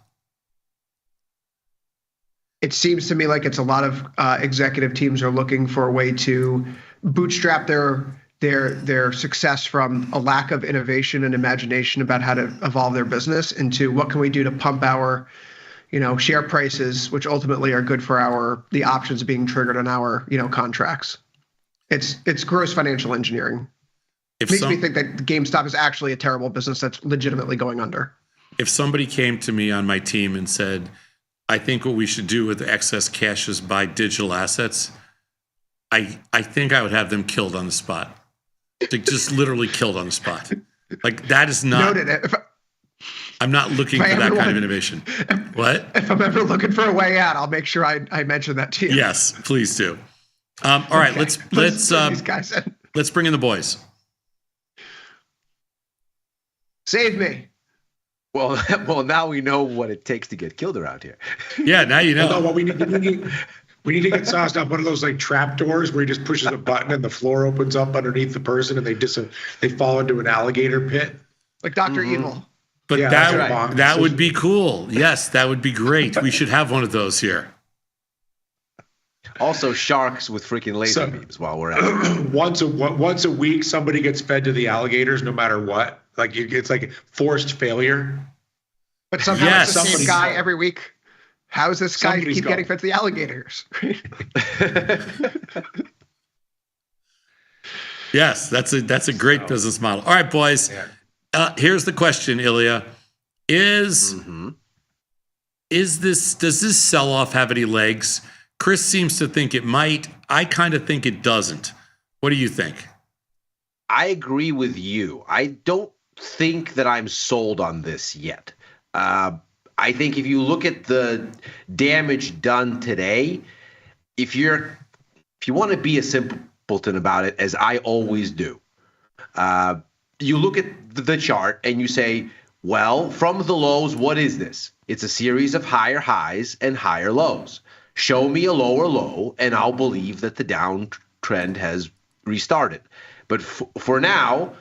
S23: It seems to me like it's a lot of executive teams are looking for a way to bootstrap their their success from a lack of innovation and imagination about how to evolve their business into what can we do to pump our, share prices, which ultimately are good for the options being triggered on our, contracts. It's gross financial engineering. Makes me think that GameStop is actually a terrible business that's legitimately going under.
S13: If somebody came to me on my team and said, I think what we should do with excess cash is buy digital assets, I think I would have them killed on the spot. Just literally killed on the spot. Like, that is not... Noted. I'm not looking for that kind of innovation. What?
S23: If I'm ever looking for a way out, I'll make sure I mention that to you.
S13: Yes, please do. All right, okay. Let's bring in the boys.
S23: Save me.
S4: Well, now we know what it takes to get killed around here.
S13: Yeah, now you know.
S9: Although, we need to get sauced up one of those like trap doors where he just pushes a button and the floor opens up underneath the person and they fall into an alligator pit.
S23: Like Dr. Evil.
S13: But yeah, that would be cool. Yes, that would be great. We should have one of those here.
S4: Also, sharks with freaking laser beams while we're at it.
S9: Once a week, somebody gets fed to the alligators, no matter what. Like it's like forced failure.
S23: But somehow it's the same guy every week. How is this guy keep getting fed to the alligators?
S13: Yes, that's a great business model. All right, boys. Yeah. Here's the question, Ilya: does this sell-off have any legs? Chris seems to think it might. I kind of think it doesn't. What do you think?
S4: I agree with you. I don't think that I'm sold on this yet. I think if you look at the damage done today, if you want to be a simpleton about it, as I always do, you look at the chart and you say, well, from the lows, what is this? It's a series of higher highs and higher lows. Show me a lower low, and I'll believe that the downtrend has restarted. But for now,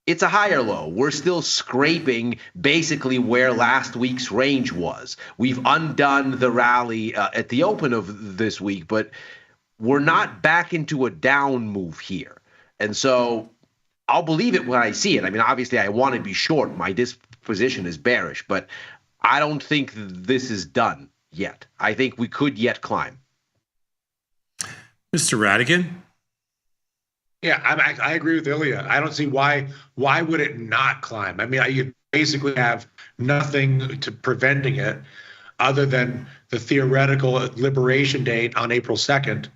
S4: it's a higher low. We're still scraping basically where last week's range was. We've undone the rally at the open of this week, but we're not back into a down move here. And so I'll believe it when I see it. I mean, obviously, I want to be short. My disposition is bearish, but I don't think this is done yet. I think we could yet climb.
S13: Mr. Radigan?
S9: Yeah, I agree with Ilya. I don't see why would it not climb? I mean, you basically have nothing to preventing it other than the theoretical liberation date on April 2nd.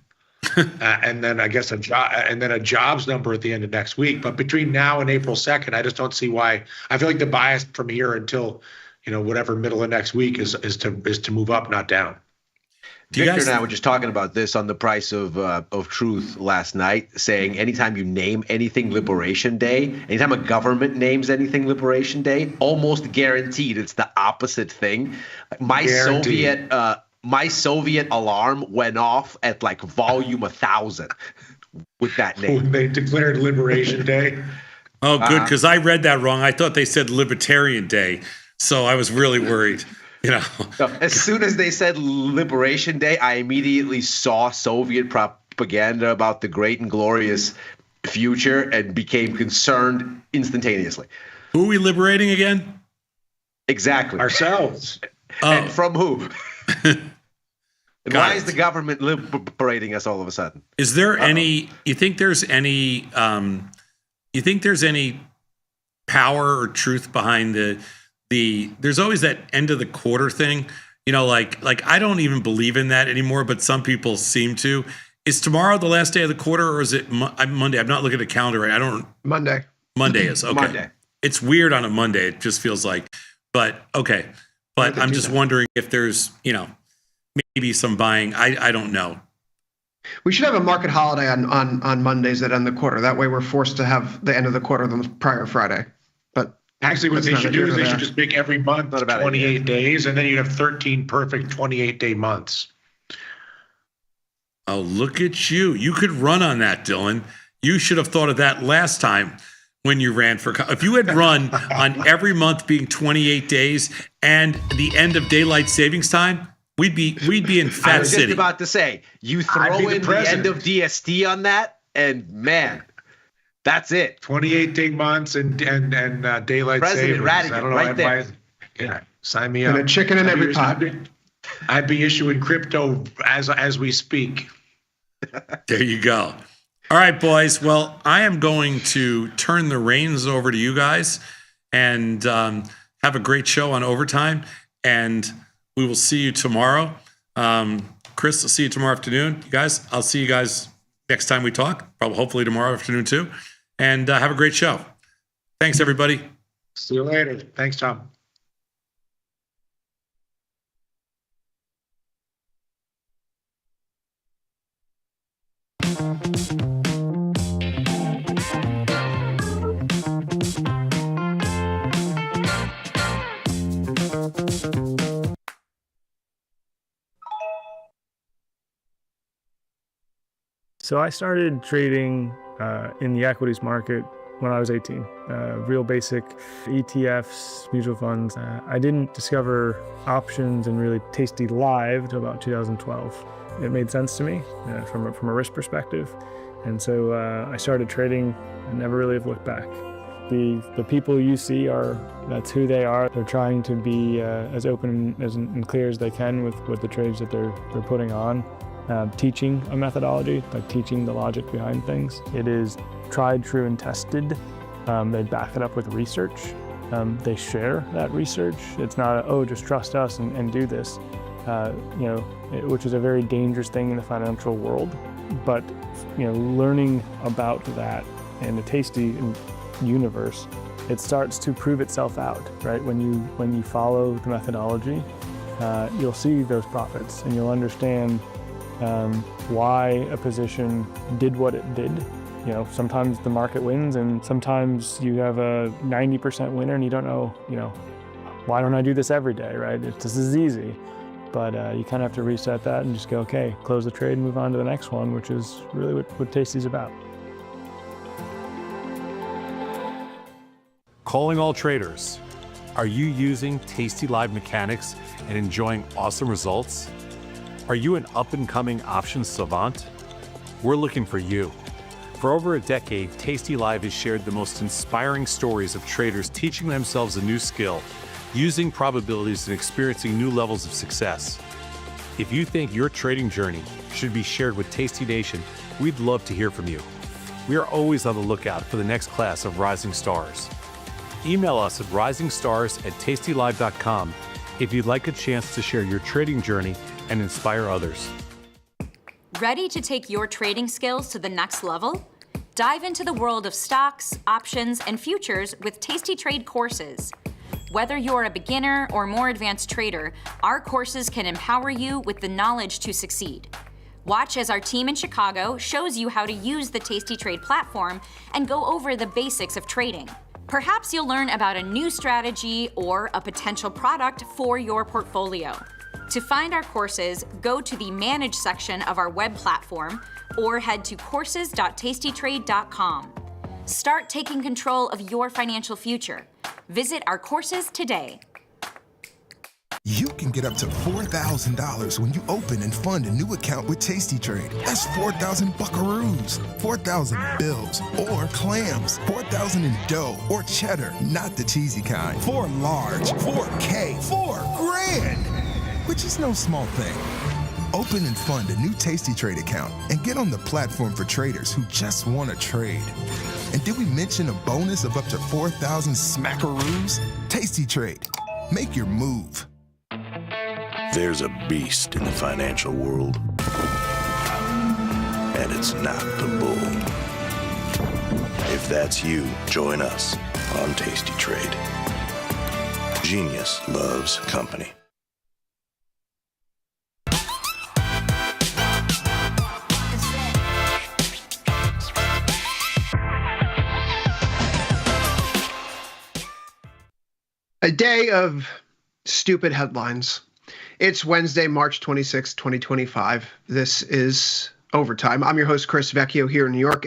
S9: And then I guess a jobs number at the end of next week. But between now and April 2nd, I just don't see why. I feel like the bias from here until whatever middle of next week is to move up, not down.
S4: Victor and I were just talking about this on the Price of Truth last night, saying anytime you name anything Liberation Day, anytime a government names anything Liberation Day, almost guaranteed it's the opposite thing. My Soviet alarm went off at like volume 1,000 with that name.
S9: When they declared Liberation Day.
S13: Oh, good, because I read that wrong. I thought they said Libertarian Day, so I was really worried.
S4: As soon as they said Liberation Day, I immediately saw Soviet propaganda about the great and glorious future and became concerned instantaneously.
S13: Who are we liberating again?
S4: Exactly.
S9: Ourselves.
S4: And from who? Why is the government liberating us all of a sudden?
S13: Is there any, you think there's any power or truth behind there's always that end of the quarter thing, like I don't even believe in that anymore, but some people seem to. Is tomorrow the last day of the quarter, or is it Monday? I'm not looking at the calendar right.
S23: Monday.
S13: Monday is okay. Monday. It's weird on a Monday. It just feels like, but okay. But I'm just wondering if there's, maybe some buying. I don't know.
S23: We should have a market holiday on Mondays that end the quarter. That way we're forced to have the end of the quarter on the prior Friday. But
S9: actually, what they should do is they should just make every month 28 days, and then you'd have 13 perfect 28-day months.
S13: Oh, look at you. You could run on that, Dylan. You should have thought of that last time when you ran for... If you had run on every month being 28 days and the end of daylight savings time, we'd be in Fat City.
S4: I was just about to say, you throw in the end of DST on that, and man... That's it.
S9: 28 months and daylight
S4: President
S9: savings.
S4: Radigan,
S9: I don't know.
S4: right there.
S9: Yeah, sign me
S23: And
S9: up.
S23: a chicken in every pot.
S9: I'd be issuing crypto as we speak.
S13: There you go. All right, boys. Well, I am going to turn the reins over to you guys and have a great show on Overtime. And we will see you tomorrow. Chris, I'll see you tomorrow afternoon. You guys, I'll see you guys next time we talk. Probably, hopefully tomorrow afternoon too. And have a great show. Thanks, everybody.
S9: See you later. Thanks, Tom.
S11: So I started trading in the equities market when I was 18. Real basic ETFs, mutual funds. I didn't discover options and really tastylive until about 2012. It made sense to me from a risk perspective. And so I started trading and never really have looked back. The people you see that's who they are. They're trying to be as open and clear as they can with the trades that they're putting on. Teaching a methodology, like teaching the logic behind things. It is tried, true, and tested. They back it up with research. They share that research. It's not, just trust us and do this, which is a very dangerous thing in the financial world. But, learning about that in the Tasty universe, it starts to prove itself out, right? When you follow the methodology, you'll see those profits and you'll understand why a position did what it did. Sometimes the market wins and sometimes you have a 90% winner and you don't know, why don't I do this every day, right? This is easy. But you kind of have to reset that and just go, okay, close the trade and move on to the next one, which is really what Tasty's about.
S3: Calling all traders. Are you using tastylive mechanics and enjoying awesome results? Are you an up-and-coming options savant? We're looking for you. For over a decade, tastylive has shared the most inspiring stories of traders teaching themselves a new skill, using probabilities and experiencing new levels of success. If you think your trading journey should be shared with Tasty Nation, we'd love to hear from you. We are always on the lookout for the next class of rising stars. Email us at risingstars@tastylive.com if you'd like a chance to share your trading journey and inspire others.
S12: Ready to take your trading skills to the next level? Dive into the world of stocks, options, and futures with Tasty Trade courses. Whether you're a beginner or more advanced trader, our courses can empower you with the knowledge to succeed. Watch as our team in Chicago shows you how to use the Tasty Trade platform and go over the basics of trading. Perhaps you'll learn about a new strategy or a potential product for your portfolio. To find our courses, go to the Manage section of our web platform or head to courses.tastytrade.com. Start taking control of your financial future. Visit our courses today.
S7: You can get up to $4,000 when you open and fund a new account with Tasty Trade. That's 4,000 buckaroos, 4,000 bills, or clams, 4,000 in dough or cheddar, not the cheesy kind. 4 large, 4K, 4 grand, which is no small thing. Open and fund a new Tasty Trade account and get on the platform for traders who just want to trade. And did we mention a bonus of up to 4,000 smackaroos? Tasty Trade. Make your move.
S1: There's a beast in the financial world, and it's not the bull. If that's you, join us on Tasty Trade. Genius loves company.
S23: A day of stupid headlines. It's Wednesday, March 26, 2025. This is Overtime. I'm your host, Chris Vecchio, here in New York,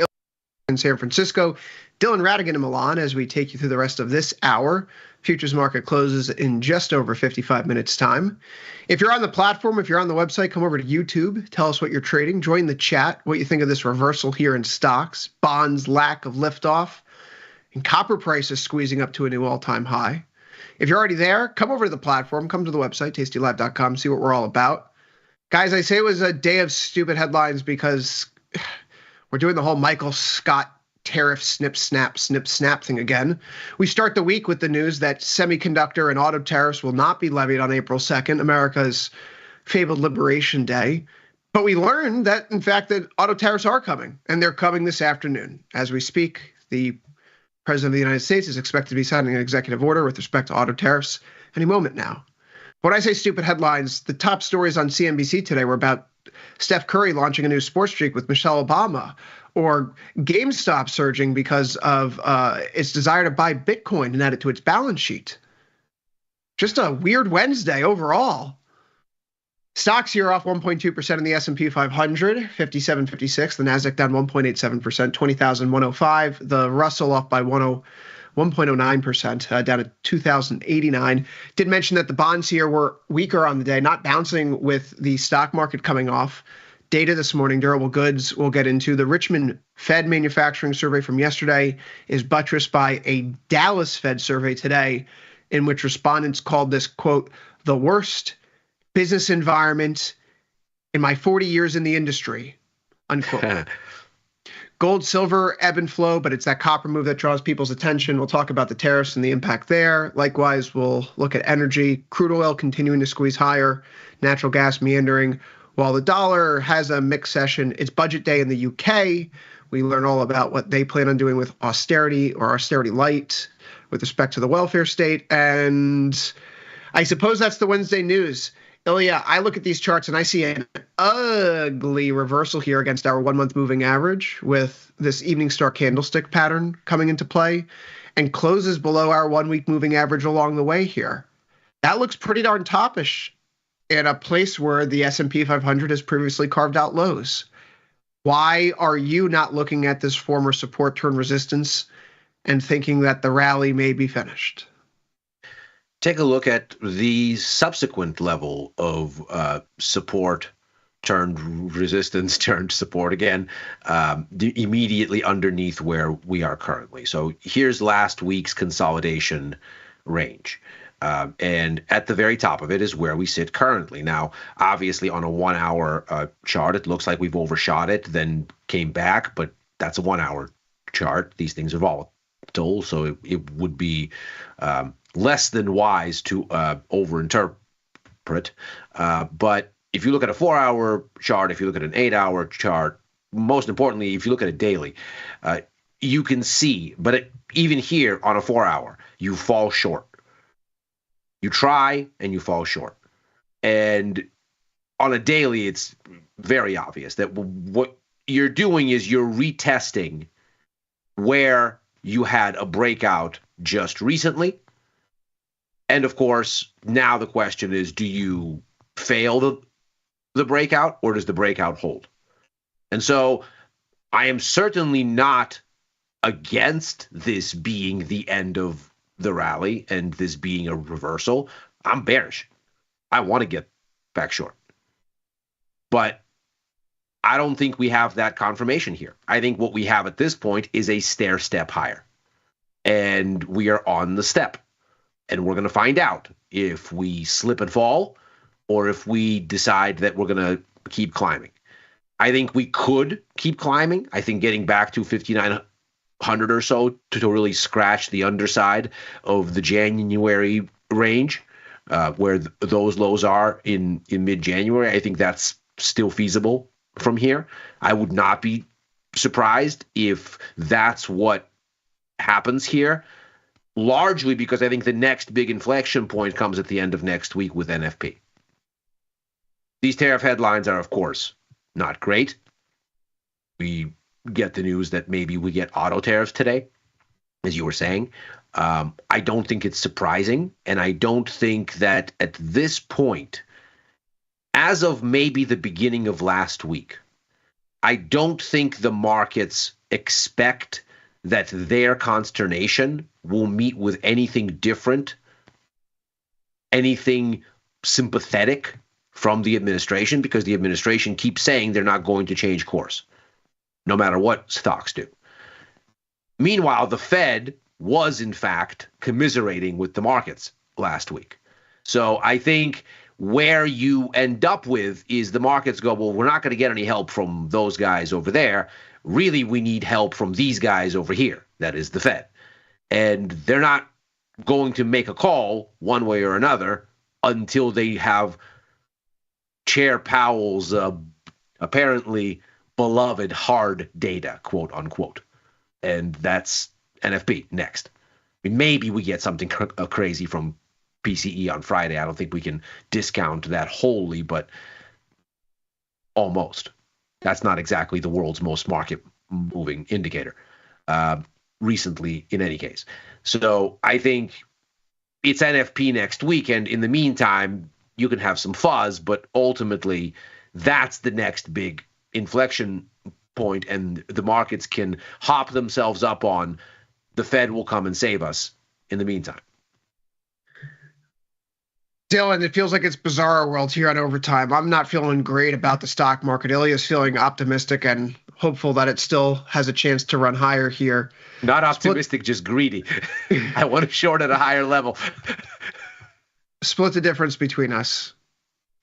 S23: in San Francisco, Dylan Radigan in Milan, as we take you through the rest of this hour Futures market closes in just over 55 minutes time. If you're on the platform, if you're on the website, come over to YouTube. Tell us what you're trading. Join the chat. What you think of this reversal here in stocks, bonds, lack of liftoff, and copper prices squeezing up to a new all-time high. If you're already there, come over to the platform. Come to the website, tastylive.com, see what we're all about. Guys, I say it was a day of stupid headlines because we're doing the whole Michael Scott tariff snip, snap thing again. We start the week with the news that semiconductor and auto tariffs will not be levied on April 2nd, America's fabled Liberation Day. But we learned that, in fact, that auto tariffs are coming, and they're coming this afternoon. As we speak, the President of the United States is expected to be signing an executive order with respect to auto tariffs any moment now. When I say stupid headlines, the top stories on CNBC today were about Steph Curry launching a new sports streak with Michelle Obama, or GameStop surging because of its desire to buy Bitcoin and add it to its balance sheet. Just a weird Wednesday overall. Stocks here off 1.2% in the S&P 500, 57.56. The Nasdaq down 1.87%, 20,105. The Russell off by 1.09%, down at 2,089. Did mention that the bonds here were weaker on the day, not bouncing with the stock market coming off. Data this morning, durable goods, we'll get into. The Richmond Fed manufacturing survey from yesterday is buttressed by a Dallas Fed survey today, in which respondents called this, quote, the worst business environment in my 40 years in the industry, unquote. Gold, silver, ebb and flow, but it's that copper move that draws people's attention. We'll talk about the tariffs and the impact there. Likewise, we'll look at energy, crude oil continuing to squeeze higher, natural gas meandering. While the dollar has a mixed session, it's budget day in the UK. We learn all about what they plan on doing with austerity or austerity light with respect to the welfare state. And I suppose that's the Wednesday news. Ilya, I look at these charts and I see an ugly reversal here against our 1 month moving average with this evening star candlestick pattern coming into play and closes below our 1 week moving average along the way here. That looks pretty darn toppish in a place where the S&P 500 has previously carved out lows. Why are you not looking at this former support turn resistance and thinking that the rally may be finished?
S4: Take a look at the subsequent level of support turned resistance turned support again, immediately underneath where we are currently. So here's last week's consolidation range. And at the very top of it is where we sit currently. Now, obviously, on a 1 hour chart, it looks like we've overshot it, then came back, but that's a 1 hour chart. These things are volatile, so it would be less than wise to overinterpret. But if you look at a 4 hour chart, if you look at an 8 hour chart, most importantly, if you look at it daily, you can see, but even here on a 4 hour, you fall short. You try and you fall short. And on a daily, it's very obvious that what you're doing is you're retesting where you had a breakout just recently. And of course, now the question is, do you fail the breakout or does the breakout hold? And so I am certainly not against this being the end of the rally and this being a reversal. I'm bearish. I want to get back short. But I don't think we have that confirmation here. I think what we have at this point is a stair step higher. And we are on the step. And we're going to find out if we slip and fall or if we decide that we're going to keep climbing. I think we could keep climbing. I think getting back to 5,900 or so to really scratch the underside of the January range, where those lows are in mid-January. I think that's still feasible from here. I would not be surprised if that's what happens here, largely because I think the next big inflection point comes at the end of next week with NFP. These tariff headlines are, of course, not great. We get the news that maybe we get auto tariffs today, as you were saying. I don't think it's surprising, and I don't think that at this point, as of maybe the beginning of last week, I don't think the markets expect that their consternation will meet with anything different, anything sympathetic from the administration, because the administration keeps saying they're not going to change course, no matter what stocks do. Meanwhile, the Fed was, in fact, commiserating with the markets last week. So I think where you end up with is the markets go, well, we're not going to get any help from those guys over there. Really, we need help from these guys over here. That is the Fed. And they're not going to make a call one way or another until they have Chair Powell's apparently beloved hard data, quote unquote. And that's NFP next. I mean, maybe we get something crazy from PCE on Friday. I don't think we can discount that wholly, but almost. That's not exactly the world's most market-moving indicator recently, in any case. So I think it's NFP next week, and in the meantime, you can have some fuzz, but ultimately, that's the next big inflection point, and the markets can hop themselves up on the Fed will come and save us in the meantime.
S23: Dylan, it feels like it's bizarre world here on Overtime. I'm not feeling great about the stock market. Ilya's feeling optimistic and hopeful that it still has a chance to run higher here.
S4: Not optimistic, just greedy. I want to short at a higher level.
S23: Split the difference between us.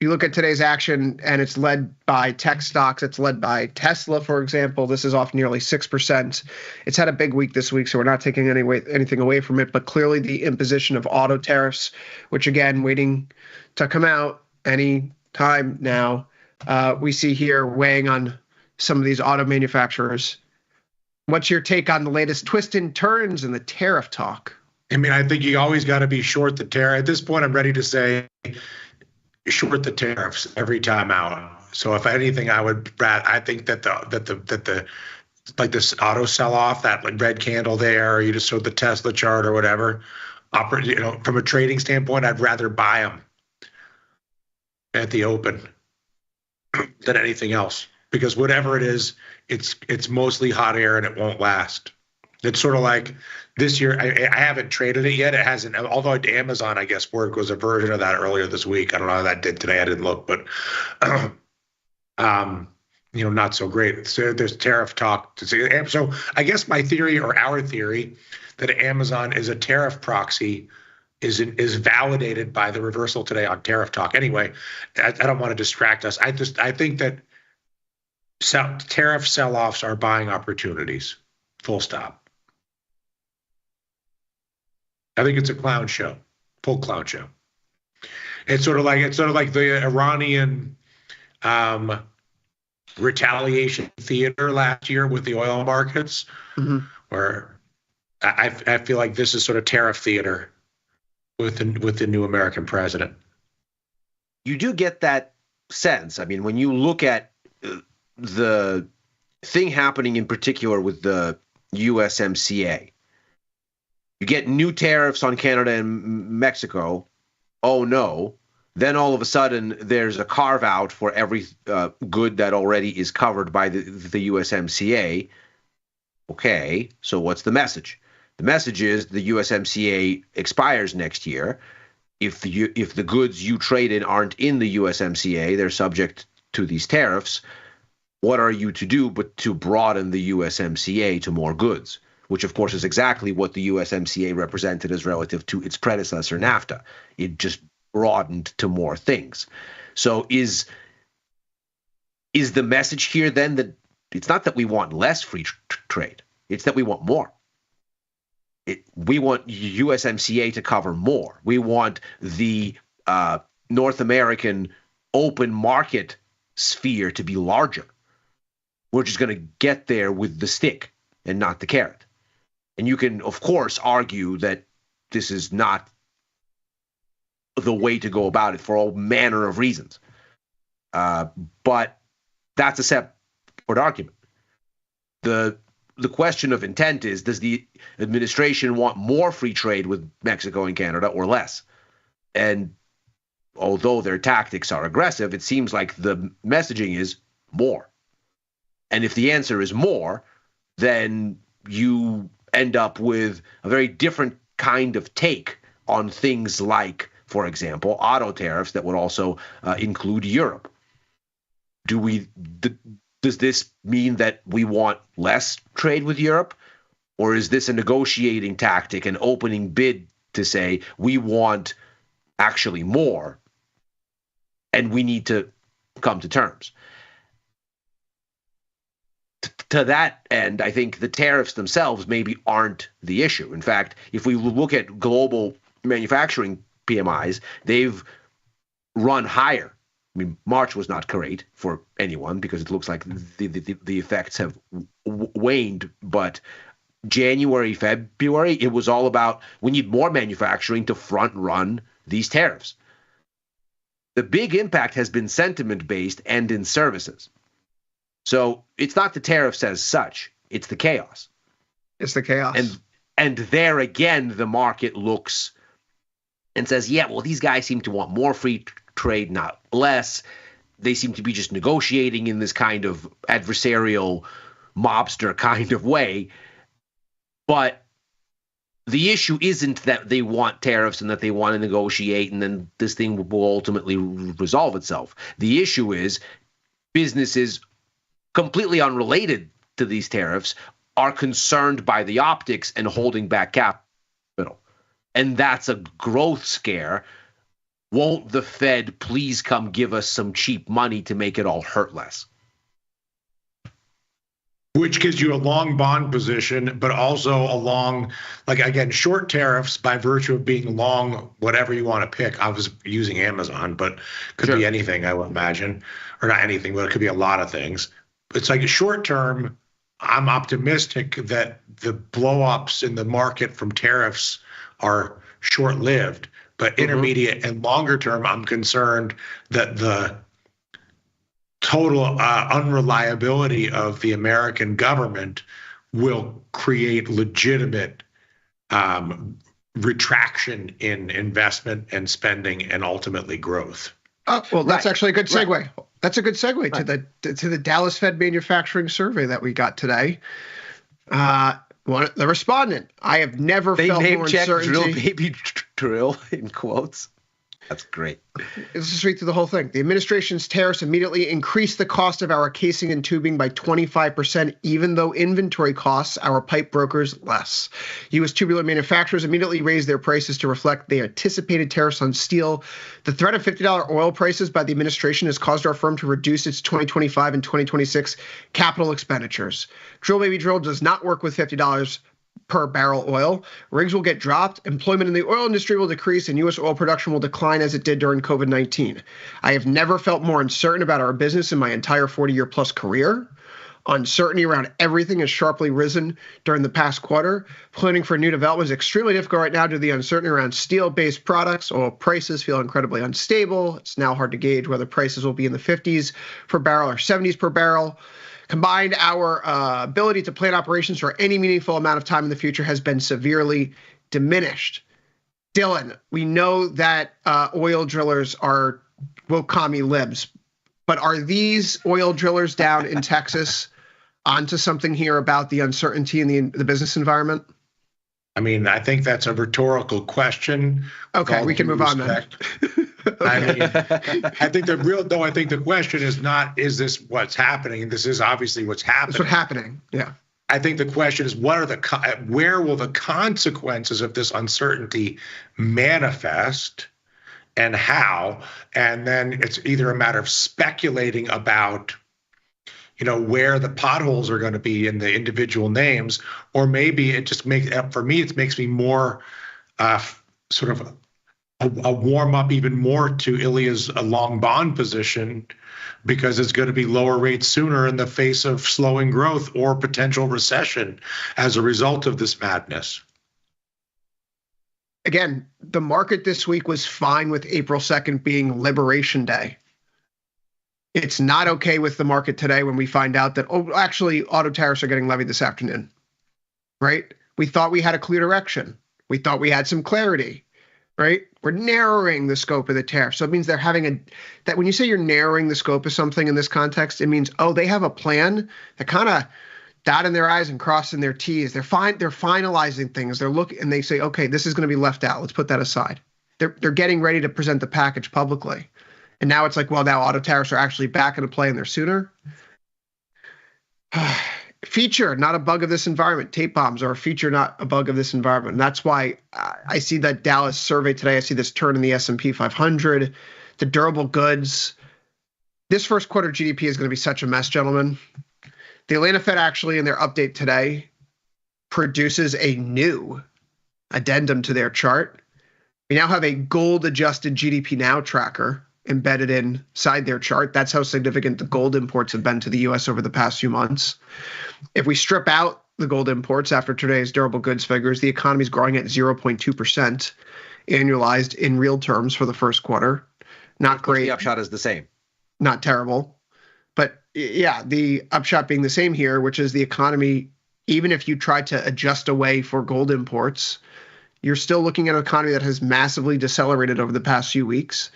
S23: You look at today's action, and it's led by tech stocks. It's led by Tesla, for example. This is off nearly 6%. It's had a big week this week, so we're not taking anything away from it. But clearly the imposition of auto tariffs, which, again, waiting to come out any time now, we see here weighing on some of these auto manufacturers. What's your take on the latest twists and turns in the tariff talk?
S9: I mean, I think you always got to be short the tariff. At this point, I'm ready to say short the tariffs every time out. So if anything, I think that the like this auto sell off, that like red candle there, or you just showed the Tesla chart or whatever. From a trading standpoint, I'd rather buy them at the open than anything else, because whatever it is, it's mostly hot air and it won't last. It's sort of like this year. I haven't traded it yet. It hasn't. Although Amazon, I guess, work was a version of that earlier this week. I don't know how that did today. I didn't look, but not so great. So there's tariff talk to see. So I guess my theory, or our theory, that Amazon is a tariff proxy is validated by the reversal today on tariff talk. Anyway, I don't want to distract us. I think that tariff sell-offs are buying opportunities. Full stop. I think it's a clown show, full clown show. It's sort of like the Iranian retaliation theater last year with the oil markets, where I feel like this is sort of tariff theater with the new American president.
S4: You do get that sense. I mean, when you look at the thing happening in particular with the USMCA, you get new tariffs on Canada and Mexico. Oh, no. Then all of a sudden, there's a carve-out for every good that already is covered by the USMCA. Okay, so what's the message? The message is the USMCA expires next year. If the goods you trade in aren't in the USMCA, they're subject to these tariffs. What are you to do but to broaden the USMCA to more goods? Which, of course, is exactly what the USMCA represented as relative to its predecessor, NAFTA. It just broadened to more things. So is the message here then that it's not that we want less free trade, it's that we want more. We want USMCA to cover more. We want the North American open market sphere to be larger. We're just going to get there with the stick and not the carrot. And you can, of course, argue that this is not the way to go about it for all manner of reasons. But that's a separate argument. The question of intent is, does the administration want more free trade with Mexico and Canada or less? And although their tactics are aggressive, it seems like the messaging is more. And if the answer is more, then you end up with a very different kind of take on things like, for example, auto tariffs that would also include Europe. Does this mean that we want less trade with Europe? Or is this a negotiating tactic, an opening bid to say we want actually more and we need to come to terms? To that end, I think the tariffs themselves maybe aren't the issue. In fact, if we look at global manufacturing PMIs, they've run higher. I mean, March was not great for anyone because it looks like the effects have waned, but January, February, it was all about we need more manufacturing to front run these tariffs. The big impact has been sentiment-based and in services. So it's not the tariffs as such, it's the chaos.
S23: It's the chaos.
S4: And there again, the market looks and says, yeah, well, these guys seem to want more free trade, not less. They seem to be just negotiating in this kind of adversarial mobster kind of way. But the issue isn't that they want tariffs and that they want to negotiate and then this thing will ultimately resolve itself. The issue is businesses completely unrelated to these tariffs are concerned by the optics and holding back capital. And that's a growth scare. Won't the Fed please come give us some cheap money to make it all hurt less?
S9: Which gives you a long bond position, but also a long, like, again, short tariffs by virtue of being long, whatever you want to pick. I was using Amazon, but could be anything, I would imagine. Or not anything, but it could be a lot of things. It's like a short term, I'm optimistic that the blow-ups in the market from tariffs are short-lived. But intermediate and longer term, I'm concerned that the total unreliability of the American government will create legitimate retraction in investment and spending and ultimately growth.
S23: Well, that's actually a good segue. Right. That's a good segue to the Dallas Fed Manufacturing Survey that we got today. The respondent, I have never felt more uncertainty.
S4: Drill, baby, drill, in quotes. That's great.
S23: Let's just read through the whole thing. The administration's tariffs immediately increased the cost of our casing and tubing by 25%, even though inventory costs our pipe brokers less. U.S. tubular manufacturers immediately raised their prices to reflect the anticipated tariffs on steel. The threat of $50 oil prices by the administration has caused our firm to reduce its 2025 and 2026 capital expenditures. Drill, baby, drill does not work with $50 per barrel oil. Rigs will get dropped, employment in the oil industry will decrease, and U.S. oil production will decline as it did during COVID-19. I have never felt more uncertain about our business in my entire 40-year-plus career. Uncertainty around everything has sharply risen during the past quarter. Planning for new development is extremely difficult right now due to the uncertainty around steel-based products. Oil prices feel incredibly unstable. It's now hard to gauge whether prices will be in the 50s per barrel or 70s per barrel. Combined, our ability to plan operations for any meaningful amount of time in the future has been severely diminished. Dylan, we know that oil drillers will commie libs, but are these oil drillers down in Texas onto something here about the uncertainty in the business environment?
S9: I mean, I think that's a rhetorical question.
S23: Okay, we can move on then.
S9: I mean, I think the question is not, is this what's happening? This is obviously what's happening.
S23: It's what's happening, yeah.
S9: I think the question is, where will the consequences of this uncertainty manifest and how? And then it's either a matter of speculating about, where the potholes are going to be in the individual names, or maybe it just makes me more sort of a warm up even more to Ilya's long bond position, because it's going to be lower rates sooner in the face of slowing growth or potential recession as a result of this madness.
S23: Again, the market this week was fine with April 2nd being Liberation Day. It's not okay with the market today when we find out that, actually, auto tariffs are getting levied this afternoon, right? We thought we had a clear direction. We thought we had some clarity, right? We're narrowing the scope of the tariff. So it means they're having that when you say you're narrowing the scope of something in this context, it means, they have a plan that kind of dotting their I's and crossing their T's. They're finalizing things. They're looking and they say, okay, this is going to be left out. Let's put that aside. They're getting ready to present the package publicly. And now it's like, well, now auto tariffs are actually back into play and they're sooner. Feature, not a bug of this environment. Tape bombs are a feature, not a bug of this environment. And that's why I see that Dallas survey today. I see this turn in the S&P 500, the durable goods. This first quarter GDP is going to be such a mess, gentlemen. The Atlanta Fed actually, in their update today, produces a new addendum to their chart. We now have a gold-adjusted GDP Now tracker embedded inside their chart. That's how significant the gold imports have been to the U.S. over the past few months. If we strip out the gold imports after today's durable goods figures, the economy is growing at 0.2% annualized in real terms for the first quarter. Not great.
S4: The upshot is the same.
S23: Not terrible. But yeah, the upshot being the same here, which is the economy, even if you try to adjust away for gold imports, you're still looking at an economy that has massively decelerated over the past few weeks.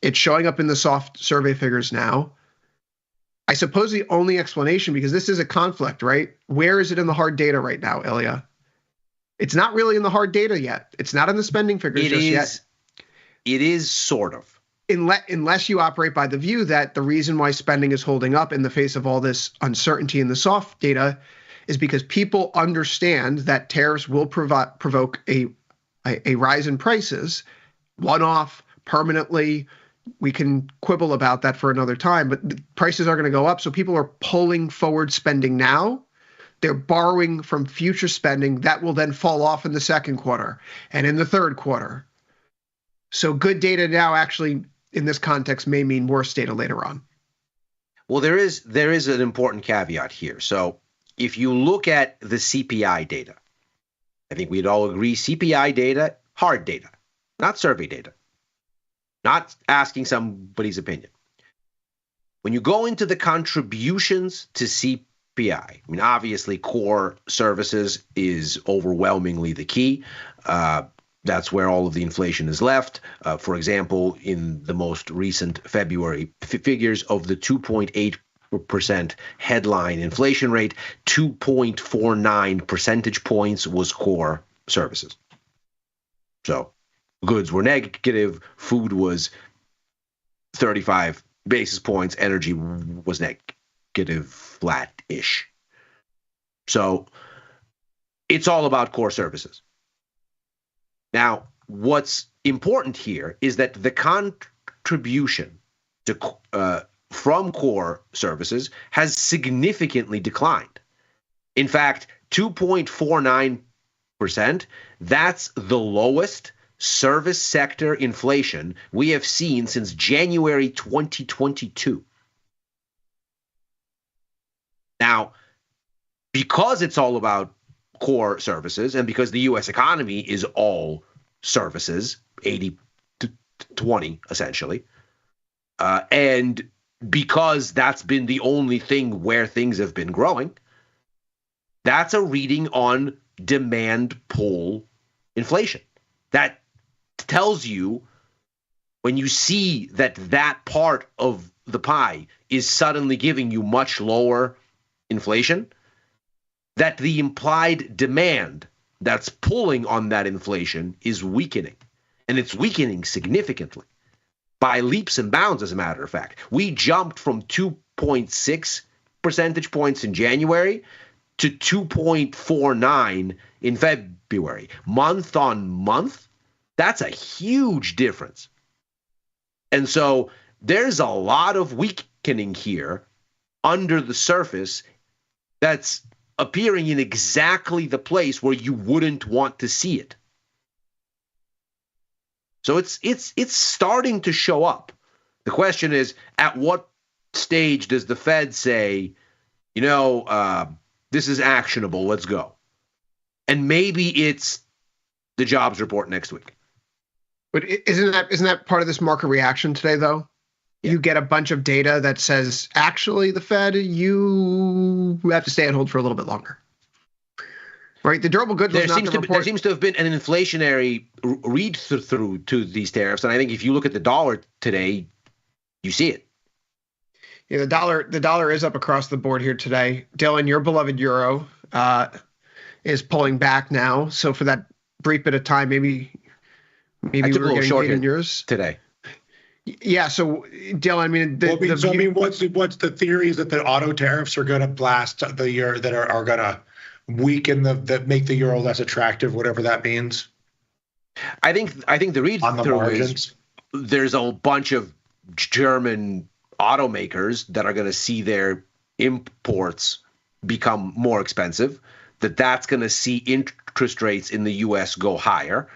S23: It's showing up in the soft survey figures now. I suppose the only explanation, because this is a conflict, right? Where is it in the hard data right now, Ilya? It's not really in the hard data yet. It's not in the spending figures yet.
S4: It is sort of.
S23: Unless you operate by the view that the reason why spending is holding up in the face of all this uncertainty in the soft data is because people understand that tariffs will provoke a rise in prices, one-off, permanently. We can quibble about that for another time, but the prices are going to go up. So people are pulling forward spending now. They're borrowing from future spending that will then fall off in the second quarter and in the third quarter. So good data now actually in this context may mean worse data later on.
S4: Well, there is an important caveat here. So if you look at the CPI data, I think we'd all agree CPI data, hard data, not survey data, not asking somebody's opinion. When you go into the contributions to CPI, I mean, obviously core services is overwhelmingly the key. That's where all of the inflation is left. For example, in the most recent February figures of the 2.8% headline inflation rate, 2.49 percentage points was core services. So goods were negative, food was 35 basis points, energy was negative, flat-ish. So it's all about core services. Now, what's important here is that the contribution to from core services has significantly declined. In fact, 2.49%, that's the lowest service sector inflation we have seen since January 2022. Now, because it's all about core services and because the U.S. economy is all services, 80-20 essentially, and because that's been the only thing where things have been growing, that's a reading on demand pull inflation. That tells you when you see that that part of the pie is suddenly giving you much lower inflation, that the implied demand that's pulling on that inflation is weakening. And it's weakening significantly by leaps and bounds, as a matter of fact. We jumped from 2.6 percentage points in January to 2.49 in February. Month on month, that's a huge difference. And so there's a lot of weakening here under the surface that's appearing in exactly the place where you wouldn't want to see it. So it's starting to show up. The question is, at what stage does the Fed say, this is actionable, let's go? And maybe it's the jobs report next week.
S23: But isn't that part of this market reaction today, though? Yeah. You get a bunch of data that says, actually, the Fed, you have to stay on hold for a little bit longer. Right? The durable goods was not the report.
S4: There seems to have been an inflationary read-through to these tariffs. And I think if you look at the dollar today, you see it.
S23: Yeah, the dollar is up across the board here today. Dylan, your beloved euro is pulling back now. So for that brief bit of time, maybe
S4: I
S23: we
S4: took a
S23: were
S4: little
S23: getting
S4: short
S23: paid in
S4: here
S23: euros
S4: today.
S23: Yeah. So Dylan, I mean,
S9: what's the theory is that the auto tariffs are going to blast the euro, that are going to weaken that make the euro less attractive, whatever that means.
S4: I think the read through is there's a bunch of German automakers that are going to see their imports become more expensive. That's going to see interest rates in the U.S. go higher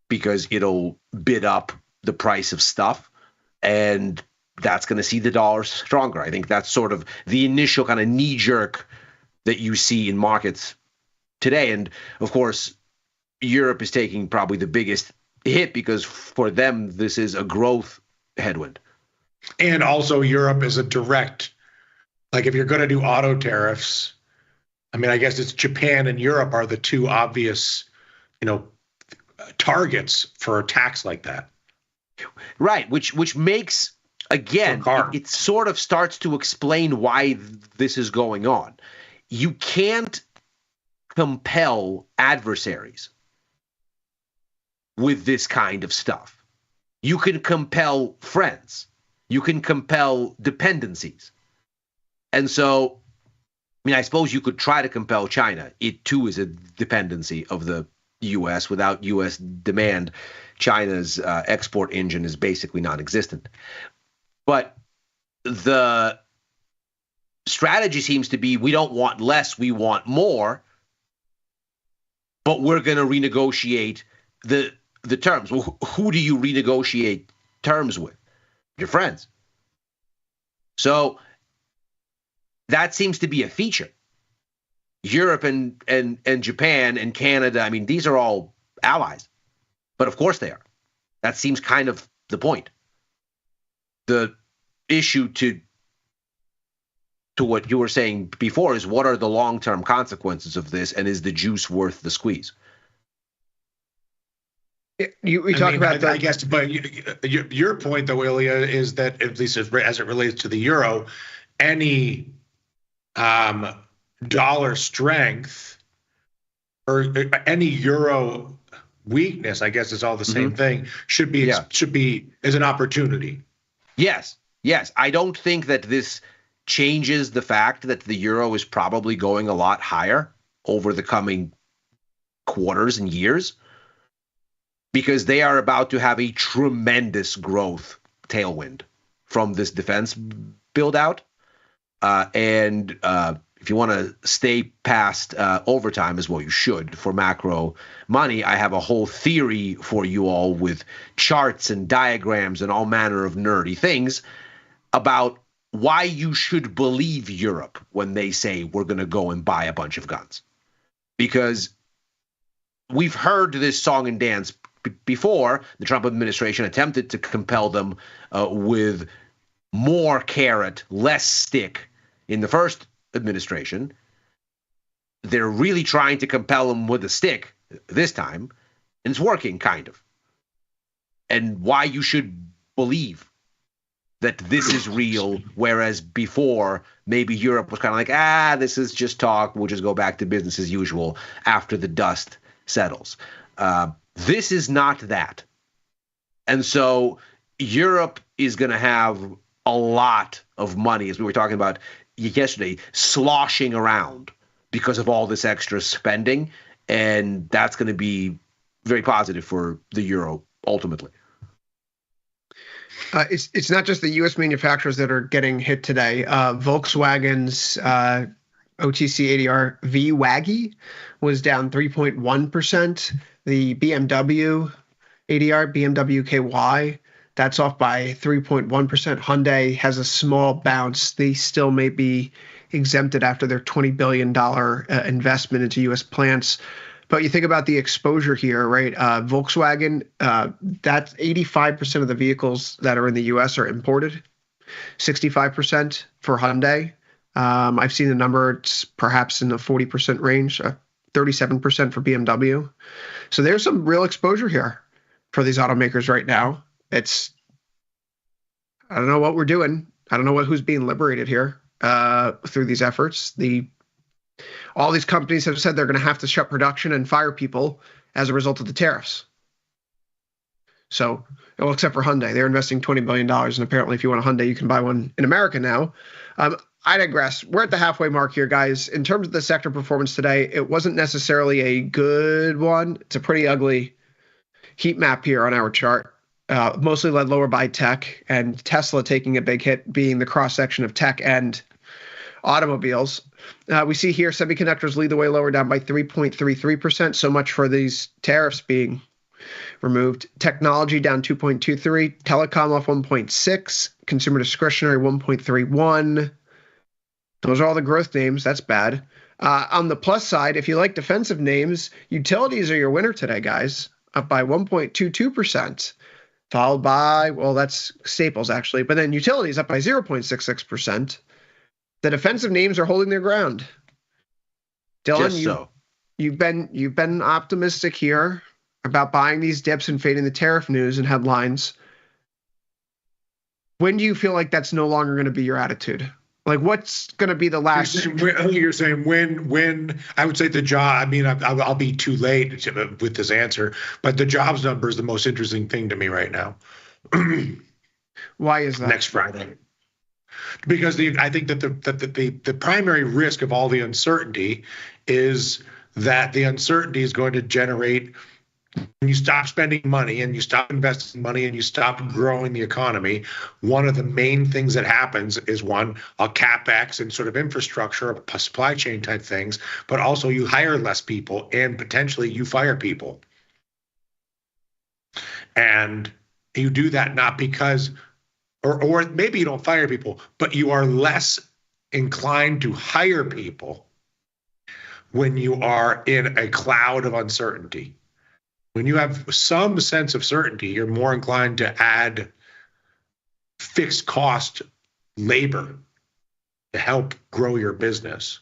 S4: because it'll bid up the price of stuff, and that's going to see the dollar stronger. I think that's sort of the initial kind of knee jerk that you see in markets today. And of course, Europe is taking probably the biggest hit because for them, this is a growth headwind.
S9: And also Europe is a direct, like if you're going to do auto tariffs, I mean, I guess it's Japan and Europe are the two obvious, targets for a tax like that.
S4: Right, which makes, again, it sort of starts to explain why this is going on. You can't compel adversaries with this kind of stuff. You can compel friends. You can compel dependencies. And so, I mean, I suppose you could try to compel China. It, too, is a dependency of the U.S. Without U.S. demand, China's export engine is basically non-existent. But the strategy seems to be we don't want less, we want more, but we're going to renegotiate the terms. Well, who do you renegotiate terms with? Your friends. So that seems to be a feature. Europe and Japan and Canada, I mean, these are all allies. But of course they are. That seems kind of the point. The issue to what you were saying before is what are the long-term consequences of this, and is the juice worth the squeeze?
S23: We talk about that.
S9: I guess, but your point, though, Ilya, is that at least as it relates to the euro, any dollar strength or any euro weakness, I guess, is all the same thing. Should be as an opportunity.
S4: Yes. I don't think that this changes the fact that the euro is probably going a lot higher over the coming quarters and years, because they are about to have a tremendous growth tailwind from this defense build out. And if you want to stay past overtime as well, you should, for macro money. I have a whole theory for you all with charts and diagrams and all manner of nerdy things about why you should believe Europe when they say we're going to go and buy a bunch of guns. Because we've heard this song and dance before. The Trump administration attempted to compel them with more carrot, less stick in the first administration. They're really trying to compel them with a stick this time, and it's working, kind of. And why you should believe that this is real, whereas before maybe Europe was kind of like, this is just talk, we'll just go back to business as usual after the dust settles. This is not that. And so Europe is going to have a lot of money, as we were talking about yesterday, sloshing around because of all this extra spending, and that's going to be very positive for the euro ultimately.
S23: It's not just the U.S. manufacturers that are getting hit today. Volkswagen's OTC ADR VWAGI was down 3.1%. The BMW ADR, BMW KY, that's off by 3.1%. Hyundai has a small bounce. They still may be exempted after their $20 billion investment into U.S. plants. But you think about the exposure here, right? Volkswagen, that's 85% of the vehicles that are in the U.S. are imported, 65% for Hyundai. I've seen the number, it's perhaps in the 40% range, 37% for BMW. So there's some real exposure here for these automakers right now. I don't know what we're doing. I don't know who's being liberated here through these efforts. All these companies have said they're going to have to shut production and fire people as a result of the tariffs. So, well, except for Hyundai, they're investing $20 billion, and apparently if you want a Hyundai, you can buy one in America now. I digress. We're at the halfway mark here, guys. In terms of the sector performance today, it wasn't necessarily a good one. It's a pretty ugly heat map here on our chart. Mostly led lower by tech, and Tesla taking a big hit, being the cross-section of tech and automobiles. We see here semiconductors lead the way lower, down by 3.33%. So much for these tariffs being removed. Technology down 2.23, telecom off 1.6, consumer discretionary 1.31. Those are all the growth names. That's bad. On the plus side, if you like defensive names, utilities are your winner today, guys, up by 1.22%, followed by, well, that's staples actually, but then utilities up by 0.66%. The defensive names are holding their ground. Dylan, you've been optimistic here about buying these dips and fading the tariff news and headlines. When do you feel like that's no longer going to be your attitude? Like, what's going to be the last?
S9: You're saying when I would say the job. I mean, I'll be too late with this answer, but the jobs number is the most interesting thing to me right now.
S23: Why is that?
S9: Next Friday. Because I think that the primary risk of all the uncertainty is that the uncertainty is going to generate, when you stop spending money and you stop investing money and you stop growing the economy, one of the main things that happens is, one, a CapEx and sort of infrastructure, supply chain type things, but also you hire less people and potentially you fire people. And you do that not because, or maybe you don't fire people, but you are less inclined to hire people when you are in a cloud of uncertainty. When you have some sense of certainty, you're more inclined to add fixed cost labor to help grow your business.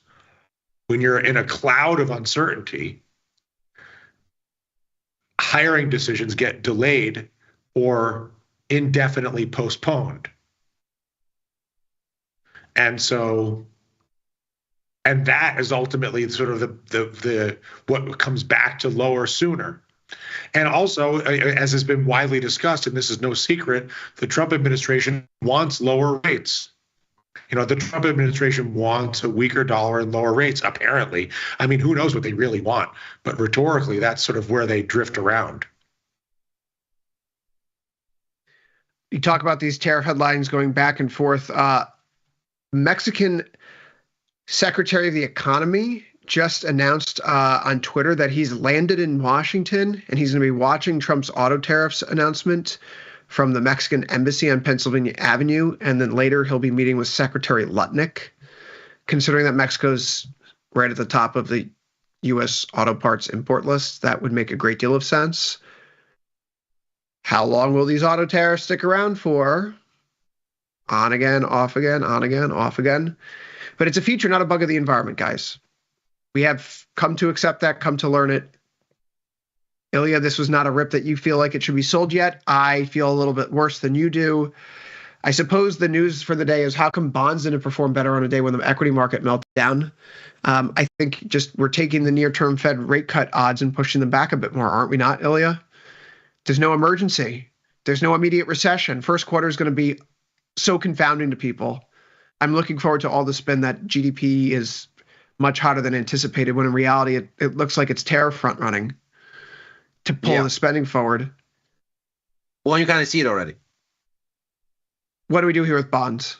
S9: When you're in a cloud of uncertainty, hiring decisions get delayed or indefinitely postponed. And that is ultimately sort of the what comes back to lower sooner. And also, as has been widely discussed, and this is no secret, the Trump administration wants lower rates. You know, the Trump administration wants a weaker dollar and lower rates, apparently. I mean, who knows what they really want? But rhetorically, that's sort of where they drift around.
S23: You talk about these tariff headlines going back and forth. Mexican Secretary of the Economy just announced on Twitter that he's landed in Washington and he's going to be watching Trump's auto tariffs announcement from the Mexican embassy on Pennsylvania Avenue. And then later he'll be meeting with Secretary Lutnick. Considering that Mexico's right at the top of the U.S. auto parts import list, that would make a great deal of sense. How long will these auto tariffs stick around for? On again, off again, on again, off again. But it's a feature, not a bug of the environment, guys. We have come to accept that, come to learn it. Ilya, this was not a rip that you feel like it should be sold yet. I feel a little bit worse than you do. I suppose the news for the day is how come bonds didn't perform better on a day when the equity market melted down? I think just we're taking the near-term Fed rate cut odds and pushing them back a bit more, aren't we not, Ilya? There's no emergency. There's no immediate recession. First quarter is going to be so confounding to people. I'm looking forward to all the spin that GDP is much hotter than anticipated, when in reality it looks like it's tariff front running to pull the spending forward.
S4: Well, you kind of see it already.
S23: What do we do here with bonds?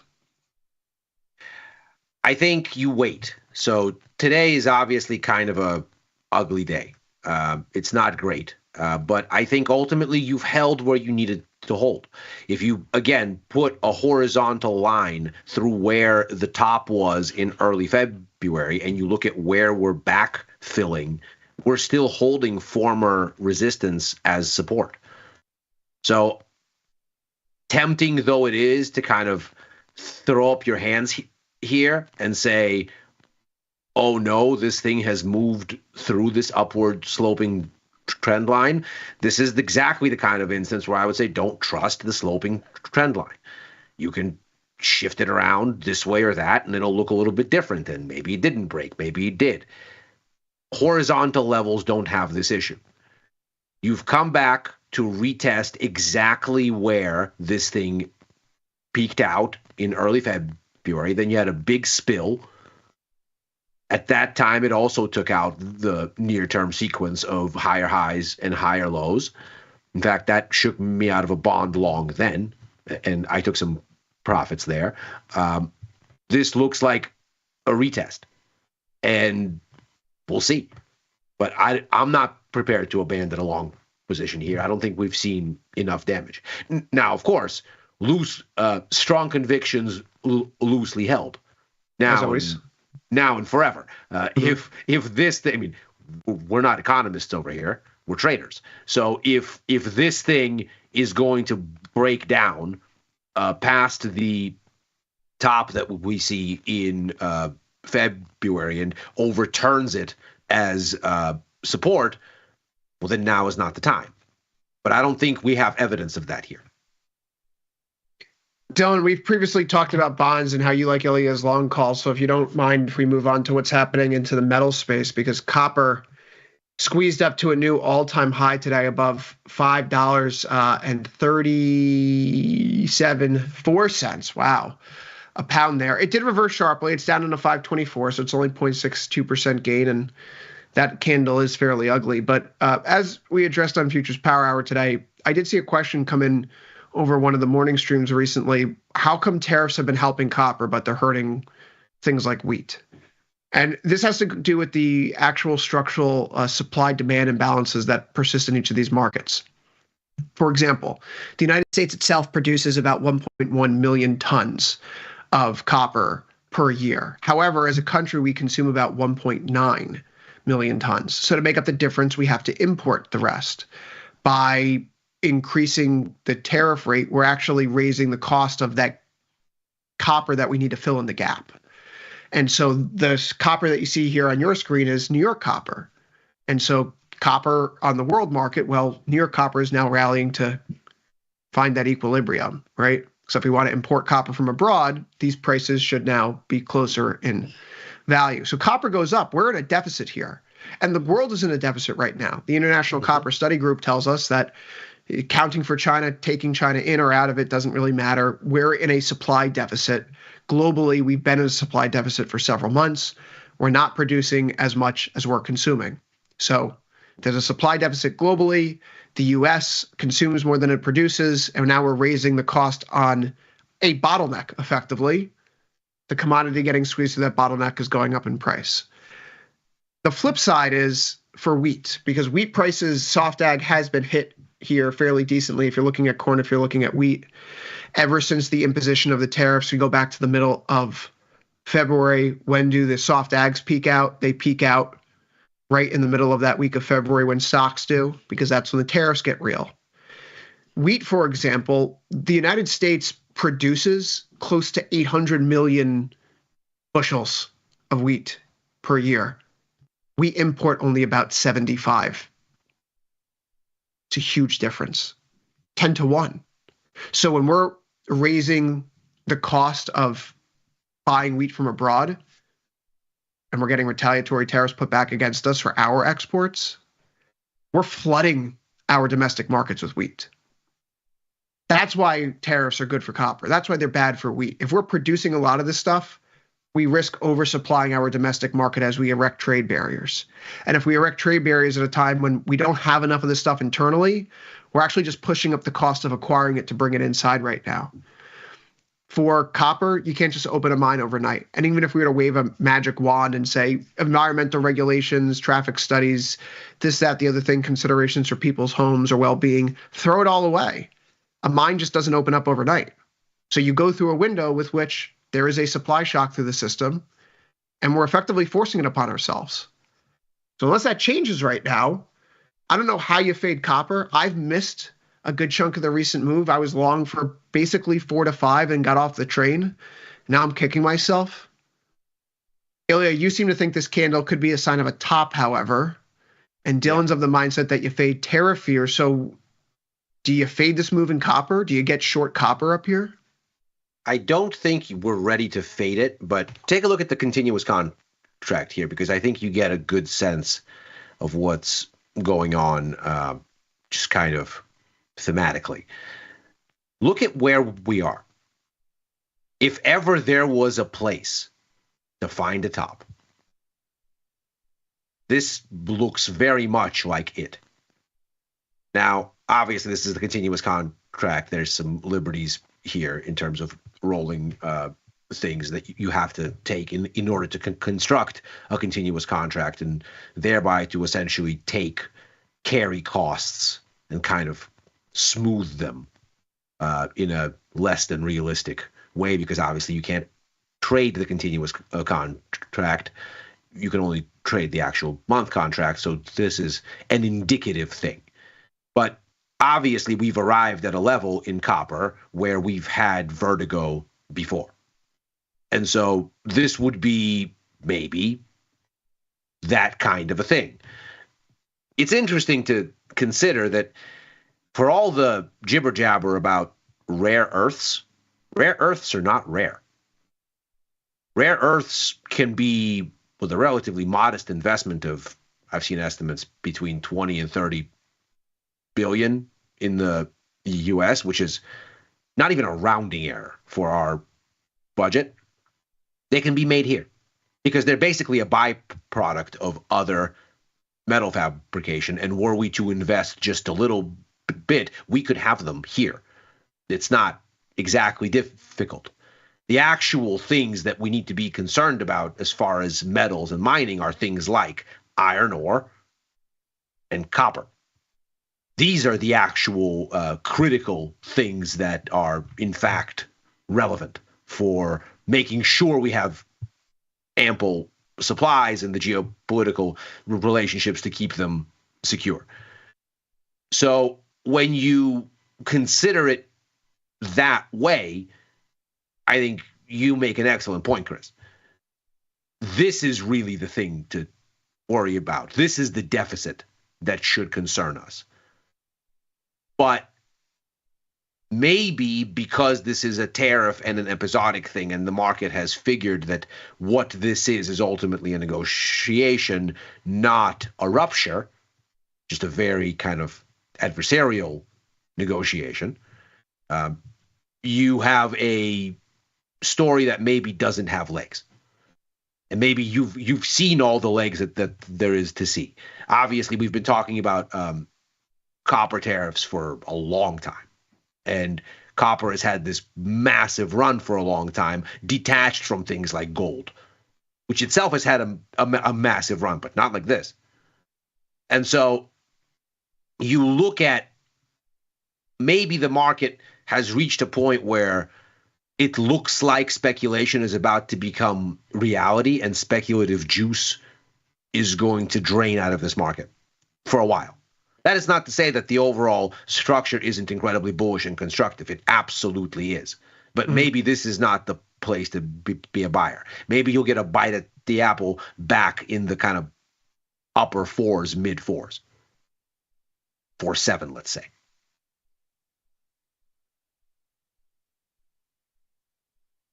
S4: I think you wait. So today is obviously kind of a ugly day. It's not great. But I think ultimately you've held where you needed to hold. If you, again, put a horizontal line through where the top was in early February and you look at where we're backfilling, we're still holding former resistance as support. So tempting though it is to kind of throw up your hands here and say, oh no, this thing has moved through this upward sloping trend line. This is exactly the kind of instance where I would say don't trust the sloping trend line. You can shift it around this way or that, and it'll look a little bit different. And maybe it didn't break, maybe it did. Horizontal levels don't have this issue. You've come back to retest exactly where this thing peaked out in early February. Then you had a big spill. At that time, it also took out the near-term sequence of higher highs and higher lows. In fact, that shook me out of a bond long then, and I took some profits there. This looks like a retest, and we'll see. But I'm not prepared to abandon a long position here. I don't think we've seen enough damage. Now, of course, strong convictions loosely held. Now,
S23: as always.
S4: Now and forever. If this thing, I mean, we're not economists over here. We're traders. So if this thing is going to break down past the top that we see in February and overturns it as support, well, then now is not the time. But I don't think we have evidence of that here.
S23: Dylan, we've previously talked about bonds and how you like Ilya's long call. So if you don't mind, if we move on to what's happening into the metal space, because copper squeezed up to a new all-time high today above $5.37.04. Wow. A pound there. It did reverse sharply. It's down into 524, so it's only 0.62% gain, and that candle is fairly ugly. But as we addressed on Futures Power Hour today, I did see a question come in over one of the morning streams recently. How come tariffs have been helping copper, but they're hurting things like wheat? And this has to do with the actual structural supply-demand imbalances that persist in each of these markets. For example, the United States itself produces about 1.1 million tons of copper per year. However, as a country, we consume about 1.9 million tons. So to make up the difference, we have to import the rest. By increasing the tariff rate, we're actually raising the cost of that copper that we need to fill in the gap. And so the copper that you see here on your screen is New York copper. And so copper on the world market, well, New York copper is now rallying to find that equilibrium, right? So if we want to import copper from abroad, these prices should now be closer in value. So copper goes up. We're in a deficit here. And the world is in a deficit right now. The International Copper Study Group tells us that accounting for China, taking China in or out of it doesn't really matter. We're in a supply deficit. Globally, we've been in a supply deficit for several months. We're not producing as much as we're consuming. So there's a supply deficit globally. The U.S. consumes more than it produces, and now we're raising the cost on a bottleneck, effectively. The commodity getting squeezed through that bottleneck is going up in price. The flip side is for wheat, because wheat prices, soft ag has been hit here fairly decently. If you're looking at corn, if you're looking at wheat, ever since the imposition of the tariffs, we go back to the middle of February. When do the soft ags peak out? They peak out right in the middle of that week of February when stocks do, because that's when the tariffs get real. Wheat, for example, the United States produces close to 800 million bushels of wheat per year. We import only about 75. It's a huge difference, 10 to 1. So when we're raising the cost of buying wheat from abroad and we're getting retaliatory tariffs put back against us for our exports, we're flooding our domestic markets with wheat. That's why tariffs are good for copper. That's why they're bad for wheat. If we're producing a lot of this stuff, we risk oversupplying our domestic market as we erect trade barriers. And if we erect trade barriers at a time when we don't have enough of this stuff internally, we're actually just pushing up the cost of acquiring it to bring it inside right now. For copper, you can't just open a mine overnight. And even if we were to wave a magic wand and say environmental regulations, traffic studies, this, that, the other thing, considerations for people's homes or well-being, throw it all away. A mine just doesn't open up overnight. So you go through a window with which there is a supply shock through the system, and we're effectively forcing it upon ourselves. So unless that changes right now, I don't know how you fade copper. I've missed a good chunk of the recent move. I was long for basically 4 to 5 and got off the train. Now I'm kicking myself. Ilya, you seem to think this candle could be a sign of a top, however, and Dylan's of the mindset that you fade tariff fear. So do you fade this move in copper? Do you get short copper up here?
S4: I don't think we're ready to fade it, but take a look at the continuous contract here, because I think you get a good sense of what's going on, just kind of thematically. Look at where we are. If ever there was a place to find a top, this looks very much like it. Now, obviously, this is the continuous contract. There's some liberties here in terms of rolling things that you have to take in order to construct a continuous contract, and thereby to essentially carry costs and kind of smooth them in a less than realistic way, because obviously you can't trade the continuous contract. You can only trade the actual month contract. So this is an indicative thing. But obviously we've arrived at a level in copper where we've had vertigo before. And so this would be maybe that kind of a thing. It's interesting to consider that for all the jibber jabber about rare earths are not rare. Rare earths can be, with a relatively modest investment of, I've seen estimates between 20 and 30 billion in the US, which is not even a rounding error for our budget. They can be made here because they're basically a byproduct of other metal fabrication. And were we to invest just a little bit, we could have them here. It's not exactly difficult. The actual things that we need to be concerned about as far as metals and mining are things like iron ore and copper. These are the actual critical things that are, in fact, relevant for making sure we have ample supplies and the geopolitical relationships to keep them secure. So when you consider it that way, I think you make an excellent point, Chris. This is really the thing to worry about. This is the deficit that should concern us. But maybe because this is a tariff and an episodic thing, and the market has figured that what this is ultimately a negotiation, not a rupture, just a very kind of adversarial negotiation, you have a story that maybe doesn't have legs. And maybe you've seen all the legs that there is to see. Obviously, we've been talking about copper tariffs for a long time. And copper has had this massive run for a long time, detached from things like gold, which itself has had a massive run, but not like this. And so you look at maybe the market has reached a point where it looks like speculation is about to become reality, and speculative juice is going to drain out of this market for a while. That is not to say that the overall structure isn't incredibly bullish and constructive. It absolutely is. But maybe this is not the place to be a buyer. Maybe you'll get a bite at the apple back in the kind of upper fours, mid fours. 4.7, let's say.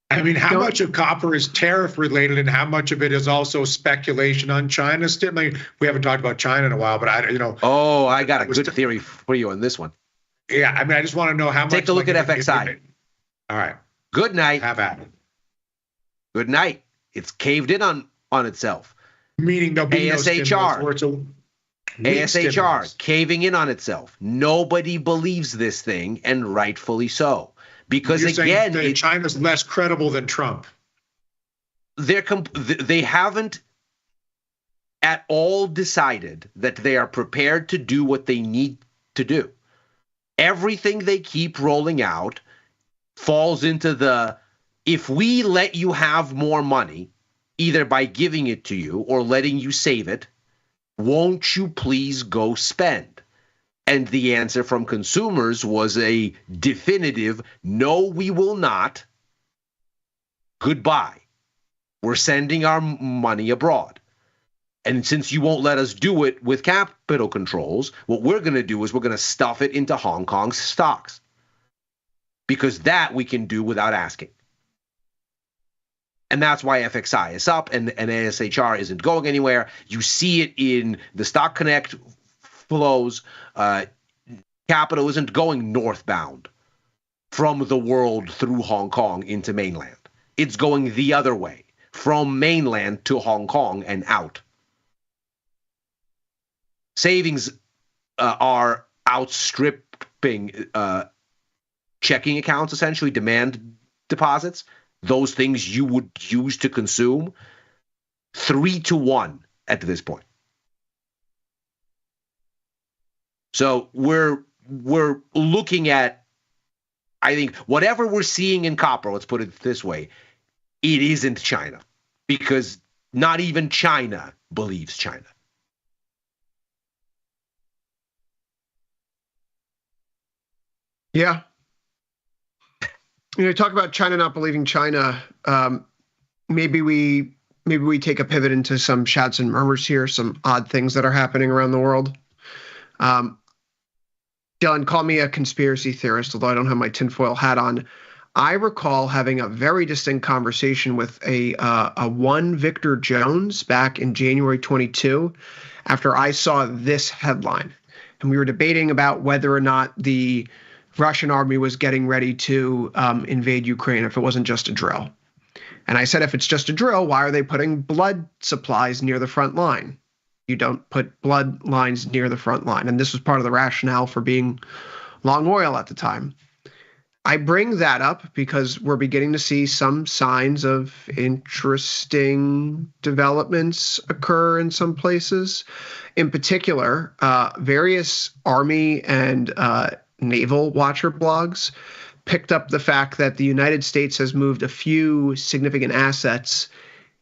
S9: I mean, how much of copper is tariff related, and how much of it is also speculation on China? Still, we haven't talked about China in a while, but
S4: I got a good theory for you on this one.
S9: Yeah, I mean, I just want to know how much.
S4: Take a look at FXI.
S9: All right.
S4: Good night.
S9: Have at it.
S4: Good night. It's caved in on itself.
S9: Meaning there'll be
S4: ASHR. ASHR caving in on itself. Nobody believes this thing, and rightfully so. Because
S9: you're
S4: again,
S9: that China's less credible than Trump.
S4: They haven't at all decided that they are prepared to do what they need to do. Everything they keep rolling out falls into the, if we let you have more money, either by giving it to you or letting you save it, won't you please go spend? And the answer from consumers was a definitive, no, we will not. Goodbye. We're sending our money abroad. And since you won't let us do it with capital controls, what we're going to do is we're going to stuff it into Hong Kong stocks. Because that we can do without asking. And that's why FXI is up and ASHR isn't going anywhere. You see it in the Stock Connect flows. Capital isn't going northbound from the world through Hong Kong into mainland. It's going the other way, from mainland to Hong Kong and out. Savings are outstripping checking accounts, essentially, demand deposits, those things you would use to consume, 3-1 at this point. So we're looking at, I think, whatever we're seeing in copper, let's put it this way, it isn't China, because not even China believes China.
S23: Yeah. Talk about China not believing China. Maybe we take a pivot into some shouts and murmurs here, some odd things that are happening around the world. Dylan, call me a conspiracy theorist, although I don't have my tinfoil hat on. I recall having a very distinct conversation with a one Victor Jones back in January 22 after I saw this headline. And we were debating about whether or not the Russian army was getting ready to invade Ukraine, if it wasn't just a drill. And I said, if it's just a drill, why are they putting blood supplies near the front line? You don't put blood lines near the front line. And this was part of the rationale for being long oil at the time. I bring that up because we're beginning to see some signs of interesting developments occur in some places. In particular, various Army and naval watcher blogs picked up the fact that the United States has moved a few significant assets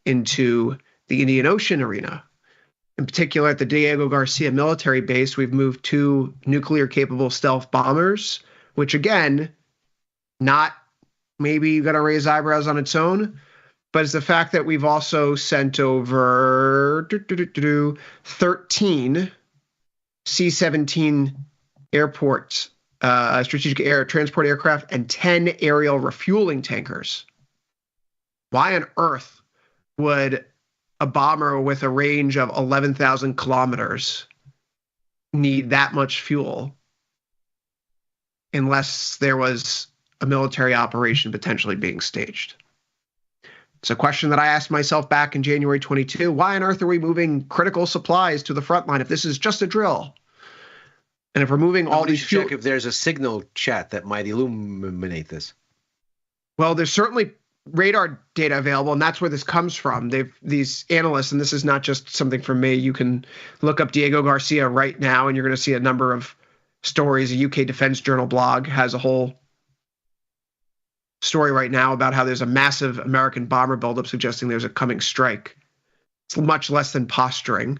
S23: into the Indian Ocean arena. In particular, at the Diego Garcia military base, we've moved 2 nuclear-capable stealth bombers, which, again, not maybe going to raise eyebrows on its own, but it's the fact that we've also sent over 13 C-17 airports, strategic air transport aircraft, and 10 aerial refueling tankers. Why on earth would a bomber with a range of 11,000 kilometers need that much fuel unless there was a military operation potentially being staged? It's a question that I asked myself back in January 22. Why on earth are we moving critical supplies to the front line if this is just a drill? And if we're moving all these fuel...
S4: check if there's a signal chat that might illuminate this.
S23: Well, there's certainly radar data available, and that's where this comes from. These analysts, and this is not just something from me, you can look up Diego Garcia right now, and you're going to see a number of stories. A UK Defense Journal blog has a whole story right now about how there's a massive American bomber buildup suggesting there's a coming strike. It's much less than posturing.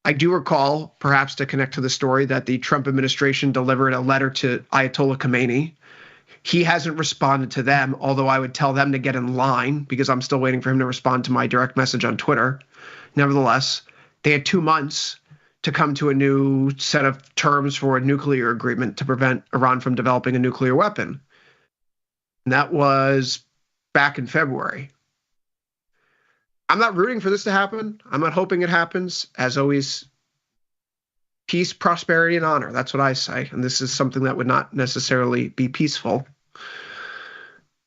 S23: I do recall, perhaps to connect to the story, that the Trump administration delivered a letter to Ayatollah Khomeini. He hasn't responded to them, although I would tell them to get in line because I'm still waiting for him to respond to my direct message on Twitter. Nevertheless, they had 2 months to come to a new set of terms for a nuclear agreement to prevent Iran from developing a nuclear weapon. And that was back in February. I'm not rooting for this to happen. I'm not hoping it happens. As always, peace, prosperity, and honor. That's what I say. And this is something that would not necessarily be peaceful.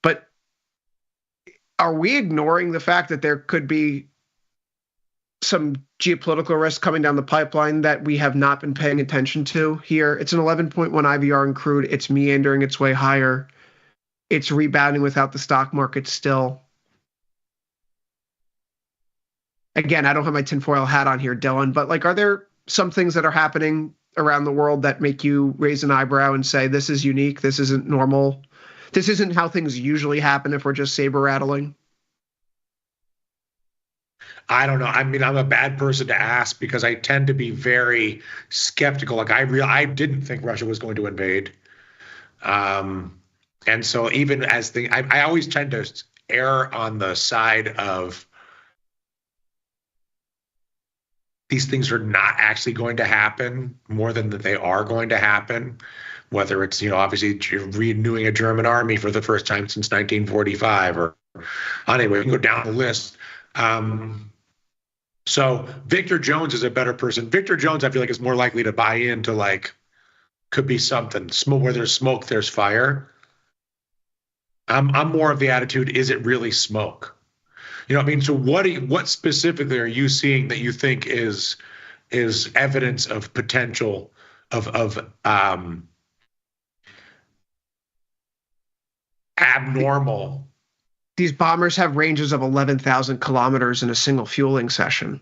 S23: But are we ignoring the fact that there could be some geopolitical risk coming down the pipeline that we have not been paying attention to here? It's an 11.1 IVR in crude. It's meandering its way higher. It's rebounding without the stock market still. Again, I don't have my tinfoil hat on here, Dylan, but are there some things that are happening around the world that make you raise an eyebrow and say, this is unique, this isn't normal, this isn't how things usually happen if we're just saber rattling?
S9: I don't know. I mean, I'm a bad person to ask because I tend to be very skeptical. I didn't think Russia was going to invade. And so even as I always tend to err on the side of these things are not actually going to happen more than that they are going to happen, whether it's, obviously renewing a German army for the first time since 1945 or Anyway, we can go down the list. So Victor Jones is a better person. Victor Jones, I feel like, is more likely to buy into, like, could be something. Smoke, where there's smoke, there's fire. I'm more of the attitude, is it really smoke? You know what I mean? So what specifically are you seeing that you think is evidence of potential of abnormal?
S23: These bombers have ranges of 11,000 kilometers in a single fueling session.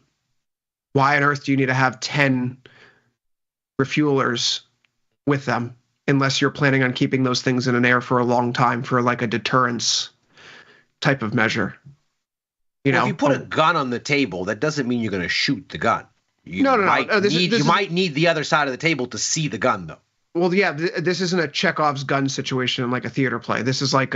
S23: Why on earth do you need to have 10 refuelers with them unless you're planning on keeping those things in an air for a long time for like a deterrence type of measure?
S4: If you put a gun on the table, that doesn't mean you're going to shoot the gun. You
S23: No.
S4: might need the other side of the table to see the gun, though.
S23: Well, yeah, this isn't a Chekhov's gun situation in like a theater play. This is like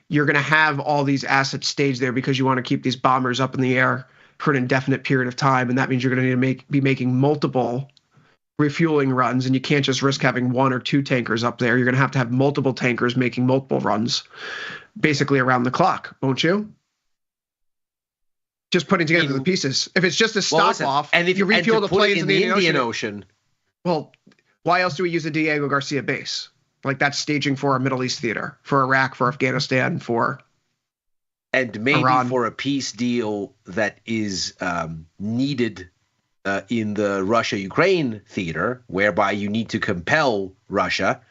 S23: you're going to have all these assets staged there because you want to keep these bombers up in the air for an indefinite period of time, and that means you're going to need to be making multiple refueling runs, and you can't just risk having 1 or 2 tankers up there. You're going to have multiple tankers making multiple runs, basically around the clock, won't you? Just putting together the pieces. If it's just a stop off,
S4: and if
S23: you refuel the planes
S4: in the Indian Ocean.
S23: Well, why else do we use the Diego Garcia base? Like, that's staging for a Middle East theater, for Iraq, for Afghanistan, for
S4: and maybe
S23: Iran.
S4: For a peace deal that is needed in the Russia-Ukraine theater, whereby you need to compel Russia.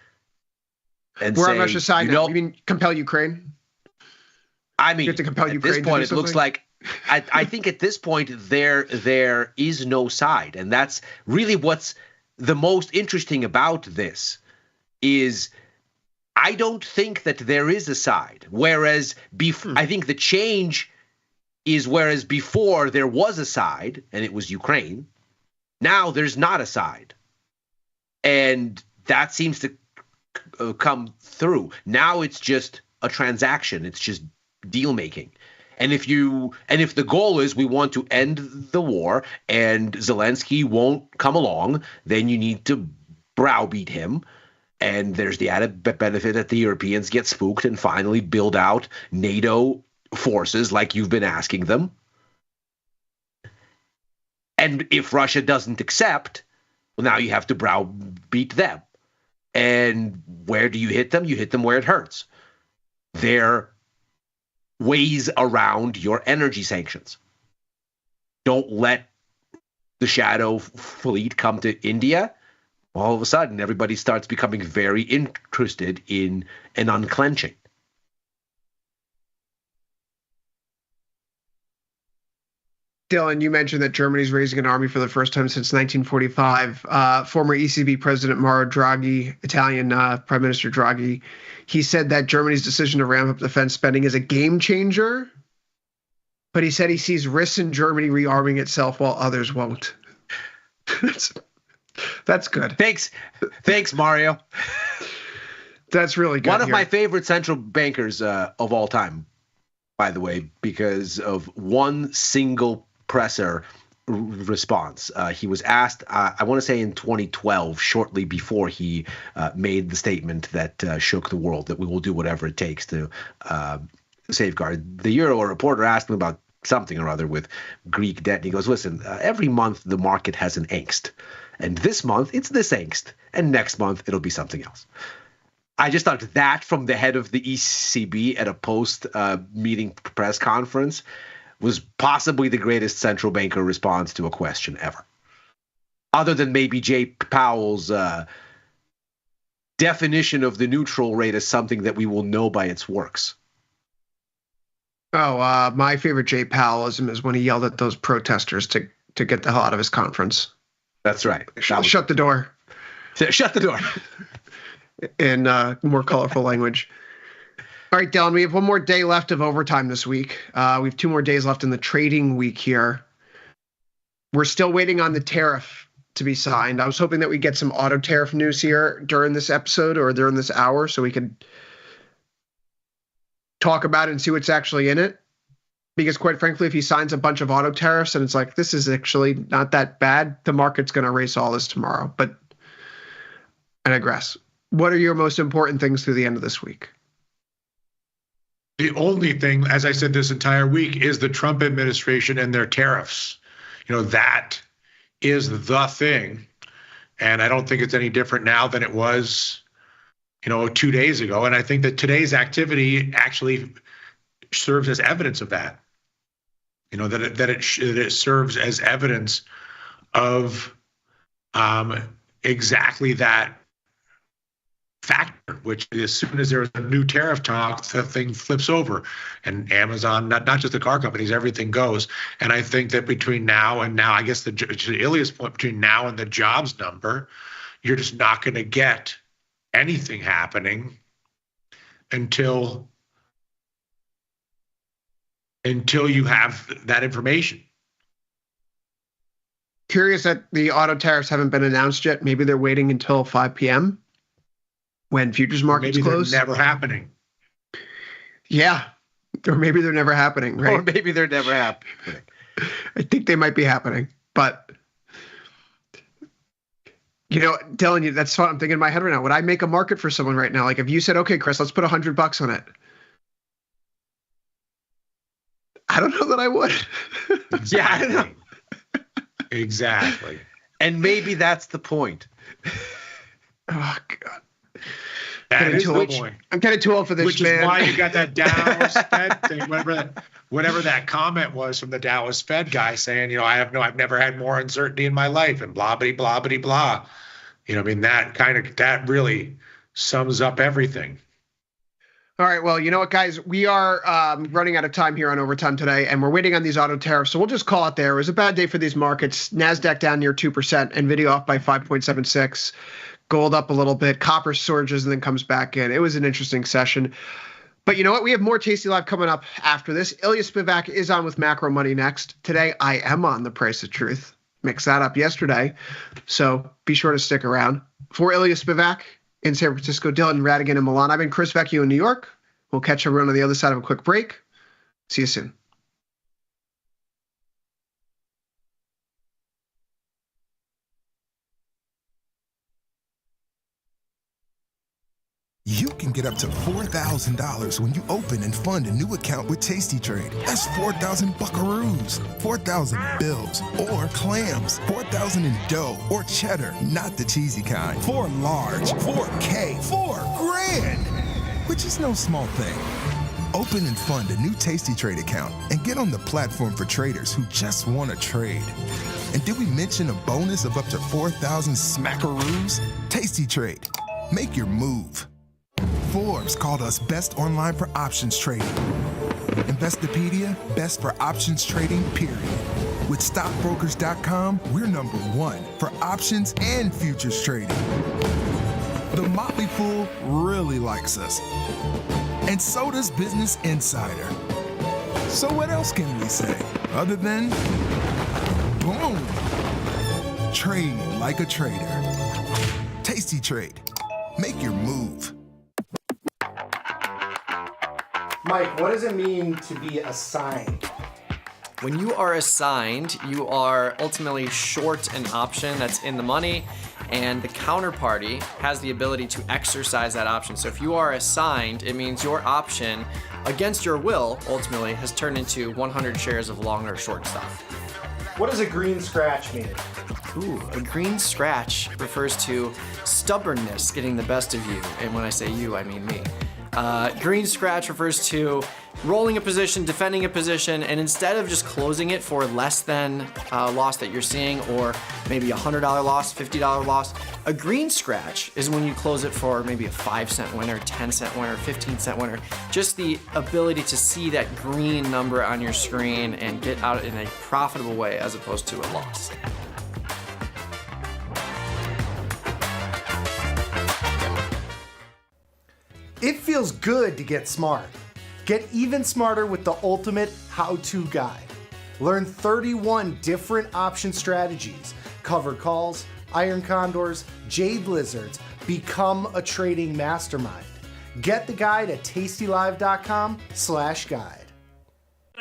S4: And
S23: we're
S4: say,
S23: on Russia's side now. You mean compel Ukraine?
S4: I mean,
S23: you have to compel
S4: at
S23: Ukraine
S4: this point,
S23: to do
S4: it looks
S23: something?
S4: like I think at this point there is no side, and that's really what's the most interesting about this. Is I don't think that there is a side. Whereas I think the change is whereas before there was a side and it was Ukraine, now there's not a side. And that seems to come through. Now it's just a transaction. It's just deal making. And if the goal is we want to end the war and Zelensky won't come along, then you need to browbeat him. And there's the added benefit that the Europeans get spooked and finally build out NATO forces like you've been asking them. And if Russia doesn't accept, well, now you have to browbeat them. And where do you hit them? You hit them where it hurts. They're ways around your energy sanctions. Don't let the shadow fleet come to India. All of a sudden, everybody starts becoming very interested in an unclenching.
S23: Dylan, you mentioned that Germany's raising an army for the first time since 1945. Former ECB President Mario Draghi, Italian Prime Minister Draghi, he said that Germany's decision to ramp up defense spending is a game changer, but he said he sees risks in Germany rearming itself while others won't. That's good.
S4: Thanks, Mario.
S23: That's really good.
S4: One of my favorite central bankers of all time, by the way, because of one single presser response. He was asked, I want to say in 2012, shortly before he made the statement that shook the world, that we will do whatever it takes to safeguard the euro. A reporter asked him about something or other with Greek debt. And he goes, listen, every month the market has an angst. And this month it's this angst. And next month it'll be something else. I just thought that from the head of the ECB at a post-meeting press conference was possibly the greatest central banker response to a question ever. Other than maybe Jay Powell's definition of the neutral rate as something that we will know by its works.
S23: Oh, my favorite Jay Powellism is when he yelled at those protesters to get the hell out of his conference.
S4: That's right.
S23: Shut the door.
S4: Shut the door.
S23: In more colorful language. All right, Dylan, we have one more day left of overtime this week. We have 2 more days left in the trading week here. We're still waiting on the tariff to be signed. I was hoping that we get some auto tariff news here during this episode or during this hour so we could talk about it and see what's actually in it. Because quite frankly, if he signs a bunch of auto tariffs and it's like, this is actually not that bad, the market's going to erase all this tomorrow. But I digress. What are your most important things through the end of this week?
S9: The only thing, as I said this entire week, is the Trump administration and their tariffs. That is the thing. And I don't think it's any different now than it was, 2 days ago. And I think that today's activity actually serves as evidence of that. That it serves as evidence of exactly that factor, which as soon as there's a new tariff talk, the thing flips over. And Amazon, not just the car companies, everything goes. And I think that between now and now, I guess to Ilya's point, between now and the jobs number, you're just not going to get anything happening until you have that information.
S23: Curious that the auto tariffs haven't been announced yet. Maybe they're waiting until 5 p.m. when futures markets close.
S9: They're never happening.
S23: Yeah. Or maybe they're never happening, right?
S4: Or maybe they're never happening.
S23: I think they might be happening. But, telling you, that's what I'm thinking in my head right now. Would I make a market for someone right now? Like if you said, okay, Chris, let's put $100 on it. I don't know that I would.
S9: Exactly.
S23: Yeah, I don't know.
S9: Exactly.
S4: And maybe that's the point.
S23: Oh, God.
S9: That is the point.
S23: I'm kind of too old for this,
S9: Which
S23: man.
S9: is why you got that Dallas Fed thing, whatever that comment was from the Dallas Fed guy saying, I've never had more uncertainty in my life and blah, blah, blah, blah, blah. That really sums up everything.
S23: All right, well, you know what, guys? We are running out of time here on Overtime today, and we're waiting on these auto tariffs, so we'll just call it there. It was a bad day for these markets. NASDAQ down near 2%, NVIDIA off by 5.76, gold up a little bit, copper surges and then comes back in. It was an interesting session. But you know what? We have more Tasty Live coming up after this. Ilya Spivak is on with Macro Money next. Today, I am on The Price of Truth. Mixed that up yesterday, so be sure to stick around. For Ilya Spivak, in San Francisco, Dylan Radigan in Milan. I've been Chris Vecchio in New York. We'll catch everyone on the other side of a quick break. See you soon.
S7: You can get up to $4,000 when you open and fund a new account with tastytrade. That's 4,000 buckaroos, 4,000 bills, or clams, 4,000 in dough or cheddar, not the cheesy kind. 4 large, 4K, 4 grand, which is no small thing. Open and fund a new tastytrade account and get on the platform for traders who just want to trade. And did we mention a bonus of up to 4,000 smackaroos? tastytrade. Make your move. Forbes called us best online for options trading. Investopedia, best for options trading, period. With stockbrokers.com, we're #1 for options and futures trading. The Motley Fool really likes us. And so does Business Insider. So what else can we say other than boom? Trade like a trader. tastytrade. Make your move.
S15: Mike, what does it mean to be assigned?
S16: When you are assigned, you are ultimately short an option that's in the money, and the counterparty has the ability to exercise that option. So if you are assigned, it means your option, against your will, ultimately, has turned into 100 shares of long or short stock.
S15: What does a green scratch mean?
S16: Ooh, a green scratch refers to stubbornness getting the best of you. And when I say you, I mean me. Green scratch refers to rolling a position, defending a position, and instead of just closing it for less than loss that you're seeing, or maybe a $100 loss, $50 loss, a green scratch is when you close it for maybe a 5-cent winner, 10-cent winner, 15-cent winner. Just the ability to see that green number on your screen and get out in a profitable way as opposed to a loss.
S15: It feels good to get smart. Get even smarter with the ultimate how-to guide. Learn 31 different option strategies, covered calls, iron condors, jade lizards. Become a trading mastermind. Get the guide at tastylive.com/guide.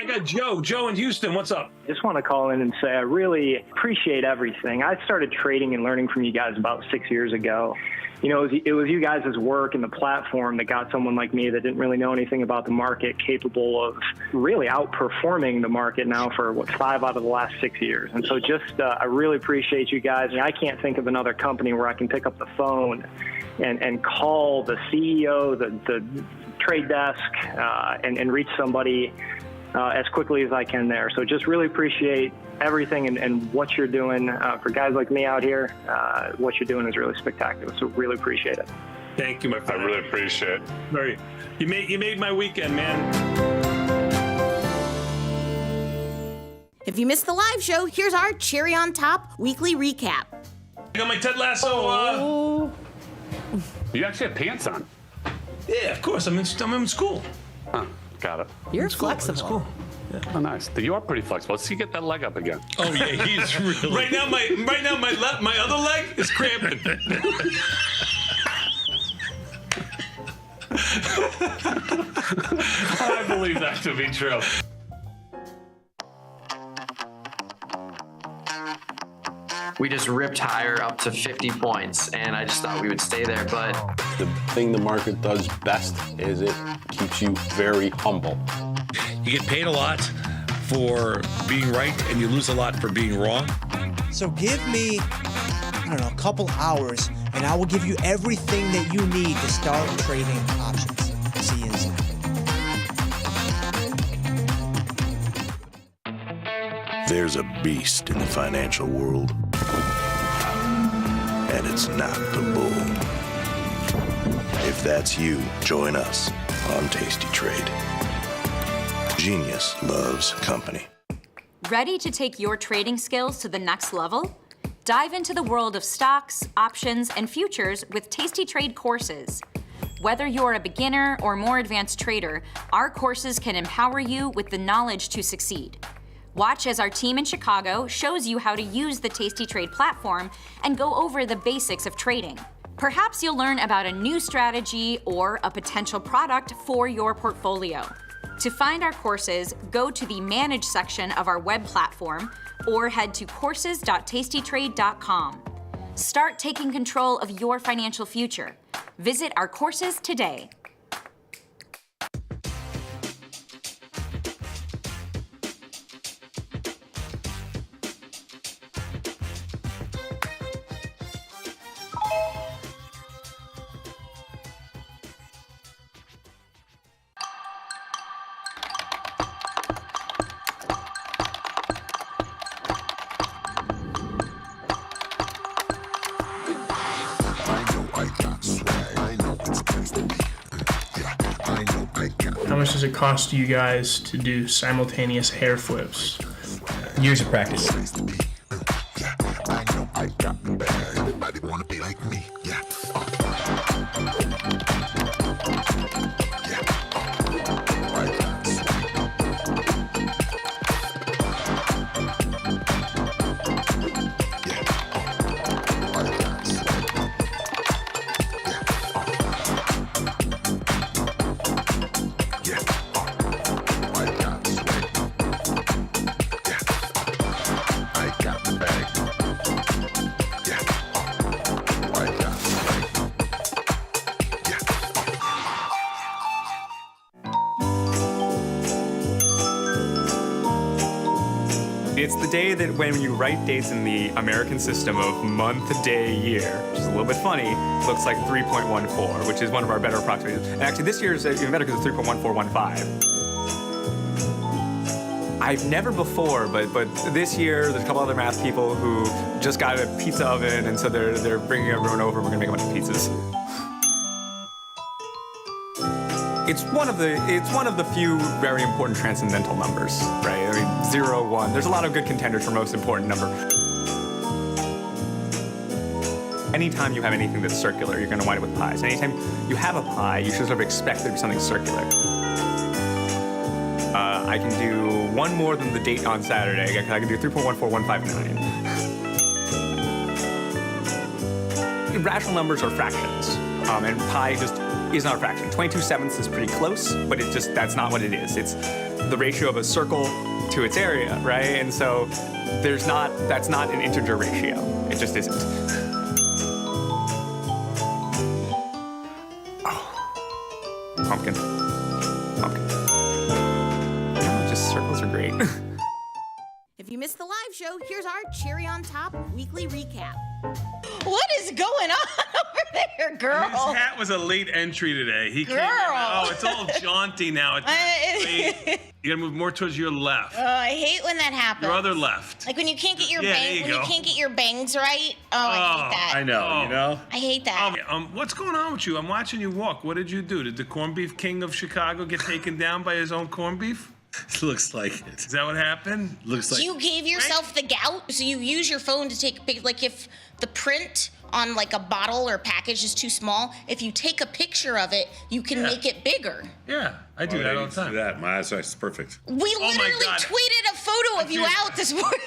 S22: I got Joe. Joe in Houston. What's up?
S5: Just want to call in and say I really appreciate everything. I started trading and learning from you guys about 6 years ago. You know, it was you guys' work and the platform that got someone like me that didn't really know anything about the market capable of really outperforming the market now for, 5 out of the last 6 years. And so just, I really appreciate you guys. I can't think of another company where I can pick up the phone and call the CEO, the trade desk, and reach somebody as quickly as I can there. So just really appreciate everything and what you're doing for guys like me out here. What you're doing is really spectacular. So really appreciate it.
S22: Thank you, my friend.
S28: I really appreciate it.
S22: Very. You made my weekend, man.
S14: If you missed the live show, here's our cherry on top weekly recap.
S22: I got my Ted Lasso.
S28: You actually have pants on.
S22: Yeah, of course. I'm in school.
S28: Huh, got it.
S14: You're flexible.
S22: It's cool. Yeah.
S28: Oh, nice. You are pretty flexible. Let's see you get that leg up again.
S22: Oh yeah, he's really. Right now, my other leg is cramping.
S28: I believe that to be true.
S16: We just ripped higher up to 50 points, and I just thought we would stay there, but...
S8: The thing the market does best is it keeps you very humble.
S22: You get paid a lot for being right, and you lose a lot for being wrong.
S17: So give me, I don't know, a couple hours, and I will give you everything that you need to start trading options. See you inside.
S1: There's a beast in the financial world, and it's not the bull. If that's you, join us on Tasty Trade. Genius loves company.
S12: Ready to take your trading skills to the next level? Dive into the world of stocks, options, and futures with Tasty Trade courses. Whether you're a beginner or more advanced trader, our courses can empower you with the knowledge to succeed. Watch as our team in Chicago shows you how to use the Tasty Trade platform and go over the basics of trading. Perhaps you'll learn about a new strategy or a potential product for your portfolio. To find our courses, go to the Manage section of our web platform or head to courses.tastytrade.com. Start taking control of your financial future. Visit our courses today.
S11: How much does it cost you guys to do simultaneous hair flips?
S18: Years of practice.
S7: Everybody wanna be like me, yeah.
S19: It's the day that when you write dates in the American system of month, day, year, which is a little bit funny, looks like 3.14, which is one of our better approximations. And actually this year is even better because it's 3.1415. I've never before, but this year there's a couple other math people who just got a pizza oven, and so they're bringing everyone over. We're gonna make a bunch of pizzas. It's one of the few very important transcendental numbers, right? I mean, 0, 1. There's a lot of good contenders for most important number. Anytime you have anything that's circular, you're going to wind up with pies. Anytime you have a pie, you should sort of expect there to be something circular. I can do one more than the date on Saturday. I can do 3.14159. Irrational numbers are fractions, and pi just is not a fraction. 22/7 is pretty close, but that's not what it is. It's the ratio of a circle to its area, right? And so that's not an integer ratio. It just isn't. Oh. Pumpkin. No, just circles are great.
S14: If you missed the live show, here's our cherry on top weekly recap. What is going on over there, girl?
S22: His hat was a late entry today. He came in, it's all jaunty now. You gotta move more towards your left.
S14: I hate when that happens.
S22: Your other left.
S14: Like when you can't get your
S22: Yeah, there you go.
S14: you can't get your bangs right. I hate that.
S22: I know, you know?
S14: I hate that.
S22: What's going on with you? I'm watching you walk. What did you do? Did the corned beef king of Chicago get taken down by his own corned beef? Looks like it. Is that what happened? Looks like
S14: You gave yourself the gout, so you use your phone to take a picture. Like if the print on like a bottle or package is too small, if you take a picture of it, you can make it bigger.
S22: Yeah, I do that all the time. That. My eyesight is perfect.
S14: We literally tweeted a photo of you out this morning.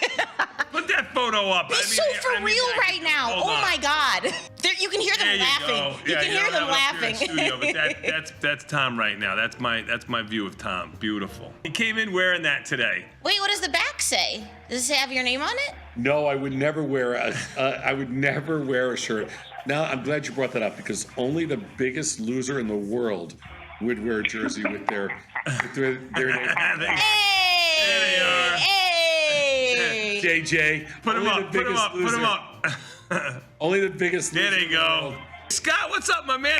S22: Put that photo up.
S14: He's so for real right now. Oh my God. You can hear them laughing. You can hear them laughing.
S22: Studio, but that's Tom right now. That's my view of Tom. Beautiful. He came in wearing that today.
S14: Wait, what does the back say? Does it have your name on it?
S22: No, I would never wear a shirt. Now I'm glad you brought that up because only the biggest loser in the world would wear a jersey with their name.
S14: Hey!
S22: There they are.
S14: Hey!
S22: JJ,
S14: Put him up.
S22: Put him up. Only the biggest loser. There they go. Scott, what's up, my man?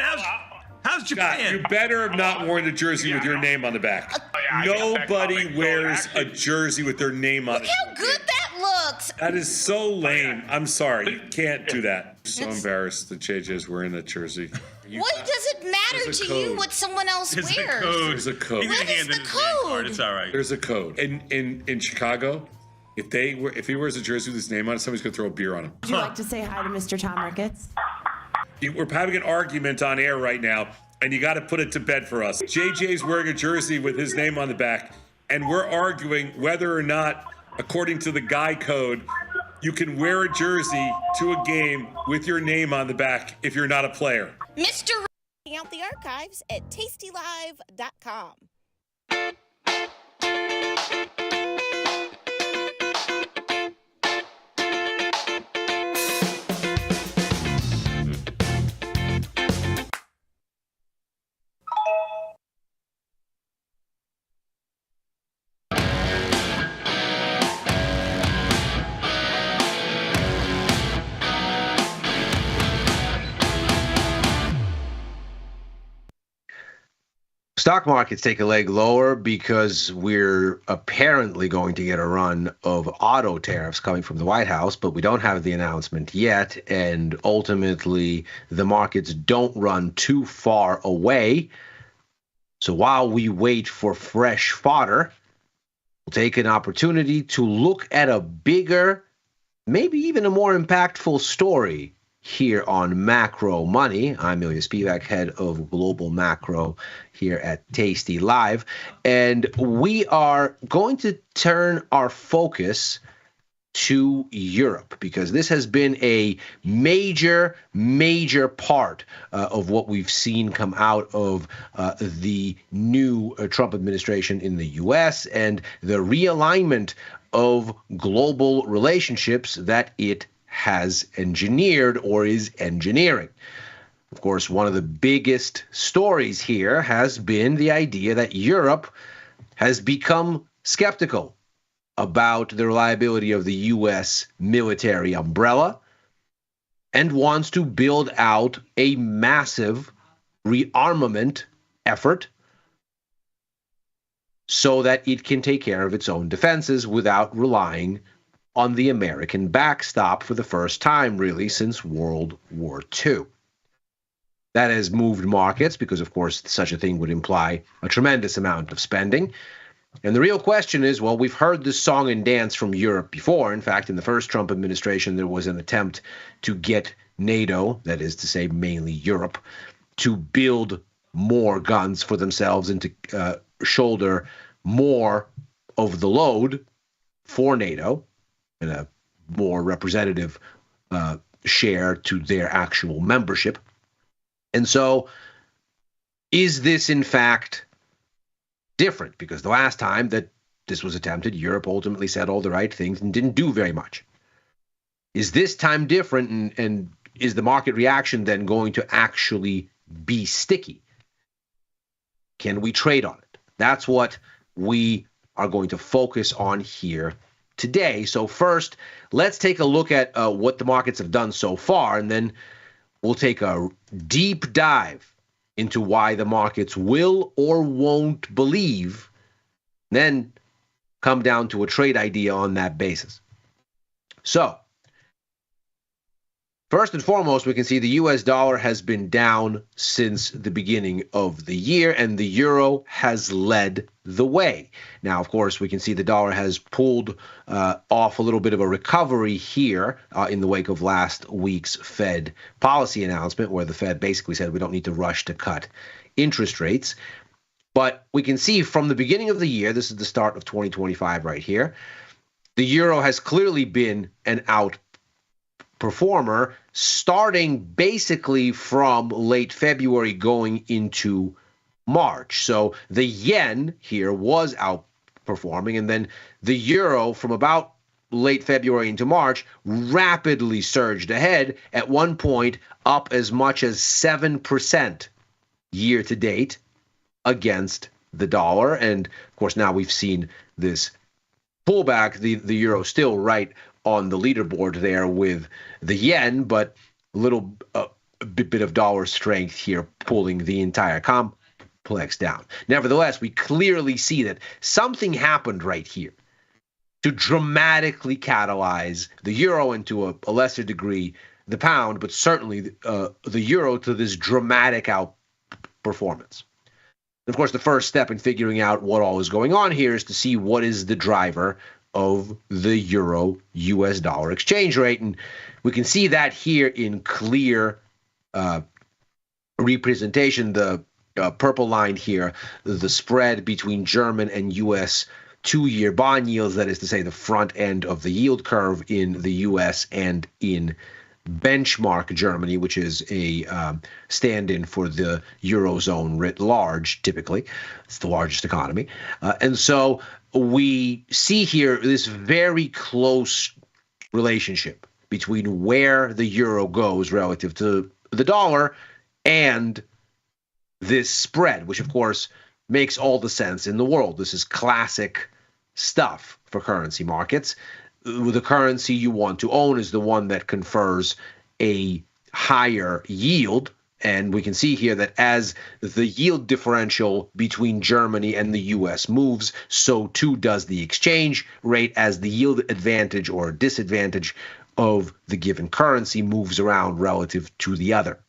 S22: How's Japan? Scott, you better have not worn a jersey with your name on the back. Nobody wears a jersey with their name on it.
S14: Look how good that looks.
S22: That is so lame. I'm sorry. You can't do that. I'm so embarrassed that JJ is wearing that jersey.
S14: What does it matter to you what someone else wears?
S22: There's a code.
S14: What is the code?
S22: It's all right. There's a code. In Chicago, if he wears a jersey with his name on it, somebody's gonna throw a beer on him.
S6: Would you like to say hi to Mr. Tom Ricketts?
S22: We're having an argument on air right now, and you got to put it to bed for us. JJ's wearing a jersey with his name on the back, and we're arguing whether or not, according to the guy code, you can wear a jersey to a game with your name on the back if you're not a player.
S14: Mr. Out the archives at tastylive.com.
S4: Stock markets take a leg lower because we're apparently going to get a run of auto tariffs coming from the White House, but we don't have the announcement yet. And ultimately, the markets don't run too far away. So while we wait for fresh fodder, we'll take an opportunity to look at a bigger, maybe even a more impactful story here on Macro Money. I'm Ilya Spivak, head of Global Macro here at Tasty Live. And we are going to turn our focus to Europe because this has been a major part of what we've seen come out of the new Trump administration in the U.S. and the realignment of global relationships that it has engineered or is engineering. Of course, one of the biggest stories here has been the idea that Europe has become skeptical about the reliability of the U.S. military umbrella and wants to build out a massive rearmament effort so that it can take care of its own defenses without relying on the American backstop for the first time, really, since World War II. That has moved markets because, of course, such a thing would imply a tremendous amount of spending. And the real question is, well, we've heard this song and dance from Europe before. In fact, in the first Trump administration, there was an attempt to get NATO, that is to say mainly Europe, to build more guns for themselves and to shoulder more of the load for NATO and a more representative share to their actual membership. And so is this, in fact, different because the last time that this was attempted, Europe ultimately said all the right things and didn't do very much. Is this time different, and is the market reaction then going to actually be sticky? Can we trade on it? That's what we are going to focus on here today. So first, let's take a look at what the markets have done so far, and then we'll take a deep dive into why the markets will or won't believe, then come down to a trade idea on that basis. So, first and foremost, we can see the US dollar has been down since the beginning of the year, and the euro has led the way. Now, of course, we can see the dollar has pulled off a little bit of a recovery here in the wake of last week's Fed policy announcement, where the Fed basically said we don't need to rush to cut interest rates. But we can see from the beginning of the year, this is the start of 2025 right here, the euro has clearly been an outperformer, starting basically from late February going into March. So the yen here was outperforming, and then the euro from about late February into March rapidly surged ahead, at one point up as much as 7% year to date against the dollar. And of course, now we've seen this pullback. The euro still right on the leaderboard there with the yen, but a little bit of dollar strength here pulling the entire complex down. Nevertheless, we clearly see that something happened right here to dramatically catalyze the euro, and to a lesser degree the pound, but certainly the euro, to this dramatic outperformance. Of course, the first step in figuring out what all is going on here is to see what is the driver of the euro US dollar exchange rate. And we can see that here in clear representation. The purple line here, the spread between German and US 2-year bond yields, that is to say the front end of the yield curve in the US and in benchmark Germany, which is a stand-in for the Eurozone writ large, typically. It's the largest economy. And so we see here this very close relationship between where the euro goes relative to the dollar and this spread, which of course makes all the sense in the world. This is classic stuff for currency markets. The currency you want to own is the one that confers a higher yield. And we can see here that as the yield differential between Germany and the US moves, so too does the exchange rate, as the yield advantage or disadvantage of the given currency moves around relative to the other.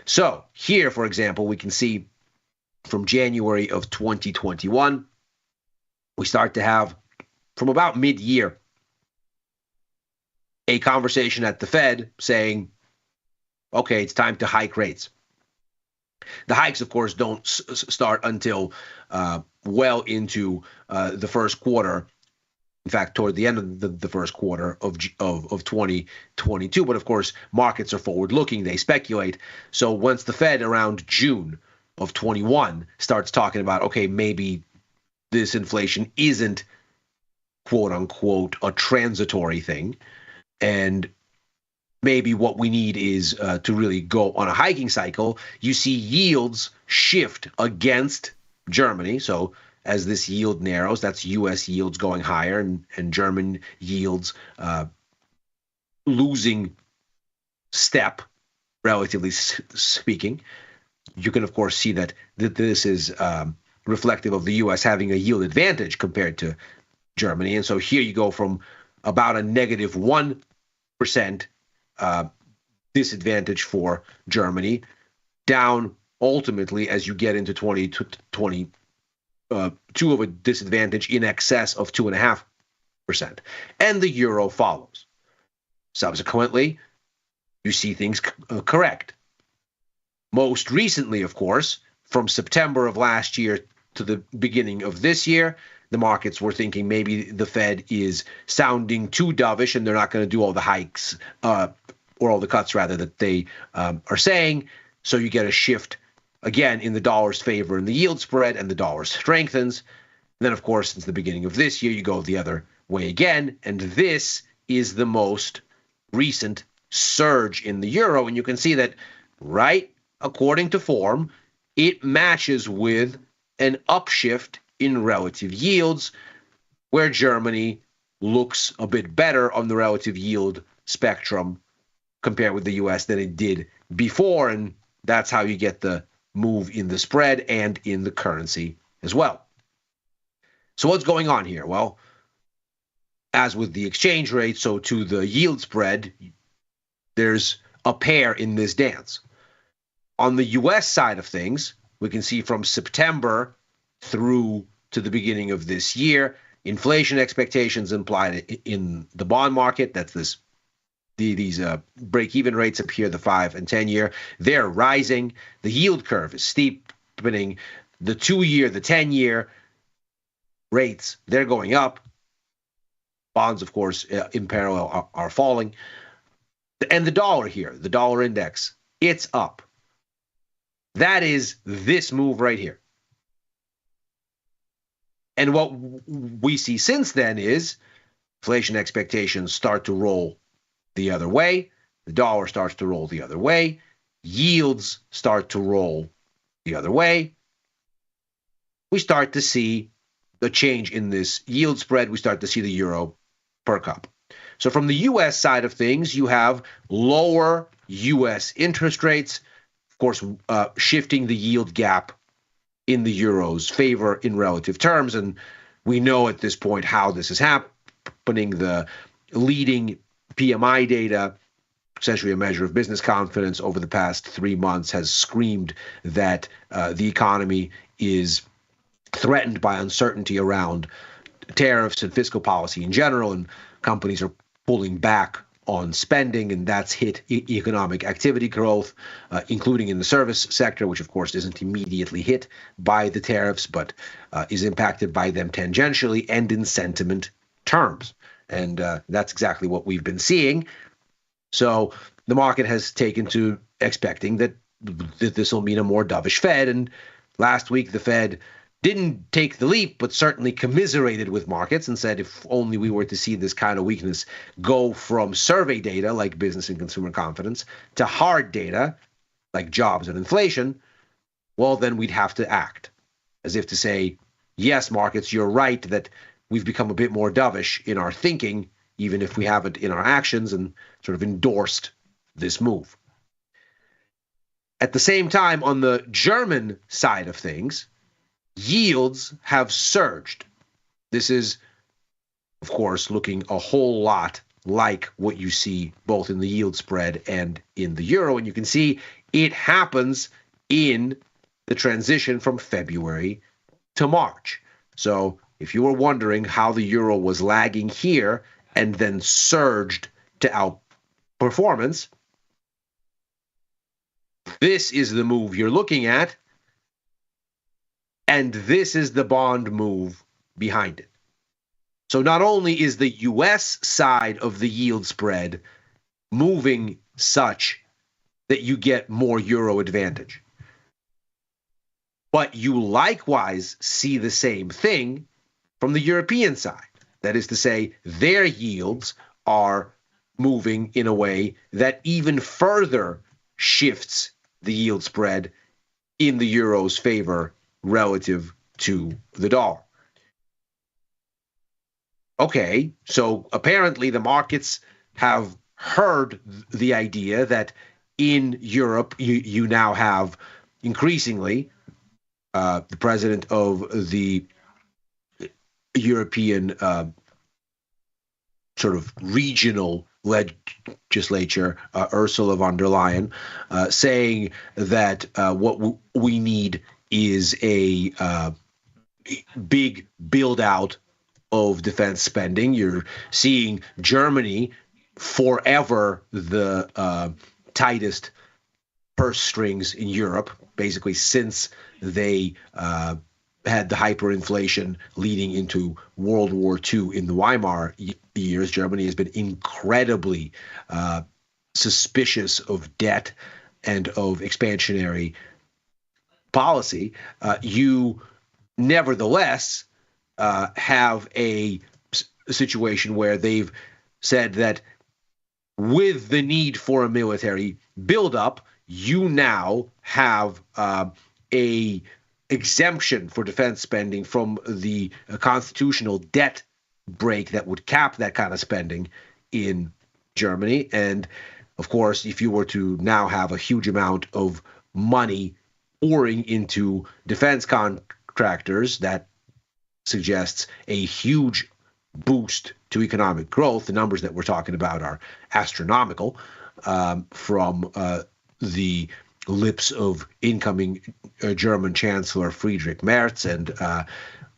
S4: So here, for example, we can see from January of 2021, we start to have, from about mid-year, a conversation at the Fed saying, okay, it's time to hike rates. The hikes, of course, don't start until well into the first quarter. In fact, toward the end of the first quarter of 2022. But of course, markets are forward-looking. They speculate. So once the Fed around June of 21 starts talking about, okay, maybe this inflation isn't, quote unquote, a transitory thing, and maybe what we need is to really go on a hiking cycle, you see yields shift against Germany. So as this yield narrows, that's U.S. yields going higher and German yields losing step, relatively speaking. You can, of course, see that this is reflective of the U.S. having a yield advantage compared to Germany. And so here you go from about a negative 1% disadvantage for Germany down ultimately as you get into 2022 of a disadvantage in excess of 2.5%. And the euro follows. Subsequently, you see things correct. Most recently, of course, from September of last year to the beginning of this year, the markets were thinking maybe the Fed is sounding too dovish and they're not going to do all the hikes or all the cuts, rather, that they are saying. So you get a shift again in the dollar's favor in the yield spread, and the dollar strengthens. And then, of course, since the beginning of this year, you go the other way again, and this is the most recent surge in the euro, and you can see that right according to form, it matches with an upshift in relative yields, where Germany looks a bit better on the relative yield spectrum compared with the US than it did before, and that's how you get the move in the spread and in the currency as well. So what's going on here? Well, as with the exchange rate, so to the yield spread, there's a pair in this dance. On the US side of things, we can see from September through to the beginning of this year, inflation expectations implied in the bond market, that's these break-even rates up here, the 5 and 10 year, they're rising. The yield curve is steepening. The 2-year, the 10-year rates, they're going up. Bonds, of course, in parallel are falling. And the dollar here, the dollar index, it's up. That is this move right here. And what we see since then is inflation expectations start to roll the other way. The dollar starts to roll the other way. Yields start to roll the other way. We start to see the change in this yield spread. We start to see the euro perk up. So from the U.S. side of things, you have lower U.S. interest rates, of course, shifting the yield gap in the euro's favor in relative terms. And we know at this point how this is happening. The leading PMI data, essentially a measure of business confidence over the past 3 months, has screamed that the economy is threatened by uncertainty around tariffs and fiscal policy in general, and companies are pulling back on spending, and that's hit economic activity growth, including in the service sector, which of course isn't immediately hit by the tariffs, but is impacted by them tangentially and in sentiment terms. And that's exactly what we've been seeing. So the market has taken to expecting that this will mean a more dovish Fed. And last week, the Fed didn't take the leap, but certainly commiserated with markets and said if only we were to see this kind of weakness go from survey data like business and consumer confidence to hard data like jobs and inflation, well, then we'd have to act. As if to say, yes, markets, you're right that we've become a bit more dovish in our thinking, even if we haven't in our actions, and sort of endorsed this move. At the same time, on the German side of things, yields have surged. This is, of course, looking a whole lot like what you see both in the yield spread and in the euro. And you can see it happens in the transition from February to March. So if you were wondering how the euro was lagging here and then surged to outperformance, this is the move you're looking at. And this is the bond move behind it. So not only is the U.S. side of the yield spread moving such that you get more euro advantage, but you likewise see the same thing from the European side. That is to say, their yields are moving in a way that even further shifts the yield spread in the euro's favor relative to the dollar. Okay, so apparently the markets have heard the idea that in Europe you now have increasingly the president of the European sort of regional legislature, Ursula von der Leyen, saying that what we need is a big build out of defense spending. You're seeing Germany, forever the tightest purse strings in Europe, basically since they had the hyperinflation leading into World War II in the Weimar years. Germany has been incredibly suspicious of debt and of expansionary policy, you nevertheless have a situation where they've said that with the need for a military buildup, you now have a exemption for defense spending from the constitutional debt break that would cap that kind of spending in Germany. And of course, if you were to now have a huge amount of money pouring into defense contractors, that suggests a huge boost to economic growth. The numbers that we're talking about are astronomical from the lips of incoming German Chancellor Friedrich Merz and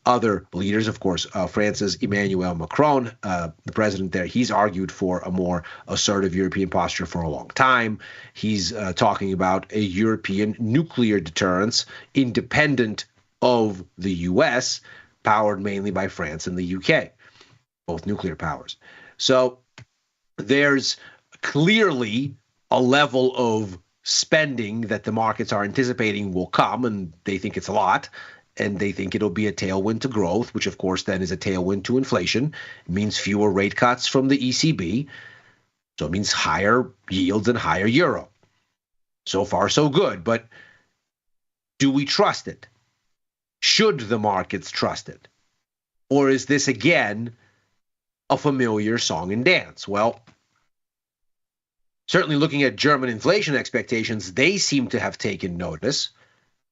S4: other leaders. Of course, France's Emmanuel Macron, the president there, he's argued for a more assertive European posture for a long time. He's talking about a European nuclear deterrence independent of the U.S., powered mainly by France and the U.K., both nuclear powers. So there's clearly a level of spending that the markets are anticipating will come, and they think it's a lot, and they think it'll be a tailwind to growth, which of course then is a tailwind to inflation. It means fewer rate cuts from the ECB, so it means higher yields and higher euro. So far, so good, but do we trust it? Should the markets trust it? Or is this again a familiar song and dance? Well, certainly looking at German inflation expectations, they seem to have taken notice,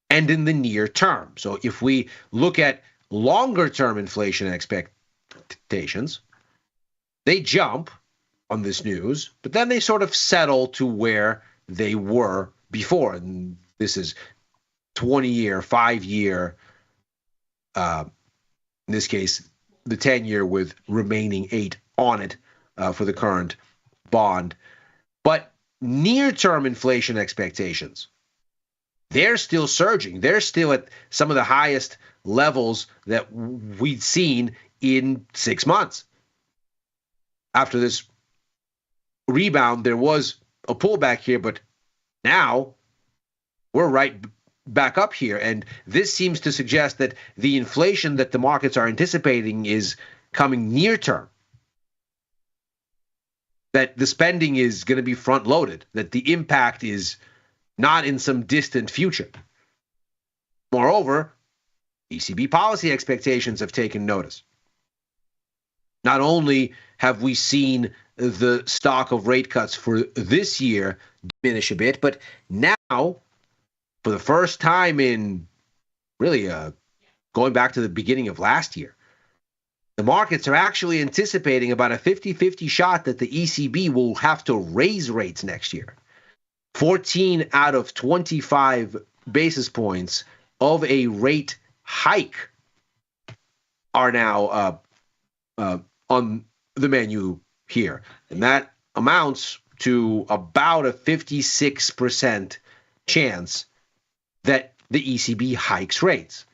S4: and in the near term. So if we look at longer-term inflation expectations, they jump on this news, but then they sort of settle to where they were before. And this is 20-year, 5-year, in this case, the 10-year with remaining 8 on it for the current bond. But near-term inflation expectations, they're still surging. They're still at some of the highest levels that we'd seen in 6 months. After this rebound, there was a pullback here, but now we're right back up here. And this seems to suggest that the inflation that the markets are anticipating is coming near term, that the spending is going to be front loaded, that the impact is not in some distant future. Moreover, ECB policy expectations have taken notice. Not only have we seen the stock of rate cuts for this year diminish a bit, but now, for the first time in really going back to the beginning of last year, the markets are actually anticipating about a 50-50 shot that the ECB will have to raise rates next year. 14 out of 25 basis points of a rate hike are now on the menu here. And that amounts to about a 56% chance that the ECB hikes rates.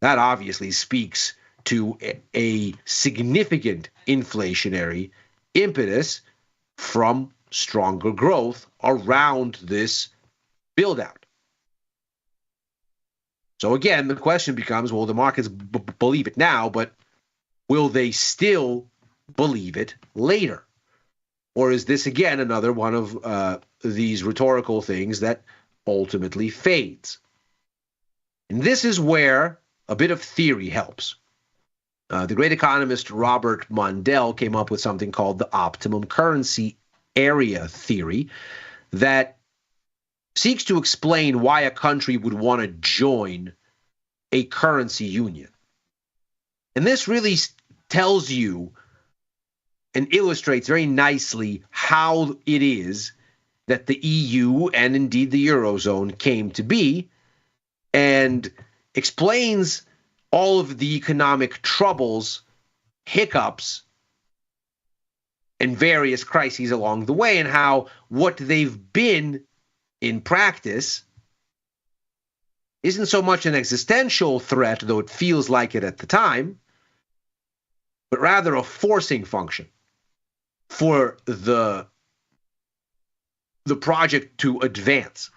S4: That obviously speaks to a significant inflationary impetus from stronger growth around this build-out. So again, the question becomes, well, the markets believe it now, but will they still believe it later? Or is this, again, another one of these rhetorical things that ultimately fades? And this is where a bit of theory helps. The great economist Robert Mundell came up with something called the optimum currency area theory that seeks to explain why a country would want to join a currency union. And this really tells you and illustrates very nicely how it is that the EU and indeed the Eurozone came to be, and explains all of the economic troubles, hiccups, and various crises along the way, and how what they've been in practice isn't so much an existential threat, though it feels like it at the time, but rather a forcing function for the project to advance.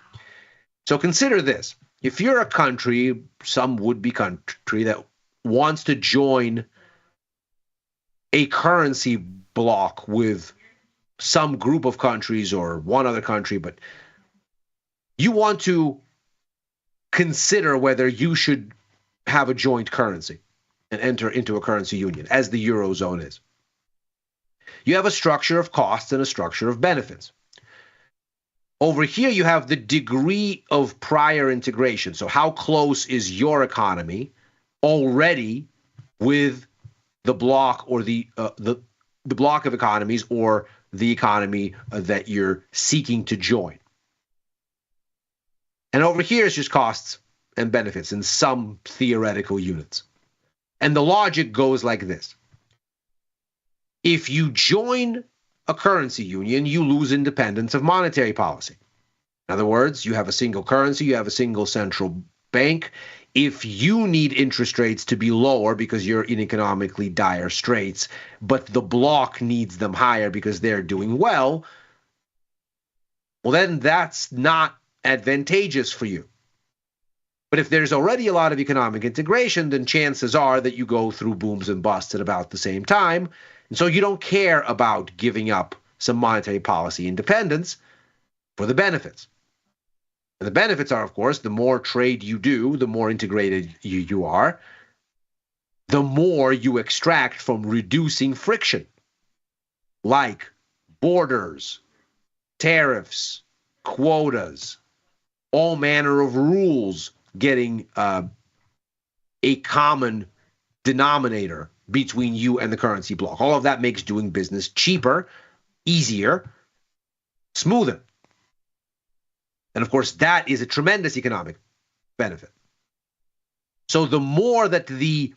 S4: So consider this. if you're a country, some would-be country that wants to join a currency block with some group of countries or one other country, but you want to consider whether you should have a joint currency and enter into a currency union, as the Eurozone is. You have a structure of costs and a structure of benefits. Over here, you have the degree of prior integration. So how close is your economy already with the block or the block of economies or the economy that you're seeking to join? And over here is just costs and benefits in some theoretical units. And the logic goes like this. If you join a currency union, you lose independence of monetary policy. In other words, you have a single currency, you have a single central bank. If you need interest rates to be lower because you're in economically dire straits, but the bloc needs them higher because they're doing well, then that's not advantageous for you. But if there's already a lot of economic integration, then chances are that you go through booms and busts at about the same time. And so you don't care about giving up some monetary policy independence for the benefits. And the benefits are, of course, the more trade you do, the more integrated you are, the more you extract from reducing friction, like borders, tariffs, quotas, all manner of rules getting a common denominator between you and the currency block. All of that makes doing business cheaper, easier, smoother. And of course, that is a tremendous economic benefit. So the more that the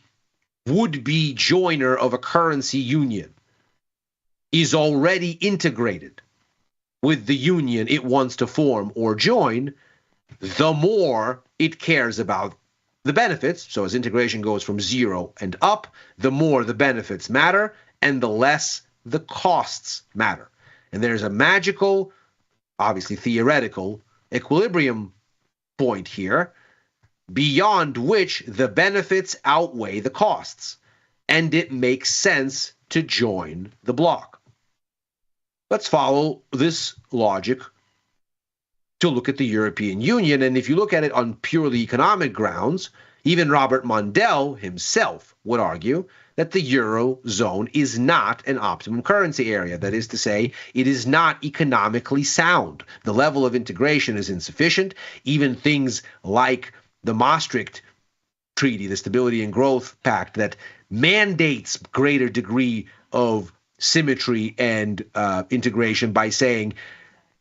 S4: would-be joiner of a currency union is already integrated with the union it wants to form or join, the more it cares about the benefits. So as integration goes from 0 and up, the more the benefits matter and the less the costs matter. And there's a magical, obviously theoretical, equilibrium point here, beyond which the benefits outweigh the costs, and it makes sense to join the bloc. Let's follow this logic to look at the European Union, and if you look at it on purely economic grounds, even Robert Mundell himself would argue that the Eurozone is not an optimum currency area. That is to say, it is not economically sound. The level of integration is insufficient. Even things like the Maastricht Treaty, the Stability and Growth Pact, that mandates greater degree of symmetry and integration by saying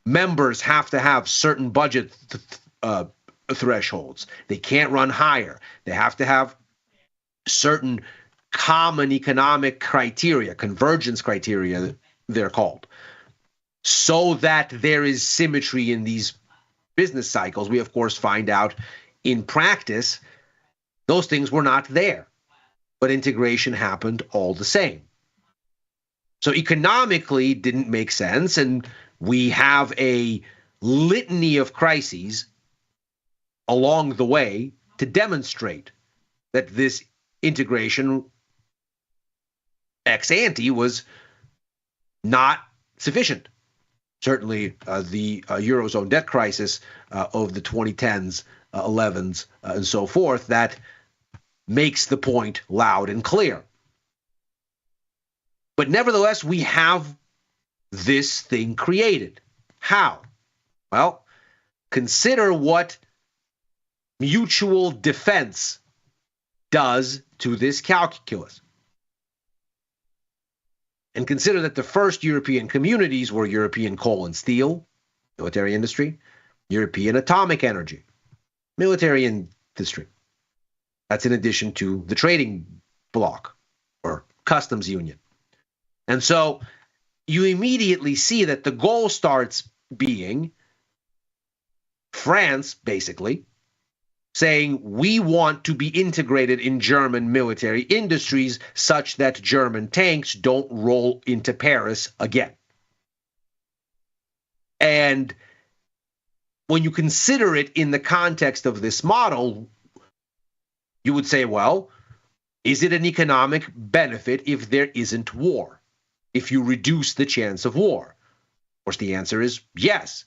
S4: members have to have certain budget thresholds. They can't run higher. They have to have certain common economic criteria, convergence criteria, they're called, so that there is symmetry in these business cycles. We, of course, find out in practice those things were not there, but integration happened all the same. So economically didn't make sense, and we have a litany of crises along the way to demonstrate that this integration ex ante was not sufficient. Certainly the Eurozone debt crisis of the 2010s, 11s, and so forth, that makes the point loud and clear. But nevertheless, we have this thing created. How? Well, consider what mutual defense does to this calculus. And consider that the first European communities were European coal and steel, military industry, European atomic energy, military industry. That's in addition to the trading bloc or customs union. And so you immediately see that the goal starts being France, basically, saying we want to be integrated in German military industries such that German tanks don't roll into Paris again. And when you consider it in the context of this model, you would say, well, is it an economic benefit if there isn't war? If you reduce the chance of war? Of course, the answer is yes.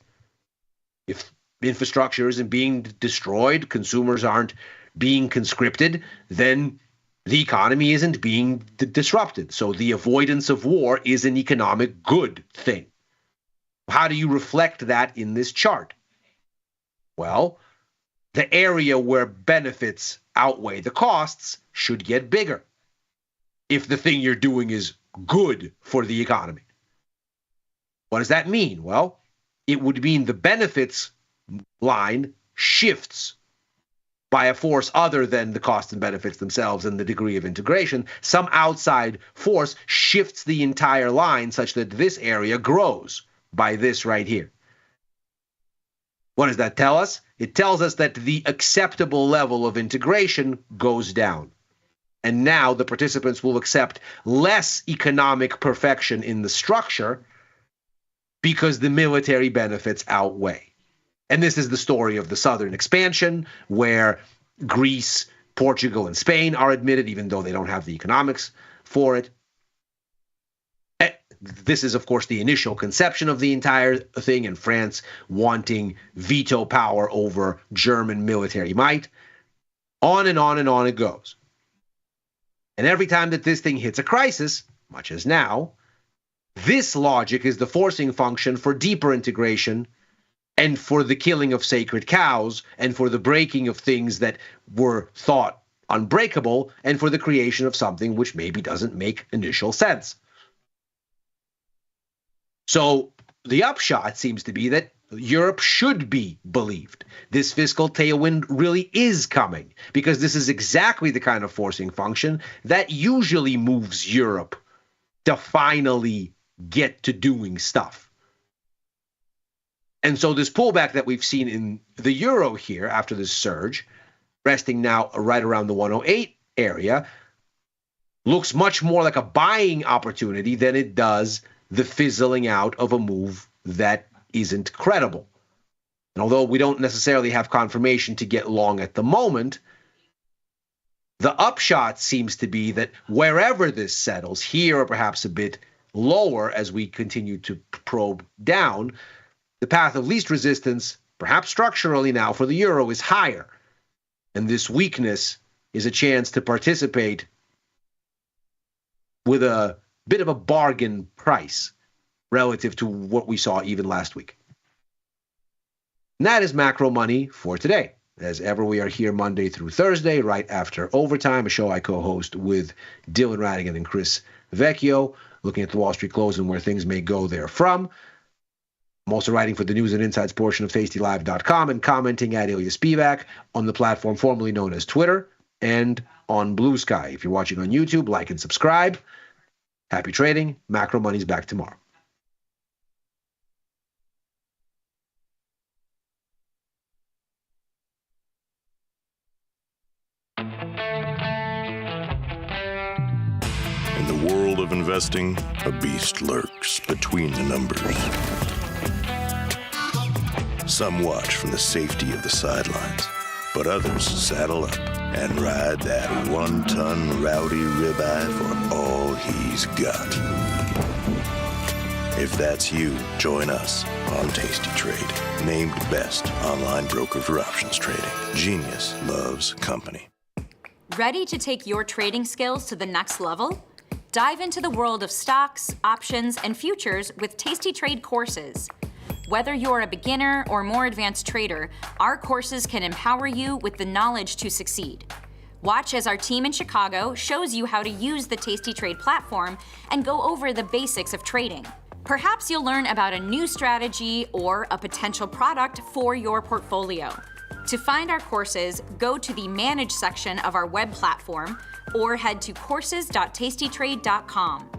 S4: If infrastructure isn't being destroyed, consumers aren't being conscripted, then the economy isn't being disrupted. So the avoidance of war is an economic good thing. How do you reflect that in this chart? Well, the area where benefits outweigh the costs should get bigger if the thing you're doing is good for the economy. What does that mean? Well, it would mean the benefits line shifts by a force other than the costs and benefits themselves and the degree of integration. Some outside force shifts the entire line such that this area grows by this right here. What does that tell us? It tells us that the acceptable level of integration goes down. And now the participants will accept less economic perfection in the structure because the military benefits outweigh. And this is the story of the southern expansion, where Greece, Portugal, and Spain are admitted, even though they don't have the economics for it. This is, of course, the initial conception of the entire thing, and France wanting veto power over German military might. On and on and on it goes. And every time that this thing hits a crisis, much as now, this logic is the forcing function for deeper integration and for the killing of sacred cows and for the breaking of things that were thought unbreakable and for the creation of something which maybe doesn't make initial sense. So the upshot seems to be that Europe should be believed. This fiscal tailwind really is coming because this is exactly the kind of forcing function that usually moves Europe to finally get to doing stuff. And so this pullback that we've seen in the euro here after this surge, resting now right around the 108 area, looks much more like a buying opportunity than it does the fizzling out of a move that isn't credible. And although we don't necessarily have confirmation to get long at the moment, the upshot seems to be that wherever this settles, here or perhaps a bit lower as we continue to probe down, the path of least resistance, perhaps structurally now for the euro, is higher. And this weakness is a chance to participate with a bit of a bargain price relative to what we saw even last week. And that is Macro Money for today. As ever, we are here Monday through Thursday, right after Overtime, a show I co-host with Dylan Radigan and Chris Vecchio, looking at the Wall Street close and where things may go therefrom. I'm also writing for the News and Insights portion of tastylive.com and commenting at Ilya Spivak on the platform formerly known as Twitter and on Blue Sky. If you're watching on YouTube, like and subscribe. Happy trading. Macro Money's back tomorrow.
S1: In the world of investing, a beast lurks between the numbers. Some watch from the safety of the sidelines, but others saddle up and ride that one-ton rowdy ribeye for all he's got. If that's you, join us on Tasty Trade, named best online broker for options trading. Genius loves company.
S12: Ready to take your trading skills to the next level? Dive into the world of stocks, options, and futures with Tasty Trade courses. Whether you're a beginner or more advanced trader, our courses can empower you with the knowledge to succeed. Watch as our team in Chicago shows you how to use the Tasty Trade platform and go over the basics of trading. Perhaps you'll learn about a new strategy or a potential product for your portfolio. To find our courses, go to the Manage section of our web platform or head to courses.tastytrade.com.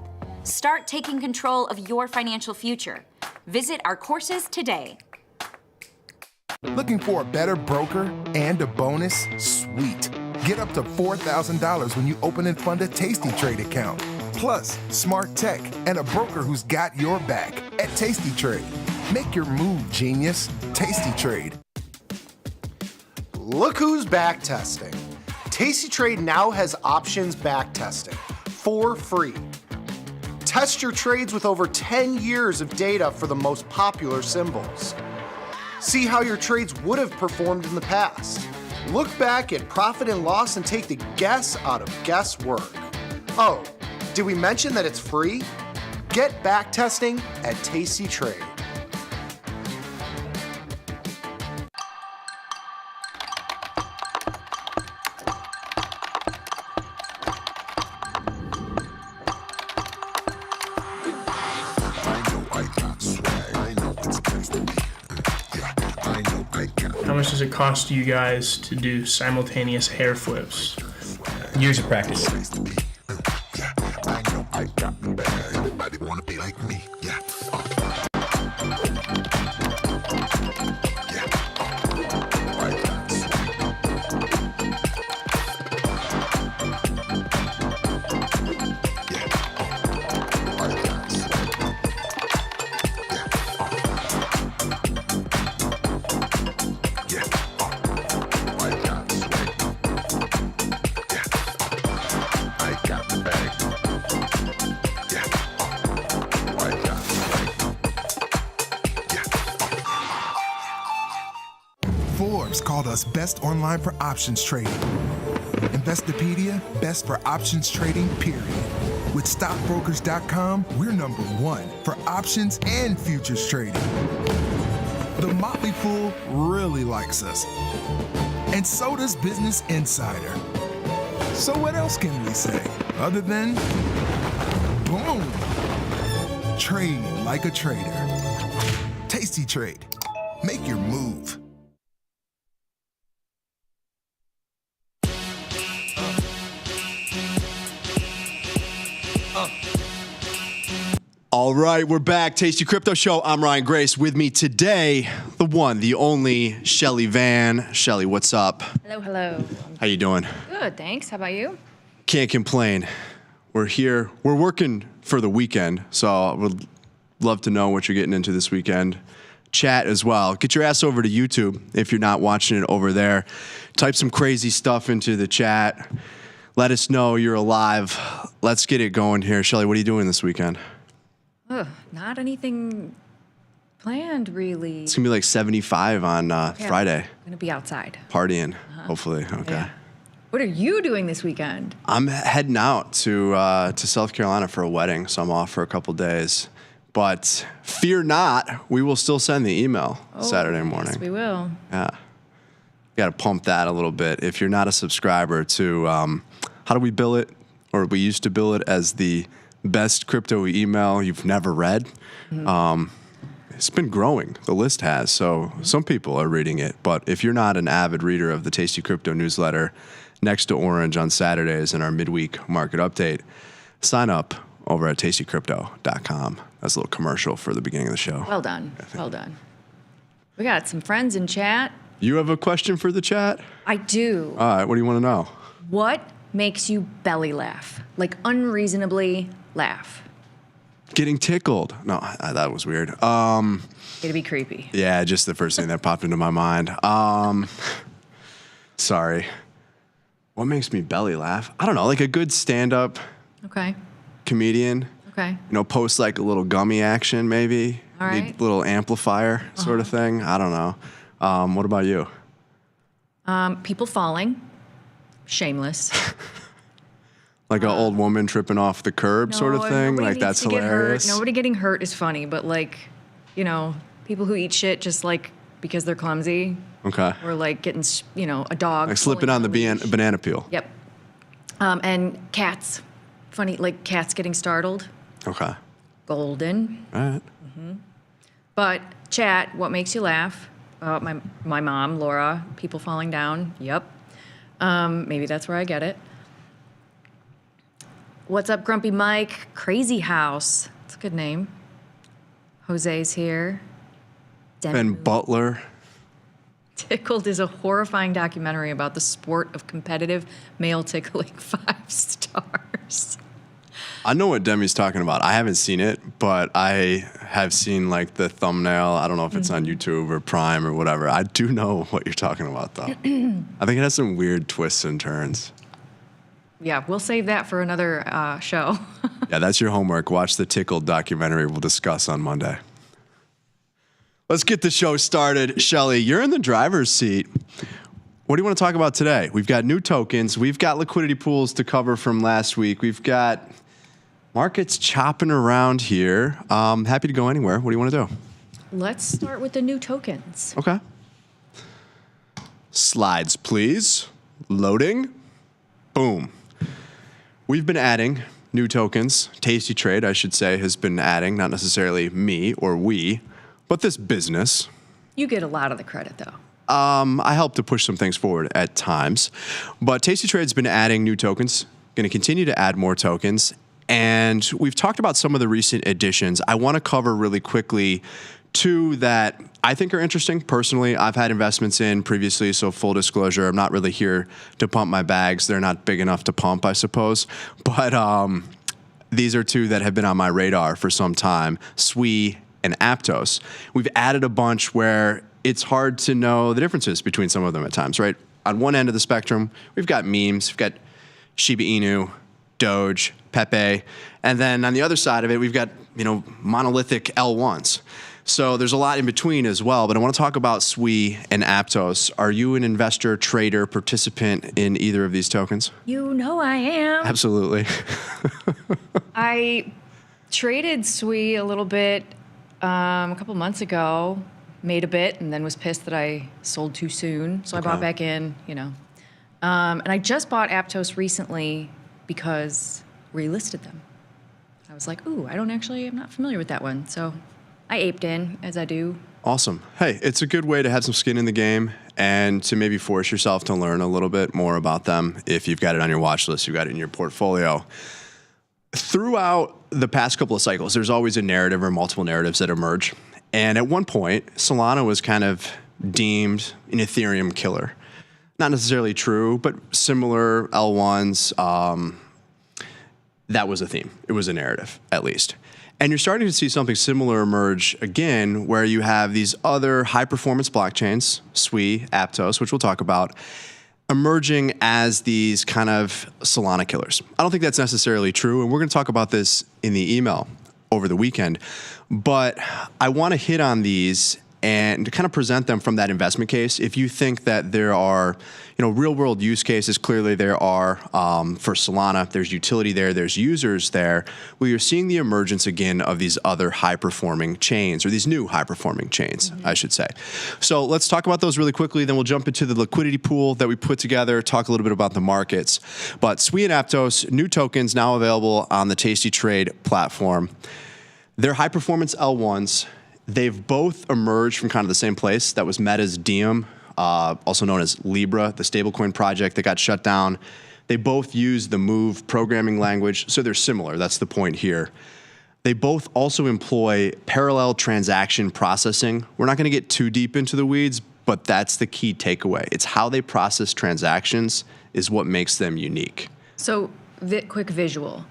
S12: Start taking control of your financial future. Visit our courses today.
S7: Looking for a better broker and a bonus? Sweet. Get up to $4,000 when you open and fund a Tasty Trade account. Plus, smart tech and a broker who's got your back at Tasty Trade. Make your move, genius. Tasty Trade.
S15: Look who's back testing. Tasty Trade now has options back testing for free. Test your trades with over 10 years of data for the most popular symbols. See how your trades would have performed in the past. Look back at profit and loss and take the guess out of guesswork. Oh, did we mention that it's free? Get back testing at Tasty Trade.
S2: How much does it cost you guys to do simultaneous hair flips?
S18: Years of practice.
S7: Everybody wanna be like me, yeah. Forbes called us best online for options trading. Investopedia, best for options trading, period. With stockbrokers.com, we're number one for options and futures trading. The Motley Fool really likes us. And so does Business Insider. So what else can we say other than boom? Trade like a trader. Tasty Trade. Make your move.
S10: All right, we're back. Tasty Crypto Show. I'm Ryan Grace. With me today, the one, the only, Shelly Van. Shelly, what's up?
S20: Hello, hello.
S10: How you doing?
S20: Good, thanks. How about you?
S10: Can't complain. We're here. We're working for the weekend, so I would love to know what you're getting into this weekend. Chat as well. Get your ass over to YouTube if you're not watching it over there. Type some crazy stuff into the chat. Let us know you're alive. Let's get it going here. Shelly, what are you doing this weekend?
S20: Not anything planned, really.
S10: It's going to be like 75 on Friday.
S20: I'm going to be outside.
S10: Partying, hopefully. Okay.
S20: Yeah. What are you doing this weekend?
S10: I'm heading out to South Carolina for a wedding, so I'm off for a couple days. But fear not, we will still send the email Saturday morning.
S20: Yes, we will.
S10: Yeah. Got to pump that a little bit. If you're not a subscriber to, how do we bill it? Or we used to bill it as the best crypto email you've never read. Mm-hmm. It's been growing. The list has. So some people are reading it. But if you're not an avid reader of the Tasty Crypto newsletter, next to Orange on Saturdays in our midweek market update, sign up over at tastycrypto.com. That's a little commercial for the beginning of the show.
S20: Well done. Well done. We got some friends in chat.
S10: You have a question for the chat?
S20: I do.
S10: All right. What do you want to know?
S20: What makes you belly laugh? Like unreasonably laugh?
S10: Getting tickled. No, that was weird.
S20: It'd be creepy.
S10: Yeah, just the first thing that popped into my mind. Sorry. What makes me belly laugh? I don't know, like a good stand-up
S20: Okay.
S10: comedian.
S20: Okay.
S10: You know, post like a little gummy action maybe.
S20: All right.
S10: Need a little amplifier sort of thing. I don't know. What about you?
S20: People falling. Shameless.
S10: Like an old woman tripping off the curb sort of thing? Like that's hilarious?
S20: Nobody getting hurt is funny, but like, you know, people who eat shit just like because they're clumsy.
S10: Okay.
S20: Or like getting, you know, a dog.
S10: Like slipping on the banana peel.
S20: Yep. And cats. Funny, like cats getting startled.
S10: Okay.
S20: Golden.
S10: All right.
S20: But chat, what makes you laugh? My mom, Laura, people falling down. Yep. Maybe that's where I get it. What's up, Grumpy Mike? Crazy House. That's a good name. Jose's here.
S10: Ben Butler.
S20: Tickled is a horrifying documentary about the sport of competitive male tickling. 5 stars.
S10: I know what Demi's talking about. I haven't seen it, but I have seen like the thumbnail. I don't know if it's on YouTube or Prime or whatever. I do know what you're talking about, though. I think it has some weird twists and turns.
S20: Yeah, we'll save that for another show.
S10: Yeah, that's your homework. Watch the Tickled documentary we'll discuss on Monday. Let's get the show started. Shelly, you're in the driver's seat. What do you want to talk about today? We've got new tokens. We've got liquidity pools to cover from last week. We've got markets chopping around here. Happy to go anywhere. What do you want to do?
S20: Let's start with the new tokens.
S10: Okay. Slides, please. Loading. Boom. We've been adding new tokens. Tasty Trade, I should say, has been adding, not necessarily me or we, but this business.
S20: You get a lot of the credit, though.
S10: I help to push some things forward at times. But Tasty Trade's been adding new tokens, going to continue to add more tokens. And we've talked about some of the recent additions. I want to cover really quickly two that I think are interesting. Personally, I've had investments in previously, so full disclosure, I'm not really here to pump my bags. They're not big enough to pump, I suppose. But these are two that have been on my radar for some time, SWE and Aptos. We've added a bunch where it's hard to know the differences between some of them at times, right? On one end of the spectrum, we've got memes, we've got Shiba Inu, Doge, Pepe, and then on the other side of it, we've got, monolithic L1s. So there's a lot in between as well, but I want to talk about SWE and Aptos. Are you an investor, trader, participant in either of these tokens?
S20: You know I am.
S10: Absolutely.
S20: I traded SWE a little bit a couple months ago, made a bit, and then was pissed that I sold too soon. So I bought back in, And I just bought Aptos recently because we listed them. I was like, ooh, I'm not familiar with that one. So I aped in, as I do.
S10: Awesome. Hey, it's a good way to have some skin in the game and to maybe force yourself to learn a little bit more about them if you've got it on your watch list, you've got it in your portfolio. Throughout the past couple of cycles, there's always a narrative or multiple narratives that emerge. And at one point, Solana was kind of deemed an Ethereum killer. Not necessarily true, but similar L1s, that was a theme. It was a narrative, at least. And you're starting to see something similar emerge again, where you have these other high-performance blockchains, SWE, Aptos, which we'll talk about, emerging as these kind of Solana killers. I don't think that's necessarily true, and we're going to talk about this in the email over the weekend. But I want to hit on these and to kind of present them from that investment case. If you think that there are, real-world use cases, clearly there are for Solana. There's utility there. There's users there. Well, you're seeing the emergence again of these other high-performing chains, or these new high-performing chains, I should say. So let's talk about those really quickly. Then we'll jump into the liquidity pool that we put together, talk a little bit about the markets. But SWE and Aptos, new tokens now available on the Tasty Trade platform. They're high-performance L1s. They've both emerged from kind of the same place. That was Meta's Diem, also known as Libra, the stablecoin project that got shut down. They both use the Move programming language, so they're similar. That's the point here. They both also employ parallel transaction processing. We're not going to get too deep into the weeds, but that's the key takeaway. It's how they process transactions is what makes them unique.
S20: So, quick visual.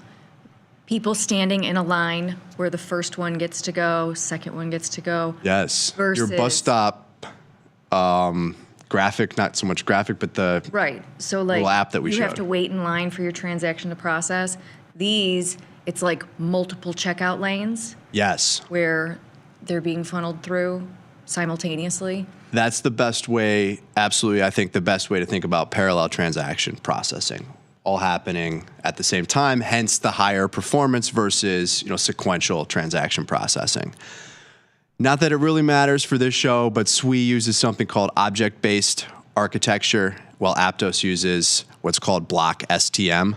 S20: People standing in a line where the first one gets to go, second one gets to go.
S10: Yes.
S20: Versus
S10: your bus stop graphic, not so much graphic, but the
S20: right. So
S10: little app that we
S20: you
S10: showed.
S20: have to wait in line for your transaction to process. These, it's like multiple checkout lanes.
S10: Yes.
S20: Where they're being funneled through simultaneously.
S10: That's the best way, absolutely, I think the best way to think about parallel transaction processing. All happening at the same time, hence the higher performance versus sequential transaction processing. Not that it really matters for this show, but SWE uses something called object-based architecture, while Aptos uses what's called block STM.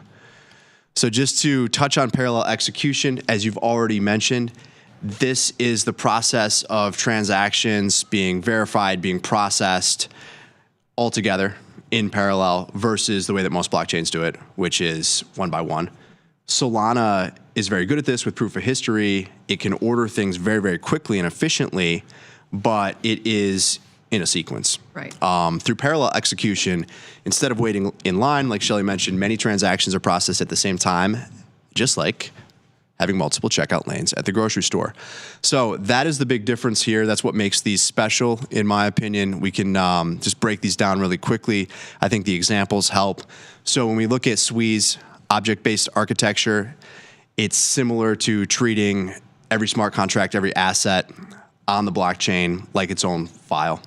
S10: So just to touch on parallel execution, as you've already mentioned, this is the process of transactions being verified, being processed all together in parallel versus the way that most blockchains do it, which is one by one. Solana is very good at this with proof of history. It can order things very, very quickly and efficiently, but it is in a sequence.
S20: Right.
S10: Through parallel execution, instead of waiting in line, like Shelly mentioned, many transactions are processed at the same time. just like having multiple checkout lanes at the grocery store. So that is the big difference here. That's what makes these special, in my opinion. We can just break these down really quickly. I think the examples help. So when we look at SWE's object-based architecture, it's similar to treating every smart contract, every asset on the blockchain like its own file.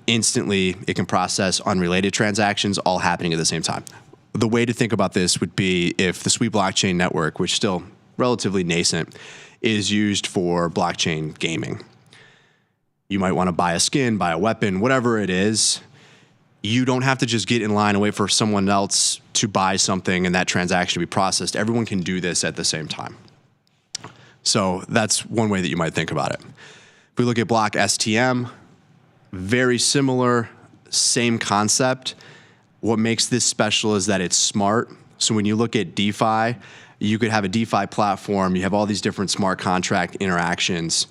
S10: Instantly, it can process unrelated transactions all happening at the same time. The way to think about this would be if the SWE blockchain network, which is still relatively nascent, is used for blockchain gaming. You might want to buy a skin, buy a weapon, whatever it is. You don't have to just get in line and wait for someone else to buy something and that transaction to be processed. Everyone can do this at the same time. So that's one way that you might think about it. If we look at block STM, very similar, same concept. What makes this special is that it's smart. So when you look at DeFi, you could have a DeFi platform. You have all these different smart contract interactions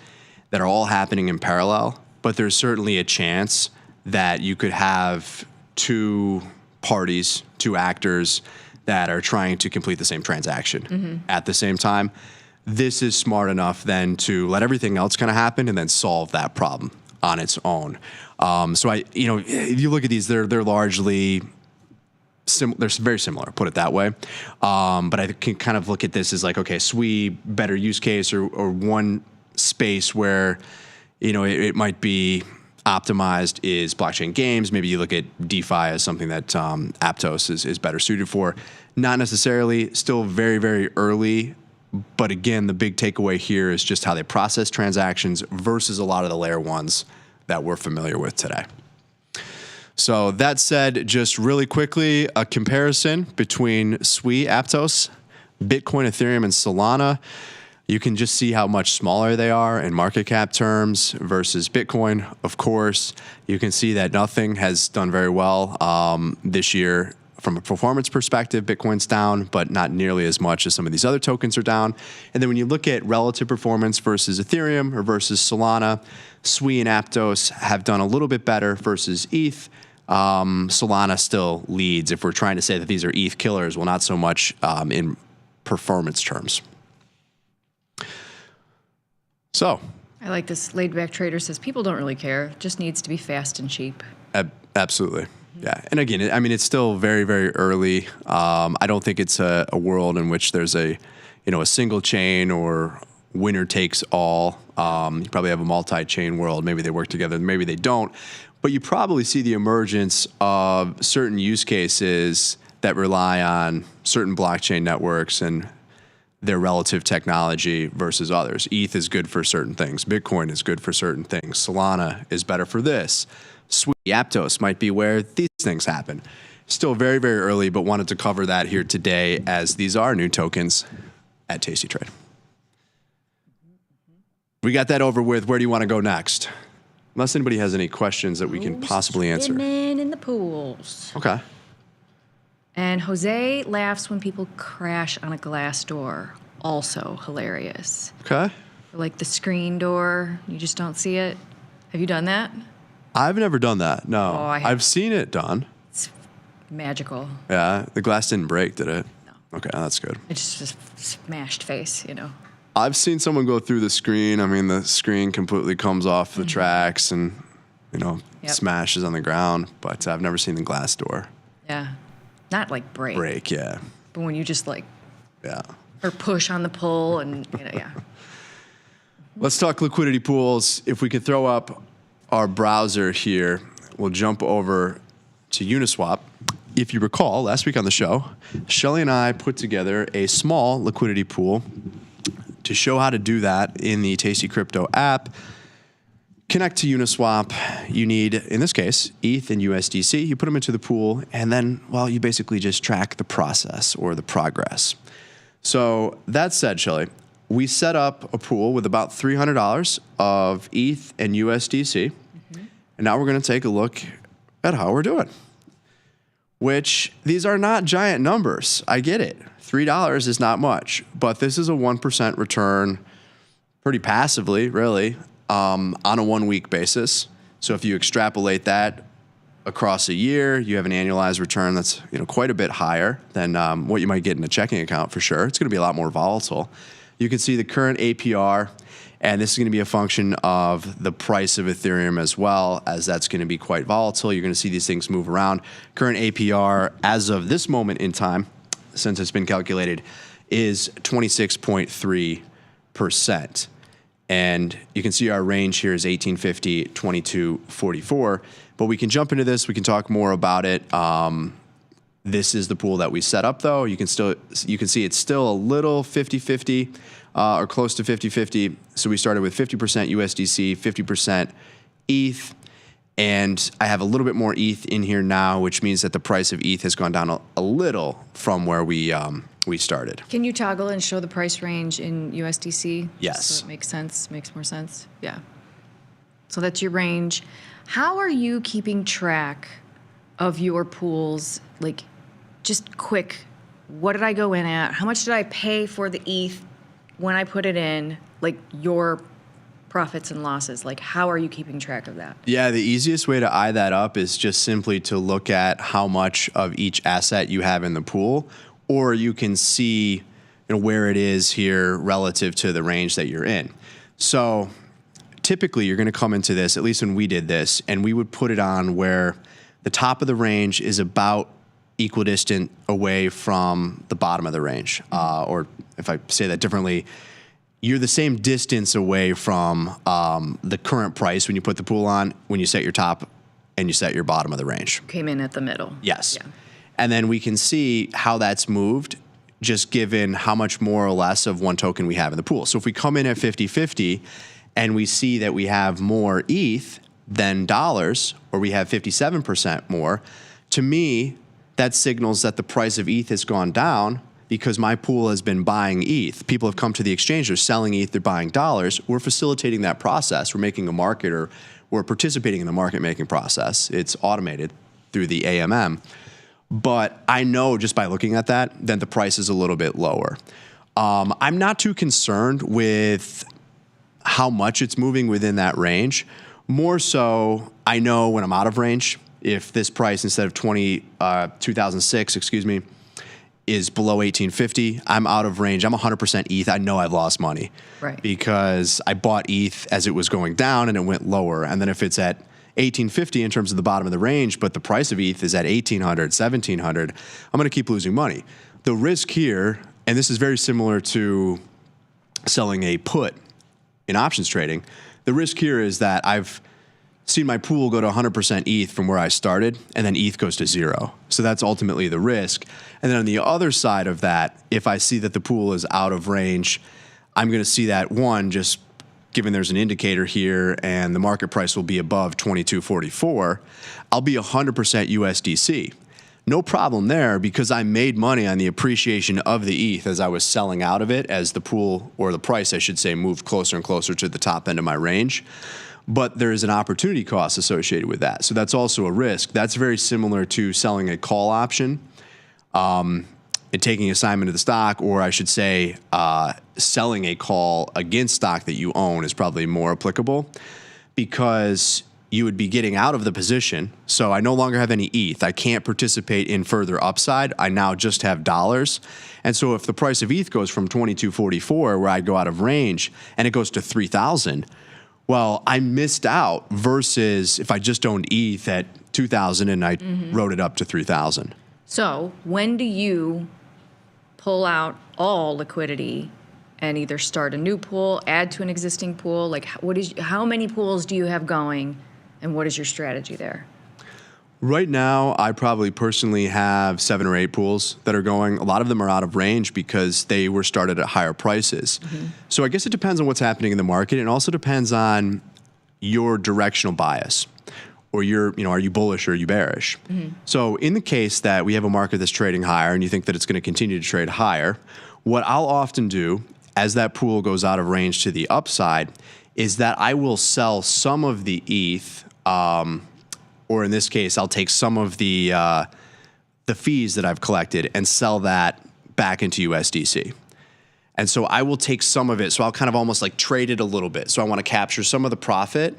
S10: that are all happening in parallel, but there's certainly a chance that you could have two parties, two actors that are trying to complete the same transaction at the same time. This is smart enough then to let everything else kind of happen and then solve that problem on its own. So if you look at these, they're largely they're very similar, put it that way. But I can kind of look at this as like, okay, SWE, better use case or one space where, it might be optimized is blockchain games. Maybe you look at DeFi as something that Aptos is better suited for. Not necessarily, still very, very early. But again, the big takeaway here is just how they process transactions versus a lot of the layer ones that we're familiar with today. So that said, just really quickly, a comparison between SWE, Aptos, Bitcoin, Ethereum, and Solana. You can just see how much smaller they are in market cap terms versus Bitcoin. Of course, you can see that nothing has done very well this year. From a performance perspective, Bitcoin's down, but not nearly as much as some of these other tokens are down. And then when you look at relative performance versus Ethereum or versus Solana, SWE and Aptos have done a little bit better versus ETH. Solana still leads if we're trying to say that these are ETH killers. Well, not so much in performance terms. So
S20: I like this laid back trader says people don't really care. It just needs to be fast and cheap.
S10: Absolutely. Yeah. And again, it's still very, very early. I don't think it's a world in which there's a single chain or winner takes all. You probably have a multi-chain world. Maybe they work together, maybe they don't. But you probably see the emergence of certain use cases that rely on certain blockchain networks and their relative technology versus others. ETH is good for certain things. Bitcoin is good for certain things. Solana is better for this. SWE, Aptos might be where these things happen. Still very, very early, but wanted to cover that here today as these are new tokens at Tasty Trade. We got that over with. Where do you want to go next? Unless anybody has any questions that we can possibly answer.
S20: Swimming in the pools.
S10: Okay.
S20: And Jose laughs when people crash on a glass door. Also hilarious.
S10: Okay.
S20: Or like the screen door, you just don't see it. Have you done that?
S10: I've never done that. No.
S20: Oh, I have.
S10: I've seen it done.
S20: It's magical.
S10: Yeah. The glass didn't break, did it? No. Okay, that's good.
S20: It's just smashed face,
S10: I've seen someone go through the screen. I mean, the screen completely comes off the tracks and, smashes on the ground. But I've never seen the glass door.
S20: Yeah. Not like break.
S10: Break, yeah.
S20: But when you just
S10: yeah.
S20: Or push on the pull and, yeah.
S10: Let's talk liquidity pools. If we could throw up our browser here, we'll jump over to Uniswap. If you recall, last week on the show, Shelly and I put together a small liquidity pool to show how to do that in the Tasty Crypto app. Connect to Uniswap. You need, in this case, ETH and USDC. You put them into the pool, and then, you basically just track the process or the progress. So that said, Shelly, we set up a pool with about $300 of ETH and USDC. And now we're going to take a look at how we're doing. Which, these are not giant numbers. I get it. $3 is not much. But this is a 1% return pretty passively, really, on a 1 week basis. So if you extrapolate that across a year, you have an annualized return that's quite a bit higher than what you might get in a checking account for sure. It's going to be a lot more volatile. You can see the current APR, and this is going to be a function of the price of Ethereum as well, as that's going to be quite volatile. You're going to see these things move around. Current APR, as of this moment in time, since it's been calculated, is 26.3%. And you can see our range here is 1850, 2244. But we can jump into this. We can talk more about it. This is the pool that we set up, though. You can see it's still a little 50-50 or close to 50-50. So we started with 50% USDC, 50% ETH. And I have a little bit more ETH in here now, which means that the price of ETH has gone down a little from where we started.
S20: Can you toggle and show the price range in USDC?
S10: Yes.
S20: So it makes sense, makes more sense. Yeah. So that's your range. How are you keeping track of your pools? Like, just quick, what did I go in at? How much did I pay for the ETH when I put it in? Like, your profits and losses. Like, how are you keeping track of that?
S10: Yeah, the easiest way to eye that up is just simply to look at how much of each asset you have in the pool, or you can see where it is here relative to the range that you're in. So typically you're going to come into this, at least when we did this, and we would put it on where the top of the range is about equidistant away from the bottom of the range. Or if I say that differently, you're the same distance away from the current price when you put the pool on, when you set your top and you set your bottom of the range.
S20: Came in at the middle.
S10: Yes.
S20: Yeah.
S10: And then we can see how that's moved just given how much more or less of one token we have in the pool. So if we come in at 50-50 and we see that we have more ETH than dollars, or we have 57% more, to me, that signals that the price of ETH has gone down because my pool has been buying ETH. People have come to the exchange, they're selling ETH, they're buying dollars. We're facilitating that process. We're making a market, or we're participating in the market making process. It's automated through the AMM. But I know just by looking at that the price is a little bit lower. I'm not too concerned with how much it's moving within that range. More so, I know when I'm out of range, if this price instead of 2006, is below 1850, I'm out of range. I'm 100% ETH. I know I've lost money.
S20: Right.
S10: Because I bought ETH as it was going down and it went lower. And then if it's at 1850 in terms of the bottom of the range, but the price of ETH is at 1800, 1700, I'm going to keep losing money. The risk here, and this is very similar to selling a put in options trading, the risk here is that I've seen my pool go to 100% ETH from where I started, and then ETH goes to zero. So that's ultimately the risk. And then on the other side of that, if I see that the pool is out of range, I'm going to see that, one, just given there's an indicator here and the market price will be above 2244, I'll be 100% USDC. No problem there because I made money on the appreciation of the ETH as I was selling out of it, as the pool, or the price I should say, moved closer and closer to the top end of my range. But there is an opportunity cost associated with that. So that's also a risk. That's very similar to selling a call option and taking assignment of the stock, or I should say selling a call against stock that you own is probably more applicable because you would be getting out of the position. So I no longer have any ETH. I can't participate in further upside. I now just have dollars. And so if the price of ETH goes from 2244, where I'd go out of range, and it goes to 3,000, well, I missed out versus if I just owned ETH at 2,000 and I wrote it up to 3,000.
S20: So when do you pull out all liquidity and either start a new pool, add to an existing pool? Like, how many pools do you have going, and what is your strategy there?
S10: Right now, I probably personally have 7 or 8 pools that are going. A lot of them are out of range because they were started at higher prices. So I guess it depends on what's happening in the market. It also depends on your directional bias, or are you bullish or are you bearish? So in the case that we have a market that's trading higher and you think that it's going to continue to trade higher, what I'll often do as that pool goes out of range to the upside is that I will sell some of the ETH, or in this case, I'll take some of the fees that I've collected and sell that back into USDC. And so I will take some of it. So I'll kind of almost like trade it a little bit. So I want to capture some of the profit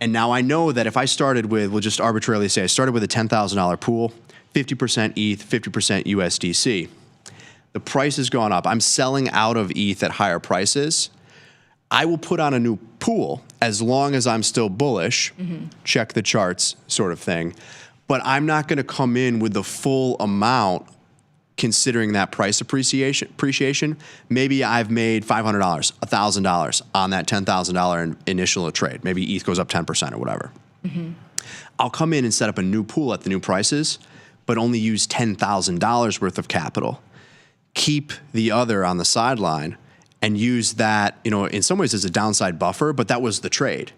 S10: And now I know that if I started with, we'll just arbitrarily say I started with a $10,000 pool, 50% ETH, 50% USDC. The price has gone up. I'm selling out of ETH at higher prices. I will put on a new pool as long as I'm still bullish, check the charts sort of thing. But I'm not going to come in with the full amount considering that price appreciation. Maybe I've made $500, $1,000 on that $10,000 initial trade. Maybe ETH goes up 10% or whatever. I'll come in and set up a new pool at the new prices, but only use $10,000 worth of capital. Keep the other on the sideline and use that, in some ways as a downside buffer, but that was the trade.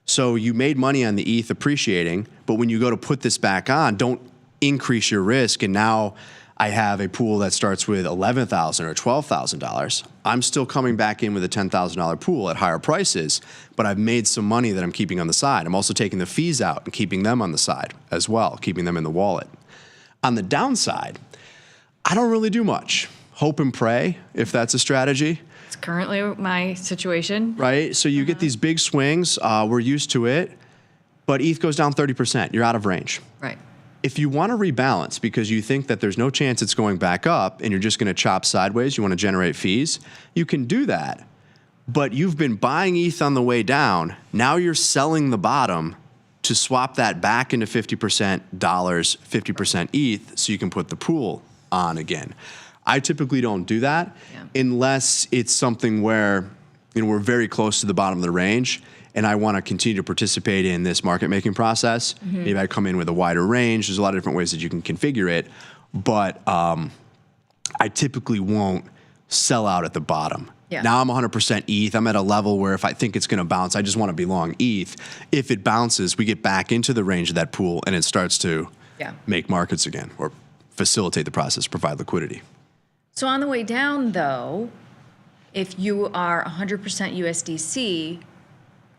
S10: So you made money on the ETH appreciating, but when you go to put this back on, don't increase your risk. And now I have a pool that starts with $11,000 or $12,000. I'm still coming back in with a $10,000 pool at higher prices, but I've made some money that I'm keeping on the side. I'm also taking the fees out and keeping them on the side as well, keeping them in the wallet. On the downside, I don't really do much. Hope and pray, if that's a strategy.
S20: It's currently my situation.
S10: Right? So you get these big swings. We're used to it. But ETH goes down 30%. You're out of range.
S20: Right.
S10: If you want to rebalance because you think that there's no chance it's going back up and you're just going to chop sideways, you want to generate fees, you can do that. But you've been buying ETH on the way down. Now you're selling the bottom to swap that back into 50% dollars, 50% ETH so you can put the pool on again. I typically don't do that unless it's something where we're very close to the bottom of the range and I want to continue to participate in this market making process. Maybe I come in with a wider range. There's a lot of different ways that you can configure it, but I typically won't sell out at the bottom. Now I'm 100% ETH. I'm at a level where if I think it's going to bounce, I just want to be long ETH. If it bounces, we get back into the range of that pool and it starts to make markets again or facilitate the process, provide liquidity.
S20: So on the way down, though, if you are 100% USDC,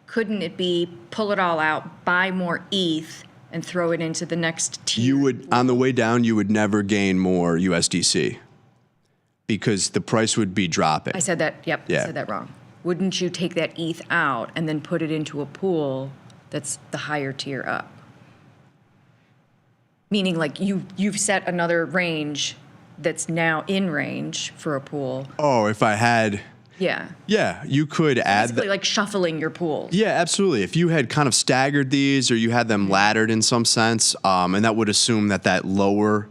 S20: couldn't it be pull it all out, buy more ETH, and throw it into the next tier?
S10: You would, on the way down, you would never gain more USDC because the price would be dropping.
S20: I said that, I said that wrong. Wouldn't you take that ETH out and then put it into a pool that's the higher tier up? Meaning like you've set another range that's now in range for a pool.
S10: Oh, if I had... Yeah, you could add...
S20: Basically like shuffling your pools.
S10: Yeah, absolutely. If you had kind of staggered these or you had them laddered in some sense, and that would assume that lower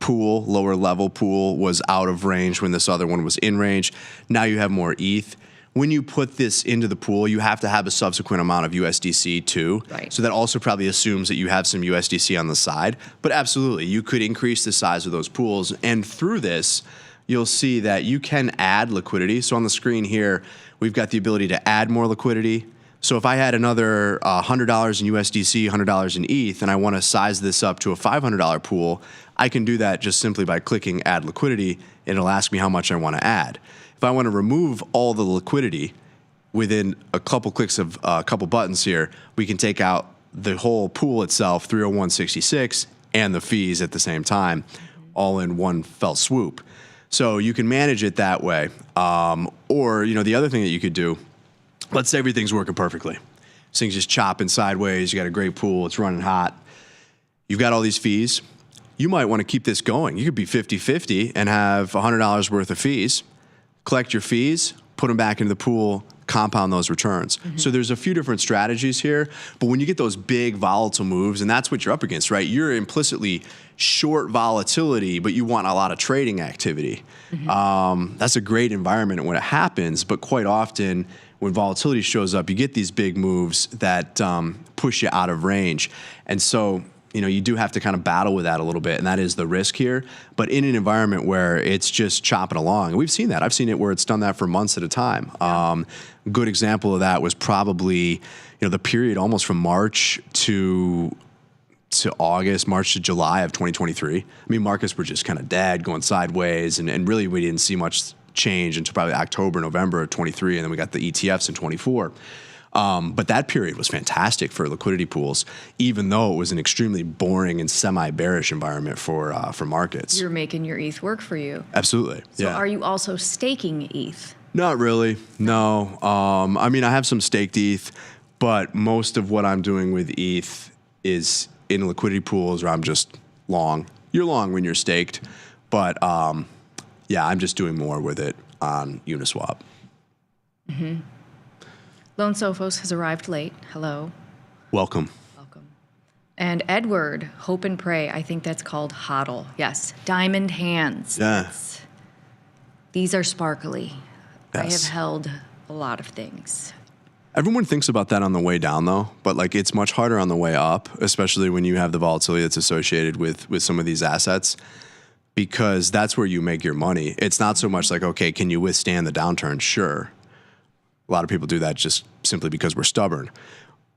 S10: level pool was out of range when this other one was in range. Now you have more ETH. When you put this into the pool, you have to have a subsequent amount of USDC too.
S20: Right.
S10: So that also probably assumes that you have some USDC on the side. But absolutely, you could increase the size of those pools. And through this, you'll see that you can add liquidity. So on the screen here, we've got the ability to add more liquidity. So if I had another $100 in USDC, $100 in ETH, and I want to size this up to a $500 pool, I can do that just simply by clicking add liquidity, and it'll ask me how much I want to add. If I want to remove all the liquidity within a couple clicks of a couple buttons here, we can take out the whole pool itself, 301.66, and the fees at the same time, all in one fell swoop. So you can manage it that way. Or, the other thing that you could do, let's say everything's working perfectly. This thing's just chopping sideways. You got a great pool. It's running hot. You've got all these fees. You might want to keep this going. You could be 50-50 and have $100 worth of fees. Collect your fees, put them back into the pool, compound those returns. So there's a few different strategies here, but when you get those big volatile moves, and that's what you're up against, right? You're implicitly short volatility, but you want a lot of trading activity. That's a great environment when it happens, but quite often when volatility shows up, you get these big moves that push you out of range. And so you do have to kind of battle with that a little bit, and that is the risk here. But in an environment where it's just chopping along, and we've seen that. I've seen it where it's done that for months at a time. Good example of that was probably the period almost from March to August, March to July of 2023. I mean, markets were just kind of dead, going sideways, and really we didn't see much change until probably October, November of 23, and then we got the ETFs in 24. But that period was fantastic for liquidity pools, even though it was an extremely boring and semi-bearish environment for markets.
S20: You're making your ETH work for you.
S10: Absolutely.
S20: So are you also staking ETH?
S10: Not really. No. I mean, I have some staked ETH, But most of what I'm doing with ETH is in liquidity pools, or I'm just long. You're long when you're staked, but yeah, I'm just doing more with it on Uniswap.
S20: Mm-hmm. Lone Sophos has arrived late. Hello.
S10: Welcome.
S20: And Edward, Hope and Pray. I think that's called HODL. Yes. Diamond hands.
S10: Yeah.
S20: These are sparkly.
S10: Yes.
S20: I have held a lot of things.
S10: Everyone thinks about that on the way down, though, but like it's much harder on the way up, especially when you have the volatility that's associated with some of these assets, because that's where you make your money. It's not so much like, okay, can you withstand the downturn? Sure. A lot of people do that just simply because we're stubborn,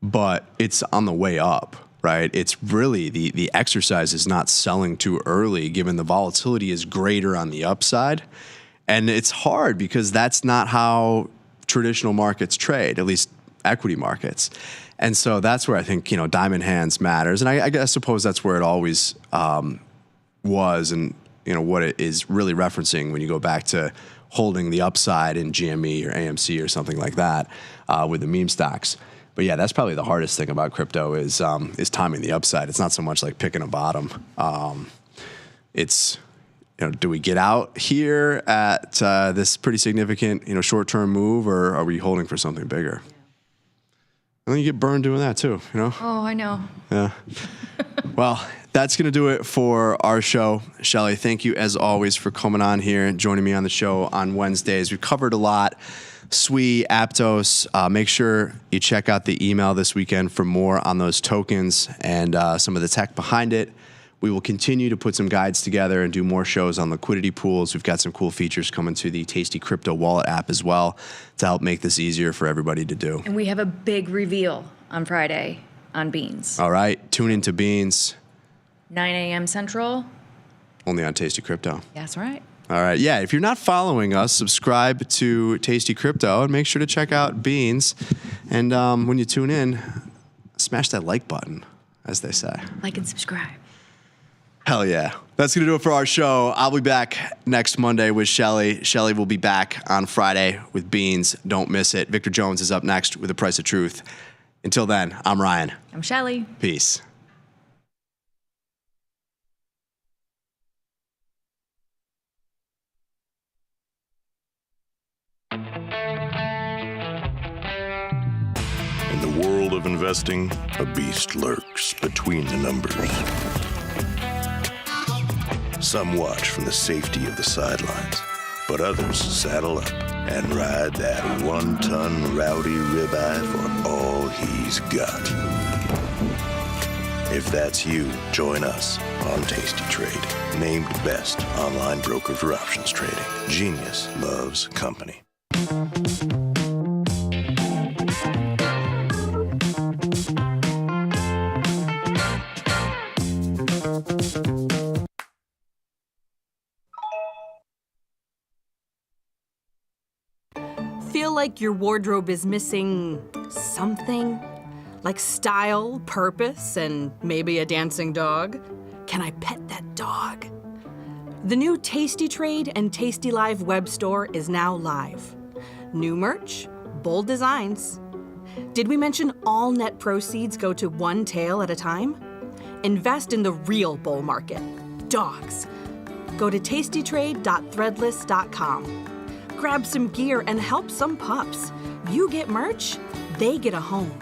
S10: but it's on the way up, right? It's really the exercise is not selling too early, given the volatility is greater on the upside. And it's hard because that's not how traditional markets trade, at least equity markets. And so that's where I think, diamond hands matters. And I suppose that's where it always was, and, what it is really referencing when you go back to holding the upside in GME or AMC or something like that with the meme stocks. But yeah, that's probably the hardest thing about crypto is timing the upside. It's not so much like picking a bottom. It's, do we get out here at this pretty significant, short-term move, or are we holding for something bigger? And then you get burned doing that too,
S20: Oh, I know.
S10: Yeah. Well, that's going to do it for our show. Shelly, thank you as always for coming on here and joining me on the show on Wednesdays. We've covered a lot. SWI, Aptos. Make sure you check out the email this weekend for more on those tokens and some of the tech behind it. We will continue to put some guides together and do more shows on liquidity pools. We've got some cool features coming to the Tasty Crypto Wallet app as well to help make this easier for everybody to do.
S20: And we have a big reveal on Friday on Beans.
S10: All right. Tune into Beans.
S20: 9 a.m. Central.
S10: Only on Tasty Crypto.
S20: That's right.
S10: All right. Yeah. If you're not following us, subscribe to Tasty Crypto and make sure to check out Beans. And when you tune in, smash that like button, as they say.
S20: Like and subscribe.
S10: Hell yeah. That's going to do it for our show. I'll be back next Monday with Shelly. Shelly will be back on Friday with Beans. Don't miss it. Victor Jones is up next with The Price of Truth. Until then, I'm Ryan.
S20: I'm Shelly.
S10: Peace.
S1: In the world of investing, a beast lurks between the numbers. Some watch from the safety of the sidelines, but others saddle up and ride that one-ton rowdy ribeye for all he's got. If that's you, join us on Tasty Trade, named best online broker for options trading. Genius loves company.
S3: Feel like your wardrobe is missing something? Like style, purpose, and maybe a dancing dog? Can I pet that dog? The new Tasty Trade and tastylive web store is now live. New merch, bold designs. Did we mention all net proceeds go to one tail at a time? Invest in the real bull market, dogs. Go to tastytrade.threadless.com. Grab some gear and help some pups. You get merch, they get a home.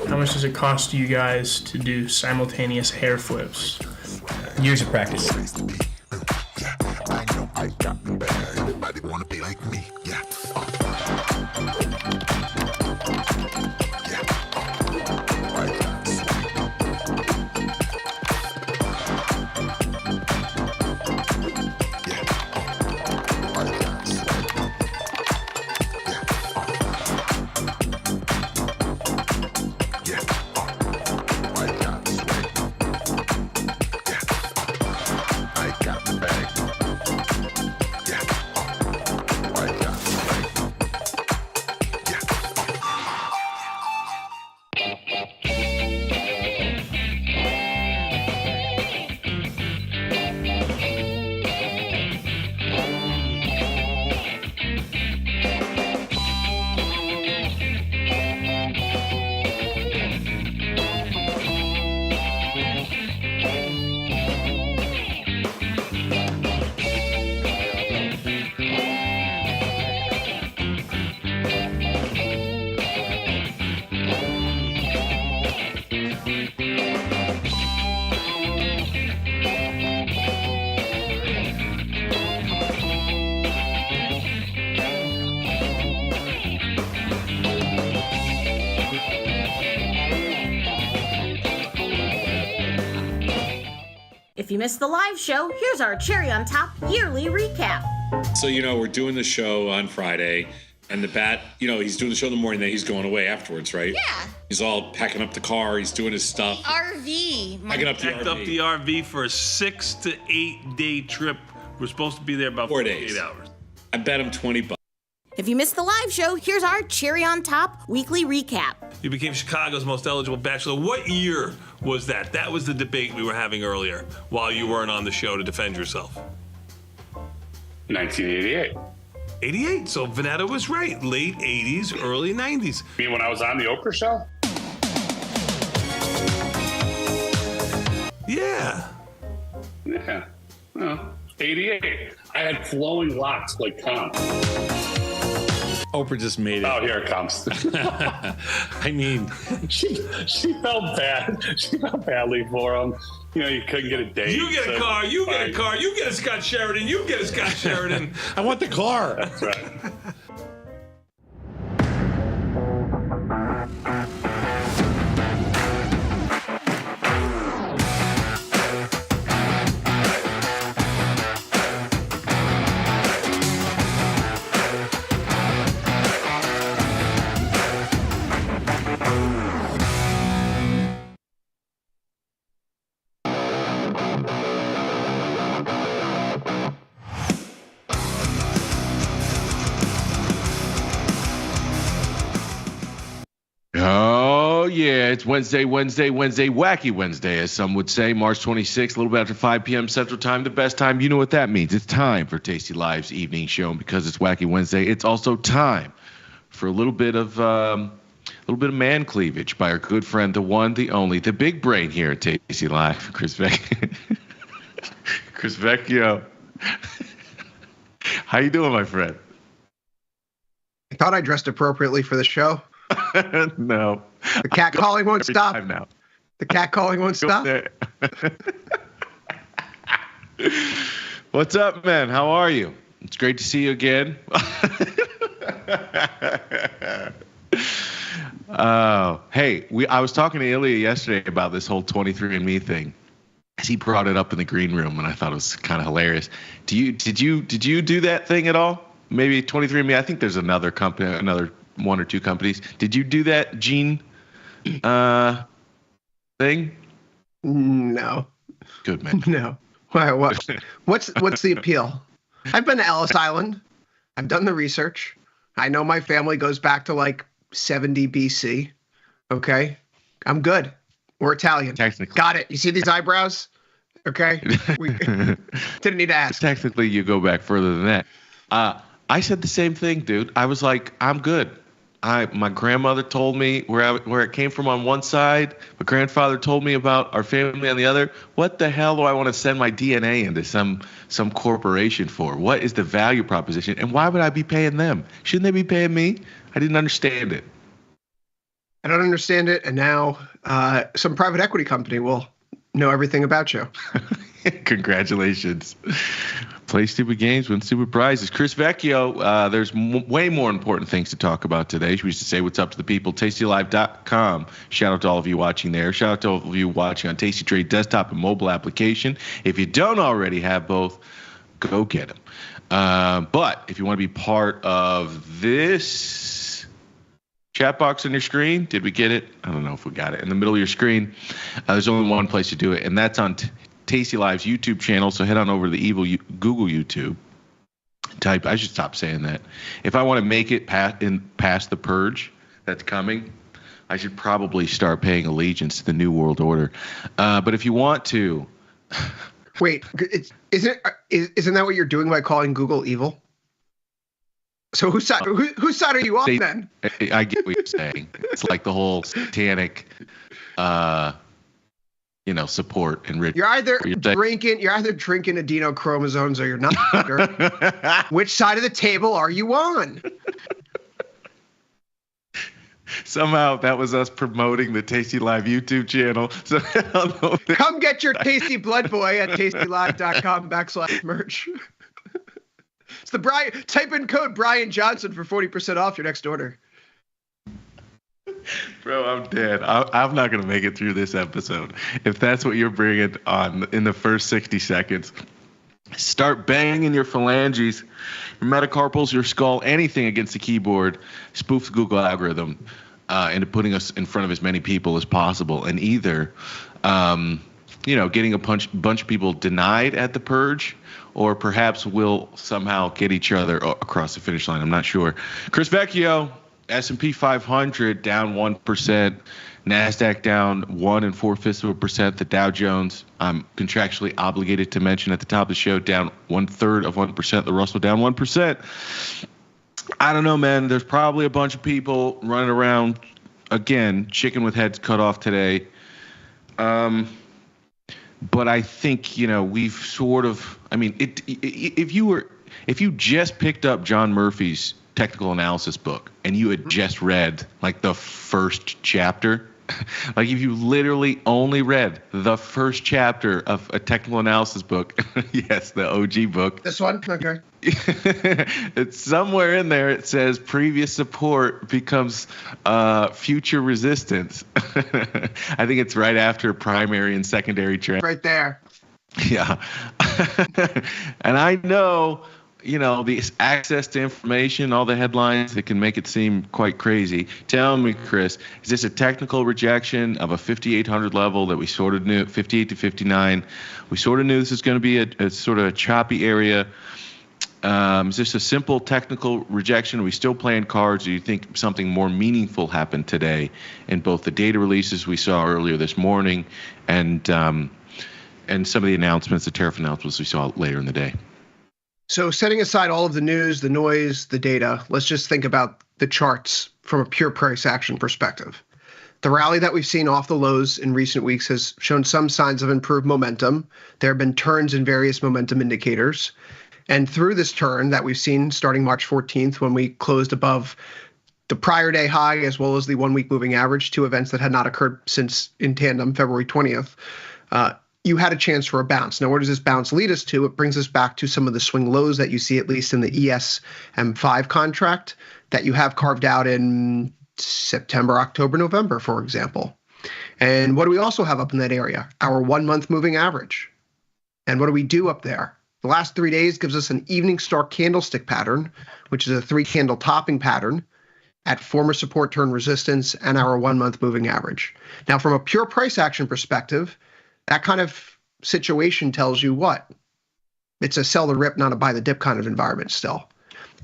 S2: How much does it cost you guys to do simultaneous hair flips?
S18: Years of practice.
S7: Everybody wanna be like me, yeah. I got the bag. Yeah. I got
S14: If you missed the live show, here's our cherry on top yearly recap.
S22: So, we're doing the show on Friday, and the bat, he's doing the show in the morning, then he's going away afterwards, right?
S14: Yeah.
S22: He's all packing up the car, he's doing his stuff.
S14: RV.
S22: Packing up the
S9: Packed
S22: RV.
S9: up the RV for a 6 to 8 day trip. We're supposed to be there about
S22: 4
S9: 48
S22: days.
S9: hours.
S22: I bet him $20.
S14: If you missed the live show, here's our cherry on top weekly recap.
S9: You became Chicago's most eligible bachelor. What year was that? That was the debate we were having earlier while you weren't on the show to defend yourself.
S28: 1988.
S9: 88. So Veneta was right. Late 80s, early 90s.
S28: You mean when I was on the Oprah show?
S9: Yeah.
S28: Yeah. Well, 88. I had flowing locks like Tom.
S22: Oprah just made it.
S28: Oh, here it comes.
S22: I mean,
S28: she felt bad. She felt badly for him. You couldn't get a date.
S9: You get a car, you get a car, you get a Scott Sheridan, you get a Scott Sheridan.
S22: I want the car.
S28: That's right.
S4: Oh, yeah, it's Wednesday, Wacky Wednesday, as some would say, March 26th, a little bit after 5 p.m. Central Time, the best time. You know what that means. It's time for Tasty Live's evening show, and because it's Wacky Wednesday, it's also time for a little bit of man cleavage by our good friend, the one, the only, the big brain here at Tasty Live, Chris Vecchio. How you doing, my friend?
S13: I thought I dressed appropriately for the show.
S4: No.
S13: The cat calling won't stop.
S4: Now.
S13: The cat calling won't stop.
S4: What's up, man? How are you? It's great to see you again. Hey, I was talking to Ilya yesterday about this whole 23andMe thing. He brought it up in the green room, and I thought it was kind of hilarious. Did you do that thing at all? Maybe 23andMe. I think there's another company, another one or two companies. Did you do that gene thing?
S13: No.
S4: Good, man.
S13: No. What? What's the appeal? I've been to Ellis Island. I've done the research. I know my family goes back to like 70 BC. Okay. I'm good. We're Italian.
S4: Technically.
S13: Got it. You see these eyebrows? Okay. We didn't need to ask.
S4: Technically, you go back further than that. I said the same thing, dude. I was like, I'm good. My grandmother told me where it came from on one side. My grandfather told me about our family on the other. What the hell do I want to send my DNA into some corporation for? What is the value proposition? And why would I be paying them? Shouldn't they be paying me? I didn't understand it.
S13: I don't understand it. And now some private equity company will know everything about you.
S4: Congratulations. Play stupid games, win stupid prizes. Chris Vecchio, there's way more important things to talk about today. We used to say what's up to the people. tastylive.com. Shout out to all of you watching there. Shout out to all of you watching on Tasty Trade desktop and mobile application. If you don't already have both, go get them. But if you want to be part of this chat box on your screen, did we get it? I don't know if we got it. In the middle of your screen, there's only one place to do it, and that's on Tasty Live's YouTube channel. So head on over to the evil Google YouTube. I should stop saying that. If I want to make it past the purge that's coming, I should probably start paying allegiance to the New World Order. But if you want to,
S13: wait, isn't that what you're doing by calling Google evil? So whose side are you on then?
S4: I get what you're saying. It's like the whole satanic, support and rich.
S13: You're either drinking adenochromosomes or you're not. Which side of the table are you on?
S4: Somehow that was us promoting the Tasty Live YouTube channel. So
S13: come get your Tasty Blood Boy at tastylive.com/merch. It's the type in code Brian Johnson for 40% off your next order.
S5: Bro, I'm dead. I'm not going to make it through this episode. If that's what you're bringing on in the first 60 seconds, start banging your phalanges, your metacarpals, your skull, anything against the keyboard, spoof the Google algorithm into putting us in front of as many people as possible. And either, getting a bunch of people denied at the purge, or perhaps we'll somehow get each other across the finish line. I'm not sure. Chris Vecchio, S&P 500 down 1%, NASDAQ down 1 4/5%. The Dow Jones, I'm contractually obligated to mention at the top of the show, down 1/3%. The Russell down 1%. I don't know, man. There's probably a bunch of people running around, again, chicken with heads cut off today. But I think, we've sort of, if you just picked up John Murphy's technical analysis book and you had just read like the first chapter, like if you literally only read the first chapter of a technical analysis book, yes, the OG book.
S13: This one? Okay.
S5: It's somewhere in there. It says previous support becomes future resistance. I think it's right after primary and secondary trend.
S13: Right there.
S5: Yeah. And I know, the access to information, all the headlines, it can make it seem quite crazy. Tell me, Chris, is this a technical rejection of a 5,800 level that we sort of knew, 58 to 59? We sort of knew this is going to be a sort of a choppy area. Is this a simple technical rejection? Are we still playing cards? Or do you think something more meaningful happened today in both the data releases we saw earlier this morning and some of the announcements, the tariff announcements we saw later in the day?
S13: So setting aside all of the news, the noise, the data, let's just think about the charts from a pure price action perspective. The rally that we've seen off the lows in recent weeks has shown some signs of improved momentum. There have been turns in various momentum indicators. And through this turn that we've seen starting March 14th, when we closed above the prior day high as well as the 1 week moving average, two events that had not occurred since in tandem February 20th, you had a chance for a bounce. Now, where does this bounce lead us to? It brings us back to some of the swing lows that you see, at least in the ES-M5 contract, that you have carved out in September, October, November, for example. And what do we also have up in that area? Our 1 month moving average. And what do we do up there? The last 3 days gives us an evening star candlestick pattern, which is a 3-candle topping pattern at former support turn resistance and our 1 month moving average. Now, from a pure price action perspective, that kind of situation tells you what? It's a sell the rip, not a buy the dip kind of environment still.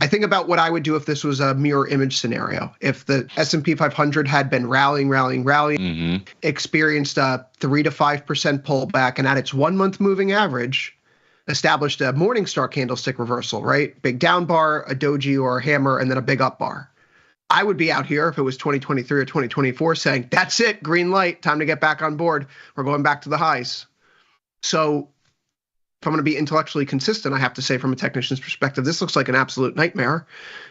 S13: I think about what I would do if this was a mirror image scenario. If the S&P 500 had been rallying, experienced a 3 to 5% pullback, and at its 1 month moving average, established a morning star candlestick reversal, right? Big down bar, a doji or a hammer, and then a big up bar. I would be out here if it was 2023 or 2024 saying, that's it, green light, time to get back on board. We're going back to the highs. So if I'm going to be intellectually consistent, I have to say from a technician's perspective, this looks like an absolute nightmare.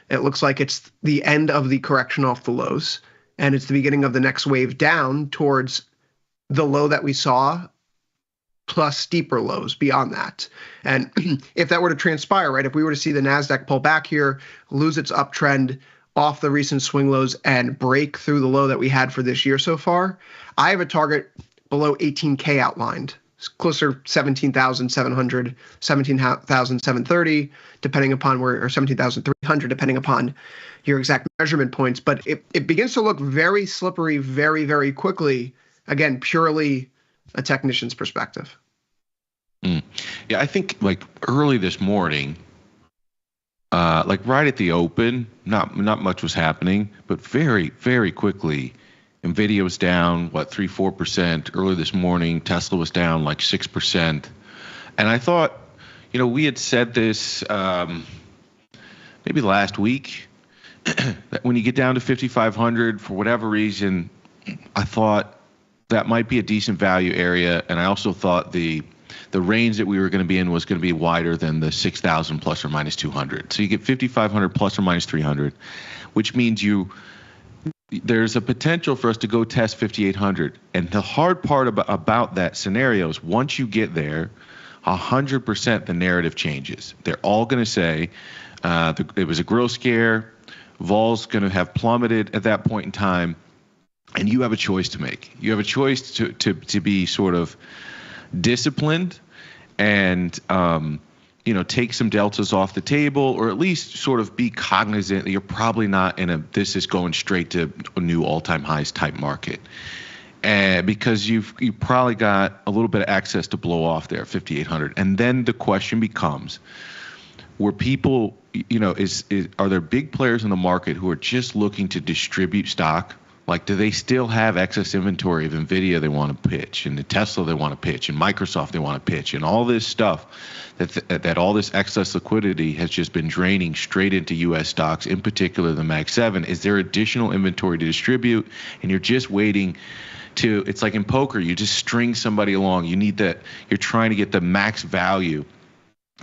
S13: It looks like it's the end of the correction off the lows, and it's the beginning of the next wave down towards the low that we saw plus steeper lows beyond that. And if that were to transpire, right, if we were to see the NASDAQ pull back here, lose its uptrend off the recent swing lows and break through the low that we had for this year so far, I have a target below 18K outlined. It's closer 17,700, 17,730, depending upon where, or 17,300, depending upon your exact measurement points. But it begins to look very slippery very, very quickly. Again, purely a technician's perspective.
S5: Yeah, I think like early this morning, like right at the open, not much was happening, but very, very quickly, Nvidia was down, 3-4%. Early this morning, Tesla was down like 6%. And I thought, we had said this maybe last week, that when you get down to 5,500, for whatever reason, I thought that might be a decent value area. And I also thought the range that we were going to be in was going to be wider than the 6,000 plus or minus 200. So you get 5,500 plus or minus 300, which means there's a potential for us to go test 5,800. And the hard part about that scenario is once you get there, 100% the narrative changes. They're all going to say it was a growth scare. Vol's going to have plummeted at that point in time. And you have a choice to make. You have a choice to be sort of disciplined and take some deltas off the table, or at least sort of be cognizant that you're probably not in this is going straight to a new all-time highs type market. And because you probably got a little bit of access to blow off there, 5,800. And then the question becomes, were people, are there big players in the market who are just looking to distribute stock? Like, do they still have excess inventory of NVIDIA they want to pitch, and the Tesla they want to pitch, and Microsoft they want to pitch, and all this stuff that all this excess liquidity has just been draining straight into U.S. stocks, in particular the Mag 7? Is there additional inventory to distribute, and you're just waiting to, it's like in poker, you just string somebody along. You're trying to get the max value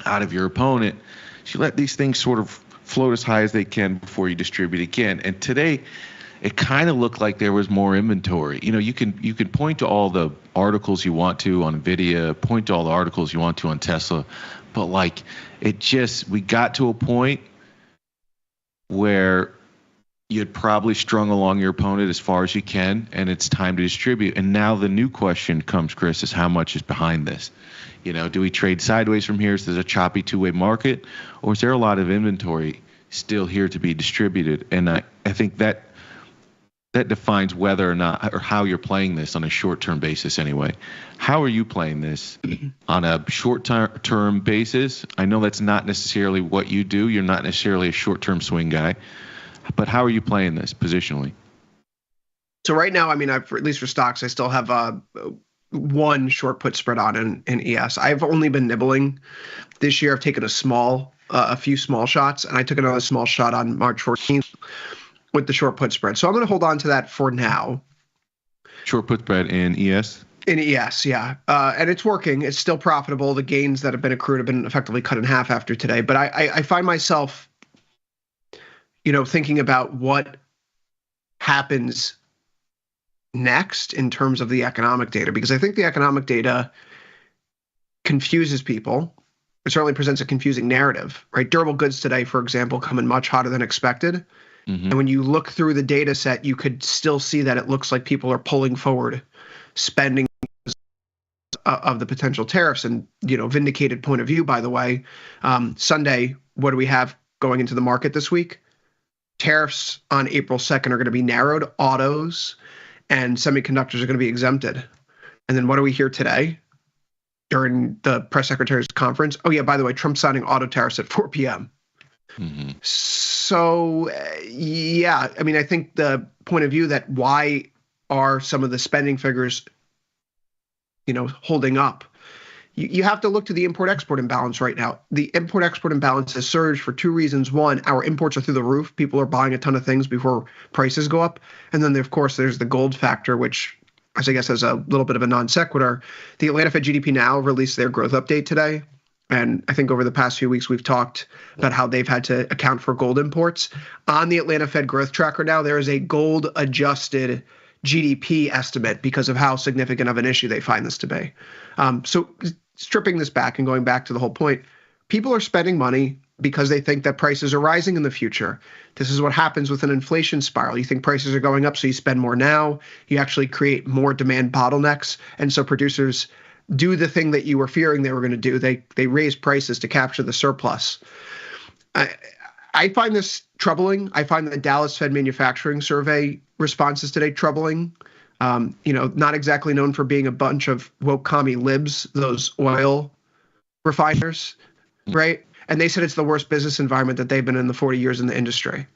S5: out of your opponent. So you let these things sort of float as high as they can before you distribute again. And today, it kind of looked like there was more inventory. You can point to all the articles you want to on NVIDIA, point to all the articles you want to on Tesla, but we got to a point where you'd probably strung along your opponent as far as you can, and it's time to distribute. And now the new question comes, Chris, is how much is behind this? Do we trade sideways from here? Is there a choppy two-way market, or is there a lot of inventory still here to be distributed? And I think that defines whether or not, or how you're playing this on a short-term basis anyway. How are you playing this on a short-term basis? I know that's not necessarily what you do. You're not necessarily a short-term swing guy. But how are you playing this positionally?
S13: So right now, at least for stocks, I still have one short put spread on in ES. I've only been nibbling this year. I've taken a few small shots, and I took another small shot on March 14th. With the short put spread. So I'm going to hold on to that for now.
S5: Short put spread in ES?
S13: In ES, yeah. And it's working. It's still profitable. The gains that have been accrued have been effectively cut in half after today. But I find myself, thinking about what happens next in terms of the economic data, because I think the economic data confuses people. It certainly presents a confusing narrative, right? Durable goods today, for example, come in much hotter than expected. Mm-hmm. And when you look through the data set, you could still see that it looks like people are pulling forward spending of the potential tariffs. And, vindicated point of view, by the way, Sunday, what do we have going into the market this week? Tariffs on April 2nd are going to be narrowed. Autos and semiconductors are going to be exempted. And then what do we hear today during the press secretary's conference? Oh, yeah, by the way, Trump signing auto tariffs at 4 p.m. Mm-hmm. So, yeah, I think the point of view that why are some of the spending figures, holding up? You have to look to the import-export imbalance right now. The import-export imbalance has surged for two reasons. One, our imports are through the roof. People are buying a ton of things before prices go up. And then, of course, there's the gold factor, which I guess as a little bit of a non sequitur. The Atlanta Fed GDP Now released their growth update today. And I think over the past few weeks, we've talked about how they've had to account for gold imports. On the Atlanta Fed growth tracker now, there is a gold-adjusted GDP estimate because of how significant of an issue they find this to be. So stripping this back and going back to the whole point, people are spending money because they think that prices are rising in the future. This is what happens with an inflation spiral. You think prices are going up, so you spend more now. You actually create more demand bottlenecks. And so producers do the thing that you were fearing they were going to do. They raise prices to capture the surplus. I find this troubling. I find the Dallas Fed Manufacturing Survey responses today troubling. Not exactly known for being a bunch of woke commie libs, those oil refiners, right? And they said it's the worst business environment that they've been in the 40 years in the industry.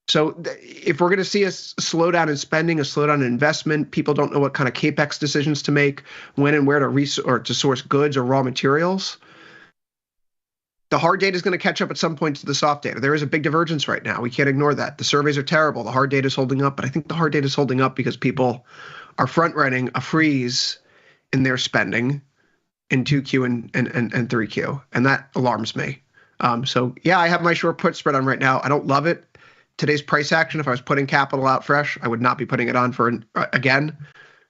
S13: So if we're going to see a slowdown in spending, a slowdown in investment, people don't know what kind of capex decisions to make, when and where to source goods or raw materials. The hard data is going to catch up at some point to the soft data. There is a big divergence right now. We can't ignore that. The surveys are terrible. The hard data is holding up, but I think the hard data is holding up because people are front-running a freeze in their spending in 2Q and 3Q, and that alarms me. So yeah, I have my short put spread on right now. I don't love it. Today's price action, if I was putting capital out fresh, I would not be putting it on for again.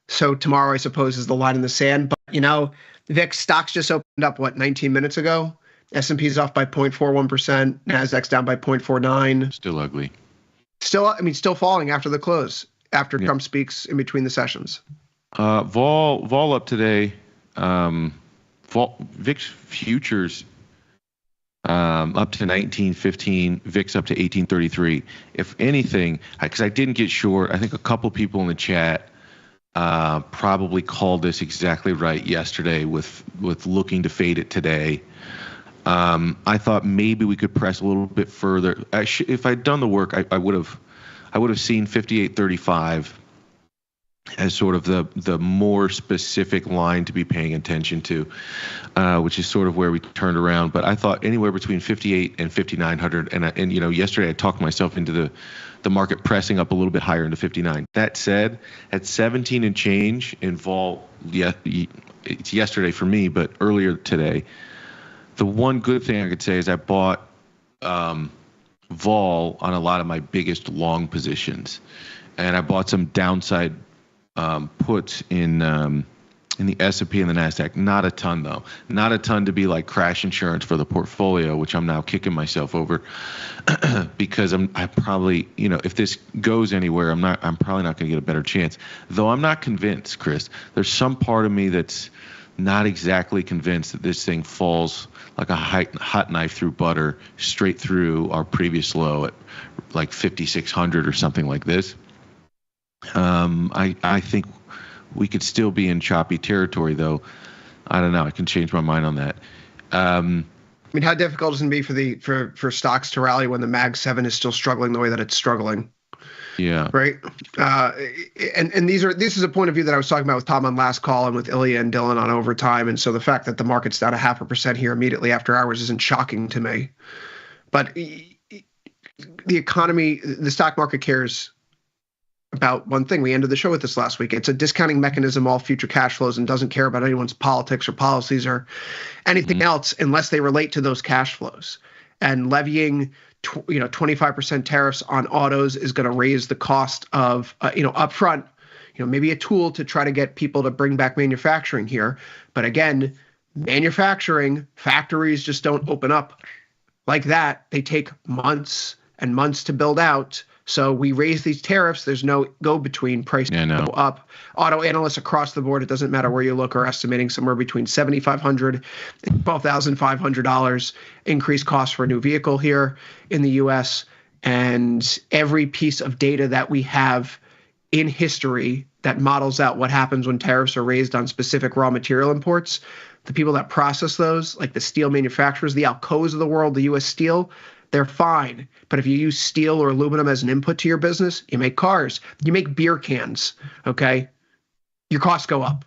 S13: So tomorrow, I suppose, is the line in the sand. But, VIX stocks just opened up, 19 minutes ago? S&P's off by 0.41%. NASDAQ's down by 0.49.
S5: Still ugly.
S13: Still falling after the close. after Trump speaks in between the sessions?
S5: Vol up today. VIX futures up to 1915, VIX up to 1833. If anything, because I didn't get short, I think a couple people in the chat probably called this exactly right yesterday with looking to fade it today. I thought maybe we could press a little bit further. If I'd done the work, I would have seen 58.35 as sort of the more specific line to be paying attention to, which is sort of where we turned around. But I thought anywhere between 58 and 5,900, and yesterday I talked myself into the market pressing up a little bit higher into 59. That said, at 17 and change in vol, it's yesterday for me, but earlier today, the one good thing I could say is I bought vol on a lot of my biggest long positions, and I bought some downside puts in the S&P and the Nasdaq. Not a ton though. Not a ton to be like crash insurance for the portfolio, which I'm now kicking myself over because I probably, if this goes anywhere, I'm probably not going to get a better chance. Though I'm not convinced, Chris. There's some part of me that's not exactly convinced that this thing falls like a hot knife through butter straight through our previous low at like 5,600 or something like this. I think we could still be in choppy territory, though. I don't know. I can change my mind on that.
S13: I mean, how difficult is it going to be for stocks to rally when the Mag 7 is still struggling the way that it's struggling?
S5: Yeah.
S13: Right. And this is a point of view that I was talking about with Tom on last call and with Ilya and Dylan on overtime. And so the fact that the market's down 0.5% here immediately after hours isn't shocking to me. But the economy, the stock market cares about one thing. We ended the show with this last week. It's a discounting mechanism, all future cash flows, and doesn't care about anyone's politics or policies or anything else unless they relate to those cash flows. And levying 25% tariffs on autos is going to raise the cost of, upfront, maybe a tool to try to get people to bring back manufacturing here. But again, manufacturing factories just don't open up like that. They take months and months to build out. So we raise these tariffs. There's no go-between. Prices go up. Auto analysts across the board, it doesn't matter where you look, are estimating somewhere between $7,500 and $12,500 increased cost for a new vehicle here in the U.S. And every piece of data that we have in history that models out what happens when tariffs are raised on specific raw material imports, the people that process those, like the steel manufacturers, the Alcoas of the world, the U.S. Steel, they're fine. But if you use steel or aluminum as an input to your business, you make cars, you make beer cans, okay? Your costs go up.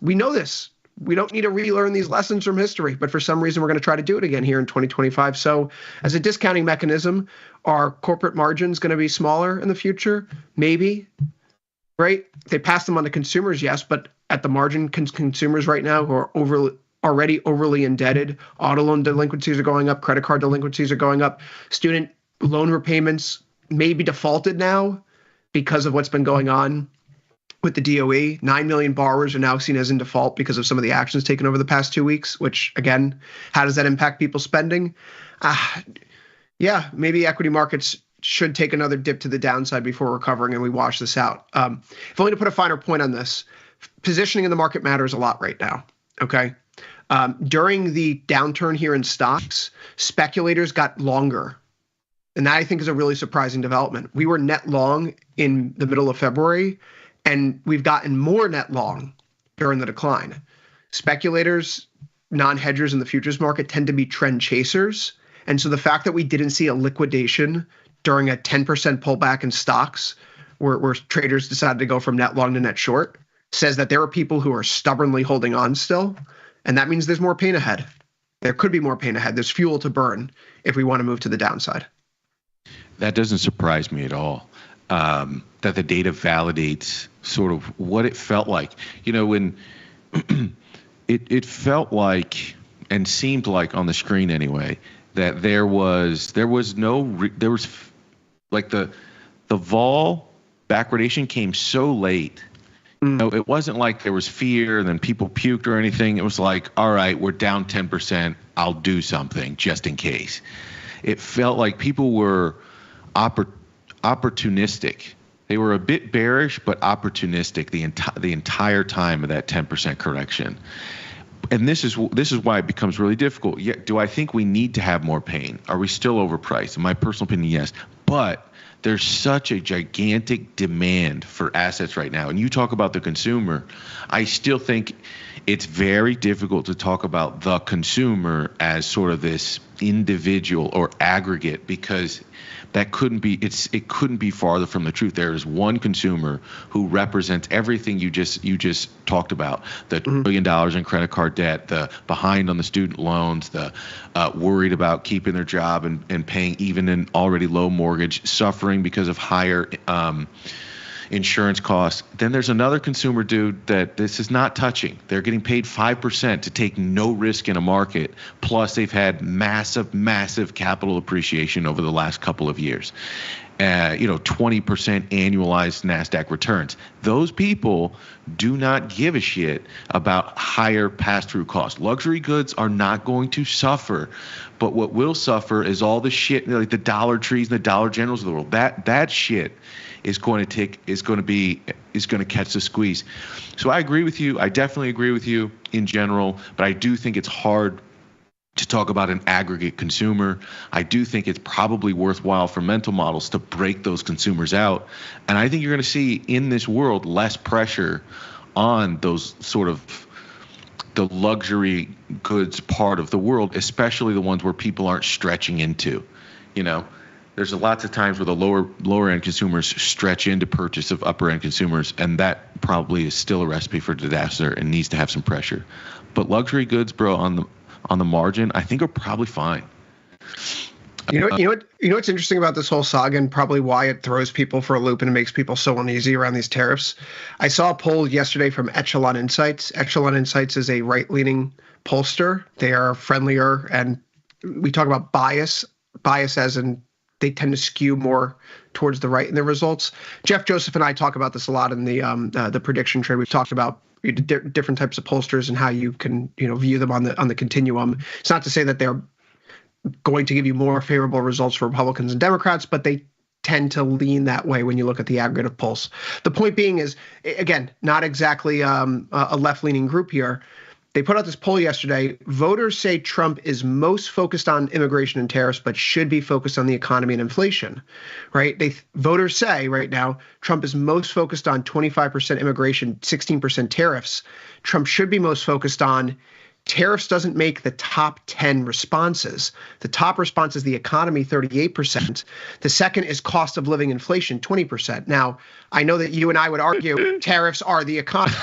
S13: We know this. We don't need to relearn these lessons from history, but for some reason we're going to try to do it again here in 2025. So as a discounting mechanism, are corporate margins going to be smaller in the future? Maybe, right? They pass them on to consumers, yes, but at the margin, consumers right now who are already overly indebted, auto loan delinquencies are going up, credit card delinquencies are going up, student loan repayments may be defaulted now because of what's been going on with the DOE. 9 million borrowers are now seen as in default because of some of the actions taken over the past 2 weeks, which, again, how does that impact people's spending? Yeah, maybe equity markets should take another dip to the downside before recovering and we wash this out. If only to put a finer point on this, positioning in the market matters a lot right now, okay? During the downturn here in stocks, speculators got longer. And that, I think, is a really surprising development. We were net long in the middle of February, and we've gotten more net long during the decline. Speculators, non-hedgers in the futures market, tend to be trend chasers. And so the fact that we didn't see a liquidation during a 10% pullback in stocks where traders decided to go from net long to net short says that there are people who are stubbornly holding on still. And that means there's more pain ahead. There could be more pain ahead. There's fuel to burn if we want to move to the downside.
S5: That doesn't surprise me at all. That the data validates sort of what it felt like. When it felt like and seemed like on the screen anyway, that there was like the vol backwardation came so late. It wasn't like there was fear and then people puked or anything. It was like, all right, we're down 10%. I'll do something just in case. It felt like people were opportunistic. They were a bit bearish, but opportunistic the entire time of that 10% correction. And this is why it becomes really difficult. Do I think we need to have more pain? Are we still overpriced? In my personal opinion, yes. But there's such a gigantic demand for assets right now. And you talk about the consumer. I still think it's very difficult to talk about the consumer as sort of this individual or aggregate, because that couldn't be farther from the truth. There is one consumer who represents everything you just talked about: the $1 billion in credit card debt, the behind on the student loans, the worried about keeping their job and paying even an already low mortgage, suffering because of higher insurance costs. Then there's another consumer, dude, that this is not touching. They're getting paid 5% to take no risk in a market. Plus, they've had massive capital appreciation over the last couple of years. 20% annualized NASDAQ returns. Those people do not give a shit about higher pass-through costs. Luxury goods are not going to suffer, but what will suffer is all the shit, like the Dollar Trees and the Dollar Generals of the world. That shit is going to catch the squeeze. So I agree with you. I definitely agree with you in general, but I do think it's hard to talk about an aggregate consumer. I do think it's probably worthwhile for mental models to break those consumers out. And I think you're going to see in this world less pressure on those sort of the luxury goods part of the world, especially the ones where people aren't stretching into. There's lots of times where the lower end consumers stretch into purchase of upper end consumers, and that probably is still a recipe for disaster and needs to have some pressure. But luxury goods, bro, on the margin, I think are probably fine.
S13: You know what's interesting about this whole saga, and probably why it throws people for a loop and it makes people so uneasy around these tariffs. I saw a poll yesterday from Echelon Insights. Echelon Insights is a right-leaning pollster. They are friendlier, and we talk about bias as in they tend to skew more towards the right in their results. Jeff Joseph and I talk about this a lot in the prediction trade. We've talked about different types of pollsters and how you can view them on the continuum. It's not to say that they're going to give you more favorable results for Republicans and Democrats, but they tend to lean that way when you look at the aggregate of polls. The point being is, again, not exactly a left-leaning group here. They put out this poll yesterday. Voters say Trump is most focused on immigration and tariffs, but should be focused on the economy and inflation, right? Voters say right now Trump is most focused on 25% immigration, 16% tariffs. Trump should be most focused on tariffs doesn't make the top 10 responses. The top response is the economy, 38%. The second is cost of living inflation, 20%. Now, I know that you and I would argue tariffs are the economy.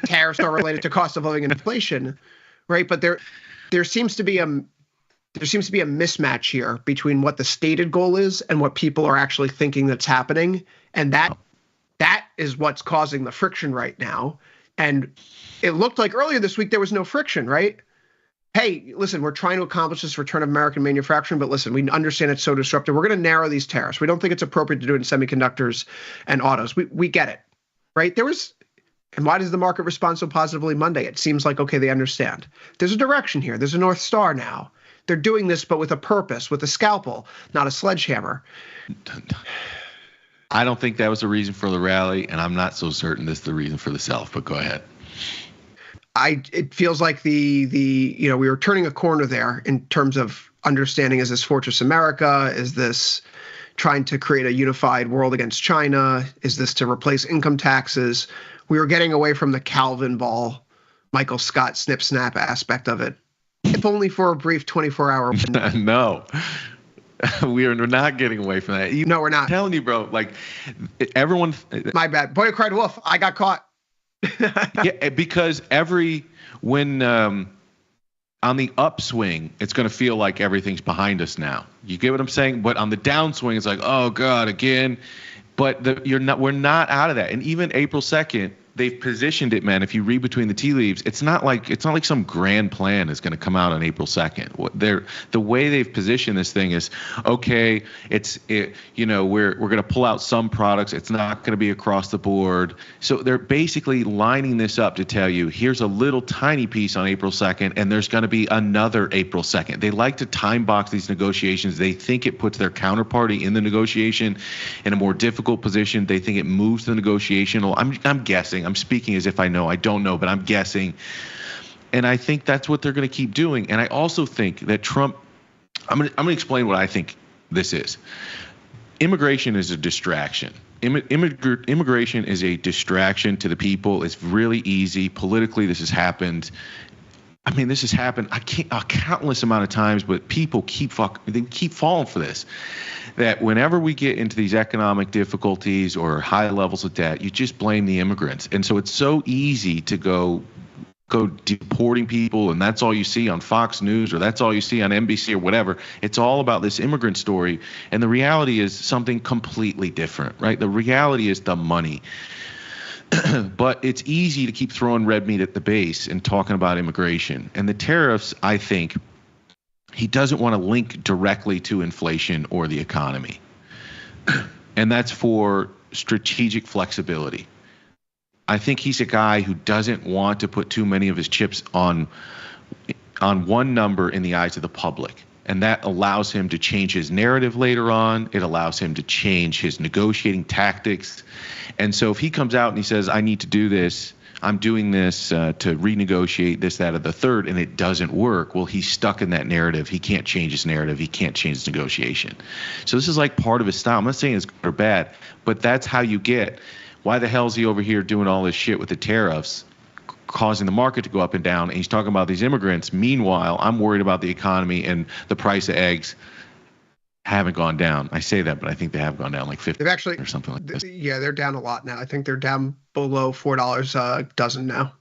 S13: Tariffs are related to cost of living and inflation, right? But there seems to be a mismatch here between what the stated goal is and what people are actually thinking that's happening. And that is what's causing the friction right now. And it looked like earlier this week there was no friction, right? Hey, listen, we're trying to accomplish this return of American manufacturing, but listen, we understand it's so disruptive. We're going to narrow these tariffs. We don't think it's appropriate to do it in semiconductors and autos. We get it, right? And why does the market respond so positively Monday? It seems like, okay, they understand. There's a direction here. There's a North Star now. They're doing this, but with a purpose, with a scalpel, not a sledgehammer.
S5: I don't think that was the reason for the rally, and I'm not so certain this is the reason for the sell, but go ahead.
S13: It feels like we were turning a corner there in terms of understanding, is this Fortress America? Is this trying to create a unified world against China? Is this to replace income taxes? We were getting away from the Calvin Ball, Michael Scott snip snap aspect of it, if only for a brief 24-hour window.
S5: No. We're not getting away from that.
S13: No, we're not.
S5: I'm telling you, bro, like everyone.
S13: My bad. Boy cried wolf. I got caught.
S5: Yeah, because when on the upswing, it's going to feel like everything's behind us now. You get what I'm saying? But on the downswing, it's like, oh God, again. But we're not out of that. And even April 2nd, they've positioned it, man. If you read between the tea leaves, it's not like some grand plan is going to come out on April 2nd. The way they've positioned this thing is, okay, we're going to pull out some products. It's not going to be across the board. So they're basically lining this up to tell you, here's a little tiny piece on April 2nd, and there's going to be another April 2nd. They like to time box these negotiations. They think it puts their counterparty in the negotiation in a more difficult position. They think it moves the negotiation. I'm guessing. I'm speaking as if I know. I don't know, but I'm guessing. And I think that's what they're going to keep doing. And I also think that Trump, I'm going to explain what I think this is. Immigration is a distraction. Immigration is a distraction to the people. It's really easy. Politically, this has happened. I mean, this has happened a countless amount of times, but people keep falling for this. That whenever we get into these economic difficulties or high levels of debt, you just blame the immigrants. And so it's so easy to go deporting people, and that's all you see on Fox News or that's all you see on NBC or whatever. It's all about this immigrant story. And the reality is something completely different, right? The reality is the money. But it's easy to keep throwing red meat at the base and talking about immigration. And the tariffs, I think, he doesn't want to link directly to inflation or the economy. And that's for strategic flexibility. I think he's a guy who doesn't want to put too many of his chips on one number in the eyes of the public. And that allows him to change his narrative later on. It allows him to change his negotiating tactics. And so if he comes out and he says, I need to do this, I'm doing this to renegotiate this, that, or the third, and it doesn't work, well, he's stuck in that narrative. He can't change his narrative. He can't change his negotiation. So this is like part of his style. I'm not saying it's good or bad, but that's how you get. Why the hell is he over here doing all this shit with the tariffs, causing the market to go up and down? And he's talking about these immigrants. Meanwhile, I'm worried about the economy, and the price of eggs haven't gone down. I say that, but I think they have gone down like 50 or something like this.
S13: Yeah, they're down a lot now. I think they're down below $4 a dozen now.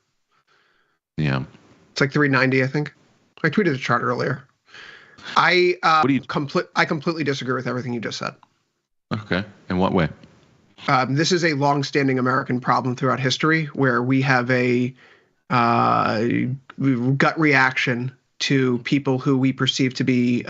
S5: Yeah.
S13: It's like $3.90, I think. I tweeted a chart earlier. I completely disagree with everything you just said.
S5: Okay. In what way?
S13: This is a long-standing American problem throughout history where we have a gut reaction to people who we perceive to be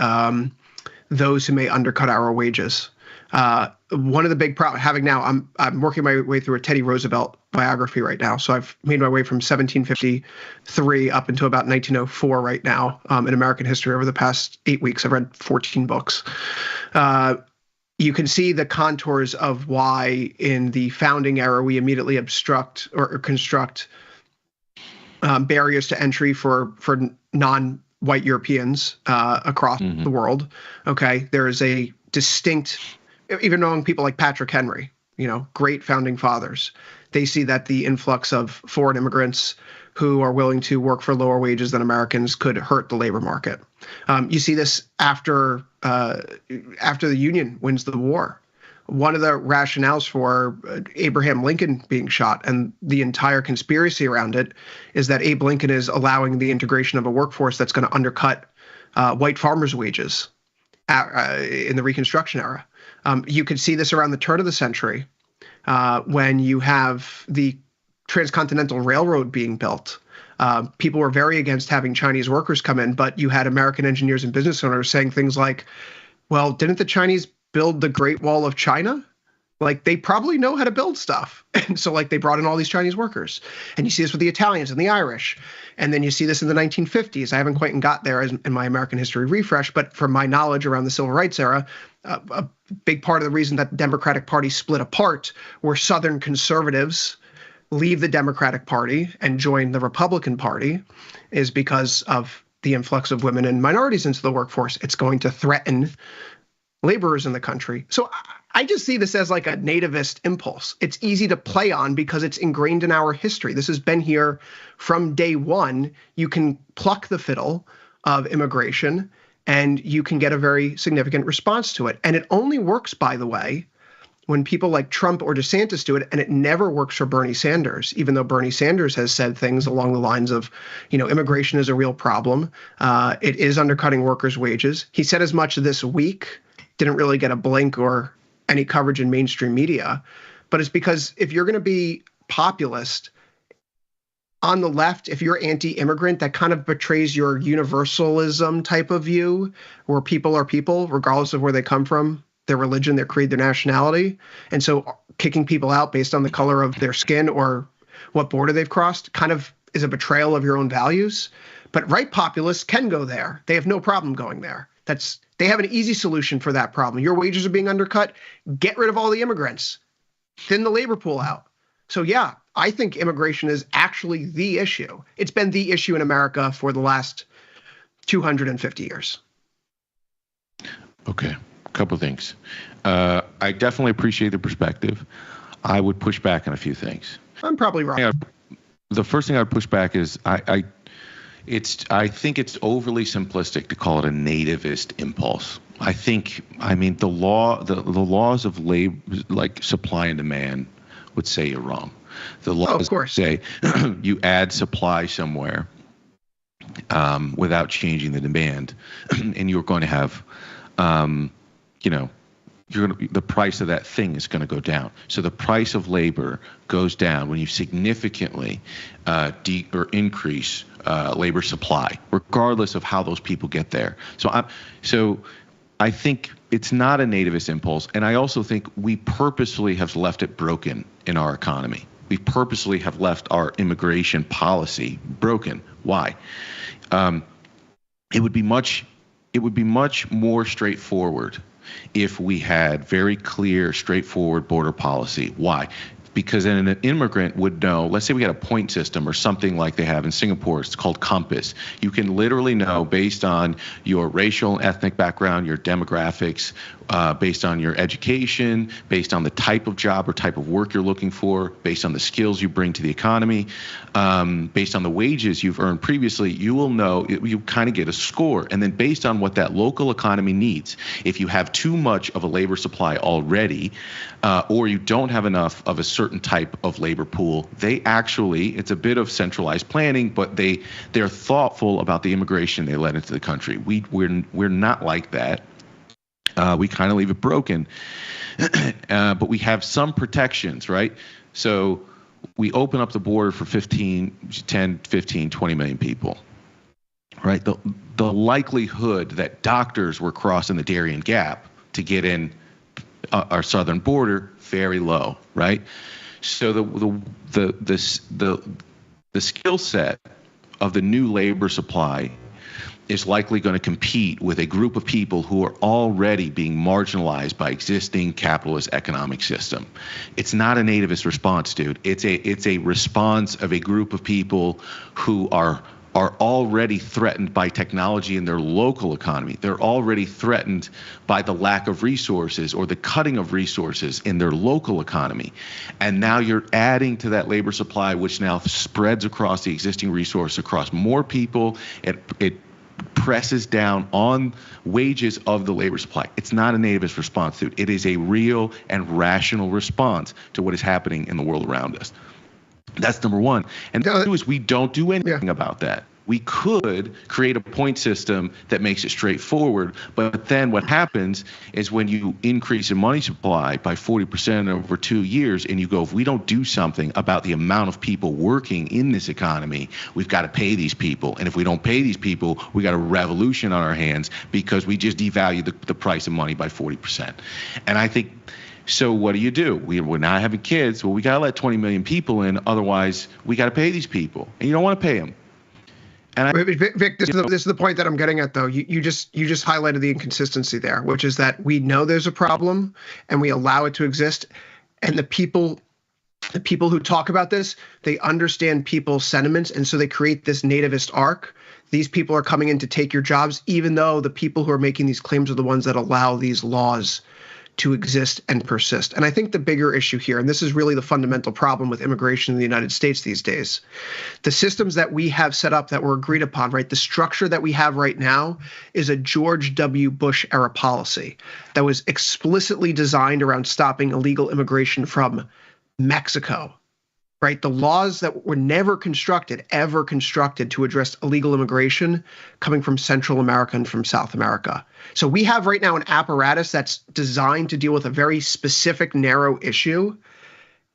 S13: those who may undercut our wages. One of the big problems having now, I'm working my way through a Teddy Roosevelt biography right now. So I've made my way from 1753 up until about 1904 right now in American history. Over the past 8 weeks, I've read 14 books. You can see the contours of why in the founding era we immediately obstruct or construct barriers to entry for non-white Europeans across the world. Okay, there is a distinct, even among people like Patrick Henry, great founding fathers, they see that the influx of foreign immigrants who are willing to work for lower wages than Americans could hurt the labor market. You see this after the Union wins the war. One of the rationales for Abraham Lincoln being shot and the entire conspiracy around it is that Abe Lincoln is allowing the integration of a workforce that's going to undercut white farmers' wages in the Reconstruction era. You could see this around the turn of the century when you have the Transcontinental Railroad being built. People were very against having Chinese workers come in, but you had American engineers and business owners saying things like, well, didn't the Chinese build the Great Wall of China? Like, they probably know how to build stuff. And so, they brought in all these Chinese workers. And you see this with the Italians and the Irish. And then you see this in the 1950s. I haven't quite got there in my American history refresh, but from my knowledge around the Civil Rights era, a big part of the reason that the Democratic Party split apart were Southern conservatives leave the Democratic Party and join the Republican Party is because of the influx of women and minorities into the workforce. It's going to threaten laborers in the country. So I just see this as like a nativist impulse. It's easy to play on because it's ingrained in our history. This has been here from day one. You can pluck the fiddle of immigration and you can get a very significant response to it. And it only works, by the way, when people like Trump or DeSantis do it, and it never works for Bernie Sanders, even though Bernie Sanders has said things along the lines of, immigration is a real problem. It is undercutting workers' wages. He said as much this week, didn't really get a blink or any coverage in mainstream media. But it's because if you're going to be populist, on the left, if you're anti-immigrant, that kind of betrays your universalism type of view, where people are people, regardless of where they come from, their religion, their creed, their nationality. And so kicking people out based on the color of their skin or what border they've crossed kind of is a betrayal of your own values. But right populists can go there. They have no problem going there. They have an easy solution for that problem. Your wages are being undercut. Get rid of all the immigrants. Thin the labor pool out. So yeah, I think immigration is actually the issue. It's been the issue in America for the last 250 years.
S5: Okay, a couple things. I definitely appreciate the perspective. I would push back on a few things.
S13: I'm probably wrong.
S5: The first thing I would push back is I think it's overly simplistic to call it a nativist impulse. The laws of labor, like supply and demand, would say you're wrong. The laws say you add supply somewhere without changing the demand, and you're going to have, the price of that thing is going to go down. So the price of labor goes down when you significantly increase labor supply, regardless of how those people get there. So I think it's not a nativist impulse, and I also think we purposefully have left it broken in our economy. We purposely have left our immigration policy broken. Why? It would be much more straightforward if we had very clear, straightforward border policy. Why? Because then an immigrant would know, let's say we had a point system or something like they have in Singapore, it's called Compass. You can literally know based on your racial and ethnic background, your demographics, based on your education, based on the type of job or type of work you're looking for, based on the skills you bring to the economy, based on the wages you've earned previously, you will know, you kind of get a score. And then based on what that local economy needs, if you have too much of a labor supply already, or you don't have enough of a certain type of labor pool, it's a bit of centralized planning, but they're thoughtful about the immigration they let into the country. We're not like that. We kind of leave it broken, but we have some protections, right? So we open up the border for 10, 15, 20 million people, right? The likelihood that doctors were crossing the Darien Gap to get in our southern border, very low, right? So the skill set of the new labor supply is likely going to compete with a group of people who are already being marginalized by existing capitalist economic system. It's not a nativist response, dude. It's a response of a group of people who are already threatened by technology in their local economy. They're already threatened by the lack of resources or the cutting of resources in their local economy. And now you're adding to that labor supply, which now spreads across the existing resource across more people. It presses down on wages of the labor supply. It's not a nativist response, dude. It is a real and rational response to what is happening in the world around us. That's number one. And number two is we don't do anything about that. We could create a point system that makes it straightforward, but then what happens is when you increase the money supply by 40% over 2 years and you go, if we don't do something about the amount of people working in this economy, we've got to pay these people. And if we don't pay these people, we got a revolution on our hands because we just devalue the price of money by 40%. And I think, so what do? We're not having kids. Well, we got to let 20 million people in. Otherwise, we got to pay these people. And you don't want to pay them. And
S13: Vic, this is the point that I'm getting at, though. You just highlighted the inconsistency there, which is that we know there's a problem and we allow it to exist. And the people who talk about this, they understand people's sentiments. And so they create this nativist arc. These people are coming in to take your jobs, even though the people who are making these claims are the ones that allow these laws to exist and persist. And I think the bigger issue here, and this is really the fundamental problem with immigration in the United States these days, the systems that we have set up that were agreed upon, right? The structure that we have right now is a George W. Bush era policy that was explicitly designed around stopping illegal immigration from Mexico, right? The laws that were never ever constructed to address illegal immigration coming from Central America and from South America. So we have right now an apparatus that's designed to deal with a very specific, narrow issue.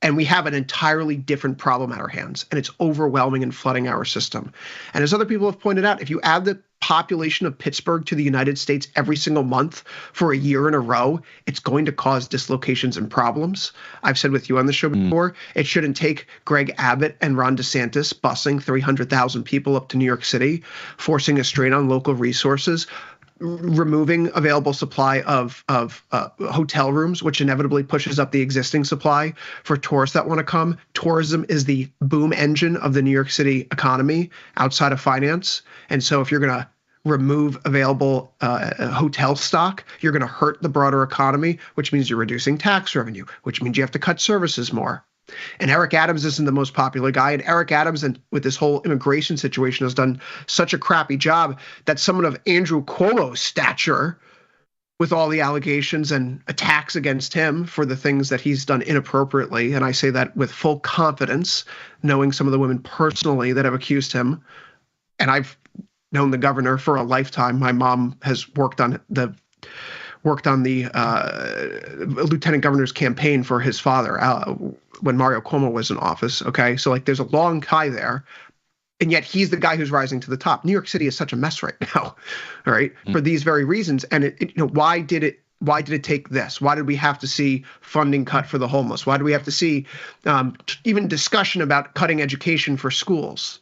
S13: And we have an entirely different problem at our hands, and it's overwhelming and flooding our system. And as other people have pointed out, if you add the population of Pittsburgh to the United States every single month for a year in a row, it's going to cause dislocations and problems. I've said with you on the show before, it shouldn't take Greg Abbott and Ron DeSantis busing 300,000 people up to New York City, forcing a strain on local resources, removing available supply of hotel rooms, which inevitably pushes up the existing supply for tourists that want to come. Tourism is the boom engine of the New York City economy outside of finance. And so if you're going to remove available hotel stock, you're going to hurt the broader economy, which means you're reducing tax revenue, which means you have to cut services more. And Eric Adams isn't the most popular guy. And Eric Adams, and with this whole immigration situation, has done such a crappy job that someone of Andrew Cuomo's stature, with all the allegations and attacks against him for the things that he's done inappropriately, and I say that with full confidence, knowing some of the women personally that have accused him, and I've known the governor for a lifetime. My mom has worked on the lieutenant governor's campaign for his father when Mario Cuomo was in office. Okay, so like there's a long tie there, and yet he's the guy who's rising to the top. New York City is such a mess right now, all right, for these very reasons. And why did it take this? Why did we have to see funding cut for the homeless? Why do we have to see even discussion about cutting education for schools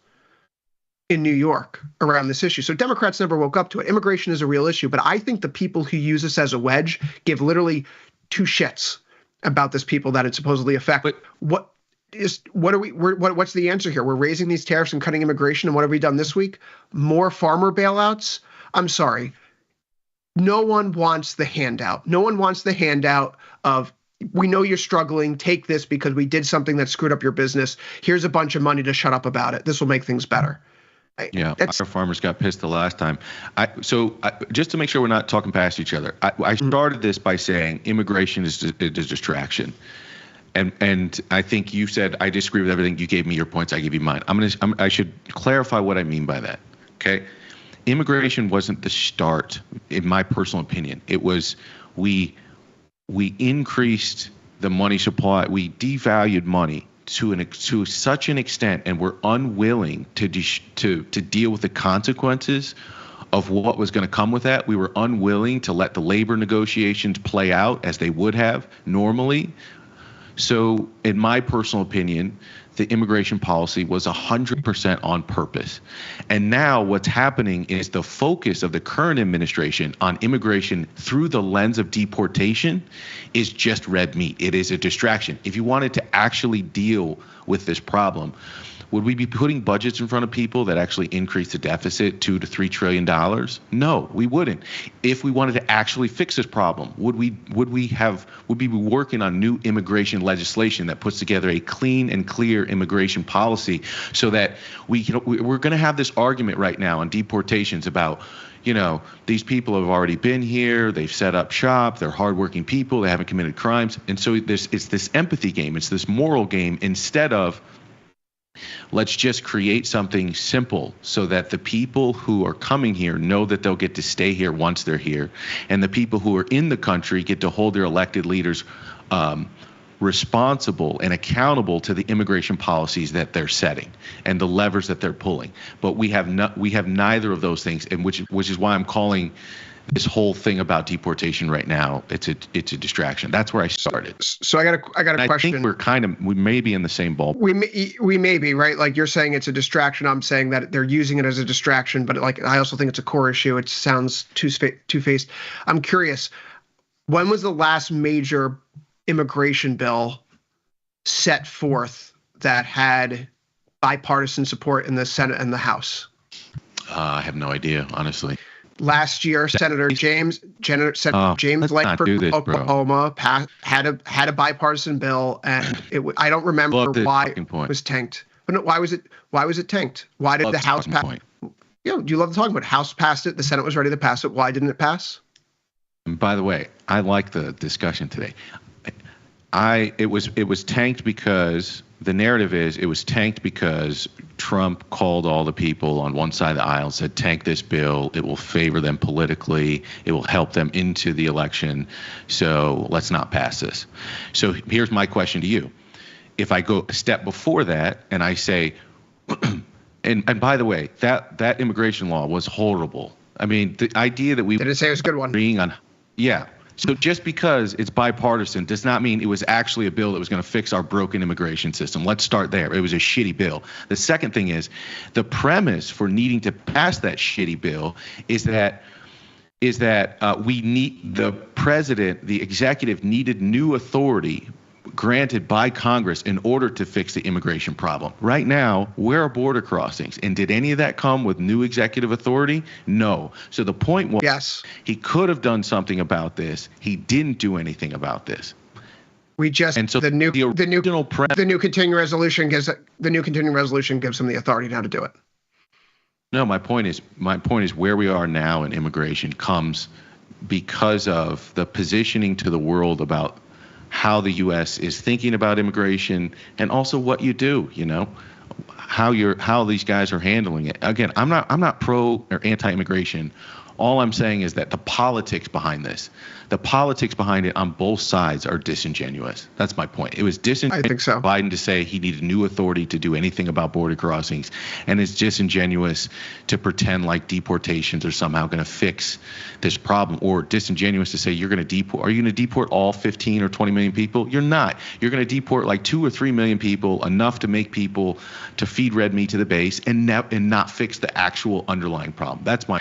S13: in New York around this issue? So Democrats never woke up to it. Immigration is a real issue, but I think the people who use this as a wedge give literally two shits about this people that it supposedly affects. What's the answer here? We're raising these tariffs and cutting immigration, and what have we done this week? More farmer bailouts? I'm sorry. No one wants the handout. No one wants the handout of, we know you're struggling, take this because we did something that screwed up your business. Here's a bunch of money to shut up about it. This will make things better.
S5: Yeah, our farmers got pissed the last time. Just to make sure we're not talking past each other, I started this by saying immigration is a distraction. And I think you said I disagree with everything. You gave me your points. I gave you mine. I should clarify what I mean by that. Okay, immigration wasn't the start, in my personal opinion. It was we increased the money supply. We devalued money to such an extent, and we're unwilling to deal with the consequences of what was going to come with that. We were unwilling to let the labor negotiations play out as they would have normally. So in my personal opinion, the immigration policy was 100% on purpose. And now what's happening is the focus of the current administration on immigration through the lens of deportation is just red meat. It is a distraction. If you wanted to actually deal with this problem, would we be putting budgets in front of people that actually increase the deficit $2 to $3 trillion? No, we wouldn't. If we wanted to actually fix this problem, would we be working on new immigration legislation that puts together a clean and clear immigration policy so that we're going to have this argument right now on deportations about, these people have already been here, they've set up shop, they're hardworking people, they haven't committed crimes. And so it's this empathy game, it's this moral game, instead of let's just create something simple so that the people who are coming here know that they'll get to stay here once they're here, and the people who are in the country get to hold their elected leaders responsible and accountable to the immigration policies that they're setting and the levers that they're pulling. But we have neither of those things, and which is why I'm calling this whole thing about deportation right now, it's a distraction. That's where I started. So I got a question. I think we may be in the same ball.
S13: We may be, right? Like you're saying it's a distraction. I'm saying that they're using it as a distraction, but I also think it's a core issue. It sounds two-faced. I'm curious, when was the last major immigration bill set forth that had bipartisan support in the Senate and the House?
S5: I have no idea, honestly.
S13: Last year, Senator James Langford from Oklahoma had a bipartisan bill, and I don't remember why it was tanked. But no, why was it tanked? Why did the House pass? Do you love the talking point? House passed it. The Senate was ready to pass it. Why didn't it pass?
S5: And by the way, I like the discussion today. It was tanked because the narrative is it was tanked because Trump called all the people on one side of the aisle and said, tank this bill. It will favor them politically. It will help them into the election. So let's not pass this. So here's my question to you. if I go a step before that and I say, and by the way, that immigration law was horrible. I mean, the idea that we
S13: didn't say it was a good one.
S5: Yeah. So just because it's bipartisan does not mean it was actually a bill that was going to fix our broken immigration system. Let's start there. It was a shitty bill. The second thing is the premise for needing to pass that shitty bill is that we need the president, the executive needed new authority granted by Congress in order to fix the immigration problem. Right now, where are border crossings? And did any of that come with new executive authority? No. So the point was,
S13: yes,
S5: he could have done something about this. He didn't do anything about this.
S13: The new continuing resolution gives them the authority now to do it.
S5: No, my point is where we are now in immigration comes because of the positioning to the world about how the U.S. is thinking about immigration, and also what you do, how these guys are handling it. Again, I'm not pro or anti-immigration. All I'm saying is that the politics behind it on both sides are disingenuous. That's my point. It was disingenuous, I think so, Biden to say he needed new authority to do anything about border crossings, and it's disingenuous to pretend like deportations are somehow going to fix this problem, or disingenuous to say you're going to deport. Are you going to deport all 15 or 20 million people? You're not. You're going to deport like 2 or 3 million people, enough to make people to feed red meat to the base, and not fix the actual underlying problem. That's my.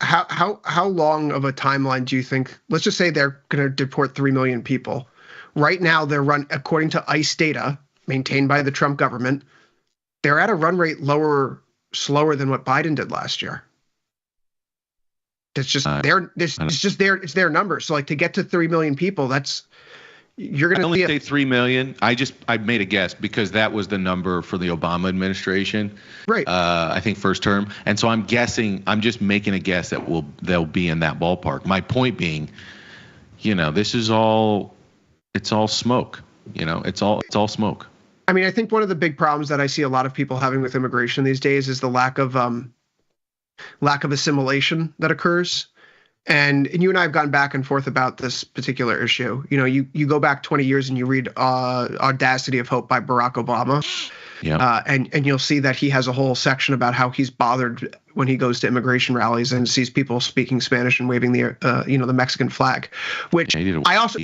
S13: How long of a timeline do you think? Let's just say they're going to deport 3 million people. Right now, they're according to ICE data maintained by the Trump government, they're at a run rate slower than what Biden did last year. It's just it's their numbers. So like to get to 3 million people, you're going to
S5: only say 3 million. I made a guess because that was the number for the Obama administration.
S13: Right.
S5: I think first term. And so I'm just making a guess that they'll be in that ballpark. My point being, this is it's all smoke. It's all smoke.
S13: I mean, I think one of the big problems that I see a lot of people having with immigration these days is the lack of assimilation that occurs. And you and I have gone back and forth about this particular issue. You go back 20 years and you read Audacity of Hope by Barack Obama.
S5: Yeah.
S13: And you'll see that he has a whole section about how he's bothered when he goes to immigration rallies and sees people speaking Spanish and waving the Mexican flag, which I also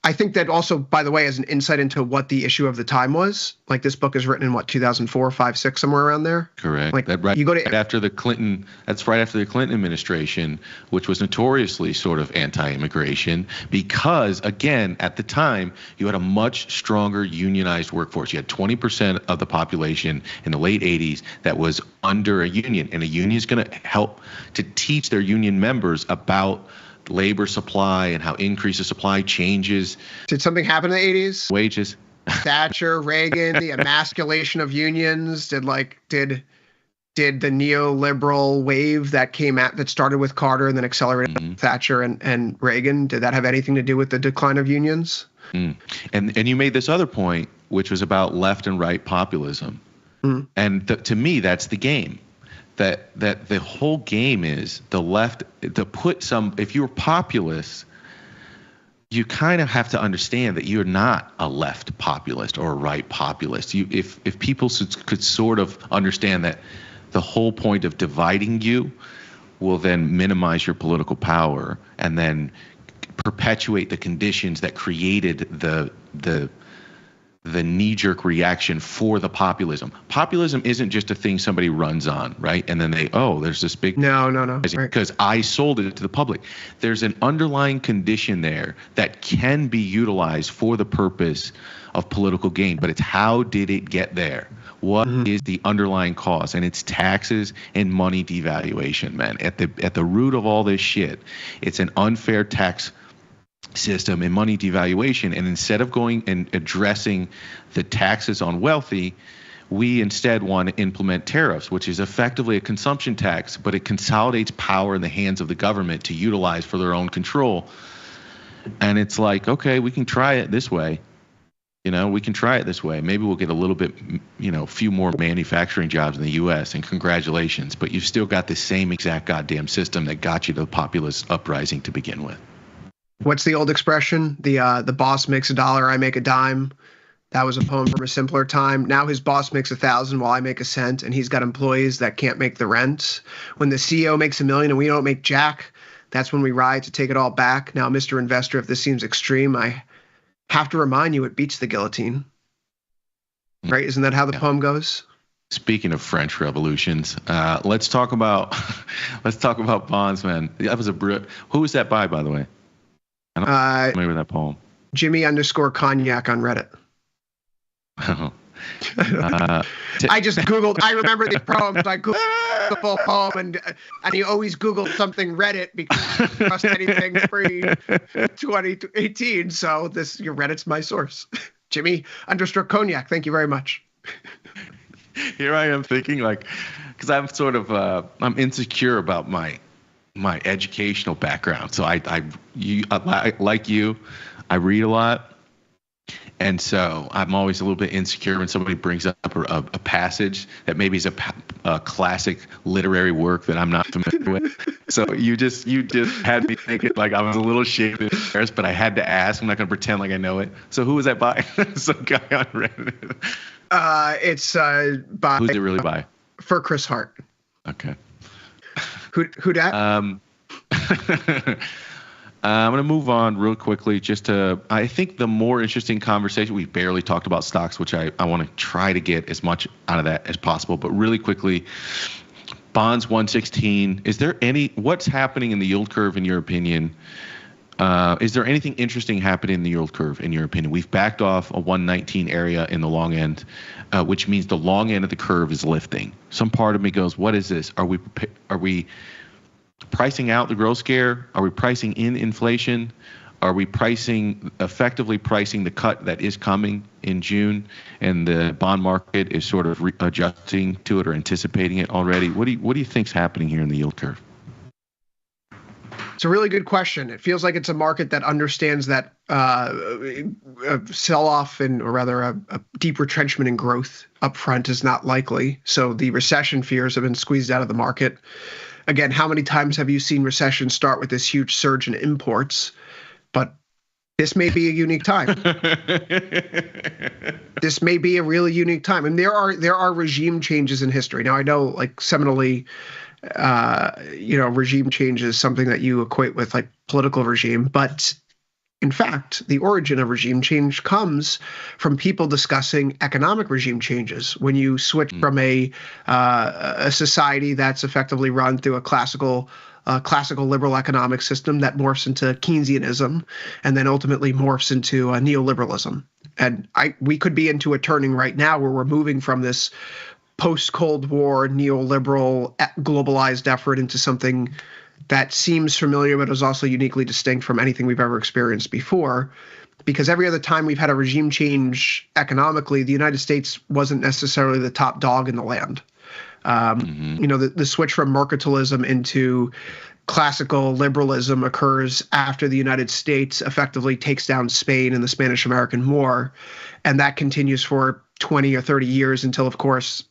S13: I think that also, by the way, as an insight into what the issue of the time was. Like this book is written in 2004, 5, 6, somewhere around there.
S5: Correct.
S13: Like
S5: you go to right after the Clinton. That's right after the Clinton administration, which was notoriously sort of anti-immigration because, again, at the time you had a much stronger unionized workforce. You had 20% of the population in the late 80s that was under a union, and a union is going to help to teach their union members about labor supply and how increase of supply changes.
S13: Did something happen in the 80s?
S5: Wages.
S13: Thatcher, Reagan, the emasculation of unions. Did the neoliberal wave that started with Carter and then accelerated with Thatcher and Reagan, did that have anything to do with the decline of unions?
S5: And you made this other point, which was about left and right populism. And to me, that's the game. That the whole game is the left to put some. If you're populist, you kind of have to understand that you're not a left populist or a right populist. If people could sort of understand that the whole point of dividing you will then minimize your political power and then perpetuate the conditions that created the knee-jerk reaction for the populism. Populism isn't just a thing somebody runs on, right? And then there's this big
S13: no,
S5: because I sold it to the public. There's an underlying condition there that can be utilized for the purpose of political gain, but it's how did it get there? What is the underlying cause? And it's taxes and money devaluation, man. At the root of all this shit, it's an unfair tax system and money devaluation. And instead of going and addressing the taxes on wealthy, we instead want to implement tariffs, which is effectively a consumption tax, but it consolidates power in the hands of the government to utilize for their own control. And it's like, okay, we can try it this way. We can try it this way. Maybe we'll get a little bit, a few more manufacturing jobs in the U.S. and congratulations, but you've still got the same exact goddamn system that got you to the populist uprising to begin with.
S13: What's the old expression? The boss makes a dollar, I make a dime. That was a poem from a simpler time. Now his boss makes 1,000 while I make a cent, and he's got employees that can't make the rent. When the CEO makes $1 million and we don't make jack, that's when we riot to take it all back. Now, Mr. Investor, if this seems extreme, I have to remind you it beats the guillotine. Right? Isn't that how the poem goes?
S5: Speaking of French revolutions, let's talk about bonds, man. That was who was that by the way? I don't remember that poem.
S13: Jimmy_cognac on Reddit. I just Googled, I remember the poems. I Googled the full poem, and you always Google something Reddit because you don't trust anything pre-2018. So your Reddit's my source. Jimmy_cognac. Thank you very much.
S5: Here I am thinking because I'm sort of I'm insecure about my educational background. So I like you, I read a lot. And so I'm always a little bit insecure when somebody brings up a passage that maybe is a classic literary work that I'm not familiar with. So you just had me thinking like I was a little ashamed and embarrassed, but I had to ask. I'm not going to pretend like I know it. So who was that by? Some guy on Reddit.
S13: It's by.
S5: Who's it really by?
S13: For Chris Hart.
S5: Okay.
S13: Who dat?
S5: I'm going to move on real quickly I think the more interesting conversation, we barely talked about stocks, which I want to try to get as much out of that as possible. But really quickly, bonds 116, what's happening in the yield curve in your opinion? Is there anything interesting happening in the yield curve in your opinion? We've backed off a 119 area in the long end, which means the long end of the curve is lifting. Some part of me goes, what is this? Are we pricing out the growth scare? Are we pricing in inflation? Are we effectively pricing the cut that is coming in June, and the bond market is sort of adjusting to it or anticipating it already? What do you think's happening here in the yield curve?
S13: It's a really good question. It feels like it's a market that understands that a sell-off or rather a deep retrenchment in growth up front is not likely. So the recession fears have been squeezed out of the market. Again, how many times have you seen recession start with this huge surge in imports? But this may be a unique time. This may be a really unique time. And there are regime changes in history. Now, I know like seminally, regime change is something that you equate with like political regime. But in fact, the origin of regime change comes from people discussing economic regime changes. When you switch from a society that's effectively run through a classical liberal economic system that morphs into Keynesianism and then ultimately morphs into neoliberalism. And we could be into a turning right now where we're moving from this post-Cold War neoliberal globalized effort into something that seems familiar but is also uniquely distinct from anything we've ever experienced before. Because every other time we've had a regime change economically, the United States wasn't necessarily the top dog in the land. The switch from mercantilism into classical liberalism occurs after the United States effectively takes down Spain in the Spanish-American War. And that continues for 20 or 30 years until, of course,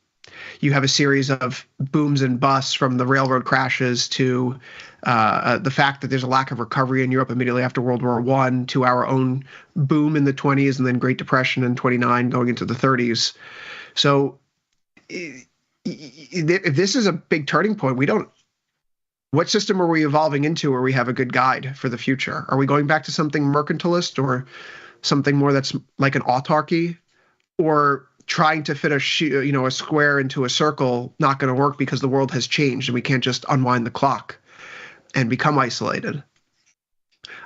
S13: you have a series of booms and busts from the railroad crashes to the fact that there's a lack of recovery in Europe immediately after World War I, to our own boom in the 20s and then Great Depression in 29 going into the 30s. So if this is a big turning point, what system are we evolving into where we have a good guide for the future? Are we going back to something mercantilist or something more that's like an autarky, or trying to fit a square into a circle not going to work because the world has changed and we can't just unwind the clock and become isolated?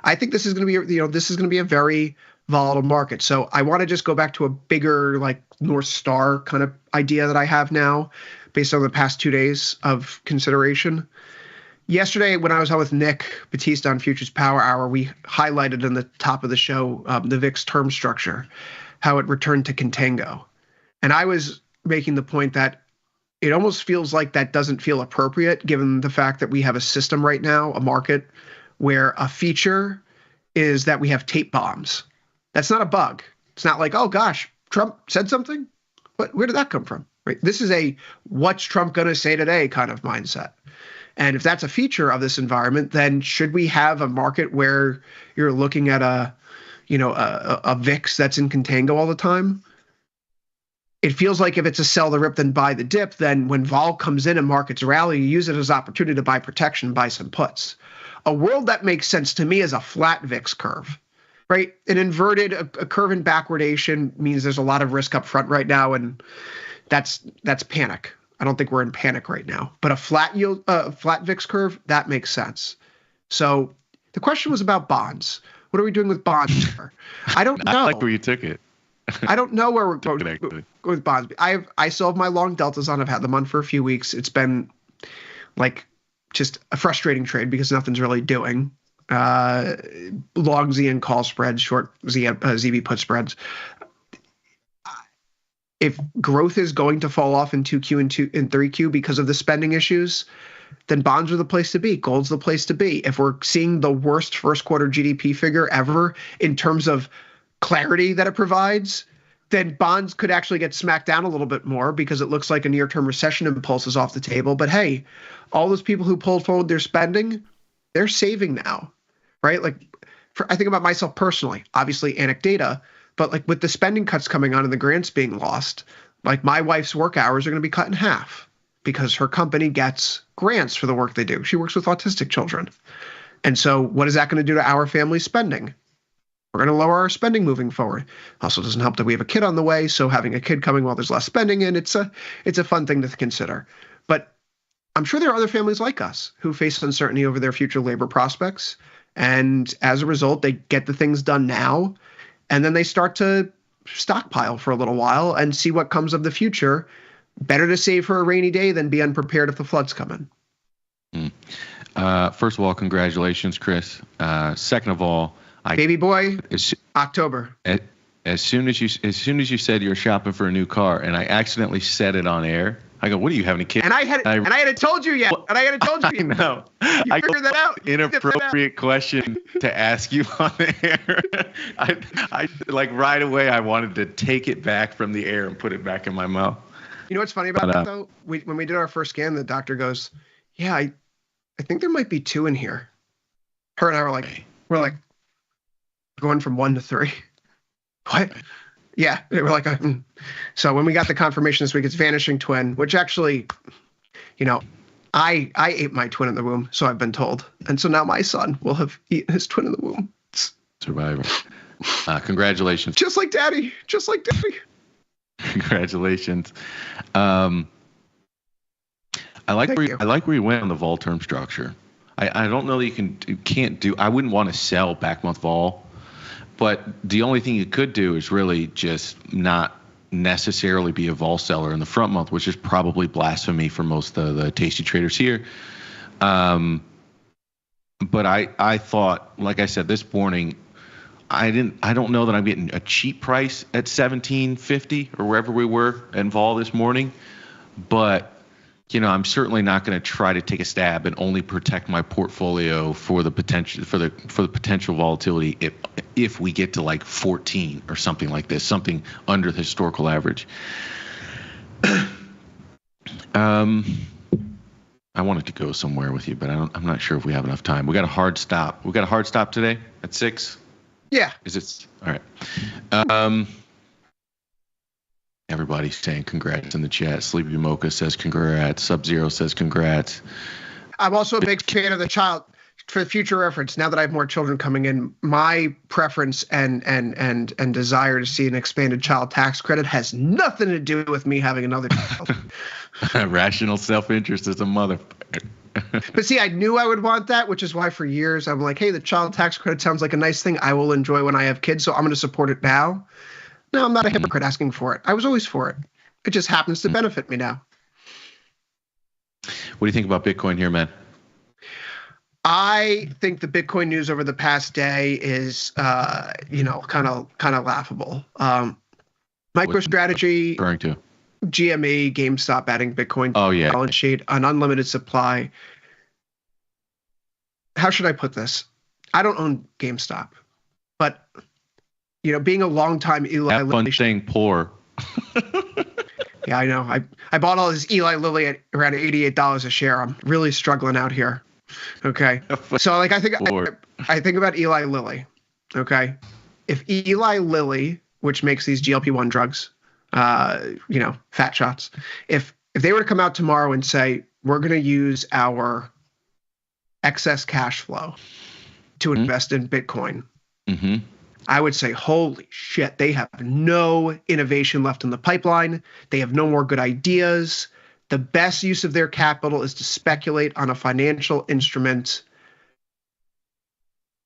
S13: I think this is going to be a very volatile market. So I want to just go back to a bigger like North Star kind of idea that I have now based on the past 2 days of consideration. Yesterday, when I was on with Nick Batista on Futures Power Hour, we highlighted in the top of the show the VIX term structure, how it returned to contango. And I was making the point that it almost feels like that doesn't feel appropriate given the fact that we have a system right now, a market, where a feature is that we have tape bombs. That's not a bug. It's not like, oh gosh, Trump said something? Where did that come from? Right? This is a what's Trump going to say today kind of mindset. And if that's a feature of this environment, then should we have a market where you're looking at a VIX that's in contango all the time? It feels like if it's a sell the rip then buy the dip, then when vol comes in and markets rally, you use it as opportunity to buy protection, buy some puts. A world that makes sense to me is a flat VIX curve, right? An inverted, a curve in backwardation means there's a lot of risk up front right now, and that's panic. I don't think we're in panic right now. But a flat VIX curve, that makes sense. So the question was about bonds. What are we doing with bonds here? I don't know.
S5: I like where you took it.
S13: I don't know where we're going with bonds. I still have my long deltas on. I've had them on for a few weeks. It's been like just a frustrating trade because nothing's really doing. Long Z and call spreads, short Z ZB put spreads. If growth is going to fall off in 2Q and 3Q because of the spending issues, then bonds are the place to be. Gold's the place to be. If we're seeing the worst first quarter GDP figure ever in terms of clarity that it provides, then bonds could actually get smacked down a little bit more because it looks like a near-term recession impulse is off the table. But hey, all those people who pulled forward their spending, they're saving now, right? Like, I think about myself personally, obviously anecdata, but like with the spending cuts coming on and the grants being lost, like my wife's work hours are going to be cut in half because her company gets grants for the work they do. She works with autistic children. And so what is that going to do to our family spending? We're going to lower our spending moving forward. Also doesn't help that we have a kid on the way, so having a kid coming while there's less spending in, it's a fun thing to consider. But I'm sure there are other families like us who face uncertainty over their future labor prospects, and as a result, they get the things done now, and then they start to stockpile for a little while and see what comes of the future. Better to save for a rainy day than be unprepared if the floods come in.
S5: First of all, congratulations, Chris. Second of all,
S13: baby boy, October.
S5: As soon as you said you're shopping for a new car, and I accidentally said it on air, I go, "What are you having a kid?"
S13: And I hadn't told you yet. You
S5: know.
S13: You figured that out.
S5: Inappropriate question to ask you on the air. I like right away. I wanted to take it back from the air and put it back in my mouth.
S13: You know what's funny about that though? When we did our first scan, the doctor goes, "Yeah, I think there might be 2 in here." Her and I were like going from 1 to 3. What? Yeah, we're like, So when we got the confirmation this week, it's vanishing twin, which actually, I ate my twin in the womb, so I've been told, and so now my son will have eaten his twin in the womb.
S5: Survivor. Congratulations.
S13: Just like daddy.
S5: Congratulations. I like where you went on the vol term structure. I don't know that you can't do. I wouldn't want to sell back month vol, but the only thing you could do is really just not necessarily be a vol seller in the front month, which is probably blasphemy for most of the tasty traders here. But I thought, like I said this morning, I don't know that I'm getting a cheap price at 17.50 or wherever we were in vol this morning, but I'm certainly not going to try to take a stab and only protect my portfolio for the potential for the potential volatility if we get to like 14 or something like this, something under the historical average. I wanted to go somewhere with you, but I'm not sure if we have enough time. We got a hard stop. We got a hard stop today at 6.
S13: Yeah.
S5: Is it all right? Everybody's saying congrats in the chat. Sleepy Mocha says congrats. Sub-Zero says congrats.
S13: I'm also a big fan of the child. For future reference, now that I have more children coming in, my preference and desire to see an expanded child tax credit has nothing to do with me having another child.
S5: Rational self-interest is a motherfucker.
S13: But see, I knew I would want that, which is why for years I'm like, hey, the child tax credit sounds like a nice thing I will enjoy when I have kids, so I'm going to support it now. No, I'm not a hypocrite asking for it. I was always for it. It just happens to benefit me now.
S5: What do you think about Bitcoin here, man?
S13: I think the Bitcoin news over the past day is, kind of laughable. MicroStrategy,
S5: referring to
S13: GME, GameStop adding Bitcoin balance sheet, an unlimited supply. How should I put this? I don't own GameStop, but being a longtime Eli
S5: Have fun saying poor.
S13: Yeah, I know. I bought all this Eli Lilly at around $88 a share. I'm really struggling out here. Okay. So like I think about Eli Lilly. Okay. If Eli Lilly, which makes these GLP-1 drugs, fat shots, if they were to come out tomorrow and say, we're going to use our excess cash flow to invest in Bitcoin, I would say, holy shit, they have no innovation left in the pipeline. They have no more good ideas. The best use of their capital is to speculate on a financial instrument.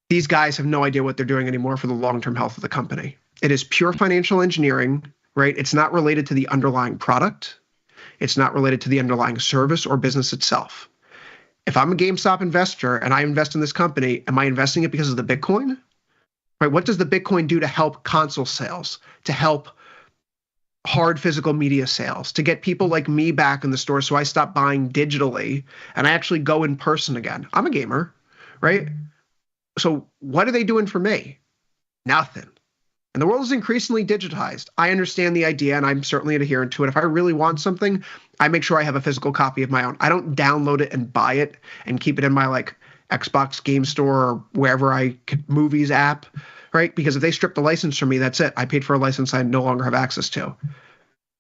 S13: These guys have no idea what they're doing anymore for the long-term health of the company. It is pure financial engineering, right? It's not related to the underlying product. It's not related to the underlying service or business itself. If I'm a GameStop investor and I invest in this company, am I investing it because of the Bitcoin? Right? What does the Bitcoin do to help console sales, to help hard physical media sales, to get people like me back in the store so I stop buying digitally and I actually go in person again? I'm a gamer, right? So what are they doing for me? Nothing. And the world is increasingly digitized. I understand the idea, and I'm certainly adherent to it. If I really want something, I make sure I have a physical copy of my own. I don't download it and buy it and keep it in my Xbox game store or wherever movies app, right? Because if they strip the license from me, that's it. I paid for a license I no longer have access to.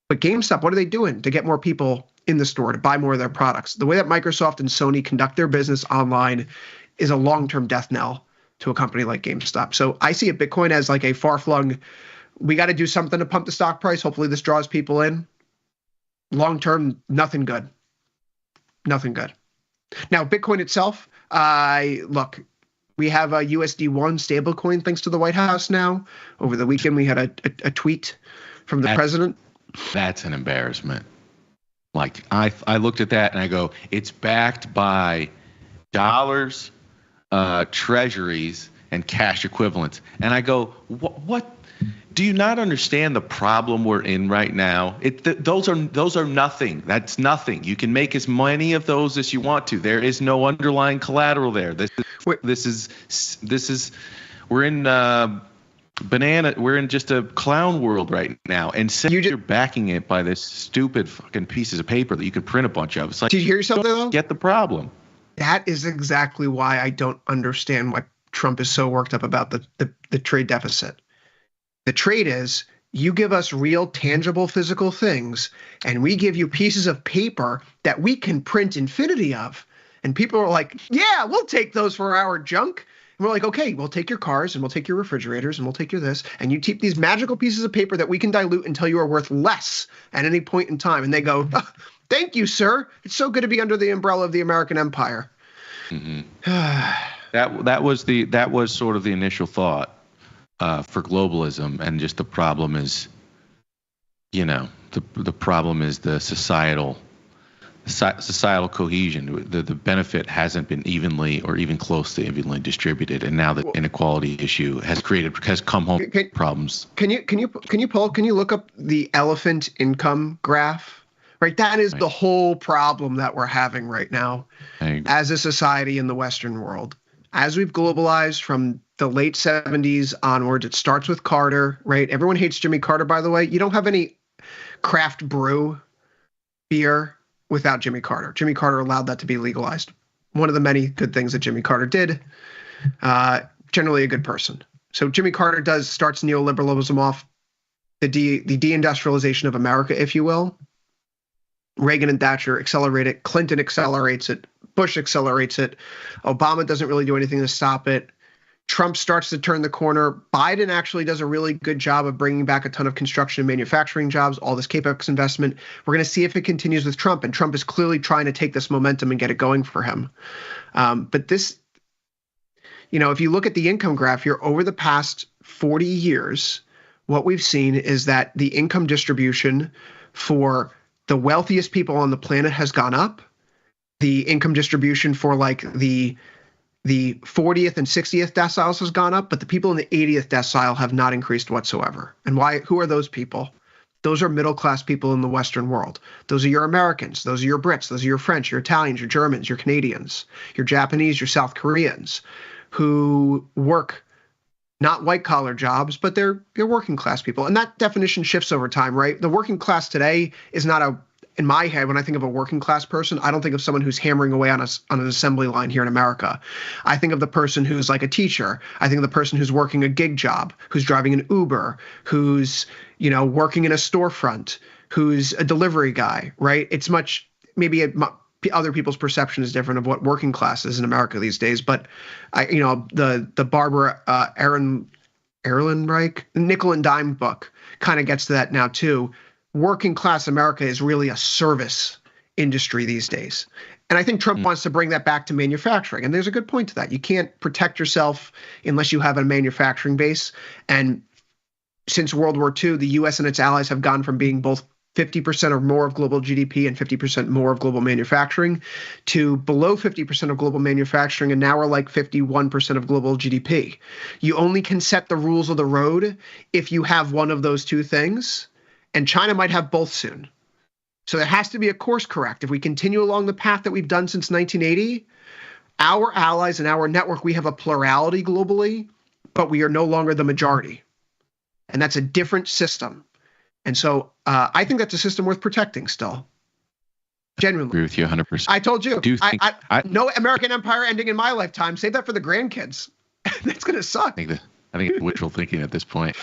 S13: But GameStop, what are they doing to get more people in the store to buy more of their products? The way that Microsoft and Sony conduct their business online is a long-term death knell to a company like GameStop. So I see a Bitcoin as like a far-flung, we got to do something to pump the stock price. Hopefully this draws people in. Long-term, nothing good. Nothing good. Now, Bitcoin itself, look, we have a USD1 stablecoin thanks to the White House now. Over the weekend, we had a tweet from the president.
S5: That's an embarrassment. Like, I looked at that and I go, it's backed by dollars, treasuries, and cash equivalents. And I go, what? Do you not understand the problem we're in right now? Those are nothing. That's nothing. You can make as many of those as you want to. There is no underlying collateral there. We're in we're in just a clown world right now. And so you're backing it by this stupid fucking pieces of paper that you can print a bunch of. It's like,
S13: did you hear something though?
S5: Get the problem.
S13: That is exactly why I don't understand why Trump is so worked up about the trade deficit. The trade is you give us real, tangible, physical things, and we give you pieces of paper that we can print infinity of. And people are like, yeah, we'll take those for our junk. And we're like, okay, we'll take your cars and we'll take your refrigerators and we'll take your this. And you keep these magical pieces of paper that we can dilute until you are worth less at any point in time. And they go, oh, thank you, sir. It's so good to be under the umbrella of the American empire.
S5: Mm-hmm. that was sort of the initial thought. For globalism, and just the problem is, the problem is the societal cohesion. The benefit hasn't been evenly or even close to evenly distributed, and now the inequality issue has come home problems.
S13: Can you look up the elephant income graph? Right, that is the whole problem that we're having right now as a society in the Western world. As we've globalized from the late 70s onwards, it starts with Carter, right? Everyone hates Jimmy Carter, by the way. You don't have any craft brew beer without Jimmy Carter. Jimmy Carter allowed that to be legalized. One of the many good things that Jimmy Carter did. Generally a good person. So Jimmy Carter starts neoliberalism off, the deindustrialization of America, if you will. Reagan and Thatcher accelerate it. Clinton accelerates it. Bush accelerates it. Obama doesn't really do anything to stop it. Trump starts to turn the corner. Biden actually does a really good job of bringing back a ton of construction and manufacturing jobs, all this capex investment. We're going to see if it continues with Trump, and Trump is clearly trying to take this momentum and get it going for him. But this, if you look at the income graph here over the past 40 years, what we've seen is that the income distribution for the wealthiest people on the planet has gone up. The income distribution for the 40th and 60th deciles has gone up, but the people in the 80th decile have not increased whatsoever. And why? Who are those people? Those are middle-class people in the Western world. Those are your Americans. Those are your Brits. Those are your French, your Italians, your Germans, your Canadians, your Japanese, your South Koreans, who work not white collar jobs, but they're working class people. And that definition shifts over time, right? The working class today is not in my head, when I think of a working class person, I don't think of someone who's hammering away on an assembly line here in America. I think of the person who's like a teacher. I think of the person who's working a gig job, who's driving an Uber, who's, working in a storefront, who's a delivery guy, right? It's much, maybe other people's perception is different of what working class is in America these days. But the Barbara Ehrenreich Nickel and Dime book kind of gets to that now too. Working class America is really a service industry these days. And I think Trump wants to bring that back to manufacturing. And there's a good point to that. You can't protect yourself unless you have a manufacturing base. And since World War II, the U.S. and its allies have gone from being both 50% or more of global GDP and 50% more of global manufacturing to below 50% of global manufacturing, and now we're like 51% of global GDP. You only can set the rules of the road if you have one of those two things, and China might have both soon. So there has to be a course correct. If we continue along the path that we've done since 1980, our allies and our network, we have a plurality globally, but we are no longer the majority. And that's a different system. And so I think that's a system worth protecting still. Genuinely.
S5: Agree with you 100%.
S13: I told you.
S5: I
S13: no American empire ending in my lifetime. Save that for the grandkids. That's going to suck.
S5: I think it's wishful thinking at this point.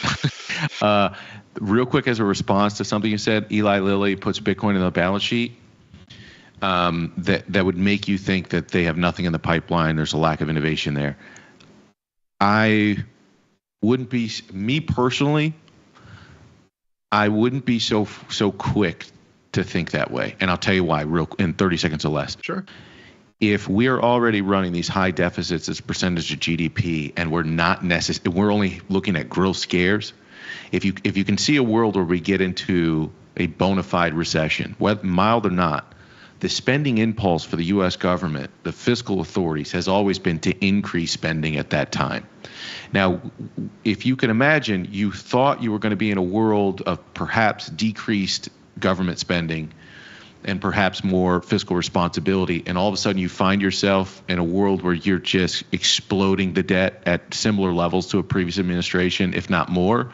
S5: Real quick, as a response to something you said, Eli Lilly puts Bitcoin in the balance sheet. That would make you think that they have nothing in the pipeline. There's a lack of innovation there. I wouldn't be, me personally, I wouldn't be so quick to think that way. And I'll tell you why in 30 seconds or less.
S13: Sure.
S5: If we're already running these high deficits as a percentage of GDP and we're not we're only looking at growth scares, if you can see a world where we get into a bona fide recession, whether mild or not, the spending impulse for the U.S. government, the fiscal authorities, has always been to increase spending at that time. Now, if you can imagine, you thought you were going to be in a world of perhaps decreased government spending and perhaps more fiscal responsibility, and all of a sudden you find yourself in a world where you're just exploding the debt at similar levels to a previous administration, if not more.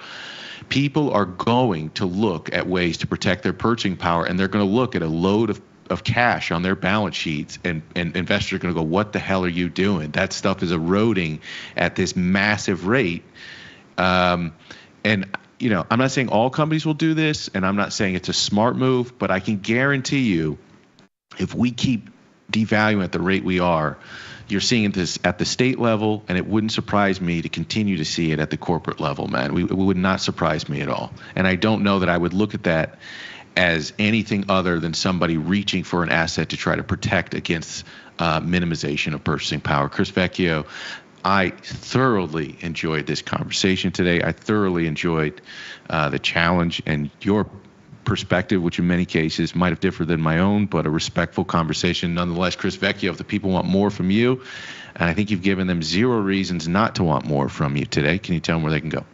S5: People are going to look at ways to protect their purchasing power, and they're going to look at a load of cash on their balance sheets, and investors are going to go, what the hell are you doing? That stuff is eroding at this massive rate. And, I'm not saying all companies will do this, and I'm not saying it's a smart move, but I can guarantee you, if we keep devaluing at the rate we are, you're seeing this at the state level, and it wouldn't surprise me to continue to see it at the corporate level, man. It would not surprise me at all. And I don't know that I would look at that as anything other than somebody reaching for an asset to try to protect against minimization of purchasing power. Chris Vecchio, I thoroughly enjoyed this conversation today. I thoroughly enjoyed the challenge and your perspective, which in many cases might have differed than my own, but a respectful conversation nonetheless. Chris Vecchio, if the people want more from you, and I think you've given them zero reasons not to want more from you today, can you tell them where they can go?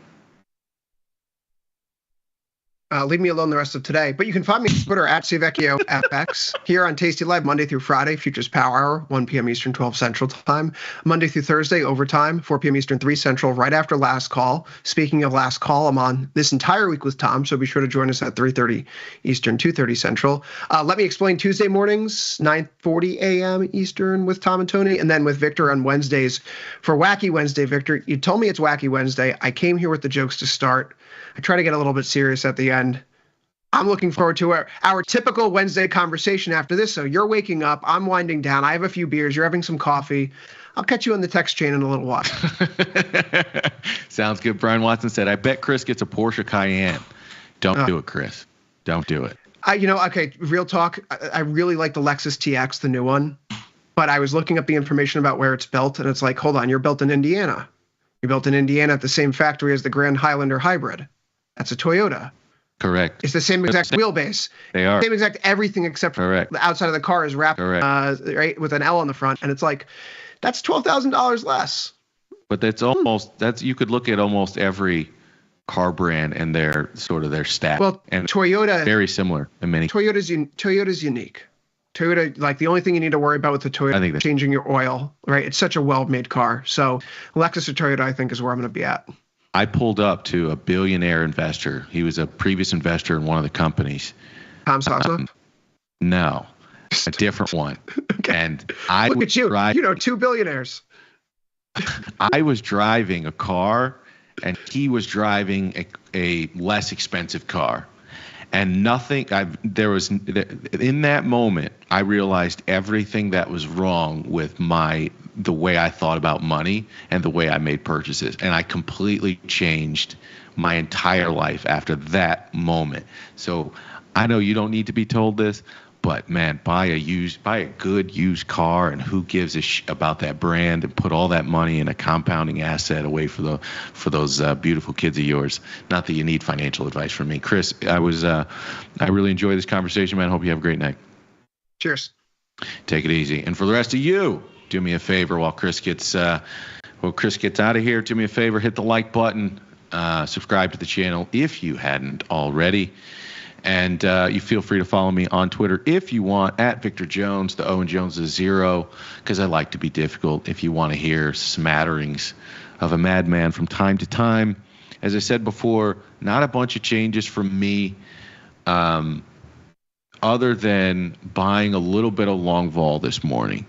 S13: Leave me alone the rest of today. But you can find me on Twitter at CVecchioFX, here on Tasty Live, Monday through Friday, Futures Power Hour, 1 p.m. Eastern, 12 Central Time. Monday through Thursday, overtime, 4 p.m. Eastern, 3 Central, right after Last Call. Speaking of Last Call, I'm on this entire week with Tom, so be sure to join us at 3:30 Eastern, 2:30 Central. Let Me Explain Tuesday mornings, 9:40 a.m. Eastern with Tom and Tony, and then with Victor on Wednesdays for Wacky Wednesday. Victor, you told me it's Wacky Wednesday. I came here with the jokes to start. I try to get a little bit serious at the end. I'm looking forward to our typical Wednesday conversation after this. So you're waking up. I'm winding down. I have a few beers. You're having some coffee. I'll catch you on the text chain in a little while.
S5: Sounds good. Brian Watson said, I bet Chris gets a Porsche Cayenne. Don't do it, Chris. Don't do it.
S13: Okay, real talk. I really like the Lexus TX, the new one. But I was looking up the information about where it's built, and it's like, hold on, you're built in Indiana. You're built in Indiana at the same factory as the Grand Highlander Hybrid. That's a Toyota.
S5: Correct.
S13: It's the same exact wheelbase.
S5: They are.
S13: Same exact everything except for the outside of the car is wrapped right with an L on the front. And it's like, that's $12,000 less.
S5: But you could look at almost every car brand and their stat.
S13: Well,
S5: and
S13: Toyota.
S5: Very similar in many.
S13: Toyota's unique. Toyota, like the only thing you need to worry about with the Toyota is changing your oil, right? It's such a well-made car. So Lexus or Toyota, I think, is where I'm going to be at.
S5: I pulled up to a billionaire investor. He was a previous investor in one of the companies.
S13: Tom Sosnoff?
S5: No, a different one. Okay. And I
S13: look at you. You know, 2 billionaires.
S5: I was driving a car, and he was driving a less expensive car. And nothing, in that moment, I realized everything that was wrong with the way I thought about money and the way I made purchases. And I completely changed my entire life after that moment. So I know you don't need to be told this, but man, buy a good used car, and who gives a about that brand, and put all that money in a compounding asset away for those beautiful kids of yours. Not that you need financial advice from me, Chris. I really enjoyed this conversation, man. Hope you have a great night.
S13: Cheers.
S5: Take it easy, and for the rest of you, do me a favor while Chris gets out of here. Do me a favor, hit the like button, subscribe to the channel if you hadn't already. And you feel free to follow me on Twitter if you want, at Victor Jones. The Owen Jones is 0, because I like to be difficult. If you want to hear smatterings of a madman from time to time. As I said before, not a bunch of changes from me, other than buying a little bit of long vol this morning.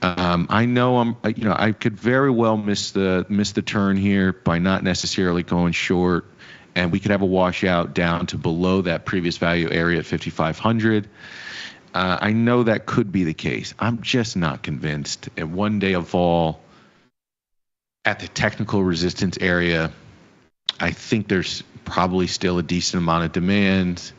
S5: I know I could very well miss the turn here by not necessarily going short. And we could have a washout down to below that previous value area at 5,500. I know that could be the case. I'm just not convinced. At one day of vol at the technical resistance area, I think there's probably still a decent amount of demand.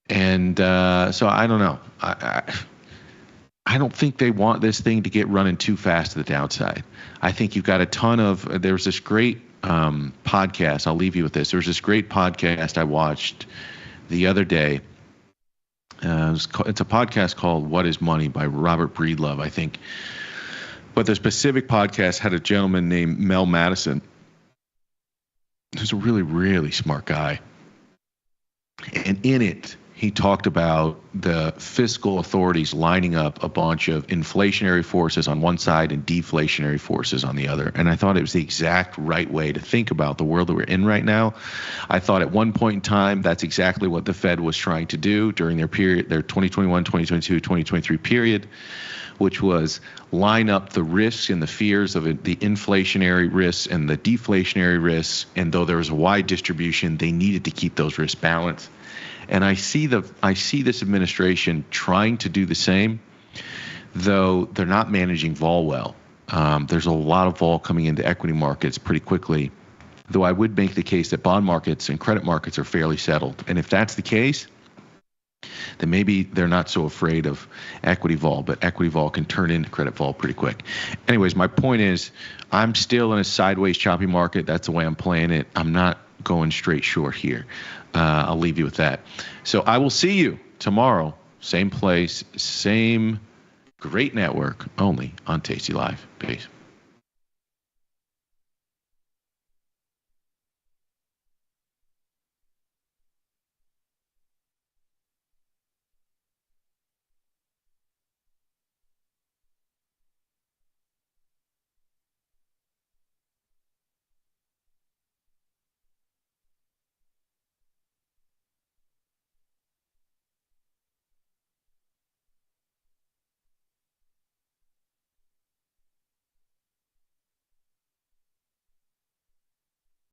S5: And so I don't know. I don't think they want this thing to get running too fast to the downside. I think you've got a ton of, there's this great podcast. I'll leave you with this. There's this great podcast I watched the other day. It's a podcast called What is Money by Robert Breedlove, I think. But the specific podcast had a gentleman named Mel Madison, who's a really, really smart guy. And in it, he talked about the fiscal authorities lining up a bunch of inflationary forces on one side and deflationary forces on the other. And I thought it was the exact right way to think about the world that we're in right now. I thought at one point in time, that's exactly what the Fed was trying to do during their 2021, 2022, 2023 period, which was line up the risks and the fears of the inflationary risks and the deflationary risks. And though there was a wide distribution, they needed to keep those risks balanced. And I see this administration trying to do the same, though they're not managing vol well. There's a lot of vol coming into equity markets pretty quickly, though I would make the case that bond markets and credit markets are fairly settled. And if that's the case, then maybe they're not so afraid of equity vol, but equity vol can turn into credit vol pretty quick. Anyways, my point is I'm still in a sideways choppy market. That's the way I'm playing it. I'm not going straight short here. I'll leave you with that. So I will see you tomorrow, same place, same great network, only on Tasty Live. Peace.